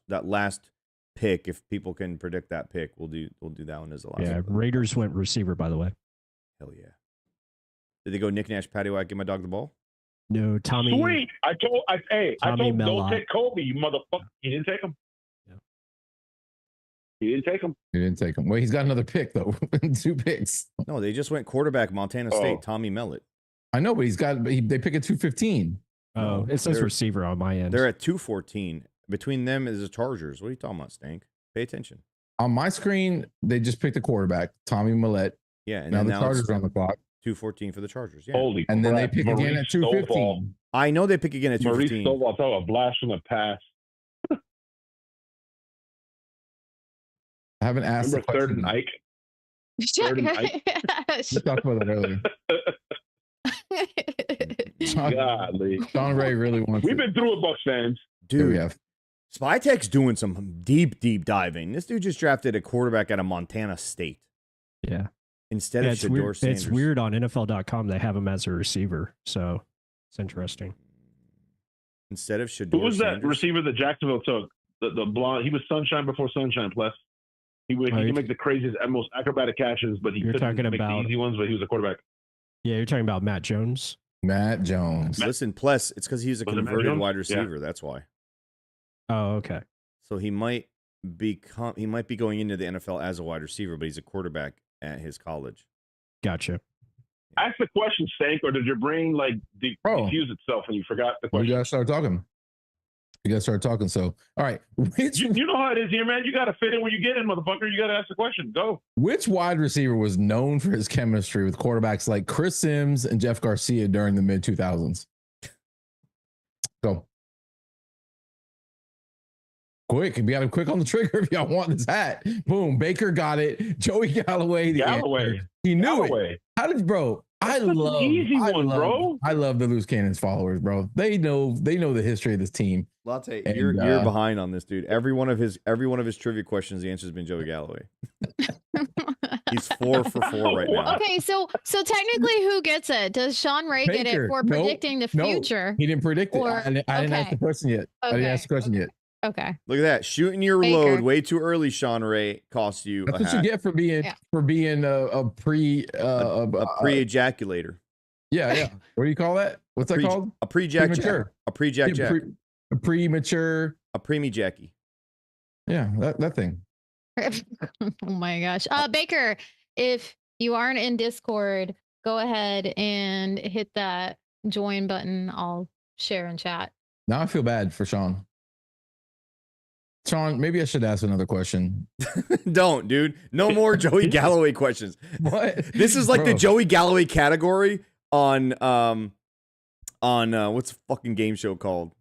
S2: pick. If people can predict that pick, we'll do that one as the last.
S4: Yeah,
S2: one.
S4: Raiders went receiver, by the way.
S2: Hell yeah. Did they go Nick Nash, Patty White, give my dog the ball?
S4: No, Tommy.
S9: Sweet. I told
S4: Tommy
S9: don't
S4: Mellott.
S9: take Kobe, you motherfucker. You didn't take him.
S4: Yeah.
S9: You didn't take him.
S3: He didn't take him. Well, he's got another pick though. 2 picks.
S2: No, they just went quarterback Montana State, Tommy Mellott.
S3: I know, but they pick at 215.
S4: Oh,
S2: No,
S4: it says
S2: they're-
S4: receiver on my end.
S2: They're at 214. Between them is the Chargers. What are you talking about, Stank? Pay attention.
S3: On my screen, they just picked a quarterback, Tommy Millette.
S2: Yeah, and
S3: Now
S2: then
S3: the
S2: now
S3: Chargers
S2: it's
S3: are on the clock.
S2: 214 for the Chargers. Yeah.
S9: Holy
S3: And then they
S9: crap.
S3: pick again
S9: Maurice
S3: at 215.
S2: I know they pick again at
S9: Maurice
S2: 215.
S9: Stovall, talk about blast from the past.
S3: I haven't asked the
S9: Remember third
S3: question.
S9: and Ike? Third and Ike?
S3: We talked about that earlier.
S9: Golly.
S3: Sean Ray really wants
S9: We've been through it, Bucs fans.
S3: Here we
S2: Dude,
S3: have.
S2: Spytek's doing some deep diving. This dude just drafted a quarterback out of Montana State
S4: Yeah.
S2: instead
S4: Yeah,
S2: of
S4: it's
S2: Shador
S4: weird.
S2: Sanders.
S4: It's weird on NFL.com. They have him as a receiver. So it's interesting.
S2: Instead of Shador
S9: Who was that
S2: Sanders.
S9: receiver that Jacksonville took? The blonde. He was sunshine before sunshine. Plus, he could make the craziest and most acrobatic catches, but he
S4: You're
S9: couldn't
S4: talking
S9: make
S4: about-
S9: the easy ones. But he was a quarterback.
S4: Yeah, you're talking about Matt Jones.
S3: Matt Jones.
S2: Listen, Pless, it's because he's a
S9: Was it Matt
S2: converted
S9: Jones?
S2: wide
S9: Yeah.
S2: receiver. That's why.
S4: Oh, okay.
S2: So he might be going into the NFL as a wide receiver, but he's a quarterback at his college.
S4: Gotcha.
S9: Ask the question, Stank, or did your brain like
S3: Bro.
S9: diffuse itself when you forgot the
S3: We
S9: question?
S3: gotta start talking. You gotta start talking. So, all right,
S9: You know how it is here, man. You got to fit in where you get in, motherfucker. You got to ask the question. Go.
S3: which wide receiver was known for his chemistry with quarterbacks like Chris Sims and Jeff Garcia during the mid 2000s? Go. Quick, we got him quick on the trigger if y'all want this hat. Boom, Baker got it. Joey Galloway, the
S9: Galloway.
S3: answer. He knew it.
S9: Galloway.
S3: How did bro? I
S9: That's an
S3: love
S9: easy one, bro.
S3: I love the loose cannons followers, bro. They know the history of this team.
S2: Latte,
S3: And,
S2: you're behind on this, dude. Every one of his trivia questions, the answer's been Joey Galloway. He's 4 for 4 right now.
S5: Okay, so technically, who gets it? Does Sean Ray get
S3: Baker.
S5: it for
S3: Nope.
S5: predicting the
S3: No,
S5: future?
S3: he didn't predict it.
S5: Or-
S3: I didn't ask
S5: okay.
S3: the question yet. I didn't ask the question yet.
S5: Okay.
S2: Look at that, shooting your
S5: Baker.
S2: load way too early. Sean Ray cost you
S3: That's
S2: a
S3: what you
S2: hat.
S3: get for being a
S2: pre-ejaculator.
S3: Yeah. What do you call that? What's that called?
S2: A pre-jack
S3: Premature.
S2: A pre-jack
S3: Yeah,
S2: jack.
S3: a premature.
S2: A preemie Jackie.
S3: Yeah, that thing.
S5: Oh my gosh. Baker, if you aren't in Discord, go ahead and hit that join button. I'll share in chat.
S3: Now I feel bad for Sean. Sean, maybe I should ask another question.
S2: Don't, dude. No more Joey Galloway questions.
S3: What?
S2: This is like the
S3: Bro.
S2: Joey Galloway category on what's the fucking game show called?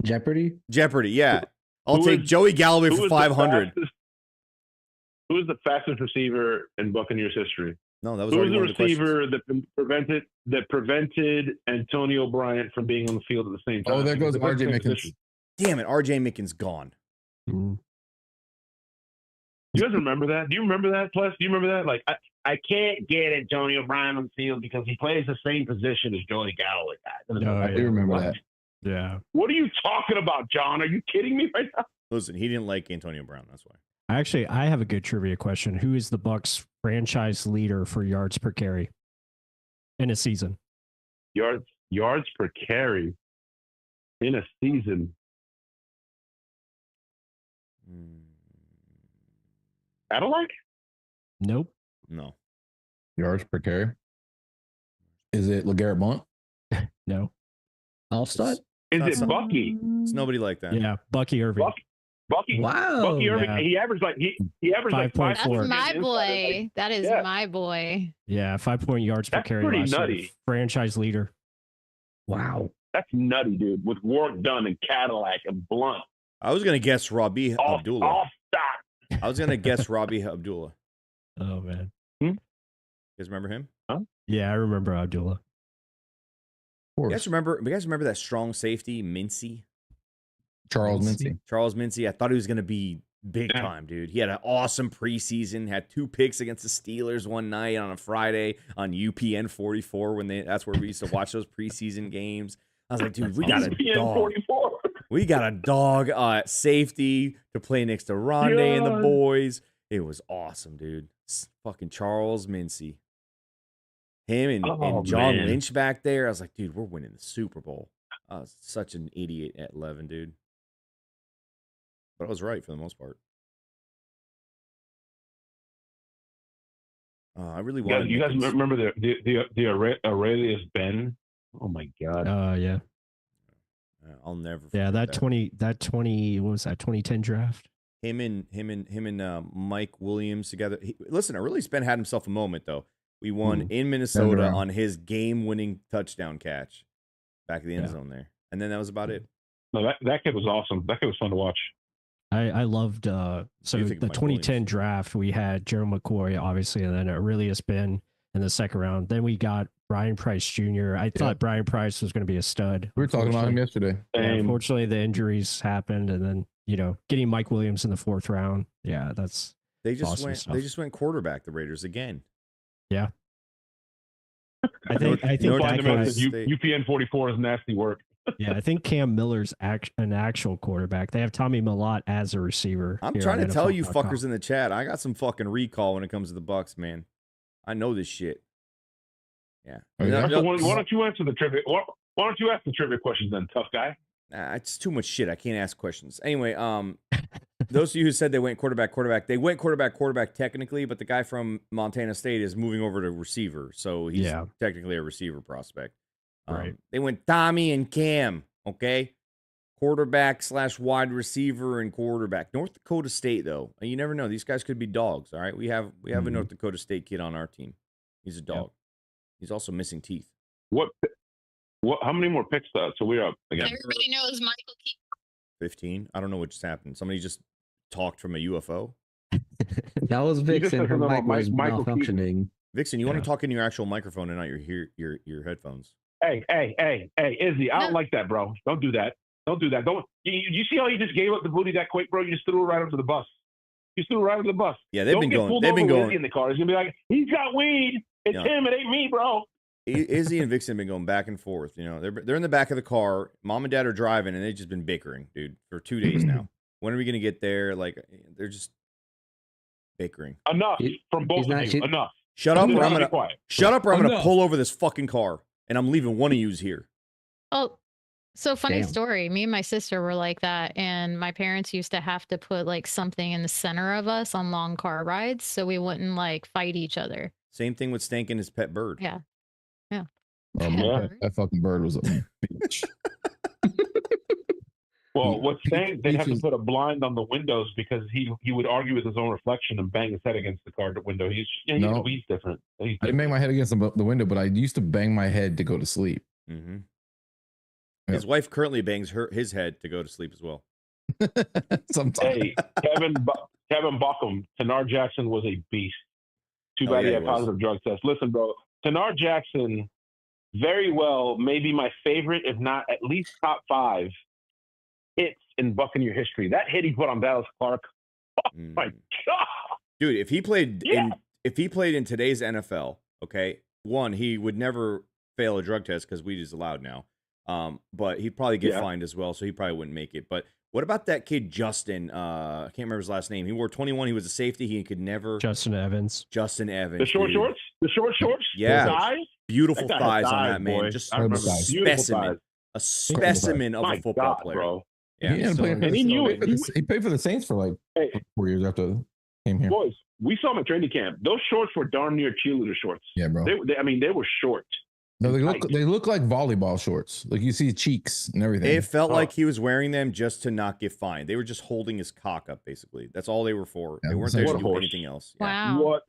S10: Jeopardy.
S2: Jeopardy. Yeah. I'll
S9: Who
S2: take
S9: is-
S2: Joey Galloway
S9: Who
S2: for
S9: is the
S2: 500.
S9: Who is the fastest receiver in Buccaneers history?
S2: No, that was
S9: Who was
S2: already
S9: the
S2: one of the questions.
S9: receiver that prevented Antonio Bryant from being on the field at the same time?
S3: Oh, there goes
S9: They played the
S3: RJ
S9: same
S3: Mickens.
S9: position.
S2: Damn it, RJ Mickens gone.
S4: Mm.
S9: You guys remember that? Do you remember that, Pless? Do you remember that? Like, I can't get Antonio Bryant on the field because he plays the same position as Joey Galloway.
S4: No,
S3: I do remember
S9: What?
S3: that.
S4: Yeah.
S9: What are you talking about, John? Are you kidding me right now?
S2: Listen, he didn't like Antonio Brown. That's why.
S4: Actually, I have a good trivia question. Who is the Bucs franchise leader for yards per carry in a season?
S9: Yards per carry in a season. Cadillac?
S4: Nope.
S2: No.
S3: Yards per carry. Is it LeGarrette Blunt?
S4: No.
S10: Allstott.
S9: Is
S2: Not
S9: it
S2: some-
S9: Bucky?
S2: It's nobody like that.
S4: Yeah, Bucky Irving.
S9: Bucky.
S10: Wow.
S9: Bucky Irving.
S4: Yeah.
S9: He averaged like he averaged like
S4: 5.4.
S5: That's
S4: Or-
S5: my
S9: inside,
S5: boy.
S9: like-
S5: That is
S9: Yeah.
S5: my boy.
S4: Yeah, 5 yards per
S9: That's
S4: carry
S9: pretty
S4: last year.
S9: nutty.
S4: Franchise leader.
S10: Wow.
S9: That's nutty, dude. With Warwick Dunn and Cadillac and Blunt.
S2: I was gonna guess Robbie Abdullah.
S9: Off stock.
S2: I was gonna guess Robbie Abdullah.
S4: Oh man.
S2: You guys remember him?
S4: Yeah, I remember Abdullah.
S3: Of
S2: You
S3: course.
S2: guys remember that strong safety, Mincy?
S3: Charles Mincy.
S2: Charles Mincy. I thought he was gonna be big
S9: Yeah.
S2: time, dude. He had an awesome preseason, had 2 picks against the Steelers one night on a Friday on UPN 44 that's where we used to watch those preseason games. I was like, dude, we got a
S9: ESPN
S2: dog.
S9: 44.
S2: We got a dog at safety to play next to Rondé and the
S9: God.
S2: boys. It was awesome, dude. Fucking Charles Mincy. Him and John
S9: man.
S2: Lynch back there. I was like, dude, we're winning the Super Bowl. I was such an idiot at 11, dude. But I was right for the most part. I really wanted.
S9: You guys
S2: Mickens.
S9: remember the Aurelius Ben? Oh my God.
S4: Yeah.
S2: I'll never.
S4: Yeah,
S2: forget
S4: that 20 what was that 2010 draft?
S2: Him and Mike Williams together. Listen, Aurelius Ben had himself a moment though. We won in Minnesota on his game-winning touchdown catch back at the end zone there, and then that was about it.
S9: No, that kid was awesome. That kid was fun to watch.
S4: I loved the 2010 draft. We had Gerald McCoy, obviously, and then Aurelius Ben in the second round. Then we got Brian Price Jr. I thought Brian Price was going to be a stud.
S3: We were talking about him yesterday.
S4: Yeah, unfortunately, the injuries happened, and then getting Mike Williams in the 4th round. Yeah, that's
S2: they just
S4: awesome
S2: went.
S4: stuff.
S2: They just went quarterback. The Raiders again.
S4: Yeah. I think
S9: UPN 44 is nasty work.
S4: Yeah, I think Cam Miller's an actual quarterback. They have Tommy Millott as a receiver.
S2: I'm trying to tell you fuckers in the chat, I got some fucking recall when it comes to the Bucs, man. I know this shit. Yeah.
S9: Why don't you answer the trivia? Why don't you ask the trivia questions then, tough guy?
S2: It's too much shit. I can't ask questions. Anyway, those of you who said they went quarterback, they went quarterback technically, but the guy from Montana State is moving over to receiver, so he's technically a receiver prospect.
S4: Right.
S2: They went Tommy and Cam, okay? Quarterback / wide receiver and quarterback. North Dakota State, though. You never know. These guys could be dogs, all right? We have a North Dakota State kid on our team. He's a dog. Yep. He's also missing teeth.
S9: What? How many more picks? So we're up again.
S5: Everybody knows Michael Keaton.
S2: 15. I don't know what just happened. Somebody just talked from a UFO.
S10: That was Vixen. Her mic was malfunctioning.
S2: Vixen, you want to talk in your actual microphone and not your headphones.
S9: Hey, Izzy, I don't like that, bro. Don't do that. Don't you see how you just gave up the booty that quick, bro? You just threw it right under the bus. Yeah,
S2: they've been going
S9: in the car. He's gonna be like, he's got weed. It's him. It ain't me, bro.
S2: Izzy and Vixen have been going back and forth. They're in the back of the car. Mom and Dad are driving, and they've just been bickering, dude, for 2 days now. When are we gonna get there? Like, they're just bickering.
S9: Enough from both of you. Enough.
S2: Shut up, or I'm gonna pull over this fucking car, and I'm leaving one of yous here.
S5: Oh, so funny story. Me and my sister were like that, and my parents used to have to put like something in the center of us on long car rides so we wouldn't like fight each other.
S2: Same thing with Stank and his pet bird.
S5: Yeah.
S3: That fucking bird was a bitch.
S9: Well, what's Stank? They have to put a blind on the windows because he would argue with his own reflection and bang his head against the car window. He's different. I
S3: didn't bang my head against the window, but I used to bang my head to go to sleep.
S2: Mm-hmm. His wife currently bangs his head to go to sleep as well.
S3: Sometimes.
S9: Hey, Kevin Bockham, Tanar Jackson was a beast. Too bad he had positive drug tests. Listen, bro, Tanar Jackson, very well, maybe my favorite, if not at least top 5 hits in Buccaneer history. That hit he put on Dallas Clark. Oh my God.
S2: Dude, if he played in today's NFL, okay, one, he would never fail a drug test because weed is allowed now. But he'd probably get fined as well, so he probably wouldn't make it. But what about that kid Justin? I can't remember his last name. He wore 21. He was a safety. He could never.
S4: Justin Evans.
S9: The short shorts. The short shorts.
S2: Yeah.
S9: The thighs?
S2: Beautiful thighs on that man.
S9: Boy.
S2: Just a specimen of a football player. Bro.
S3: Yeah. He played for the Saints for like 4 years after he came here.
S9: Boys, we saw him at training camp. Those shorts were darn near cheerleader shorts.
S3: Yeah, bro.
S9: They were short.
S3: No, they look like volleyball shorts. Like you see cheeks and everything.
S2: It felt like he was wearing them just to not get fined. They were just holding his cock up, basically. That's all they were for. They weren't there to do anything else.
S5: Wow.
S9: What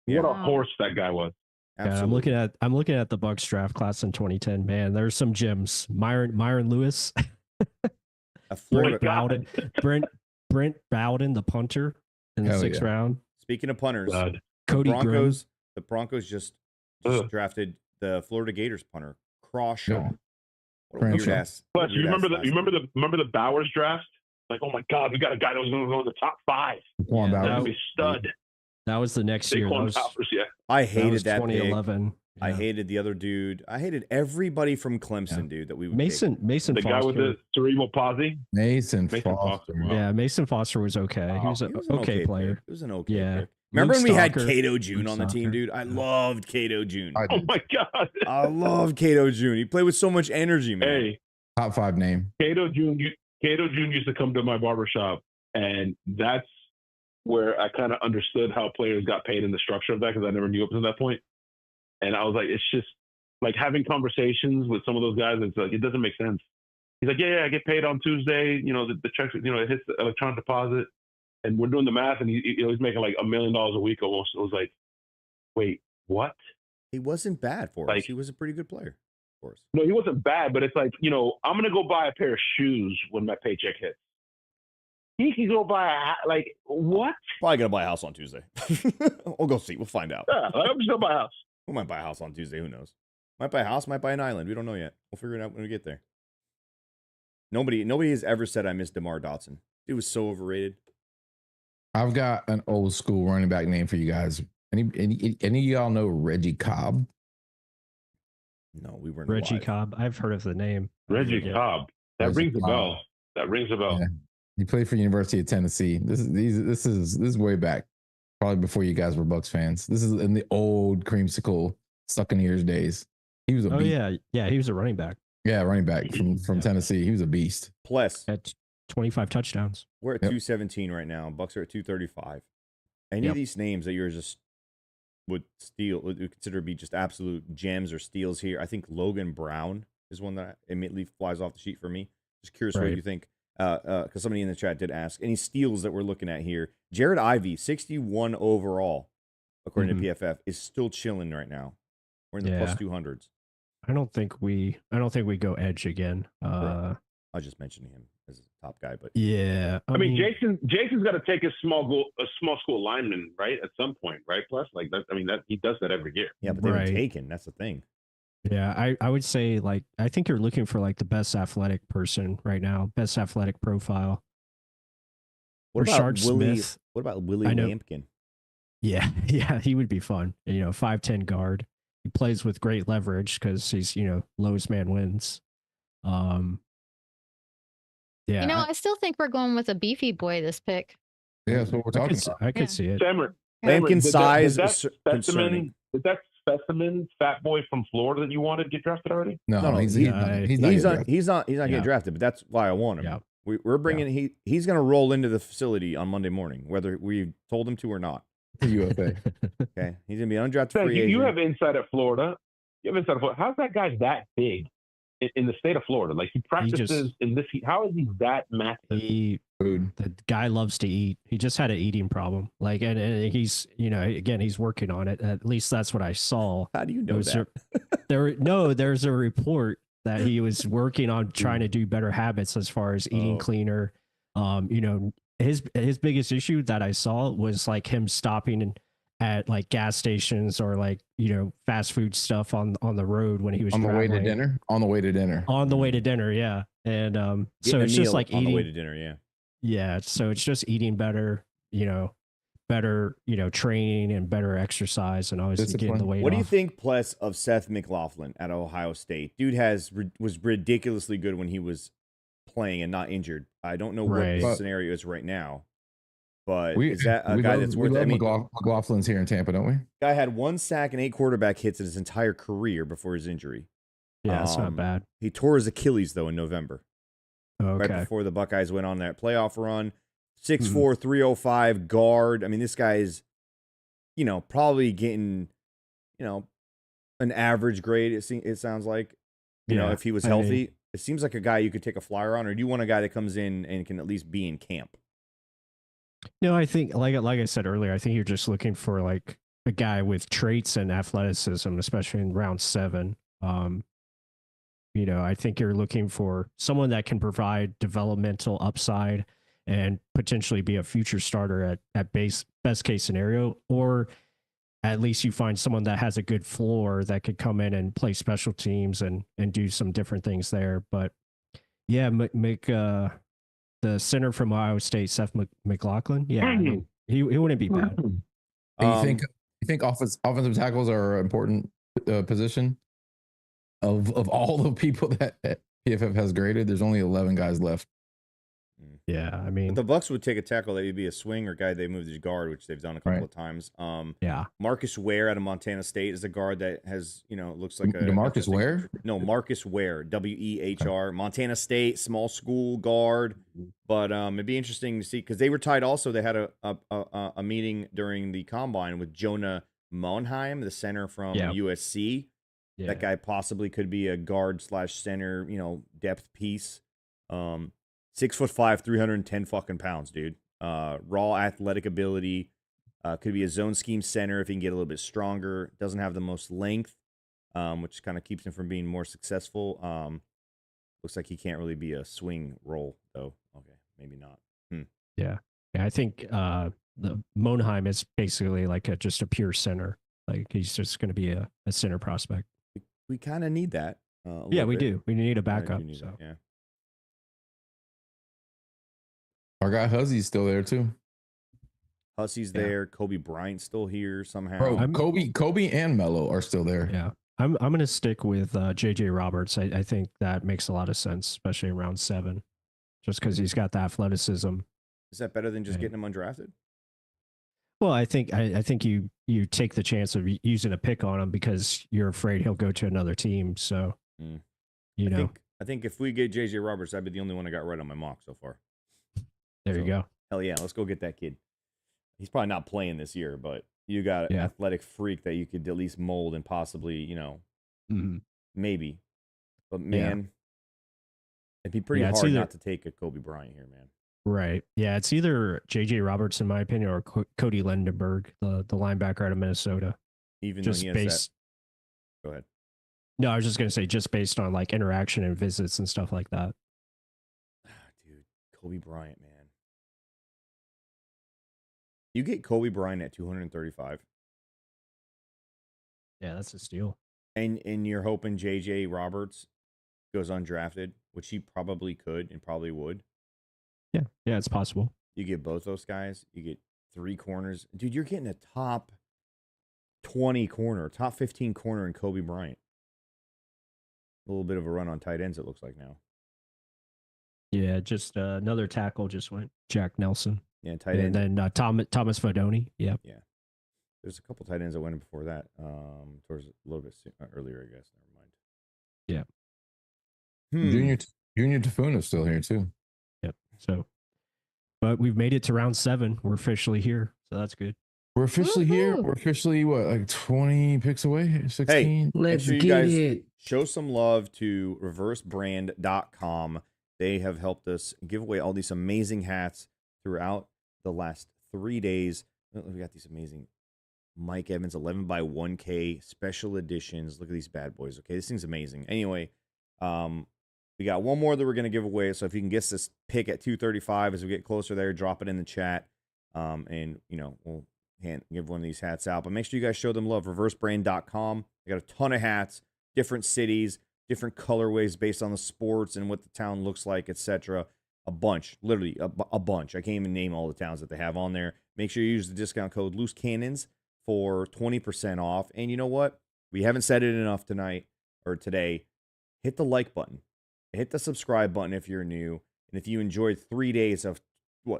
S9: a horse that guy was.
S2: Absolutely.
S4: Yeah, I'm looking at the Bucs draft class in 2010. Man, there's some gems. Myron Lewis. Brent Bowden, the punter in the 6th round.
S2: Speaking of punters,
S4: Cody
S2: the Broncos just drafted the Florida Gators punter, Crawshaw. What a weird ass.
S9: Plus, you remember the Bowers draft? Like, oh my God, we got a guy that was going to go in the top 5. That would be stud.
S4: That was the next year.
S2: I hated that
S4: 2011.
S2: I hated the other dude. I hated everybody from Clemson, dude. That we would
S4: Mason
S9: the
S4: Foster.
S9: Guy with the cerebral palsy.
S3: Mason Foster.
S4: Yeah, Mason Foster was okay. He was an okay player.
S2: He was an okay pick. Remember when we had Cato June on the team, dude? I loved Cato June.
S9: Oh my God.
S2: I loved Cato June. He played with so much energy, man.
S9: Hey,
S3: top 5 name.
S9: Cato June used to come to my barbershop, and that's where I kind of understood how players got paid in the structure of that because I never knew up to that point. And I was like, it's just like having conversations with some of those guys. It's like, it doesn't make sense. He's like, yeah, I get paid on Tuesday. You know, the checks, you know, it hits the electronic deposit, and we're doing the math, and he's making like $1 million a week almost. It was like, wait, what?
S2: He wasn't bad for us. He was a pretty good player for us.
S9: No, he wasn't bad, but it's like, you know, I'm gonna go buy a pair of shoes when my paycheck hits. He can go buy like what?
S2: Probably gonna buy a house on Tuesday. We'll go see. We'll find out.
S9: Yeah, I'm just gonna buy a house.
S2: We might buy a house on Tuesday. Who knows? Might buy a house. Might buy an island. We don't know yet. We'll figure it out when we get there. Nobody has ever said I miss DeMar Dotson. It was so overrated.
S3: I've got an old school running back name for you guys. Any of y'all know Reggie Cobb?
S2: No, we weren't.
S4: Reggie
S2: alive.
S4: Cobb. I've heard of the name.
S9: Reggie Cobb. That rings a bell. That rings a bell.
S3: Yeah. He played for University of Tennessee. This is way back, probably before you guys were Bucs fans. This is in the old creamsicle Buccaneers days. He was a beast.
S4: yeah. He was a running back.
S3: Yeah, running back from Tennessee. He was a beast.
S2: Pless.
S4: At 25 touchdowns.
S2: We're at 217 right now. Bucs are at 235. Any of these names that you're just would consider to be just absolute gems or steals here. I think Logan Brown is one that immediately flies off the sheet for me. Just curious what you think. Because somebody in the chat did ask any steals that we're looking at here. Jared Ivey, 61 overall, according to PFF, is still chilling right now. We're in the plus 200s.
S4: I don't think we go edge again.
S2: I was just mentioning him as a top guy, but
S4: yeah.
S9: I mean, Jason's got to take a small school lineman, right? At some point, right? Plus, like that. I mean, that he does that every year.
S2: Yeah, but they're taken. That's the thing.
S4: Yeah, I would say like I think you're looking for like the best athletic person right now, best athletic profile.
S2: What about Willie?
S4: Smith.
S2: What about Willie Lampkin?
S4: Yeah, he would be fun. 5'10" guard. He plays with great leverage because he's lowest man wins. Yeah,
S5: I still think we're going with a beefy boy this pick.
S3: Yeah, that's what we're talking about.
S4: I could see it.
S2: Lampkin's size
S9: is
S2: concerning.
S9: Did that specimen fat boy from Florida that you wanted get drafted already?
S2: No, he's not getting drafted, but that's why I want him.
S4: Yeah.
S2: We're bringing he's going to roll into the facility on Monday morning, whether we told him to or not.
S3: UFA.
S2: Okay, he's going to be undrafted free agent.
S9: You have insight at Florida. How's that guy that big in the state of Florida? Like he practices in this heat. How is he that massive?
S4: The guy loves to eat. He just had an eating problem. Like, and he's, again, he's working on it. At least that's what I saw.
S2: How do you know that?
S4: There's a report that he was working on trying to do better habits as far as eating cleaner. His biggest issue that I saw was like him stopping at like gas stations or like fast food stuff on the road when he was
S3: on the way to
S4: dinner. Yeah, and so it's just like
S2: on
S4: eating
S2: the way to dinner. Yeah.
S4: Yeah, so it's just eating better, better, training and better exercise, and always getting the weight.
S2: What do you think, Pless, of Seth McLaughlin at Ohio State? Dude was ridiculously good when he was playing and not injured. I don't know what the scenario is right now, but is that a guy that's worth?
S3: McLaughlin's here in Tampa, don't we?
S2: Guy had 1 sack and 8 quarterback hits in his entire career before his injury.
S4: Yeah, that's not bad.
S2: He tore his Achilles though in November.
S4: Okay.
S2: Right before the Buckeyes went on that playoff run. 6'4", 305 guard. I mean, this guy is, probably getting, an average grade. It sounds like, if he was healthy. It seems like a guy you could take a flyer on, or do you want a guy that comes in and can at least be in camp?
S4: No, I think like I said earlier, I think you're just looking for like a guy with traits and athleticism, especially in round 7. I think you're looking for someone that can provide developmental upside and potentially be a future starter at best case scenario, or at least you find someone that has a good floor that could come in and play special teams and do some different things there. But yeah, make the center from Ohio State, Seth McLaughlin. Yeah, I mean, he wouldn't be bad.
S3: You think offensive tackles are an important position? Of all the people that PFF has graded, there's only 11 guys left.
S4: Yeah, I mean,
S2: but the Bucs would take a tackle that would be a swing or guy they move to guard, which they've done a couple of times. Marcus Ware out of Montana State is a guard that has, looks like a
S3: Marcus Ware.
S2: No, Marcus Ware, Wehr, Montana State, small school guard. But it'd be interesting to see because they were tied. Also, they had a meeting during the combine with Jonah Monheim, the center from USC. Yeah. That guy possibly could be a guard / center, depth piece. 6'5", 310 fucking pounds, dude. Raw athletic ability. Could be a zone scheme center if he can get a little bit stronger. Doesn't have the most length, which kind of keeps him from being more successful. Looks like he can't really be a swing role, though. Okay, maybe not.
S4: Yeah. I think the Monheim is basically like just a pure center. Like he's just going to be a center prospect.
S2: We kind of need that.
S4: Yeah, we
S2: bit.
S4: do. We need a
S2: Kinda
S4: backup.
S2: do need
S4: So.
S2: it, yeah.
S3: Our guy Huzzy's still there too.
S2: Hussey's there. Kobe Bryant's still here somehow.
S3: Bro, Kobe and Melo are still there.
S4: Yeah. I'm going to stick with JJ Roberts. I think that makes a lot of sense, especially in round 7, just because he's got the athleticism.
S2: Is that better than just getting him undrafted?
S4: Well, I think you take the chance of using a pick on him because you're afraid he'll go to another team. So,
S2: I think if we get JJ Roberts, that'd be the only one I got right on my mock so far.
S4: There you go.
S2: Hell yeah, let's go get that kid. He's probably not playing this year, but you got an athletic freak that you could at least mold and possibly, maybe. But man, it'd be pretty hard not to take a Kobe Bryant here, man.
S4: Right. Yeah, it's either JJ Roberts, in my opinion, or Cody Lindenberg, the linebacker out of Minnesota.
S2: Even
S4: just
S2: though he has Go ahead.
S4: No, I was just going to say, just based on like interaction and visits and stuff like that.
S2: Dude, Kobe Bryant, man. You get Kobe Bryant at 235.
S4: Yeah, that's a steal.
S2: And you're hoping JJ Roberts goes undrafted, which he probably could and probably would.
S4: Yeah, it's possible.
S2: You get both those guys. You get 3 corners. Dude, you're getting a top 20 corner, top 15 corner in Kobe Bryant. A little bit of a run on tight ends, it looks like now.
S4: Yeah, just another tackle just went. Jack Nelson.
S2: Yeah, tight end.
S4: And then Thomas Fodoni. Yep.
S2: Yeah. There's a couple tight ends that went in before that. Towards a little bit earlier, I guess. Never mind.
S3: Yeah. Junior Tafuna's still here too.
S4: Yep. So, but we've made it to round 7. We're officially here, so that's good.
S3: We're officially here. We're officially like 20 picks away, 16.
S2: Hey,
S10: let's
S2: make sure
S10: get
S2: you guys
S10: it.
S2: show some love to reversebrand.com. They have helped us give away all these amazing hats throughout the last 3 days. We got these amazing Mike Evans 11 by 1K special editions. Look at these bad boys. Okay, this thing's amazing. Anyway, we got one more that we're going to give away. So if you can guess this pick at 235 as we get closer there, drop it in the chat. And, we'll give one of these hats out. But make sure you guys show them love. Reversebrand.com. I got a ton of hats, different cities, different colorways based on the sports and what the town looks like, etc. A bunch, literally a bunch. I can't even name all the towns that they have on there. Make sure you use the discount code Loose Cannons for 20% off. And you know what? We haven't said it enough tonight or today. Hit the like button. Hit the subscribe button if you're new. And if you enjoyed 3 days of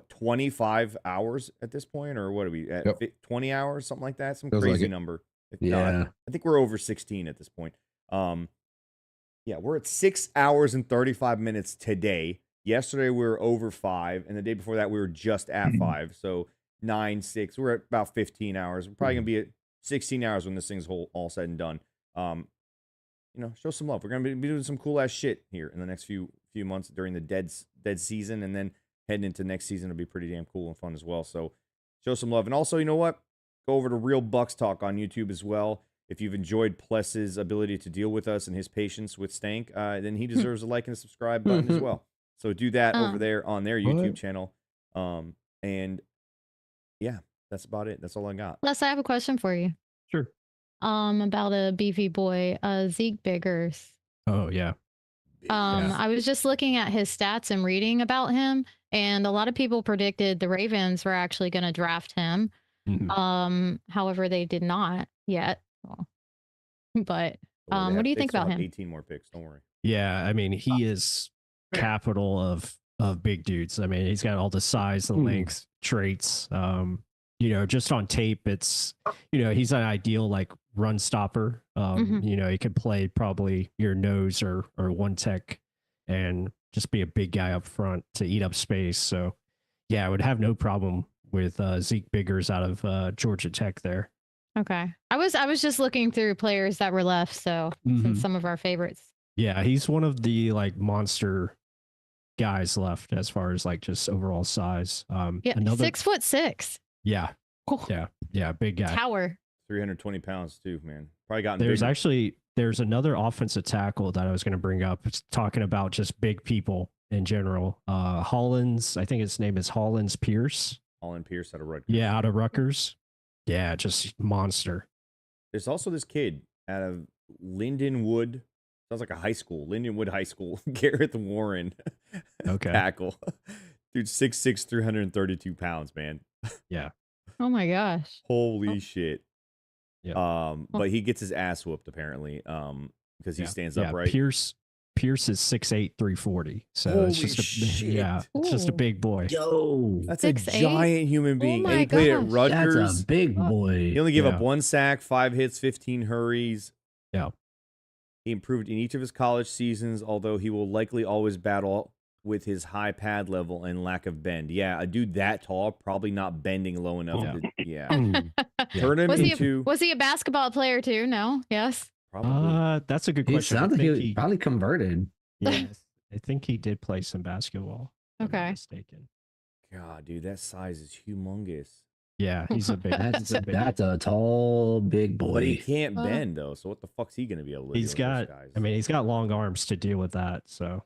S2: 25 hours at this point, or what are we at? 20 hours, something like that, some crazy number.
S10: Yeah,
S2: I think we're over 16 at this point. Yeah, we're at 6 hours and 35 minutes today. Yesterday we were over 5, and the day before that we were just at 5. So 9, 6. We're at about 15 hours. We're probably gonna be at 16 hours when this thing's all said and done. Show some love. We're gonna be doing some cool ass shit here in the next few months during the dead season, and then heading into next season will be pretty damn cool and fun as well. So show some love. And also, you know what? Go over to Real Bucs Talk on YouTube as well. If you've enjoyed Pless's ability to deal with us and his patience with Stank, then he deserves a like and a subscribe button as well. So do that over there on their YouTube channel. And yeah, that's about it. That's all I got.
S5: Les, I have a question for you.
S4: Sure.
S5: About a beefy boy, Zeke Biggers.
S4: Oh yeah.
S5: I was just looking at his stats and reading about him, and a lot of people predicted the Ravens were actually going to draft him. However, they did not yet. But what do you think about him?
S2: 18 more picks. Don't worry.
S4: Yeah, I mean, he is capital of big dudes. I mean, he's got all the size and length traits. Just on tape, it's he's an ideal like run stopper. He could play probably your nose or one tech and just be a big guy up front to eat up space. So yeah, I would have no problem with Zeke Biggers out of Georgia Tech there.
S5: Okay. I was just looking through players that were left, so since some of our favorites.
S4: Yeah, he's one of the like monster guys left as far as like just overall size.
S5: Yeah,
S4: Another
S5: 6'6".
S4: yeah,
S5: Oh,
S4: yeah, big guy.
S5: tower.
S2: 320 pounds too, man. Probably gotten
S4: There's another offensive tackle that I was going to bring up. It's talking about just big people in general. Hollins, I think his name is Hollins Pierce.
S2: Holland Pierce out of Rutgers.
S4: Yeah, out of Rutgers. Yeah, just monster.
S2: There's also this kid out of Lindenwood. Sounds like a high school. Lindenwood High School. Gareth Warren.
S4: Okay.
S2: Tackle. Dude, 6'6", 332 pounds, man.
S4: Yeah.
S5: Oh my gosh.
S2: Holy shit.
S4: Yeah.
S2: But he gets his ass whooped apparently. Because he stands upright.
S4: Pierce is 6'8", 340. So
S2: Holy
S4: it's just
S2: shit.
S4: it's just a
S5: Ooh.
S4: big boy.
S10: Yo,
S2: That's
S5: 6'8"?
S2: a giant human being.
S5: Oh
S2: And he
S5: my
S2: played at
S5: gosh.
S2: Rutgers.
S10: that's a big boy.
S2: He only gave up
S4: Yeah.
S2: 1 sack, 5 hits, 15 hurries.
S4: Yeah.
S2: He improved in each of his college seasons, although he will likely always battle with his high pad level and lack of bend. Yeah, a dude that tall, probably not bending low enough.
S4: Yeah.
S2: Turn him
S5: Was he a basketball player too? No. Yes.
S2: Probably.
S4: That's a good
S10: He
S4: question.
S10: sounds
S4: I
S10: like
S4: think
S10: he probably converted.
S4: yeah, I think he did play some basketball. if I'm not
S5: Okay.
S4: mistaken.
S2: God, dude, that size is humongous.
S4: Yeah, he's a big.
S10: That's
S4: he's a big
S10: that's a tall big boy.
S2: But he can't
S5: Uh,
S2: bend though. So what the fuck's he gonna be able to do?
S4: He's
S2: with
S4: got.
S2: those guys?
S4: I mean, he's got long arms to deal with that. So.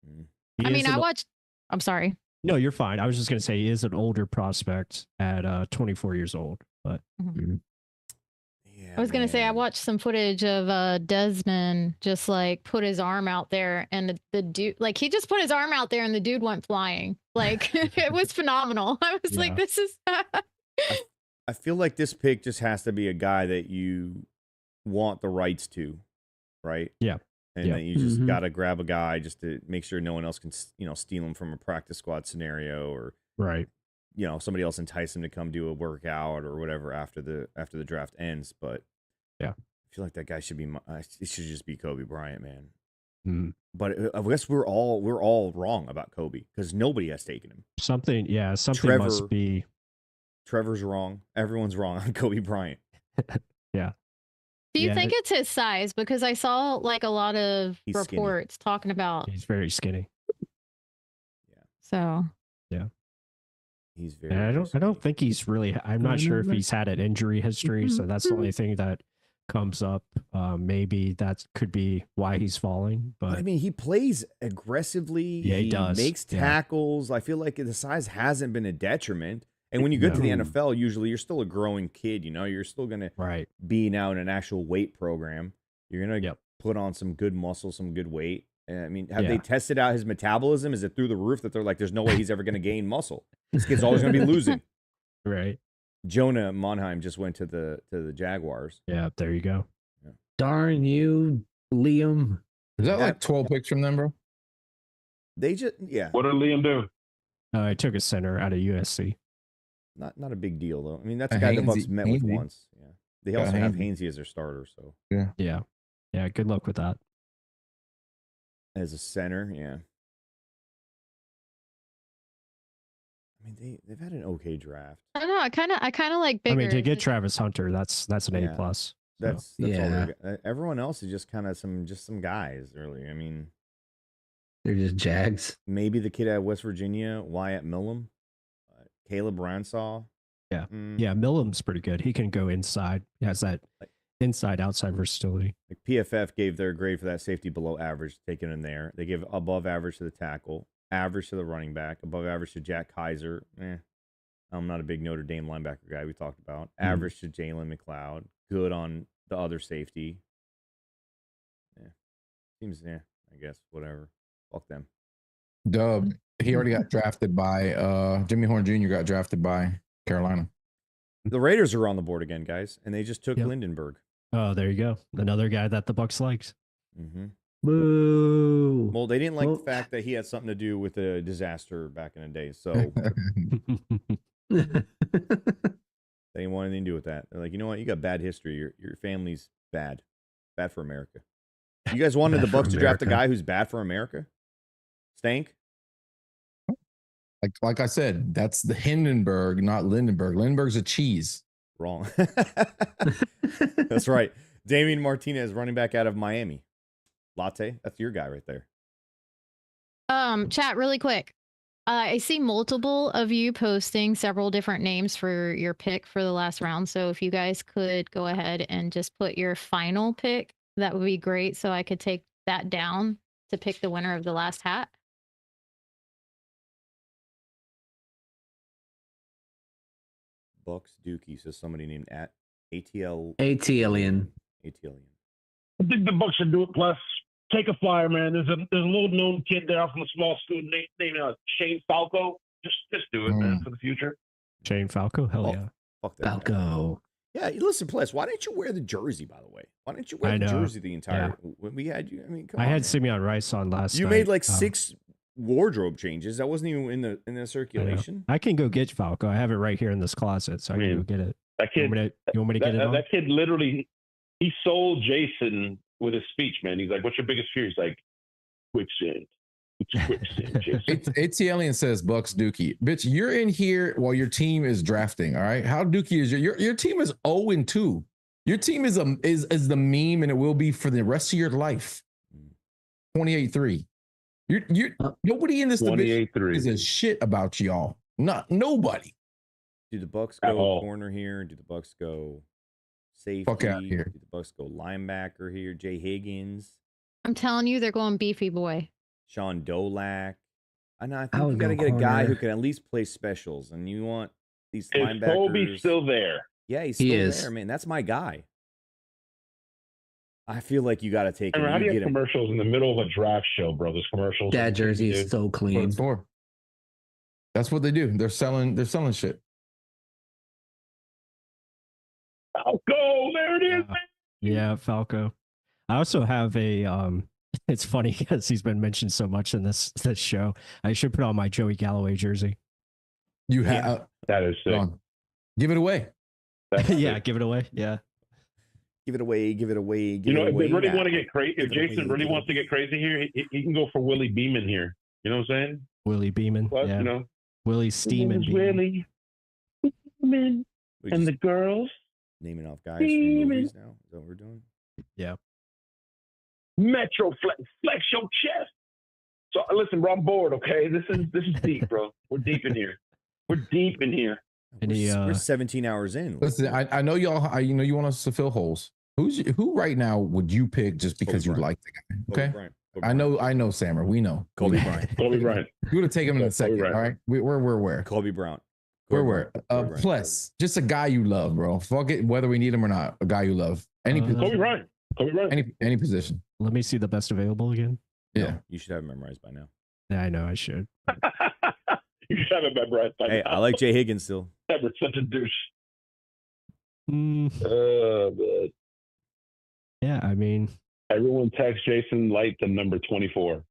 S2: Mm.
S4: He
S5: I
S4: is
S5: mean,
S4: an
S5: I
S4: o-
S5: watched. I'm sorry.
S4: No, you're fine. I was just gonna say he is an older prospect at 24 years old, but
S2: Yeah,
S5: I was gonna say I
S2: man.
S5: watched some footage of Desmond just like put his arm out there, and the dude, like, he just put his arm out there and the dude went flying. Like it was phenomenal. I was like,
S4: Yeah.
S5: this is
S2: I feel like this pick just has to be a guy that you want the rights to, right?
S4: Yeah.
S2: And
S4: Yeah.
S2: then you just
S10: Mhm.
S2: got to grab a guy just to make sure no one else can, steal him from a practice squad scenario, or
S4: right.
S2: somebody else entice him to come do a workout or whatever after the draft ends. But
S4: Yeah.
S2: I feel like that guy should be. It should just be Kobe Bryant, man.
S4: Mm.
S2: But I guess we're all wrong about Kobe because nobody has taken him.
S4: Something must
S2: Trevor-
S4: be.
S2: Trevor's wrong. Everyone's wrong on Kobe Bryant.
S5: Do you
S4: Yeah,
S5: think it's his size? Because I saw like a lot of
S2: He's skinny.
S5: reports talking about.
S4: He's very skinny.
S5: So
S2: He's very.
S4: And I don't
S2: skinny.
S4: think he's really. I'm not sure if he's had an injury history, so that's the only thing that comes up. Maybe that could be why he's falling.
S2: But I
S4: But
S2: mean, he plays aggressively.
S4: Yeah, he does.
S2: Makes
S4: Yeah.
S2: tackles. I feel like the size hasn't been a detriment. And when you get to the
S10: No.
S2: NFL, usually you're still a growing kid. You're still gonna
S4: right.
S2: be now in an actual weight program. You're gonna
S4: Yep.
S2: put on some good muscle, some good weight. And I mean, have they
S4: Yeah.
S2: tested out his metabolism? Is it through the roof that they're like, there's no way he's ever gonna gain muscle? This kid's always gonna be losing.
S4: Right.
S2: Jonah Monheim just went to the Jaguars.
S4: Yeah. There you go.
S10: Darn you, Liam.
S3: Is that
S2: Yeah.
S3: like 12 picks from them, bro?
S2: They just
S9: What did Liam do?
S4: I took a center out of USC.
S2: not a big deal though. I mean, that's a
S3: And
S2: guy the
S3: Hainsey-
S2: Bucs met with
S3: Hainsey.
S2: once. Yeah, they
S3: Got
S2: also have
S3: Hainsey.
S2: Hainsey as their starter. So
S4: Yeah. Yeah. Good luck with that.
S2: as a center, yeah. I mean, they've had an okay draft.
S5: I don't know. I kind of like bigger.
S4: I mean, to get
S5: just-
S4: Travis Hunter, that's an
S2: Yeah.
S4: A plus.
S2: That's all.
S10: Yeah.
S2: Everyone else is just kind of some guys. Really, I mean,
S10: They're just Jags.
S2: maybe the kid at West Virginia, Wyatt Millum, Caleb Ransaw.
S4: Yeah.
S2: Mm,
S4: Yeah, Millam's pretty good. He can go inside. He has that inside outside versatility.
S2: Like PFF gave their grade for that safety below average, taking him there. They give above average to the tackle, average to the running back, above average to Jack Kaiser. I'm not a big Notre Dame linebacker guy we talked about. Average to Jalen McLeod. Good on the other safety. Yeah. Seems, I guess, whatever. Fuck them.
S3: Dub, he already got drafted by Jimmy Horn Jr. got drafted by Carolina.
S2: The Raiders are on the board again, guys, and they just took
S4: Yep.
S2: Lindenberg.
S4: Oh, there you go. Another guy that the Bucs liked.
S2: Mm-hmm.
S10: Boo.
S2: Well, they didn't like
S10: Well-
S2: the fact that he had something to do with a disaster back in the day, so they didn't want anything to do with that. They're like, you know what? You got bad history. Your family's bad for America. You guys wanted the
S10: Bad for
S2: Bucs to draft a
S10: America.
S2: guy who's bad for America? Stank?
S3: like I said, that's the Hindenburg, not Lindenberg. Lindenberg's a cheese.
S2: Wrong. That's right. Damian Martinez, running back out of Miami. Latte, that's your guy right there.
S5: Chat really quick. I see multiple of you posting several different names for your pick for the last round. So if you guys could go ahead and just put your final pick, that would be great. So I could take that down to pick the winner of the last hat.
S2: Bucs Dookie says somebody named at ATL.
S10: ATLian.
S2: ATLian.
S9: I think the Bucs should do it. Plus, take a flyer, man. There's a little known kid there from a small school named Shane Falco. Just do it, man, for the future.
S4: Shane Falco, hell yeah.
S2: Fuck that
S10: Falco.
S2: Yeah, listen, Pless, why didn't you wear the jersey, by the way? Why didn't you wear the jersey the entire when we had you? I mean, come on.
S4: I had Simeon Rice on last night.
S2: You made like 6 wardrobe changes. That wasn't even in the circulation.
S4: I can go get Falco. I have it right here in this closet, so I can go get it.
S9: That kid,
S4: you want me to get it on?
S9: That kid literally, he sold Jason with his speech, man. He's like, what's your biggest fear? He's like, quicksand. It's quicksand, Jason.
S3: ATLian says Bucs Dookie. Bitch, you're in here while your team is drafting, all right? How Dookie is your team is 0-2. Your team is the meme, and it will be for the rest of your life. 28-3. You're nobody in this division is a shit about y'all. Nobody.
S2: Do the Bucs go corner here? Do the Bucs go safety?
S3: Fuck out here.
S2: Do the Bucs go linebacker here? Jay Higgins.
S5: I'm telling you, they're going beefy boy.
S2: Sean Dolak. I think you got to get a guy who can at least play specials, and you want these linebackers.
S9: Is Colby still there?
S2: Yeah, he's still there, man. That's my guy. I feel like you got to take him.
S9: How do you have commercials in the middle of a draft show, bro? Those commercials.
S10: That jersey is so clean.
S3: That's what they do. They're selling shit.
S9: Falco, there it is.
S4: Yeah, Falco. I also have a it's funny because he's been mentioned so much in this show. I should put on my Joey Galloway jersey.
S3: You have
S9: that is sick.
S3: Give it away.
S4: Yeah, give it away. Yeah.
S2: Give it away. Give it away.
S9: If they really want to get crazy, if Jason really wants to get crazy here, he can go for Willie Beeman here. You know what I'm saying?
S4: Willie Beeman.
S9: Plus,
S4: yeah.
S9: You know,
S4: Willie Steeman.
S9: Willie Beeman and the girls.
S2: Naming off guys from movies now. Is that what we're doing?
S4: Yeah.
S9: Metro flex your chest. So listen, bro, I'm bored. Okay, this is deep, bro. We're deep in here. We're deep in here.
S2: We're 17 hours in.
S3: Listen, I know y'all. You want us to fill holes. Who right now would you pick just because you like the guy? Okay, I know, Sammer. We know
S2: Kobe Bryant.
S9: Kobe Bryant.
S3: You would have taken him in a second.
S9: All
S3: right, we're where?
S2: Kobe Bryant.
S3: Pless, just a guy you love, bro. Fuck it, whether we need him or not. A guy you love.
S9: Kobe Bryant.
S3: Any position.
S4: Let me see the best available again.
S3: Yeah,
S2: no, you should have it memorized by now.
S4: Yeah, I know I should.
S9: You should have it memorized by now.
S2: I like Jay Higgins still.
S9: Never such a douche.
S4: Man. Yeah, I mean,
S9: everyone text Jason Light to number 24.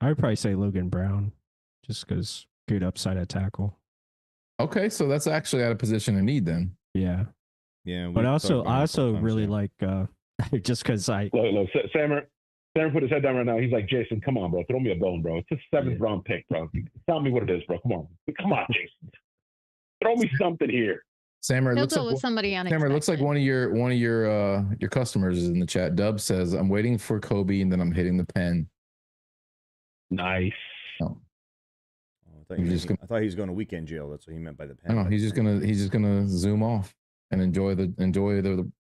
S4: I would probably say Logan Brown, just because good upside at tackle.
S3: Okay, so that's actually at a position of need then.
S4: Yeah.
S2: Yeah.
S4: But I also really like just because
S9: look, Sammer put his head down right now. He's like, Jason, come on, bro, throw me a bone, bro. It's a 7th round pick, bro. Tell me what it is, bro. Come on, Jason. Throw me something here.
S3: Sammer,
S5: He'll go with somebody unexpected.
S3: Sammer, looks like one of your customers is in the chat. Dub says, I'm waiting for Kobe and then I'm hitting the pen.
S9: Nice.
S3: Oh.
S2: I thought he was going to weekend jail. That's what he meant by the pen.
S3: No, he's just gonna zoom off and enjoy the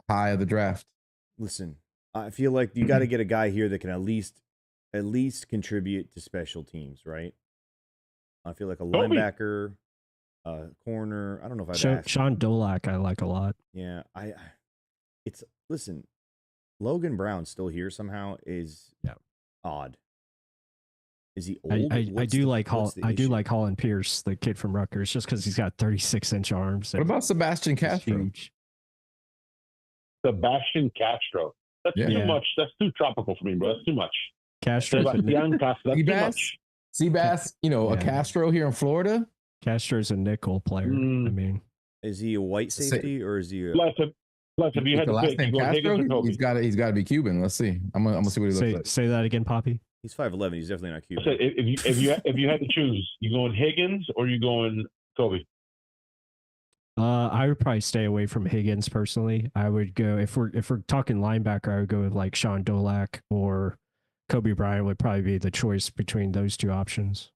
S3: high of the draft.
S2: Listen, I feel like you got to get a guy here that can at least contribute to special teams, right? I feel like a linebacker, corner. I don't know if I've asked.
S4: Sean Dolak I like a lot.
S2: Yeah, listen, Logan Brown still here somehow is odd. Is he old?
S4: I do like Holland Pierce, the kid from Rutgers, just because he's got 36-inch arms.
S3: What about Sebastian Castro?
S4: Huge.
S9: Sebastian Castro. That's too much. That's too tropical for me, bro. That's too much.
S4: Castro.
S9: Sebastian Castro. That's too much.
S3: Seabass, a Castro here in Florida.
S4: Castro's a nickel player. I mean,
S2: is he a white safety or is he a...
S9: Plus, if you had
S3: the
S9: to
S3: last
S9: pick,
S3: name Castro, he's got to be Cuban. Let's see. I'm gonna see what he looks like.
S4: Say that again, Poppy.
S2: He's 5'11". He's definitely not Cuban.
S9: So if you had to choose, you going Higgins or you going Kobe?
S4: I would probably stay away from Higgins personally. I would go if we're talking linebacker. I would go with like Sean Dolak or Kobe Bryant would probably be the choice between those two options.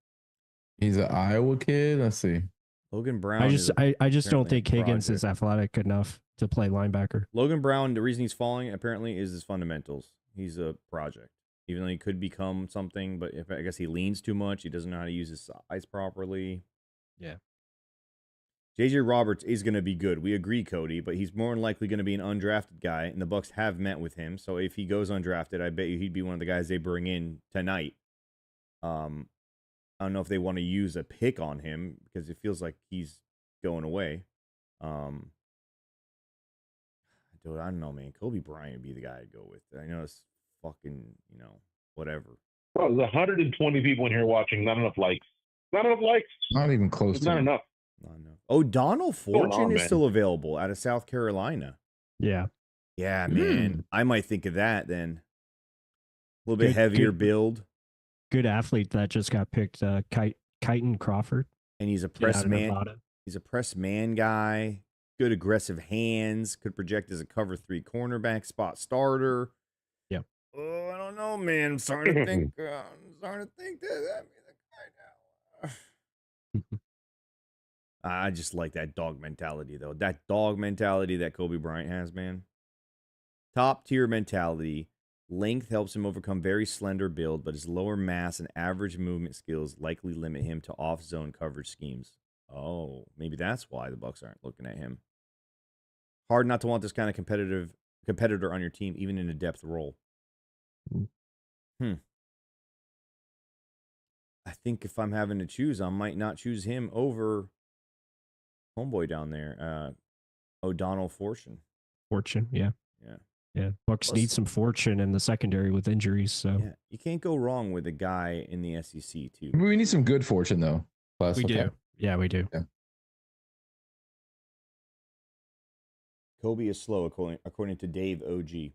S3: He's an Iowa kid. Let's see.
S2: Logan Brown.
S4: I just don't
S2: apparently
S4: think
S2: a
S4: Higgins is
S2: project.
S4: athletic enough to play linebacker.
S2: Logan Brown, the reason he's falling apparently is his fundamentals. He's a project. Even though he could become something, but I guess he leans too much. He doesn't know how to use his size properly.
S4: Yeah.
S2: JJ Roberts is going to be good. We agree, Cody, but he's more than likely going to be an undrafted guy, and the Bucs have met with him. So if he goes undrafted, I bet you he'd be one of the guys they bring in tonight. I don't know if they want to use a pick on him because it feels like he's going away. Dude, I don't know, man. Kobe Bryant would be the guy to go with. I know it's fucking, whatever.
S9: Bro, there's 120 people in here watching. Not enough likes. Not enough likes.
S3: Not even close
S9: It's
S3: to
S9: not
S3: it.
S2: Not
S9: enough.
S2: enough. O'Donnell Fortune is
S9: man?
S2: still available out of South Carolina.
S4: Yeah.
S2: Yeah, man. I might think of that then. A little bit
S4: Good-
S2: heavier
S4: good-
S2: build,
S4: Good athlete that just got picked, Kyton Crawford.
S2: and he's a
S4: kid out
S2: press
S4: of
S2: man.
S4: Nevada.
S2: He's a press man guy. Good aggressive hands. Could project as a cover 3 cornerback, spot starter.
S4: Yep.
S2: Oh, I don't know, man. I'm starting to think. That that'd be the guy now. I just like that dog mentality, though. That dog mentality that Kobe Bryant has, man. Top tier mentality. Length helps him overcome very slender build, but his lower mass and average movement skills likely limit him to off-zone coverage schemes. Oh, maybe that's why the Bucs aren't looking at him. Hard not to want this kind of competitor on your team, even in a depth role. I think if I'm having to choose, I might not choose him over homeboy down there, O'Donnell Fortune.
S4: Fortune, yeah.
S2: Yeah.
S4: Yeah. Bucks need some fortune in the secondary with injuries. So
S2: Yeah, you can't go wrong with a guy in the SEC too.
S3: We need some good fortune though. Plus,
S4: we
S3: okay.
S4: do. Yeah, we do.
S3: Yeah.
S2: Kobe is slow, according to Dave OG.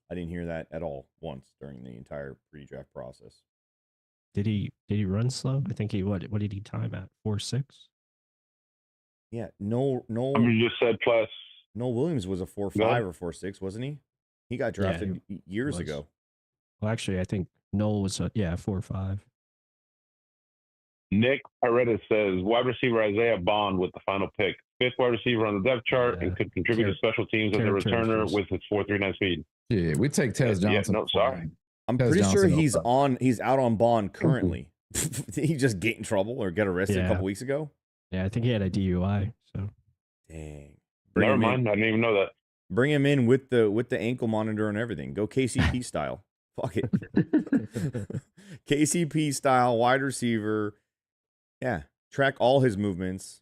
S2: I didn't hear that at all once during the entire pre-draft process.
S4: Did he run slow? I think he what did he time at? 4.6?
S2: Yeah, no.
S9: You just said plus.
S2: Noel Williams was a 4.5 or 4.6, wasn't he? He got drafted years
S4: was.
S2: ago.
S4: Well, actually, I think Noel was 4.5.
S9: Nick Paredes says wide receiver Isaiah Bond with the final pick. 5th wide receiver on the depth chart and could contribute to special teams as a returner with his 4.39 speed.
S3: Yeah, we take Tez Johnson.
S9: No, sorry.
S2: I'm
S3: Tez
S2: pretty
S3: Johnson
S2: sure he's out on bond currently. Did he just get in trouble or get arrested a couple weeks ago?
S4: Yeah, I think he had a DUI. So
S2: dang.
S9: Never mind. I didn't even know that.
S2: Bring him in with the ankle monitor and everything. Go KCP style. Fuck it. KCP style wide receiver. Yeah. Track all his movements.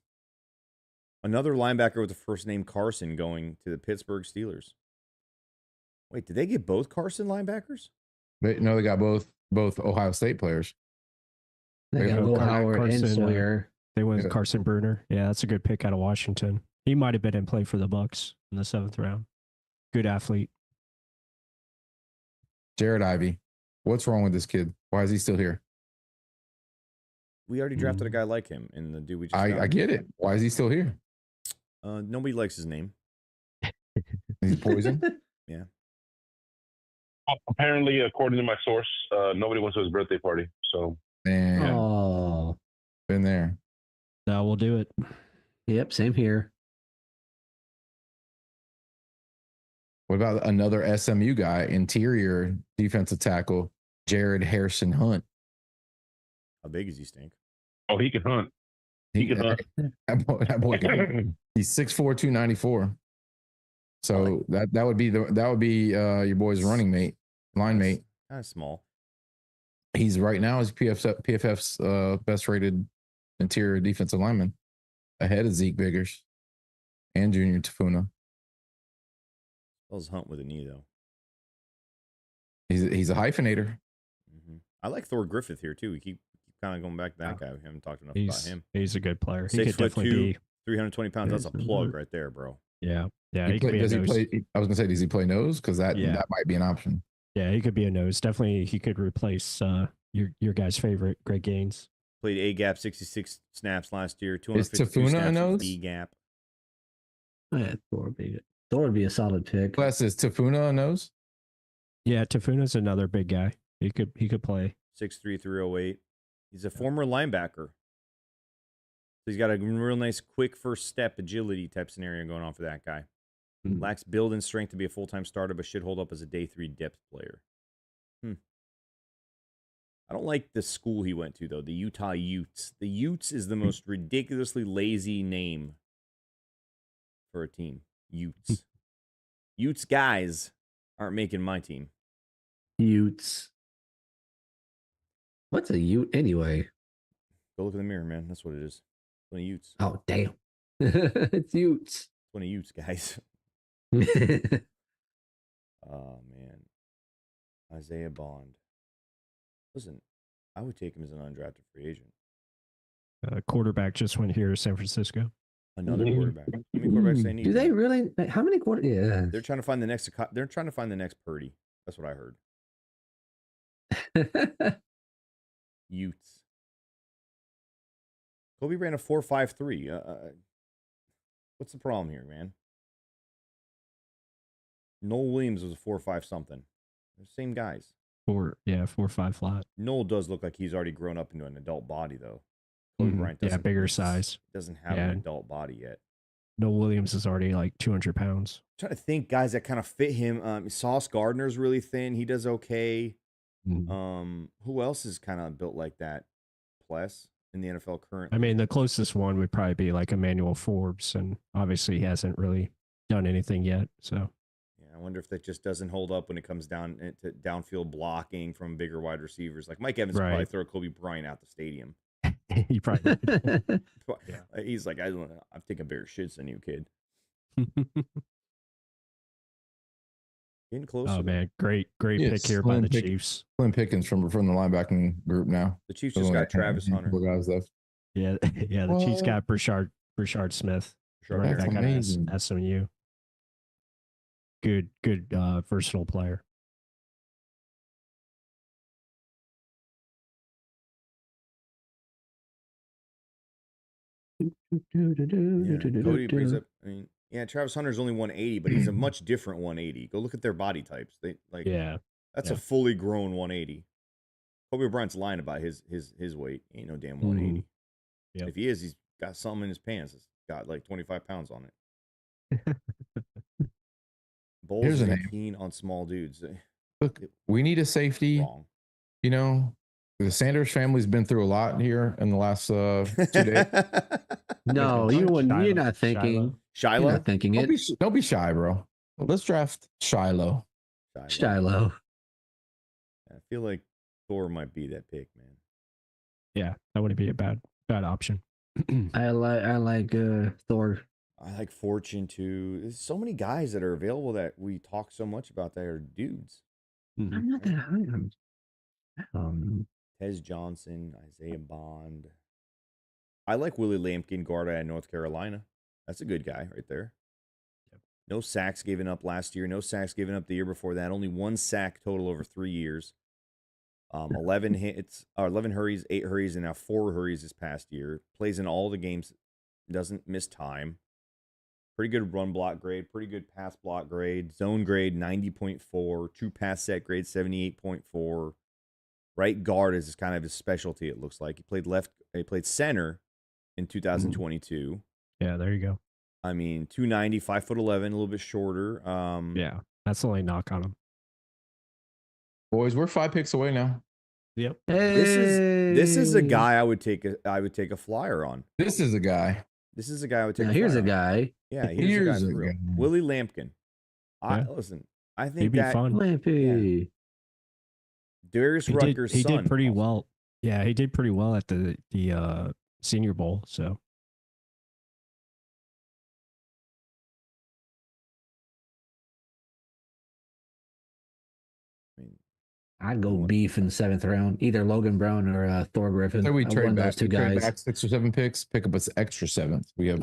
S2: Another linebacker with the first name Carson going to the Pittsburgh Steelers. Wait, did they get both Carson linebackers?
S3: They got both Ohio State players.
S10: They got Will Howard and Sawyer.
S4: They went with Carson Bruner. Yeah, that's a good pick out of Washington. He might have been in play for the Bucs in the 7th round. Good athlete.
S3: Jared Ivey. What's wrong with this kid? Why is he still here?
S2: We already drafted a guy like him in the dude we just
S3: I get it. Why is he still here?
S2: Nobody likes his name.
S3: He's poison?
S2: Yeah.
S9: Apparently, according to my source, nobody went to his birthday party. So,
S3: Damn.
S10: Oh,
S3: Been there.
S4: No, we'll do it.
S10: Yep, same here.
S3: What about another SMU guy, interior defensive tackle, Jared Harrison Hunt?
S2: How big is he, Stink?
S9: Oh, he can hunt. He can hunt.
S3: That boy can, he's 6'4", 294. So that would be your boy's running mate, line mate.
S2: Kind of small.
S3: He's right now is PFF's best rated interior defensive lineman, ahead of Zeke Biggers and Junior Tafuna.
S2: Spells Hunt with an E though.
S3: He's a hyphenator.
S2: Mm-hmm. I like Thor Griffith here too. We keep kind of going back to that guy. We haven't talked enough about him.
S4: He's a good player. He
S2: 6'2",
S4: could definitely be
S2: 320 pounds. That's a plug right there, bro.
S4: Yeah. Yeah.
S3: He play, does he play? I was gonna say, does he play nose? Because that might be an option.
S4: Yeah, he could be a nose. Definitely, he could replace your guy's favorite, Greg Gaines.
S2: Played A gap 66 snaps last year.
S3: Is
S2: 252
S3: Tafuna a
S2: snaps
S3: nose?
S2: B gap.
S10: Yeah, Thor would be a solid pick.
S3: Pless, is Tafuna a nose?
S4: Yeah, Tafuna's another big guy. He could play.
S2: 6'3", 308. He's a former linebacker. So he's got a real nice quick first step agility type scenario going on for that guy. Lacks build and strength to be a full-time starter, but should hold up as a day 3 depth player. I don't like the school he went to, though, the Utah Utes. The Utes is the most ridiculously lazy name for a team. Utes. Utes guys aren't making my team.
S10: Utes. What's a Ute anyway?
S2: Go look in the mirror, man. That's what it is. 20 Utes.
S10: Oh, damn. It's Utes.
S2: 20 Utes, guys. Oh, man. Isaiah Bond. Listen, I would take him as an undrafted free agent.
S4: Quarterback just went here to San Francisco.
S2: Another quarterback. How many quarterbacks they need?
S10: Do they really? How many quarter? Yeah.
S2: They're trying to find the next. They're trying to find the next Purdy. That's what I heard. Utes. Kobe ran a 4.53. What's the problem here, man? Noel Williams was a 4.5 something. They're the same guys.
S4: 4.5 flat.
S2: Noel does look like he's already grown up into an adult body, though. Kobe Bryant doesn't.
S4: Bigger size.
S2: Doesn't have an adult body yet.
S4: Noel Williams is already like 200 pounds.
S2: I'm trying to think guys that kind of fit him. Sauce Gardner's really thin. He does okay. Who else is kind of built like that? Pless in the NFL currently.
S4: I mean, the closest one would probably be like Emmanuel Forbes, and obviously he hasn't really done anything yet. So
S2: I wonder if that just doesn't hold up when it comes down to downfield blocking from bigger wide receivers. Like Mike Evans would probably throw Kobe Bryant out the stadium.
S4: He probably would.
S2: He's like, I'm taking bigger shits than you, kid. Getting closer.
S4: Oh man, great pick here by the Chiefs.
S3: Slim Pickens from the linebacking group now.
S2: The Chiefs just got Travis Hunter.
S3: Guys left.
S4: Yeah, the Chiefs got Brashard Smith.
S2: That's
S4: that
S3: amazing.
S4: got SMU. Good, versatile player.
S2: Cody brings up. I mean, Travis Hunter's only 180, but he's a much different 180. Go look at their body types. They like.
S4: Yeah,
S2: that's a fully grown 180. Kobe Bryant's lying about his weight. He ain't no damn 180.
S4: Yep.
S2: If he is, he's got something in his pants. It's got like 25 pounds on it. Bowles is keen on small dudes.
S3: Look, we need a safety.
S2: Wrong.
S3: You know, the Sanders family's been through a lot here in the last 2 days.
S10: No, you're not thinking.
S2: Shiloh?
S10: You're not thinking it.
S3: Don't be shy, bro. Let's draft Shiloh.
S10: Shiloh.
S2: I feel like Thor might be that pick, man.
S4: Yeah, that wouldn't be a bad option.
S10: I like Thor.
S2: I like Fortune too. There's so many guys that are available that we talk so much about that are dudes.
S10: I'm not that high on.
S2: Tez Johnson, Isaiah Bond. I like Willie Lampkin, guard at North Carolina. That's a good guy right there. Yep. No sacks given up last year. No sacks given up the year before that. Only 1 sack total over 3 years. 11 hits, or 11 hurries, 8 hurries, and now 4 hurries this past year. Plays in all the games. Doesn't miss time. Pretty good run block grade. Pretty good pass block grade. Zone grade 90.4. True pass set grade 78.4. Right guard is kind of his specialty. It looks like he played center in 2022.
S4: Yeah, there you go.
S2: I mean, 290, 5'11", a little bit shorter.
S4: Yeah, that's the only knock on him.
S3: Boys, we're 5 picks away now.
S4: Yep.
S10: Hey.
S2: This is a guy I would take a flyer on.
S3: This is a guy.
S2: This is a guy I would take.
S10: Here's a guy.
S2: Yeah, here's a guy for real. Willie Lampkin. Listen. I think
S4: he'd be fun.
S10: Lampy.
S2: Yeah. Darius Rucker's son.
S4: He did pretty well. Yeah, he did pretty well at the Senior Bowl. So.
S10: I'd go beef in the 7th round. Either Logan Brown or Thor Griffin.
S3: So we trade back.
S10: Those two
S3: Trade
S10: guys.
S3: back 6 or 7 picks. Pick up an extra 7th. We have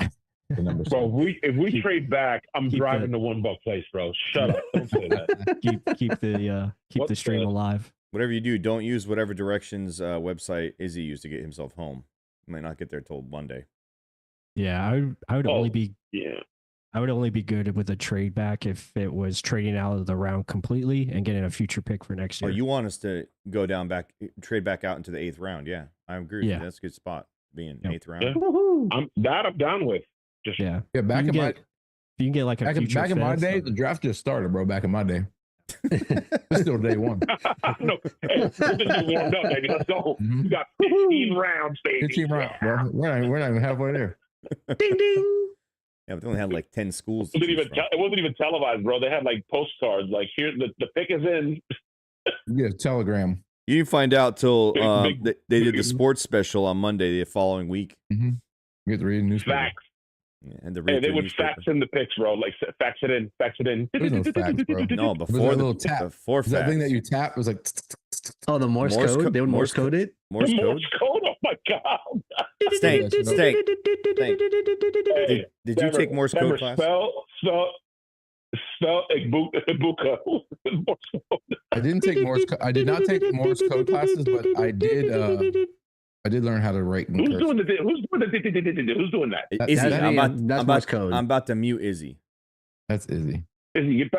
S3: the numbers.
S9: Bro, if we trade back, I'm driving to $1 place, bro. Shut up. Don't say that.
S4: keep the stream alive.
S2: Whatever you do, don't use whatever directions website Izzy used to get himself home. You might not get there till Monday.
S4: Yeah, I would only be.
S9: Yeah.
S4: I would only be good with a trade back if it was trading out of the round completely and getting a future pick for next
S2: Oh,
S4: year.
S2: you want us to go down back, trade back out into the 8th round? Yeah, I agree with you. That's a good spot, being 8th round.
S9: Yeah. I'm down with. Just
S3: Yeah, back in my
S4: you can get like a future
S3: back in my
S4: fifth,
S3: day,
S4: or-
S3: the draft just started, bro. Back in my day, it's still day one.
S9: no, hey, we're just getting warmed up, baby. Let's go.
S3: Mhm.
S9: We got 15 rounds, baby.
S3: 15 rounds, bro. We're not even halfway there.
S10: Ding ding.
S2: Yeah, but they only had like 10 schools. To
S9: It wasn't,
S2: choose
S9: even
S2: from.
S9: it wasn't even televised, bro. They had like postcards, like here the pick is in.
S3: Yeah, Telegram.
S2: You didn't find out till
S9: Big-
S2: they did the sports special on Monday the following week.
S3: Mm-hmm. You get to read newspaper.
S9: Facts.
S2: Yeah, and the
S9: Hey, they would fax in the picks, bro. Like fax it in.
S3: There's no facts, bro.
S2: No,
S3: It was
S2: before
S3: that
S2: the
S3: little tap.
S2: before
S3: That thing
S2: facts.
S3: that you tap was like.
S10: Oh, the Morse
S2: Morse
S10: code.
S2: co-
S10: They would
S2: Morse
S10: Morse
S2: co-
S10: code it.
S2: Morse code.
S9: Morse code. Oh my god.
S2: Stank.
S3: Yeah,
S2: Stank.
S9: Hey,
S2: Did you take Morse code class?
S9: Spell Ibuka. Morse code.
S3: I didn't take Morse. I did not take Morse code classes, but I did. I did learn how to write. In
S9: Who's
S3: cursive.
S9: doing the? Who's doing that?
S2: Izzy,
S10: That's
S2: I'm
S10: Morse code.
S2: about to mute Izzy.
S3: That's Izzy.
S9: Izzy,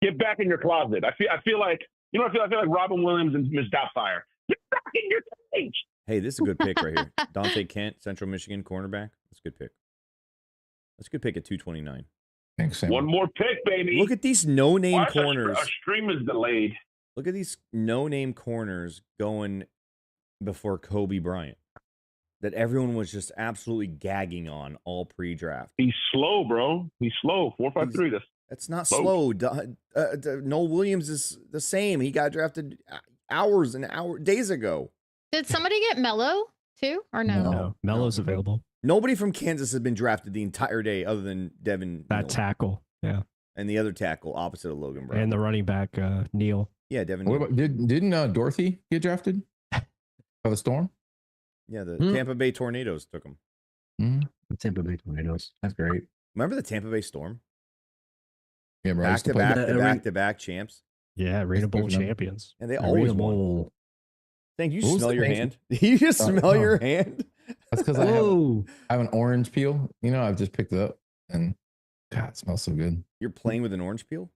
S9: get back in your closet. I feel like I feel like Robin Williams and Miss Doubtfire. Get back in your cage.
S2: Hey, this is a good pick right here. Dante Kent, Central Michigan cornerback. That's a good pick. That's a good pick at 229.
S3: Thanks, Sam.
S9: One more pick, baby.
S2: Look at these no-name
S9: Why
S2: corners.
S9: Our stream is delayed.
S2: Look at these no-name corners going before Kobe Bryant that everyone was just absolutely gagging on all pre-draft.
S9: He's slow, bro. He's slow. 4.53.
S2: That's not
S9: Slow.
S2: slow. Noel Williams is the same. He got drafted days ago.
S5: Did somebody get Mello too, or no?
S4: No, Melo's available.
S2: Nobody from Kansas has been drafted the entire day other than Devin
S4: That
S2: Neal.
S4: tackle, yeah,
S2: And the other tackle opposite of Logan Brown.
S4: and the running back Neal.
S2: Yeah, Devin
S3: What
S2: Neal.
S3: about, didn't Dorothy get drafted by the Storm?
S2: Yeah, the
S10: Hmm.
S2: Tampa Bay Tornadoes took him.
S10: The Tampa Bay Tornadoes. That's great.
S2: Remember the Tampa Bay Storm?
S3: Yeah, bro. I used to play
S2: Back-to-back champs.
S4: Yeah, Arena Bowl
S3: Bowl champ.
S4: champions.
S2: And they always won.
S10: Bowl.
S2: Thank you.
S3: What was
S2: Smell
S3: the
S2: your
S3: name?
S2: hand. You just smell your hand.
S3: That's because
S10: Whoa.
S3: I have an orange peel. You know, I've just picked it up, and God, it smells so good.
S2: You're playing with an orange peel?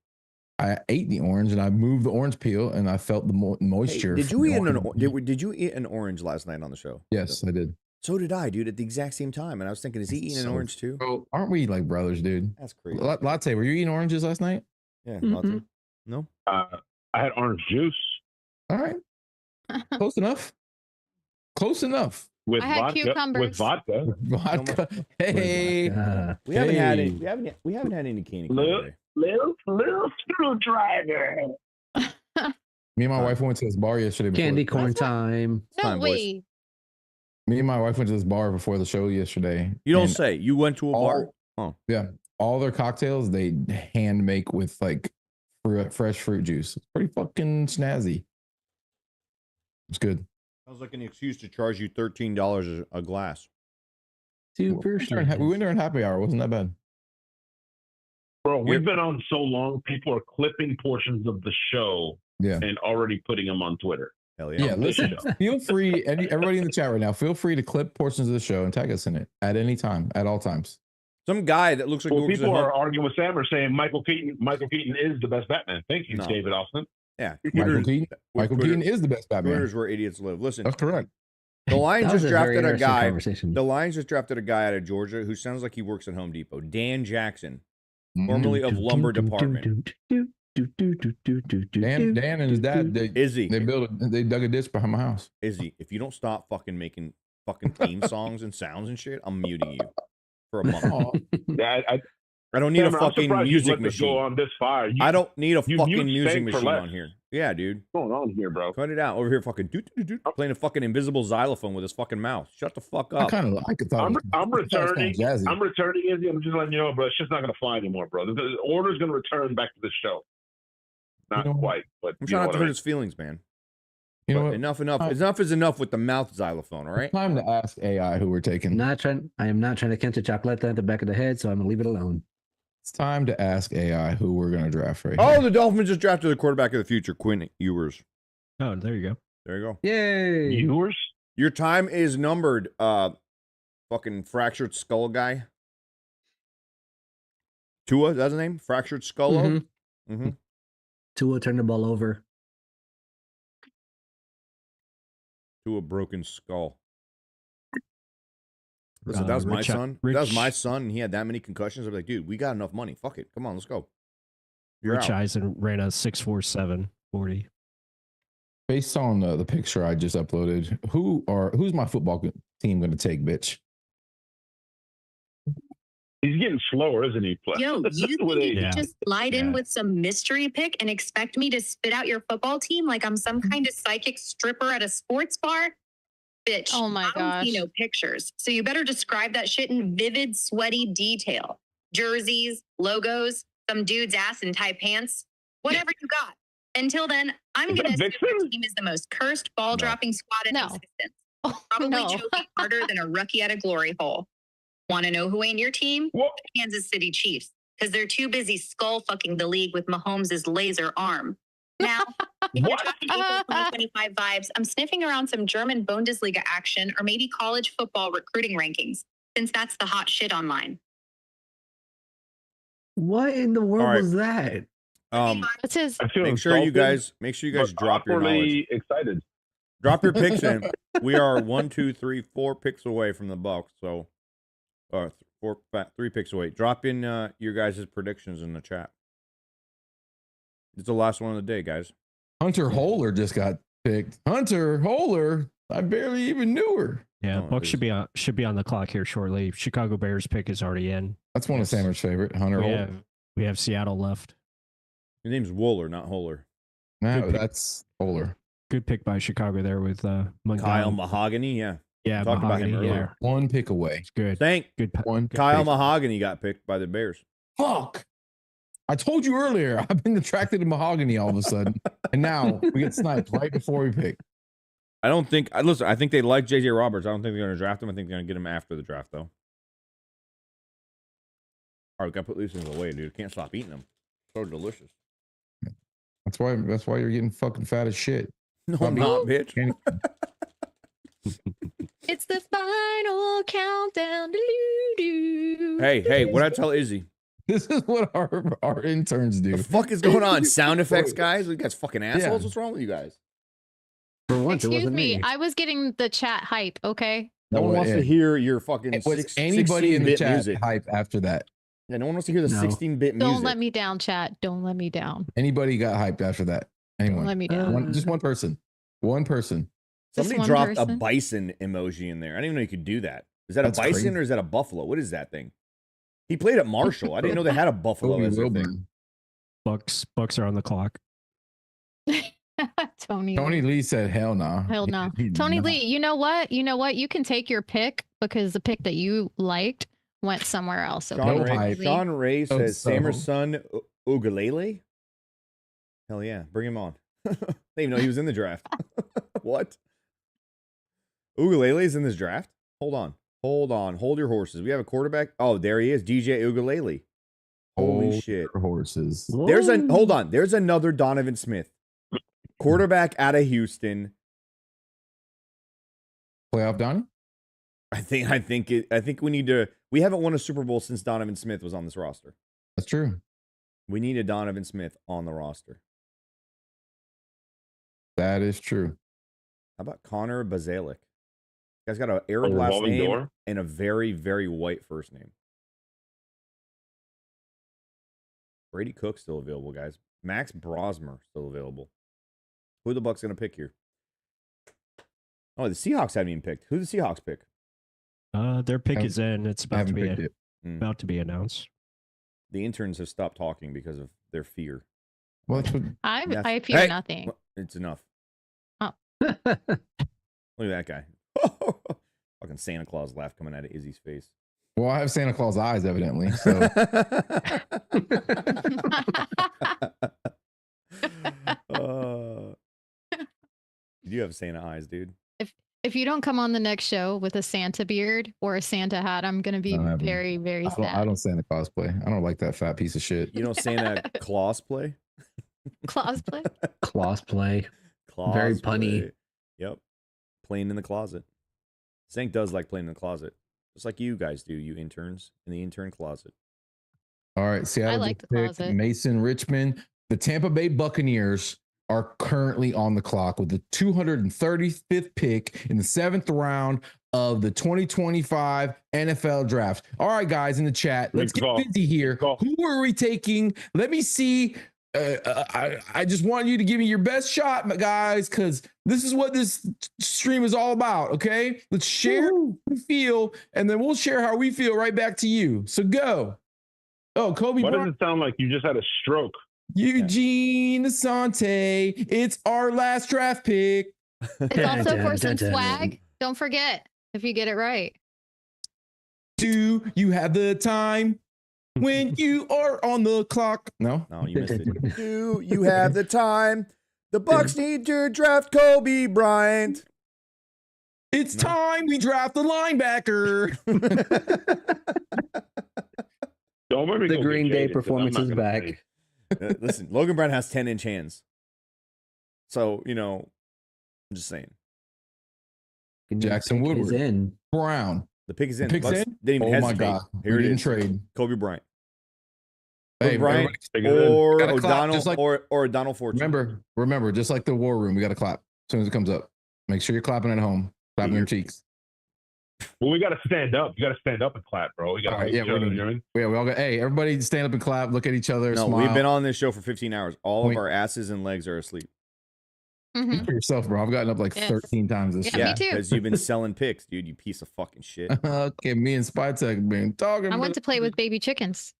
S3: I ate the orange, and I moved the orange peel, and I felt the
S2: Hey,
S3: moisture.
S2: did
S3: from
S2: you
S3: the
S2: eat
S3: orange.
S2: did you eat an orange last night on the show?
S3: Yes, I did.
S2: So did I, dude, at the exact same time. And I was thinking, is he eating an
S3: So-
S2: orange too?
S3: Bro, aren't we like brothers, dude?
S2: That's crazy.
S3: Latte, were you eating oranges last night?
S2: Yeah,
S10: Mhm.
S2: latte. No?
S9: I had orange juice
S3: All right, close enough. Close enough.
S9: with
S5: I had
S9: vodka.
S5: cucumbers.
S9: With vodka.
S3: Vodka. Hey,
S2: We haven't had any.
S3: Hey.
S2: We haven't had any candy.
S9: Little-
S2: today.
S9: Little screwdriver.
S3: me and my wife went to this bar yesterday. Before,
S10: Candy corn time.
S5: No
S2: Fine, boys.
S5: way.
S3: Me and my wife went to this bar before the show yesterday.
S2: You don't
S3: and
S2: say. You went to a bar?
S3: Yeah, all their cocktails they hand make with like fresh fruit juice. It's pretty fucking snazzy. It's good.
S2: Sounds like an excuse to charge you $13 a glass.
S10: Super
S3: We went there in happy hour. It wasn't that bad.
S9: Bro, we've been on so long, people are clipping portions of the show
S3: Yeah.
S9: and already putting them on Twitter.
S2: Hell yeah.
S3: Yeah, listen. Feel free, everybody in the chat right now. Feel free to clip portions of the show and tag us in it at any time, at all times.
S2: Some guy that looks like
S9: Well,
S2: he works
S9: people
S2: at
S9: are
S2: home.
S9: arguing with Sam or saying Michael Keaton is the best Batman. Thank you,
S2: No.
S9: David Austin.
S2: Yeah.
S3: Michael Keaton is the best Batman.
S2: Twitters where idiots live. Listen,
S3: That's correct.
S2: the Lions
S10: That was
S2: just
S10: a very
S2: drafted a
S10: interesting
S2: guy.
S10: conversation.
S2: The Lions just drafted a guy out of Georgia who sounds like he works at Home Depot. Dan Jackson, formerly of Lumber Department.
S3: Dan and his dad,
S2: Izzy,
S3: they dug a ditch behind my house.
S2: Izzy, if you don't stop fucking making fucking theme songs and sounds and shit, I'm muting you for a month.
S3: Aw.
S9: Yeah,
S2: I don't need a
S9: Cameron, I'm
S2: fucking
S9: surprised you
S2: music
S9: let this go
S2: machine.
S9: on this fire.
S2: I don't need a
S9: you
S2: fucking
S9: mute
S2: music
S9: Stank for
S2: machine
S9: less.
S2: on here. Yeah, dude.
S9: What's going on here, bro?
S2: Cut it out. Over here fucking playing a fucking invisible xylophone with his fucking mouth. Shut the fuck
S3: I
S2: up.
S3: kind of like it.
S9: I'm returning.
S3: Jazzy.
S9: I'm returning, Izzy. I'm just letting you know, bro. It's just not going to fly anymore, bro. The order's going to return back to the show. Not
S3: You know,
S9: quite, but
S2: I'm
S9: you know
S2: trying not
S9: what
S2: to
S9: I
S2: hurt
S9: mean.
S2: his feelings, man.
S3: You know
S2: But
S3: what?
S2: enough. Enough is enough with the mouth xylophone, all right?
S3: It's time to ask AI who we're taking.
S10: I am not trying to catch a chocolate at the back of the head, so I'm gonna leave it alone.
S3: It's time to ask AI who we're going to draft right
S2: Oh,
S3: here.
S2: the Dolphins just drafted the quarterback of the future, Quinn Ewers.
S4: Oh, there you go.
S2: There you go.
S10: Yay!
S9: Viewers?
S2: Your time is numbered, fucking fractured skull guy. Tua, that's his name? Fractured skull.
S10: Mhm. Tua turned the ball over.
S2: Tua broken skull. Listen, if that was my son. If that was my son and he had that many concussions, I'd be like, dude, we got enough money. Fuck it. Come on, let's go.
S4: Rich Eisen ran a 6.47 40.
S3: Based on the picture I just uploaded, who's my football team going to take, bitch?
S9: He's getting slower, isn't he?
S11: Yo, you think you could just slide in with some mystery pick and expect me to spit out your football team like I'm some kind of psychic stripper at a sports bar? Bitch,
S5: Oh my
S11: I don't see
S5: gosh.
S11: no pictures. So you better describe that shit in vivid, sweaty detail. Jerseys, logos, some dude's ass in tight pants, whatever you got. Until then, I'm going to assume your team is the most cursed ball-dropping squad in existence. Probably choking harder than a rookie at a glory hole. Want to know who ain't your team? The Kansas City Chiefs, because they're too busy skull-fucking the league with Mahomes' laser arm. Now, if you're talking April 2025 vibes, I'm sniffing around some German Bundesliga action or maybe college football recruiting rankings, since that's the hot shit online.
S10: What in the world was that?
S5: What's his?
S2: Make sure you guys drop your knowledge.
S9: Excited.
S2: Drop your picks in. We are 4 picks away from the Bucs. So, 3 picks away. Drop in your guys' predictions in the chat. It's the last one of the day, guys.
S3: Hunter Holler just got picked. Hunter Holler, I barely even knew her.
S4: Yeah, Bucs should be on the clock here shortly. Chicago Bears pick is already in.
S3: That's one of Sammer's favorite. Hunter Holler.
S4: We have Seattle left.
S2: His name's Wooler, not Holler.
S3: No, that's Holler.
S4: Good pick by Chicago there with Montgomery.
S2: Kyle Mahogany, yeah.
S4: Yeah,
S2: Talked about him earlier.
S4: Yeah.
S3: One pick away.
S4: It's good.
S2: Good Kyle Mahogany got picked by the Bears.
S3: Fuck. I told you earlier, I've been attracted to Mahogany all of a sudden. And now we get sniped right before we pick.
S2: I think they like JJ Roberts. I don't think they're going to draft him. I think they're going to get him after the draft, though. All right, got to put these things away, dude. Can't stop eating them. So delicious.
S3: That's why you're getting fucking fat as shit.
S2: No, I'm not, bitch.
S5: It's the final countdown. Doo-doo-doo.
S2: Hey, what I tell Izzy?
S3: This is what our interns do.
S2: The fuck is going on? Sound effects, guys? You guys fucking assholes?
S3: Yeah.
S2: What's wrong with you guys?
S10: For once,
S5: Excuse
S10: it wasn't
S5: me.
S10: me.
S5: I was getting the chat hype, okay?
S2: No one wants to hear your fucking
S3: Was anybody in the
S2: 16-bit
S3: chat
S2: music.
S3: hype after that?
S2: Yeah, no one wants to hear the 16-bit music.
S5: Don't let me down, chat. Don't let me down.
S3: Anybody got hyped after that? Anyone?
S5: Don't let me down.
S3: Just one person. One person.
S2: Somebody
S5: one
S2: dropped a
S5: person?
S2: bison emoji in there. I didn't even know you could do that. Is that
S3: That's
S2: a bison
S3: crazy.
S2: or is that a buffalo? What is that thing? He played at Marshall. I didn't know they had a buffalo
S3: Toby
S2: as a
S3: Wilburn.
S2: thing.
S4: Bucs are on the clock.
S3: Tony Lee said, "Hell no."
S5: Hell no.
S3: He did
S5: Tony
S3: not.
S5: Lee, you know what? You can take your pick because the pick that you liked went somewhere else. Okay?
S2: Sean Ray
S3: Oh,
S2: says
S3: so-
S2: Sammer's son Ugalele. Hell yeah, bring him on. I didn't even know he was in the draft. What? Ugalele's in this draft? Hold on. Hold your horses. We have a quarterback. Oh, there he is, DJ Ugalele. Holy
S3: Hold
S2: shit.
S3: your horses.
S2: Hold on. There's another Donovan Smith. Quarterback out of Houston.
S3: Playoff Donnie?
S2: I think we need to. We haven't won a Super Bowl since Donovan Smith was on this roster.
S3: That's true.
S2: We need a Donovan Smith on the roster.
S3: That is true.
S2: How about Connor Bazalik? Guy's got an Arab last
S9: revolving
S2: name
S9: door?
S2: and a very, very white first name. Brady Cook still available, guys. Max Brosmer still available. Who are the Bucs going to pick here? Oh, the Seahawks haven't even picked. Who the Seahawks pick?
S4: Their pick is in. It's about to
S3: Haven't
S4: be
S3: picked it.
S4: about to be announced.
S2: The interns have stopped talking because of their fear.
S3: Well, that's what
S5: I fear
S2: Hey!
S5: nothing.
S2: It's enough.
S5: Oh.
S2: Look at that guy. Fucking Santa Claus laugh coming out of Izzy's face.
S3: well, I have Santa Claus eyes, evidently. So
S2: You have Santa eyes, dude.
S5: If you don't come on the next show with a Santa beard or a Santa hat, I'm gonna be
S3: I don't have 'em.
S5: very, very
S3: I
S5: sad.
S3: don't Santa Claus play. I don't like that fat piece of shit.
S2: You know Santa Claus play?
S5: Claus play.
S10: Claws play.
S2: Claus
S10: Very punny.
S2: play. Yep. Playing in the closet. Sank does like playing in the closet. Just like you guys do, you interns in the intern closet.
S3: All right, Seattle
S5: I like
S3: just
S5: the
S3: picked
S5: closet.
S3: Mason Richmond. The Tampa Bay Buccaneers are currently on the clock with the 235th pick in the 7th round of the 2025 NFL draft. All right, guys in the chat, let's get busy here. Who are we taking? Let me see. I just want you to give me your best shot, guys, because this is what this stream is all about. Okay, let's share how we feel, and then we'll share how we feel right back to you. So go. Oh, Kobe.
S9: Why does it sound like you just had a stroke?
S3: Eugene Asante. It's our last draft pick.
S5: It's also for some swag. Don't forget if you get it right.
S3: Do you have the time when you are on the clock? No,
S2: you missed it. Do you have the time? The Bucs need to draft Kobe Bryant.
S3: It's time we draft the linebacker.
S9: Don't worry,
S10: the Green Day performance is back.
S2: Listen, Logan Brown has 10-inch hands. So, I'm just saying.
S3: Jackson Woodward.
S10: In.
S3: Brown.
S2: The pick is in.
S3: The pick's in?
S2: Didn't even hesitate.
S3: My God.
S2: Here
S3: we
S2: it
S3: didn't
S2: is.
S3: trade.
S2: Kobe Bryant.
S3: Hey,
S2: Bryant or O'Donnell or O'Donnell Fortune.
S3: Remember, just like the war room, we got to clap as soon as it comes up. Make sure you're clapping at home. Clapping your cheeks.
S9: Well, we got to stand up. You got to stand up and clap, bro. We got to
S3: we all go. Hey, everybody, stand up and clap. Look at each other.
S2: No,
S3: smile.
S2: we've been on this show for 15 hours. All of our asses and legs are asleep.
S3: Speak for yourself, bro. I've gotten up like 13 times this year.
S5: Me too.
S2: Because you've been selling picks, dude. You piece of fucking shit.
S3: Okay, me and Spytech been talking.
S5: I went to play with baby chickens.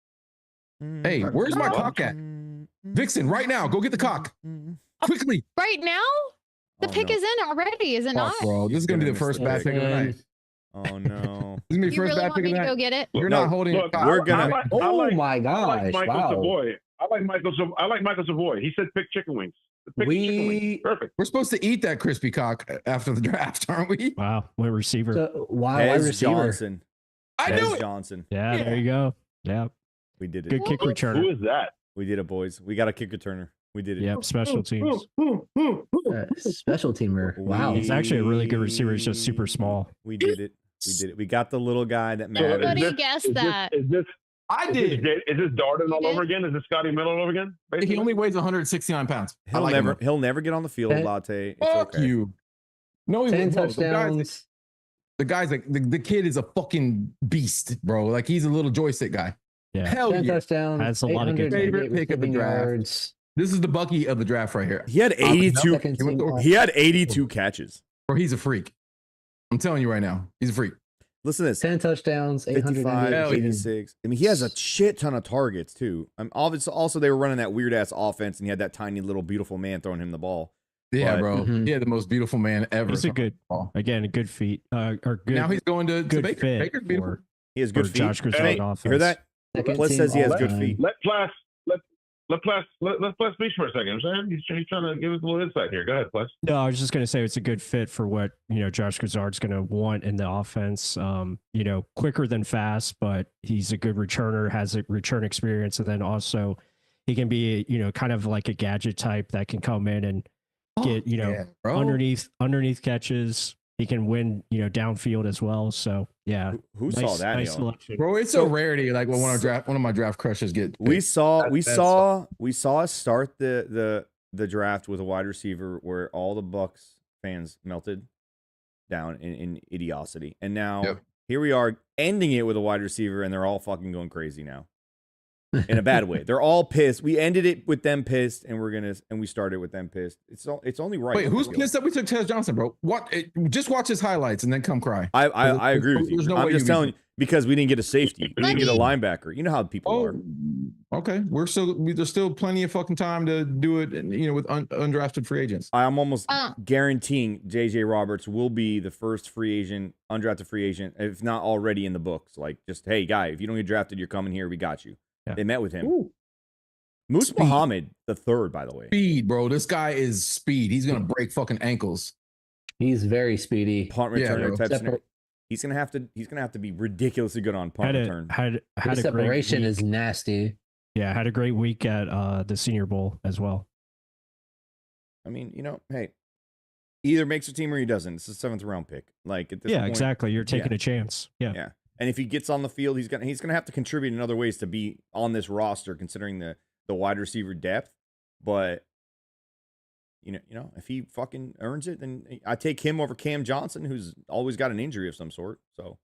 S3: Hey, where's my cock at? Vixen, right now, go get the cock. Quickly.
S5: Right now? The pick is in already, is it not?
S3: Bro, this is going to be the first bad pick of the night.
S2: Oh, no.
S3: This is going to be
S5: You
S3: first
S5: really
S3: bad
S5: want
S3: pick
S5: me
S3: of the
S5: to
S3: night.
S5: go get it?
S3: You're not holding
S9: look,
S3: it.
S2: We're going to.
S10: My gosh.
S9: Michael
S10: Wow.
S9: Savoy. I like Michael Savoy. He said pick chicken wings. Pick chicken wings. Perfect.
S3: We're supposed to eat that crispy cock after the draft, aren't we?
S4: Wow, what receiver?
S10: So, wide receiver.
S2: Johnson.
S3: I knew it.
S2: Johnson.
S4: Yeah, there you go. Yeah,
S2: We did it.
S4: good kick returner.
S9: Who is that?
S2: We did it, boys. We got a kick returner. We did it.
S4: Yep, special teams.
S10: Special teamer. Wow.
S4: He's actually a really good receiver. He's just super small.
S2: We did it. We did it. We got the little guy that matters.
S5: Nobody guessed that.
S9: Is this
S3: I did.
S9: Is this Darden all over again? Is this Scotty Miller all over again?
S3: He only weighs 169 pounds.
S2: He'll never get on the field, Latte. It's
S3: Fuck
S2: okay.
S3: you. No, he
S10: 10
S3: won't.
S10: touchdowns.
S3: The guy's like the kid is a fucking beast, bro. Like he's a little joystick guy.
S4: Yeah,
S3: Hell
S10: 10
S3: yeah.
S10: touchdowns.
S4: That's a lot of good
S3: favorite pick of the draft.
S10: yards.
S3: This is the Bucky of the draft right here.
S2: He had 82.
S10: Second team
S2: He had 82 catches.
S3: Bro, he's a freak. I'm telling you right now, he's a freak.
S2: Listen to this.
S10: 10 touchdowns,
S2: 55,
S10: 888.
S2: 86. I mean, he has a shit ton of targets too. Obviously, also they were running that weird ass offense, and he had that tiny little beautiful man throwing him the ball.
S3: Yeah,
S2: But-
S3: bro.
S10: Mhm.
S3: He had the most beautiful man ever.
S4: he's a good, again, a good feet. Or good.
S3: Now he's going to
S4: good
S3: Baker.
S4: fit
S3: Baker's beautiful.
S4: for-
S2: He has good
S4: for
S2: feet.
S4: Josh Griswold
S2: Hey,
S4: offense.
S2: you hear that?
S10: Second
S2: Pless
S10: team
S2: says he has
S10: all
S2: good
S10: time.
S2: feet.
S9: Let Pless speak for a second. I'm saying he's trying to give us a little insight here. Go ahead, Pless.
S4: No, I was just going to say it's a good fit for what, Josh Grizzard's going to want in the offense. Quicker than fast, but he's a good returner, has a return experience. And then also he can be, kind of like a gadget type that can come in and get, underneath catches. He can win,
S3: downfield
S4: as well. So yeah.
S2: Who saw that?
S4: Nice
S2: Neil?
S4: selection.
S3: Bro, it's a rarity. Like when one of my draft crushes get picked.
S2: We saw us start the draft with a wide receiver where all the Bucs fans melted down in idiocy, and now here we are ending it with a wide receiver, and they're all fucking going crazy now. In a bad way. They're all pissed. We ended it with them pissed, and we started with them pissed. It's only right.
S3: Wait, who's pissed that we took Tez Johnson, bro? Just watch his highlights and then come cry.
S2: I agree with you.
S3: There's no
S2: I'm
S3: way
S2: just
S3: you
S2: telling you because we didn't get a safety. We didn't get a linebacker. You know how people are.
S3: Okay. There's still plenty of fucking time to do it, with undrafted free agents.
S2: I'm almost guaranteeing JJ Roberts will be the first free agent, undrafted free agent, if not already in the books. Like, just, hey, guy, if you don't get drafted, you're coming here. We got you.
S4: Yeah.
S2: They met with him.
S3: Ooh.
S2: Moose Muhammad, the third, by the way.
S3: Speed, bro. This guy is speed. He's gonna break fucking ankles.
S10: He's very speedy.
S2: Punt returner type scenario. He's gonna have to be ridiculously good on punt return.
S4: Had
S10: His
S4: a great
S10: separation
S4: week.
S10: is nasty.
S4: Yeah, had a great week at the Senior Bowl as well.
S2: I mean, hey, either makes a team or he doesn't. It's a 7th round pick. Like at this point,
S4: exactly. You're taking a chance. Yeah.
S2: Yeah. And if he gets on the field, he's gonna have to contribute in other ways to be on this roster, considering the wide receiver depth. But you know, if he fucking earns it, then I take him over Cam Johnson, who's always got an injury of some sort. So,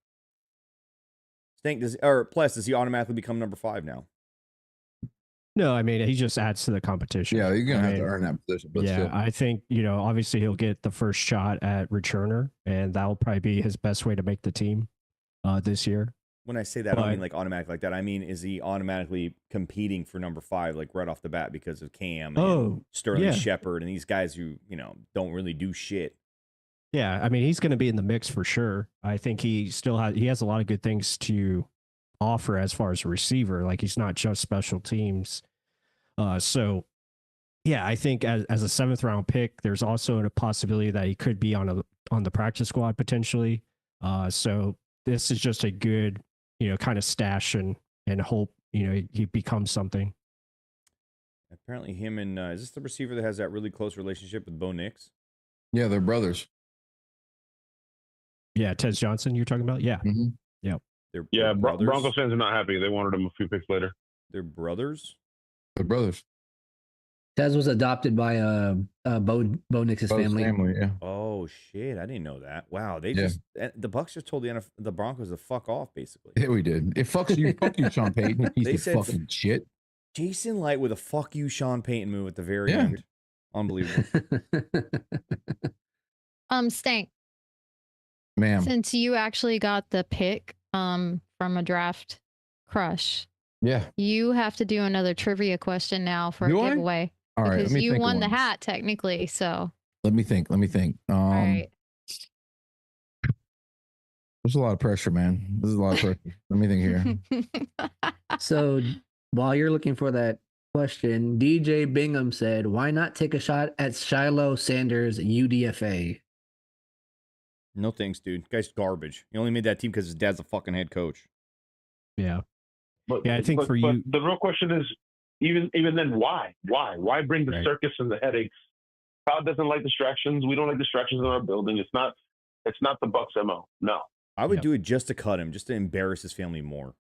S2: Pless, does he automatically become number 5 now?
S4: No, I mean, he just adds to the competition.
S3: Yeah, you're gonna have to earn that position. But
S4: yeah,
S3: still.
S4: I think, obviously he'll get the first shot at returner, and that'll probably be his best way to make the team this year.
S2: When I say that, I don't mean like automatic like that. I mean, is he automatically competing for number 5, like right off the bat, because of Cam and Sterling Shepard and these guys who, don't really do shit?
S4: Yeah, I mean, he's going to be in the mix for sure. I think he has a lot of good things to offer as far as a receiver. Like, he's not just special teams. So, yeah, I think as a 7th round pick, there's also a possibility that he could be on the practice squad potentially. So this is just a good, kind of stash and hope, he becomes something.
S2: Apparently him and, is this the receiver that has that really close relationship with Bo Nix?
S3: Yeah, they're brothers.
S4: Yeah, Tez Johnson you're talking about? Yeah.
S3: Mm-hmm.
S4: Yep.
S9: They're Broncos fans are not happy. They wanted him a few picks later.
S2: They're brothers?
S3: They're brothers.
S10: Tez was adopted by Bo Nix's family.
S3: Yeah.
S2: Oh shit! I didn't know that. Wow, the Bucs just told the Broncos to fuck off, basically.
S3: Yeah, we did. It fucks you, fuck you, Sean Payton. You piece of fucking shit.
S2: Jason Light with a "fuck you, Sean Payton" move at the very end. Unbelievable.
S5: Stank.
S3: Ma'am.
S5: Since you actually got the pick from a draft crush, you have to do another trivia question now for a giveaway.
S3: All right,
S5: because you won the hat technically. So
S3: let me think.
S5: All right.
S3: There's a lot of pressure, man. This is a lot of pressure. Let me think here.
S10: So while you're looking for that question, DJ Bingham said, "Why not take a shot at Shiloh Sanders UDFA?"
S2: No thanks, dude. Guy's garbage. He only made that team because his dad's a fucking head coach.
S4: Yeah.
S9: But
S4: I think
S9: but the real question is, even then, why? Why bring the circus and the headaches? Todd doesn't like distractions. We don't like distractions in our building. It's not the Bucs MO. No.
S2: I would do it just to cut him, just to embarrass his family more.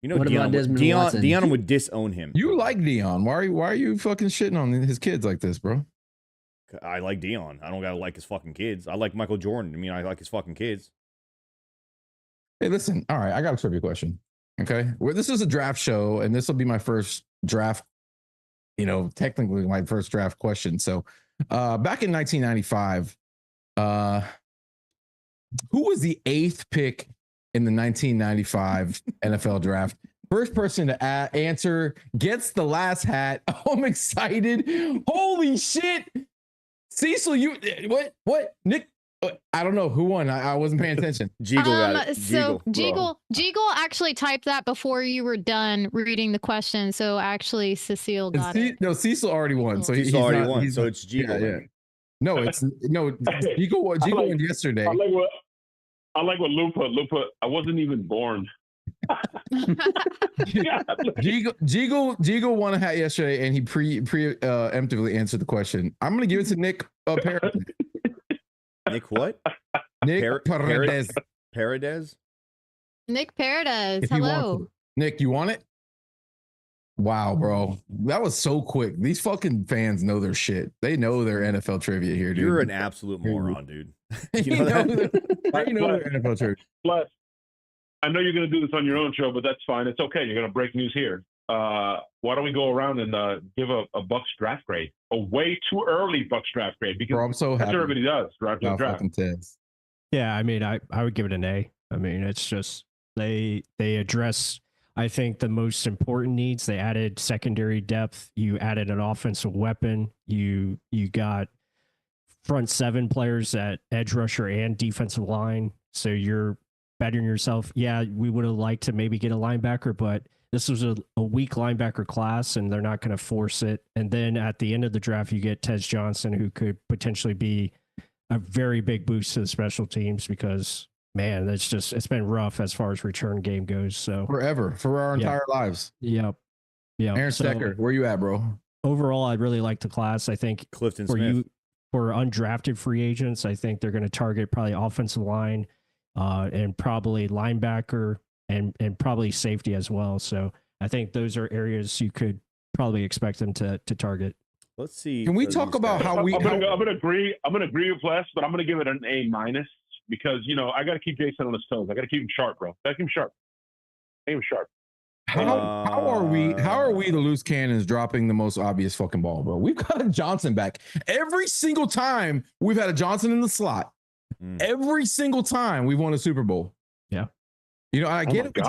S10: What about Desmond Watson?
S2: Deion would disown him.
S3: You like Deion. Why are you fucking shitting on his kids like this, bro?
S2: I like Deion. I don't gotta like his fucking kids. I like Michael Jordan. I mean, I like his fucking kids.
S3: Hey, listen. All right, I got a trivia question. Okay, this is a draft show, and this will be my first draft. Technically my first draft question. So, back in 1995, who was the 8th pick in the 1995 NFL draft? First person to answer gets the last hat. I'm excited. Holy shit. Cecil, what? Nick, I don't know who won. I wasn't paying attention.
S2: Jiggle got it.
S5: So Jiggle actually typed that before you were done reading the question. So actually, Cecile got it.
S3: No, Cecil already won. So
S2: Cecil already won. So it's Jiggle.
S3: Yeah. No, Jiggle won yesterday.
S9: I like what Lou put. I wasn't even born.
S3: Jiggle won a hat yesterday, and he preemptively answered the question. I'm going to give it to Nick Paradis.
S2: Nick what?
S3: Nick Paradis.
S2: Paradis?
S5: Nick Paradis. Hello.
S3: Nick, you want it? Wow, bro. That was so quick. These fucking fans know their shit. They know their NFL trivia here, dude.
S2: You're an absolute moron, dude.
S3: You know their NFL trivia.
S9: Plus, I know you're going to do this on your own show, but that's fine. It's okay. You're going to break news here. Why don't we go around and give a Bucs draft grade? A way too early Bucs draft grade, because
S3: I'm so
S9: that's
S3: happy.
S9: what everybody does. Draft.
S4: Yeah, I mean, I would give it an A. I mean, it's just they address, I think, the most important needs. They added secondary depth. You added an offensive weapon. You got front 7 players at edge rusher and defensive line. So you're bettering yourself. Yeah, we would have liked to maybe get a linebacker, but this was a weak linebacker class, and they're not going to force it. And then at the end of the draft, you get Tez Johnson, who could potentially be a very big boost to the special teams, because, man, it's been rough as far as return game goes. So
S3: forever, for our entire lives.
S4: Yep.
S3: Aaron Stecker, where you at, bro?
S4: Overall, I really like the class. I think
S2: Clifton Smith.
S4: For undrafted free agents, I think they're going to target probably offensive line. and probably linebacker and probably safety as well. So I think those are areas you could probably expect them to target.
S2: Let's see.
S3: Can we talk about how we?
S9: I'm gonna agree. I'm gonna agree with Pless, but I'm gonna give it an A- because I got to keep Jason on his toes. I got to keep him sharp, bro. Got to keep him sharp. Keep him sharp.
S3: How are we the loose cannons dropping the most obvious fucking ball, bro? We've got a Johnson back. Every single time we've had a Johnson in the slot, every single time we've won a Super Bowl.
S4: Yeah.
S3: I get it. We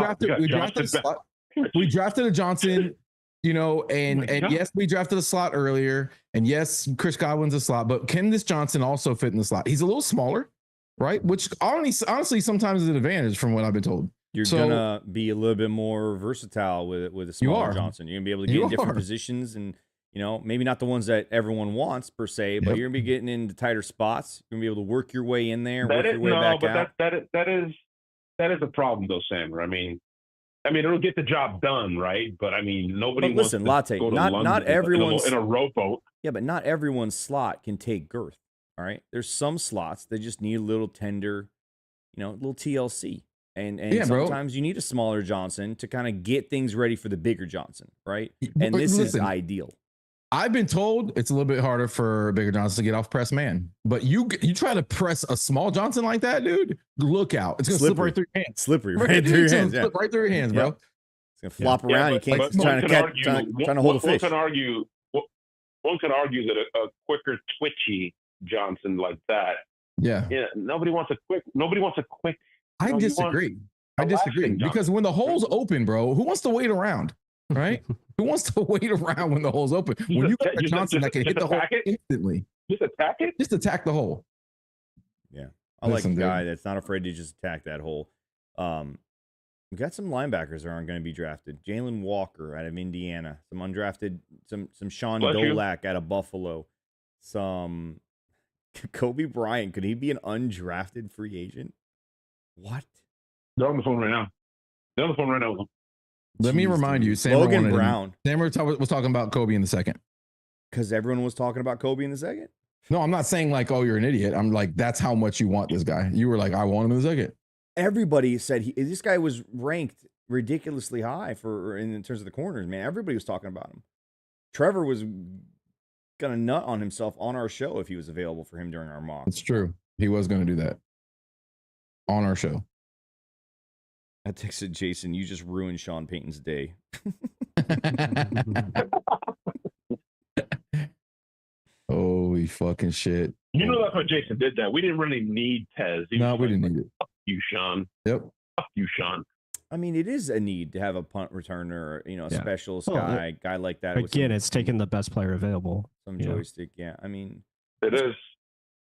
S3: drafted a Johnson, and yes, we drafted a slot earlier, and yes, Chris Godwin's a slot, but can this Johnson also fit in the slot? He's a little smaller, right? Which honestly sometimes is an advantage from what I've been told.
S2: You're gonna be a little bit more versatile with a smaller Johnson. You're gonna be able to get in different positions, and maybe not the ones that everyone wants per se, but you're gonna be getting into tighter spots. You're gonna be able to work your way in there, work your way back out.
S9: That is a problem though, Sam. I mean, it'll get the job done, right? But nobody wants to
S2: Latte,
S9: go to
S2: not everyone's
S9: in a rowboat.
S2: Yeah, but not everyone's slot can take girth. All right, there's some slots that just need a little tender, little TLC. And sometimes you need a smaller Johnson to kind of get things ready for the bigger Johnson, right? And this is ideal.
S3: I've been told it's a little bit harder for bigger Johnson to get off press man, but you try to press a small Johnson like that, dude. Look out! It's gonna slip right through your hands.
S2: Slippery, right through your hands.
S3: Slip right through your hands, bro.
S2: It's gonna flop around. You can't trying to hold a fish.
S9: One could argue that a quicker, twitchy Johnson like that.
S3: Yeah.
S9: Nobody wants a quick.
S3: I disagree. Because when the hole's open, bro, who wants to wait around, right? Who wants to wait around when the hole's open? When you got a Johnson that can hit the hole instantly,
S9: just attack it.
S3: Just attack the hole.
S2: Yeah, I like a guy that's not afraid to just attack that hole. We got some linebackers that aren't going to be drafted. Jalen Walker out of Indiana, some undrafted, some Sean Dolak out of Buffalo, some Kobe Bryant. Could he be an undrafted free agent? What?
S9: They're on the phone right now.
S3: Let me remind you,
S2: Logan Brown.
S3: Sam was talking about Kobe in the second.
S2: Because everyone was talking about Kobe in the second?
S3: No, I'm not saying like, oh, you're an idiot. I'm like, that's how much you want this guy. You were like, I want him in the second.
S2: Everybody said this guy was ranked ridiculously high in terms of the corners, man. Everybody was talking about him. Trevor was going to nut on himself on our show if he was available for him during our mock.
S3: It's true. He was going to do that on our show.
S2: I texted Jason, you just ruined Sean Payton's day.
S3: Holy fucking shit.
S9: That's why Jason did that. We didn't really need Tez.
S3: No, we didn't need it.
S9: Fuck you, Sean.
S3: Yep.
S9: Fuck you, Sean.
S2: I mean, it is a need to have a punt returner, a specialist guy like that.
S4: Again, it's taking the best player available.
S2: Some joystick, yeah. I mean,
S9: it is.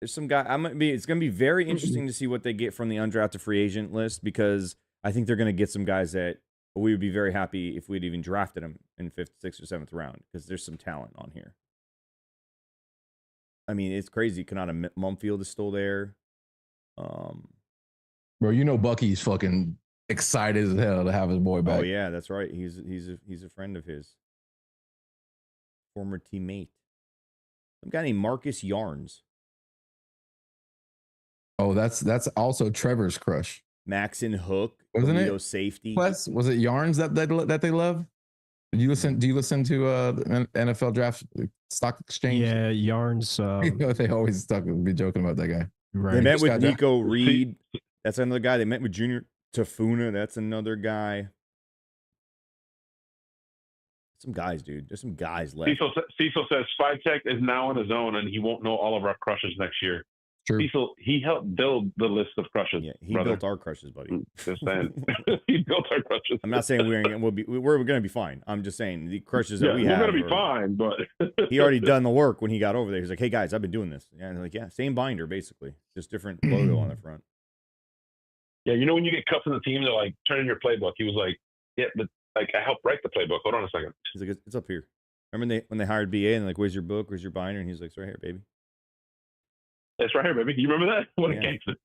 S2: There's some guy. It's going to be very interesting to see what they get from the undrafted free agent list, because I think they're going to get some guys that we would be very happy if we'd even drafted them in 5th, 6th, or 7th round, because there's some talent on here. I mean, it's crazy. Kanata Mumfield is still there.
S3: Bro, Bucky's fucking excited as hell to have his boy back.
S2: Oh yeah, that's right. He's a friend of his, former teammate. Some guy named Marcus Yarns.
S3: Oh, that's also Trevor's crush.
S2: Maxon Hook,
S3: wasn't it?
S2: Safety.
S3: Plus, was it Yarns that they love? Do you listen to the NFL draft stock exchange?
S4: Yeah, Yarns.
S3: They always be joking about that guy.
S2: Right. They met with Nico Reed. That's another guy. They met with Junior Tafuna. That's another guy. Some guys, dude. There's some guys left.
S9: Cecil says Spytech is now on his own, and he won't know all of our crushes next year.
S3: True.
S9: Cecil, he helped build the list of crushes.
S2: Yeah, he built our crushes, buddy.
S9: Just saying, he built our crushes.
S2: I'm not saying we're gonna be fine. I'm just saying the crushes that we have.
S9: We're gonna be fine, but
S2: he already done the work when he got over there. He's like, "Hey guys, I've been doing this." Yeah, and they're like, "Yeah, same binder basically, just different logo on the front."
S9: Yeah, when you get cuts in the team, they're like, "Turn in your playbook." He was like, "Yeah, but like I helped write the playbook. Hold on a second."
S2: He's like, "It's up here." Remember when they hired BA and like, "Where's your book? Where's your binder?" And he's like, "It's right here, baby."
S9: It's right here, baby. You remember that? What a gangster.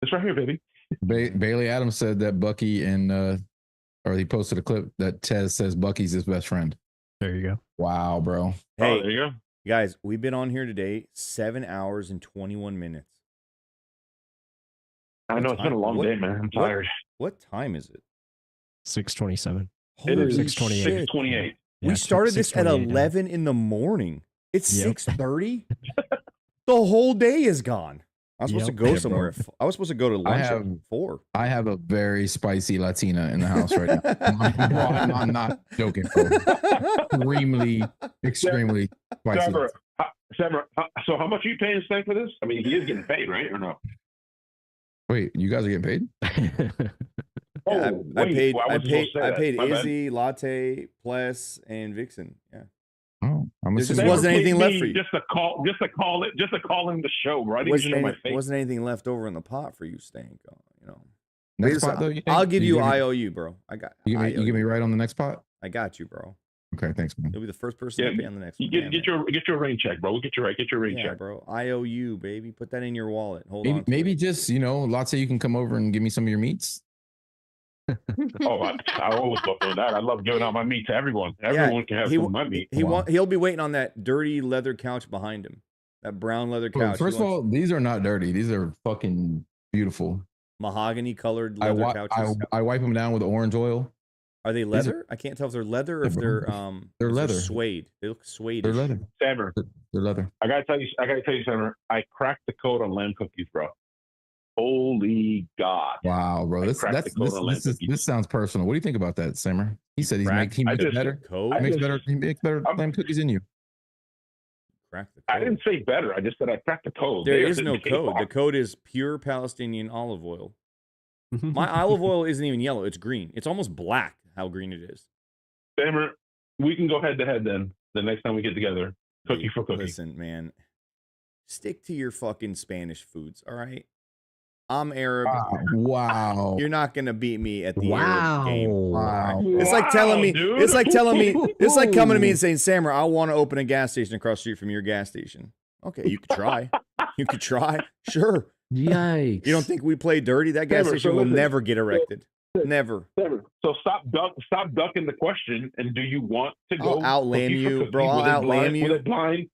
S9: It's right here, baby.
S3: Bailey Adams said that Bucky or he posted a clip that Tez says Bucky's his best friend.
S4: There you go.
S3: Wow, bro.
S2: Hey,
S9: there you go.
S2: Guys, we've been on here today 7 hours and 21 minutes.
S9: I know it's been a long day, man. I'm tired.
S2: What time is it?
S4: 6:27.
S9: It is
S4: 6:28.
S9: 6:28.
S2: We started this at 11 in the morning. It's 6:30. The whole day is gone. I was supposed to go somewhere. I was supposed to go to lunch at 4.
S3: I have a very spicy Latina in the house right now. I'm not joking, bro. Extremely spicy.
S9: Sammer, so how much are you paying Stank for this? I mean, he is getting paid, right, or no?
S3: Wait, you guys are getting paid?
S2: Yeah, I paid
S9: My bad.
S2: Izzy, Latte, Pless, and Vixen. Yeah.
S3: Oh,
S2: there just wasn't anything left for you.
S9: Just to call in the show, right?
S2: Wasn't anything left over in the pot for you, Stank. You know.
S3: Next pot, though,
S2: I'll give you IOU, bro. I got.
S3: You give me right on the next pot.
S2: I got you, bro.
S3: Okay, thanks, man.
S2: You'll be the first person to pay on the next one.
S9: Get your rain check, bro. Get your rain check,
S2: bro. IOU, baby. Put that in your wallet.
S3: Maybe just Latte, you can come over and give me some of your meats.
S9: Oh, I always love doing that. I love giving out my meat to everyone. Everyone can have some of my meat.
S2: He'll be waiting on that dirty leather couch behind him. That brown leather couch.
S3: First of all, these are not dirty. These are fucking beautiful.
S2: Mahogany colored leather couches.
S3: I wipe them down with orange oil.
S2: Are they leather? I can't tell if they're leather or if they're
S3: leather.
S2: Suede. They look suede.
S3: They're leather.
S9: Sammer.
S3: They're leather.
S9: I gotta tell you, Sammer. I cracked the code on lamb cookies, bro. Holy God!
S3: Wow, bro, this sounds personal. What do you think about that, Sammer? He said he makes better. He makes better lamb cookies than you.
S2: Crack the code.
S9: I didn't say better. I just said I cracked the code.
S2: There is no code. The code is pure Palestinian olive oil. My olive oil isn't even yellow. It's green. It's almost black. How green it is.
S9: Sammer, we can go head to head then. The next time we get together, cookie for cookie.
S2: Listen, man, stick to your fucking Spanish foods. All right. I'm Arab.
S3: Wow.
S2: You're not gonna beat me at the Arab game.
S3: Wow.
S2: It's like telling me. Dude. It's like telling me. It's like coming to me and saying, "Sammer, I want to open a gas station across the street from your gas station." Okay, you could try. You could try. Sure.
S10: Yikes.
S2: You don't think we play dirty? That gas station will never get erected. Never.
S9: So stop ducking the question. And do you want to go?
S2: I'll outlam you, bro. I'll outlam you.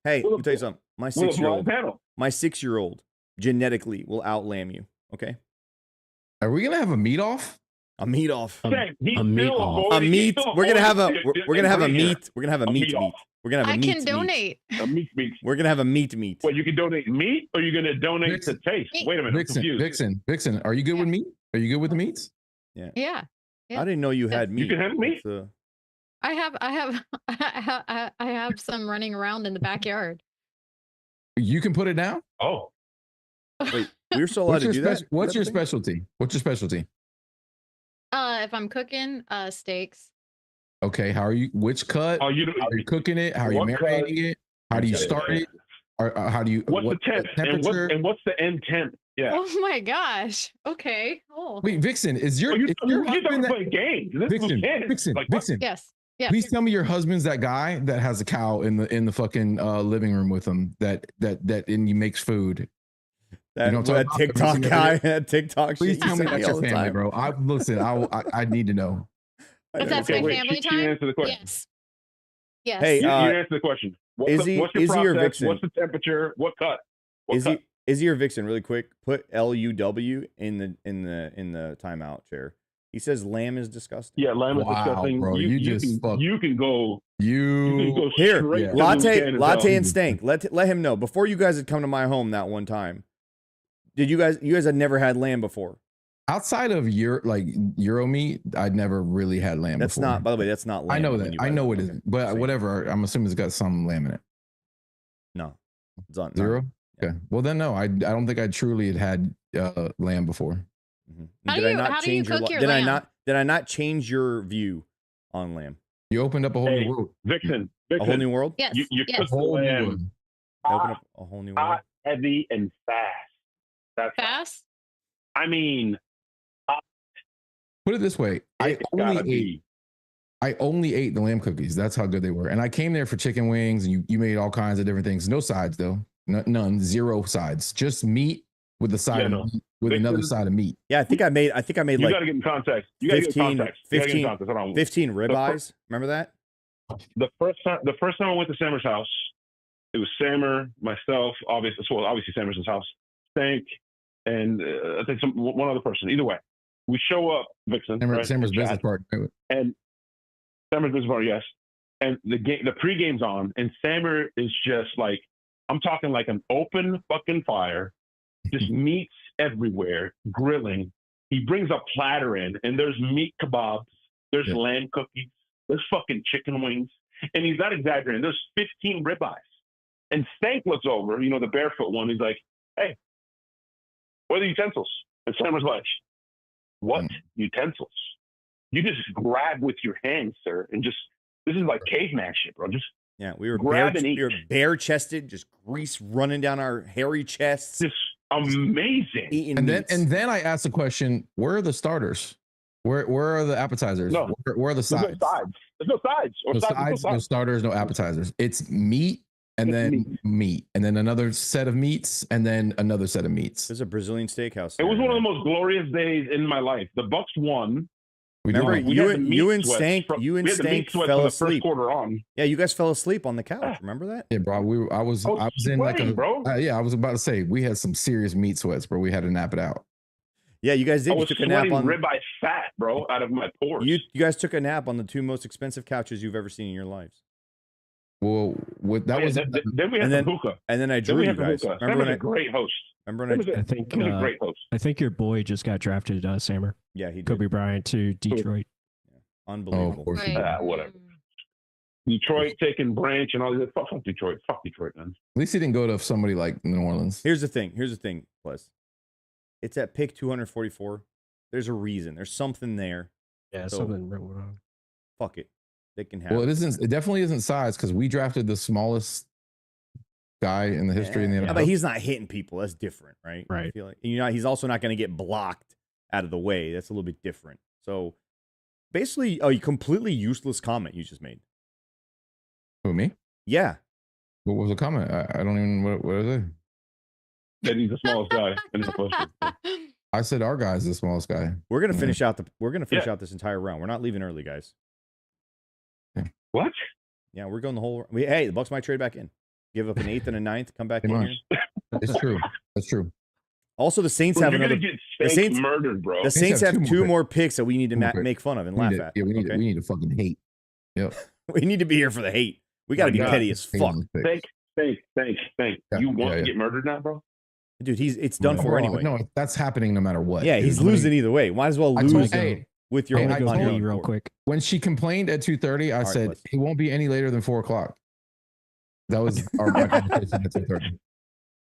S2: Hey, let me tell you something. My 6-year-old genetically will outlam you. Okay.
S3: Are we gonna have a meat off?
S2: A meat off.
S3: A meat off.
S2: A meat. We're gonna have a meat. We're gonna have a meat. We're gonna have a meat.
S5: I can donate.
S9: A meat.
S2: We're gonna have a meat.
S9: Well, you can donate meat, or you're gonna donate to taste. Wait a minute.
S3: Vixen. Are you good with meat? Are you good with the meats?
S5: Yeah.
S2: I didn't know you had meat.
S9: You can have meat.
S5: I have some running around in the backyard.
S3: You can put it down?
S9: Oh.
S2: Wait, we're still allowed to do that?
S3: What's your specialty?
S5: If I'm cooking, steaks.
S3: Okay, how are you? Which cut? How are you cooking it? How are you marinating it? How do you start it? Or how do you?
S9: What's the temp? And what's the end temp? Yeah.
S5: Oh my gosh. Okay. Oh.
S3: Wait, Vixen, is your husband
S9: play games?
S3: Vixen.
S5: Yes. Yeah.
S3: Please tell me your husband's that guy that has a cow in the fucking living room with him that and he makes food.
S2: That TikTok guy, that TikTok.
S3: Please tell me that's your family, bro. I need to know.
S5: If that's my family time.
S9: You answer the question.
S5: Yes.
S2: Hey,
S9: you answer the question. What's your process?
S2: Or Vixen?
S9: What's the temperature? What cut?
S2: Izzy or Vixen? Really quick, put LUW in the timeout chair. He says lamb is disgusting.
S9: Yeah, lamb is disgusting.
S3: Bro, you can
S9: go
S2: here. Latte and Stank. Let him know before you guys had come to my home that one time. You guys had never had lamb before.
S3: Outside of Euro meat, I'd never really had lamb.
S2: That's
S3: before.
S2: not. By the way, that's not lamb.
S3: I know that. I know it isn't. But whatever. I'm assuming it's got some lamb in it.
S2: No, it's on
S3: zero. Yeah. Okay. Well, then no. I don't think I truly had lamb before.
S2: Mm-hmm. How do you cook your lamb? Did I not change your view on lamb?
S3: You opened up a whole new world.
S9: Vixen.
S2: A whole new world.
S5: Yes.
S9: You
S5: yes.
S9: cook the lamb.
S2: Open up a whole new world.
S9: Hot, heavy, and fast. That's
S5: fast.
S9: I mean.
S3: Put it this way, I only ate the lamb cookies. That's how good they were. And I came there for chicken wings, and you made all kinds of different things. No sides though, none, zero sides, just meat with the side with another side of meat.
S2: Yeah, I think I made
S9: you
S2: like.
S9: Gotta get in context. You gotta
S2: 15
S9: ribeyes.
S2: Remember that?
S9: The first time I went to Sammer's house, it was Sammer, myself, obviously Sammer's house, Stank, and I think one other person. Either way, we show up, Vixen, right?
S3: Sammer's business partner,
S9: and Sammer's business partner, yes. And the pregame's on, and Sammer is just like, I'm talking like an open fucking fire, just meats everywhere, grilling. He brings a platter in, and there's meat kebabs, there's lamb cookies, there's fucking chicken wings, and he's not exaggerating. There's 15 ribeyes. And Stank looks over, the barefoot one. He's like, "Hey, what are the utensils?" And Sammer's like, "What utensils? You just grab with your hands, sir, and just this is like caveman shit, bro. Just
S2: we were
S9: grab and eat.
S2: We were bare chested, just grease running down our hairy chests.
S9: Just amazing.
S2: Eating
S3: and then I asked the question: where are the starters? Where are the appetizers?
S9: No,
S3: where are the sides?
S9: There's no sides.
S3: No sides, no starters, no appetizers. It's meat. And then meat, and then another set of meats, and then another set of meats.
S2: There's a Brazilian steakhouse.
S9: It was one of the most glorious days in my life. The Bucs won.
S2: Remember, you and Stank fell asleep.
S9: First quarter on.
S2: Yeah, you guys fell asleep on the couch. Remember that?
S3: Yeah, bro. I was in like a
S9: bro.
S3: I was about to say we had some serious meat sweats, bro. We had to nap it out.
S2: Yeah, you guys did.
S9: I was
S2: took a nap on
S9: ribeye fat, bro, out of my pores.
S2: You guys took a nap on the two most expensive couches you've ever seen in your lives.
S3: Well, then
S9: we had the hookah,
S2: and then I drew you guys.
S9: Remember a great host.
S2: Remember when
S4: I think
S9: a great host.
S4: I think your boy just got drafted, Sammer.
S2: Yeah, he did.
S4: Kobe Bryant to Detroit.
S2: Yeah. Unbelievable.
S9: Whatever. Detroit taking Branch and all that. Fuck Detroit. Fuck Detroit, man.
S3: At least he didn't go to somebody like New Orleans.
S2: Here's the thing, Pless. It's at pick 244. There's a reason. There's something there.
S4: Yeah, something wrong.
S2: Fuck it. They can have.
S3: Well, it isn't. It definitely isn't size because we drafted the smallest guy in the history in the NFL.
S2: Yeah, but he's not hitting people. That's different, right?
S4: Right.
S2: I feel like he's also not going to get blocked out of the way. That's a little bit different. So basically, a completely useless comment you just made.
S3: Who, me?
S2: Yeah.
S3: What was the comment? I don't even. What is it?
S9: That he's the smallest guy in the first.
S3: I said our guy's the smallest guy.
S2: We're gonna finish out out this entire round. We're not leaving early, guys.
S9: What?
S2: Yeah, we're going the whole. Hey, the Bucs might trade back in. Give up an 8th and a 9th. Come back in here.
S3: It's true. That's true.
S2: Also, the Saints have another.
S9: The Saints murdered, bro.
S2: The Saints have two more picks that we need to make fun of and laugh at.
S3: Yeah, we need to fucking hate. Yep.
S2: We need to be here for the hate. We got to be petty as fuck.
S9: Thank. You want to get murdered now, bro?
S2: Dude, it's done for anyway.
S3: No, that's happening no matter what.
S2: Yeah, he's losing either way. Might as well lose with your
S4: own real quick.
S3: When she complained at 2:30, I said he won't be any later than 4 o'clock. That was our conversation at 2:30.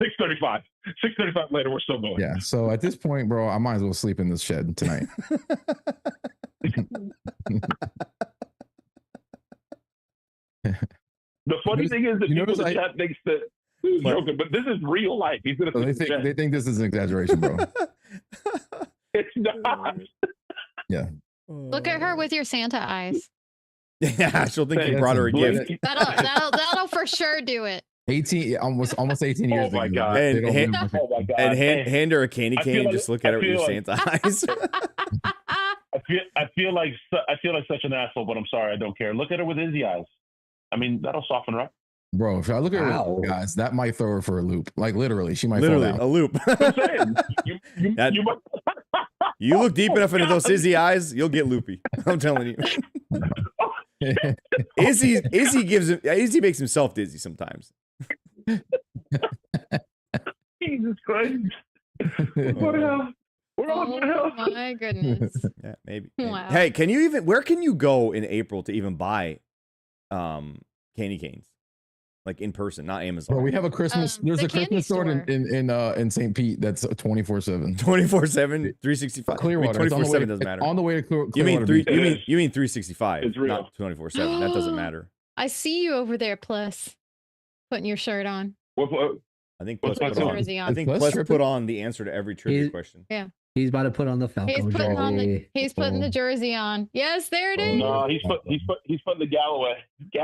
S9: 6:35. 6:35 later, we're still going.
S3: Yeah. So at this point, bro, I might as well sleep in this shed tonight.
S9: The funny thing is that people in the chat thinks that this is joking, but this is real life. He's gonna.
S3: They think this is an exaggeration, bro.
S9: It's not.
S3: Yeah.
S5: Look at her with your Santa eyes.
S2: Yeah, she'll think you brought her a gift.
S5: That'll for sure do it.
S3: 18, almost 18 years.
S9: Oh my god!
S2: And hand her a candy cane and just look at her with your Santa eyes.
S9: I feel like such an asshole, but I'm sorry, I don't care. Look at her with Izzy eyes. I mean, that'll soften her up.
S3: Bro, if I look at her, guys, that might throw her for a loop. Like literally, she might fall down.
S2: A loop.
S9: I'm saying,
S2: you look deep enough into those Izzy eyes, you'll get loopy. I'm telling you. Izzy makes himself dizzy sometimes.
S9: Jesus Christ! What the hell?
S5: Oh my goodness.
S2: Yeah, maybe.
S5: Wow.
S2: Hey, where can you go in April to even buy candy canes? Like in person, not Amazon.
S3: Bro, we have a Christmas. There's a Christmas store in St. Pete that's 24/7.
S2: 24/7, 365.
S3: Clearwater.
S2: 24/7 doesn't matter.
S3: On the way to Clearwater.
S2: You mean 365?
S9: It's real.
S2: Not 24/7. That doesn't matter.
S5: I see you over there, Pless, putting your shirt on.
S2: I think Pless put on the answer to every trivia question.
S5: Yeah.
S10: He's about to put on the Falco
S5: He's putting on
S10: jersey.
S5: he's putting the jersey on. Yes, there it is.
S9: No, he's putting the Galloway.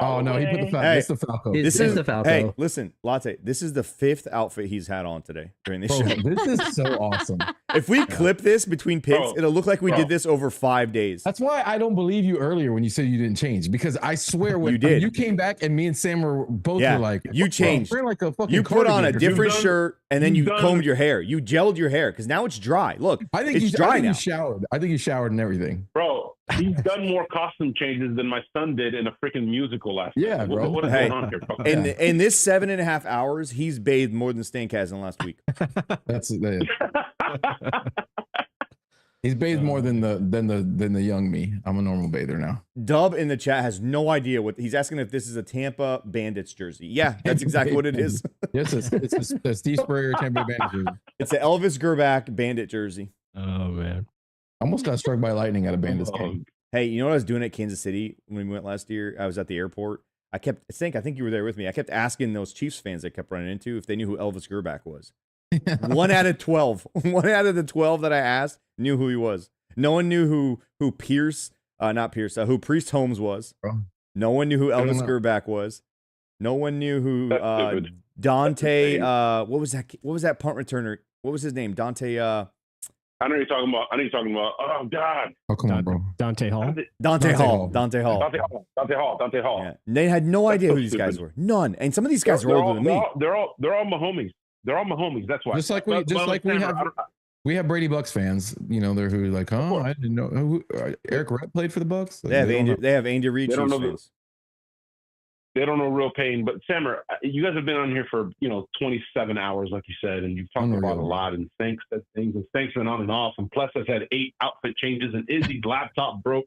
S3: Oh no, he put the Falco.
S2: Hey,
S3: It's the Falco.
S2: This
S10: It's
S2: is
S10: the Falco.
S2: Hey, listen, Latte. This is the 5th outfit he's had on today during this
S3: Bro,
S2: show.
S3: this is so awesome.
S2: If we clip this between picks,
S9: Bro,
S2: it'll look like we
S9: bro.
S2: did this over 5 days.
S3: That's why I don't believe you earlier when you said you didn't change, because I swear when
S2: You did.
S3: you came back and me and Sam were both
S2: Yeah,
S3: were like,
S2: you
S3: bro,
S2: changed.
S3: we're like a fucking
S2: You put on a
S3: cardigan.
S2: different
S9: done-
S2: shirt and then you
S9: you've done-
S2: combed your hair. You gelled your hair because now it's dry. Look,
S3: I think
S2: it's
S3: you,
S2: dry
S3: I think
S2: now.
S3: you showered. I think you showered and everything.
S9: Bro, he's done more costume changes than my son did in a freaking musical last
S3: Yeah,
S9: night.
S3: bro.
S9: What is
S2: Hey,
S9: going on here, bro?
S2: In this 7.5 hours, he's bathed more than Stank has in the last week.
S3: That's he's bathed more than the young me. I'm a normal bather now.
S2: Dub in the chat has no idea what he's asking if this is a Tampa Bandits jersey. Yeah, that's exactly what it is.
S3: Yes, it's a Steve Spurrier Tampa Bay jersey.
S2: It's the Elvis Gerback Bandit jersey.
S4: Oh man.
S3: Almost got struck by lightning at a Bandits game.
S2: Hey, you know what I was doing at Kansas City when we went last year? I was at the airport. I think you were there with me. I kept asking those Chiefs fans I kept running into if they knew who Elvis Gerback was. 1 out of 12. 1 out of the 12 that I asked knew who he was. No one knew who Priest Holmes was.
S3: Bro.
S2: No one knew who
S3: I don't
S2: Elvis
S3: know.
S2: Gerback was. No one knew who
S9: That's stupid.
S2: Dante. What was that punt returner? What was his name? Dante.
S9: I know you're talking about. Oh God.
S3: Oh come on, bro.
S4: Dante Hall.
S2: Dante Hall.
S3: Dante Hall.
S2: Dante Hall.
S9: Dante Hall.
S2: Yeah. They had no idea
S9: so
S2: who these guys
S9: stupid.
S2: were. None. And some of these guys are older than me.
S9: They're all my homies. They're all my homies. That's why.
S3: Just like we have Brady Bucks fans. You know, they're who like, oh, I didn't know who Eric Rett played for the Bucks. Like,
S2: They have Andy Reid
S9: They don't
S2: Chiefs
S9: know
S2: fans.
S9: They don't know real pain. But Sammer, you guys have been on here for 27 hours, like you said, and you've talked about a lot. And Thanks been on and off. And Pless has had 8 outfit changes, and Izzy's laptop broke.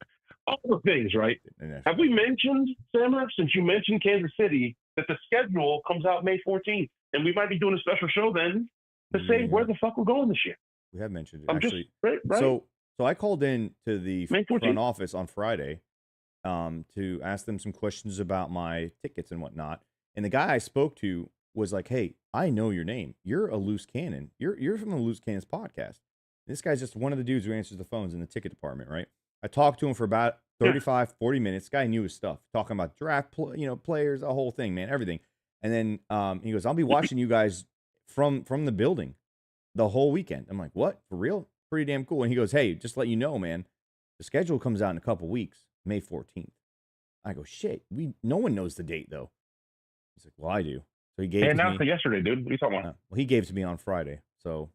S9: All the things, right? Have we mentioned, Sammer, since you mentioned Kansas City, that the schedule comes out May 14th, and we might be doing a special show then to say where the fuck we're going this year?
S2: We have mentioned it
S9: I'm
S2: actually.
S9: just right.
S2: So I called in to the
S9: May 14th.
S2: front office on Friday to ask them some questions about my tickets and whatnot. And the guy I spoke to was like, "Hey, I know your name. You're a loose cannon. You're from the Loose Cannons podcast." This guy's just one of the dudes who answers the phones in the ticket department, right? I talked to him for about 35, 40 minutes. Guy knew his stuff, talking about draft, players, the whole thing, man, everything. And then he goes, "I'll be watching you guys from the building the whole weekend." I'm like, "What? For real? Pretty damn cool." And he goes, "Hey, just to let you know, man, the schedule comes out in a couple weeks, May 14th. I go, "Shit, no one knows the date though." He's like, "Well, I do." So he gave
S9: They
S2: it to
S9: announced
S2: me.
S9: it yesterday, dude. What are you talking about?
S2: Well, he gave it to me on Friday. So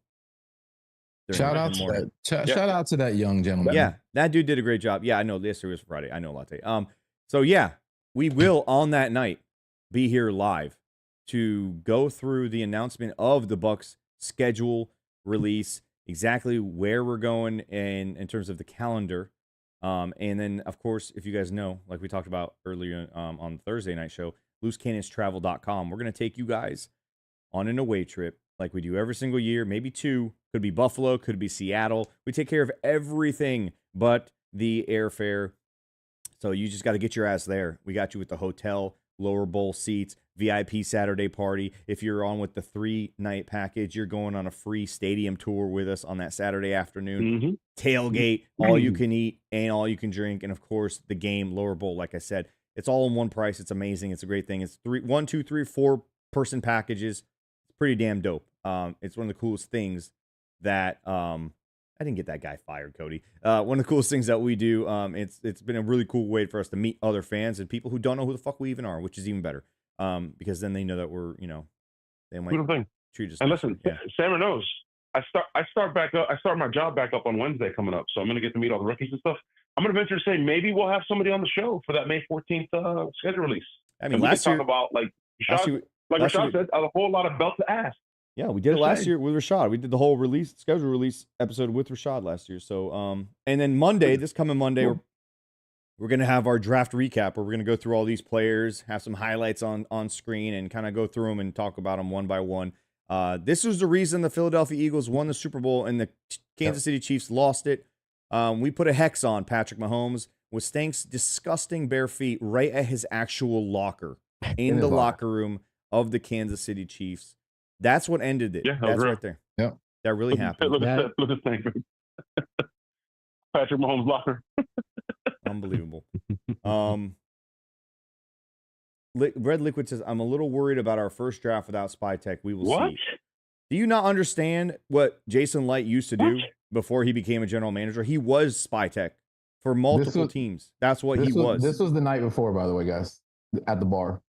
S3: Shout out to that. Shout out to that young gentleman.
S2: Yeah, that dude did a great job. Yeah, I know yesterday was Friday. I know Latte. So yeah, we will on that night be here live to go through the announcement of the Bucs schedule release, exactly where we're going in terms of the calendar. And then of course, if you guys know, like we talked about earlier on the Thursday night show, loosecannonstravel.com, we're going to take you guys on an away trip like we do every single year, maybe 2. Could be Buffalo, could be Seattle. We take care of everything but the airfare. So you just got to get your ass there. We got you with the hotel, lower bowl seats, VIP Saturday party. If you're on with the 3-night package, you're going on a free stadium tour with us on that Saturday afternoon. Tailgate, all you can eat and all you can drink. And of course, the game, lower bowl, like I said, it's all in one price. It's amazing. It's a great thing. It's 1, 2, 3, 4 person packages. It's pretty damn dope. It's one of the coolest things that I didn't get that guy fired, Cody. One of the coolest things that we do. It's been a really cool way for us to meet other fans and people who don't know who the fuck we even are, which is even better. Because then they know that we're, they might treat us.
S9: And listen, Sammer knows. I start back up. I start my job back up on Wednesday coming up, so I'm gonna get to meet all the rookies and stuff. I'm gonna venture to say maybe we'll have somebody on the show for that May 14th schedule release.
S2: I mean, last year
S9: talk about Rashad said, a whole lot of belt to ass.
S2: Yeah, we did it last year with Rashad. We did the whole schedule release episode with Rashad last year. So, and then this coming Monday, we're going to have our draft recap where we're going to go through all these players, have some highlights on screen and kind of go through them and talk about them one by one. This was the reason the Philadelphia Eagles won the Super Bowl and the Kansas City Chiefs lost it. We put a hex on Patrick Mahomes with Stank's disgusting bare feet right at his actual locker in the locker room of the Kansas City Chiefs. That's what ended it.
S9: Yeah,
S2: that's right there.
S3: Yeah,
S2: that really happened.
S9: Look at Stank. Patrick Mahomes' locker.
S2: Unbelievable. Red Liquid says, I'm a little worried about our first draft without Spy Tech. We will
S9: What?
S2: see. Do you not understand what Jason Light used to do
S9: What?
S2: before he became a general manager? He was Spy Tech for multiple teams. That's what he was.
S3: This was the night before, by the way, guys, at the bar.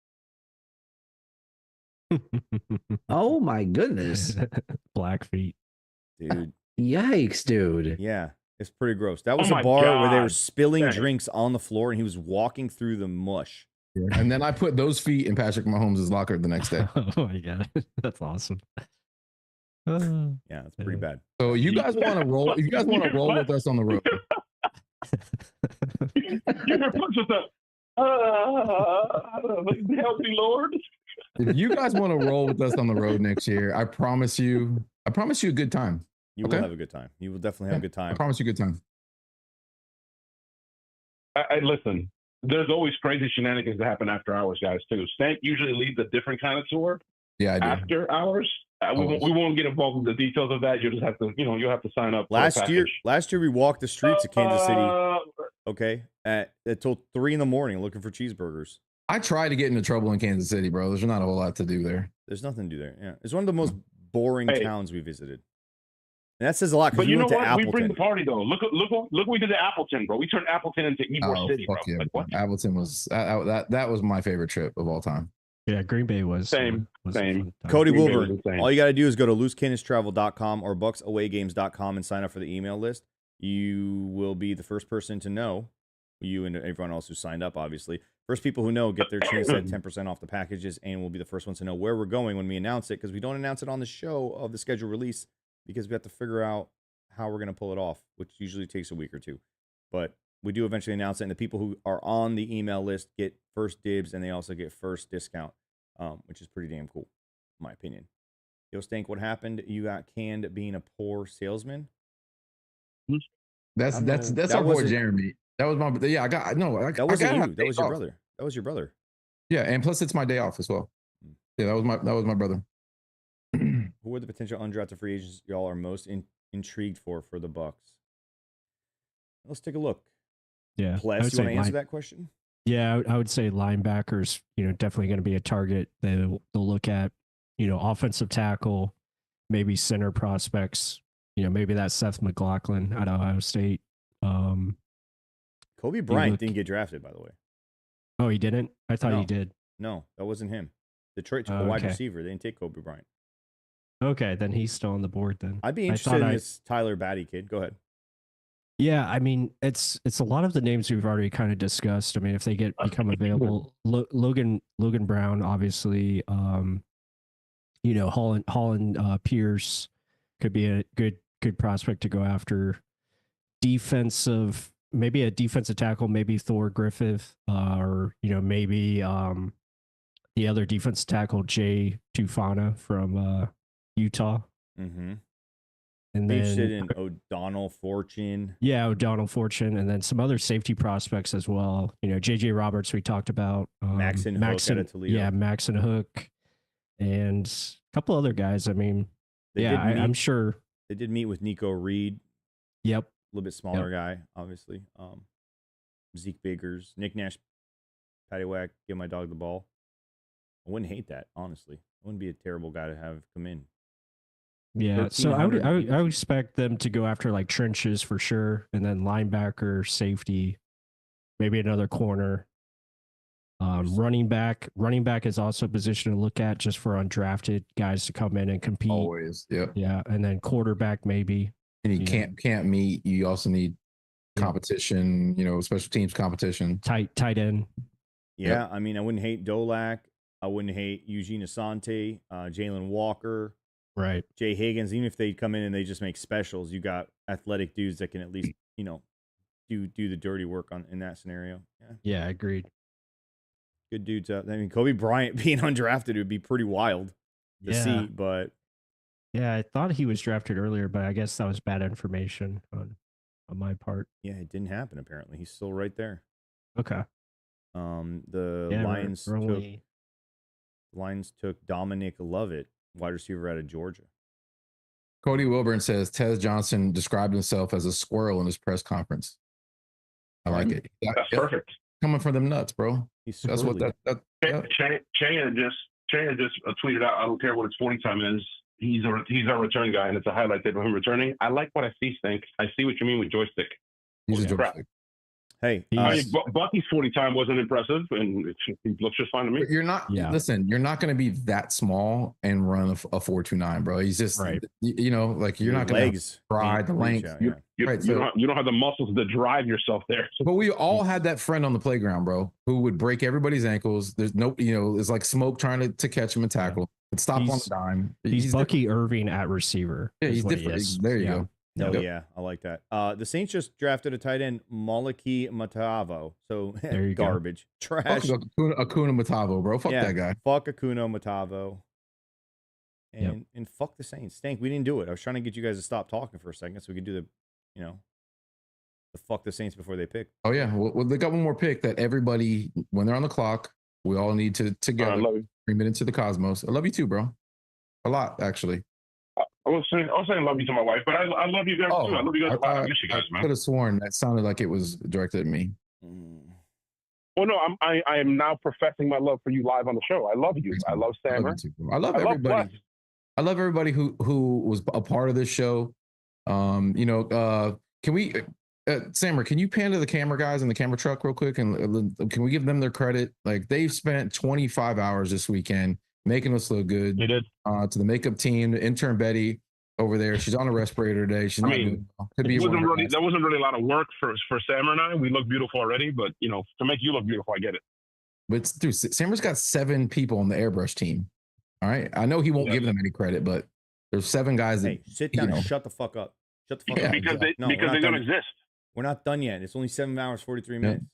S10: Oh my goodness.
S4: Blackfeet.
S2: Dude.
S10: Yikes, dude.
S2: Yeah, it's pretty gross. That was
S9: Oh
S2: a
S9: my
S2: bar where they were
S9: God.
S2: spilling
S9: Dang.
S2: drinks on the floor, and he was walking through the mush.
S3: And then I put those feet in Patrick Mahomes' locker the next day.
S4: Oh my god, that's awesome.
S2: Yeah, that's pretty bad.
S3: So you guys want to roll? You guys want to roll with us on the road?
S9: You hear Punch with the help me, Lord.
S3: If you guys want to roll with us on the road next year, I promise you a good time.
S2: You will have a good time. You will definitely have a good time.
S3: I promise you a good time.
S9: I listen. There's always crazy shenanigans that happen after hours, guys. Too. Stank usually leads a different kind of tour.
S3: Yeah, I do.
S9: After hours, we wonnt get involved with the details of that. You just have to, you'll have to sign up.
S2: Last year we walked the streets of Kansas City. Okay, until 3 a.m. looking for cheeseburgers.
S3: I tried to get into trouble in Kansas City, bro. There's not a whole lot to do there.
S2: There's nothing to do there. Yeah, it's one of the most boring towns we visited. And that says a lot.
S9: But you know
S2: went to
S9: what?
S2: Appleton.
S9: We bring the party though. Look what we did to Appleton, bro. We turned Appleton into Ybor City, bro.
S3: Fuck yeah.
S9: Like, what?
S3: Appleton was that was my favorite trip of all time.
S4: Yeah, Green Bay was
S9: same.
S2: Cody
S9: Green Bay
S2: Wilburn.
S9: was the same.
S2: All you got to do is go to loosecannonstravel.com or bucksawaygames.com and sign up for the email list. You will be the first person to know. You and everyone else who signed up, obviously. First people who know get their chance at 10% off the packages, and will be the first ones to know where we're going when we announce it, because we don't announce it on the show of the scheduled release, because we have to figure out how we're going to pull it off, which usually takes a week or two. But we do eventually announce it, and the people who are on the email list get first dibs, and they also get first discount, which is pretty damn cool, in my opinion. Yo, Stank, what happened? You got canned being a poor salesman?
S3: That's our boy Jeremy. That was my
S2: that wasn't you. That was your brother. That was your brother.
S3: Yeah, and plus it's my day off as well. Yeah, that was my brother.
S2: Who are the potential undrafted free agents y'all are most intrigued for the Bucs? Let's take a look.
S4: Yeah,
S2: Pless, you want to answer that question?
S4: Yeah, I would say linebackers. Definitely going to be a target. They'll look at offensive tackle, maybe center prospects. Maybe that Seth McLaughlin at Ohio State.
S2: Kobe Bryant didn't get drafted, by the way.
S4: Oh, he didn't? I thought he did.
S2: No, that wasn't him. Detroit took a wide receiver. They didn't take Kobe Bryant.
S4: Okay, then he's still on the board then.
S2: I'd be interested in this Tyler Batty kid. Go ahead.
S4: Yeah, I mean, it's a lot of the names we've already kind of discussed. I mean, if they become available, Logan Brown, obviously, Holland Pierce could be a good prospect to go after. Maybe a defensive tackle, maybe Thor Griffith, or maybe the other defensive tackle, Jay Tufana from Utah.
S2: Mm-hmm.
S4: And
S2: then
S4: interested
S2: in O'Donnell Fortune.
S4: Yeah, O'Donnell Fortune, and then some other safety prospects as well. JJ Roberts we talked about.
S2: Maxon Hook out of Toledo.
S4: Yeah, Maxon Hook, and a couple other guys. I mean, I'm sure
S2: they did meet with Nico Reed.
S4: Yep.
S2: A little bit smaller guy, obviously. Zeke Biggers, Nick Nash, Patty Whack, give my dog the ball. I wouldn't hate that, honestly. It wouldn't be a terrible guy to have come in.
S4: Yeah, so I would expect them to go after like trenches for sure, and then linebacker, safety, maybe another corner. Running back is also a position to look at just for undrafted guys to come in and compete.
S3: Always, yeah.
S4: Yeah, and then quarterback maybe.
S3: And you can't meet. You also need competition. Special teams competition.
S4: Tight end.
S2: Yeah, I mean, I wouldn't hate Dolak. I wouldn't hate Eugene Asante, Jalen Walker,
S4: right?
S2: Jay Higgins. Even if they come in and they just make specials, you got athletic dudes that can at least do the dirty work in that scenario.
S4: Yeah, agreed.
S2: Good dudes. I mean, Kobe Bryant being undrafted would be pretty wild to see, but.
S4: Yeah, I thought he was drafted earlier, but I guess that was bad information on my part.
S2: Yeah, it didn't happen apparently. He's still right there.
S4: Okay.
S2: The Lions took Dominic Lovett, wide receiver out of Georgia.
S3: Cody Wilburn says Tez Johnson described himself as a squirrel in his press conference. I like it.
S9: That's perfect.
S3: Coming from them nuts, bro. That's what that.
S9: Chan just tweeted out. I don't care what his 40 time is. He's our return guy, and it's a highlight of him returning. I like what I see, Stink. I see what you mean with joystick.
S3: He's a joystick.
S2: Hey,
S9: I mean, Bucky's 40 time wasn't impressive, and it looks just fine to me.
S3: You're not. Listen, you're not going to be that small and run a 4.29, bro. He's just like you're not going to try the length.
S9: You don't have the muscles to drive yourself there.
S3: But we all had that friend on the playground, bro, who would break everybody's ankles. There's no, it's like smoke trying to catch him and tackle. But stop on the dime.
S4: He's Bucky Irving at receiver.
S3: Yeah, he's different. There you go.
S2: Oh, yeah, I like that. The Saints just drafted a tight end, Maliki Matavo. So garbage, trash.
S3: Akuna Matavo, bro. Fuck that guy.
S2: Fuck Akuna Matavo. And fuck the Saints. Stank, we didn't do it. I was trying to get you guys to stop talking for a second so we could do the fuck the Saints before they pick.
S3: Oh yeah, well they got one more pick that everybody, when they're on the clock, we all need to together 3 minutes to the cosmos. I love you too, bro. A lot, actually.
S9: I was saying love you to my wife, but I love you guys too. I love you guys. I miss you guys, man.
S3: I could have sworn that sounded like it was directed at me.
S9: Well, no, I am now professing my love for you live on the show. I love you. I love Sammer.
S3: I love everybody. I love everybody who was a part of this show. Can we, Sammer, can you pan to the camera guys in the camera truck real quick, and can we give them their credit? Like, they've spent 25 hours this weekend making us look good.
S9: They did.
S3: To the makeup team, the intern Betty over there. She's on a respirator today. She's
S9: that wasn't really a lot of work for Sammer and I. We look beautiful already, but to make you look beautiful, I get it.
S3: But dude, Sammer's got 7 people on the airbrush team. All right, I know he won't give them any credit, but there's 7 guys that
S2: sit down and shut the fuck up. Shut the fuck up.
S9: Because they don't exist.
S2: We're not done yet. It's only 7 hours 43 minutes.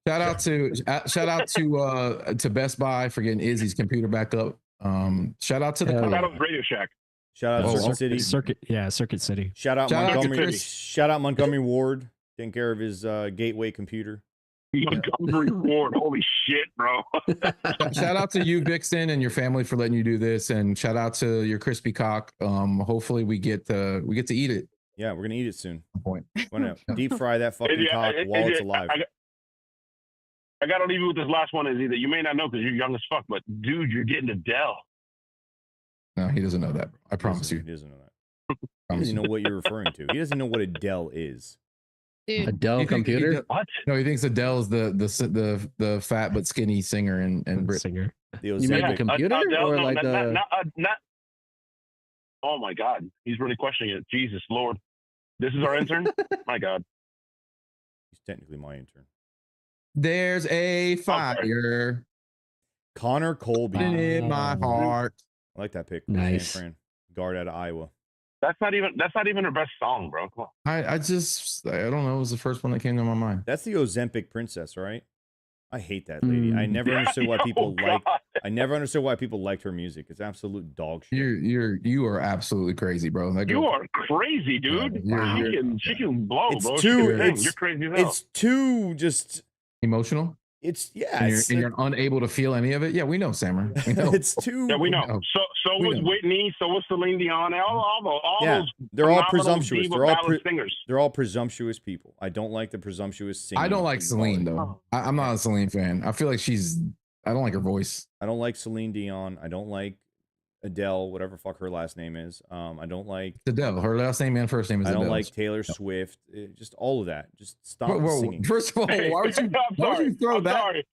S3: Shout out to Best Buy for getting Izzy's computer back up. Shout out to the
S9: Radio Shack.
S2: Shout out to City.
S4: Circuit City.
S2: Shout out Montgomery. Shout out Montgomery Ward taking care of his gateway computer.
S9: Montgomery Ward, holy shit, bro.
S3: Shout out to you, Vixen, and your family for letting you do this, and shout out to your crispy cock. Hopefully we get to eat it.
S2: Yeah, we're gonna eat it soon. We're gonna deep fry that fucking cock while it's alive.
S9: I gotta leave you with this last one. Is either you may not know because you're young as fuck, but dude, you're getting Adele.
S3: No, he doesn't know that. I promise you.
S2: He doesn't know that. He doesn't know what you're referring to. He doesn't know what Adele is.
S5: Dude.
S10: Adele computer?
S9: What?
S3: No, he thinks Adele's the fat but skinny singer and
S4: singer.
S10: You mean the computer or like the?
S9: Not. Oh my God, he's really questioning it. Jesus Lord, this is our intern. My God,
S2: he's technically my intern.
S3: There's a fire.
S2: Connor Colby
S3: in my heart.
S2: I like that pick.
S10: Nice.
S2: San Fran. Guard out of Iowa.
S9: That's not even her best song, bro. Come on.
S3: I don't know. It was the first one that came to my mind.
S2: That's the Ozempic princess, right? I hate that lady. I never understood why people I never understood why people liked her music. It's absolute dog shit.
S3: You are absolutely crazy, bro.
S9: You are crazy, dude. She can blow,
S2: it's
S9: bro.
S2: You're
S9: crazy as hell.
S2: It's too just
S3: emotional.
S2: It's
S3: and you're unable to feel any of it. Yeah, we know, Sammer.
S2: It's too.
S9: Yeah, we know. So was Whitney. So was Celine Dion. All those.
S2: They're all presumptuous.
S9: Singers.
S2: They're all presumptuous people. I don't like the presumptuous singing.
S3: I don't like Celine though. I'm not a Celine fan. I feel like I don't like her voice.
S2: I don't like Celine Dion. I don't like Adele, whatever fuck her last name is. I don't like
S3: Adele. Her last name and first name is Adele.
S2: I don't like Taylor Swift. Just all of that. Just stop singing.
S3: First of all, why would you throw that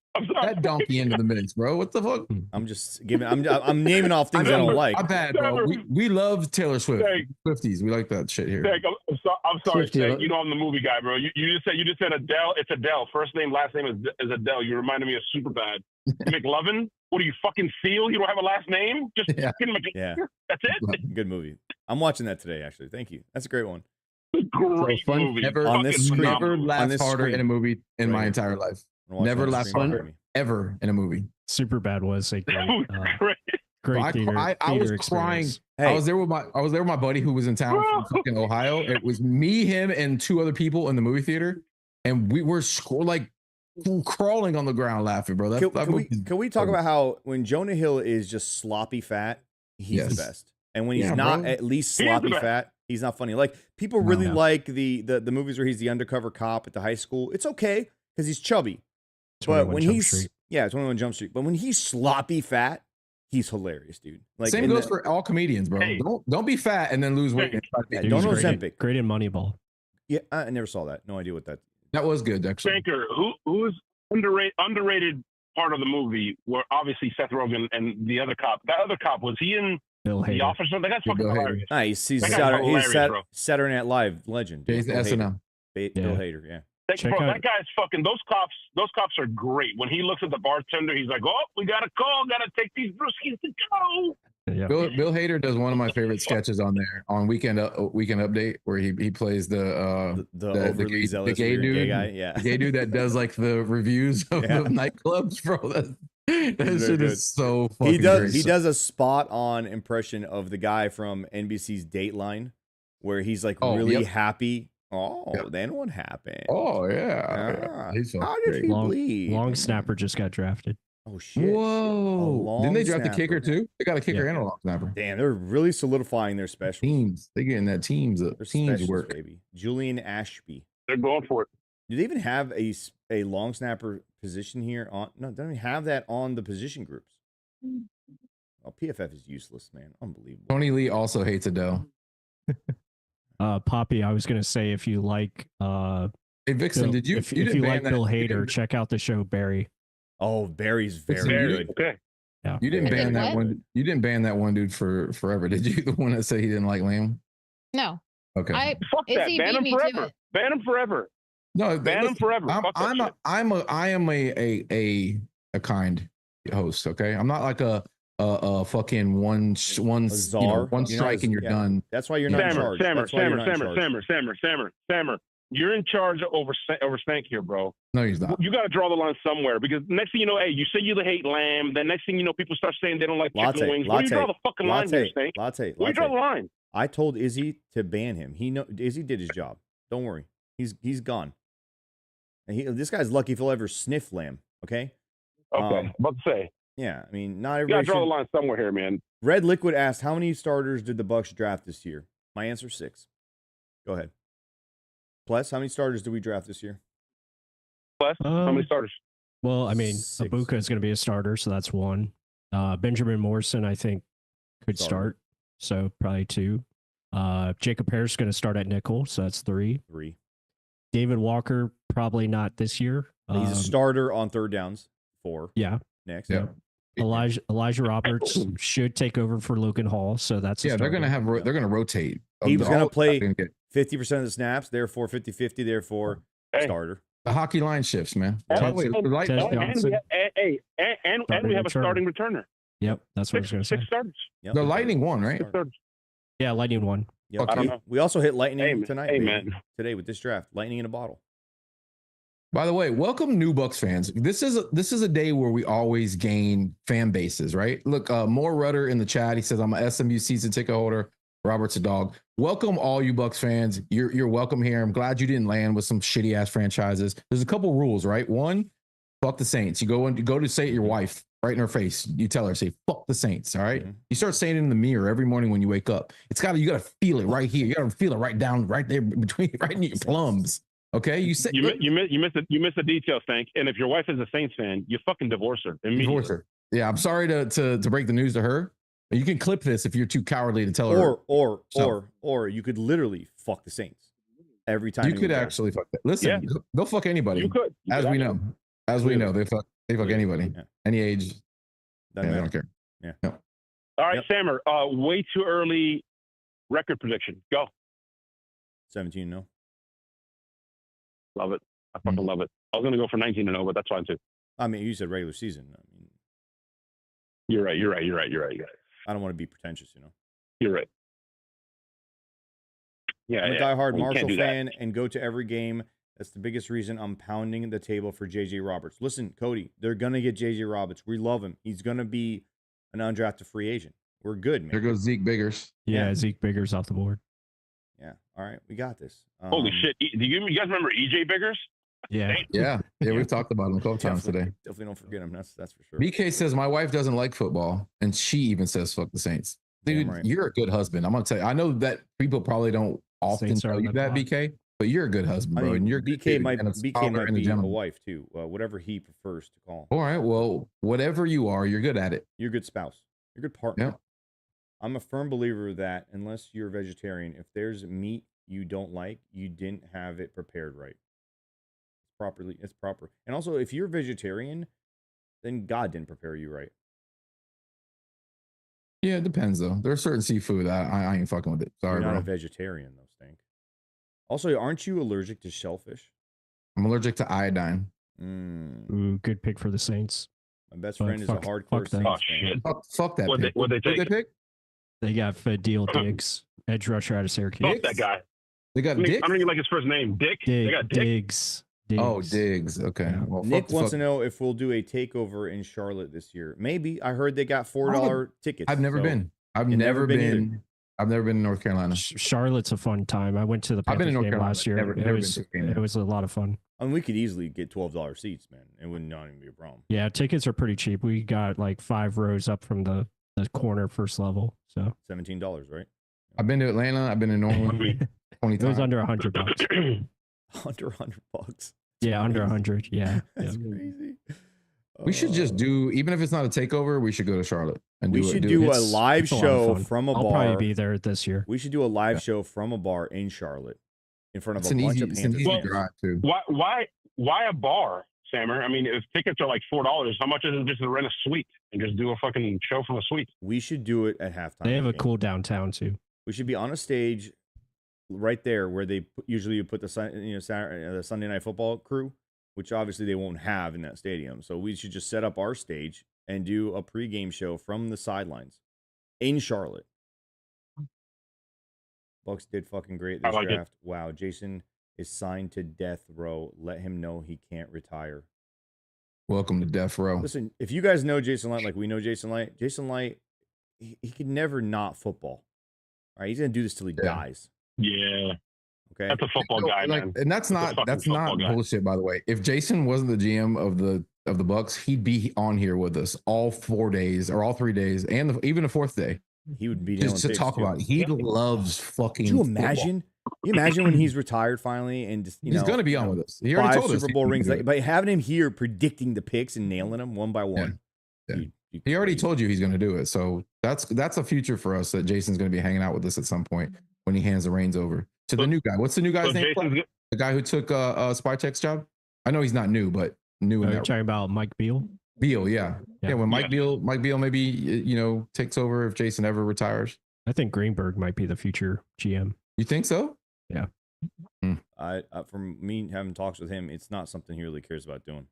S3: donkey into the mix, bro? What the fuck?
S2: I'm just giving. I'm naming off things I don't like.
S3: I'm bad, bro. We love Taylor Swift. Swifties. We like that shit here.
S9: I'm sorry. You know I'm the movie guy, bro. You just said Adele. It's Adele. First name, last name is Adele. You reminded me of Superbad. McLovin. What are you, fucking Seal? You don't have a last name? Just fucking
S2: yeah.
S9: That's it.
S2: Good movie. I'm watching that today. Actually, thank you. That's a great one.
S9: Great movie.
S3: Never laughed harder in a movie in my entire life. Never laughed harder ever in a movie.
S4: Superbad was a great theater.
S3: I was crying. Hey. I was there with my buddy who was in town from fucking Ohio. It was me, him, and 2 other people in the movie theater, and we were crawling on the ground laughing, bro.
S2: Can we talk about how when Jonah Hill is just sloppy fat, he's the best. And when he's not at least sloppy fat, he's not funny. Like people really like the movies where he's the undercover cop at the high school. It's okay because he's chubby. But when he's 21 Jump Street. But when he's sloppy fat, he's hilarious, dude. Like
S3: same goes for all comedians, bro.
S9: Hey.
S3: Don't be fat and then lose weight.
S2: Yeah, don't know Ozempic.
S4: Great in Moneyball.
S2: Yeah, I never saw that. No idea what that.
S3: That was good, actually.
S9: Banker, who's underrated part of the movie? Where obviously Seth Rogen and the other cop. That other cop, was he in
S4: Bill Hader.
S9: The Officer? That guy's fucking hilarious.
S2: Nice. He's
S9: hilarious, bro.
S2: Saturday Night Live legend.
S3: He's the SNL.
S2: Bill Hader, yeah.
S9: That guy's fucking. Those cops are great. When he looks at the bartender, he's like, "Oh, we got a call. Got to take these brewskis to go."
S4: Yeah.
S3: Bill Hader does one of my favorite sketches on there on Weekend Update, where he plays the
S2: overly zealous
S3: gay dude,
S2: gay guy,
S3: the gay dude that does like the reviews of the nightclubs, bro. That shit is so fucking great.
S2: He does a spot on impression of the guy from NBC's Dateline, where he's like really happy. Then what happened?
S3: Oh yeah.
S2: How did he bleed?
S4: Long snapper just got drafted.
S2: Oh shit!
S3: Whoa! Didn't they draft the kicker too? They got a kicker and a long snapper.
S2: Damn, they're really solidifying their specials.
S3: Teams. They're getting that teams work.
S2: Baby. Julian Ashby.
S9: They're going for it.
S2: Do they even have a long snapper position here? No, they don't even have that on the position groups. Oh, PFF is useless, man. Unbelievable.
S3: Tony Lee also hates Adele.
S4: Poppy, I was gonna say if you like
S3: hey Vixen,
S4: Bill, if you like Bill Hader, check out the show Barry.
S2: Oh, Barry's very good.
S9: Okay.
S4: Yeah.
S3: You didn't ban that one. You didn't ban that one dude for forever, did you? The one that said he didn't like Lamb.
S5: No.
S3: Okay.
S9: Fuck that. Ban him forever. Ban him forever.
S3: No,
S9: ban him forever.
S3: I am a kind host. Okay, I'm not like a fucking one strike and you're done.
S2: That's why you're not in charge.
S9: Sammer. You're in charge over Stank here, bro.
S3: No, he's not.
S9: You got to draw the line somewhere because next thing you know, hey, you say you hate lamb. Then next thing you know, people start saying they don't like chicken wings. Where do you draw the fucking line here, Stank? Where do you draw the line?
S2: I told Izzy to ban him. Izzy did his job. Don't worry. He's gone. And this guy's lucky if he'll ever sniff lamb. Okay.
S9: Okay. About to say.
S2: Yeah, I mean, not everybody.
S9: You got to draw the line somewhere here, man.
S2: Red Liquid asked, "How many starters did the Bucs draft this year?" My answer: 6. Go ahead. Pless, how many starters did we draft this year?
S9: Pless, how many starters?
S4: Well, I mean,
S2: 6.
S4: Ibuka is going to be a starter, so that's 1. Benjamin Morrison, I think, could start, so probably 2. Jacob Harris is going to start at nickel, so that's 3. David Walker, probably not this year.
S2: He's a starter on third downs. 4.
S4: Yeah.
S2: Next.
S3: Yeah.
S4: Elijah Roberts should take over for Logan Hall, so that's
S3: they're going to rotate.
S2: He was going to play 50% of the snaps, therefore 50-50, therefore starter.
S3: The hockey line shifts, man.
S9: And we have a starting returner.
S4: Yep, that's what I was going to say.
S9: 6 starters.
S2: Yep.
S3: The Lightning won, right?
S4: Yeah, Lightning won.
S2: Yep.
S9: I don't know.
S2: We also hit Lightning tonight.
S9: Hey, man.
S2: Today with this draft. Lightning in a bottle.
S3: By the way, welcome new Bucs fans. This is a day where we always gain fan bases, right? Look, Moore Rudder in the chat. He says, "I'm an SMU season ticket holder. Robert's a dog." Welcome all you Bucs fans. You're welcome here. I'm glad you didn't land with some shitty ass franchises. There's a couple rules, right? 1, fuck the Saints. You go to say it to your wife right in her face. You tell her, say, "Fuck the Saints." All right. Mm-hmm. You start saying it in the mirror every morning when you wake up. You got to feel it right here. You got to feel it right there between right in your plums. Okay, you missed
S9: the details, Stank. And if your wife is a Saints fan, you fucking divorce her immediately.
S3: Divorce her. Yeah, I'm sorry to break the news to her. You can clip this if you're too cowardly to tell her.
S2: Or you could literally fuck the Saints every time.
S3: You could actually fuck that. Listen, they'll fuck anybody.
S9: You could.
S3: We know, they fuck anybody, any age. They don't care.
S2: Yeah.
S3: No.
S9: All right, Sammer. Way too early record prediction. Go.
S2: 17-0.
S9: Love it. I fucking love it. I was going to go for 19-0, but that's fine too.
S2: I mean, you said regular season. I mean,
S9: you're right.
S2: I don't want to be pretentious,
S9: You're right. Yeah,
S2: I'm a diehard Marshall fan and go to every game. That's the biggest reason I'm pounding the table for JJ Roberts. Listen, Cody, they're going to get JJ Roberts. We love him. He's going to be an undrafted free agent. We're good, man.
S3: There goes Zeke Biggers.
S4: Yeah, Zeke Biggers off the board.
S2: Yeah. All right. We got this.
S9: Holy shit. Do you guys remember EJ Biggers?
S3: Yeah. We've talked about him a couple times today.
S2: Definitely don't forget him. That's for sure.
S3: BK says, "My wife doesn't like football, and she even says fuck the Saints." Dude,
S2: right.
S3: you're a good husband. I'm gonna tell you. I know that people probably don't often
S4: Saints are
S3: tell
S4: on
S3: you
S4: the
S3: that,
S4: block.
S3: BK, but you're a good husband,
S2: I
S3: bro.
S2: mean,
S3: And you're a good
S2: BK
S3: dude,
S2: might
S3: and father and a
S2: be a
S3: gentleman.
S2: wife too. Whatever he prefers to call.
S3: All right, well, whatever you are, you're good at it.
S2: You're a good spouse. You're a good partner.
S3: Yeah.
S2: I'm a firm believer that unless you're a vegetarian, if there's meat you don't like, you didn't have it prepared right. It's proper. And also, if you're vegetarian, then God didn't prepare you right.
S3: Yeah, it depends though. There's certain seafood that I ain't fucking with it. Sorry,
S2: You're not
S3: bro.
S2: a vegetarian, though, Stank. Also, aren't you allergic to shellfish?
S3: I'm allergic to iodine.
S4: Ooh, good pick for the Saints.
S2: My best
S4: But
S2: friend is a
S4: fuck
S2: hardcore
S4: them.
S2: Saints
S9: Oh,
S2: fan.
S9: shit.
S3: Fuck that
S9: What'd
S3: pick.
S9: they
S3: What'd they
S9: take?
S3: pick?
S4: They got Fadil Diggs, edge rusher out of Syracuse.
S9: Fuck that guy.
S3: They got
S9: I
S3: Dick.
S9: don't even like his first name. Dick. They got Dick.
S4: Diggs.
S3: Oh, Diggs. Okay. Well,
S2: Nick wants to know if we'll do a takeover in Charlotte this year. Maybe. I heard they got $4 tickets.
S3: I've never
S2: so-
S3: been. I've
S2: You've
S3: never been.
S2: either.
S3: I've never been in North Carolina.
S4: Charlotte's a fun time. I went to the
S3: I've been in
S4: Panthers
S3: North
S4: game
S3: Carolina.
S4: last year.
S3: Never been to a game.
S4: It was a lot of fun.
S2: I mean, we could easily get $12 seats, man. It would not even be a problem.
S4: Yeah, tickets are pretty cheap. We got like 5 rows up from the corner first level. So
S2: $17, right?
S3: I've been to Atlanta. I've been to Norman 20
S4: it was
S3: times.
S4: under $100.
S2: Under $100.
S4: Yeah, under 100. Yeah.
S2: That's
S4: yeah.
S2: crazy.
S3: We should just do, even if it's not a takeover, we should go to Charlotte and
S2: We
S3: do
S2: should
S3: it.
S2: do a
S4: It's-
S2: live
S4: it's a lot of
S2: show
S4: fun.
S2: from a
S4: I'll
S2: bar.
S4: probably be there this year.
S2: We should do a live show from a bar in Charlotte in front of
S3: It's
S2: a
S3: an
S2: bunch
S3: easy,
S2: of
S3: it's an
S2: Panthers
S3: easy
S2: fans.
S3: drive too.
S9: Why a bar, Sammer? I mean, if tickets are like $4, how much is it just to rent a suite and just do a fucking show from a suite?
S2: We should do it at halftime.
S4: They have a
S2: game.
S4: cool downtown too.
S2: We should be on a stage right there where they usually put the Sunday Night Football crew, which obviously they won't have in that stadium. So we should just set up our stage and do a pregame show from the sidelines in Charlotte. Bucs did fucking great this draft. Wow, Jason is signed to death row. Let him know he can't retire.
S3: Welcome to Death Row.
S2: Listen, if you guys know Jason Light like we know Jason Light he could never not football. All right, he's gonna do this till he dies.
S9: Yeah.
S2: Okay,
S9: That's a football guy, man.
S3: And that's not bullshit, by the way. If Jason wasn't the GM of the Bucs, he'd be on here with us all 4 days or all 3 days, and even the fourth day.
S2: He would be
S3: just to talk about it. He loves fucking.
S2: Could you imagine? You imagine when he's retired finally, and just
S3: he's going to be on with us. He already
S2: 5
S3: told us
S2: Super Bowl rings, but having him here predicting the picks and nailing them one by one.
S3: Yeah. He already told you he's going to do it. So that's a future for us that Jason's going to be hanging out with us at some point when he hands the reins over to the new guy. What's the new guy's name? The guy who took Spytek's job. I know he's not new, but new in that.
S4: Talking about Mike Beal.
S3: Beal, yeah. When Mike Beal maybe takes over if Jason ever retires.
S4: I think Greenberg might be the future GM.
S3: You think so?
S4: Yeah.
S2: From me having talks with him, it's not something he really cares about doing.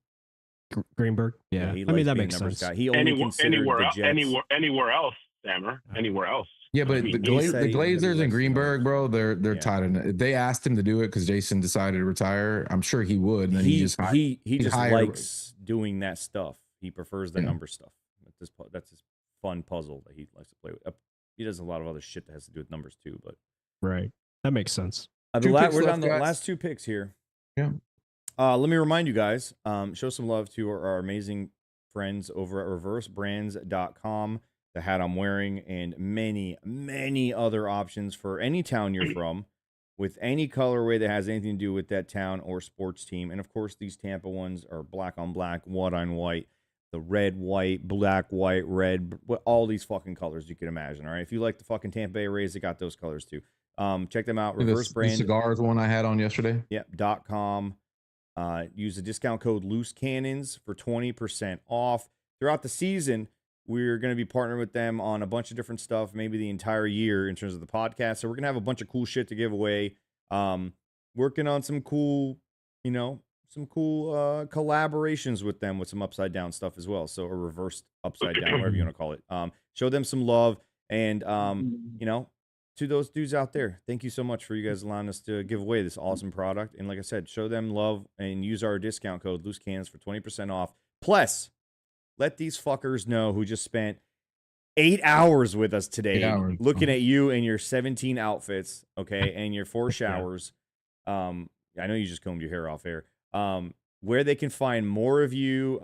S4: Greenberg, yeah.
S2: he
S4: I mean
S2: likes
S4: that
S2: being
S4: makes
S2: numbers
S4: sense.
S2: guy. He only considered the Jets.
S9: Anywhere else, Sammer. Anywhere else.
S3: Yeah, but the Glazers and Greenberg, bro, they're
S2: Yeah.
S3: tied in. If they asked him to do it because Jason decided to retire, I'm sure he would. And then he just
S2: likes doing that stuff. He prefers the number stuff. That's his fun puzzle that he likes to play with. He does a lot of other shit that has to do with numbers too. But
S4: right, that makes sense.
S2: We're down the last 2 picks here.
S3: Yeah.
S2: Let me remind you guys, show some love to our amazing friends over at reversebrands.com. The hat I'm wearing and many, many other options for any town you're from with any colorway that has anything to do with that town or sports team. And of course, these Tampa ones are black on black, white on white, the red, white, black, white, red, all these fucking colors you can imagine. All right. If you like the fucking Tampa Bay Rays, they got those colors too. Check them out. Reverse Brand.
S3: The cigars one I had on yesterday.
S2: Yep. .com. Use the discount code Loose Cannons for 20% off throughout the season. We're going to be partnering with them on a bunch of different stuff, maybe the entire year in terms of the podcast. So we're going to have a bunch of cool shit to give away. Working on some cool, collaborations with them with some upside down stuff as well. So a reversed upside down, whatever you want to call it. Show them some love. And, to those dudes out there, thank you so much for you guys allowing us to give away this awesome product. And like I said, show them love and use our discount code Loose Cannons for 20% off. Plus, let these fuckers know who just spent 8 hours with us today, looking at you and your 17 outfits, okay, and your 4 showers. I know you just combed your hair off here. Where they can find more of you,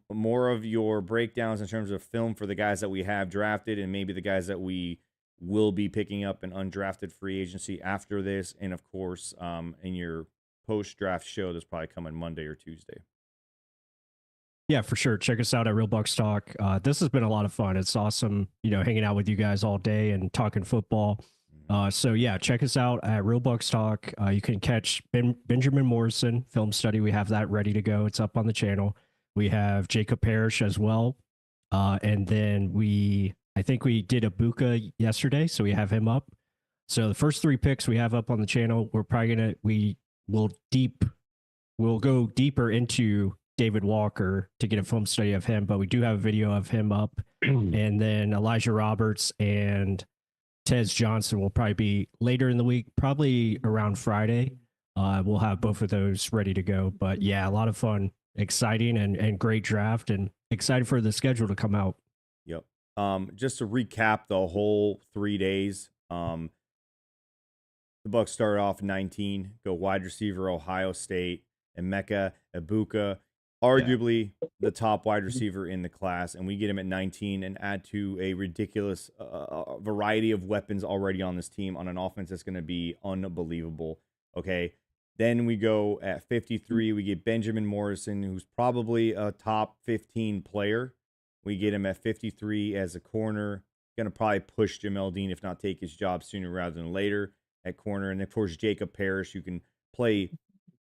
S2: more of your breakdowns in terms of film for the guys that we have drafted and maybe the guys that we will be picking up an undrafted free agency after this. And of course, in your post-draft show, that's probably coming Monday or Tuesday.
S4: Yeah, for sure. Check us out at Real Bucs Talk. This has been a lot of fun. It's awesome, hanging out with you guys all day and talking football. So yeah, check us out at Real Bucs Talk. You can catch Benjamin Morrison film study. We have that ready to go. It's up on the channel. We have Jacob Parrish as well. And then I think we did a Buca yesterday, so we have him up. So the first 3 picks we have up on the channel. We're probably we'll go deeper into David Walker to get a film study of him, but we do have a video of him up. And then Elijah Roberts and Tez Johnson will probably be later in the week, probably around Friday. We'll have both of those ready to go. But yeah, a lot of fun, exciting, and great draft, and excited for the schedule to come out.
S2: Yep. Just to recap the whole 3 days, the Bucs started off 19, go wide receiver Ohio State, Emeka Egbuka, arguably the top wide receiver in the class, and we get him at 19 and add to a ridiculous variety of weapons already on this team on an offense that's going to be unbelievable. Okay. Then we go at 53. We get Benjamin Morrison, who's probably a top 15 player. We get him at 53 as a corner. Going to probably push Jamel Dean, if not take his job sooner rather than later at corner. And of course, Jacob Parrish, who can play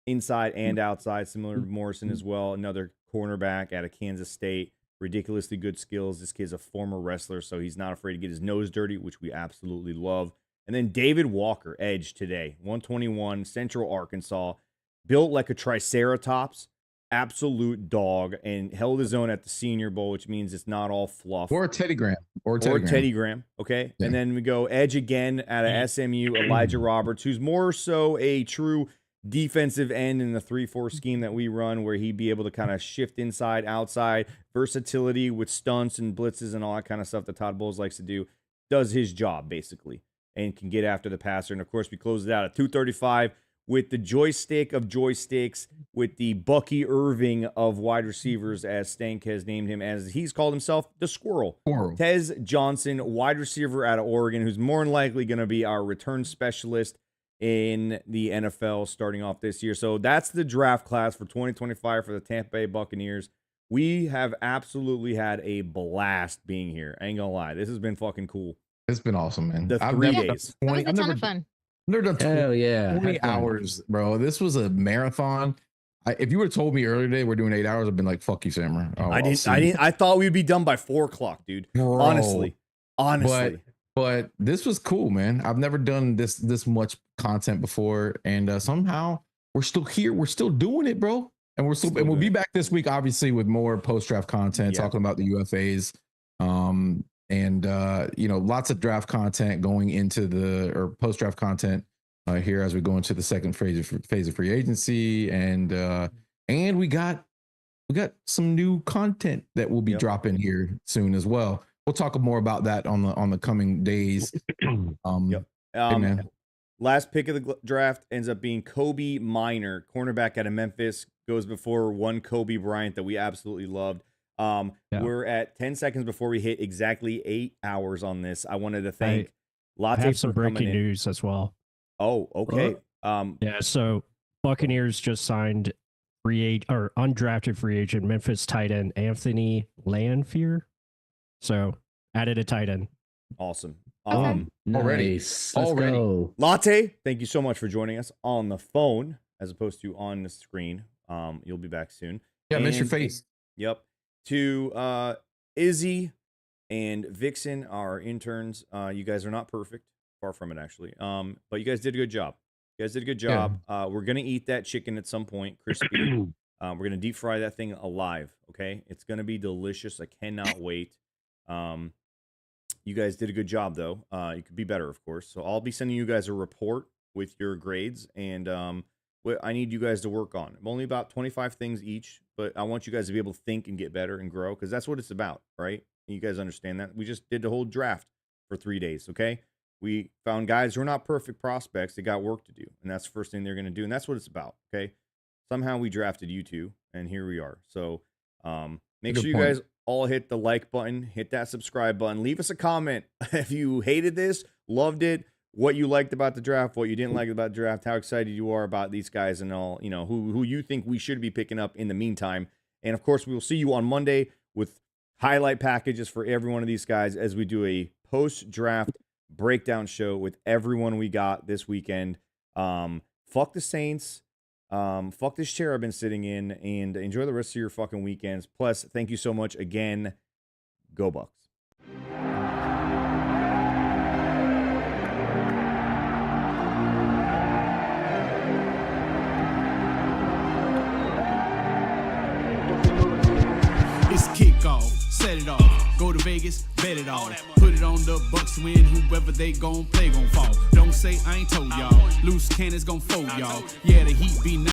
S2: inside and outside, similar to Morrison as well. Another cornerback out of Kansas State. Ridiculously good skills. This kid's a former wrestler, so he's not afraid to get his nose dirty, which we absolutely love. And then David Walker, edge today, 121, Central Arkansas, built like a triceratops, absolute dog, and held his own at the Senior Bowl, which means it's not all fluff.
S3: Or Teddy Graham.
S2: Teddy Graham, okay? Yeah. And then we go edge again out of SMU, Elijah Roberts, who's more so a true defensive end in the 3-4 scheme that we run, where he'd be able to kind of shift inside, outside, versatility with stunts and blitzes and all that kind of stuff that Todd Bowles likes to do. Does his job, basically, and can get after the passer. And, of course, we close it out at 235 with the joystick of joysticks, with the Bucky Irving of wide receivers, as Stank has named him, as he's called himself, the Squirrel. Tez Johnson, wide receiver out of Oregon, who's more than likely going to be our return specialist in the NFL starting off this year. So that's the draft class for 2025 for the Tampa Bay Buccaneers. We have absolutely had a blast being here. I ain't gonna lie. This has been fucking cool.
S3: It's been awesome, man.
S2: The 3 days.
S5: It was a ton of fun.
S3: I've never done 20,
S10: yeah,
S3: 20 hours, bro. This was a marathon. If you would have told me earlier today we're doing 8 hours, I'd been like, fuck you, Sammer.
S2: I thought we'd be done by 4 o'clock, dude. Bro, honestly.
S3: But this was cool, man. I've never done this much content before, and somehow we're still here. We're still doing it, bro. And we'll be back this week, obviously, with more post-draft content, talking about the UFAs, and lots of draft content going into post-draft content here as we go into the second phase of free agency, and we got some new content that will be dropping here soon as well. We'll talk more about that on the coming days.
S2: Last pick of the draft ends up being Kobe Minor, cornerback out of Memphis, goes before one Kobe Bryant that we absolutely loved. We're at 10 seconds before we hit exactly 8 hours on this. I wanted to thank Latte.
S4: I have some breaking news as well.
S2: Oh, okay.
S4: So Buccaneers just signed undrafted free agent Memphis tight end Anthony Lanfear. So added a tight end.
S2: Awesome.
S10: Already. Go.
S2: Latte, thank you so much for joining us on the phone as opposed to on the screen. You'll be back soon.
S3: Yeah, miss your face.
S2: Yep. To Izzy and Vixen, our interns. You guys are not perfect. Far from it, actually. But you guys did a good job. Yeah. We're gonna eat that chicken at some point, crispy. We're gonna deep fry that thing alive. Okay, it's gonna be delicious. I cannot wait. You guys did a good job, though. You could be better, of course. So I'll be sending you guys a report with your grades, and what I need you guys to work on. I'm only about 25 things each, but I want you guys to be able to think and get better and grow, because that's what it's about, right? You guys understand that. We just did the whole draft for 3 days, okay? We found guys who are not perfect prospects. They got work to do, and that's the first thing they're going to do, and that's what it's about, okay? Somehow we drafted you two, and here we are. So make sure you guys all hit the like button, hit that subscribe button, leave us a comment if you hated this, loved it, what you liked about the draft, what you didn't like about the draft, how excited you are about these guys and all, you know, who you think we should be picking up in the meantime. And of course, we will see you on Monday with highlight packages for every one of these guys as we do a post-draft breakdown show with everyone we got this weekend. Fuck the Saints. Fuck this chair I've been sitting in, and enjoy the rest of your fucking weekends. Plus, thank you so much again. Go Bucs.
S1: It's kickoff, set it off. Go to Vegas, bet it all. Put it on the Bucs to win. Whoever they gon' play gon' fall. Don't say I ain't told y'all. Loose cannons gon' fold y'all. Yeah, the Heat be